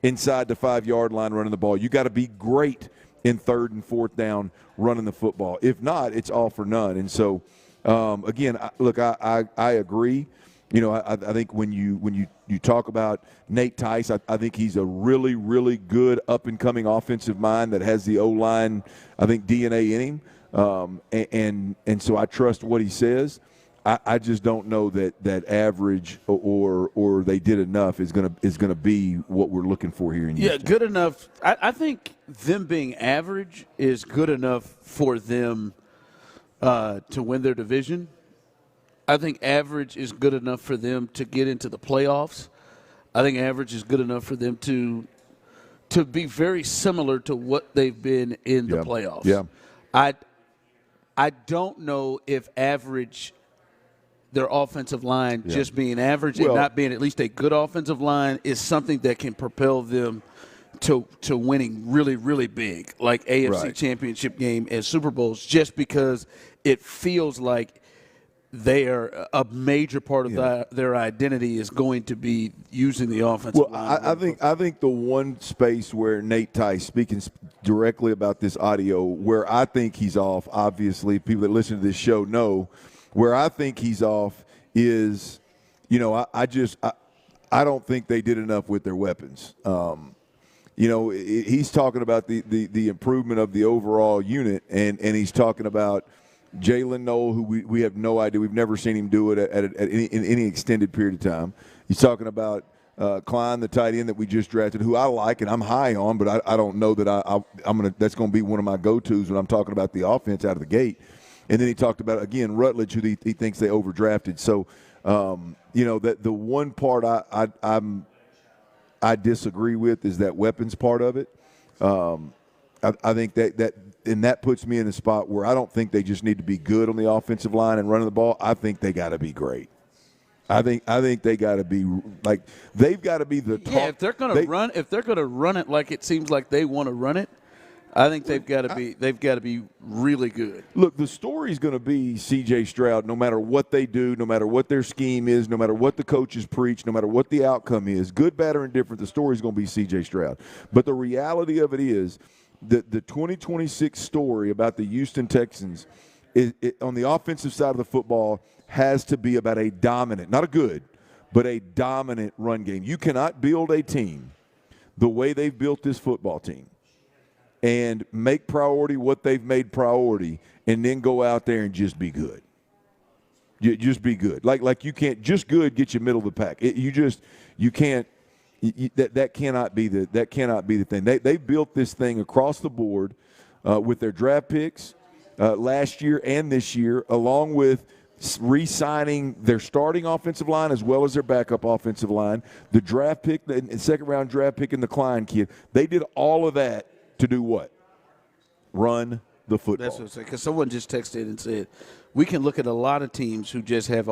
inside the 5-yard line running the ball. You got to be great in 3rd and 4th down running the football. If not, it's all for none. And so, again, I agree. I think when you talk about Nate Tice, I think he's a really, really good up-and-coming offensive mind that has the O-line, I think, DNA in him. And so I trust what he says. I just don't know that average or they did enough is gonna be what we're looking for here in Houston. Yeah, good enough. I think them being average is good enough for them to win their division. I think average is good enough for them to get into the playoffs. I think average is good enough for them to be very similar to what they've been in the playoffs. Yeah. I don't know if average, their offensive line just being average and not being at least a good offensive line is something that can propel them to winning really, really big, like AFC Championship game and Super Bowls, just because it feels like they are a major part of their identity is going to be using the offensive line. I think the one space where Nate Tice, speaking directly about this audio, where I think he's off, obviously people that listen to this show know, where I think he's off is, I don't think they did enough with their weapons. He's talking about the improvement of the overall unit, and he's talking about Jalen Noel, who we have no idea. We've never seen him do it in any extended period of time. He's talking about Klein, the tight end that we just drafted, who I like and I'm high on, but I don't know that that's going to be one of my go-tos when I'm talking about the offense out of the gate. And then he talked about, again, Rutledge, who he thinks they overdrafted. So, that the one part I disagree with is that weapons part of it. I think that puts me in a spot where I don't think they just need to be good on the offensive line and running the ball. I think they got to be great. I think they got to be they've got to be the top. Yeah, if they're going to run it like it seems like they want to run it, I think they've got to be really good. Look, the story's going to be C.J. Stroud. No matter what they do, no matter what their scheme is, no matter what the coaches preach, no matter what the outcome is, good, bad, or indifferent, the story's going to be C.J. Stroud. But the reality of it is, the 2026 story about the Houston Texans on the offensive side of the football has to be about a dominant, not a good, but a dominant run game. You cannot build a team the way they've built this football team and make priority what they've made priority and then go out there and just be good. Just be good. Like you can't just good get you middle of the pack. You can't. That cannot be the thing. They built this thing across the board with their draft picks last year and this year, along with re-signing their starting offensive line as well as their backup offensive line. The draft pick, the second-round draft pick, and the Klein kid. They did all of that to do what? Run the football. That's what I'm saying. Because someone just texted and said, we can look at a lot of teams who just have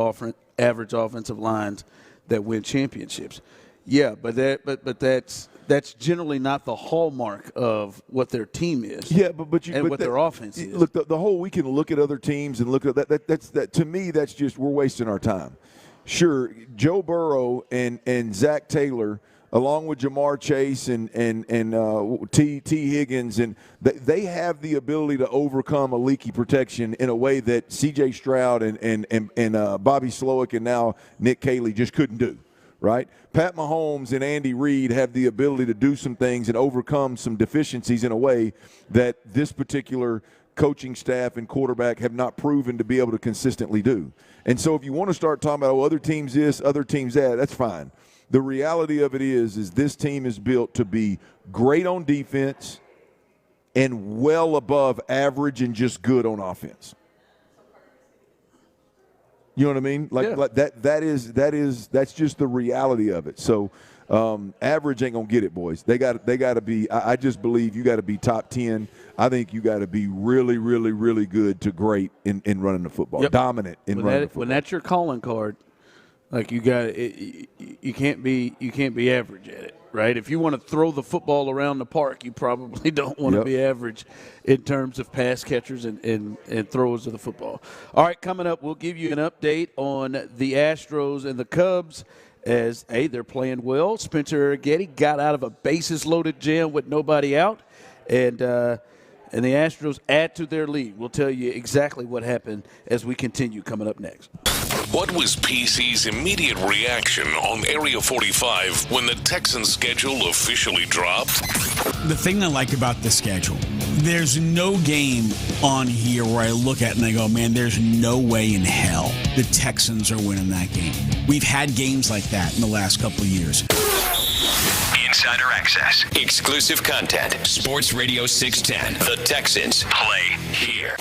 average offensive lines that win championships. Yeah, but that's generally not the hallmark of what their team is. Yeah, but their offense is. Look, the whole we can look at other teams and look at that. To me, that's just we're wasting our time. Sure, Joe Burrow and Zach Taylor, along with Jamar Chase and T. Higgins, and they have the ability to overcome a leaky protection in a way that C.J. Stroud and Bobby Slowick and now Nick Caley just couldn't do. Right? Pat Mahomes and Andy Reid have the ability to do some things and overcome some deficiencies in a way that this particular coaching staff and quarterback have not proven to be able to consistently do. And so if you want to start talking about, other teams this, other teams that, that's fine. The reality of it is this team is built to be great on defense and well above average and just good on offense. You know what I mean? Like that's just the reality of it. So average ain't gonna get it, boys. They got to be. I just believe you got to be top 10. I think you got to be really, really, really good to great in running the football, dominant in running the football. When that's your calling card, like you can't be average at it. Right? If you want to throw the football around the park, you probably don't want to be average in terms of pass catchers and throwers of the football. All right, coming up, we'll give you an update on the Astros and the Cubs as, they're playing well. Spencer Arrighetti got out of a bases-loaded jam with nobody out, and the Astros add to their lead. We'll tell you exactly what happened as we continue coming up next. What was PC's immediate reaction on Area 45 when the Texans schedule officially dropped? The thing I like about the schedule, there's no game on here where I look at and I go, man, there's no way in hell the Texans are winning that game. We've had games like that in the last couple of years. Insider access, exclusive content. Sports Radio 610. The Texans play here.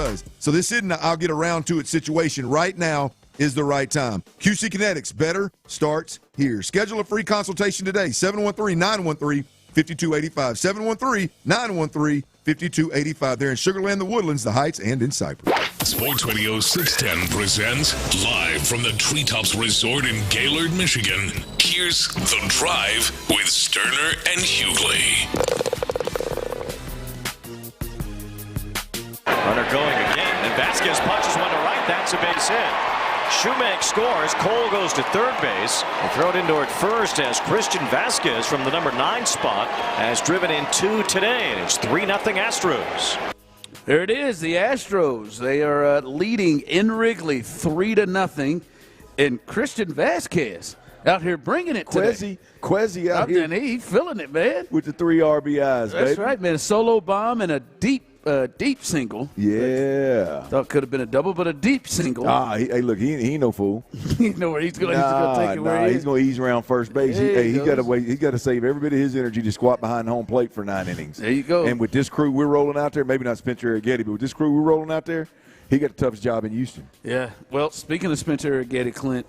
does. So this isn't a I'll get around to it situation. Right now is the right time. QC Kinetics, better starts here. Schedule a free consultation today, 713-913-5285, 713-913-5285. They're in Sugar Land, the Woodlands, the Heights, and in Cypress. Sports Radio 610 presents live from the Treetops Resort in Gaylord, Michigan. Here's The Drive with Stoerner and Hughley. Runner going again, and Vasquez punches one to right. That's a base hit. Shoemaker scores. Cole goes to third base. And thrown in toward first as Christian Vasquez from the number 9 spot has driven in 2 today, and it's 3-0 Astros. There it is, the Astros. They are leading in Wrigley 3-0, and Christian Vasquez out here bringing it today. Quezzy out here. And he's feeling it, man. With the 3 RBIs, baby. That's right, man. A solo bomb and a deep single. Yeah. Thought could have been a double, but a deep single. Hey, look, he ain't no fool. He know where he's going to take it where he's going to ease around first base. He got to wait. He got to save every bit of his energy to squat behind home plate for 9 innings. There you go. And with this crew we're rolling out there, maybe not Spencer Arrighetti, but with this crew we're rolling out there, he got the toughest job in Houston. Yeah. Well, speaking of Spencer Arrighetti, Clint,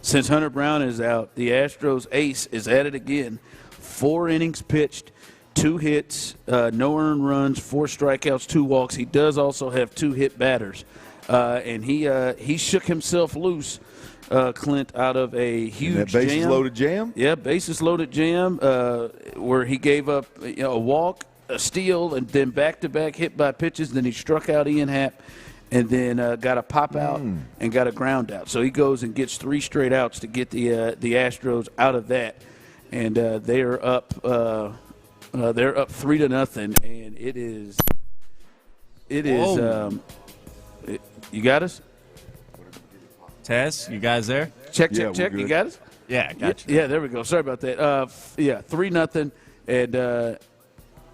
since Hunter Brown is out, the Astros ace is at it again. 4 innings pitched. 2 hits, no earned runs, 4 strikeouts, 2 walks. He does also have 2 hit batters. And he shook himself loose, Clint, out of a huge jam. Bases-loaded jam? Yeah, bases-loaded jam where he gave up a walk, a steal, and then back-to-back hit by pitches. Then he struck out Ian Happ and then got a pop-out and got a ground-out. So he goes and gets 3 straight outs to get the Astros out of that. And they are up they're up 3-0, and it is. You got us, Tess? You guys there? Check. You got us? Yeah, got you. Yeah, there we go. Sorry about that. 3-0, and the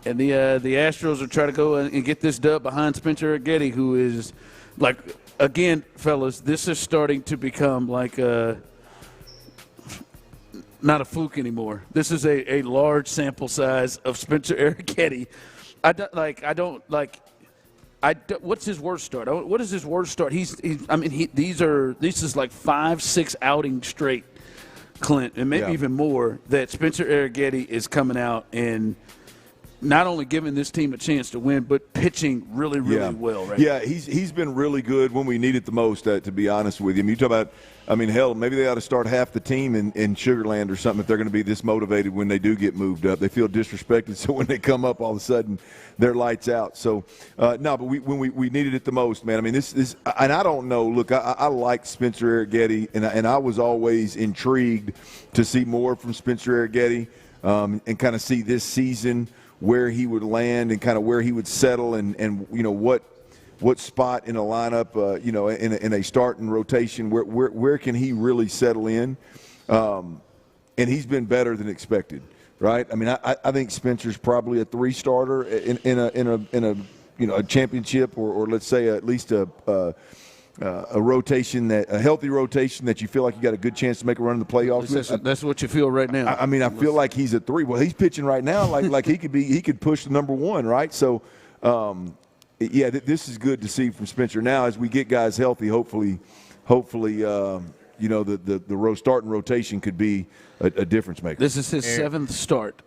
Astros are trying to go and get this dub behind Spencer Arrighetti, who is like, again, fellas, this is starting to become like not a fluke anymore. This is a large sample size of Spencer Arrighetti. What's his worst start? What is his worst start? This is like 5-6 outings straight, Clint, and maybe even more, that Spencer Arrighetti is coming out and not only giving this team a chance to win, but pitching really, really well. Right? Yeah, he's been really good when we need it the most, to be honest with you. I mean, you talk about, hell, maybe they ought to start half the team in Sugar Land or something if they're going to be this motivated when they do get moved up. They feel disrespected, so when they come up, all of a sudden, they're lights out. So, but when we needed it the most, man. I mean, this and I don't know. Look, I like Spencer Arrighetti, and I was always intrigued to see more from Spencer Arrighetti and kind of see this season where he would land and kind of where he would settle and what spot in a lineup, in a starting rotation, where can he really settle in? And he's been better than expected, right? I mean, I think Spencer's probably a 3-starter in a championship or let's say at least a rotation, a healthy rotation that you feel like you got a good chance to make a run in the playoffs. That's what you feel right now. I feel like he's a 3. Well, he's pitching right now like he could push the number 1, right? So, this is good to see from Spencer. Now, as we get guys healthy, hopefully, the starting rotation could be a difference maker. This is his 7th start.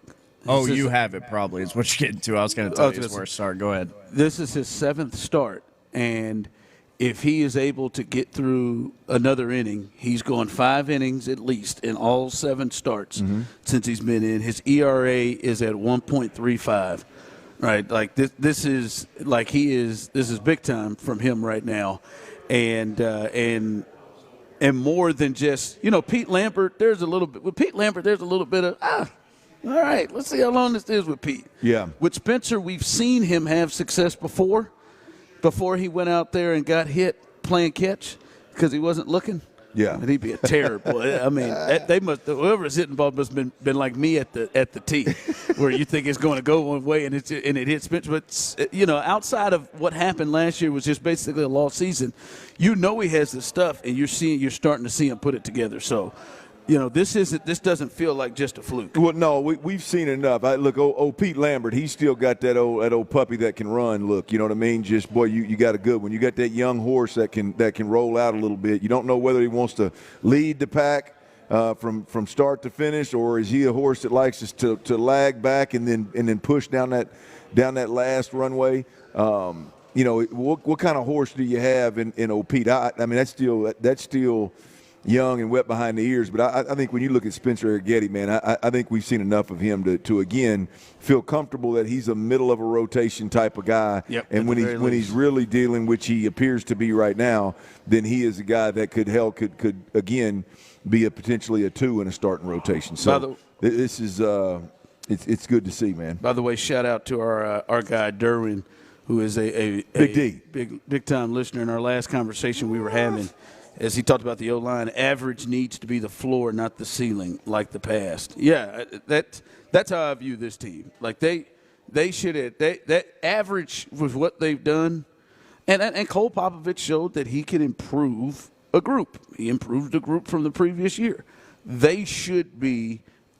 You have it probably. It's what you're getting to. I was going to tell you his worst start. Go ahead. This is his 7th start, and if he is able to get through another inning, he's gone 5 innings at least in all 7 starts since he's been in. His ERA is at 1.35. Right, like this is big time from him right now, and more than just Pete Lambert. There's a little bit with Pete Lambert. There's a little bit of all right. Let's see how long this is with Pete. Yeah, with Spencer, we've seen him have success before he went out there and got hit playing catch because he wasn't looking. Yeah, and he'd be a terror, boy. I mean, whoever's hitting ball must have been like me at the tee, where you think it's going to go one way and it hits Spencer. But outside of what happened last year was just basically a lost season. He has the stuff, and you're starting to see him put it together. So, this doesn't feel like just a fluke. Well, no, we've seen enough. Look, Pete Lambert, he's still got that old puppy that can run. Look, you know what I mean? Just, boy, you got a good one. You got that young horse that can roll out a little bit. You don't know whether he wants to lead the pack from start to finish, or is he a horse that likes just to lag back and then push down that last runway? What kind of horse do you have in Pete? I mean, that's still young and wet behind the ears, but I think when you look at Spencer Arrighetti, man, I think we've seen enough of him to again feel comfortable that he's a middle of a rotation type of guy. Yep, and when he's really dealing, which he appears to be right now, then he is a guy that could again be potentially a 2 in a starting rotation. So this is it's good to see, man. By the way, shout out to our guy Derwin, who is a big time listener. In our last conversation we were having, as he talked about the O-line, average needs to be the floor, not the ceiling, like the past. Yeah, that's how I view this team. Like they should have that average with what they've done, and Cole Popovich showed that he can improve a group. He improved the group from the previous year.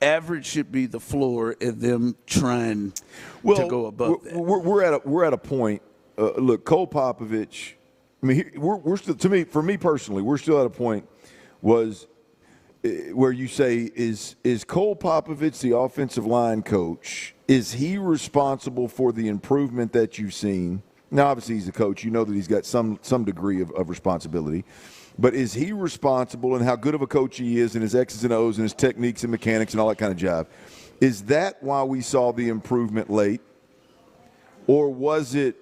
Average should be the floor, and them trying to go above that. We're at a point. Look, Cole Popovich. I mean, we're still, for me personally, we're still at a point where you say, is Cole Popovich the offensive line coach? Is he responsible for the improvement that you've seen? Now, obviously, he's a coach. You know that he's got some degree of responsibility. But is he responsible, and how good of a coach he is, and his X's and O's and his techniques and mechanics and all that kind of jive? Is that why we saw the improvement late? Or was it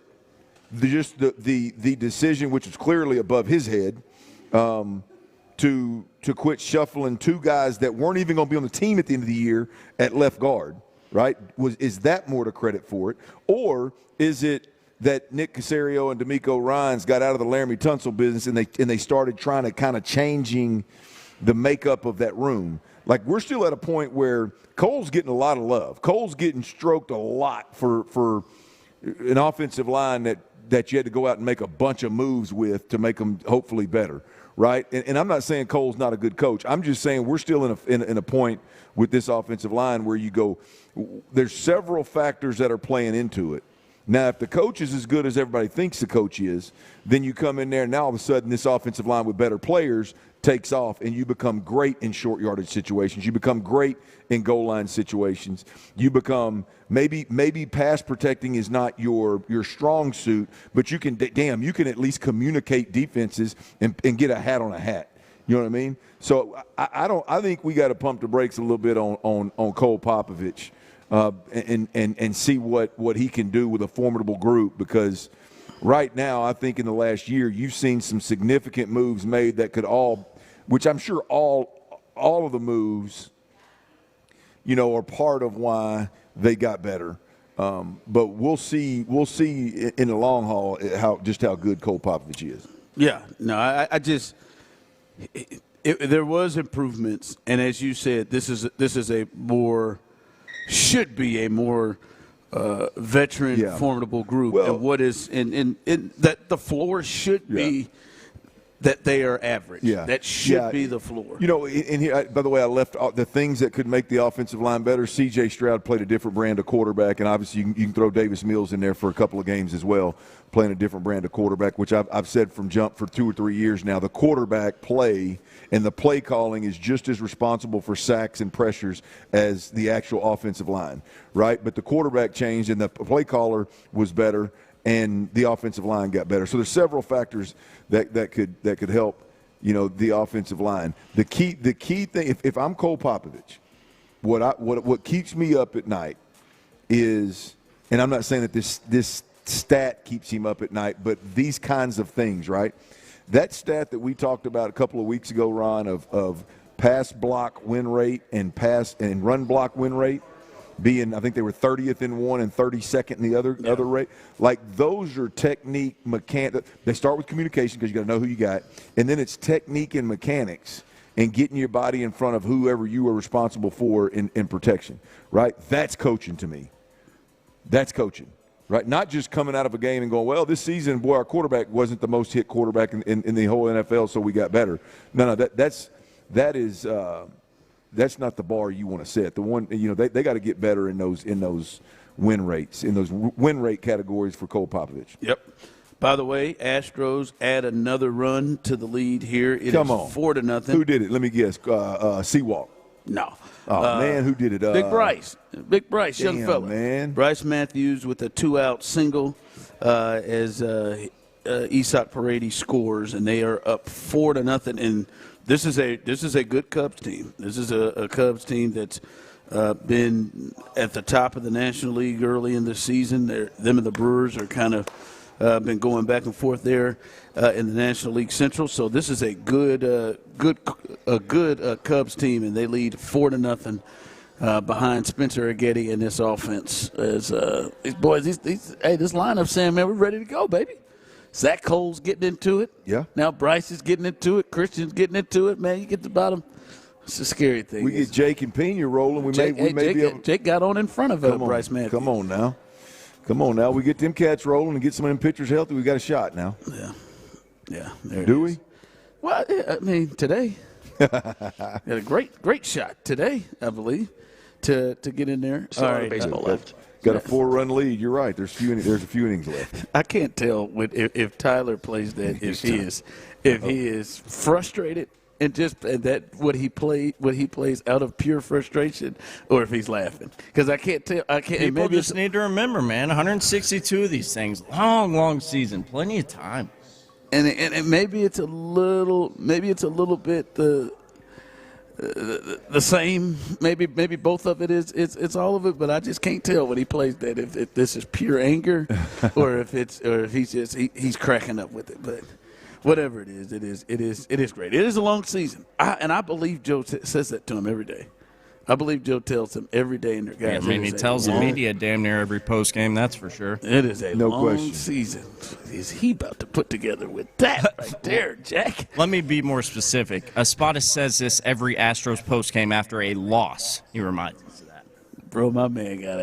just the decision, which was clearly above his head, to quit shuffling 2 guys that weren't even going to be on the team at the end of the year at left guard, right? Is that more to credit for it? Or is it that Nick Caserio and D'Amico Ryans got out of the Laramie Tunsil business and they started trying to kind of changing the makeup of that room? Like, we're still at a point where Cole's getting a lot of love. Cole's getting stroked a lot for an offensive line that you had to go out and make a bunch of moves with to make them hopefully better, right? And I'm not saying Cole's not a good coach. I'm just saying we're still in a point with this offensive line where you go, there's several factors that are playing into it. Now, if the coach is as good as everybody thinks the coach is, then you come in there and now all of a sudden this offensive line with better players takes off and you become great in short yardage situations. You become great in goal line situations. You become maybe pass protecting is not your strong suit, but you can at least communicate defenses and get a hat on a hat. You know what I mean? So I think we got to pump the brakes a little bit on Cole Popovich. And see what he can do with a formidable group, because right now I think in the last year you've seen some significant moves made that could which I'm sure all of the moves, are part of why they got better. But we'll see in the long haul how good Cole Popovich is. Yeah, no, I just there was improvements, and as you said, this is a more. Should be a more veteran, formidable group. Well, and what is in that the floor should be that they are average. Yeah. That should be the floor. And here, by the way, I left the things that could make the offensive line better. C.J. Stroud played a different brand of quarterback, and obviously you can throw Davis Mills in there for a couple of games as well, playing a different brand of quarterback, which I've said from jump for 2 or 3 years now. The quarterback play and the play calling is just as responsible for sacks and pressures as the actual offensive line, right? But the quarterback changed and the play caller was better and the offensive line got better. So there's several factors that could help, the offensive line. The key thing, if I'm Cole Popovich, what keeps me up at night is, and I'm not saying that this stat keeps him up at night, but these kinds of things, right? That stat that we talked about a couple of weeks ago, Ron, of pass block win rate and run block win rate being, I think they were 30th in one and 32nd in the other rate. Like, those are technique, they start with communication because you got to know who you got, and then it's technique and mechanics and getting your body in front of whoever you are responsible for in protection, right? That's coaching to me. That's coaching. Right, not just coming out of a game and going, well, this season, boy, our quarterback wasn't the most hit quarterback in the whole NFL, so we got better. No, that is that's not the bar you want to set. The one, they got to get better in those win rates, in those win rate categories for Cole Popovich. Yep. By the way, Astros add another run to the lead here. It is 4-0. Who did it? Let me guess. Seawalk. No. Oh, man, who did it? Big Bryce. Big Bryce, young damn, fella. Man. Bryce Matthews with a 2-out single as Isak Paredes scores, and they are up 4-0. And this is a good Cubs team. This is a Cubs team that's been at the top of the National League early in the season. Them and the Brewers are kind of been going back and forth there in the National League Central. So this is a good Cubs team, and they lead 4-0 behind Spencer Aggetti and this offense. As these boys, this lineup, Sam, man, we're ready to go, baby. Zach Cole's getting into it. Yeah. Now Bryce is getting into it. Christian's getting into it. Man, you get to the bottom. It's a scary thing. We get Jake and Pena rolling. Jake got on in front of Bryce Matthews. Come on now. We get them cats rolling and get some of them pitchers healthy. We got a shot now. Yeah. Do we? Well, I mean, today. Had a great shot today, I believe, to get in there. All right, baseball left. Got a 4-run lead. You're right. There's a few innings left. I can't tell if Tyler plays that if he is frustrated and that what he plays out of pure frustration, or if he's laughing, because I can't tell. People just need to remember, man. 162 of these things, long season, plenty of time. And maybe it's a little bit the same. Maybe both of it is it's all of it. But I just can't tell when he plays that if this is pure anger or if he's cracking up with it. But whatever it is great. It is a long season, and I believe Joe says that to him every day. I believe Joe tells him every day in their guys. I mean, he tells the media damn near every post game. That's for sure. It is a long season. Is he about to put together with that right there, Jack? Let me be more specific. Espada says this every Astros post game after a loss. He reminds us of that. Bro, my man got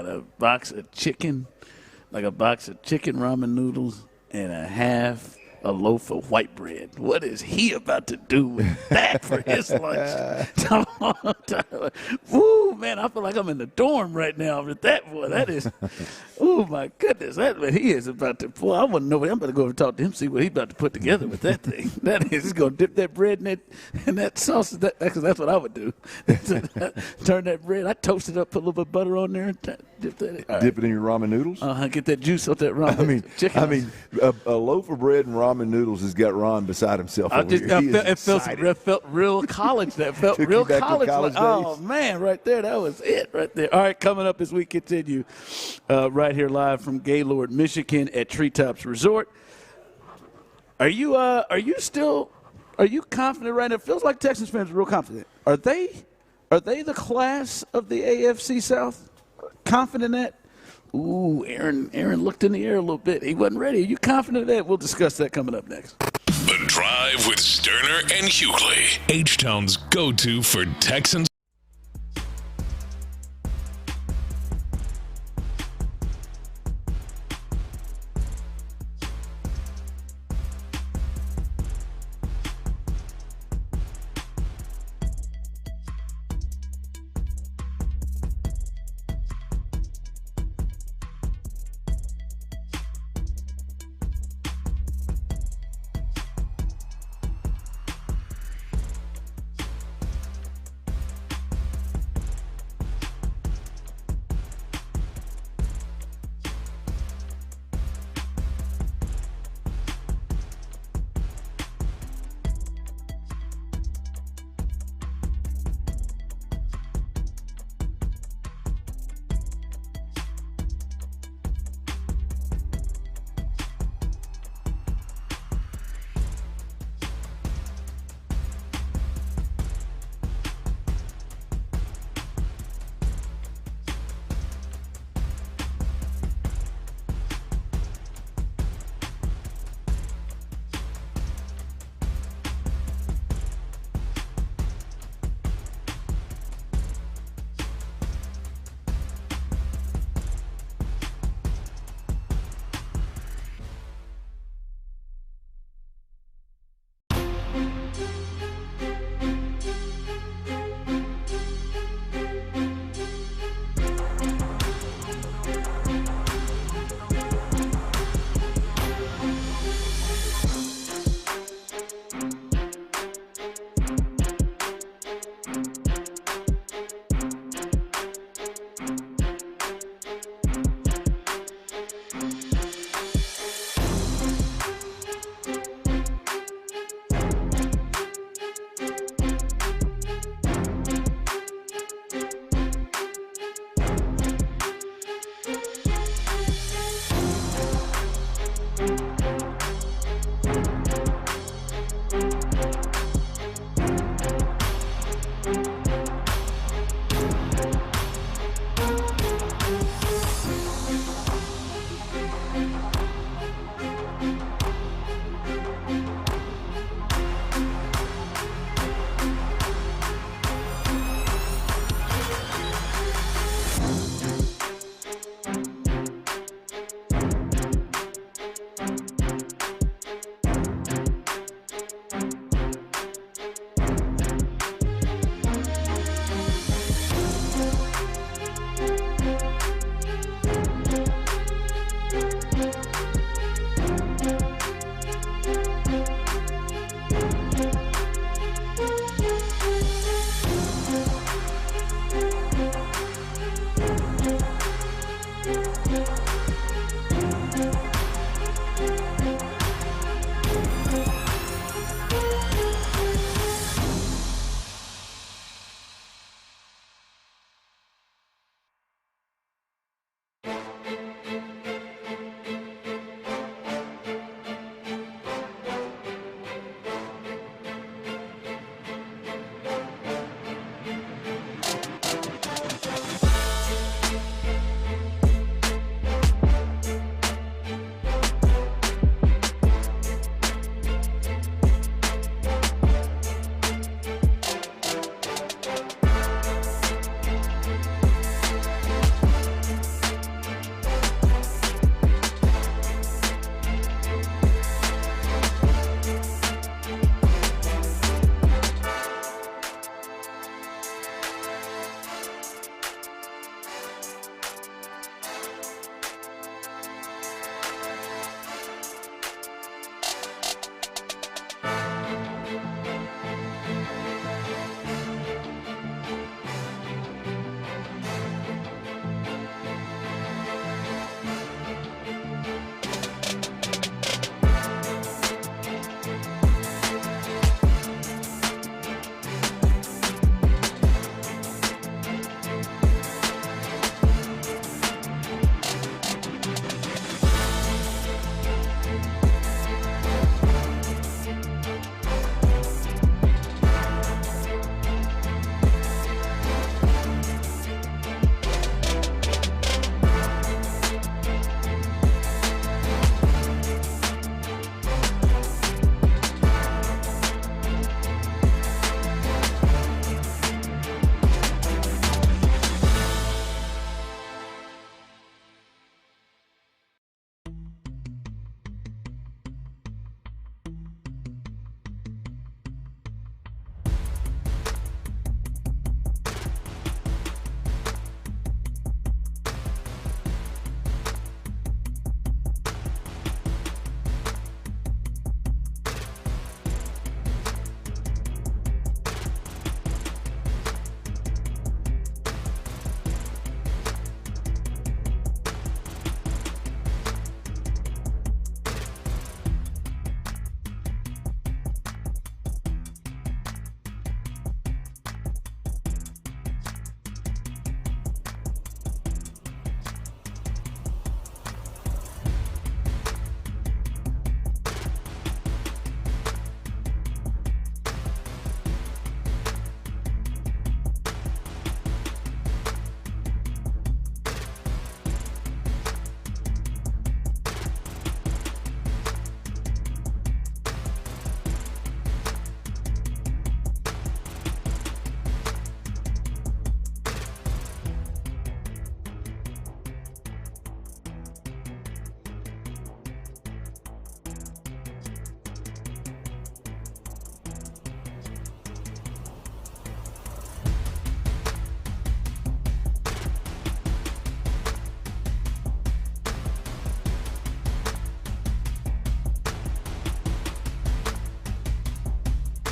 a box of chicken, like a box of chicken ramen noodles and a loaf of white bread. What is he about to do with that for his lunch? Woo, man, I feel like I'm in the dorm right now with that boy. That is, oh my goodness, he is about to. Boy, I want to know. I'm about to go over and talk to him, see what he's about to put together with that thing. He's going to dip that bread in that sauce. Because that's what I would do. Turn that bread. I toast it up, put a little bit of butter on there, and dip that. Right. Dip it in your ramen noodles. Get that juice off that ramen. I mean, a loaf of bread and ramen noodles has got Ron beside himself. It felt real college. That felt real college. Oh man, right there, that was it right there. All right, coming up as we continue, right here live from Gaylord, Michigan, at Treetops Resort. Are you confident right now? It feels like Texans fans are real confident. Are they the class of the AFC South? Confident in that? Ooh, Aaron looked in the air a little bit. He wasn't ready. Are you confident in that? We'll discuss that coming up next. The Drive with Stoerner and Hughley, H-Town's go-to for Texans.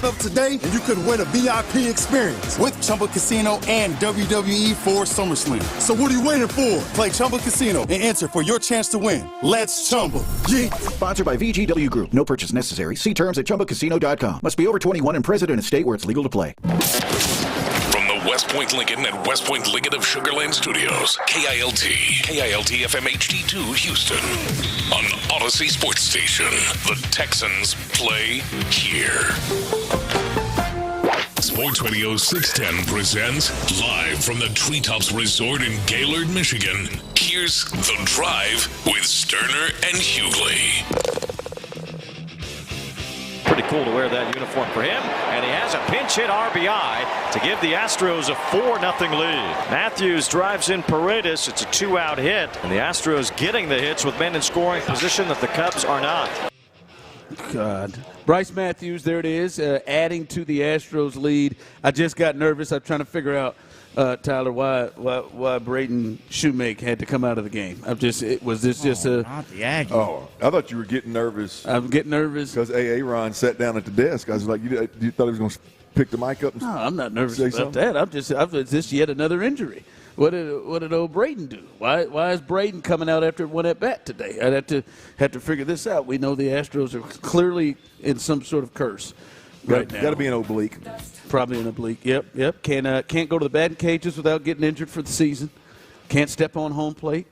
up today and you could win a VIP experience with Chumba Casino and WWE for SummerSlam. So what are you waiting for? Play Chumba Casino and enter for your chance to win. Let's Chumba. Yeah. Sponsored by VGW Group. No purchase necessary. See terms at ChumbaCasino.com. Must be over 21 and present in a state where it's legal to play. From the West Point Lincoln and West Point Lincoln of Sugar Land Studios, KILT FM HD2 Houston. On Odyssey Sports Station, the Texans play here. Sports Radio 610 presents live from the Treetops Resort in Gaylord, Michigan. Here's The Drive with Stoerner and Hughley. Pretty cool to wear that uniform for him, and he has a pinch hit RBI to give the Astros a 4-0 lead. Matthews drives in Paredes. It's a 2-out hit, and the Astros getting the hits with men in scoring position that the Cubs are not. God. Bryce Matthews, there it is, adding to the Astros lead. I just got nervous. I'm trying to figure out, Tyler, why Braden Shoemake had to come out of the game. Not the Aggie. Oh, I thought you were getting nervous. I'm getting nervous because Aaron sat down at the desk. I was like, you thought he was going to pick the mic up? And no, I'm not nervous about that. It's just yet another injury. What did old Braden do? Why is Braden coming out after one at bat today? I'd have to figure this out. We know the Astros are clearly in some sort of curse right now. Got to be an oblique. Probably an oblique. Yep. Can't go to the batting cages without getting injured for the season. Can't step on home plate.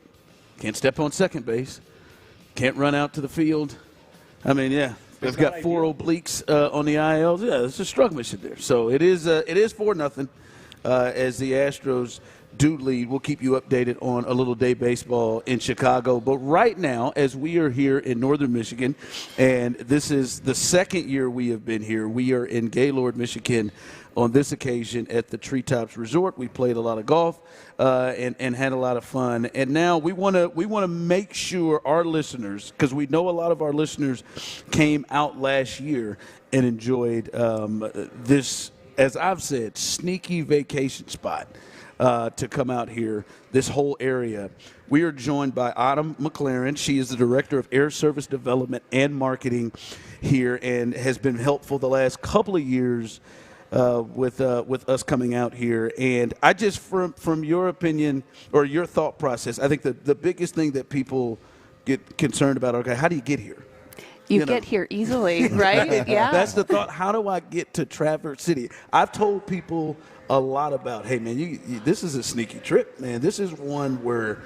Can't step on second base. Can't run out to the field. I mean, yeah. They've got 4 obliques on the IL. Yeah, it's a struggle mission there. So it is 4-0 as the Astros do lead. We'll keep you updated on a little day baseball in Chicago. But right now, as we are here in northern Michigan, and this is the second year we have been here, we are in Gaylord, Michigan on this occasion at the Treetops Resort. We played a lot of golf and had a lot of fun. And now we want to make sure our listeners, because we know a lot of our listeners came out last year and enjoyed this, as I've said, sneaky vacation spot. To come out here, this whole area. We are joined by Autumn McLaren. She is the Director of Air Service Development and Marketing here and has been helpful the last couple of years with us coming out here. And I just, from your opinion or your thought process, I think the biggest thing that people get concerned about, okay, how do you get here? You get here easily, right? Yeah. That's the thought. How do I get to Traverse City? I've told people a lot about, hey, man, this is a sneaky trip, man. This is one where,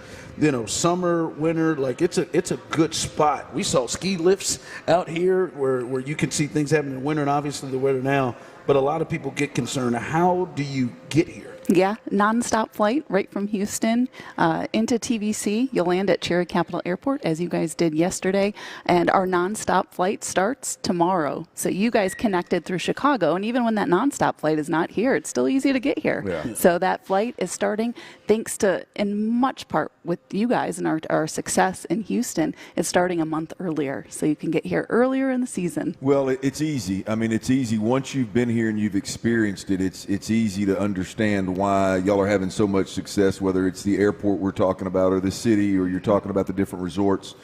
summer, winter, like it's a good spot. We saw ski lifts out here where you can see things happening in winter, and obviously the weather now. But a lot of people get concerned. How do you get here? Yeah, nonstop flight right from Houston into TVC. You'll land at Cherry Capital Airport, as you guys did yesterday. And our nonstop flight starts tomorrow. So you guys connected through Chicago. And even when that nonstop flight is not here, it's still easy to get here. Yeah. So that flight is starting thanks to, in much part with you guys and our success in Houston, it's starting a month earlier. So you can get here earlier in the season. Well, it's easy. I mean, it's easy. Once you've been here and you've experienced it, it's easy to understand why y'all are having so much success, whether it's the airport we're talking about or the city, or you're talking about the different resorts,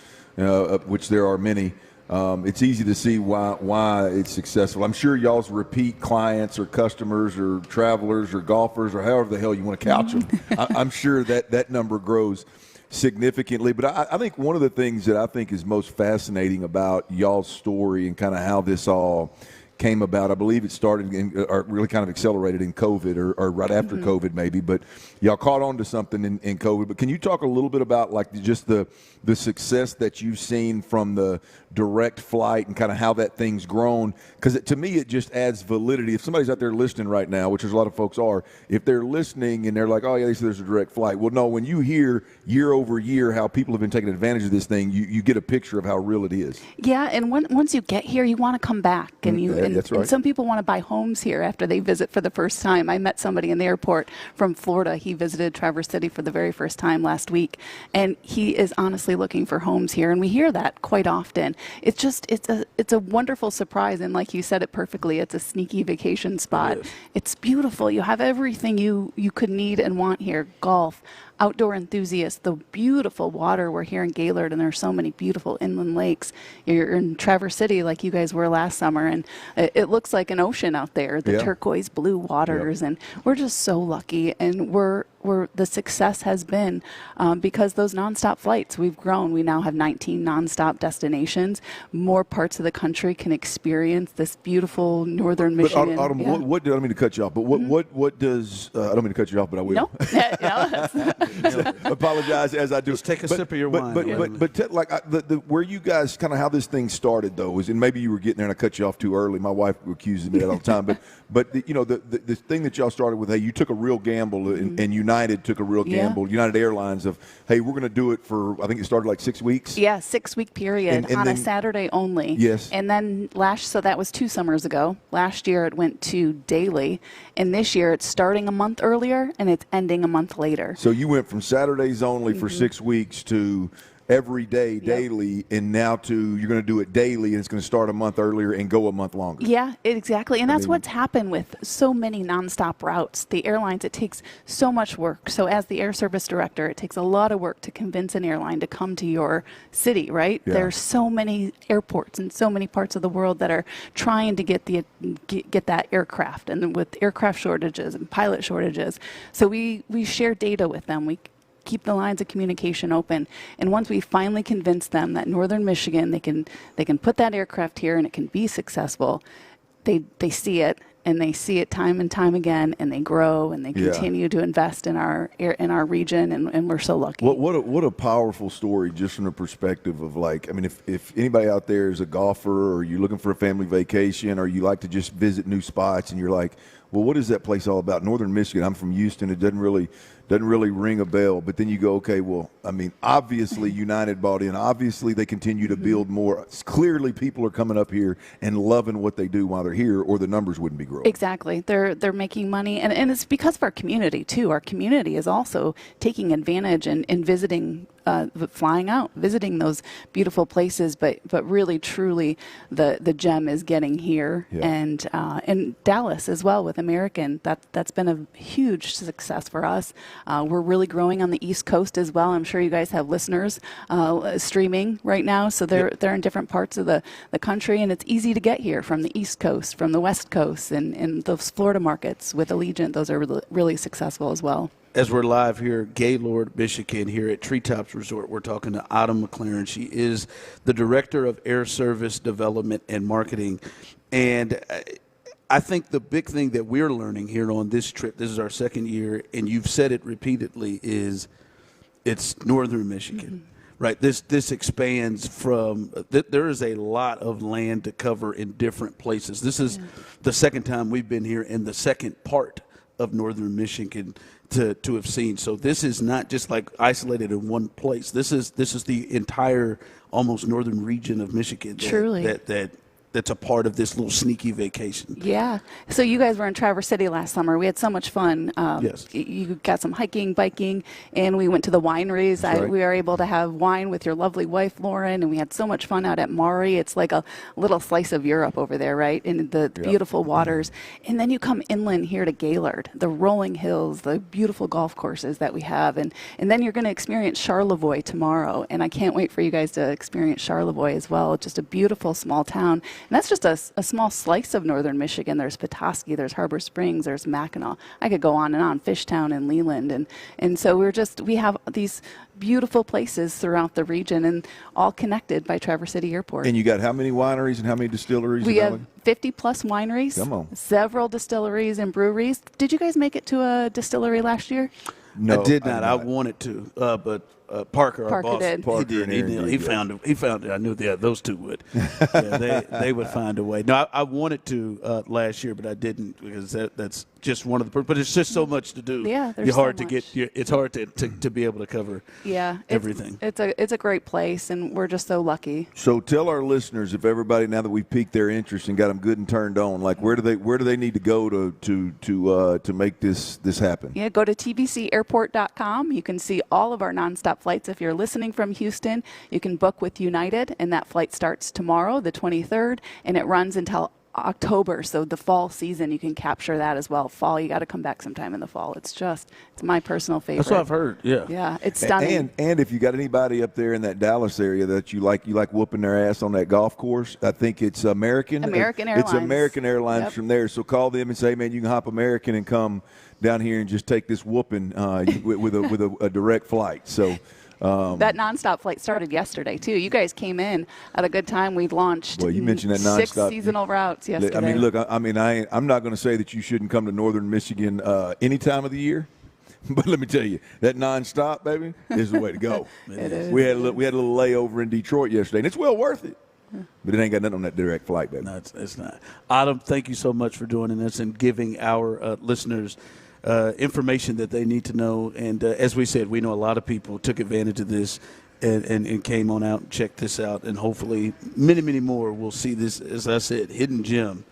which there are many. It's easy to see why it's successful. I'm sure y'all's repeat clients or customers or travelers or golfers or however the hell you want to couch them, I'm sure that number grows significantly. But I think one of the things that I think is most fascinating about y'all's story and kind of how this all came about, I believe it started or really kind of accelerated in COVID or right after COVID maybe, but y'all caught on to something in COVID. But can you talk a little bit about like just the success that you've seen from the direct flight and kind of how that thing's grown? Because to me, it just adds validity. If somebody's out there listening right now, which there's a lot of folks are, if they're listening and they're like, oh yeah, they said there's a direct flight. Well, no, when you hear year over year how people have been taking advantage of this thing, you get a picture of how real it is. Yeah, and once you get here, you want to come back. And that's right. And some people want to buy homes here after they visit for the first time. I met somebody in the airport from Florida. He visited Traverse City for the very first time last week, and he is honestly looking for homes here, and we hear that quite often. It's just it's a wonderful surprise, and like you said it perfectly, it's a sneaky vacation spot. It's beautiful. You have everything you could need and want here: golf, outdoor enthusiasts, the beautiful water we're here in Gaylord, and there's so many beautiful inland lakes. You're in Traverse City like you guys were last summer, and it looks like an ocean out there, the turquoise blue waters, and we're just so lucky, and the success has been because those nonstop flights, we've grown. We now have 19 nonstop destinations. More parts of the country can experience this beautiful northern Michigan. But Autumn, what I don't mean to cut you off, but what does I don't mean to cut you off, but I will. No. Apologize as I do. Just take a sip of your wine. Where you guys kind of how this thing started though is, and maybe you were getting there and I cut you off too early. My wife accuses me that all the time, but the thing that y'all started with, hey, you took a real gamble, and United took a real gamble. United Airlines of, hey, we're going to do it for, I think it started like 6 weeks. Yeah, 6-week period and on a Saturday only. Yes. And then so that was 2 summers ago. Last year it went to daily, and this year it's starting a month earlier and it's ending a month later. So you went from Saturdays only for 6 weeks to every day, daily, and now you're going to do it daily, and it's going to start a month earlier and go a month longer. Yeah, exactly. And that's what's happened with so many nonstop routes. The airlines, it takes so much work. So as the air service director, it takes a lot of work to convince an airline to come to your city, right? Yeah. There's so many airports in so many parts of the world that are trying to get that aircraft, and with aircraft shortages and pilot shortages. So we share data with them. We keep the lines of communication open, and once we finally convince them that northern Michigan, they can put that aircraft here and it can be successful, they see it, and they see it time and time again, and they grow and they continue to invest in our region, and we're so lucky. What a powerful story, just from the perspective of, like, I mean, if anybody out there is a golfer, or you're looking for a family vacation, or you like to just visit new spots, and you're like, well, what is that place all about? Northern Michigan. I'm from Houston. It doesn't really ring a bell. But then you go, okay, well, I mean, obviously United bought in. Obviously they continue to build more. Clearly people are coming up here and loving what they do while they're here, or the numbers wouldn't be growing. Exactly. They're making money. And it's because of our community, too. Our community is also taking advantage and visiting, flying out, visiting those beautiful places. But really, truly, the gem is getting here. Yeah. And Dallas as well with American. That's been a huge success for us. We're really growing on the East Coast as well. I'm sure you guys have listeners streaming right now, so they're in different parts of the country, and it's easy to get here from the East Coast, from the West Coast, and those Florida markets with Allegiant. Those are really successful as well. As we're live here, Gaylord, Michigan, here at Treetops Resort, we're talking to Autumn McLaren. She is the Director of Air Service Development and Marketing, and I think the big thing that we're learning here on this trip, this is our second year, and you've said it repeatedly, is it's northern Michigan, right? This expands from there is a lot of land to cover in different places. This is the second time we've been here in the second part of northern Michigan to have seen. So this is not just like isolated in one place. This is the entire almost northern region of Michigan. Truly. That's a part of this little sneaky vacation. Yeah. So you guys were in Traverse City last summer. We had so much fun. Yes. You got some hiking, biking, and we went to the wineries. Right. We were able to have wine with your lovely wife, Lauren, and we had so much fun out at Maury. It's like a little slice of Europe over there, right? In the beautiful waters. And then you come inland here to Gaylord, the rolling hills, the beautiful golf courses that we have. And then you're going to experience Charlevoix tomorrow. And I can't wait for you guys to experience Charlevoix as well. It's just a beautiful small town. And that's just a small slice of northern Michigan. There's Petoskey, there's Harbor Springs, there's Mackinac. I could go on and on, Fishtown and Leland. And so we have these beautiful places throughout the region, and all connected by Traverse City Airport. And you got how many wineries and how many distilleries? We have 50-plus wineries, Come on. Several distilleries and breweries. Did you guys make it to a distillery last year? No, I did not. I wanted to, but Parker, our boss, did. He found it. I knew those two would. They would find a way. No, I wanted to last year, but I didn't, because that's just one of the. But it's just so much to do. Yeah, there's It's hard to be able to cover. Everything. It's a great place, and we're just so lucky. So tell our listeners, if everybody, now that we've piqued their interest and got them good and turned on, like where do they need to go to make this happen? Yeah, go to tbcairport.com. You can see all of our nonstop flights. If you're listening from Houston, you can book with United, and that flight starts tomorrow, the 23rd, and it runs until October, so the fall season, you can capture that as well. Fall, you got to come back sometime in the fall. It's my personal favorite. That's what I've heard. Yeah. Yeah, it's stunning. And if you got anybody up there in that Dallas area that you like whooping their ass on that golf course, I think it's American. American Airlines. It's American Airlines from there. So call them and say, man, you can hop American and come down here and just take this whooping with a direct flight. So. That nonstop flight started yesterday too. You guys came in at a good time. We launched. Well, you mentioned that nonstop 6 seasonal routes yesterday. I mean, look. I'm not going to say that you shouldn't come to Northern Michigan any time of the year, but let me tell you, that nonstop, baby, is the way to go. It is. We had a little layover in Detroit yesterday, and it's well worth it. But it ain't got nothing on that direct flight, baby. No, it's not. Adam, thank you so much for joining us and giving our listeners information that they need to know. And as we said, we know a lot of people took advantage of this and came on out and checked this out. And hopefully many, many more will see this, as I said, hidden gem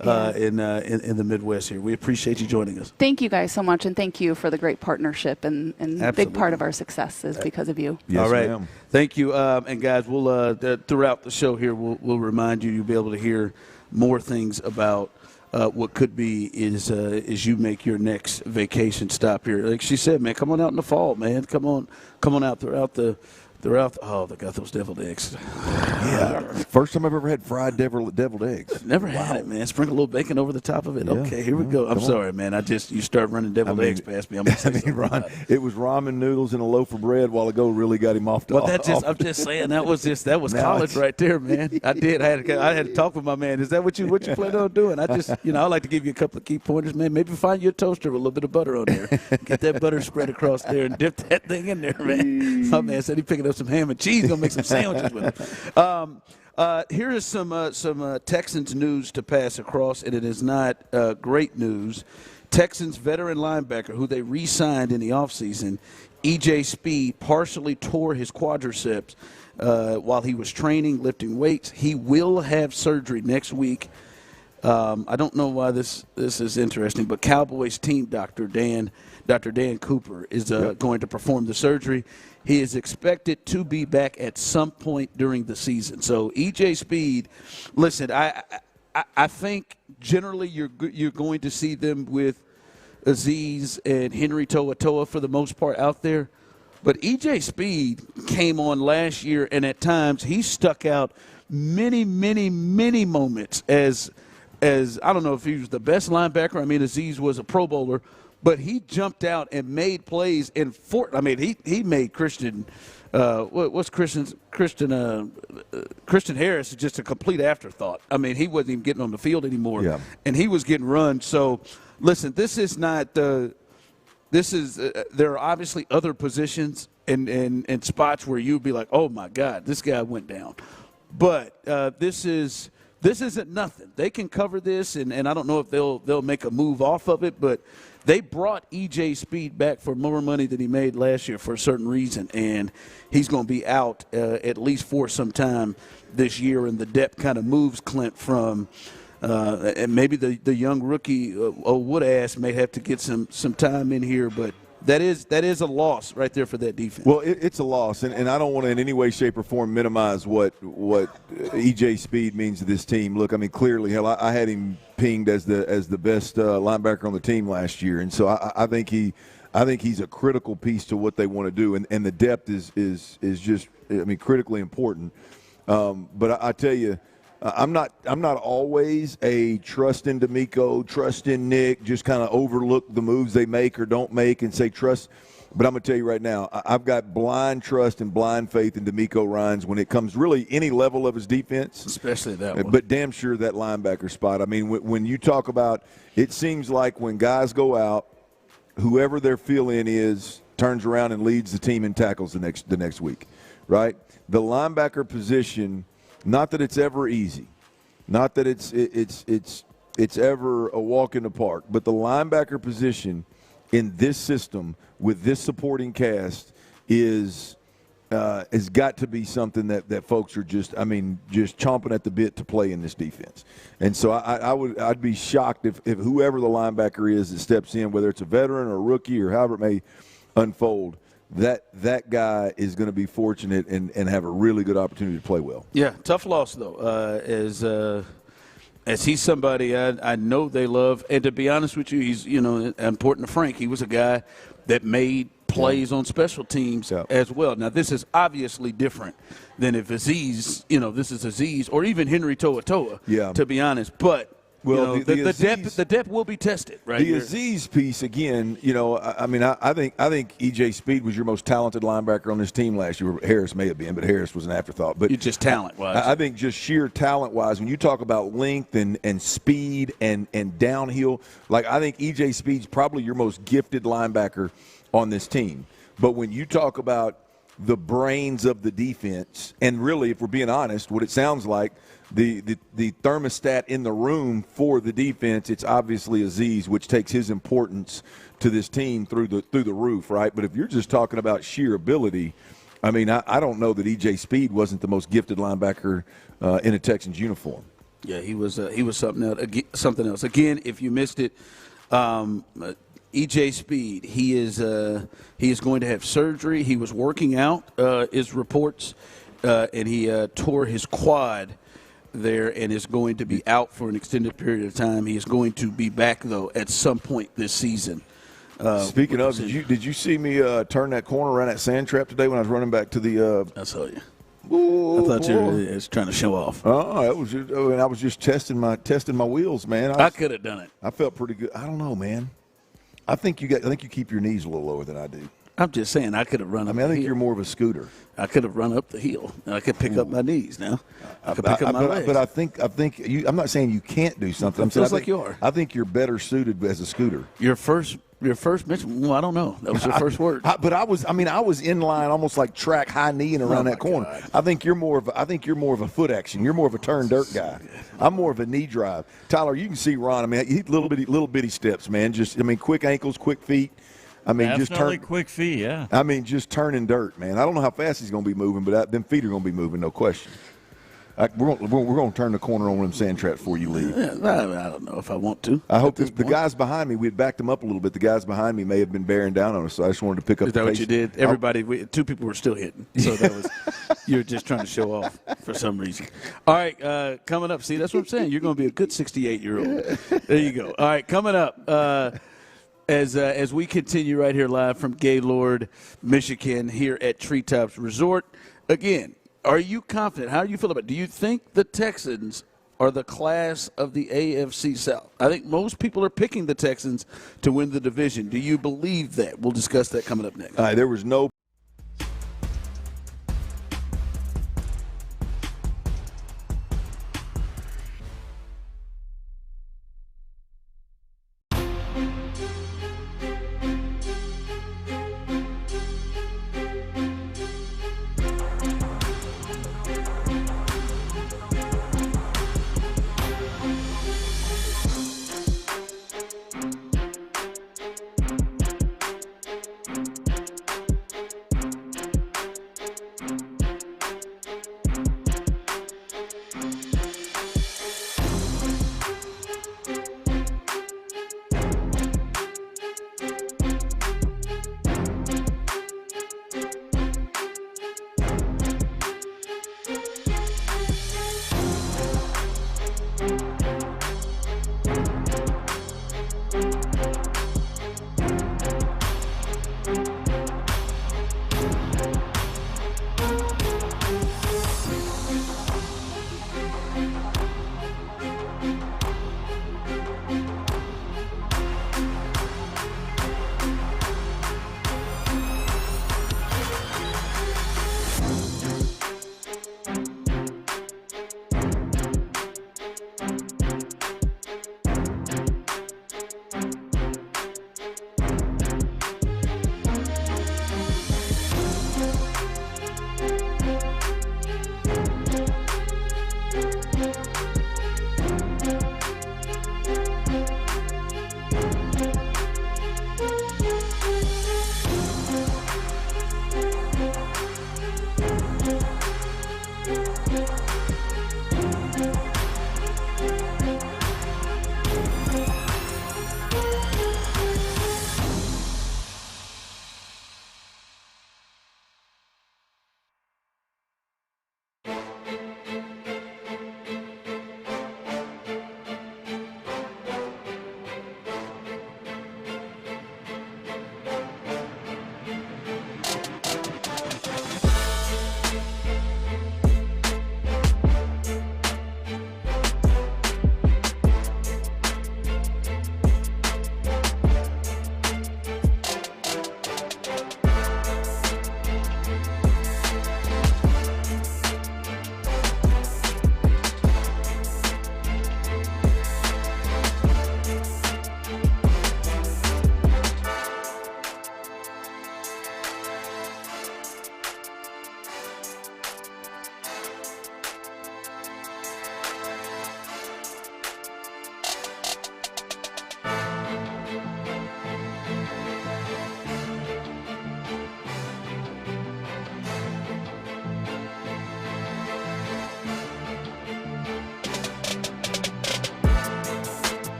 in the Midwest here. We appreciate you joining us. Thank you guys so much, and thank you for the great partnership. And a big part of our success is because of you. Yes, all right. ma'am. Thank you. And, guys, we'll throughout the show here, we'll remind you, you'll be able to hear more things about what could be is you make your next vacation stop here. Like she said, man, come on out in the fall, man. Come on out throughout they got those deviled eggs. Yeah. First time I've ever had fried deviled eggs. Never had it, man. Sprinkle a little bacon over the top of it. Yeah. Okay, here we go. I'm sorry, man. You start running deviled eggs past me. I'm gonna say Ron, it was ramen noodles and a loaf of bread while ago really got him off the I'm just saying that was college right there, man. I had to talk with my man. Is that what you plan on doing? I like to give you a couple of key pointers, man. Maybe find you a toaster with a little bit of butter on there. Get that butter spread across there and dip that thing in there, man. My man said he picking up some ham and cheese, gonna make some sandwiches with it. Here is some Texans news to pass across, and it is not great news. Texans veteran linebacker, who they re-signed in the offseason, E.J. Speed, partially tore his quadriceps while he was training, lifting weights. He will have surgery next week. I don't know why this is interesting, but Cowboys team doctor Dan Cooper is going to perform the surgery. He is expected to be back at some point during the season. So E.J. Speed, listen, I think generally you're going to see them with Azeez and Henry To'oTo'o for the most part out there. But E.J. Speed came on last year, and at times he stuck out many, many, many moments as I don't know if he was the best linebacker. I mean, Azeez was a Pro Bowler. But he jumped out and made plays in he made Christian Christian Harris just a complete afterthought. I mean, he wasn't even getting on the field anymore, and he was getting run. So, listen, this is not there are obviously other positions and spots where you'd be like, oh my God, this guy went down. But this isn't nothing. They can cover this, and I don't know if they'll make a move off of it, but they brought E.J. Speed back for more money than he made last year for a certain reason, and he's going to be out at least for some time this year, and the depth kind of moves Clint from and maybe the young rookie Woodass may have to get some time in here, but that is a loss right there for that defense. Well, it's a loss, and I don't want to in any way, shape, or form minimize what E.J. Speed means to this team. Look, I mean, clearly, hell, I had him pinged as the best linebacker on the team last year, and so I think he's a critical piece to what they want to do, and the depth is just, I mean, critically important. But I tell you, I'm not always a trust in D'Amico, trust in Nick, just kind of overlook the moves they make or don't make and say trust. But I'm going to tell you right now, I've got blind trust and blind faith in D'Amico Ryans when it comes really any level of his defense. Especially that one. But damn sure that linebacker spot. I mean, when you talk about, it seems like when guys go out, whoever their fill-in is turns around and leads the team in tackles the next week, right? The linebacker position, not that it's ever easy, not that it's ever a walk in the park, but the linebacker position in this system with this supporting cast has got to be something that folks are just chomping at the bit to play in this defense. And so I'd be shocked if whoever the linebacker is that steps in, whether it's a veteran or a rookie or however it may unfold, that guy is going to be fortunate and have a really good opportunity to play well. Yeah, tough loss though. as he's somebody I know they love. And to be honest with you, he's, important to Frank. He was a guy that made plays on special teams as well. Now, this is obviously different than if Azeez, this is Azeez or even Henry To'oTo'o, to be honest. But well, the depth will be tested, right? The Azeez piece again. I think E.J. Speed was your most talented linebacker on this team last year. Harris may have been, but Harris was an afterthought. But you just talent-wise. I think just sheer talent-wise, when you talk about length and speed and downhill, I think E.J. Speed's probably your most gifted linebacker on this team. But when you talk about the brains of the defense, and really, if we're being honest, what it sounds like, the thermostat in the room for the defense, it's obviously Azeez, which takes his importance to this team through the roof, right? But if you're just talking about sheer ability, I don't know that E.J. Speed wasn't the most gifted linebacker in a Texans uniform. Yeah, he was something else. Again, if you missed it, E.J. Speed, he is going to have surgery. He was working out, his reports, and he tore his quad there and is going to be out for an extended period of time. He is going to be back, though, at some point this season. Speaking of, did you see me turn that corner around that sand trap today when I was running back to the I saw you. I thought you were trying to show off. Oh, that was I was just testing my wheels, man. I could have done it. I felt pretty good. I don't know, man. I think you keep your knees a little lower than I do. I'm just saying I could have run up the hill. I think you're more of a scooter. I could have run up the hill. I could pick up my knees now. I could pick up my legs. But I think you, I'm not saying you can't do something. I'm saying you are. I think you're better suited as a scooter. Your first mention. Well, I don't know. That was your first word. But I was in line, almost like track high kneeing around that corner. God. I think you're more of a foot action. You're more of a turn dirt guy. I'm more of a knee drive. Tyler, you can see Ron. He's little bitty steps, man. Quick ankles, quick feet. Definitely quick feet, yeah. Just turning dirt, man. I don't know how fast he's going to be moving, but them feet are going to be moving, no question. We're going to turn the corner on them sand traps before you leave. Yeah, I don't know if I want to. I hope the guys behind me, we had backed them up a little bit. The guys behind me may have been bearing down on us, so I just wanted to pick up the pace. Is that what you did? Everybody, two people were still hitting, so that was you were just trying to show off for some reason. All right, coming up. See, that's what I'm saying. You're going to be a good 68-year-old. There you go. All right, coming up. As we continue right here live from Gaylord, Michigan, here at Treetops Resort. Again, are you confident? How do you feel about it? Do you think the Texans are the class of the AFC South? I think most people are picking the Texans to win the division. Do you believe that? We'll discuss that coming up next. There was no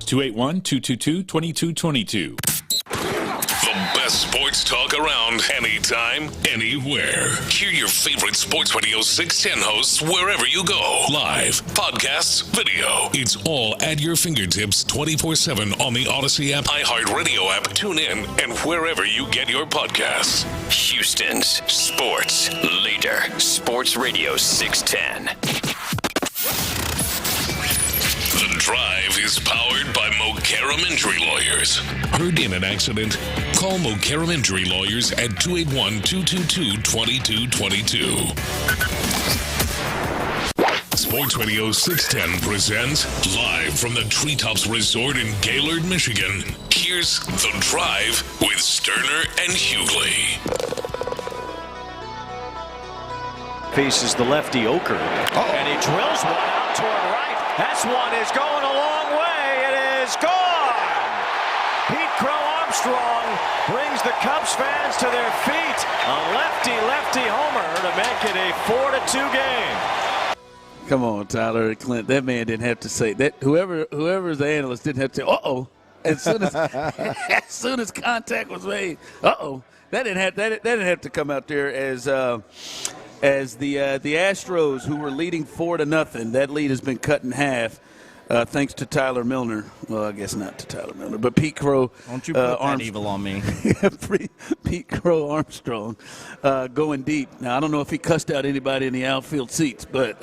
281-222-2222. The best sports talk around, anytime, anywhere. Hear your favorite Sports Radio 610 hosts wherever you go. Live, podcasts, video. It's all at your fingertips 24/7 on the Odyssey app, iHeartRadio app, TuneIn, and wherever you get your podcasts. Houston's sports leader, Sports Radio 610. The Drive is powered by Mokaram Injury Lawyers. Heard in an accident? Call Mokaram Injury Lawyers at 281-222-2222. Sports Radio 610 presents live from the Treetops Resort in Gaylord, Michigan. Here's The Drive with Stoerner and Hughley. Faces the lefty Oker, and he drills one out toward right. That one is going a long way. It is gone. Pete Crow Armstrong brings the Cubs fans to their feet. A lefty homer to make it a 4-2 game. Come on, Tyler and Clint. That man didn't have to say that. Whoever's the analyst didn't have to say, uh-oh. As soon as contact was made, uh-oh. That didn't have to come out there as the Astros, who were leading 4-0, that lead has been cut in half thanks to Tyler Milner. Well, I guess not to Tyler Milner, but Pete Crow. Don't you put that evil on me. Pete Crow Armstrong going deep. Now, I don't know if he cussed out anybody in the outfield seats, but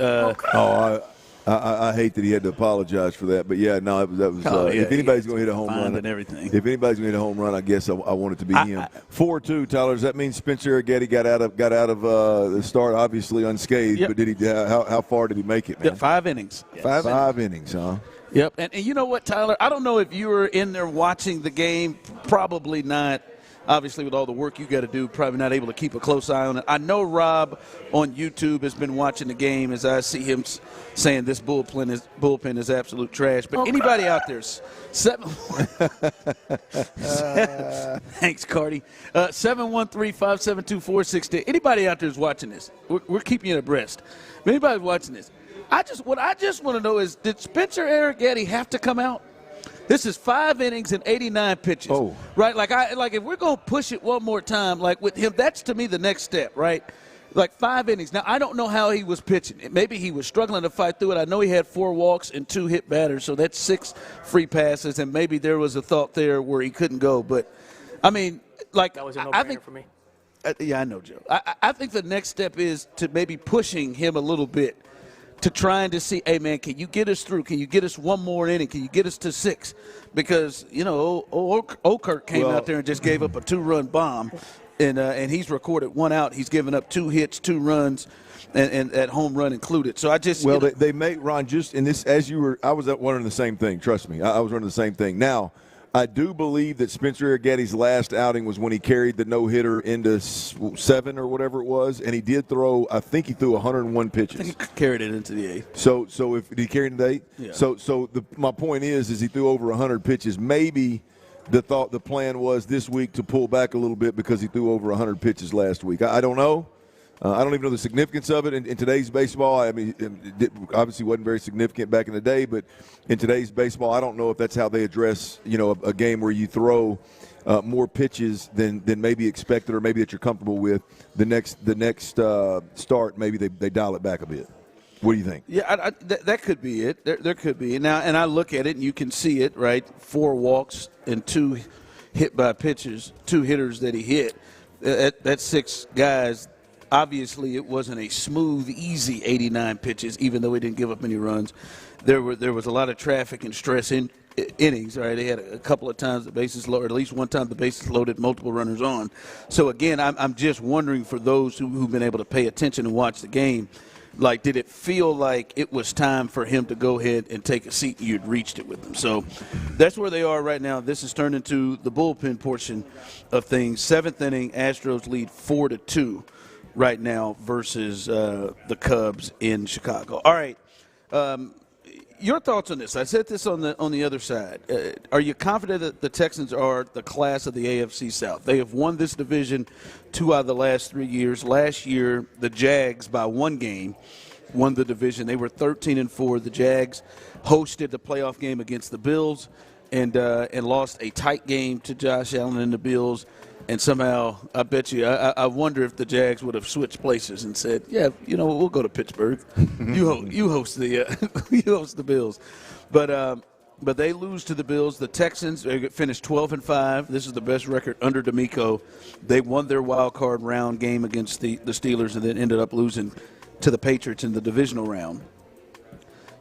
I hate that he had to apologize for that, but that was. If anybody's going to hit a home run, and everything. If anybody's going to hit a home run, I guess I want it to be him. 4-2, Tyler. Does that mean Spencer Arrighetti got out of the start obviously unscathed? Yep. But did he? How far did he make it, man? Yeah, 5 innings. Five innings, huh? Yep. And you know what, Tyler? I don't know if you were in there watching the game. Probably not. Obviously, with all the work you got to do, probably not able to keep a close eye on it. I know Rob on YouTube has been watching the game as I see him saying this bullpen is absolute trash. But anybody out there, thanks, Cardi. 713-572-4610. Anybody out there is watching this? We're keeping you abreast. If anybody's watching this, what I just want to know is, did Spencer Arrighetti have to come out? This is 5 innings and 89 pitches. Oh. Right? Like if we're going to push it one more time, like with him, that's to me the next step, right? Like 5 innings. Now, I don't know how he was pitching. Maybe he was struggling to fight through it. I know he had 4 walks and 2 hit batters, so that's 6 free passes, and maybe there was a thought there where he couldn't go. But, I mean, like, that was a no-brainer for me. Yeah, I know, Joe. I think the next step is to maybe pushing him a little bit, to trying to see, hey, man, can you get us through? Can you get us one more inning? Can you get us to 6? Because, Okert came out there and just gave up a 2-run bomb, and he's recorded 1 out. He's given up 2 hits, 2 runs, and that home run included. So I just they make Ron just in this as you were. I was wondering the same thing. Trust me, I was wondering the same thing. Now, I do believe that Spencer Arrighetti's last outing was when he carried the no-hitter into 7 or whatever it was, and he did throw. I think he threw 101 pitches. I think he carried it into the 8th. So if he carried it into the 8th, yeah. So my point is he threw over 100 pitches. Maybe the plan was this week to pull back a little bit because he threw over 100 pitches last week. I don't know. I don't even know the significance of it in today's baseball. I mean, it obviously wasn't very significant back in the day, but in today's baseball, I don't know if that's how they address, a game where you throw more pitches than maybe expected or maybe that you're comfortable with. The next start, maybe they dial it back a bit. What do you think? Yeah, that could be it. There could be. Now, and I look at it, and you can see it, right? 4 walks and 2 hit by pitchers, 2 hitters that he hit. That's 6 guys. Obviously, it wasn't a smooth, easy 89 pitches, even though he didn't give up any runs. There was a lot of traffic and stress in innings. Right, they had a couple of times the bases loaded, at least one time the bases loaded, multiple runners on. So again, I'm just wondering for those who've been able to pay attention and watch the game, like, did it feel like it was time for him to go ahead and take a seat and you'd reached it with him? So that's where they are right now. This has turned into the bullpen portion of things. 7th inning, Astros lead 4-2. Right now versus the Cubs in Chicago. All right, your thoughts on this? I said this on the other side. Are you confident that the Texans are the class of the AFC South? They have won this division 2 out of the last 3 years. Last year, the Jags, by 1 game, won the division. They were 13-4. The Jags hosted the playoff game against the Bills. and lost a tight game to Josh Allen and the Bills. And somehow, I bet you, I wonder if the Jags would have switched places and said, "Yeah, we'll go to Pittsburgh. You host the Bills." But they lose to the Bills. The Texans finished 12-5. This is the best record under D'Amico. They won their wild card round game against the Steelers, and then ended up losing to the Patriots in the divisional round.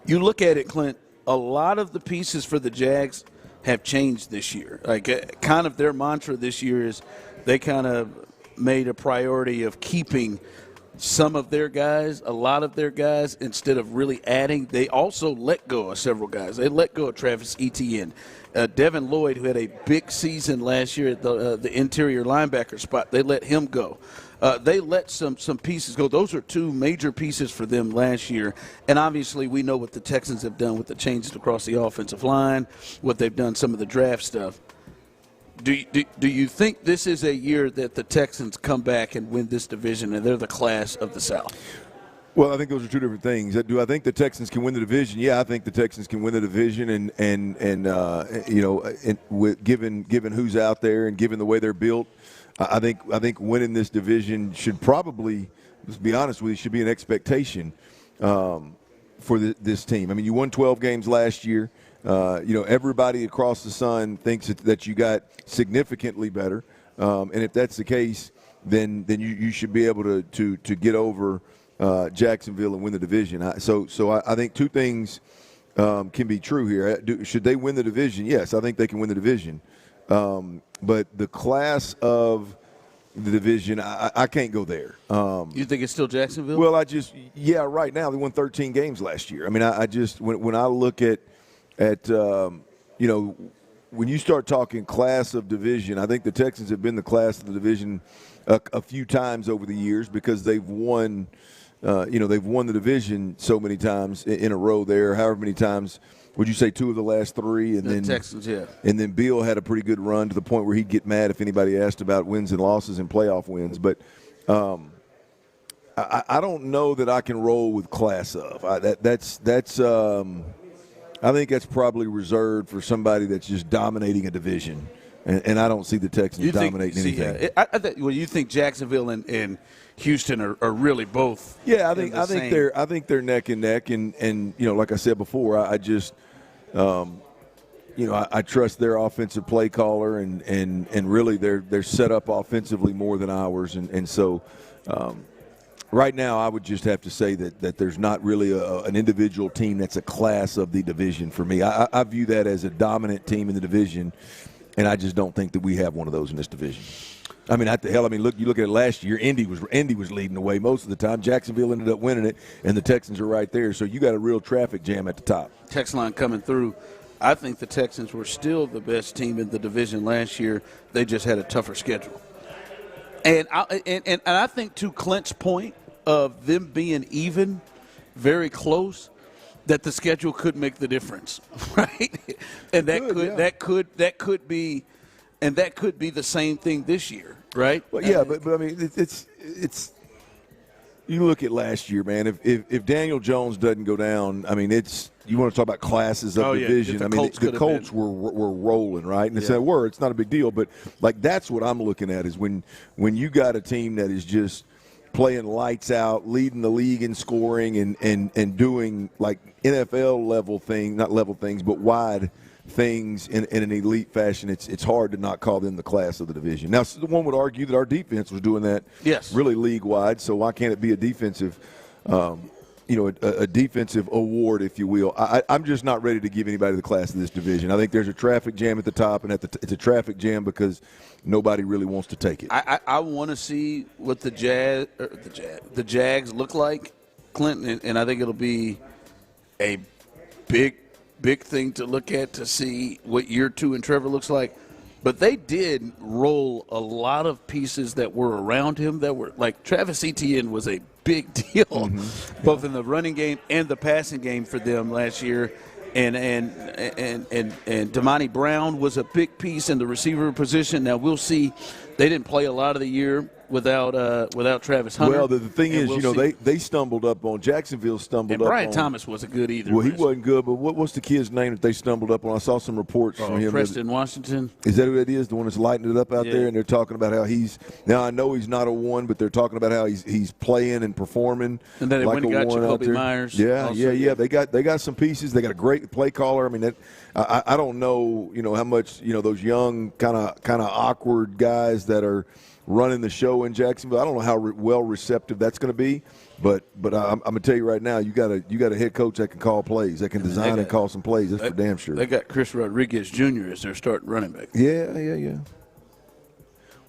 You look at it, Clint. A lot of the pieces for the Jags have changed this year. Like, kind of their mantra this year is they kind of made a priority of keeping some of their guys, a lot of their guys, instead of really adding. They also let go of several guys. They let go of Travis Etienne. Devin Lloyd, who had a big season last year at the interior linebacker spot, they let him go. They let some pieces go. Those are two major pieces for them last year. And obviously we know what the Texans have done with the changes across the offensive line, what they've done, some of the draft stuff. Do you think this is a year that the Texans come back and win this division and they're the class of the South? Well, I think those are two different things. Do I think the Texans can win the division? Yeah, I think the Texans can win the division, given who's out there and given the way they're built, I think winning this division should probably, let's be honest with you, should be an expectation for this team. I mean, you won 12 games last year. Everybody across the sun thinks that you got significantly better, and if that's the case, then you should be able to get over Jacksonville and win the division. So I think two things can be true here. Should they win the division? Yes, I think they can win the division. But the class of the division, I can't go there. You think it's still Jacksonville? Well, right now they won 13 games last year. I mean, I just when I look at when you start talking class of division, I think the Texans have been the class of the division a few times over the years because they've won. They've won the division so many times in a row there. However many times. Would you say 2 of the last 3? And then Texans, yeah. And then Bill had a pretty good run to the point where he'd get mad if anybody asked about wins and losses and playoff wins. But I don't know that I can roll with class of. I think that's probably reserved for somebody that's just dominating a division. And I don't see the Texans dominating anything. You think Jacksonville and Houston are really both? Yeah, I think they're neck and neck, and like I said before, I just I trust their offensive play caller, and really they're set up offensively more than ours, and so right now I would just have to say that there's not really an individual team that's a class of the division for me. I view that as a dominant team in the division. And I just don't think that we have one of those in this division. I mean, look, you look at it last year. Indy was leading the way most of the time. Jacksonville ended up winning it, and the Texans are right there. So you got a real traffic jam at the top. Text line coming through. I think the Texans were still the best team in the division last year. They just had a tougher schedule. And I think to Clint's point of them being even, very close, that the schedule could make the difference, right? And that could be the same thing this year, right? Well, yeah, but I mean, it's you look at last year, man. If Daniel Jones doesn't go down, I mean, you want to talk about classes of division. Yeah, I mean, the Colts were rolling, right? And it's not a big deal, but like that's what I'm looking at is when you got a team that is just playing lights out, leading the league in scoring, and doing like NFL level thing, not level things, but wide things in an elite fashion. It's hard to not call them the class of the division. Now, one would argue that our defense was doing that really league wide, so why can't it be a defensive a defensive award, if you will? I'm just not ready to give anybody the class of this division. I think there's a traffic jam at the top, and it's a traffic jam because nobody really wants to take it. I want to see what the Jags look like, Clinton, and I think it'll be a big thing to look at to see what year 2 and Trevor looks like. But they did roll a lot of pieces that were around him that were like Travis Etienne was a big deal, both in the running game and the passing game for them last year. And Damani Brown was a big piece in the receiver position. Now we'll see. They didn't play a lot of the year without Travis Hunter. Well, the thing is, they stumbled up on Jacksonville. And Brian Thomas wasn't good either. Well, he wasn't good, but what's the kid's name that they stumbled up on? I saw some reports from him. Preston Washington. Is that who it is? The one that's lighting it up out there, and they're talking about how he's now. I know he's not a one, but they're talking about how he's playing and performing. And then they like went and got Jacoby Myers. Yeah. They got some pieces. They got a great play caller. I mean, I don't know, how much those young kind of awkward guys that are running the show in Jacksonville. I don't know how well receptive that's going to be, but I'm going to tell you right now, you got a head coach that can call plays, that can design and call some plays. That's for damn sure. They got Chris Rodriguez Jr. as their starting running back. Yeah.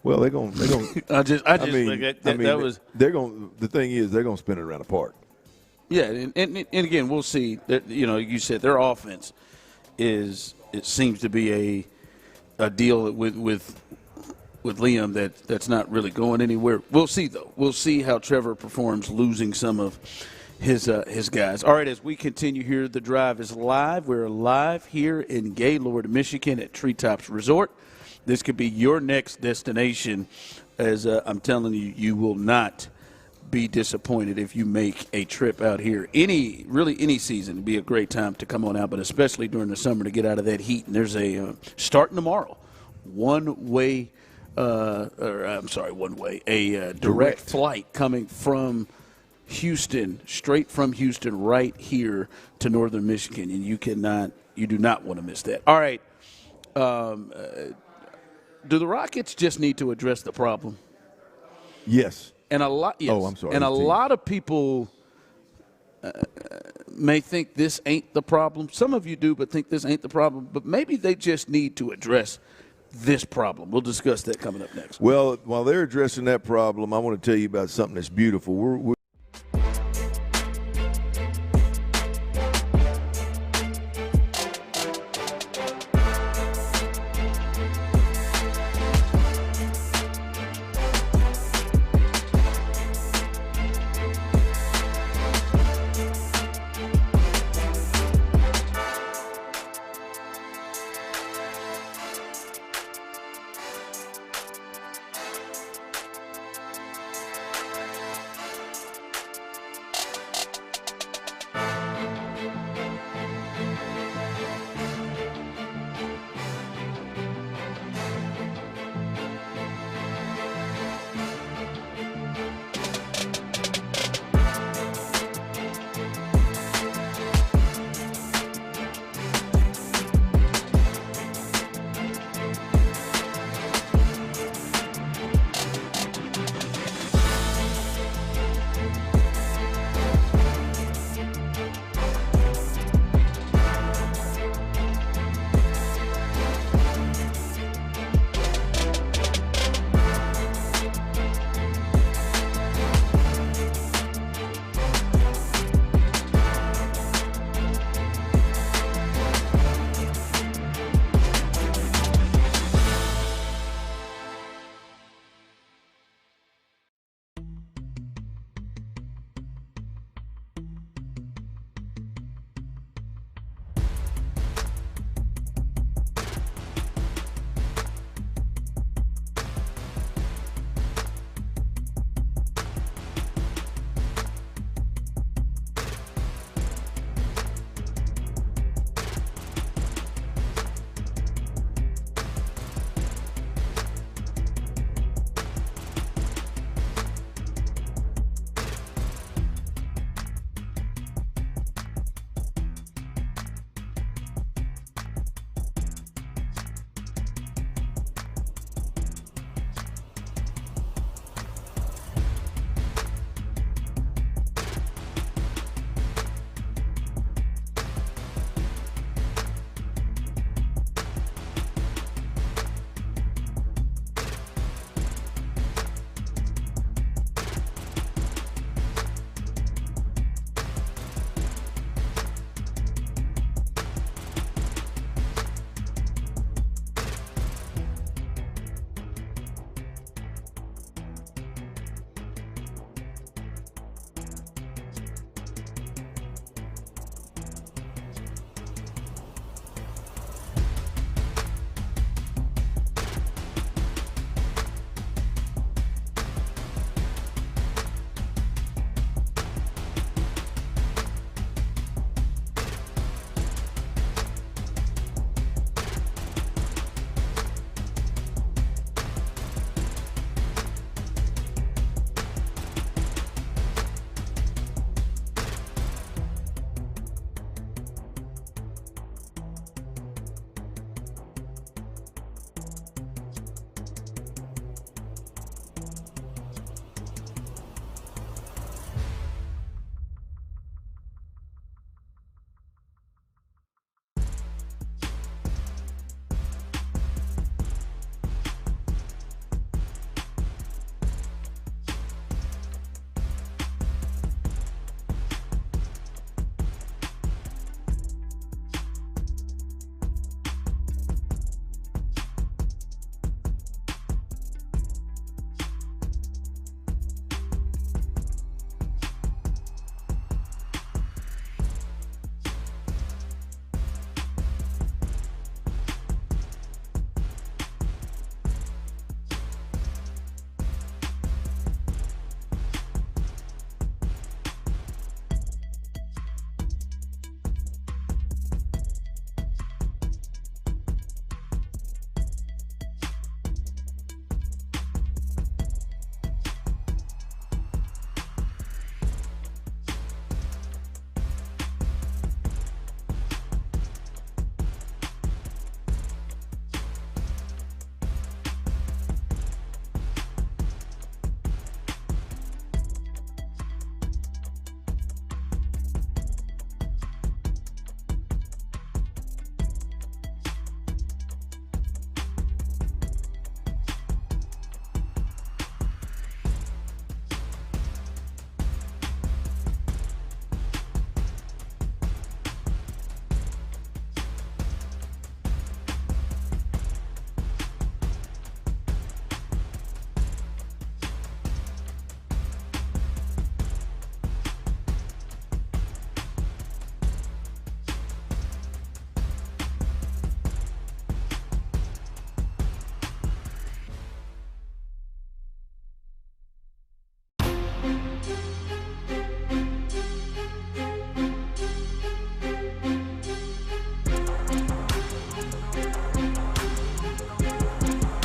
Well, they're going. The thing is, they're going to spin it around the park. Yeah, and again, we'll see. That, you said their offense it seems to be a deal with Liam that's not really going anywhere. We'll see, though. We'll see how Trevor performs losing some of his guys. All right, as we continue here, the drive is live. We're live here in Gaylord, Michigan at Treetops Resort. This could be your next destination, as I'm telling you, you will not be disappointed if you make a trip out here. Any season would be a great time to come on out, but especially during the summer to get out of that heat. And there's a starting tomorrow, a direct flight coming from Houston, straight from Houston, right here to Northern Michigan, and you do not want to miss that. All right, do the Rockets just need to address the problem? Yes. And a lot, yes. Oh, I'm sorry. And a lot of people may think this ain't the problem. Some of you do, but think this ain't the problem. But maybe they just need to address this problem. We'll discuss that coming up next. Well, while they're addressing that problem, I want to tell you about something that's beautiful. We're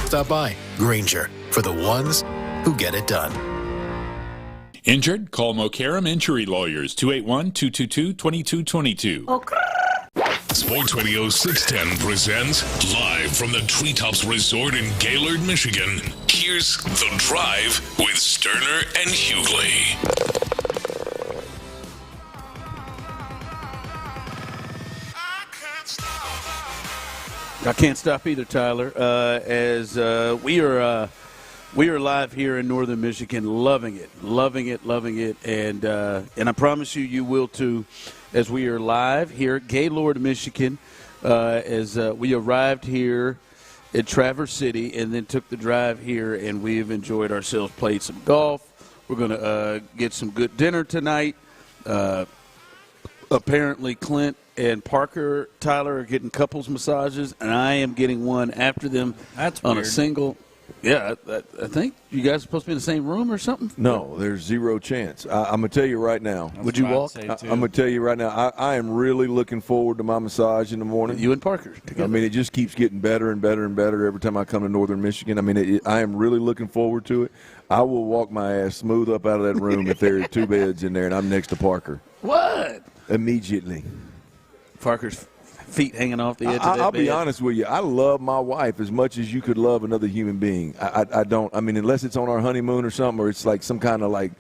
Stop by. Grainger, for the ones who get it done. Injured? Call Mokaram Injury Lawyers, 281-222-2222. Sports Radio 610 presents live from the Treetops Resort in Gaylord, Michigan. Here's The Drive with Stoerner and Hughley. I can't stop either, Tyler. As we are live here in Northern Michigan, loving it, and I promise you will too. As we are live here at Gaylord, Michigan, as we arrived here at Traverse City and then took the drive here, and we've enjoyed ourselves, played some golf. We're going to get some good dinner tonight. Apparently, Clint and Parker, Tyler, are getting couples massages, and I am getting one after them. That's on weird. A single. Yeah, I think you guys are supposed to be in the same room or something. No, there's zero chance. I'm going to tell you right now. Would you walk? I'm going to tell you right now, I am really looking forward to my massage in the morning. You and Parker together. I mean, it just keeps getting better and better and better every time I come to Northern Michigan. I mean, I am really looking forward to it. I will walk my ass smooth up out of that room if there are two beds in there and I'm next to Parker. What? Immediately. Parker's feet hanging off the edge of that I'll bed. be honest with you. I love my wife as much as you could love another human being. I don't. I mean, unless it's on our honeymoon or something, or it's like some kind of like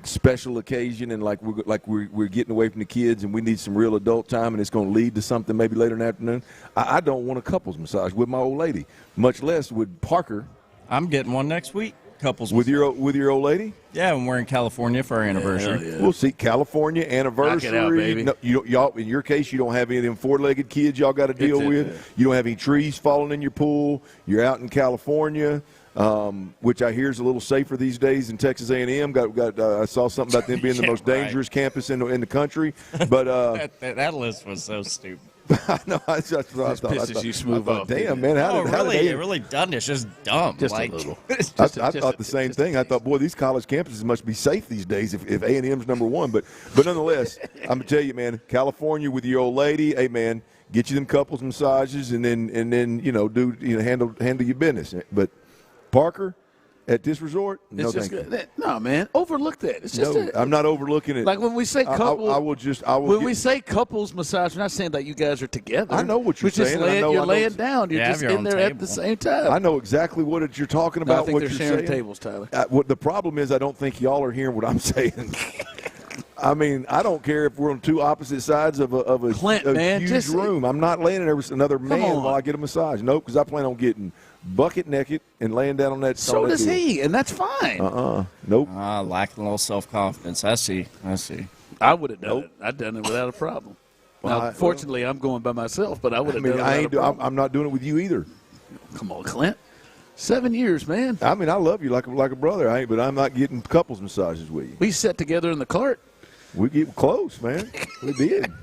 special occasion, and we're getting away from the kids, and we need some real adult time, and it's going to lead to something maybe later in the afternoon. I don't want a couples massage with my old lady, much less with Parker. I'm getting one next week. Couples with your old lady. Yeah, when we're in California for our anniversary. Yeah. We'll see California anniversary. Knock it out, baby. No, y'all, in your case, you don't have any of them four-legged kids y'all got to deal with. You don't have any trees falling in your pool. You're out in California, which I hear is a little safer these days than Texas A&M. I saw something about them being the most dangerous campus in the country. But that list was so stupid. I know. That's what I thought. Pisses you smooth off. Damn, man. How did it really doesn't. It's just dumb. Just like, a little. I thought the same thing. I thought, boy, these college campuses must be safe these days if A&M's number one. But nonetheless, I'm gonna tell you, man, California with your old lady, hey man, get you them couples massages and then handle your business. But Parker at this resort, no, thank you. No, man, overlook that. It's just I'm not overlooking it. Like when we say couple, when we say couples massage, we're not saying that you guys are together. I know what you're saying. You're laying down. You're just in there at the same time. I know exactly what you're talking about. I think they're sharing tables, Tyler. What the problem is, I don't think y'all are hearing what I'm saying. I mean, I don't care if we're on two opposite sides of a huge room. I'm not laying there with another man while I get a massage. Nope, because I plan on getting bucket naked and laying down on that. So does he, and that's fine. Nope. Lacking a little self-confidence. I see. I would have done it. I'd done it without a problem. Now, fortunately, I'm going by myself, but I would have done it without a problem. I'm not doing it with you either. Come on, Clint. 7 years, man. I mean, I love you like a brother, but I'm not getting couples massages with you. We sat together in the cart. We get close, man. We did.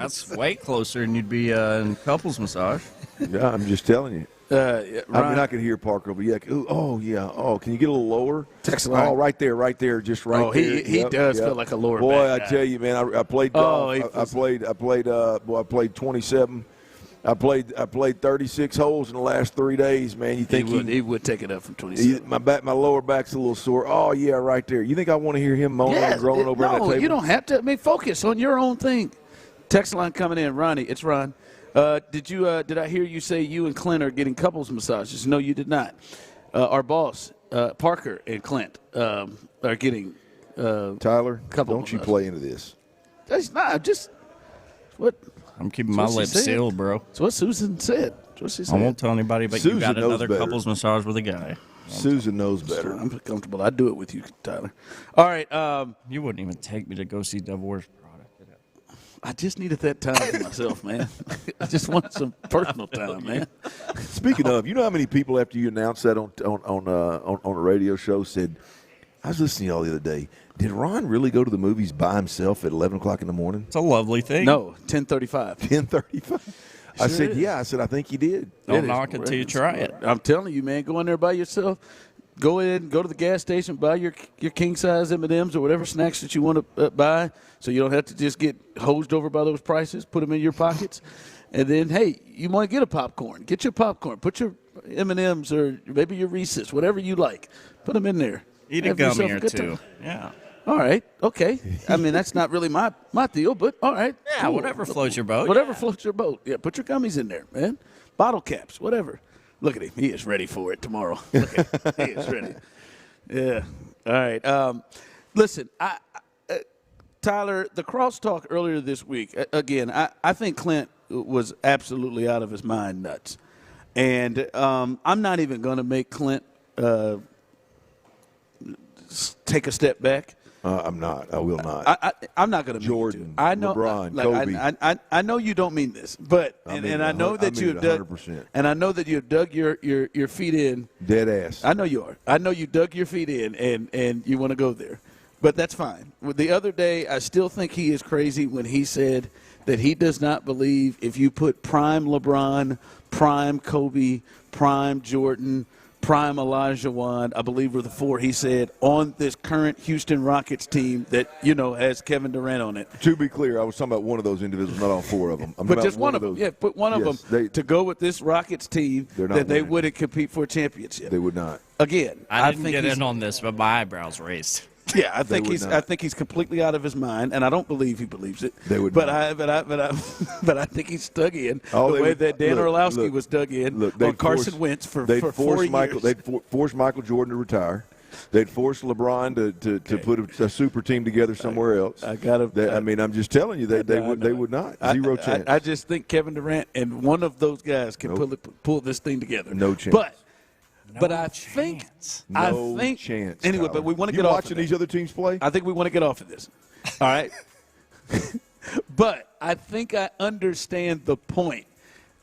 That's way closer than you'd be in couples massage. Yeah, I'm just telling you. I mean, I can hear Parker, but yeah. Oh, yeah. Oh, can you get a little lower? Text line. Oh, right there, just right there. He does feel like a lower boy, back I tell you, man, I played golf. I played 27. I played 36 holes in the last 3 days, man. You think he would take it up from 27? My lower back's a little sore. Oh, yeah, right there. You think I want to hear him moaning and groaning over on that table? No, you don't have to. I mean, focus on your own thing. Text line coming in. Ronnie, it's Ron. Did I hear you say you and Clint are getting couples massages? No, you did not. Our boss, Parker and Clint, are getting Tyler, couple don't you play into this. That's not just what I'm keeping my lips sealed, bro. That's what Susan said. That's what she said. I won't tell anybody, but you got another couples massage with a guy. Susan knows better. I'm comfortable. I'd do it with you, Tyler. All right. You wouldn't even take me to go see Devore's product. I just needed that time for myself, man. I just wanted some personal time, man. Speaking of, you know how many people after you announced that on a radio show said, I was listening to y'all the other day, did Ron really go to the movies by himself at 11 o'clock in the morning? It's a lovely thing. No, 10:35. 10:35. I said, yeah. I said, I think he did. Don't knock it until you try it. I'm telling you, man, go in there by yourself. Go in, go to the gas station, buy your king-size M&Ms or whatever snacks that you want to buy so you don't have to just get hosed over by those prices. Put them in your pockets. And then, hey, you want to get a popcorn. Get your popcorn. Put your M&Ms or maybe your Reese's, whatever you like. Put them in there. Eat a gummy or two. Yeah. All right. Okay. I mean, that's not really my deal, but all right. Yeah, cool. Whatever floats your boat. Whatever floats your boat. Yeah, put your gummies in there, man. Bottle caps, whatever. Look at him. He is ready for it tomorrow. Look at him. He is ready. Yeah. All right. Listen, Tyler, the crosstalk earlier this week, again, I think Clint was absolutely out of his mind nuts. And I'm not even going to make Clint take a step back. I'm not. I will not. I'm not going to. Jordan, I know, LeBron, Kobe. I know you don't mean this, but and I know that you have dug. 100%. And I know that you have dug your feet in. Dead ass. I know you are. I know you dug your feet in, and you want to go there, but that's fine. The other day, I still think he is crazy when he said that he does not believe if you put prime LeBron, prime Kobe, prime Jordan, prime Olajuwon, I believe were the four he said, on this current Houston Rockets team that, has Kevin Durant on it. To be clear, I was talking about one of those individuals, not all four of them. But just one of them. Yeah, put one of them to go with this Rockets team that they wouldn't compete for a championship. They would not. Again, I didn't get in on this, but my eyebrows raised. Yeah, I think he's completely out of his mind, and I don't believe he believes it. They would, but I think he's dug in the way that Dan Orlowski was dug in on Carson Wentz for 4 years. They'd force Michael Jordan to retire. They'd force LeBron to put a super team together somewhere else. I'm just telling you, they would not. Zero chance. I just think Kevin Durant and one of those guys can pull this thing together. No chance. But I think chance. Anyway, Tyler. But we want to get off. Watching these other teams play? I think we want to get off of this. All right. But I think I understand the point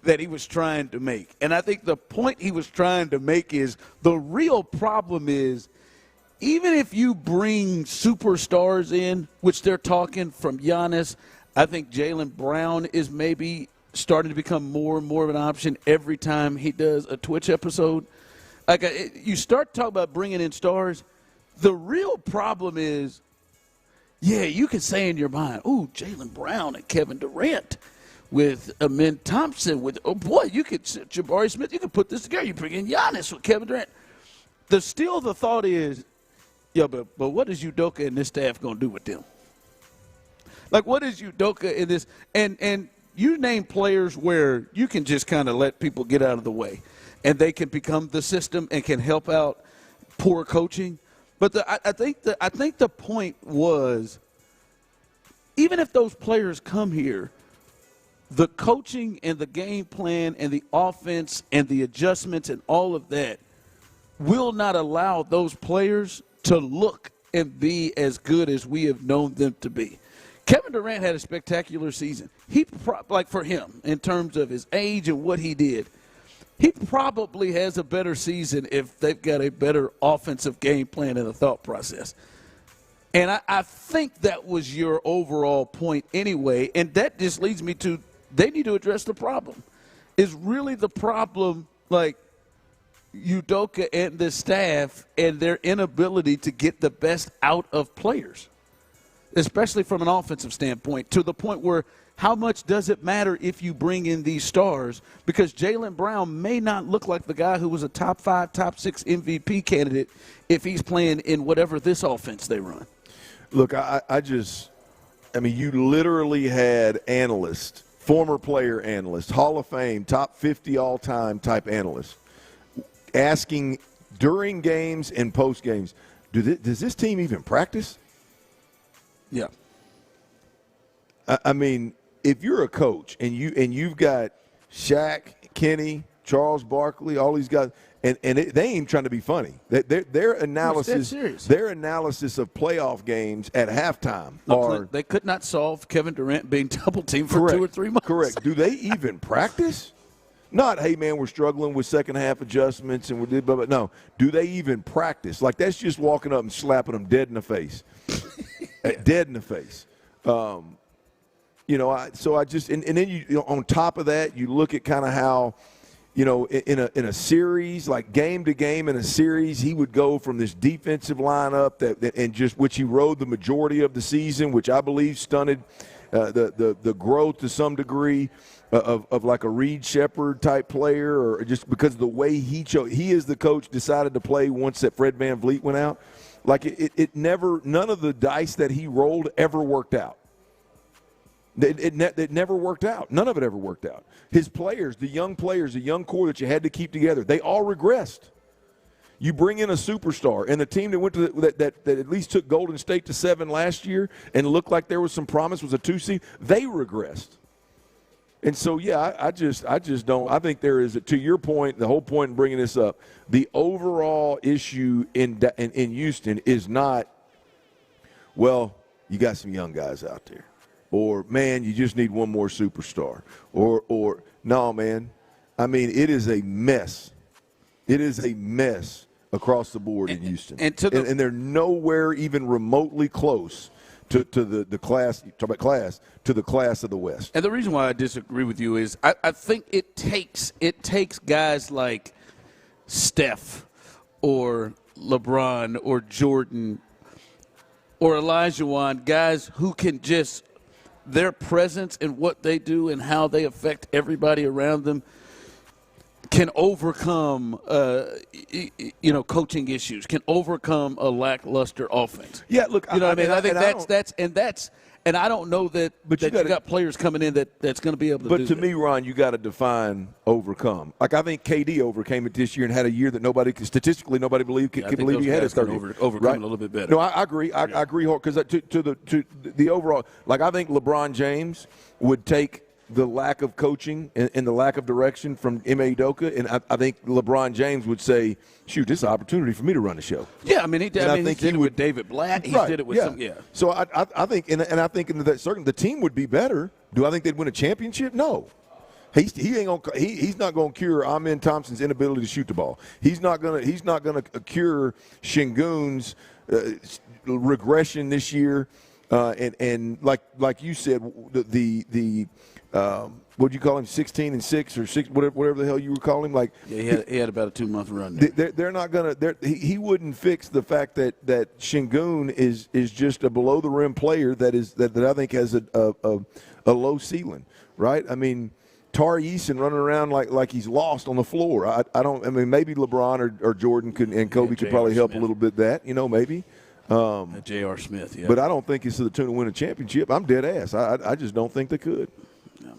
that he was trying to make, and I think the point he was trying to make is the real problem is even if you bring superstars in, which they're talking from Giannis, I think Jaylen Brown is maybe starting to become more and more of an option every time he does a Twitch episode. Like you start talking about bringing in stars, the real problem is, you can say in your mind, "Ooh, Jaylen Brown and Kevin Durant with Amin Thompson you could Jabari Smith, you could put this together. You bring in Giannis with Kevin Durant." The thought is, but what is Udoka and this staff going to do with them? Like, what is Udoka in this? And you name players where you can just kind of let people get out of the way, and they can become the system and can help out poor coaching. But I think the point was, even if those players come here, the coaching and the game plan and the offense and the adjustments and all of that will not allow those players to look and be as good as we have known them to be. Kevin Durant had a spectacular season. For him, in terms of his age and what he did, he probably has a better season if they've got a better offensive game plan and a thought process. And I think that was your overall point anyway, and that just leads me to they need to address the problem. Is really the problem like Udoka and the staff and their inability to get the best out of players, especially from an offensive standpoint, to the point where how much does it matter if you bring in these stars? Because Jaylen Brown may not look like the guy who was a top 5, top 6 MVP candidate if he's playing in whatever this offense they run. Look, you literally had analysts, former player analysts, Hall of Fame, top 50 all-time type analysts, asking during games and post games, does this team even practice? Yeah. If you're a coach and you've got Shaq, Kenny, Charles Barkley, all these guys, and they ain't trying to be funny. Their analysis of playoff games at halftime they could not solve Kevin Durant being double teamed for 2 or 3 months. Correct. Do they even practice? Not, hey man, we're struggling with second half adjustments and we did, but no. Do they even practice? Like that's just walking up and slapping them dead in the face. Dead in the face. And then on top of that, you look at kind of how, in a series, like game to game in a series, he would go from this defensive lineup which he rode the majority of the season, which I believe stunted the growth to some degree of like a Reed Shepherd type player, or just because of the way he chose. He is the coach decided to play once that Fred VanVleet went out. Like it never, none of the dice that he rolled ever worked out. It never worked out. None of it ever worked out. His players, the young core that you had to keep together, they all regressed. You bring in a superstar, and the team that went to that at least took Golden State to 7 last year and looked like there was some promise, was a 2 seed, they regressed. And so, yeah, I just don't. I think there is, to your point, the whole point in bringing this up, the overall issue in Houston is not, well, you got some young guys out there, or man, you just need one more superstar, or no, man. I mean, it is a mess. It is a mess across the board in Houston, and they're nowhere even remotely close to the class. Talk about class, to the class of the West. And the reason why I disagree with you is I think it takes guys like Steph or LeBron or Jordan or Olajuwon, guys who can just, their presence and what they do and how they affect everybody around them can overcome, coaching issues, can overcome a lackluster offense. Yeah, look, I think and I don't know that, but you got players coming in that's going to be able to do that. But to me, Ron, you got to define overcome. Like, I think KD overcame it this year and had a year that nobody could believe he had it. Overcome right? a little bit better. No, I agree. I agree because to the overall, like, I think LeBron James would take the lack of coaching and the lack of direction from Ime Udoka, and I think LeBron James would say, shoot, this is an opportunity for me to run the show. Yeah, I mean, he did it with David Blatt. He did it with some. So I think, and I think in that certain, the team would be better. Do I think they'd win a championship? No. He's not going to cure Amen Thompson's inability to shoot the ball. He's not going to cure Şengün's regression this year. And like you said, the what'd you call him, 16-6 or 6, whatever the hell you were calling him? Like, yeah, he had about a 2-month run. They're not gonna. He wouldn't fix the fact that Şengün is just a below the rim player that I think has a low ceiling, right? I mean, Tari Eason running around like he's lost on the floor. I mean, maybe LeBron or Jordan and Kobe could probably help a little bit. That maybe. J.R. Smith, yeah. But I don't think it's to the tune to win a championship. I'm dead ass. I just don't think they could. No.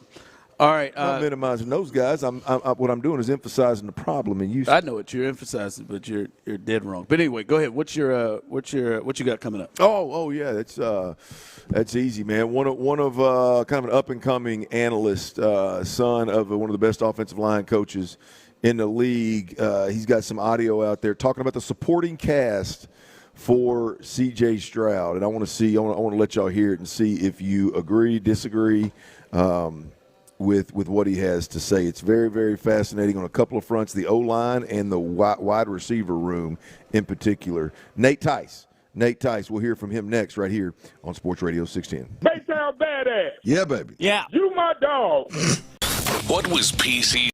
All right. I'm not minimizing those guys. What I'm doing is emphasizing the problem in Houston. I know what you're emphasizing, but you're dead wrong. But anyway, go ahead. What you got coming up? Oh yeah, that's easy, man. One of kind of an up and coming analyst, son of one of the best offensive line coaches in the league. He's got some audio out there talking about the supporting cast for C.J. Stroud, and I want to let y'all hear it and see if you agree, disagree with what he has to say. It's very, very fascinating on a couple of fronts, the O-line and the wide receiver room in particular. Nate Tice, we'll hear from him next right here on Sports Radio 610. Baytown Badass. Yeah, baby. Yeah. You my dog. What was PC?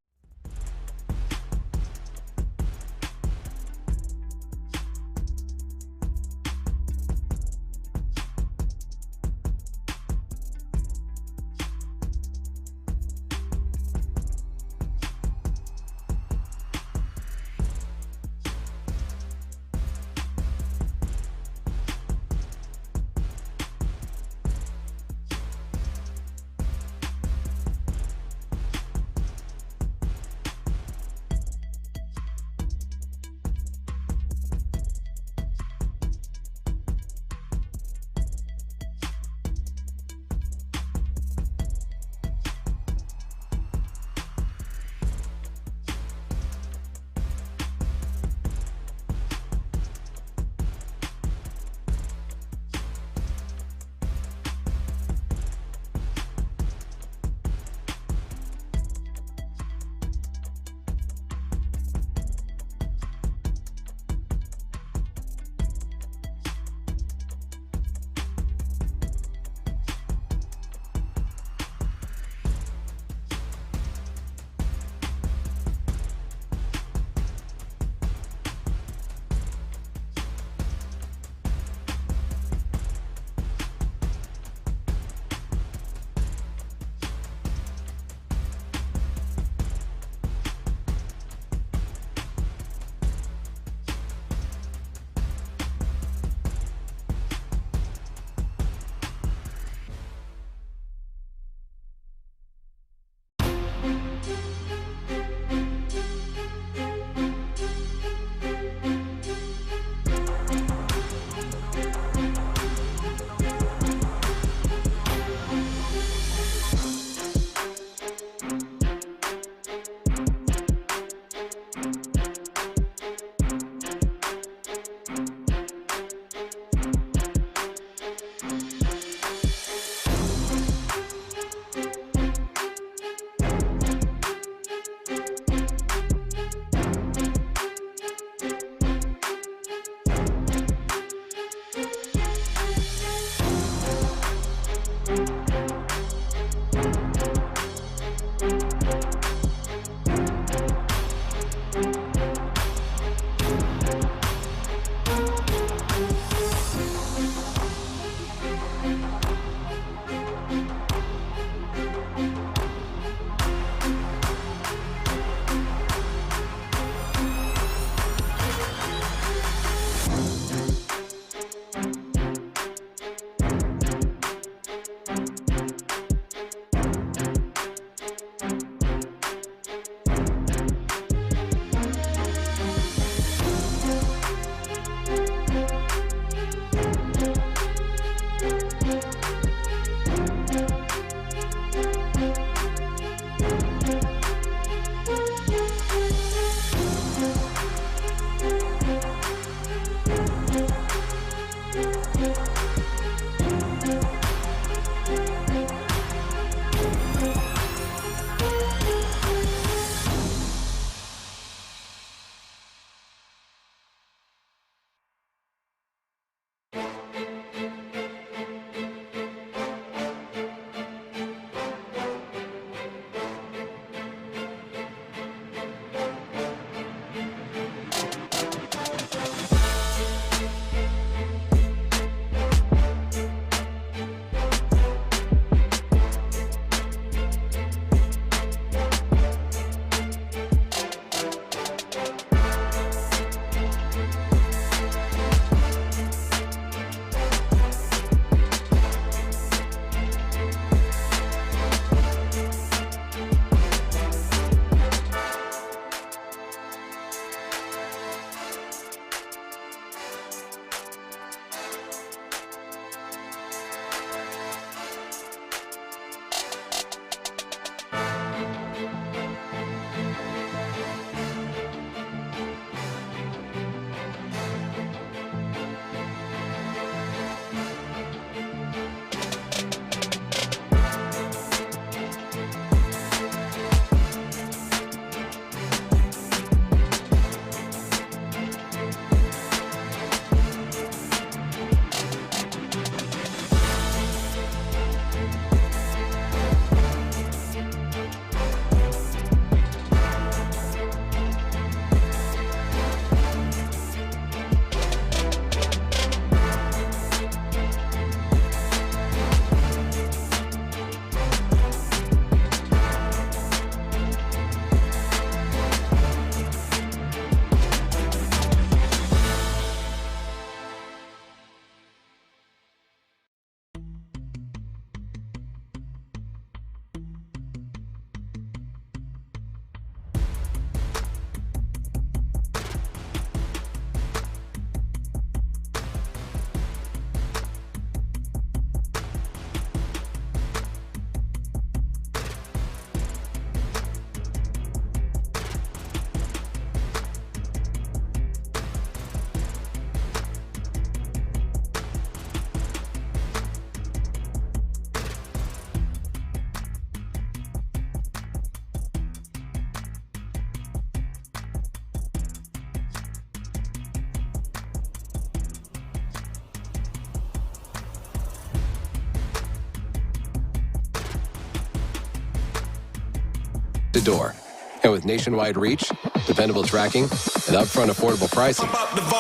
the door. And with nationwide reach, dependable tracking, and upfront affordable pricing,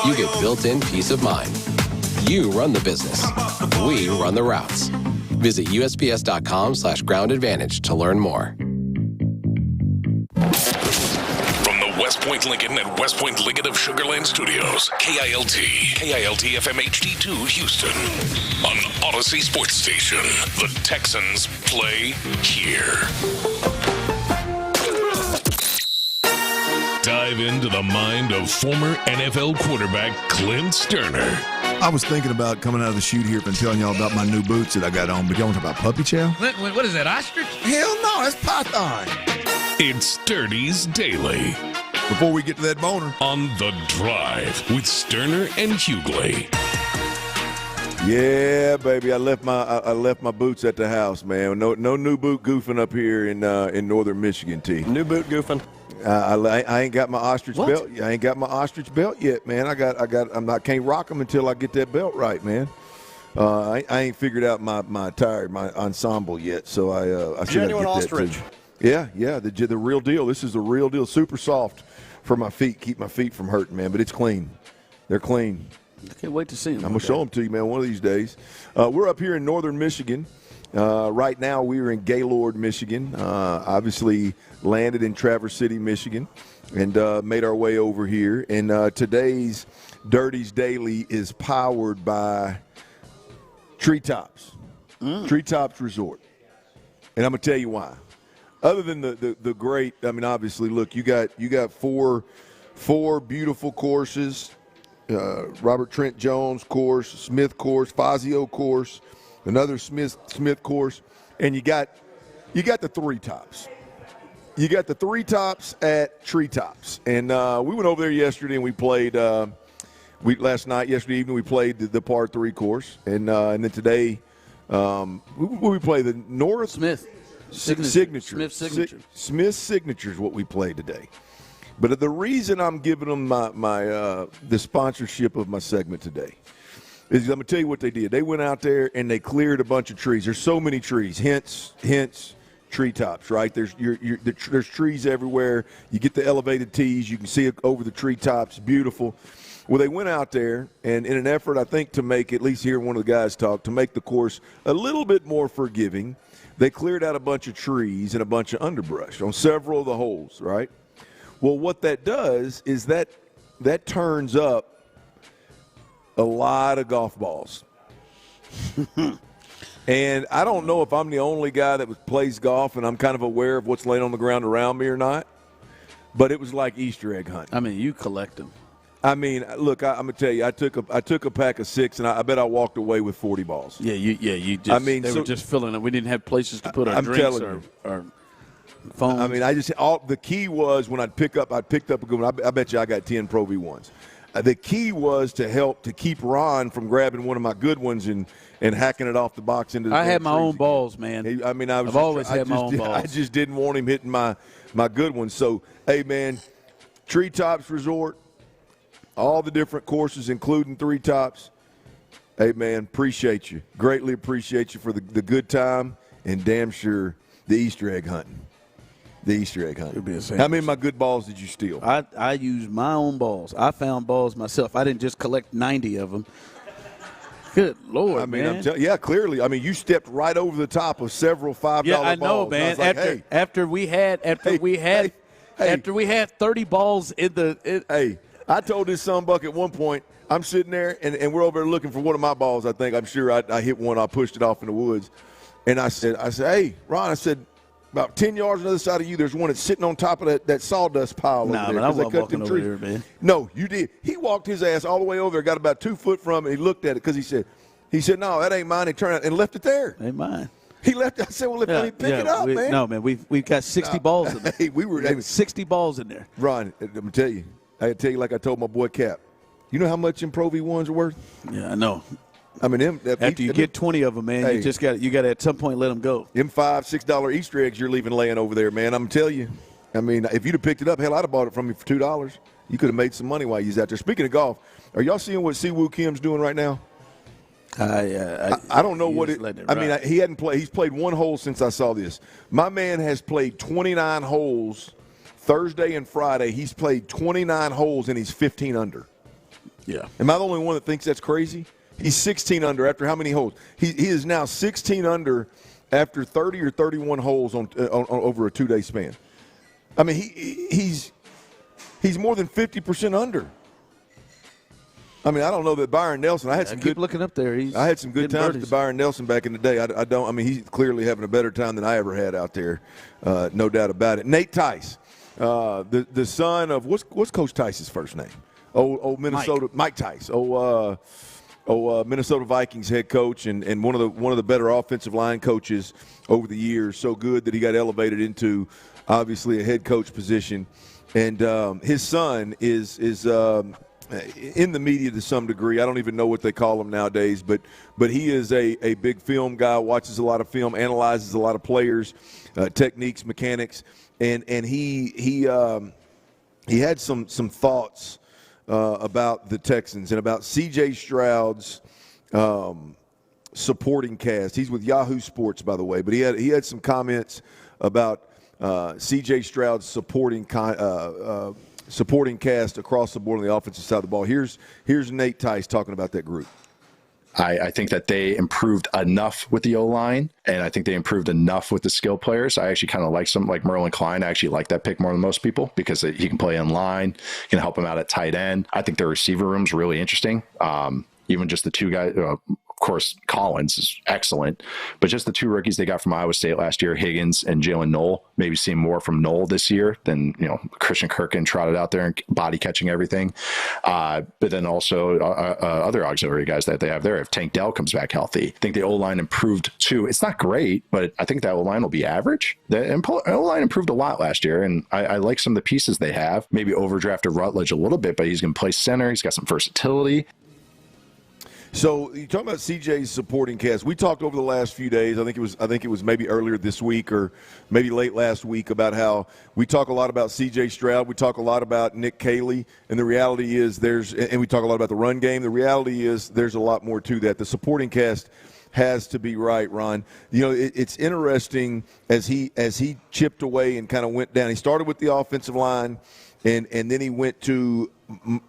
you get built-in peace of mind. You run the business. We run the routes. Visit USPS.com/groundadvantage to learn more. From the West Point Lincoln and West Point Lincoln of Sugar Land Studios, KILT FM HD2 Houston. On Odyssey Sports Station, the Texans play here. Dive into the mind of former NFL quarterback Clint Stoerner. I was thinking about coming out of the chute here and telling y'all about my new boots that I got on, but y'all want to talk about puppy chow? What is that, ostrich? Hell no, that's python. It's Sturdy's Daily. Before we get to that boner. On The Drive with Stoerner and Hughley. Yeah, baby, I left my boots at the house, man. No new boot goofing up here in northern Michigan, T. New boot goofing. I ain't got my ostrich belt. I ain't got my ostrich belt yet, man. I can't rock them until I get that belt right, man. I ain't figured out my attire, my ensemble yet, so I should get ostrich. that too. Yeah, the real deal. This is the real deal. Super soft for my feet. Keep my feet from hurting, man. But it's clean. They're clean. I can't wait to see them. I'm gonna show them to you, man, one of these days. We're up here in northern Michigan. Right now, we are in Gaylord, Michigan. Obviously, landed in Traverse City, Michigan, and made our way over here. And today's Dirty's Daily is powered by Treetops, Treetops Resort. And I'm gonna tell you why. Other than the great, I mean, obviously, look, you got four beautiful courses. Robert Trent Jones course, Smith course, Fazio course, another Smith course, and you got the three tops. You got the three tops at Treetops, and we went over there yesterday and we played. Yesterday evening we played the par 3 course, and then today we play the North Smith Signature. Smith Signature is what we played today. But the reason I'm giving them the sponsorship of my segment today is I'm going to tell you what they did. They went out there and they cleared a bunch of trees. There's so many trees, hence treetops, right? There's trees everywhere. You get the elevated tees. You can see it over the treetops. Beautiful. Well, they went out there, and in an effort, I think, to make, at least hear one of the guys talk, to make the course a little bit more forgiving, they cleared out a bunch of trees and a bunch of underbrush on several of the holes, right? Well, what that does is that turns up a lot of golf balls. And I don't know if I'm the only guy that plays golf and I'm kind of aware of what's laying on the ground around me or not, but it was like Easter egg hunting. I mean, you collect them. I mean, look, I'm gonna tell you, I took a pack of 6, and I bet I walked away with 40 balls. Yeah, you just. I mean, they were just filling it. We didn't have places to put our drinks or phones. I mean, the key was when I picked up a good one. I bet you I got 10 Pro V1s. The key was to help to keep Ron from grabbing one of my good ones and hacking it off the box into the. I had my own balls, man. I mean, I've always had my own balls. I just didn't want him hitting my good ones. So, hey, man, Treetops Resort, all the different courses, including Three Tops. Hey, man, appreciate you. Greatly appreciate you for the good time and damn sure the Easter egg hunting. The Easter egg hunting. How many of my good balls did you steal? I used my own balls. I found balls myself. I didn't just collect 90 of them. Good Lord, I mean, man. Clearly. I mean, you stepped right over the top of several $5 balls. Yeah, I know, man. After we had 30 balls in the. Hey, I told this sonbuck at one point, I'm sitting there, and we're over there looking for one of my balls, I think. I'm sure I hit one. I pushed it off in the woods. And I said, hey, Ron, I said, about 10 yards on the other side of you, there's one that's sitting on top of that sawdust pile over there. Nah, I wasn't walking over there, man. No, you did. He walked his ass all the way over there, got about 2 foot from it. He looked at it because he said, no, that ain't mine. He turned out and left it there. Ain't mine. He left it. I said, well, let me pick it up, man. No, man, we've got 60 balls in there. Hey, we had 60 balls in there. Ron, let me tell you. I tell you like I told my boy Cap. You know how much them Pro V1s are worth? Yeah, I know. I mean, after you get 20 of them, man, hey, you got to at some point let them go. Them $5, $6 Easter eggs you're leaving laying over there, man. I'm telling you. I mean, if you'd have picked it up, hell, I'd have bought it from you for $2. You could have made some money while you was out there. Speaking of golf, are y'all seeing what Siwoo Kim's doing right now? I don't know what it. I mean, he hadn't played. He's played one hole since I saw this. My man has played 29 holes Thursday and Friday. He's played 29 holes and he's 15 under. Yeah. Am I the only one that thinks that's crazy? He's 16 under after how many holes? He is now 16 under after 30 or 31 holes on over a 2-day span. I mean, he's more than 50% under. I mean, I don't know that Byron Nelson. I had looking up there. I had some good times with Byron Nelson back in the day. I don't. I mean, he's clearly having a better time than I ever had out there, no doubt about it. Nate Tice, the son of what's Coach Tice's first name? Old Minnesota Mike Tice. Minnesota Vikings head coach and one of the better offensive line coaches over the years. So good that he got elevated into obviously a head coach position, and his son is in the media to some degree. I don't even know what they call him nowadays, but he is a big film guy, watches a lot of film, analyzes a lot of players, techniques, mechanics, and he had some thoughts about the Texans and about C.J. Stroud's supporting cast. He's with Yahoo Sports, by the way, but he had some comments about C.J. Stroud's supporting cast across the board on the offensive side of the ball. Here's Nate Tice talking about that group. I think that they improved enough with the O-line, and I think they improved enough with the skill players. I actually kind of like some, like Merlin Klein. I actually like that pick more than most people because he can play in line, can help him out at tight end. I think their receiver room's really interesting. Even just the two guys, of course, Collins is excellent, but just the two rookies they got from Iowa State last year, Higgins and Jalen Knoll, maybe seeing more from Knoll this year than, Christian Kirk trotted out there and body catching everything. But then also other auxiliary guys that they have there. If Tank Dell comes back healthy, I think the O-line improved too. It's not great, but I think that O-line will be average. The O-line improved a lot last year, and I like some of the pieces they have. Maybe overdrafted Rutledge a little bit, but he's going to play center. He's got some versatility. So you talk about CJ's supporting cast. We talked over the last few days. I think it was maybe earlier this week or maybe late last week about how we talk a lot about CJ Stroud. We talk a lot about Nick Caley, and the reality is and we talk a lot about the run game. The reality is there's a lot more to that. The supporting cast has to be right, Ron. It's interesting as he chipped away and kind of went down. He started with the offensive line, and then he went to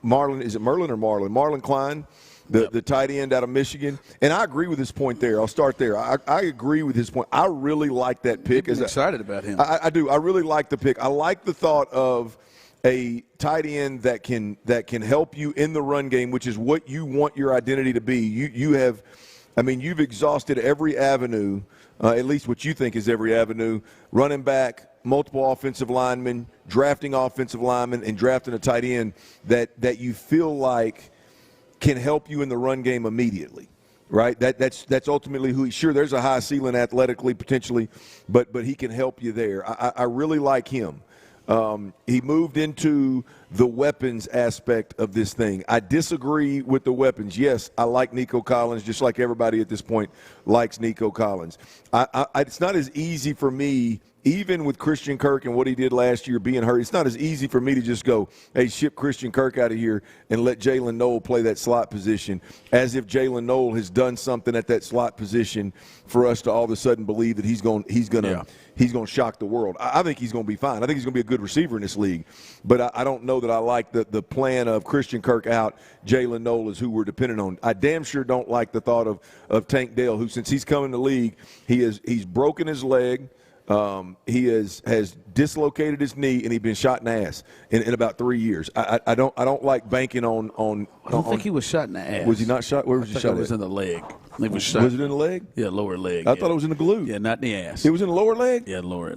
Marlon. Is it Merlin or Marlon? Marlon Klein. The tight end out of Michigan. And I agree with his point there. I'll start there. I agree with his point. I really like that pick. I'm excited about him. I do. I really like the pick. I like the thought of a tight end that can help you in the run game, which is what you want your identity to be. You've exhausted every avenue, at least what you think is every avenue, running back, multiple offensive linemen, drafting offensive linemen, and drafting a tight end that you feel like can help you in the run game immediately, right? That's ultimately who sure, there's a high ceiling athletically potentially, but he can help you there. I really like him. He moved into the weapons aspect of this thing. I disagree with the weapons. Yes, I like Nico Collins, just like everybody at this point likes Nico Collins. It's not as easy for me, even with Christian Kirk and what he did last year being hurt, it's not as easy for me to just go, hey, ship Christian Kirk out of here and let Jalen Knoll play that slot position, as if Jalen Knoll has done something at that slot position for us to all of a sudden believe that he's going to shock the world. I think he's going to be fine. I think he's going to be a good receiver in this league, but I don't know that I like the plan of Christian Kirk out. Jalen Knoll is who we're dependent on. I damn sure don't like the thought of Tank Dell, who since he's come in the league, he's broken his leg. He has dislocated his knee and he's been shot in the ass in about 3 years. I don't like banking on. I don't think he was shot in the ass. Was he not shot? Where was he shot? It was in the leg. It was shot. Was it in the leg? Yeah, lower leg. I thought it was in the glute. Yeah, not in the ass. It was in the lower leg. Yeah, lower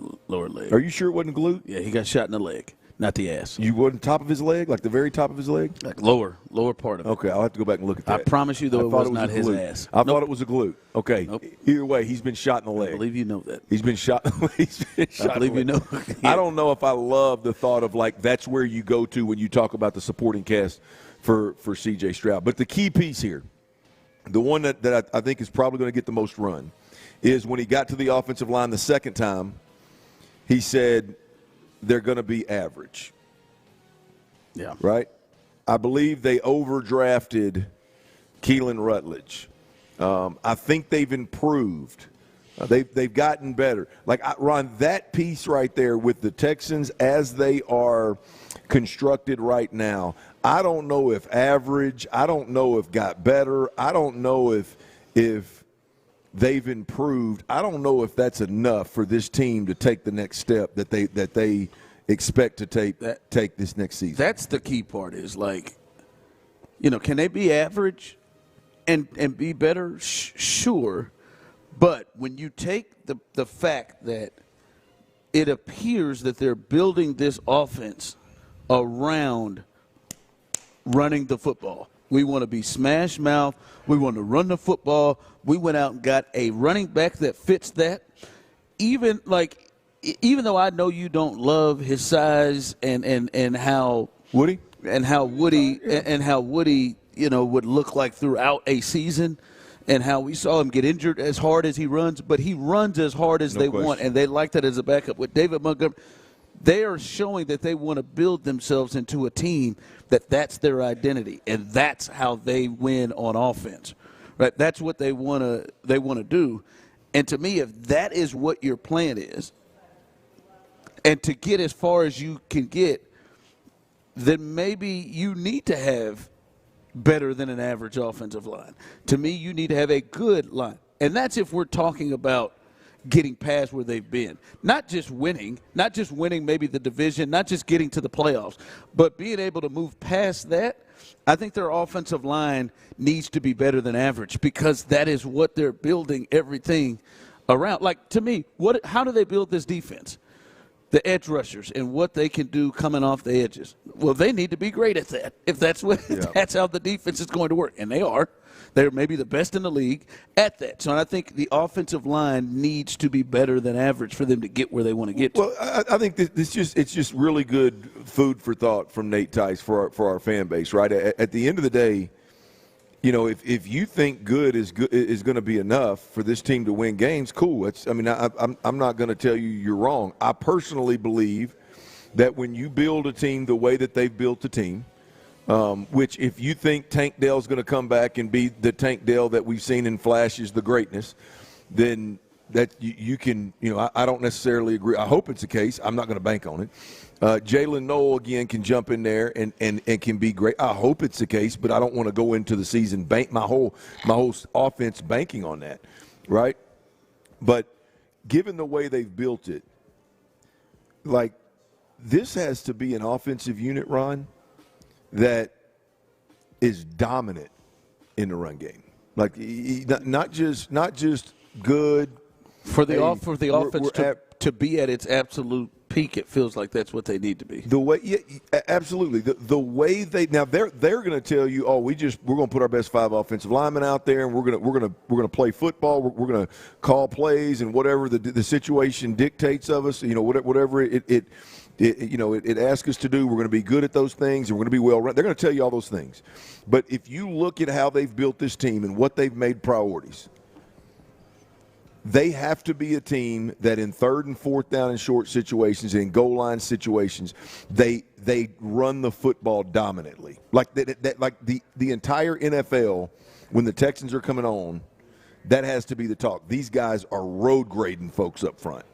leg. Are you sure it wasn't glute? Yeah, he got shot in the leg, not the ass. You wasn't top of his leg, like the very top of his leg? Like lower part of it. Okay, I'll have to go back and look at that. I promise you, though, it was not his ass. I thought it was a glute. Okay. Nope. Either way, he's been shot in the leg. I believe you know that. He's been shot. I believe you know. I don't know if I love the thought of, like, that's where you go to when you talk about the supporting cast for C.J. Stroud. But the key piece here, the one that I think is probably going to get the most run, is when he got to the offensive line the second time, he said they're going to be average. Yeah. Right? I believe they overdrafted Keelan Rutledge. I think they've improved. They've gotten better. Like, Ron, that piece right there with the Texans as they are constructed right now, I don't know if average. I don't know if got better. I don't know if they've improved. I don't know if that's enough for this team to take the next step that they expect to take this next season. That's the key part is, like, can they be average and be better? Sure. But when you take the fact that it appears that they're building this offense around running the football. We want to be smash mouth. We want to run the football. We went out and got a running back that fits that. Even though I know you don't love his size and how Woody would look like throughout a season, and how we saw him get injured as hard as he runs, but he runs as hard as they want, and they like that as a backup. With David Montgomery, they are showing that they want to build themselves into a team that's their identity, and that's how they win on offense. Right? That's what they want to do. And to me, if that is what your plan is, and to get as far as you can get, then maybe you need to have better than an average offensive line. To me, you need to have a good line. And that's if we're talking about getting past where they've been. Not just winning maybe the division, not just getting to the playoffs, but being able to move past that. I think their offensive line needs to be better than average, because that is what they're building everything around. Like, to me, how do they build this defense? The edge rushers and what they can do coming off the edges. Well, they need to be great at that. If that's that's how the defense is going to work, and they are. They're maybe the best in the league at that. So I think the offensive line needs to be better than average for them to get where they want to get to. Well, I think it's just really good food for thought from Nate Tice for our fan base, right? At the end of the day, if you think good is going to be enough for this team to win games, cool. I'm not going to tell you you're wrong. I personally believe that when you build a team the way that they've built the team, which if you think Tank Dell's going to come back and be the Tank Dell that we've seen in flashes, the greatness, then that you can, I don't necessarily agree. I hope it's the case. I'm not going to bank on it. Jalen Noel, again, can jump in there and can be great. I hope it's the case, but I don't want to go into the season bank my whole offense banking on that, right? But given the way they've built it, like, this has to be an offensive unit, Ron, that is dominant in the run game. Like, not just good. For the offense to be at its absolute peak, it feels like that's what they need to be. The way, absolutely. The way they're going to tell you, we're going to put our best 5 offensive linemen out there, and we're going to play football. We're going to call plays, and whatever the situation dictates of us, whatever it asks us to do, we're going to be good at those things, and we're going to be well run. They're going to tell you all those things. But if you look at how they've built this team and what they've made priorities, they have to be a team that in 3rd and 4th down and short situations, in goal line situations, they run the football dominantly. Like the entire NFL, when the Texans are coming on, that has to be the talk. These guys are road grading folks up front.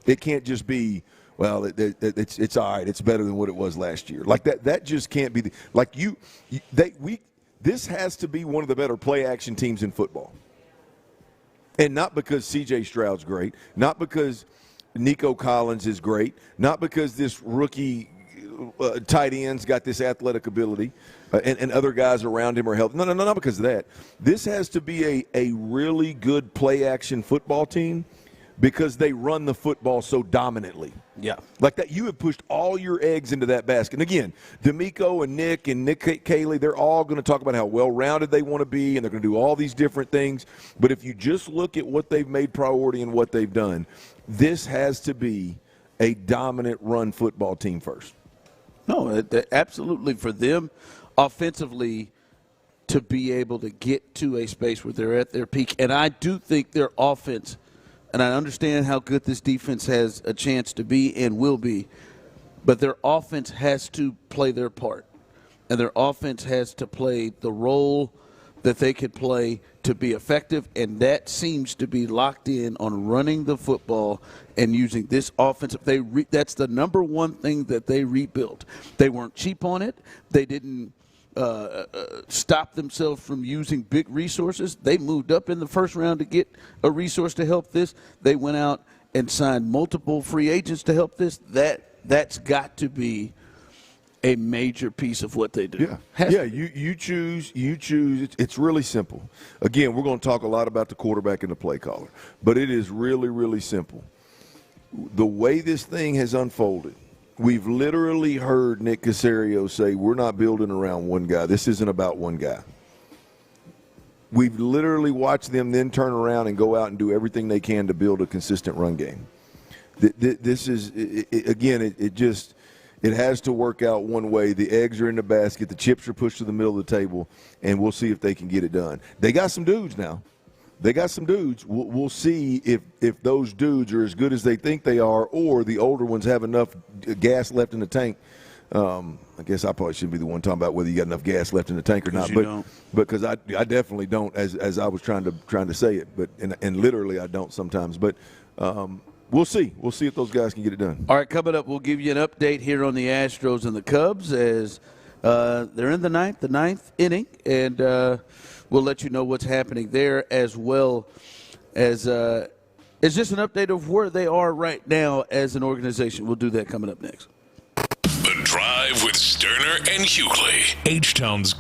It can't just be, well, it's all right. It's better than what it was last year. Like that just can't be this has to be one of the better play action teams in football. And not because C.J. Stroud's great, not because Nico Collins is great, not because this rookie tight end's got this athletic ability and other guys around him are healthy. No, not because of that. This has to be a really good play-action football team because they run the football so dominantly. Yeah. Like that, you have pushed all your eggs into that basket. And again, D'Amico and Nick Cayley, they're all going to talk about how well-rounded they want to be, and they're going to do all these different things. But if you just look at what they've made priority and what they've done, this has to be a dominant run football team first. No, absolutely. For them, offensively, to be able to get to a space where they're at their peak. And I do think their offense – and I understand how good this defense has a chance to be and will be, but their offense has to play their part. And their offense has to play the role that they could play to be effective, and that seems to be locked in on running the football and using this offensive. That's the number one thing that they rebuilt. They weren't cheap on it. They didn't stop themselves from using big resources. They moved up in the first round to get a resource to help this. They went out and signed multiple free agents to help this. That's got to be a major piece of what they do. You choose. It's really simple. Again, we're going to talk a lot about the quarterback and the play caller, but it is really, really simple. The way this thing has unfolded, we've literally heard Nick Caserio say, we're not building around one guy. This isn't about one guy. We've literally watched them then turn around and go out and do everything they can to build a consistent run game. This is, again, it has to work out one way. The eggs are in the basket. The chips are pushed to the middle of the table, and we'll see if they can get it done. They got some dudes now. We'll see if those dudes are as good as they think they are, or the older ones have enough gas left in the tank. I guess I probably shouldn't be the one talking about whether you got enough gas left in the tank or not. But because I definitely don't, as I was trying to say it. But and literally I don't sometimes. But we'll see. We'll see if those guys can get it done. All right, coming up, we'll give you an update here on the Astros and the Cubs as they're in the ninth inning, and we'll let you know what's happening there, as well as it's just an update of where they are right now as an organization. We'll do that coming up next. The Drive with Stoerner and Hughley, H-Town's.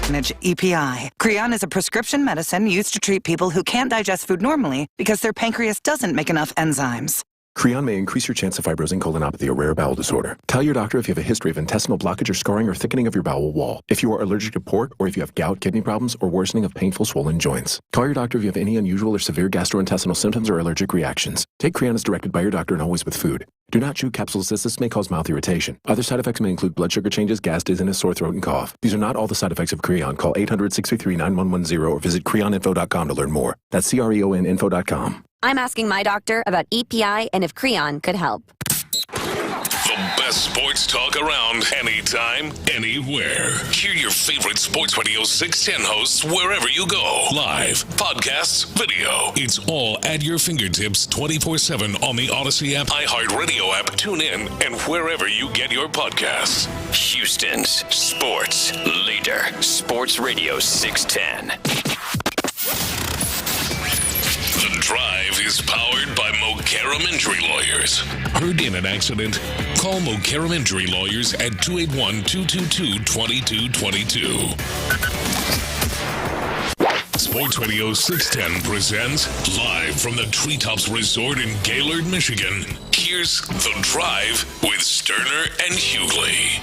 EPI. Creon is a prescription medicine used to treat people who can't digest food normally because their pancreas doesn't make enough enzymes. Creon may increase your chance of fibrosing colonopathy, a rare bowel disorder. Tell your doctor if you have a history of intestinal blockage or scarring or thickening of your bowel wall, if you are allergic to pork, or if you have gout, kidney problems, or worsening of painful swollen joints. Call your doctor if you have any unusual or severe gastrointestinal symptoms or allergic reactions. Take Creon as directed by your doctor and always with food. Do not chew capsules as this may cause mouth irritation. Other side effects may include blood sugar changes, gas, dizziness, sore throat, and cough. These are not all the side effects of Creon. Call 800-633-9110 or visit creoninfo.com to learn more. That's creoninfo.com. I'm asking my doctor about EPI and if Creon could help. The best sports talk around, anytime, anywhere. Hear your favorite Sports Radio 610 hosts wherever you go. Live, podcasts, video. It's all at your fingertips 24/7 on the Odyssey app, iHeartRadio app, tune in, and wherever you get your podcasts. Houston's sports leader, Sports Radio 610. The Drive is powered by Mokaram Injury Lawyers. Heard in an accident? Call Mokaram Injury Lawyers at 281-222-2222. Sports Radio 610 presents live from the Treetops Resort in Gaylord, Michigan. Here's The Drive with Stoerner and Hughley.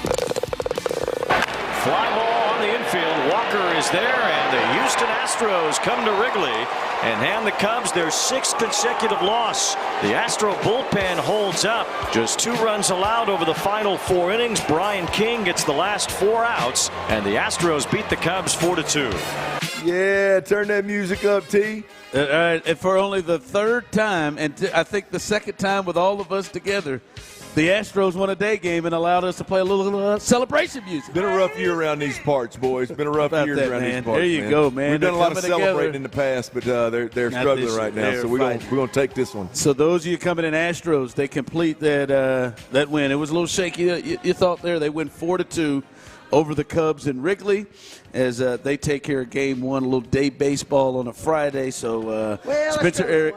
Fly ball on the infield. Walker is there, and the Houston Astros come to Wrigley and hand the Cubs their 6th consecutive loss. The Astro bullpen holds up. Just 2 runs allowed over the final 4 innings. Brian King gets the last 4 outs, and the Astros beat the Cubs 4-2. Yeah, turn that music up, T. And for only the 3rd time, and I think the 2nd time with all of us together, the Astros won a day game and allowed us to play a little celebration music. Been a rough year around these parts, boys. Been a rough year around these parts. There you go, man. We've done a lot of celebrating in the past, but they're struggling right now, so we're gonna take this one. So those of you coming in Astros, they complete that win. It was a little shaky. You thought there they win 4-2 over the Cubs in Wrigley as they take care of game 1, a little day baseball on a Friday. So Spencer Eric,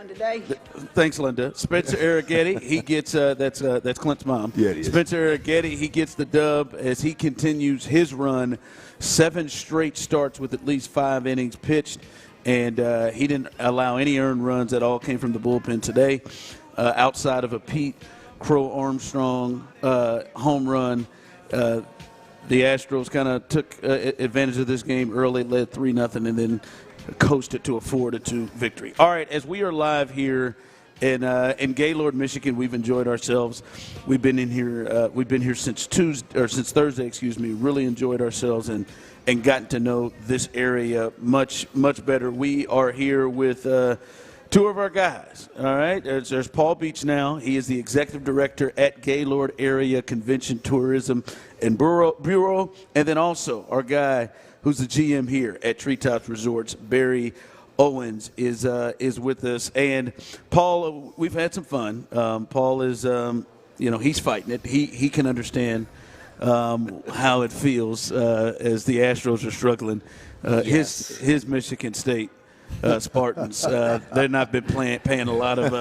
thanks, Linda. Spencer Arrighetti, he gets that's Clint's mom. Yeah, it is. Spencer Arrighetti, he gets the dub as he continues his run, 7 straight starts with at least 5 innings pitched, and he didn't allow any earned runs at all. Came from the bullpen today, outside of a Pete Crow Armstrong home run. The Astros kind of took advantage of this game early, led 3-0, and then coasted to a 4-2 victory. All right, as we are live here in Gaylord, Michigan, we've enjoyed ourselves. We've been in here. We've been here since Thursday. Really enjoyed ourselves and gotten to know this area much better. We are here with 2 of our guys, all right? There's Paul Beach now. He is the executive director at Gaylord Area Convention Tourism and Bureau. And then also our guy who's the GM here at Treetops Resorts, Barry Owens, is with us. And Paul, we've had some fun. Paul is, he's fighting it. He can understand how it feels as the Astros are struggling. Yes. His Michigan State Spartans, they've not been paying a lot of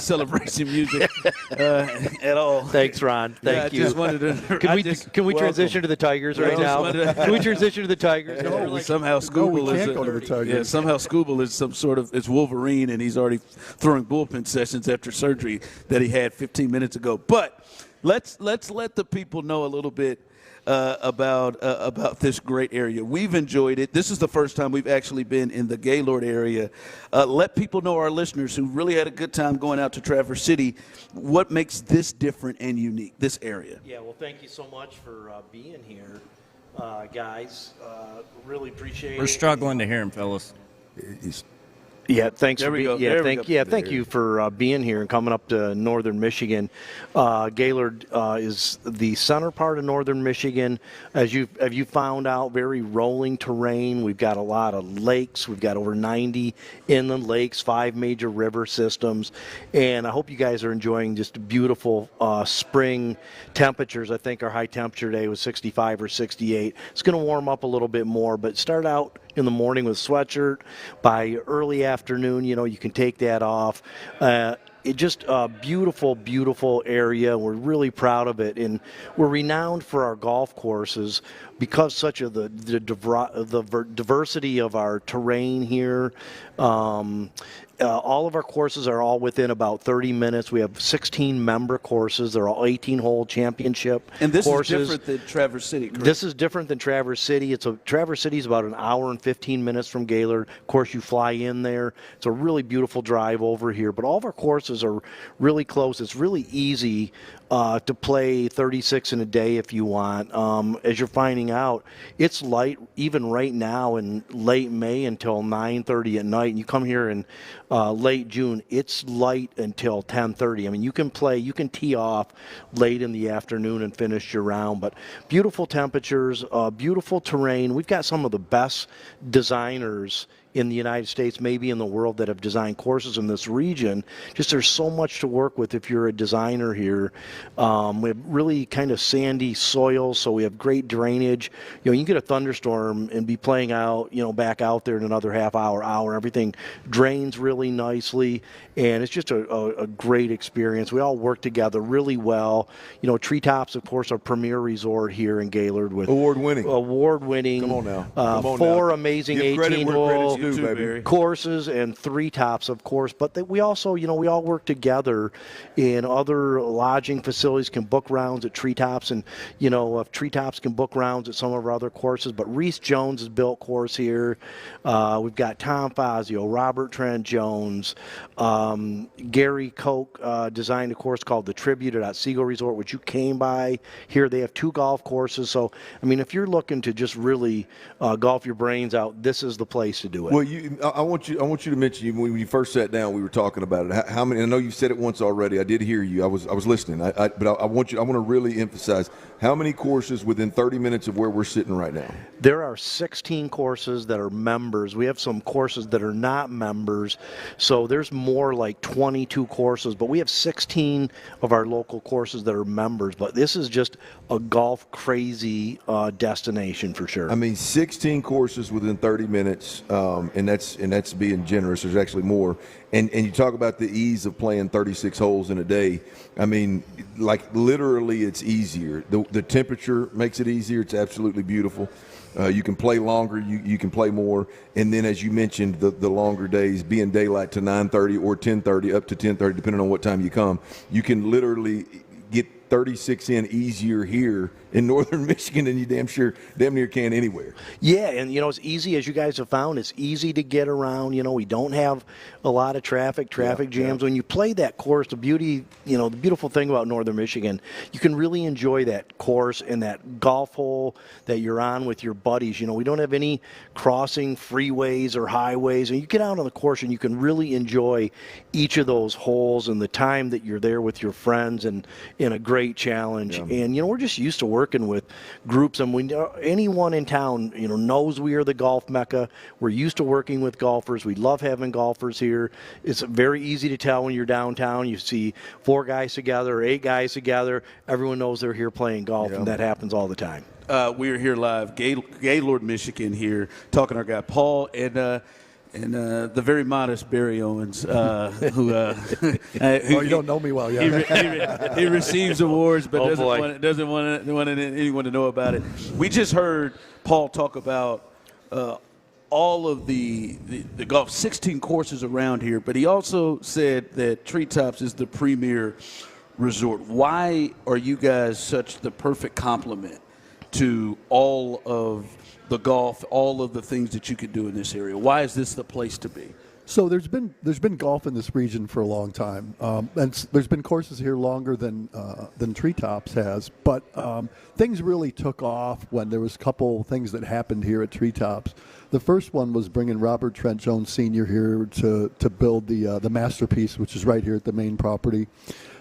celebration music at all. Thanks, Ron. Thank you. I just wanted to. Can we transition to the Tigers right now? Can we transition to the Tigers? Somehow Scooble is some sort of Wolverine, and he's already throwing bullpen sessions after surgery that he had 15 minutes ago. But let's let the people know a little bit about this great area. We've enjoyed it. This is the first time we've actually been in the Gaylord area. Let people know, our listeners who really had a good time going out to Traverse City, what makes this different and unique, this area. Yeah, well, thank you so much for being here, guys. Really appreciate it. We're struggling to hear him, fellas. Yeah, thanks there for we go. thank you for being here and coming up to Northern Michigan. Gaylord is the center part of Northern Michigan. As you found out, very rolling terrain. We've got a lot of lakes. We've got over 90 inland lakes, 5 major river systems, and I hope you guys are enjoying just beautiful spring temperatures. I think our high temperature today was 65 or 68. It's going to warm up a little bit more, but start out in the morning with a sweatshirt. By early afternoon, you can take that off. It just a beautiful, beautiful area. We're really proud of it, and we're renowned for our golf courses because such of the diversity of our terrain here. All of our courses are all within about 30 minutes. We have 16 member courses. They're all 18-hole championship And this courses. is different than Traverse City, correct? This is different than Traverse City. Traverse City is about an hour and 15 minutes from Gaylord. Of course, you fly in there. It's a really beautiful drive over here. But all of our courses are really close. It's really easy to play 36 in a day if you want. As you're finding out, it's light even right now in late May until 9:30 at night. And you come here in late June, it's light until 10:30. I mean, you can tee off late in the afternoon and finish your round. But beautiful temperatures, beautiful terrain. We've got some of the best designers in the United States, maybe in the world, that have designed courses in this region. Just there's so much to work with if you're a designer here. We have really kind of sandy soil, so we have great drainage. You know, you can get a thunderstorm and be playing out, back out there in another half hour. Everything drains really nicely, and it's just a great experience. We all work together really well. Treetops, of course, our premier resort here in Gaylord with award-winning. Come on now. Four amazing 18-hole courses and 3 tops, of course. But we also, we all work together in other lodging facilities, can book rounds at Treetops, and, if Treetops can book rounds at some of our other courses. But Reese Jones has built course here. We've got Tom Fazio, Robert Trent Jones, Gary Koch designed a course called the Tribute at Otsego Resort, which you came by here. They have 2 golf courses. So, I mean, if you're looking to just really golf your brains out, this is the place to do it. Well, I want you to mention, when you first sat down, we were talking about it. How many? I know you said it once already. I did hear you. I was listening. But I want to really emphasize how many courses within 30 minutes of where we're sitting right now. There are 16 courses that are members. We have some courses that are not members, so there's more like 22 courses. But we have 16 of our local courses that are members. But this is just a golf crazy destination for sure. I mean, 16 courses within 30 minutes. And that's being generous. There's actually more. And you talk about the ease of playing 36 holes in a day. I mean, like literally it's easier. The temperature makes it easier. It's absolutely beautiful. You can play longer. You can play more. And then, as you mentioned, the longer days, being daylight to 9:30 or 10:30, up to 10:30, depending on what time you come, you can literally get 36 in easier here in northern Michigan than you damn near can anywhere. Yeah, and it's easy, as you guys have found. It's easy to get around. We don't have a lot of traffic jams. Yeah. When you play that course, the beautiful thing about northern Michigan, you can really enjoy that course and that golf hole that you're on with your buddies. We don't have any crossing freeways or highways, and you get out on the course and you can really enjoy each of those holes and the time that you're there with your friends and in a great challenge. Yeah. And we're just used to working with groups, and anyone in town knows we are the golf mecca. We're used to working with golfers. We love having golfers here. It's very easy to tell when you're downtown. You see 4 guys together or 8 guys together. Everyone knows they're here playing golf, and that happens all the time. We are here live, Gaylord, Michigan, here talking to our guy Paul and the very modest Barry Owens, who you don't know me well yet. He receives awards, but doesn't want anyone to know about it. We just heard Paul talk about all of the golf, 16 courses around here, but he also said that Treetops is the premier resort. Why are you guys such the perfect complement to all of the golf, all of the things that you could do in this area? Why is this the place to be? So there's been golf in this region for a long time, and there's been courses here longer than Treetops has. But things really took off when there was a couple things that happened here at Treetops. The first one was bringing Robert Trent Jones Sr. here to build the masterpiece, which is right here at the main property.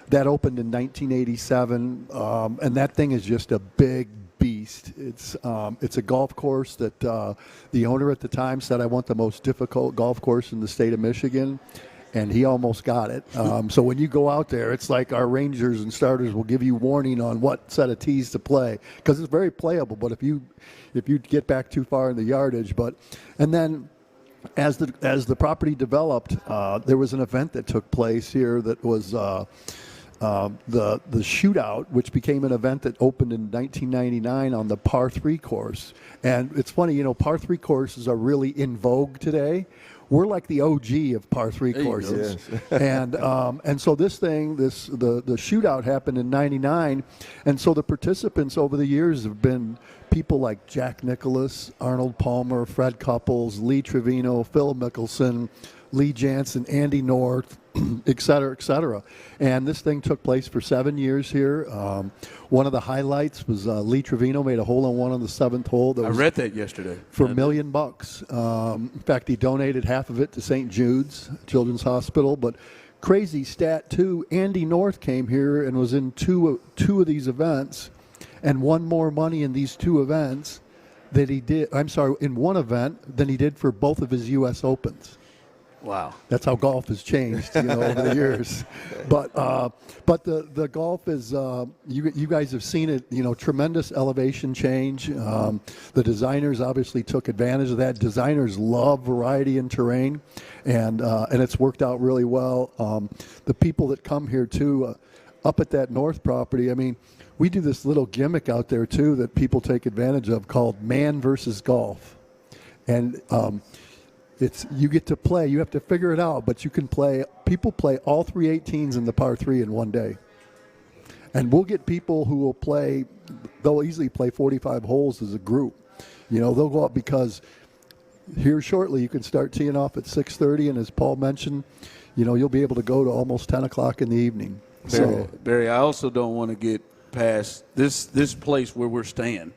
That opened in 1987, and that thing is just a big beast. It's a golf course that the owner at the time said, I want the most difficult golf course in the state of Michigan, and he almost got it. So when you go out there, it's like our rangers and starters will give you warning on what set of tees to play, because it's very playable. But if you get back too far in the yardage, and then as the property developed, there was an event that took place here that was the shootout, which became an event that opened in 1999 on the par 3 course. And it's funny, par 3 courses are really in vogue today. We're like the OG of par 3 courses. And so the shootout happened in 99. And so the participants over the years have been people like Jack Nicklaus, Arnold Palmer, Fred Couples, Lee Trevino, Phil Mickelson, Lee Jansen, Andy North, et cetera, et cetera. And this thing took place for 7 years here. One of the highlights was Lee Trevino made a hole-in-one on the 7th hole. I read that yesterday. For $1 million. In fact, he donated half of it to St. Jude's Children's Hospital. But crazy stat, too, Andy North came here and was in two of these events and won more money in these 2 events that he did, in one event than he did for both of his U.S. Opens. Wow. That's how golf has changed, over the years. But the golf is, you guys have seen it, tremendous elevation change. The designers obviously took advantage of that. Designers love variety in terrain, and it's worked out really well. The people that come here, too, up at that north property, we do this little gimmick out there, too, that people take advantage of called man versus golf. And you get to play. You have to figure it out, but you can play. People play all 3 18s in the par 3 in one day. And we'll get people who will play. They'll easily play 45 holes as a group. They'll go up because here shortly you can start teeing off at 6:30, and as Paul mentioned, you'll be able to go to almost 10 o'clock in the evening. Barry, I also don't want to get past this place where we're staying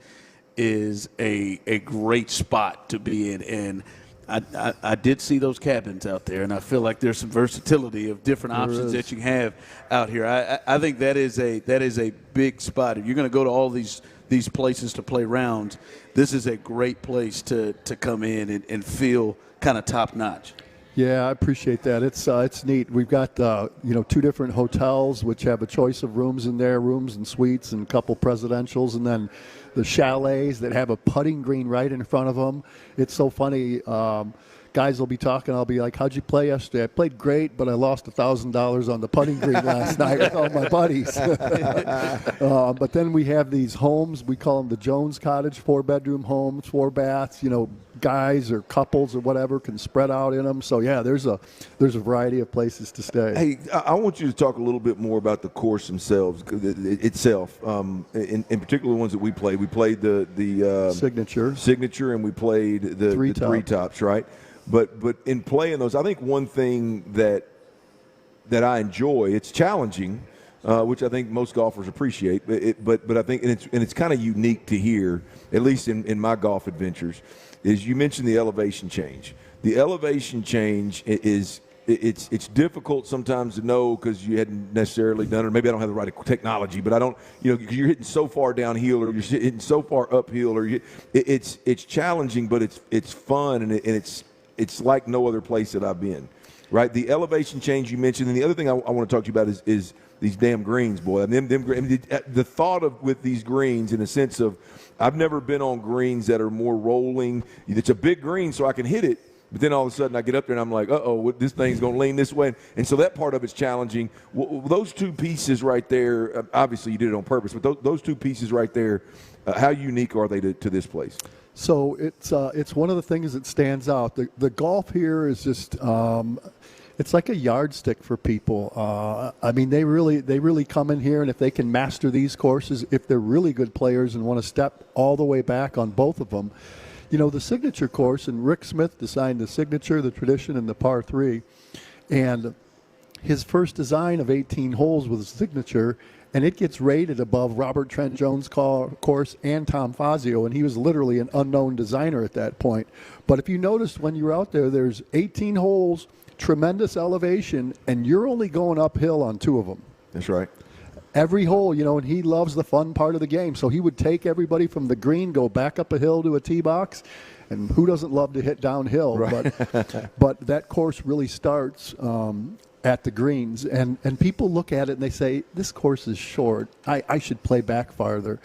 is a great spot to be in, and I did see those cabins out there, and I feel like there's some versatility of different options that you have out here. I think that is a big spot. If you're going to go to all these places to play rounds, this is a great place to come in and feel kind of top notch. Yeah, I appreciate that. It's neat. We've got 2 different hotels which have a choice of rooms in there, rooms and suites, and a couple presidentials, and then the chalets that have a putting green right in front of them. It's so funny. Guys will be talking. I'll be like, "How'd you play yesterday?" "I played great, but I lost $1,000 on the putting green last night with all my buddies." But then we have these homes. We call them the Jones Cottage, 4-bedroom homes, 4 baths. Guys or couples or whatever can spread out in them. So yeah, there's a variety of places to stay. Hey, I want you to talk a little bit more about the course itself. In particular, the ones that we played. We played the signature, and we played the three tops, right? But in playing those, I think one thing that I enjoy, it's challenging, which I think most golfers appreciate. But I think it's kind of unique to hear, at least in my golf adventures, is you mentioned the elevation change. The elevation change is it's difficult sometimes to know because you hadn't necessarily done it. Maybe I don't have the right technology, but I don't, because you're hitting so far downhill or you're hitting so far uphill, or it's challenging, but it's fun and it's like no other place that I've been. Right, the elevation change you mentioned, and the other thing I want to talk to you about is these damn greens, boy. The thought of with these greens, in a sense of, I've never been on greens that are more rolling. It's a big green, so I can hit it, but then all of a sudden I get up there and I'm like, this thing's going to lean this way, and so that part of it's challenging. Those 2 pieces right there, obviously you did it on purpose, but those 2 pieces right there, how unique are they to this place? So it's one of the things that stands out. The golf here is just it's like a yardstick for people. They really come in here, and if they can master these courses, if they're really good players and want to step all the way back on both of them, the signature course, and Rick Smith designed the signature, the tradition, and the par 3, and his first design of 18 holes was a signature. And it gets rated above Robert Trent Jones' course and Tom Fazio, and he was literally an unknown designer at that point. But if you noticed when you were out there, there's 18 holes, tremendous elevation, and you're only going uphill on 2 of them. That's right. Every hole, and he loves the fun part of the game. So he would take everybody from the green, go back up a hill to a tee box, and who doesn't love to hit downhill? Right. But that course really starts at the greens, and people look at it and they say, this course is short, I should play back farther.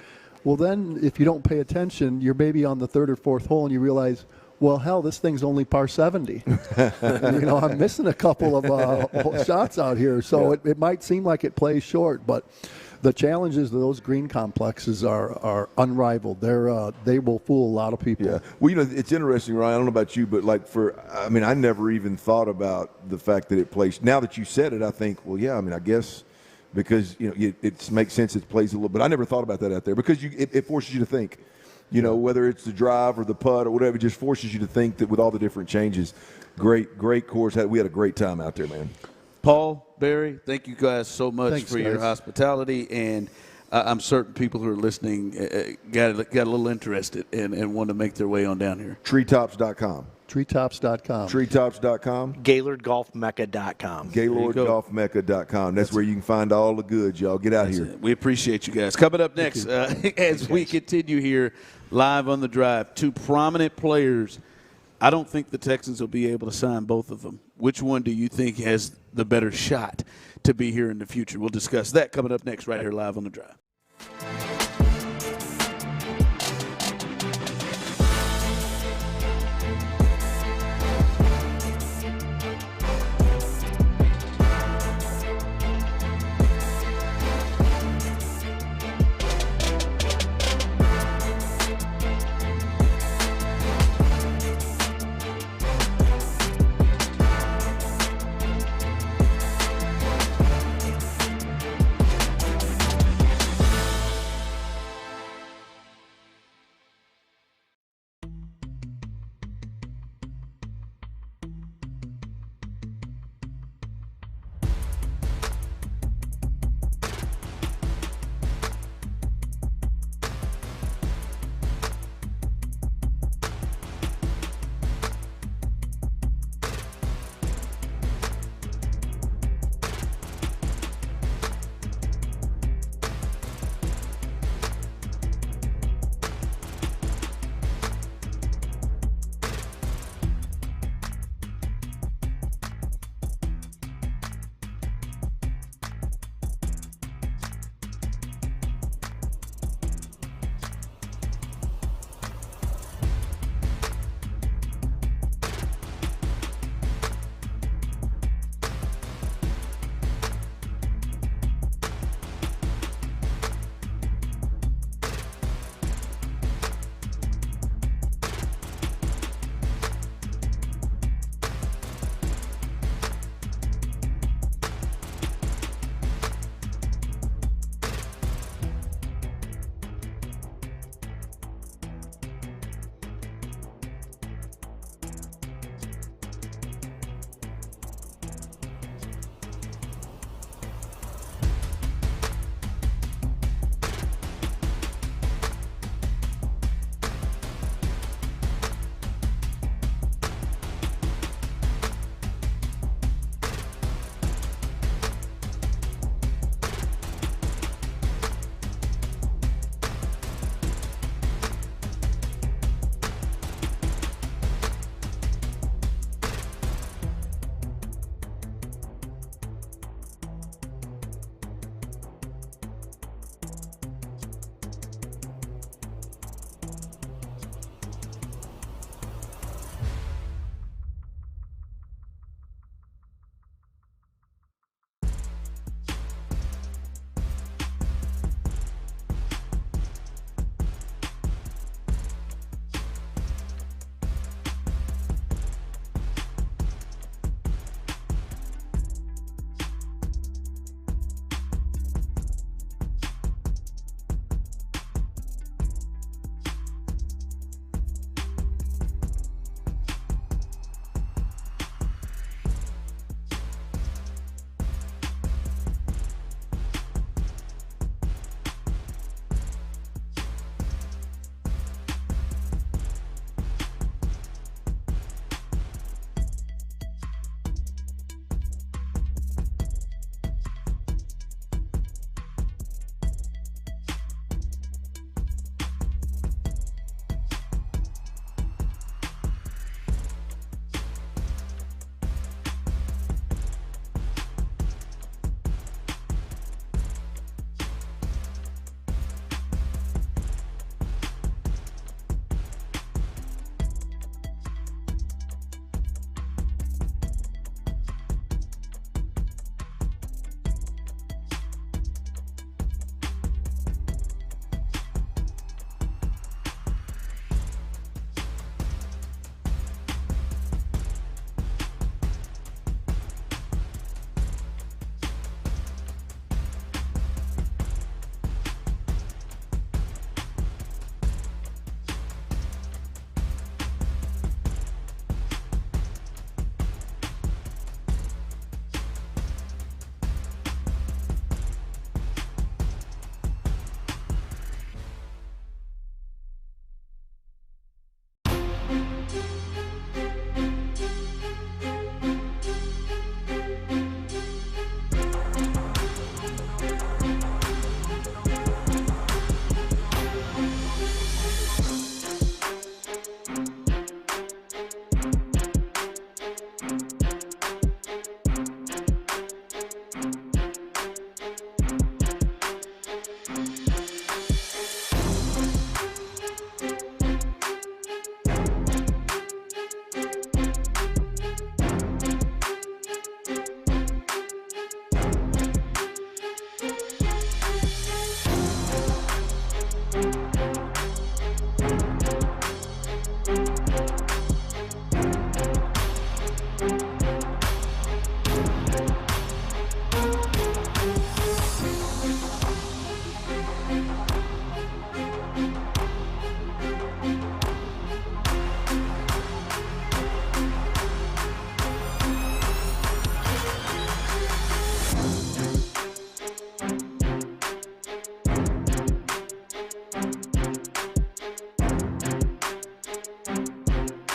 Well, then if you don't pay attention, you're maybe on the 3rd or 4th hole and you realize, well, hell, this thing's only par 70. I'm missing a couple of shots out here. So it might seem like it plays short, but the challenges of those green complexes are unrivaled. They will fool a lot of people. Yeah. Well, it's interesting, Ryan. I don't know about you, but I never even thought about the fact that it plays. Now that you said it, I think, well, yeah. I guess because it makes sense. It plays a little, but I never thought about that out there because it forces you to think. Whether it's the drive or the putt or whatever, it just forces you to think that with all the different changes. Great course. We had a great time out there, man. Paul, Barry, thank you guys so much for your hospitality, and I'm certain people who are listening got a little interested and want to make their way on down here. Treetops.com. Treetops.com. Treetops.com. GaylordGolfMecca.com. GaylordGolfMecca.com. That's where you can find all the goods, y'all. Get out here. We appreciate you guys. Coming up next, as we continue here live on the drive, two prominent players. I don't think the Texans will be able to sign both of them. Which one do you think has the better shot to be here in the future? We'll discuss that coming up next right here live on the drive.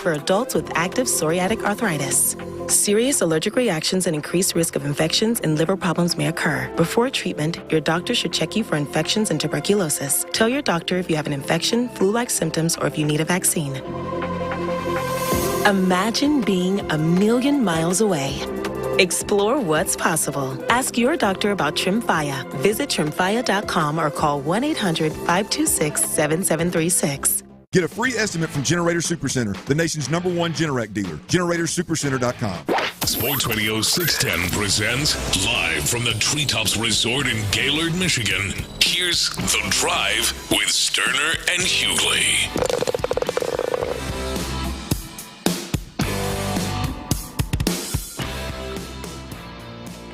for adults with active psoriatic arthritis. Serious allergic reactions and increased risk of infections and liver problems may occur. Before treatment, your doctor should check you for infections and tuberculosis. Tell your doctor if you have an infection, flu-like symptoms, or if you need a vaccine. Imagine being a million miles away. Explore what's possible. Ask your doctor about Tremfya. Visit Tremfya.com or call 1-800-526-7736. Get a free estimate from Generator Supercenter, the nation's #1 Generac dealer. GeneratorSupercenter.com. Sports Radio 610 presents live from the Treetops Resort in Gaylord, Michigan. Here's The Drive with Stoerner and Hughley.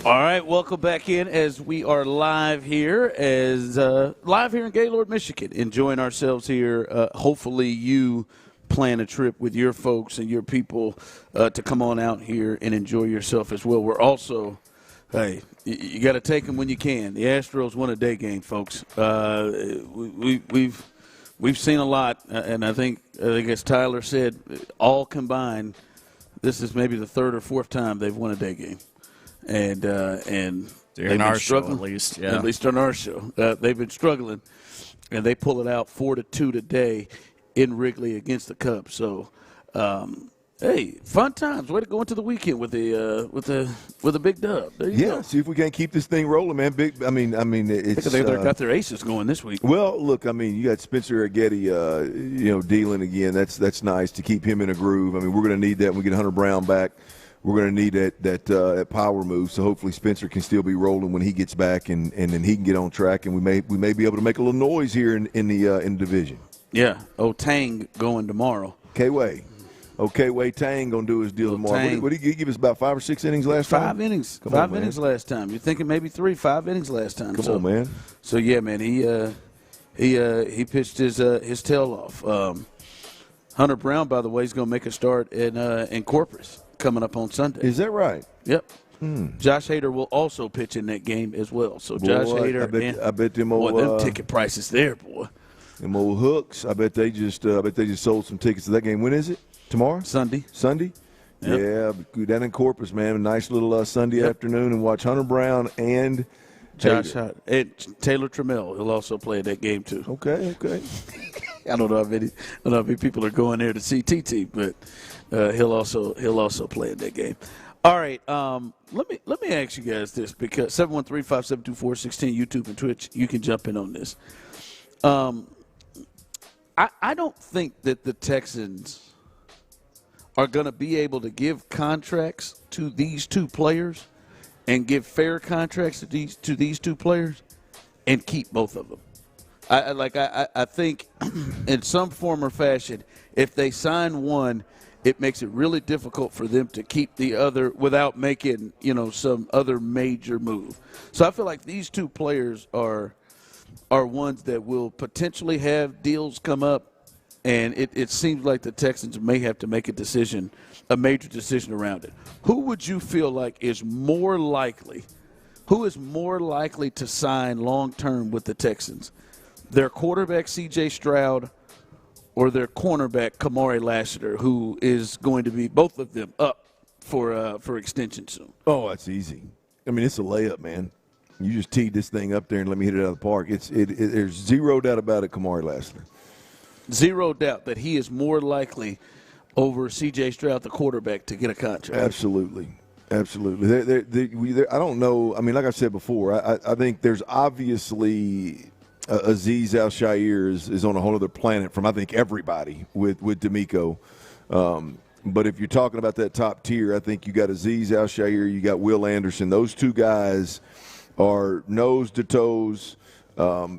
All right, welcome back in as we are live here in Gaylord, Michigan, enjoying ourselves here. Hopefully you plan a trip with your folks and your people to come on out here and enjoy yourself as well. We're also, hey, you got to take them when you can. The Astros won a day game, folks. We've seen a lot, and I think as Tyler said, all combined, this is maybe the third or fourth time they've won a day game. And they've been struggling, at least, yeah. At least on our show. They've been struggling, and they pull it out 4-2 today in Wrigley against the Cubs. So, hey, fun times. Way to go into the weekend with a big dub. There you go. See if we can't keep this thing rolling, man. I mean, it's they got their aces going this week. Well, look, I mean, you got Spencer Aggetti, dealing again. That's nice to keep him in a groove. I mean, we're going to need that when we get Hunter Brown back. We're going to need that power move, so hopefully Spencer can still be rolling when he gets back, and then he can get on track, and we may be able to make a little noise here in the division. Yeah, Tang going tomorrow. K-Way Tang going to do his deal tomorrow. What did he give us, about 5 or 6 innings last time? 5 innings. Five innings last time. You're thinking maybe 5 innings last time. Come on, man. So yeah, man, he pitched his tail off. Hunter Brown, by the way, is going to make a start in Corpus coming up on Sunday. Is that right? Yep. Josh Hader will also pitch in that game as well. So Josh Hader, I bet them old them ticket prices there, boy. Them old hooks. I bet they just sold some tickets to that game. When is it? Tomorrow? Sunday. Yep. Yeah, down in Corpus, man. A nice little Sunday afternoon, and watch Hunter Brown and Josh Hader. And Taylor Trammell. He'll also play in that game too. Okay. I don't know how many people are going there to see TT, but he'll also play in that game. All right, let me ask you guys this, because 713-572-4610, YouTube and Twitch, you can jump in on this. I don't think that the Texans are going to be able to give contracts to these two players and give fair contracts to these two players and keep both of them. I think in some form or fashion, if they sign one, it makes it really difficult for them to keep the other without making, some other major move. So I feel like these two players are ones that will potentially have deals come up, and it seems like the Texans may have to make a major decision around it. Who would you feel like is more likely? Who is more likely to sign long-term with the Texans? Their quarterback, C.J. Stroud, or their cornerback, Kamari Lassiter, who is going to be, both of them, up for extension soon? Oh, that's easy. I mean, it's a layup, man. You just teed this thing up there and let me hit it out of the park. There's zero doubt about it, Kamari Lassiter. Zero doubt that he is more likely over C.J. Stroud, the quarterback, to get a contract. Absolutely. I don't know. I mean, like I said before, I think there's obviously – Azeez Al-Shaair is on a whole other planet from, I think, everybody with D'Amico. But if you're talking about that top tier, I think you got Azeez Al-Shaair, you got Will Anderson. Those two guys are nose to toes,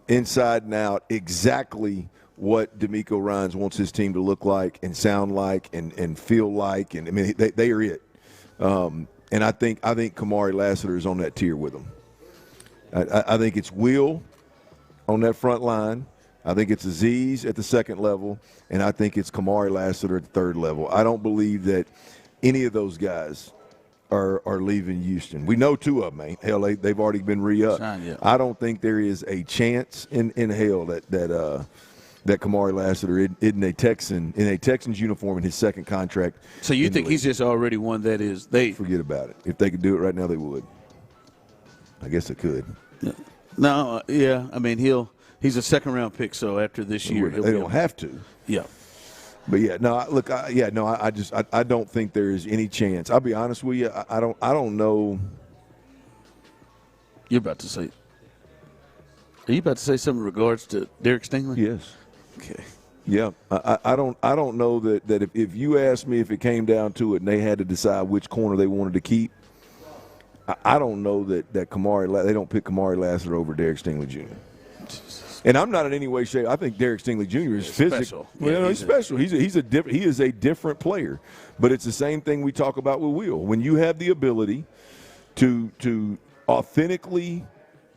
inside and out, exactly what D'Amico Ryans wants his team to look like and sound like and feel like. And, I mean, they are it. And I think Kamari Lassiter is on that tier with them. I think it's Will on that front line. I think it's Azeez at the second level, and I think it's Kamari Lassiter at the third level. I don't believe that any of those guys are leaving Houston. We know two of them ain't. Hell, they've already been re-upped. I don't think there is a chance in hell that that Kamari Lassiter in a Texans uniform in his second contract. So you think he's just already one that is they forget about it. If they could do it right now, they would. I guess they could. Yeah. No, yeah. I mean, he's a second-round pick. So after this year, they don't have to. Yeah. But yeah, no. Look, I don't think there is any chance. I'll be honest with you. I don't know. You're about to say. Are you about to say something in regards to Derek Stingley? Yes. Okay. Yeah, I don't know that if you asked me if it came down to it and they had to decide which corner they wanted to keep, I don't know that they don't pick Kamari Lassiter over Derek Stingley Jr. And I'm not in any way shape. I think Derek Stingley Jr. is physical. Well, he's special. He is a different player. But it's the same thing we talk about with Will. When you have the ability to authentically,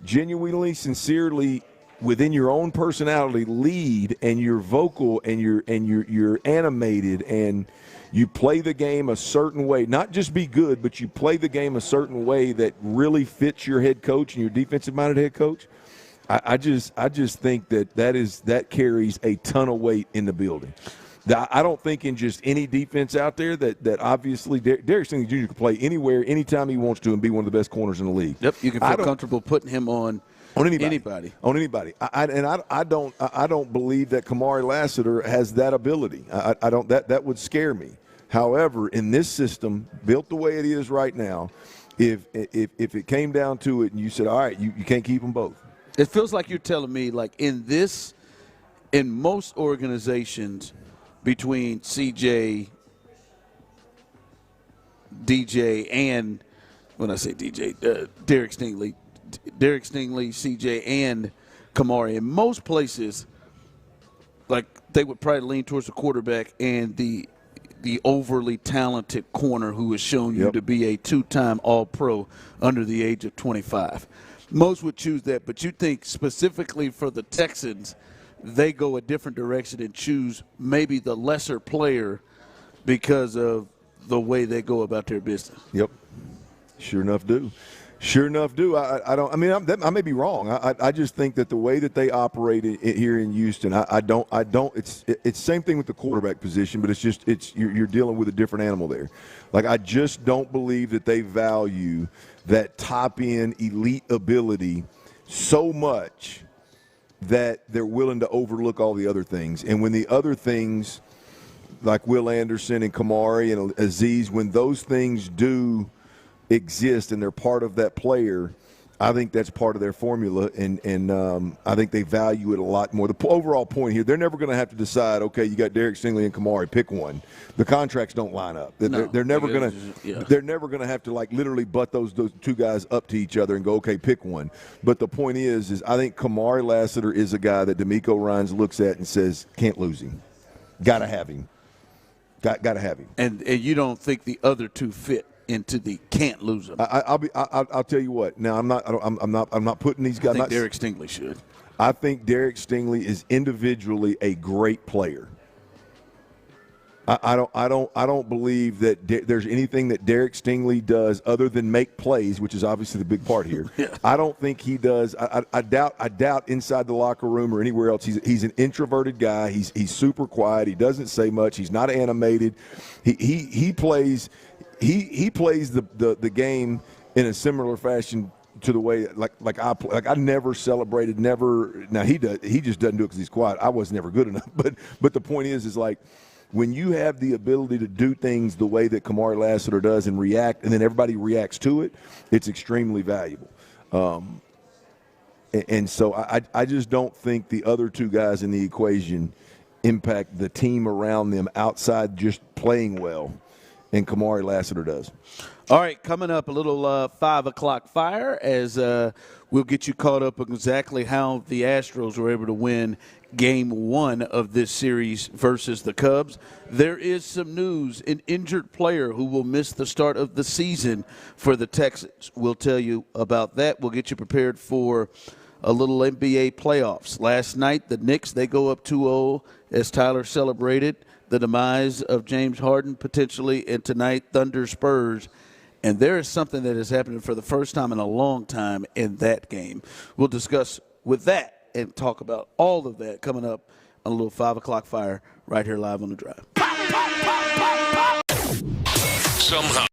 genuinely, sincerely, within your own personality, lead, and you're vocal and you're animated and you play the game a certain way, not just be good, but you play the game a certain way that really fits your head coach and your defensive-minded head coach. I just think that carries a ton of weight in the building. I don't think in just any defense out there that obviously Derek Stingley Jr. can play anywhere, anytime he wants to, and be one of the best corners in the league. Yep, you can feel comfortable putting him on anybody. On anybody. I don't believe that Kamari Lassiter has that ability. I don't. That would scare me. However, in this system, built the way it is right now, if it came down to it and you said, all right, you can't keep them both. It feels like you're telling me, like in most organizations, between CJ, DJ, and when I say DJ, Derek Stingley, CJ, and Kamari, in most places, like they would probably lean towards the quarterback and the overly talented corner who has shown you to be a two-time All-Pro under the age of 25. Most would choose that, but you think specifically for the Texans, they go a different direction and choose maybe the lesser player because of the way they go about their business. Yep. Sure enough do. I may be wrong. I just think that the way that they operate here in Houston, it's same thing with the quarterback position, but you're dealing with a different animal there. Like, I just don't believe that they value that top-end elite ability so much that they're willing to overlook all the other things. And when the other things, like Will Anderson and Kamari and Azeez, when those things do exist and they're part of that player, I think that's part of their formula, and I think they value it a lot more. The overall point here, they're never going to have to decide, okay, you got Derek Stingley and Kamari, pick one. The contracts don't line up. They're never going to have to like literally butt those two guys up to each other and go, okay, pick one. But the point is I think Kamari Lassiter is a guy that DeMeco Ryans looks at and says, can't lose him. Got to have him. Got to have him. And you don't think the other two fit into the can't lose them. I'll tell you what. Now I'm not putting these guys. I think Derek Stingley should. I think Derek Stingley is individually a great player. I don't believe that there's anything that Derek Stingley does other than make plays, which is obviously the big part here. Yeah. I don't think he does. I doubt inside the locker room or anywhere else. He's an introverted guy. He's super quiet. He doesn't say much. He's not animated. He plays. He plays the game in a similar fashion to the way like I play. Like I never celebrated, never. Now he does. He just doesn't do it because he's quiet. I was never good enough. But the point is like when you have the ability to do things the way that Kamari Lassiter does and react, and then everybody reacts to it, it's extremely valuable. And so I just don't think the other two guys in the equation impact the team around them outside just playing well. And Kamari Lassiter does. All right, coming up a little 5 o'clock fire as we'll get you caught up on exactly how the Astros were able to win Game 1 of this series versus the Cubs. There is some news, an injured player who will miss the start of the season for the Texans. We'll tell you about that. We'll get you prepared for a little NBA playoffs. Last night, the Knicks, they go up 2-0 as Tyler celebrated the demise of James Harden potentially, and tonight Thunder Spurs. And there is something that is happening for the first time in a long time in that game. We'll discuss with that and talk about all of that coming up a little 5 o'clock fire right here live on the Drive. Somehow.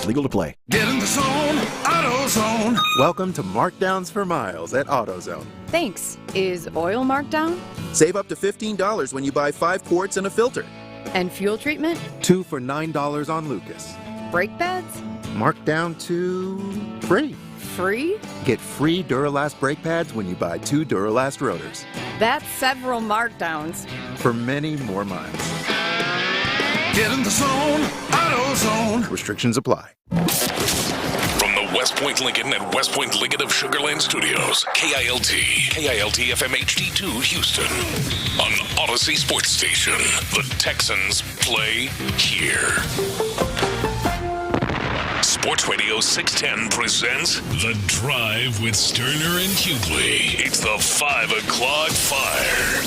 Legal to play. Get in the zone, AutoZone. Welcome to Markdowns for Miles at AutoZone. Thanks. Is oil marked down? Save up to $15 when you buy 5 quarts and a filter. And fuel treatment? 2 for $9 on Lucas. Brake pads? Marked down to free. Free? Get free Duralast brake pads when you buy 2 Duralast rotors. That's several markdowns. For many more miles. Get in the zone, AutoZone. Restrictions apply. From the West Point Lincoln and West Point Lincoln of Sugarland Studios, KILT FM HD2 Houston. On Odyssey Sports Station, the Texans play here. Sports Radio 610 presents The Drive with Stoerner and Hughley. It's the 5 o'clock fire.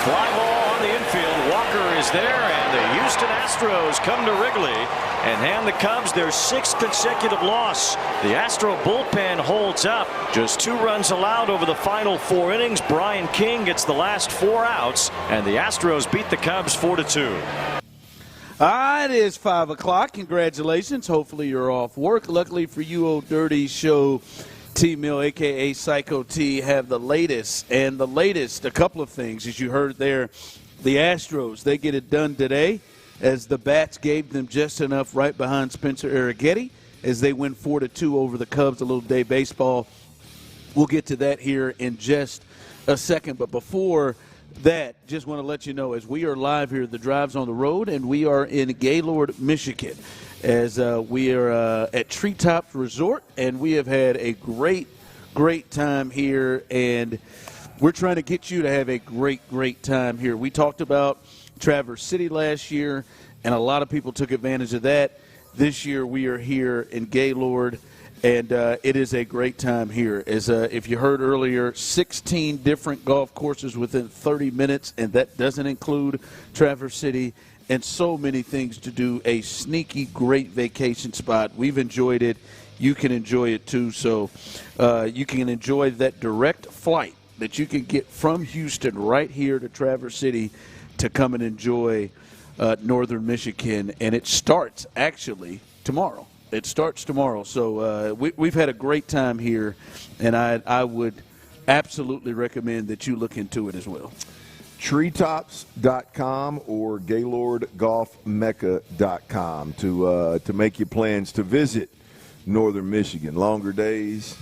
Fly ball on the infield. Walker is there, and the Houston Astros come to Wrigley and hand the Cubs their 6th consecutive loss. The Astro bullpen holds up. Just 2 runs allowed over the final 4 innings. Brian King gets the last 4 outs, and the Astros beat the Cubs 4-2. It is 5 o'clock. Congratulations. Hopefully you're off work. Luckily for you, Old Dirty Show, T-Mill, a.k.a. Psycho T, have the latest. And the latest, a couple of things, as you heard there, the Astros, they get it done today as the bats gave them just enough right behind Spencer Arrighetti as they win 4-2 over the Cubs, a little day baseball. We'll get to that here in just a second. But before that, just want to let you know, as we are live here, the Drive's on the road, and we are in Gaylord, Michigan, as we are at Treetops Resort, and we have had a great time here, and we're trying to get you to have a great time here. We talked about Traverse City last year, and a lot of people took advantage of that. This year we are here in Gaylord, and it is a great time here. As if you heard earlier, 16 different golf courses within 30 minutes, and that doesn't include Traverse City, and so many things to do. A sneaky, great vacation spot. We've enjoyed it. You can enjoy it too. So you can enjoy that direct flight that you can get from Houston right here to Traverse City to come and enjoy northern Michigan. And it starts actually tomorrow. It starts tomorrow. So we've had a great time here, and I would absolutely recommend that you look into it as well. Treetops.com or GaylordGolfMecca.com to make your plans to visit northern Michigan. Longer days,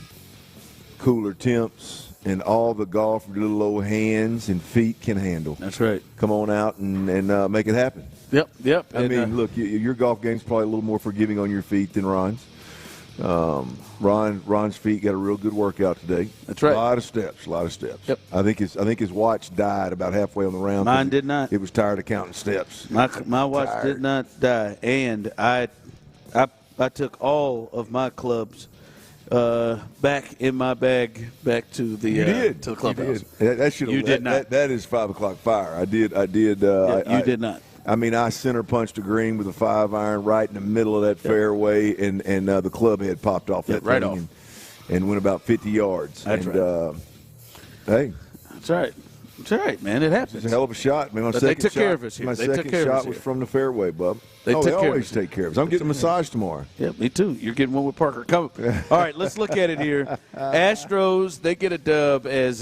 cooler temps, and all the golf little old hands and feet can handle. That's right. Come on out and make it happen. Yep. I mean, look, your golf game's probably a little more forgiving on your feet than Ron's. Ron's feet got a real good workout today. That's right. A lot of steps. Yep. I think his watch died about halfway on the round. Mine did not. It was tired of counting steps. My watch did not die, and I took all of my clubs back in my bag back to the to the clubhouse. You did not. That is 5 o'clock fire. I did. You did not. I mean, I center punched a green with a 5-iron right in the middle of that fairway, and the club head popped off that right thing and went about 50 yards. That's right. Hey, that's right. It's all right, man. It happens. It's a hell of a shot, man. They took care of us here. My second shot was from the fairway, bub. They always take care of us. I'm getting a massage tomorrow. Yeah, me too. You're getting one with Parker. Come. All right, let's look at it here. Astros, they get a dub as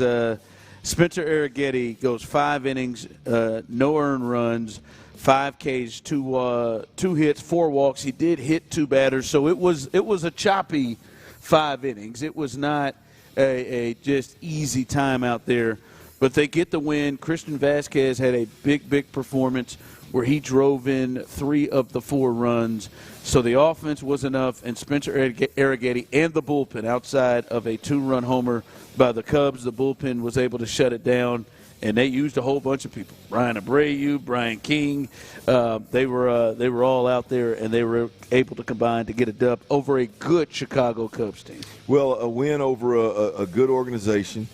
Spencer Arrighetti goes 5 innings, no earned runs, 5 Ks, 2 hits, 4 walks. He did hit 2 batters, so it was a choppy 5 innings. It was not a just easy time out there. But they get the win. Christian Vasquez had a big performance where he drove in 3 of the 4 runs. So the offense was enough, and Spencer Arrighetti and the bullpen, outside of a 2-run homer by the Cubs, the bullpen was able to shut it down, and they used a whole bunch of people. Brian Abreu, Brian King, they were all out there, and they were able to combine to get a dub over a good Chicago Cubs team. Well, a win over a good organization.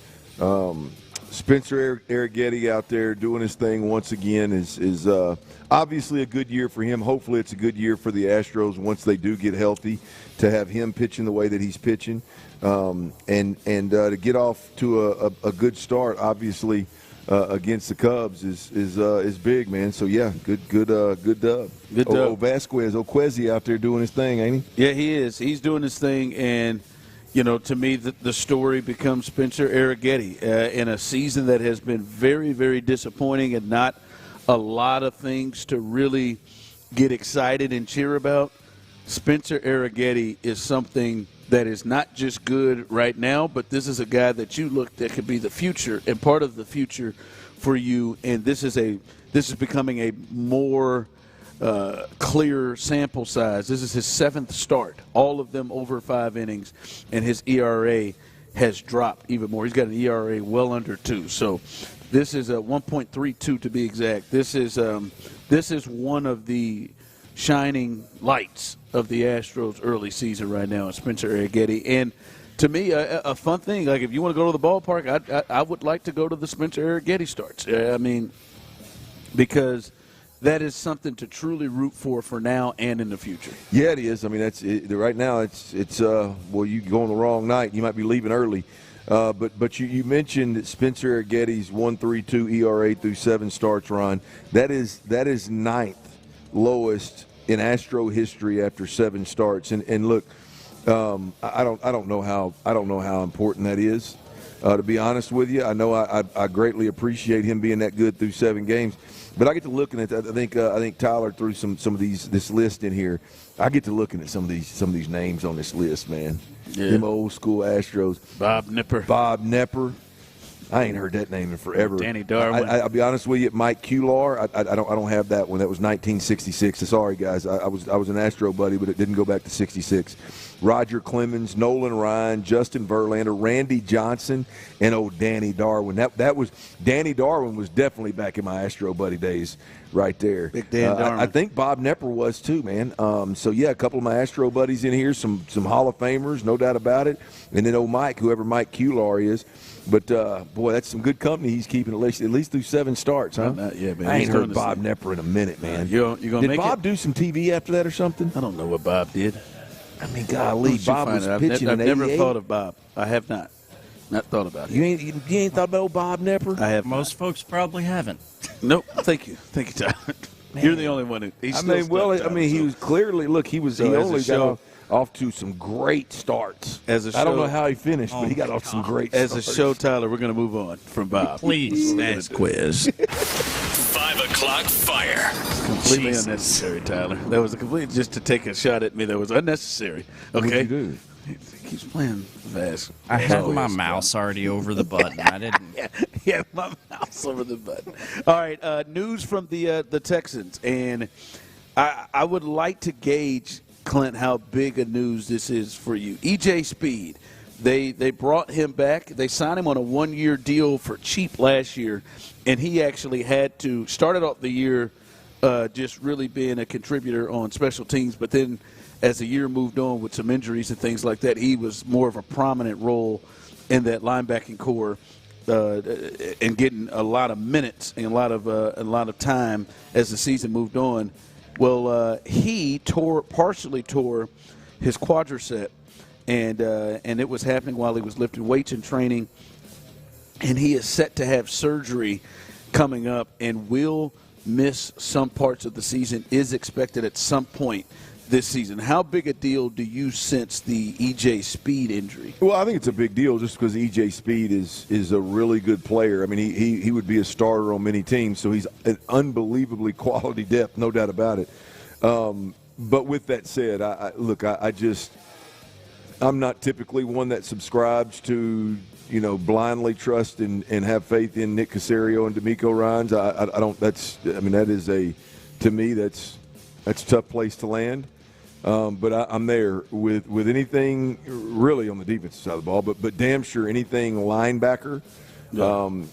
Spencer Arrighetti out there doing his thing once again is obviously a good year for him. Hopefully it's a good year for the Astros once they do get healthy, to have him pitching the way that he's pitching, and to get off to a good start. Obviously, against the Cubs is big, man. So yeah, good dub. Good dub. Okwesi out there doing his thing, ain't he? Yeah, he is. He's doing his thing, and to me, the story becomes Spencer Arrighetti in a season that has been very, very disappointing and not a lot of things to really get excited and cheer about. Spencer Arrighetti is something that is not just good right now, but this is a guy that you look that could be the future and part of the future for you. And this is becoming a more clear sample size. This is his 7th start, all of them over 5 innings, and his ERA has dropped even more. He's got an ERA well under 2. So this is a 1.32 to be exact. This is one of the shining lights of the Astros early season right now, Spencer Arrighetti. And to me, a fun thing, like if you want to go to the ballpark, I would like to go to the Spencer Arrighetti starts. I mean, because that is something to truly root for now and in the future. Yeah, it is. I mean, right now it's well, you go on the wrong night, you might be leaving early. But you mentioned Spencer Arrighetti's 1.32 ERA through 7 starts, Ron. That is 9th lowest in Astro history after 7 starts. And look, I don't know how important that is. To be honest with you, I know I greatly appreciate him being that good through 7 games. But I get to looking at that. I think Tyler threw some of this list in here. I get to looking at some of these names on this list, man. Yeah. Them old school Astros. Bob Nepper. I ain't heard that name in forever. Danny Darwin. I'll be honest with you, Mike Cuellar. I don't have that one. That was 1966. Sorry, guys. I was an Astro buddy, but it didn't go back to 66. Roger Clemens, Nolan Ryan, Justin Verlander, Randy Johnson, and Danny Darwin. That was Danny Darwin was definitely back in my Astro buddy days, right there. Big Dan Darwin. I think Bob Nepper was too, man. So yeah, a couple of my Astro buddies in here, some Hall of Famers, no doubt about it, and then Mike, whoever Mike Cuellar is. But, boy, that's some good company he's keeping at least through 7 starts, huh? Yeah, man. I ain't heard Bob Nepper in a minute, man. Did Bob do some TV after that or something? I don't know what Bob did. I mean, golly, Bob was pitching in 88. I've never thought of Bob. I have not thought about it. You ain't thought about old Bob Nepper? I have. Most folks probably haven't. Nope. Thank you, Tyler. You're the only one who. He was clearly. Look, he only got off to some great starts. I don't know how he finished, but he got off some great starts. As a show, Tyler, we're going to move on from Bob. Please, next quiz. 5 o'clock fire. Completely unnecessary, Tyler. That was just to take a shot at me. That was unnecessary. Okay. What'd you do? He keeps playing fast. I had my mouse already over the button. I didn't. Yeah, my mouse over the button. All right, news from the Texans, and I would like to gauge, Clint, how big a news this is for you. EJ Speed, they brought him back. They signed him on a 1-year deal for cheap last year, and he actually had to started off the year just really being a contributor on special teams, but then as the year moved on with some injuries and things like that, he was more of a prominent role in that linebacking core and getting a lot of minutes and a lot of time as the season moved on. Well, he partially tore his quadricep, and it was happening while he was lifting weights and training. And he is set to have surgery coming up and will miss some parts of the season, is expected at some point this season. How big a deal do you sense the EJ Speed injury? Well, I think it's a big deal just because EJ Speed is a really good player. I mean, he would be a starter on many teams, so he's an unbelievably quality depth, no doubt about it. But with that said, I'm not typically one that subscribes to, blindly trust and have faith in Nick Caserio and D'Amico Ryans. To me, that's a tough place to land. But I'm there with anything really on the defensive side of the ball, but damn sure anything linebacker, and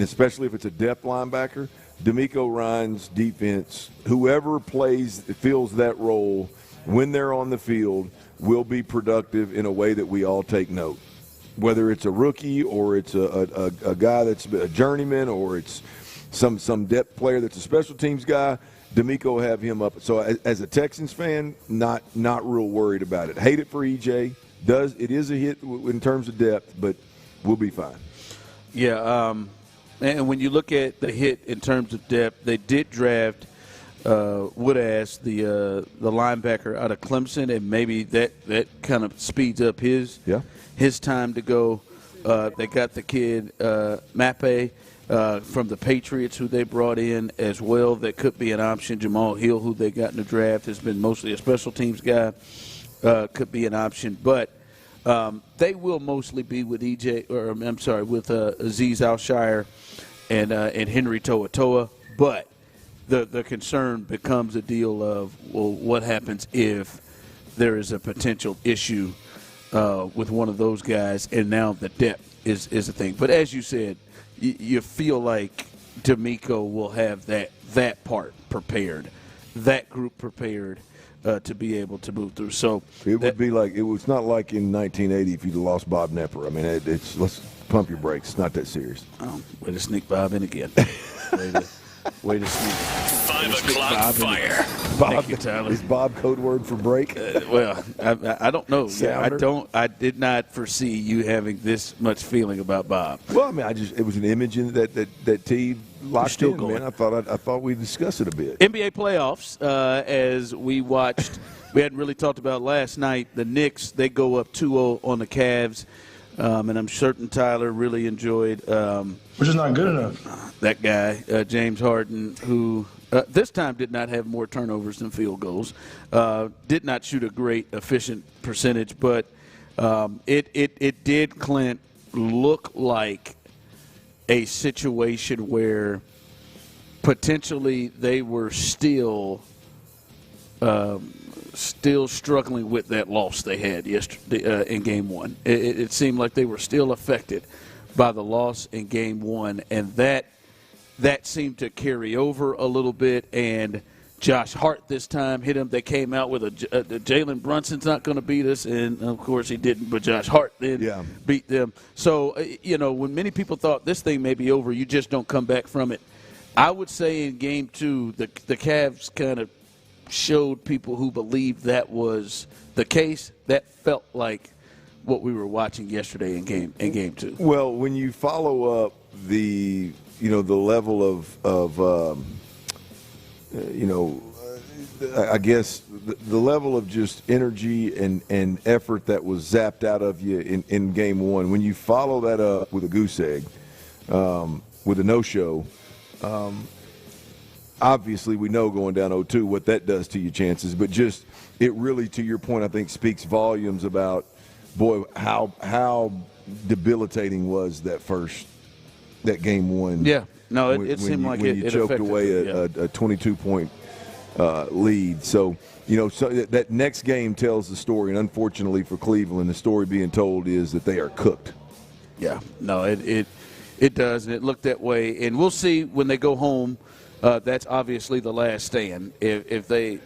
especially if it's a depth linebacker, D'Amico Ryans' defense, whoever fills that role when they're on the field will be productive in a way that we all take note. Whether it's a rookie or it's a guy that's a journeyman or it's some depth player that's a special teams guy, D'Amico will have him up. So as a Texans fan, not real worried about it. Hate it for EJ. It is a hit in terms of depth, but we'll be fine. Yeah, And when you look at the hit in terms of depth, they did draft Woodass, the linebacker out of Clemson, and maybe that kind of speeds up his time to go. They got the kid Mappe from the Patriots, who they brought in as well. That could be an option. Jamal Hill, who they got in the draft, has been mostly a special teams guy. Could be an option, but they will mostly be with with Azeez Al-Shire and Henry To'oTo'o. But the concern becomes a deal of, well, what happens if there is a potential issue with one of those guys, and now the depth is a thing. But as you said, you feel like D'Amico will have that part prepared, that group prepared to be able to move through. So it would be like, it was not like in 1980 if you'd lost Bob Nepper. I mean, it's let's pump your brakes. It's not that serious. Way to sneak Bob in again. Way to sneak. 5 o'clock fire. Thank you, Tyler. Is Bob code word for break? Well, I don't know. Yeah, I did not foresee you having this much feeling about Bob. Well, I mean, it was an image that T locked in, man. I thought we'd discuss it a bit. NBA playoffs, as we watched, we hadn't really talked about last night. The Knicks, they go up 2-0 on the Cavs. And I'm certain Tyler really enjoyed which is not good enough. That guy, James Harden, who this time did not have more turnovers than field goals. Did not shoot a great efficient percentage, but it did, Clint, look like a situation where potentially they were still struggling with that loss they had yesterday in Game 1. It seemed like they were still affected by the loss in Game 1, and that seemed to carry over a little bit. And Josh Hart this time hit him. They came out with Jalen Brunson's not going to beat us, and of course he didn't. But Josh Hart then beat them. So when many people thought this thing may be over, you just don't come back from it. I would say in Game 2, the Cavs kind of showed people who believed that was the case. That felt like what we were watching yesterday in game 2. Well, when you follow up the level of I guess the level of just energy and effort that was zapped out of you in Game 1, when you follow that up with a goose egg, with a no-show, obviously we know going down 0-2 what that does to your chances, but just it really, to your point, I think speaks volumes about, boy, how debilitating was that Game 1. Yeah. No, it seemed like when you choked away a 22-point lead. So, so that next game tells the story, and unfortunately for Cleveland, the story being told is that they are cooked. Yeah. No, it does, and it looked that way. And we'll see when they go home. That's obviously the last stand if they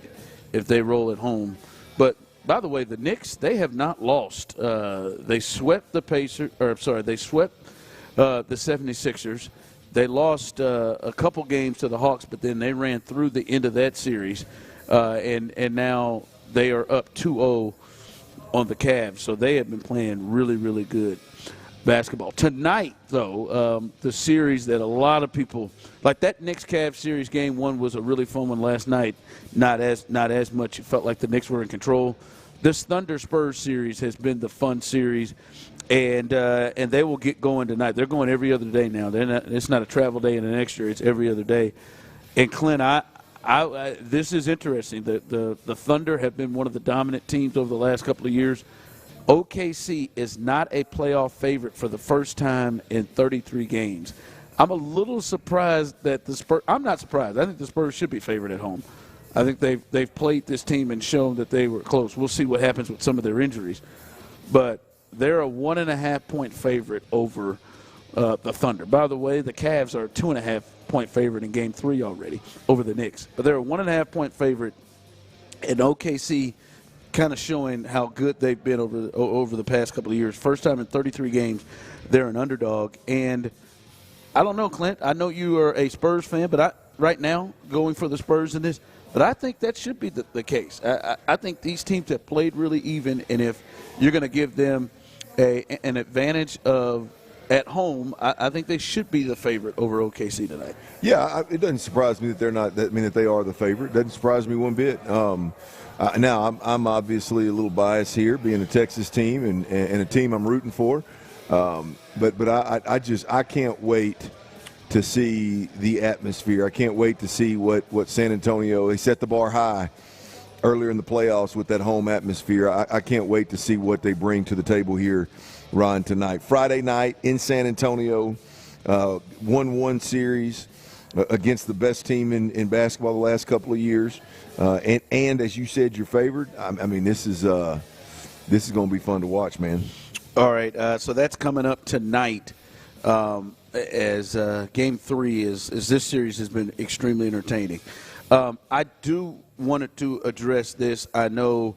roll at home. But by the way, the Knicks, they have not lost. They swept the they swept the 76ers. They lost a couple games to the Hawks, but then they ran through the end of that series, and now they are up 2-0 on the Cavs. So they have been playing really, really good basketball. Tonight, though, the series that a lot of people like, that Knicks-Cavs series, Game 1 was a really fun one last night. Not as much. It felt like the Knicks were in control. This Thunder-Spurs series has been the fun series, and they will get going tonight. They're going every other day now. It's not a travel day and an extra. It's every other day. And Clint, this is interesting. The Thunder have been one of the dominant teams over the last couple of years. OKC is not a playoff favorite for the first time in 33 games. I'm a little surprised that the Spurs – I'm not surprised. I think the Spurs should be favored at home. I think they've played this team and shown that they were close. We'll see what happens with some of their injuries. But they're a 1.5-point favorite over the Thunder. By the way, the Cavs are a 2.5-point favorite in Game 3 already over the Knicks. But they're a 1.5-point favorite, and OKC – kind of showing how good they've been over the past couple of years. First time in 33 games, they're an underdog. And I don't know, Clint, I know you are a Spurs fan, but right now, going for the Spurs in this, but I think that should be the case. I think these teams have played really even, and if you're going to give them an advantage of at home, I think they should be the favorite over OKC tonight. Yeah, it doesn't surprise me that they're not. That they are the favorite. Doesn't surprise me one bit. Now I'm obviously a little biased here, being a Texas team and a team I'm rooting for. But I can't wait to see the atmosphere. I can't wait to see what San Antonio. They set the bar high earlier in the playoffs with that home atmosphere. I can't wait to see what they bring to the table here, Ron, tonight. Friday night in San Antonio, 1-1 series against the best team in basketball the last couple of years. And as you said, you're favored. I mean, this is going to be fun to watch, man. All right, so that's coming up tonight. As Game 3 is this series has been extremely entertaining. I do wanted to address this. I know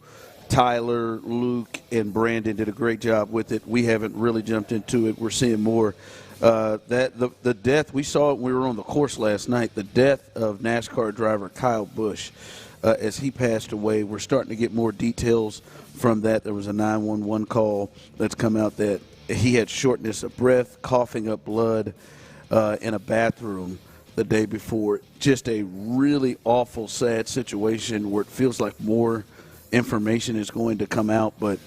Tyler, Luke, and Brandon did a great job with it. We haven't really jumped into it. We're seeing more. That the death, we saw it when we were on the course last night, the death of NASCAR driver Kyle Busch as he passed away. We're starting to get more details from that. There was a 911 call that's come out that he had shortness of breath, coughing up blood in a bathroom the day before. Just a really awful, sad situation where it feels like more information is going to come out, but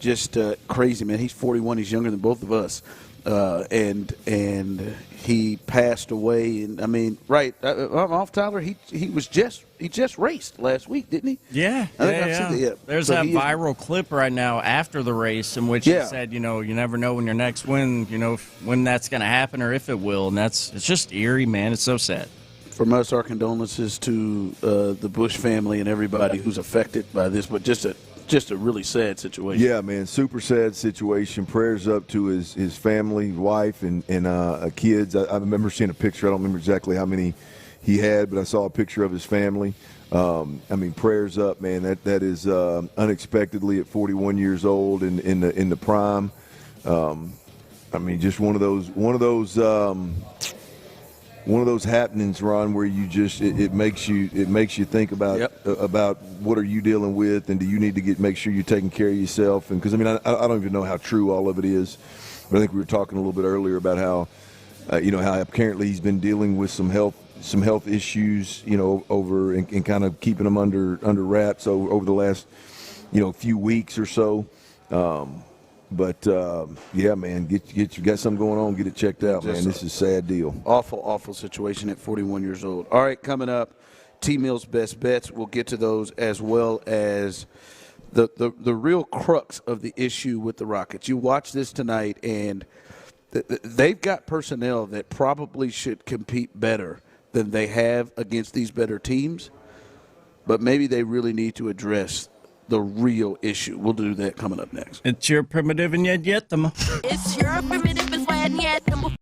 just crazy, man. He's 41. He's younger than both of us. And he passed away. And I mean, right, I'm off, Tyler. He just raced last week, didn't he? Yeah. There's so that viral clip right now after the race in which he said, you never know when your next win, when that's going to happen or if it will. And it's just eerie, man. It's so sad. From us, our condolences to the Bush family and everybody who's affected by this, but just a really sad situation. Yeah, man, super sad situation. Prayers up to his family, wife, and kids. I remember seeing a picture. I don't remember exactly how many he had, but I saw a picture of his family. I mean, prayers up, man. That is unexpectedly at 41 years old in the prime. I mean, just one of those happenings, Ron, where you just it makes you think about what are you dealing with, and do you need to make sure you're taking care of yourself? And because I mean I don't even know how true all of it is, but I think we were talking a little bit earlier about how how apparently he's been dealing with some health issues, over and kind of keeping them under wraps over the last few weeks or so. But yeah, man, you got something going on, get it checked out, man. This is a sad deal. Awful situation at 41 years old. All right, coming up, T-Mill's best bets. We'll get to those as well as the real crux of the issue with the Rockets. You watch this tonight, and they've got personnel that probably should compete better than they have against these better teams, but maybe they really need to address the real issue. We'll do that coming up next. It's your primitive and yet them. It's your primitive and yet them.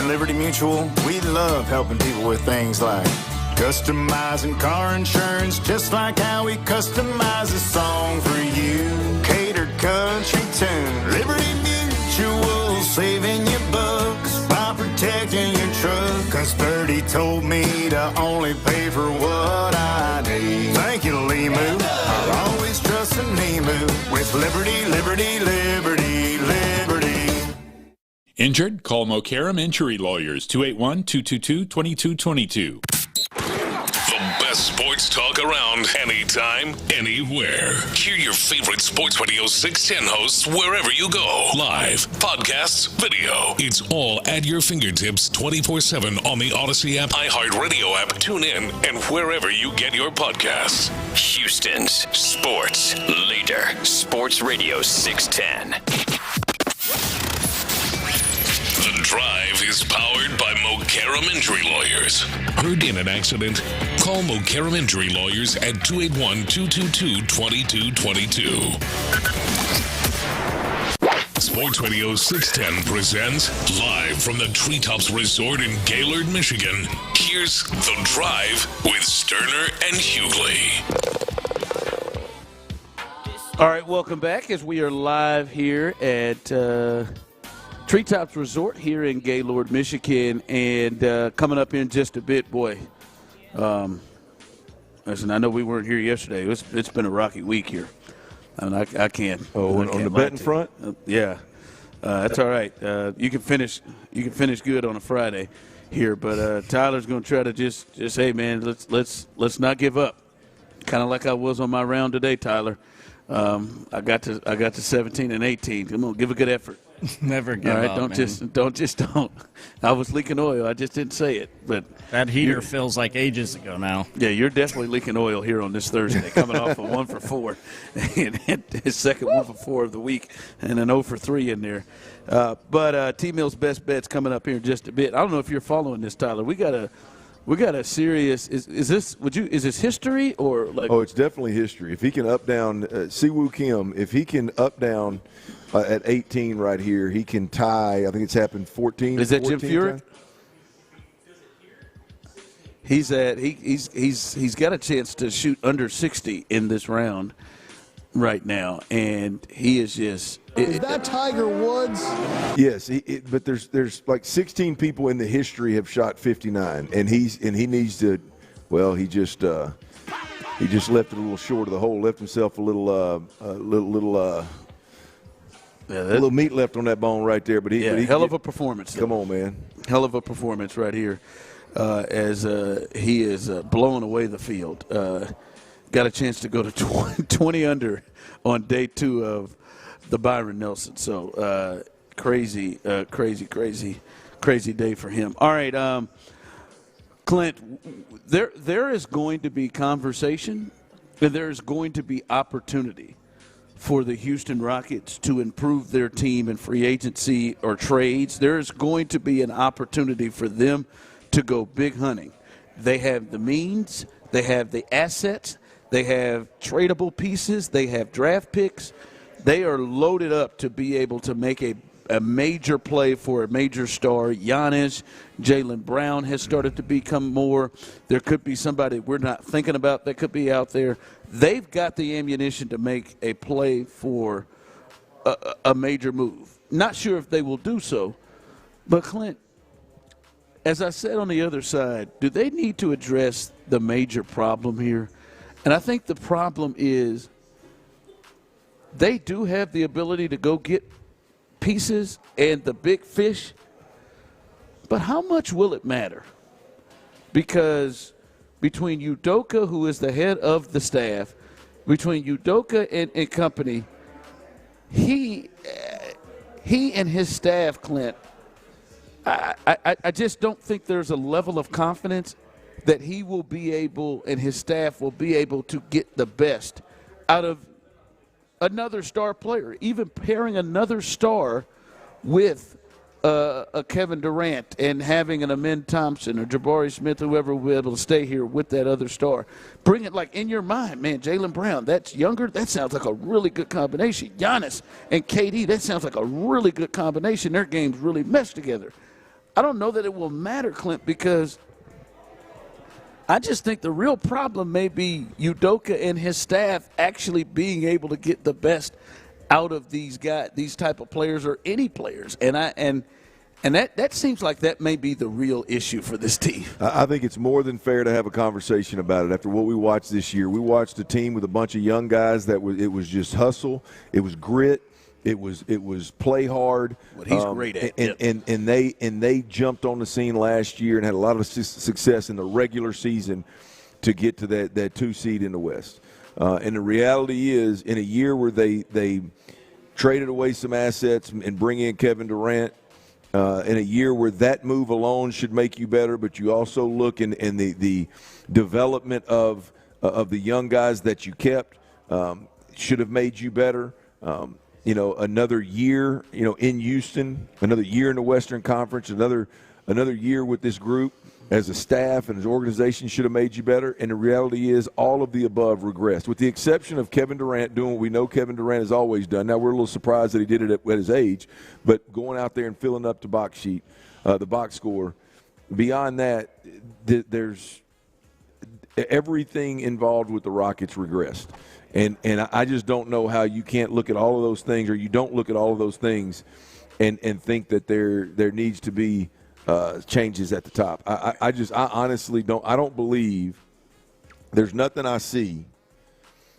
At Liberty Mutual, we love helping people with things like customizing car insurance, just like how we customize a song for you. Catered country tune. Liberty Mutual, saving you bucks by protecting your truck. Cause 30 told me to only pay for what I need. Thank you, Limu. I'll always trust in Limu with Liberty, Liberty, Liberty, Liberty. Injured? Call Mokaram Injury Lawyers, 281-222-2222. The best sports talk around, anytime, anywhere. Hear your favorite Sports Radio 610 hosts wherever you go. Live, podcasts, video. It's all at your fingertips 24/7 on the Odyssey app, iHeartRadio app, TuneIn, and wherever you get your podcasts. Houston's sports leader, Sports Radio 610. The Drive is powered by Mokaram Injury Lawyers. Heard in an accident? Call Mokaram Injury Lawyers at 281-222-2222. Sports Radio 610 presents live from the Treetops Resort in Gaylord, Michigan. Here's The Drive with Stoerner and Hughley. All right, welcome back as we are live here at Treetops Resort here in Gaylord, Michigan, and coming up in just a bit, boy. Listen, I know we weren't here yesterday. It's been a rocky week here. I mean, I can't. On the betting front? Yeah, that's all right. You can finish good on a Friday here, but Tyler's going to try to just hey man, let's not give up. Kind of like I was on my round today, Tyler. I got to 17 and 18. Come on, give a good effort. Never give up. All right, don't. I was leaking oil. I just didn't say it, but that heater feels like ages ago now. Yeah, you're definitely leaking oil here on this Thursday, coming off a 1 for 4, and his second 1 for 4 of the week, and an 0 for 3 in there. But T-Mill's best bets coming up here in just a bit. I don't know if you're following this, Tyler. We got We got a serious. Is this history or like? Oh, it's definitely history. If he can up down Siwoo Kim, if he can up down at 18 right here, he can tie. I think it's happened 14. Is that Jim 14 Furyk? times? He's got a chance to shoot under 60 in this round right now, and he is just. Is that Tiger Woods? Yes, but there's like 16 people in the history have shot 59, and he needs to. Well, he just left it a little short of the hole, left himself a little meat left on that bone right there. But hell of a performance. Come on, man. Hell of a performance right here, as he is blowing away the field. Got a chance to go to 20 under on day 2 of the Byron Nelson. So crazy day for him. All right, Clint, there is going to be conversation and there is going to be opportunity for the Houston Rockets to improve their team in free agency or trades. There is going to be an opportunity for them to go big hunting. They have the means, they have the assets, they have tradable pieces, they have draft picks. They are loaded up to be able to make a major play for a major star. Giannis, Jaylen Brown has started to become more. There could be somebody we're not thinking about that could be out there. They've got the ammunition to make a play for a major move. Not sure if they will do so, but Clint, as I said on the other side, do they need to address the major problem here? And I think the problem is they do have the ability to go get pieces and the big fish, but how much will it matter? Because between Udoka, who is the head of the staff, between Udoka and company, he and his staff, Clint, I just don't think there's a level of confidence that he will be able and his staff will be able to get the best out of another star player, even pairing another star with a Kevin Durant and having an Amen Thompson or Jabari Smith, whoever will be able to stay here with that other star. Bring it like in your mind, man, Jaylen Brown, that's younger. That sounds like a really good combination. Giannis and KD, that sounds like a really good combination. Their games really mesh together. I don't know that it will matter, Clint, because I just think the real problem may be Udoka and his staff actually being able to get the best out of these guys, these type of players, or any players. And that seems like that may be the real issue for this team. I think it's more than fair to have a conversation about it. After what we watched this year, we watched a team with a bunch of young guys it was just hustle, it was grit. It was play hard. What he's great at. And they jumped on the scene last year and had a lot of success in the regular season to get to that 2 seed in the West. And the reality is, in a year where they traded away some assets and bring in Kevin Durant, in a year where that move alone should make you better, but you also look in the development of the young guys that you kept should have made you better. Another year, in Houston, another year in the Western Conference, another year with this group as a staff and as an organization should have made you better. And the reality is all of the above regressed, with the exception of Kevin Durant doing what we know Kevin Durant has always done. Now, we're a little surprised that he did it at his age, but going out there and filling up the box sheet, the box score. Beyond that, there's everything involved with the Rockets regressed. And I just don't know how you can't look at all of those things, or you don't look at all of those things and think that there needs to be changes at the top. I honestly don't. I don't believe there's nothing I see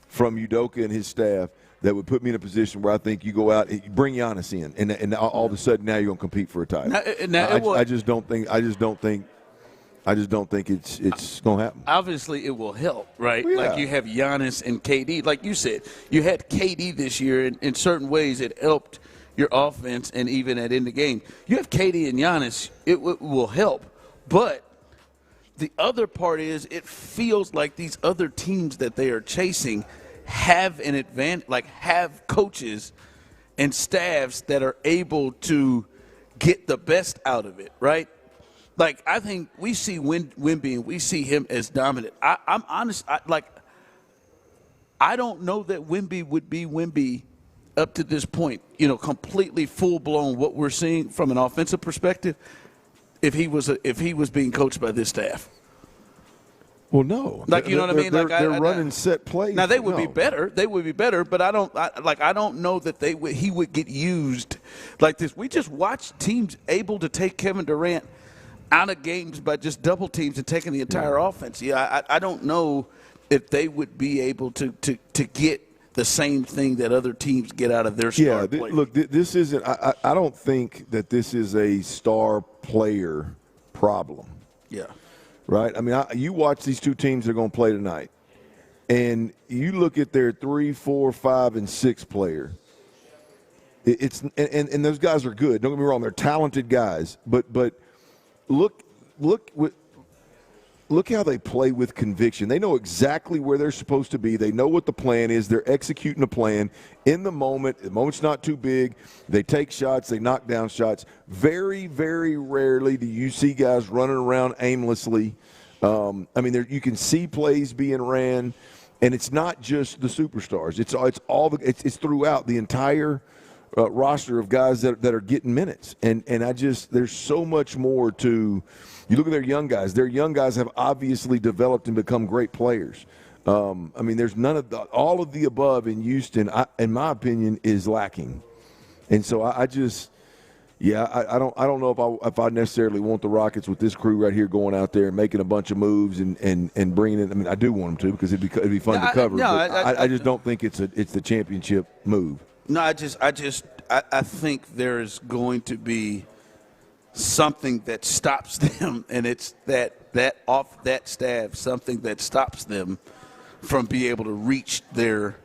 from Udoka and his staff that would put me in a position where I think you go out, you bring Giannis in, and all of a sudden now you're going to compete for a title. I just don't think it's going to happen. Obviously, it will help, right? Yeah. Like you have Giannis and KD. Like you said, you had KD this year. In certain ways, it helped your offense and even in the game. You have KD and Giannis, it will help. But the other part is it feels like these other teams that they are chasing have an advantage, like have coaches and staffs that are able to get the best out of it, right? Like, I think we see Wemby and we see him as dominant. I'm honest. I don't know that Wemby would be Wemby up to this point, completely full-blown what we're seeing from an offensive perspective if he was being coached by this staff. Well, no. Like, you know what I mean? They're running set plays. Now, they would be better. They would be better, but I don't know that he would get used like this. We just watched teams able to take Kevin Durant out of games by just double teams and taking the entire offense. Yeah, I don't know if they would be able to get the same thing that other teams get out of their star players. Look, this isn't – I don't think that this is a star player problem. Yeah. Right? I mean, you watch these two teams that are going to play tonight, and you look at their 3, 4, 5, and 6 player. And those guys are good. Don't get me wrong; they're talented guys. But look how they play with conviction. They know exactly where they're supposed to be. They know what the plan is. They're executing a plan in the moment. The moment's not too big. They take shots. They knock down shots. Very, very rarely do you see guys running around aimlessly. I mean, you can see plays being ran, and it's not just the superstars. It's throughout the entire roster of guys that are getting minutes. And there's so much more to. You look at their young guys. Their young guys have obviously developed and become great players. I mean, there's all of the above in Houston, in my opinion, is lacking. And so I don't know if I necessarily want the Rockets with this crew right here going out there and making a bunch of moves and bringing it. I mean, I do want them to because it'd be fun to cover. I just don't think it's the championship move. No, I think there is going to be something that stops them, and it's that off that staff, something that stops them from being able to reach their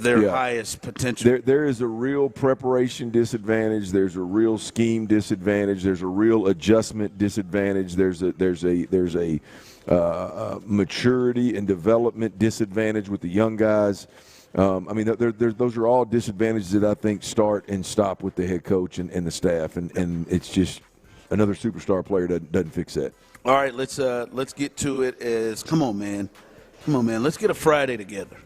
highest potential. There is a real preparation disadvantage. There's a real scheme disadvantage. There's a real adjustment disadvantage. There's a maturity and development disadvantage with the young guys. I mean, those are all disadvantages that I think start and stop with the head coach and the staff, and it's just another superstar player doesn't fix that. All right, let's get to it. Come on, man. Let's get a Friday together.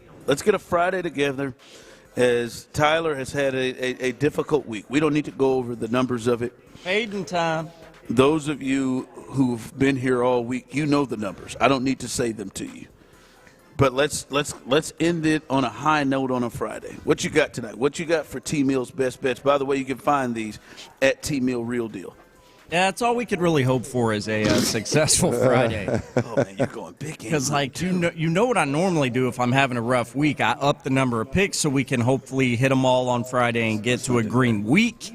As Tyler has had a difficult week. We don't need to go over the numbers of it. Fading time. Those of you who've been here all week, you know the numbers. I don't need to say them to you. But let's end it on a high note on a Friday. What you got tonight? What you got for T-Mill's Best Bets? By the way, you can find these at T-Mill Real Deal. Yeah, that's all we could really hope for is a successful Friday. Oh, man, you're going big game. Because, you know what I normally do if I'm having a rough week? I up the number of picks so we can hopefully hit them all on Friday and get to a green week.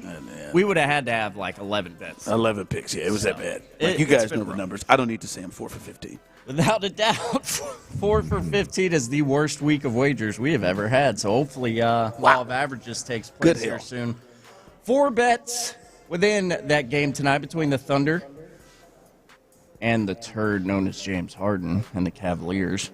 We would have had to have, 11 bets. 11 picks, yeah. It was that bad. You guys know the numbers. I don't need to say I'm 4 for 15. Without a doubt, 4 for 15 is the worst week of wagers we have ever had. So hopefully law of averages takes place here soon. 4 bets within that game tonight between the Thunder and the turd known as James Harden and the Cavaliers.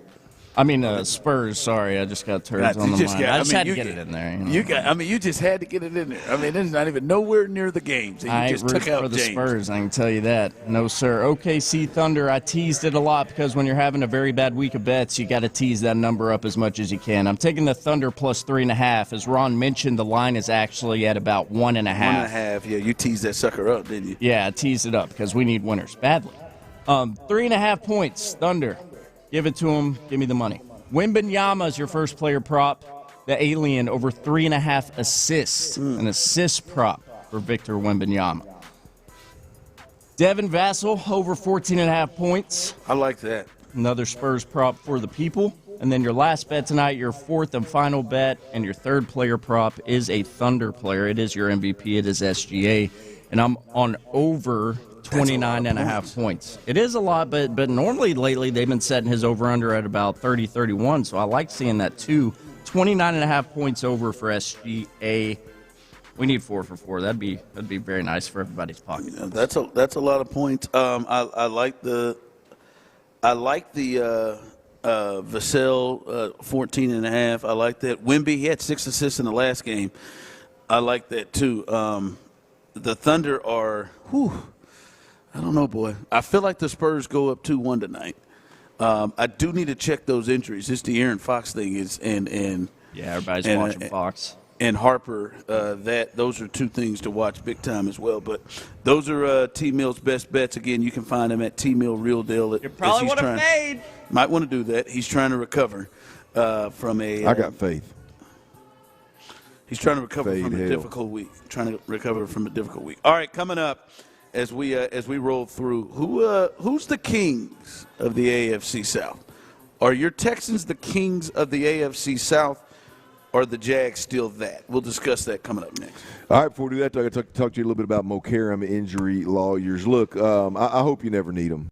I mean, Spurs, sorry. I just got turds on the mind. I just had to get it in there. You just had to get it in there. I mean, it's not even nowhere near the games. I just took out for the James. Spurs, I can tell you that. No, sir. OKC Thunder, I teased it a lot because when you're having a very bad week of bets, you got to tease that number up as much as you can. I'm taking the Thunder plus 3.5. As Ron mentioned, the line is actually at about 1.5. 1.5, yeah. You teased that sucker up, didn't you? Yeah, I teased it up because we need winners badly. 3.5 points, Thunder. Give it to him. Give me the money. Wembanyama is your first player prop. The alien over 3.5 assists. An assist prop for Victor Wembanyama. Devin Vassell over 14.5 points. I like that. Another Spurs prop for the people. And then your last bet tonight, your fourth and final bet, and your third player prop is a Thunder player. It is your MVP. It is SGA. And I'm on over 29.5 points. It is a lot, but normally lately they've been setting his over-under at about 30, 31, so I like seeing that too. 29.5 points over for SGA. We need 4 for 4. That'd be very nice for everybody's pocket. Yeah, that's a lot of points. I like the Vassell 14.5. I like that. Wemby, he had 6 assists in the last game. I like that too. The Thunder are I don't know, boy. I feel like the Spurs go up 2-1 tonight. I do need to check those injuries. This De'Aaron Fox thing is, and everybody's watching Fox and Harper. Those are two things to watch big time as well. But those are T Mill's best bets. Again, you can find him at T Mill Real Deal. You probably would have fade. Might want to do that. He's trying to recover from a. I got faith. He's trying to recover from a difficult week. All right, coming up as we roll through, who's the kings of the AFC South? Are your Texans the kings of the AFC South? Or are the Jags still that? We'll discuss that coming up next. All right, before we do that, I'm going to talk to you a little bit about Mokaram injury lawyers. Look, I hope you never need them.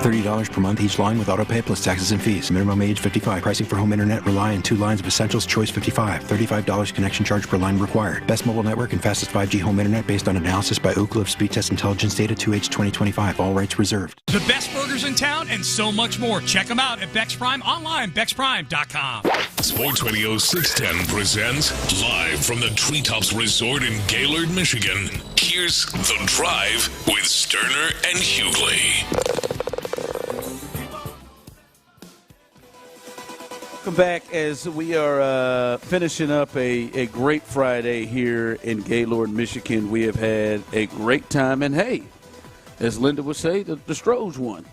$30 per month each line with autopay plus taxes and fees. Minimum age 55. Pricing for home internet rely on 2 lines of Essentials Choice 55. $35 connection charge per line required. Best mobile network and fastest 5G home internet based on analysis by Oak Cliff Speed Test Intelligence Data 2H 2025. All rights reserved. The best burgers in town and so much more. Check them out at Bex Prime online, BexPrime.com. Sports Radio 610 presents live from the Treetops Resort in Gaylord, Michigan. Here's The Drive with Stoerner and Hughley. Welcome back as we are finishing up a great Friday here in Gaylord, Michigan. We have had a great time, and hey, as Linda would say, the Stros won.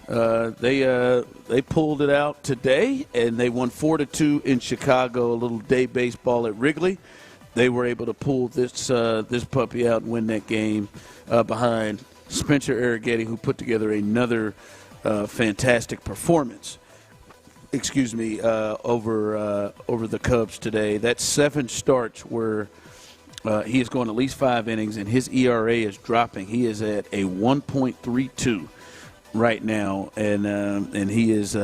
They pulled it out today, and they won 4-2 in Chicago. A little day baseball at Wrigley. They were able to pull this puppy out and win that game behind Spencer Arrighetti, who put together another fantastic performance. Over the Cubs today. That's 7 starts where he is going at least 5 innings, and his ERA is dropping. He is at a 1.32 right now, and he is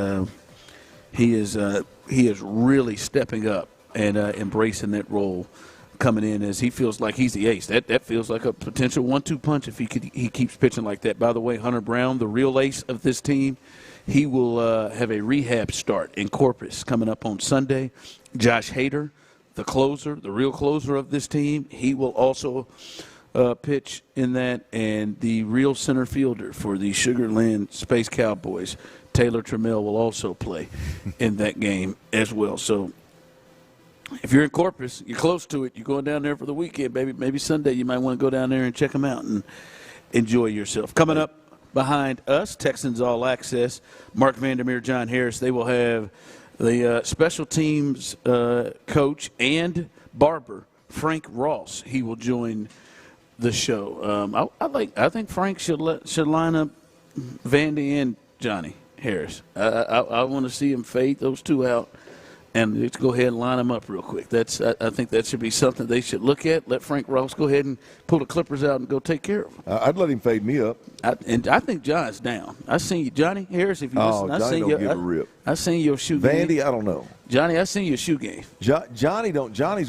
really stepping up and embracing that role, coming in as he feels like he's the ace. That feels like a potential 1-2 punch if he keeps pitching like that. By the way, Hunter Brown, the real ace of this team, he will have a rehab start in Corpus coming up on Sunday. Josh Hader, the closer, the real closer of this team, he will also pitch in that. And the real center fielder for the Sugar Land Space Cowboys, Taylor Trammell, will also play in that game as well. So if you're in Corpus, you're close to it, you're going down there for the weekend, baby. Maybe Sunday you might want to go down there and check them out and enjoy yourself. Coming up behind us, Texans All Access, Mark Vandermeer, John Harris. They will have the special teams coach and barber, Frank Ross. He will join the show. I think Frank should line up Vandy and Johnny Harris. I want to see him fade those two out. And let's go ahead and line them up real quick. I think that should be something they should look at. Let Frank Ross go ahead and pull the clippers out and go take care of them. I'd let him fade me up. I think John's down. I seen you, Johnny Harris. If you listen, Johnny don't give a rip. I seen your shoe game. Vandy, I don't know. Johnny, I seen your shoe game. Johnny's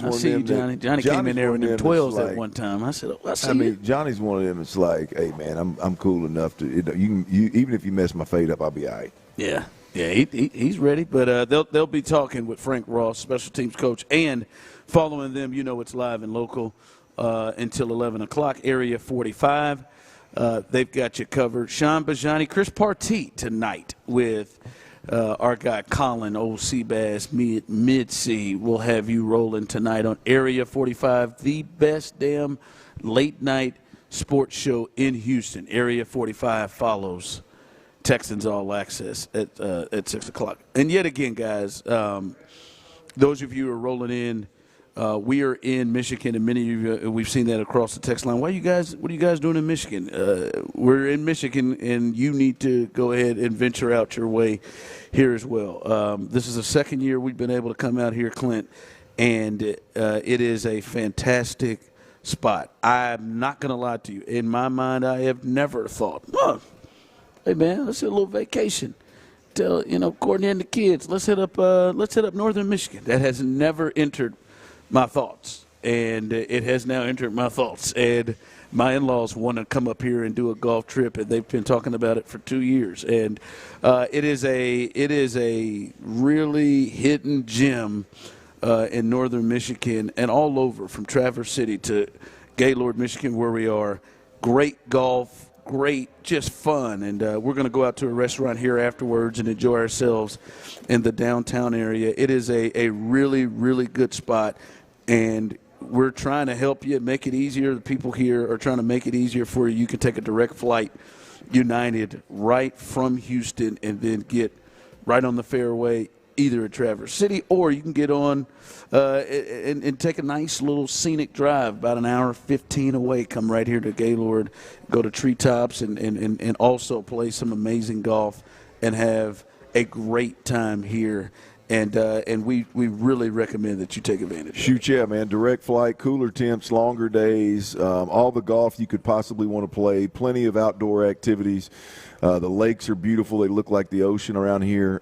one of them. Johnny came in there with them 12s at one time. I said, I see you. Johnny's one of them. It's like, hey man, I'm cool enough to. You even if you mess my fade up, I'll be all right. Yeah. Yeah, he's ready, but they'll be talking with Frank Ross, special teams coach, and following them, it's live and local until 11 o'clock, Area 45. They've got you covered. Sean Bijani, Chris Partee tonight with our guy Colin, old Seabass, mid-C. We'll have you rolling tonight on Area 45, the best damn late-night sports show in Houston. Area 45 follows Texans All Access at 6 o'clock. And yet again, guys, those of you who are rolling in, we are in Michigan, and many of you, we've seen that across the text line. What are you guys doing in Michigan? We're in Michigan, and you need to go ahead and venture out your way here as well. This is the second year we've been able to come out here, Clint, and it is a fantastic spot. I'm not going to lie to you. In my mind, I have never thought, hey man, let's hit a little vacation. Tell Courtney and the kids, let's hit up Northern Michigan. That has never entered my thoughts, and it has now entered my thoughts. And my in-laws want to come up here and do a golf trip, and they've been talking about it for 2 years. And it is a really hidden gem in Northern Michigan and all over, from Traverse City to Gaylord, Michigan, where we are. Great golf. Great, just fun, and we're going to go out to a restaurant here afterwards and enjoy ourselves in the downtown area. It is a really, really good spot, and we're trying to help you make it easier. The people here are trying to make it easier for you. You can take a direct flight, United, right from Houston, and then get right on the fairway, either at Traverse City, or you can get on and take a nice little scenic drive, about an hour 15 away, come right here to Gaylord, go to Treetops, and also play some amazing golf and have a great time here And we really recommend that you take advantage of it. Shoot, yeah, man. Direct flight, cooler temps, longer days, all the golf you could possibly want to play, plenty of outdoor activities. The lakes are beautiful. They look like the ocean around here.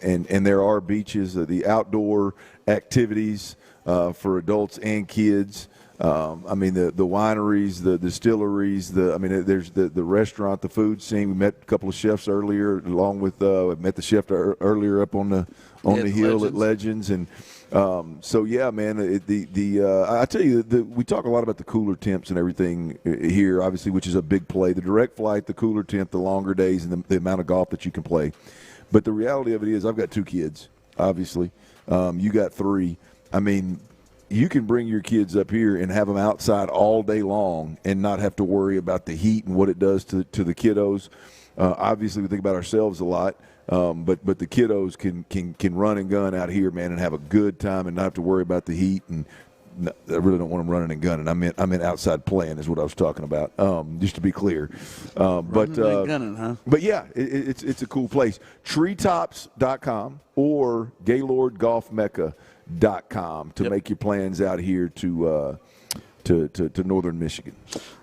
And there are beaches, the outdoor activities for adults and kids. I mean, the wineries, the distilleries, there's the restaurant, the food scene. We met a couple of chefs earlier, along with met the chef earlier up on the hill at Legends, and so yeah, man. I tell you, we talk a lot about the cooler temps and everything here, obviously, which is a big play. The direct flight, the cooler temp, the longer days, and the amount of golf that you can play. But the reality of it is, I've got 2 kids, obviously. You got 3. I mean, you can bring your kids up here and have them outside all day long and not have to worry about the heat and what it does to the kiddos. Obviously, we think about ourselves a lot, but the kiddos can run and gun out here, man, and have a good time and not have to worry about the heat. And I really don't want them running and gunning. I meant outside playing is what I was talking about. Just to be clear, but gunning, huh? But yeah, it's a cool place. Treetops.com or GaylordGolfMecca.com to make your plans out here to northern Michigan.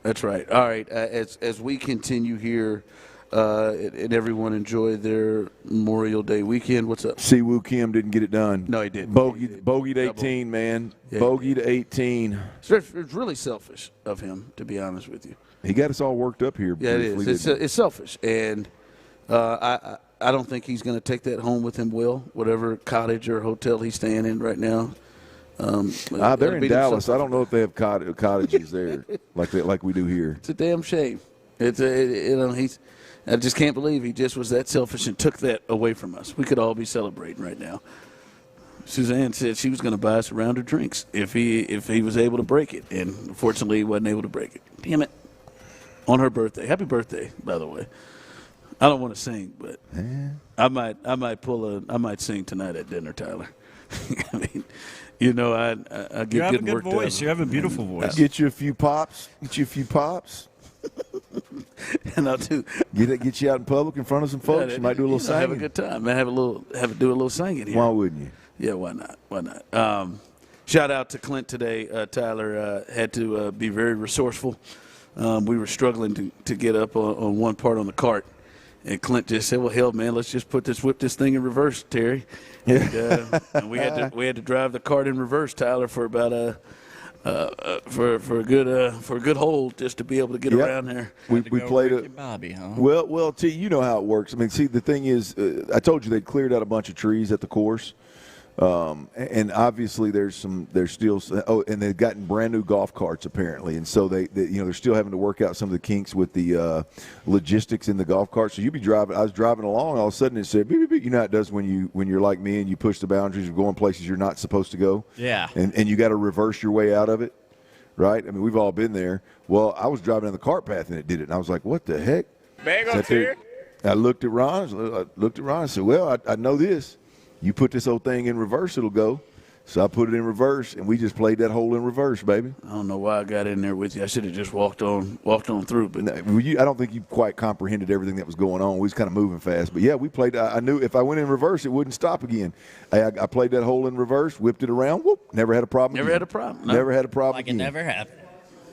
That's right. All right. As we continue here, and everyone enjoy their Memorial Day weekend. What's up? Siwoo Kim didn't get it done. No, he didn't. Bogeyed 18, man. Yeah, bogeyed 18. It's really selfish of him, to be honest with you. He got us all worked up here. Yeah, it is. It's selfish, and I don't think he's going to take that home with him. Whatever cottage or hotel he's staying in right now. They're in Dallas. I don't know if they have cottages there like we do here. It's a damn shame. I just can't believe he just was that selfish and took that away from us. We could all be celebrating right now. Suzanne said she was going to buy us a round of drinks if he was able to break it, and unfortunately he wasn't able to break it. Damn it! On her birthday. Happy birthday, by the way. I don't want to sing, but I might sing tonight at dinner, Tyler. I mean, I get good work done. You have a good voice. You have a beautiful voice. Get you a few pops. And I'll do. Get you out in public in front of some folks. You might do a little singing. Have a good time. Man, do a little singing here. Why wouldn't you? Yeah, why not? Shout out to Clint today. Tyler had to be very resourceful. We were struggling to get up on one part on the cart. And Clint just said, "Well, hell, man, let's just whip this thing in reverse, Terry." And we had to drive the cart in reverse, Tyler, for about for a good hold just to be able to get around there. We played a Bobby, huh? Well, T, you know how it works. I mean, see, the thing is, I told you they cleared out a bunch of trees at the course. And obviously there's still and they've gotten brand new golf carts apparently, and so they're still having to work out some of the kinks with the logistics in the golf cart. So I was driving along, all of a sudden it said beep, beep, beep. You know how it does when you're like me and you push the boundaries of going places you're not supposed to go. Yeah. And you got to reverse your way out of it, right? I mean, we've all been there. Well, I was driving down the cart path and it did it, and I was like, what the heck? I looked at Ron and said, well, I know this. You put this old thing in reverse, it'll go. So I put it in reverse, and we just played that hole in reverse, baby. I don't know why I got in there with you. I should have just walked on through. But I don't think you quite comprehended everything that was going on. We was kind of moving fast. But, yeah, we played. I knew if I went in reverse, it wouldn't stop again. I played that hole in reverse, whipped it around, never had a problem. Never had a problem. No. Never had a problem again. It never happened.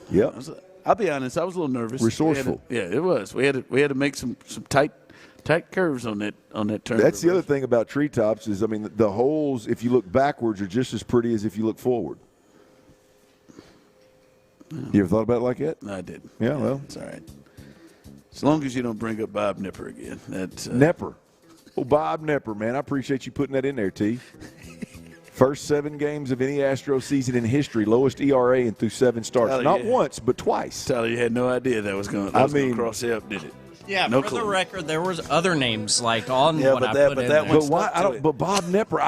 Yep. I'll be honest, I was a little nervous. Resourceful. It was. We had to make some tight curves on that turn. That's the other thing about treetops is, I mean, the holes, if you look backwards, are just as pretty as if you look forward. You ever thought about it like that? No, I didn't. Yeah, well. It's all right. As long as you don't bring up Bob Nipper again. Nepper. Oh, Bob Nipper, man. I appreciate you putting that in there, T. First 7 games of any Astros season in history, lowest ERA and through 7 starts. Tyler, Not once, but twice. Tyler, you had no idea that was going to cross up, did it? Yeah, no for clue. the record, there was other names like on yeah, what but I that, put but in that there. But why? But Bob Nipper,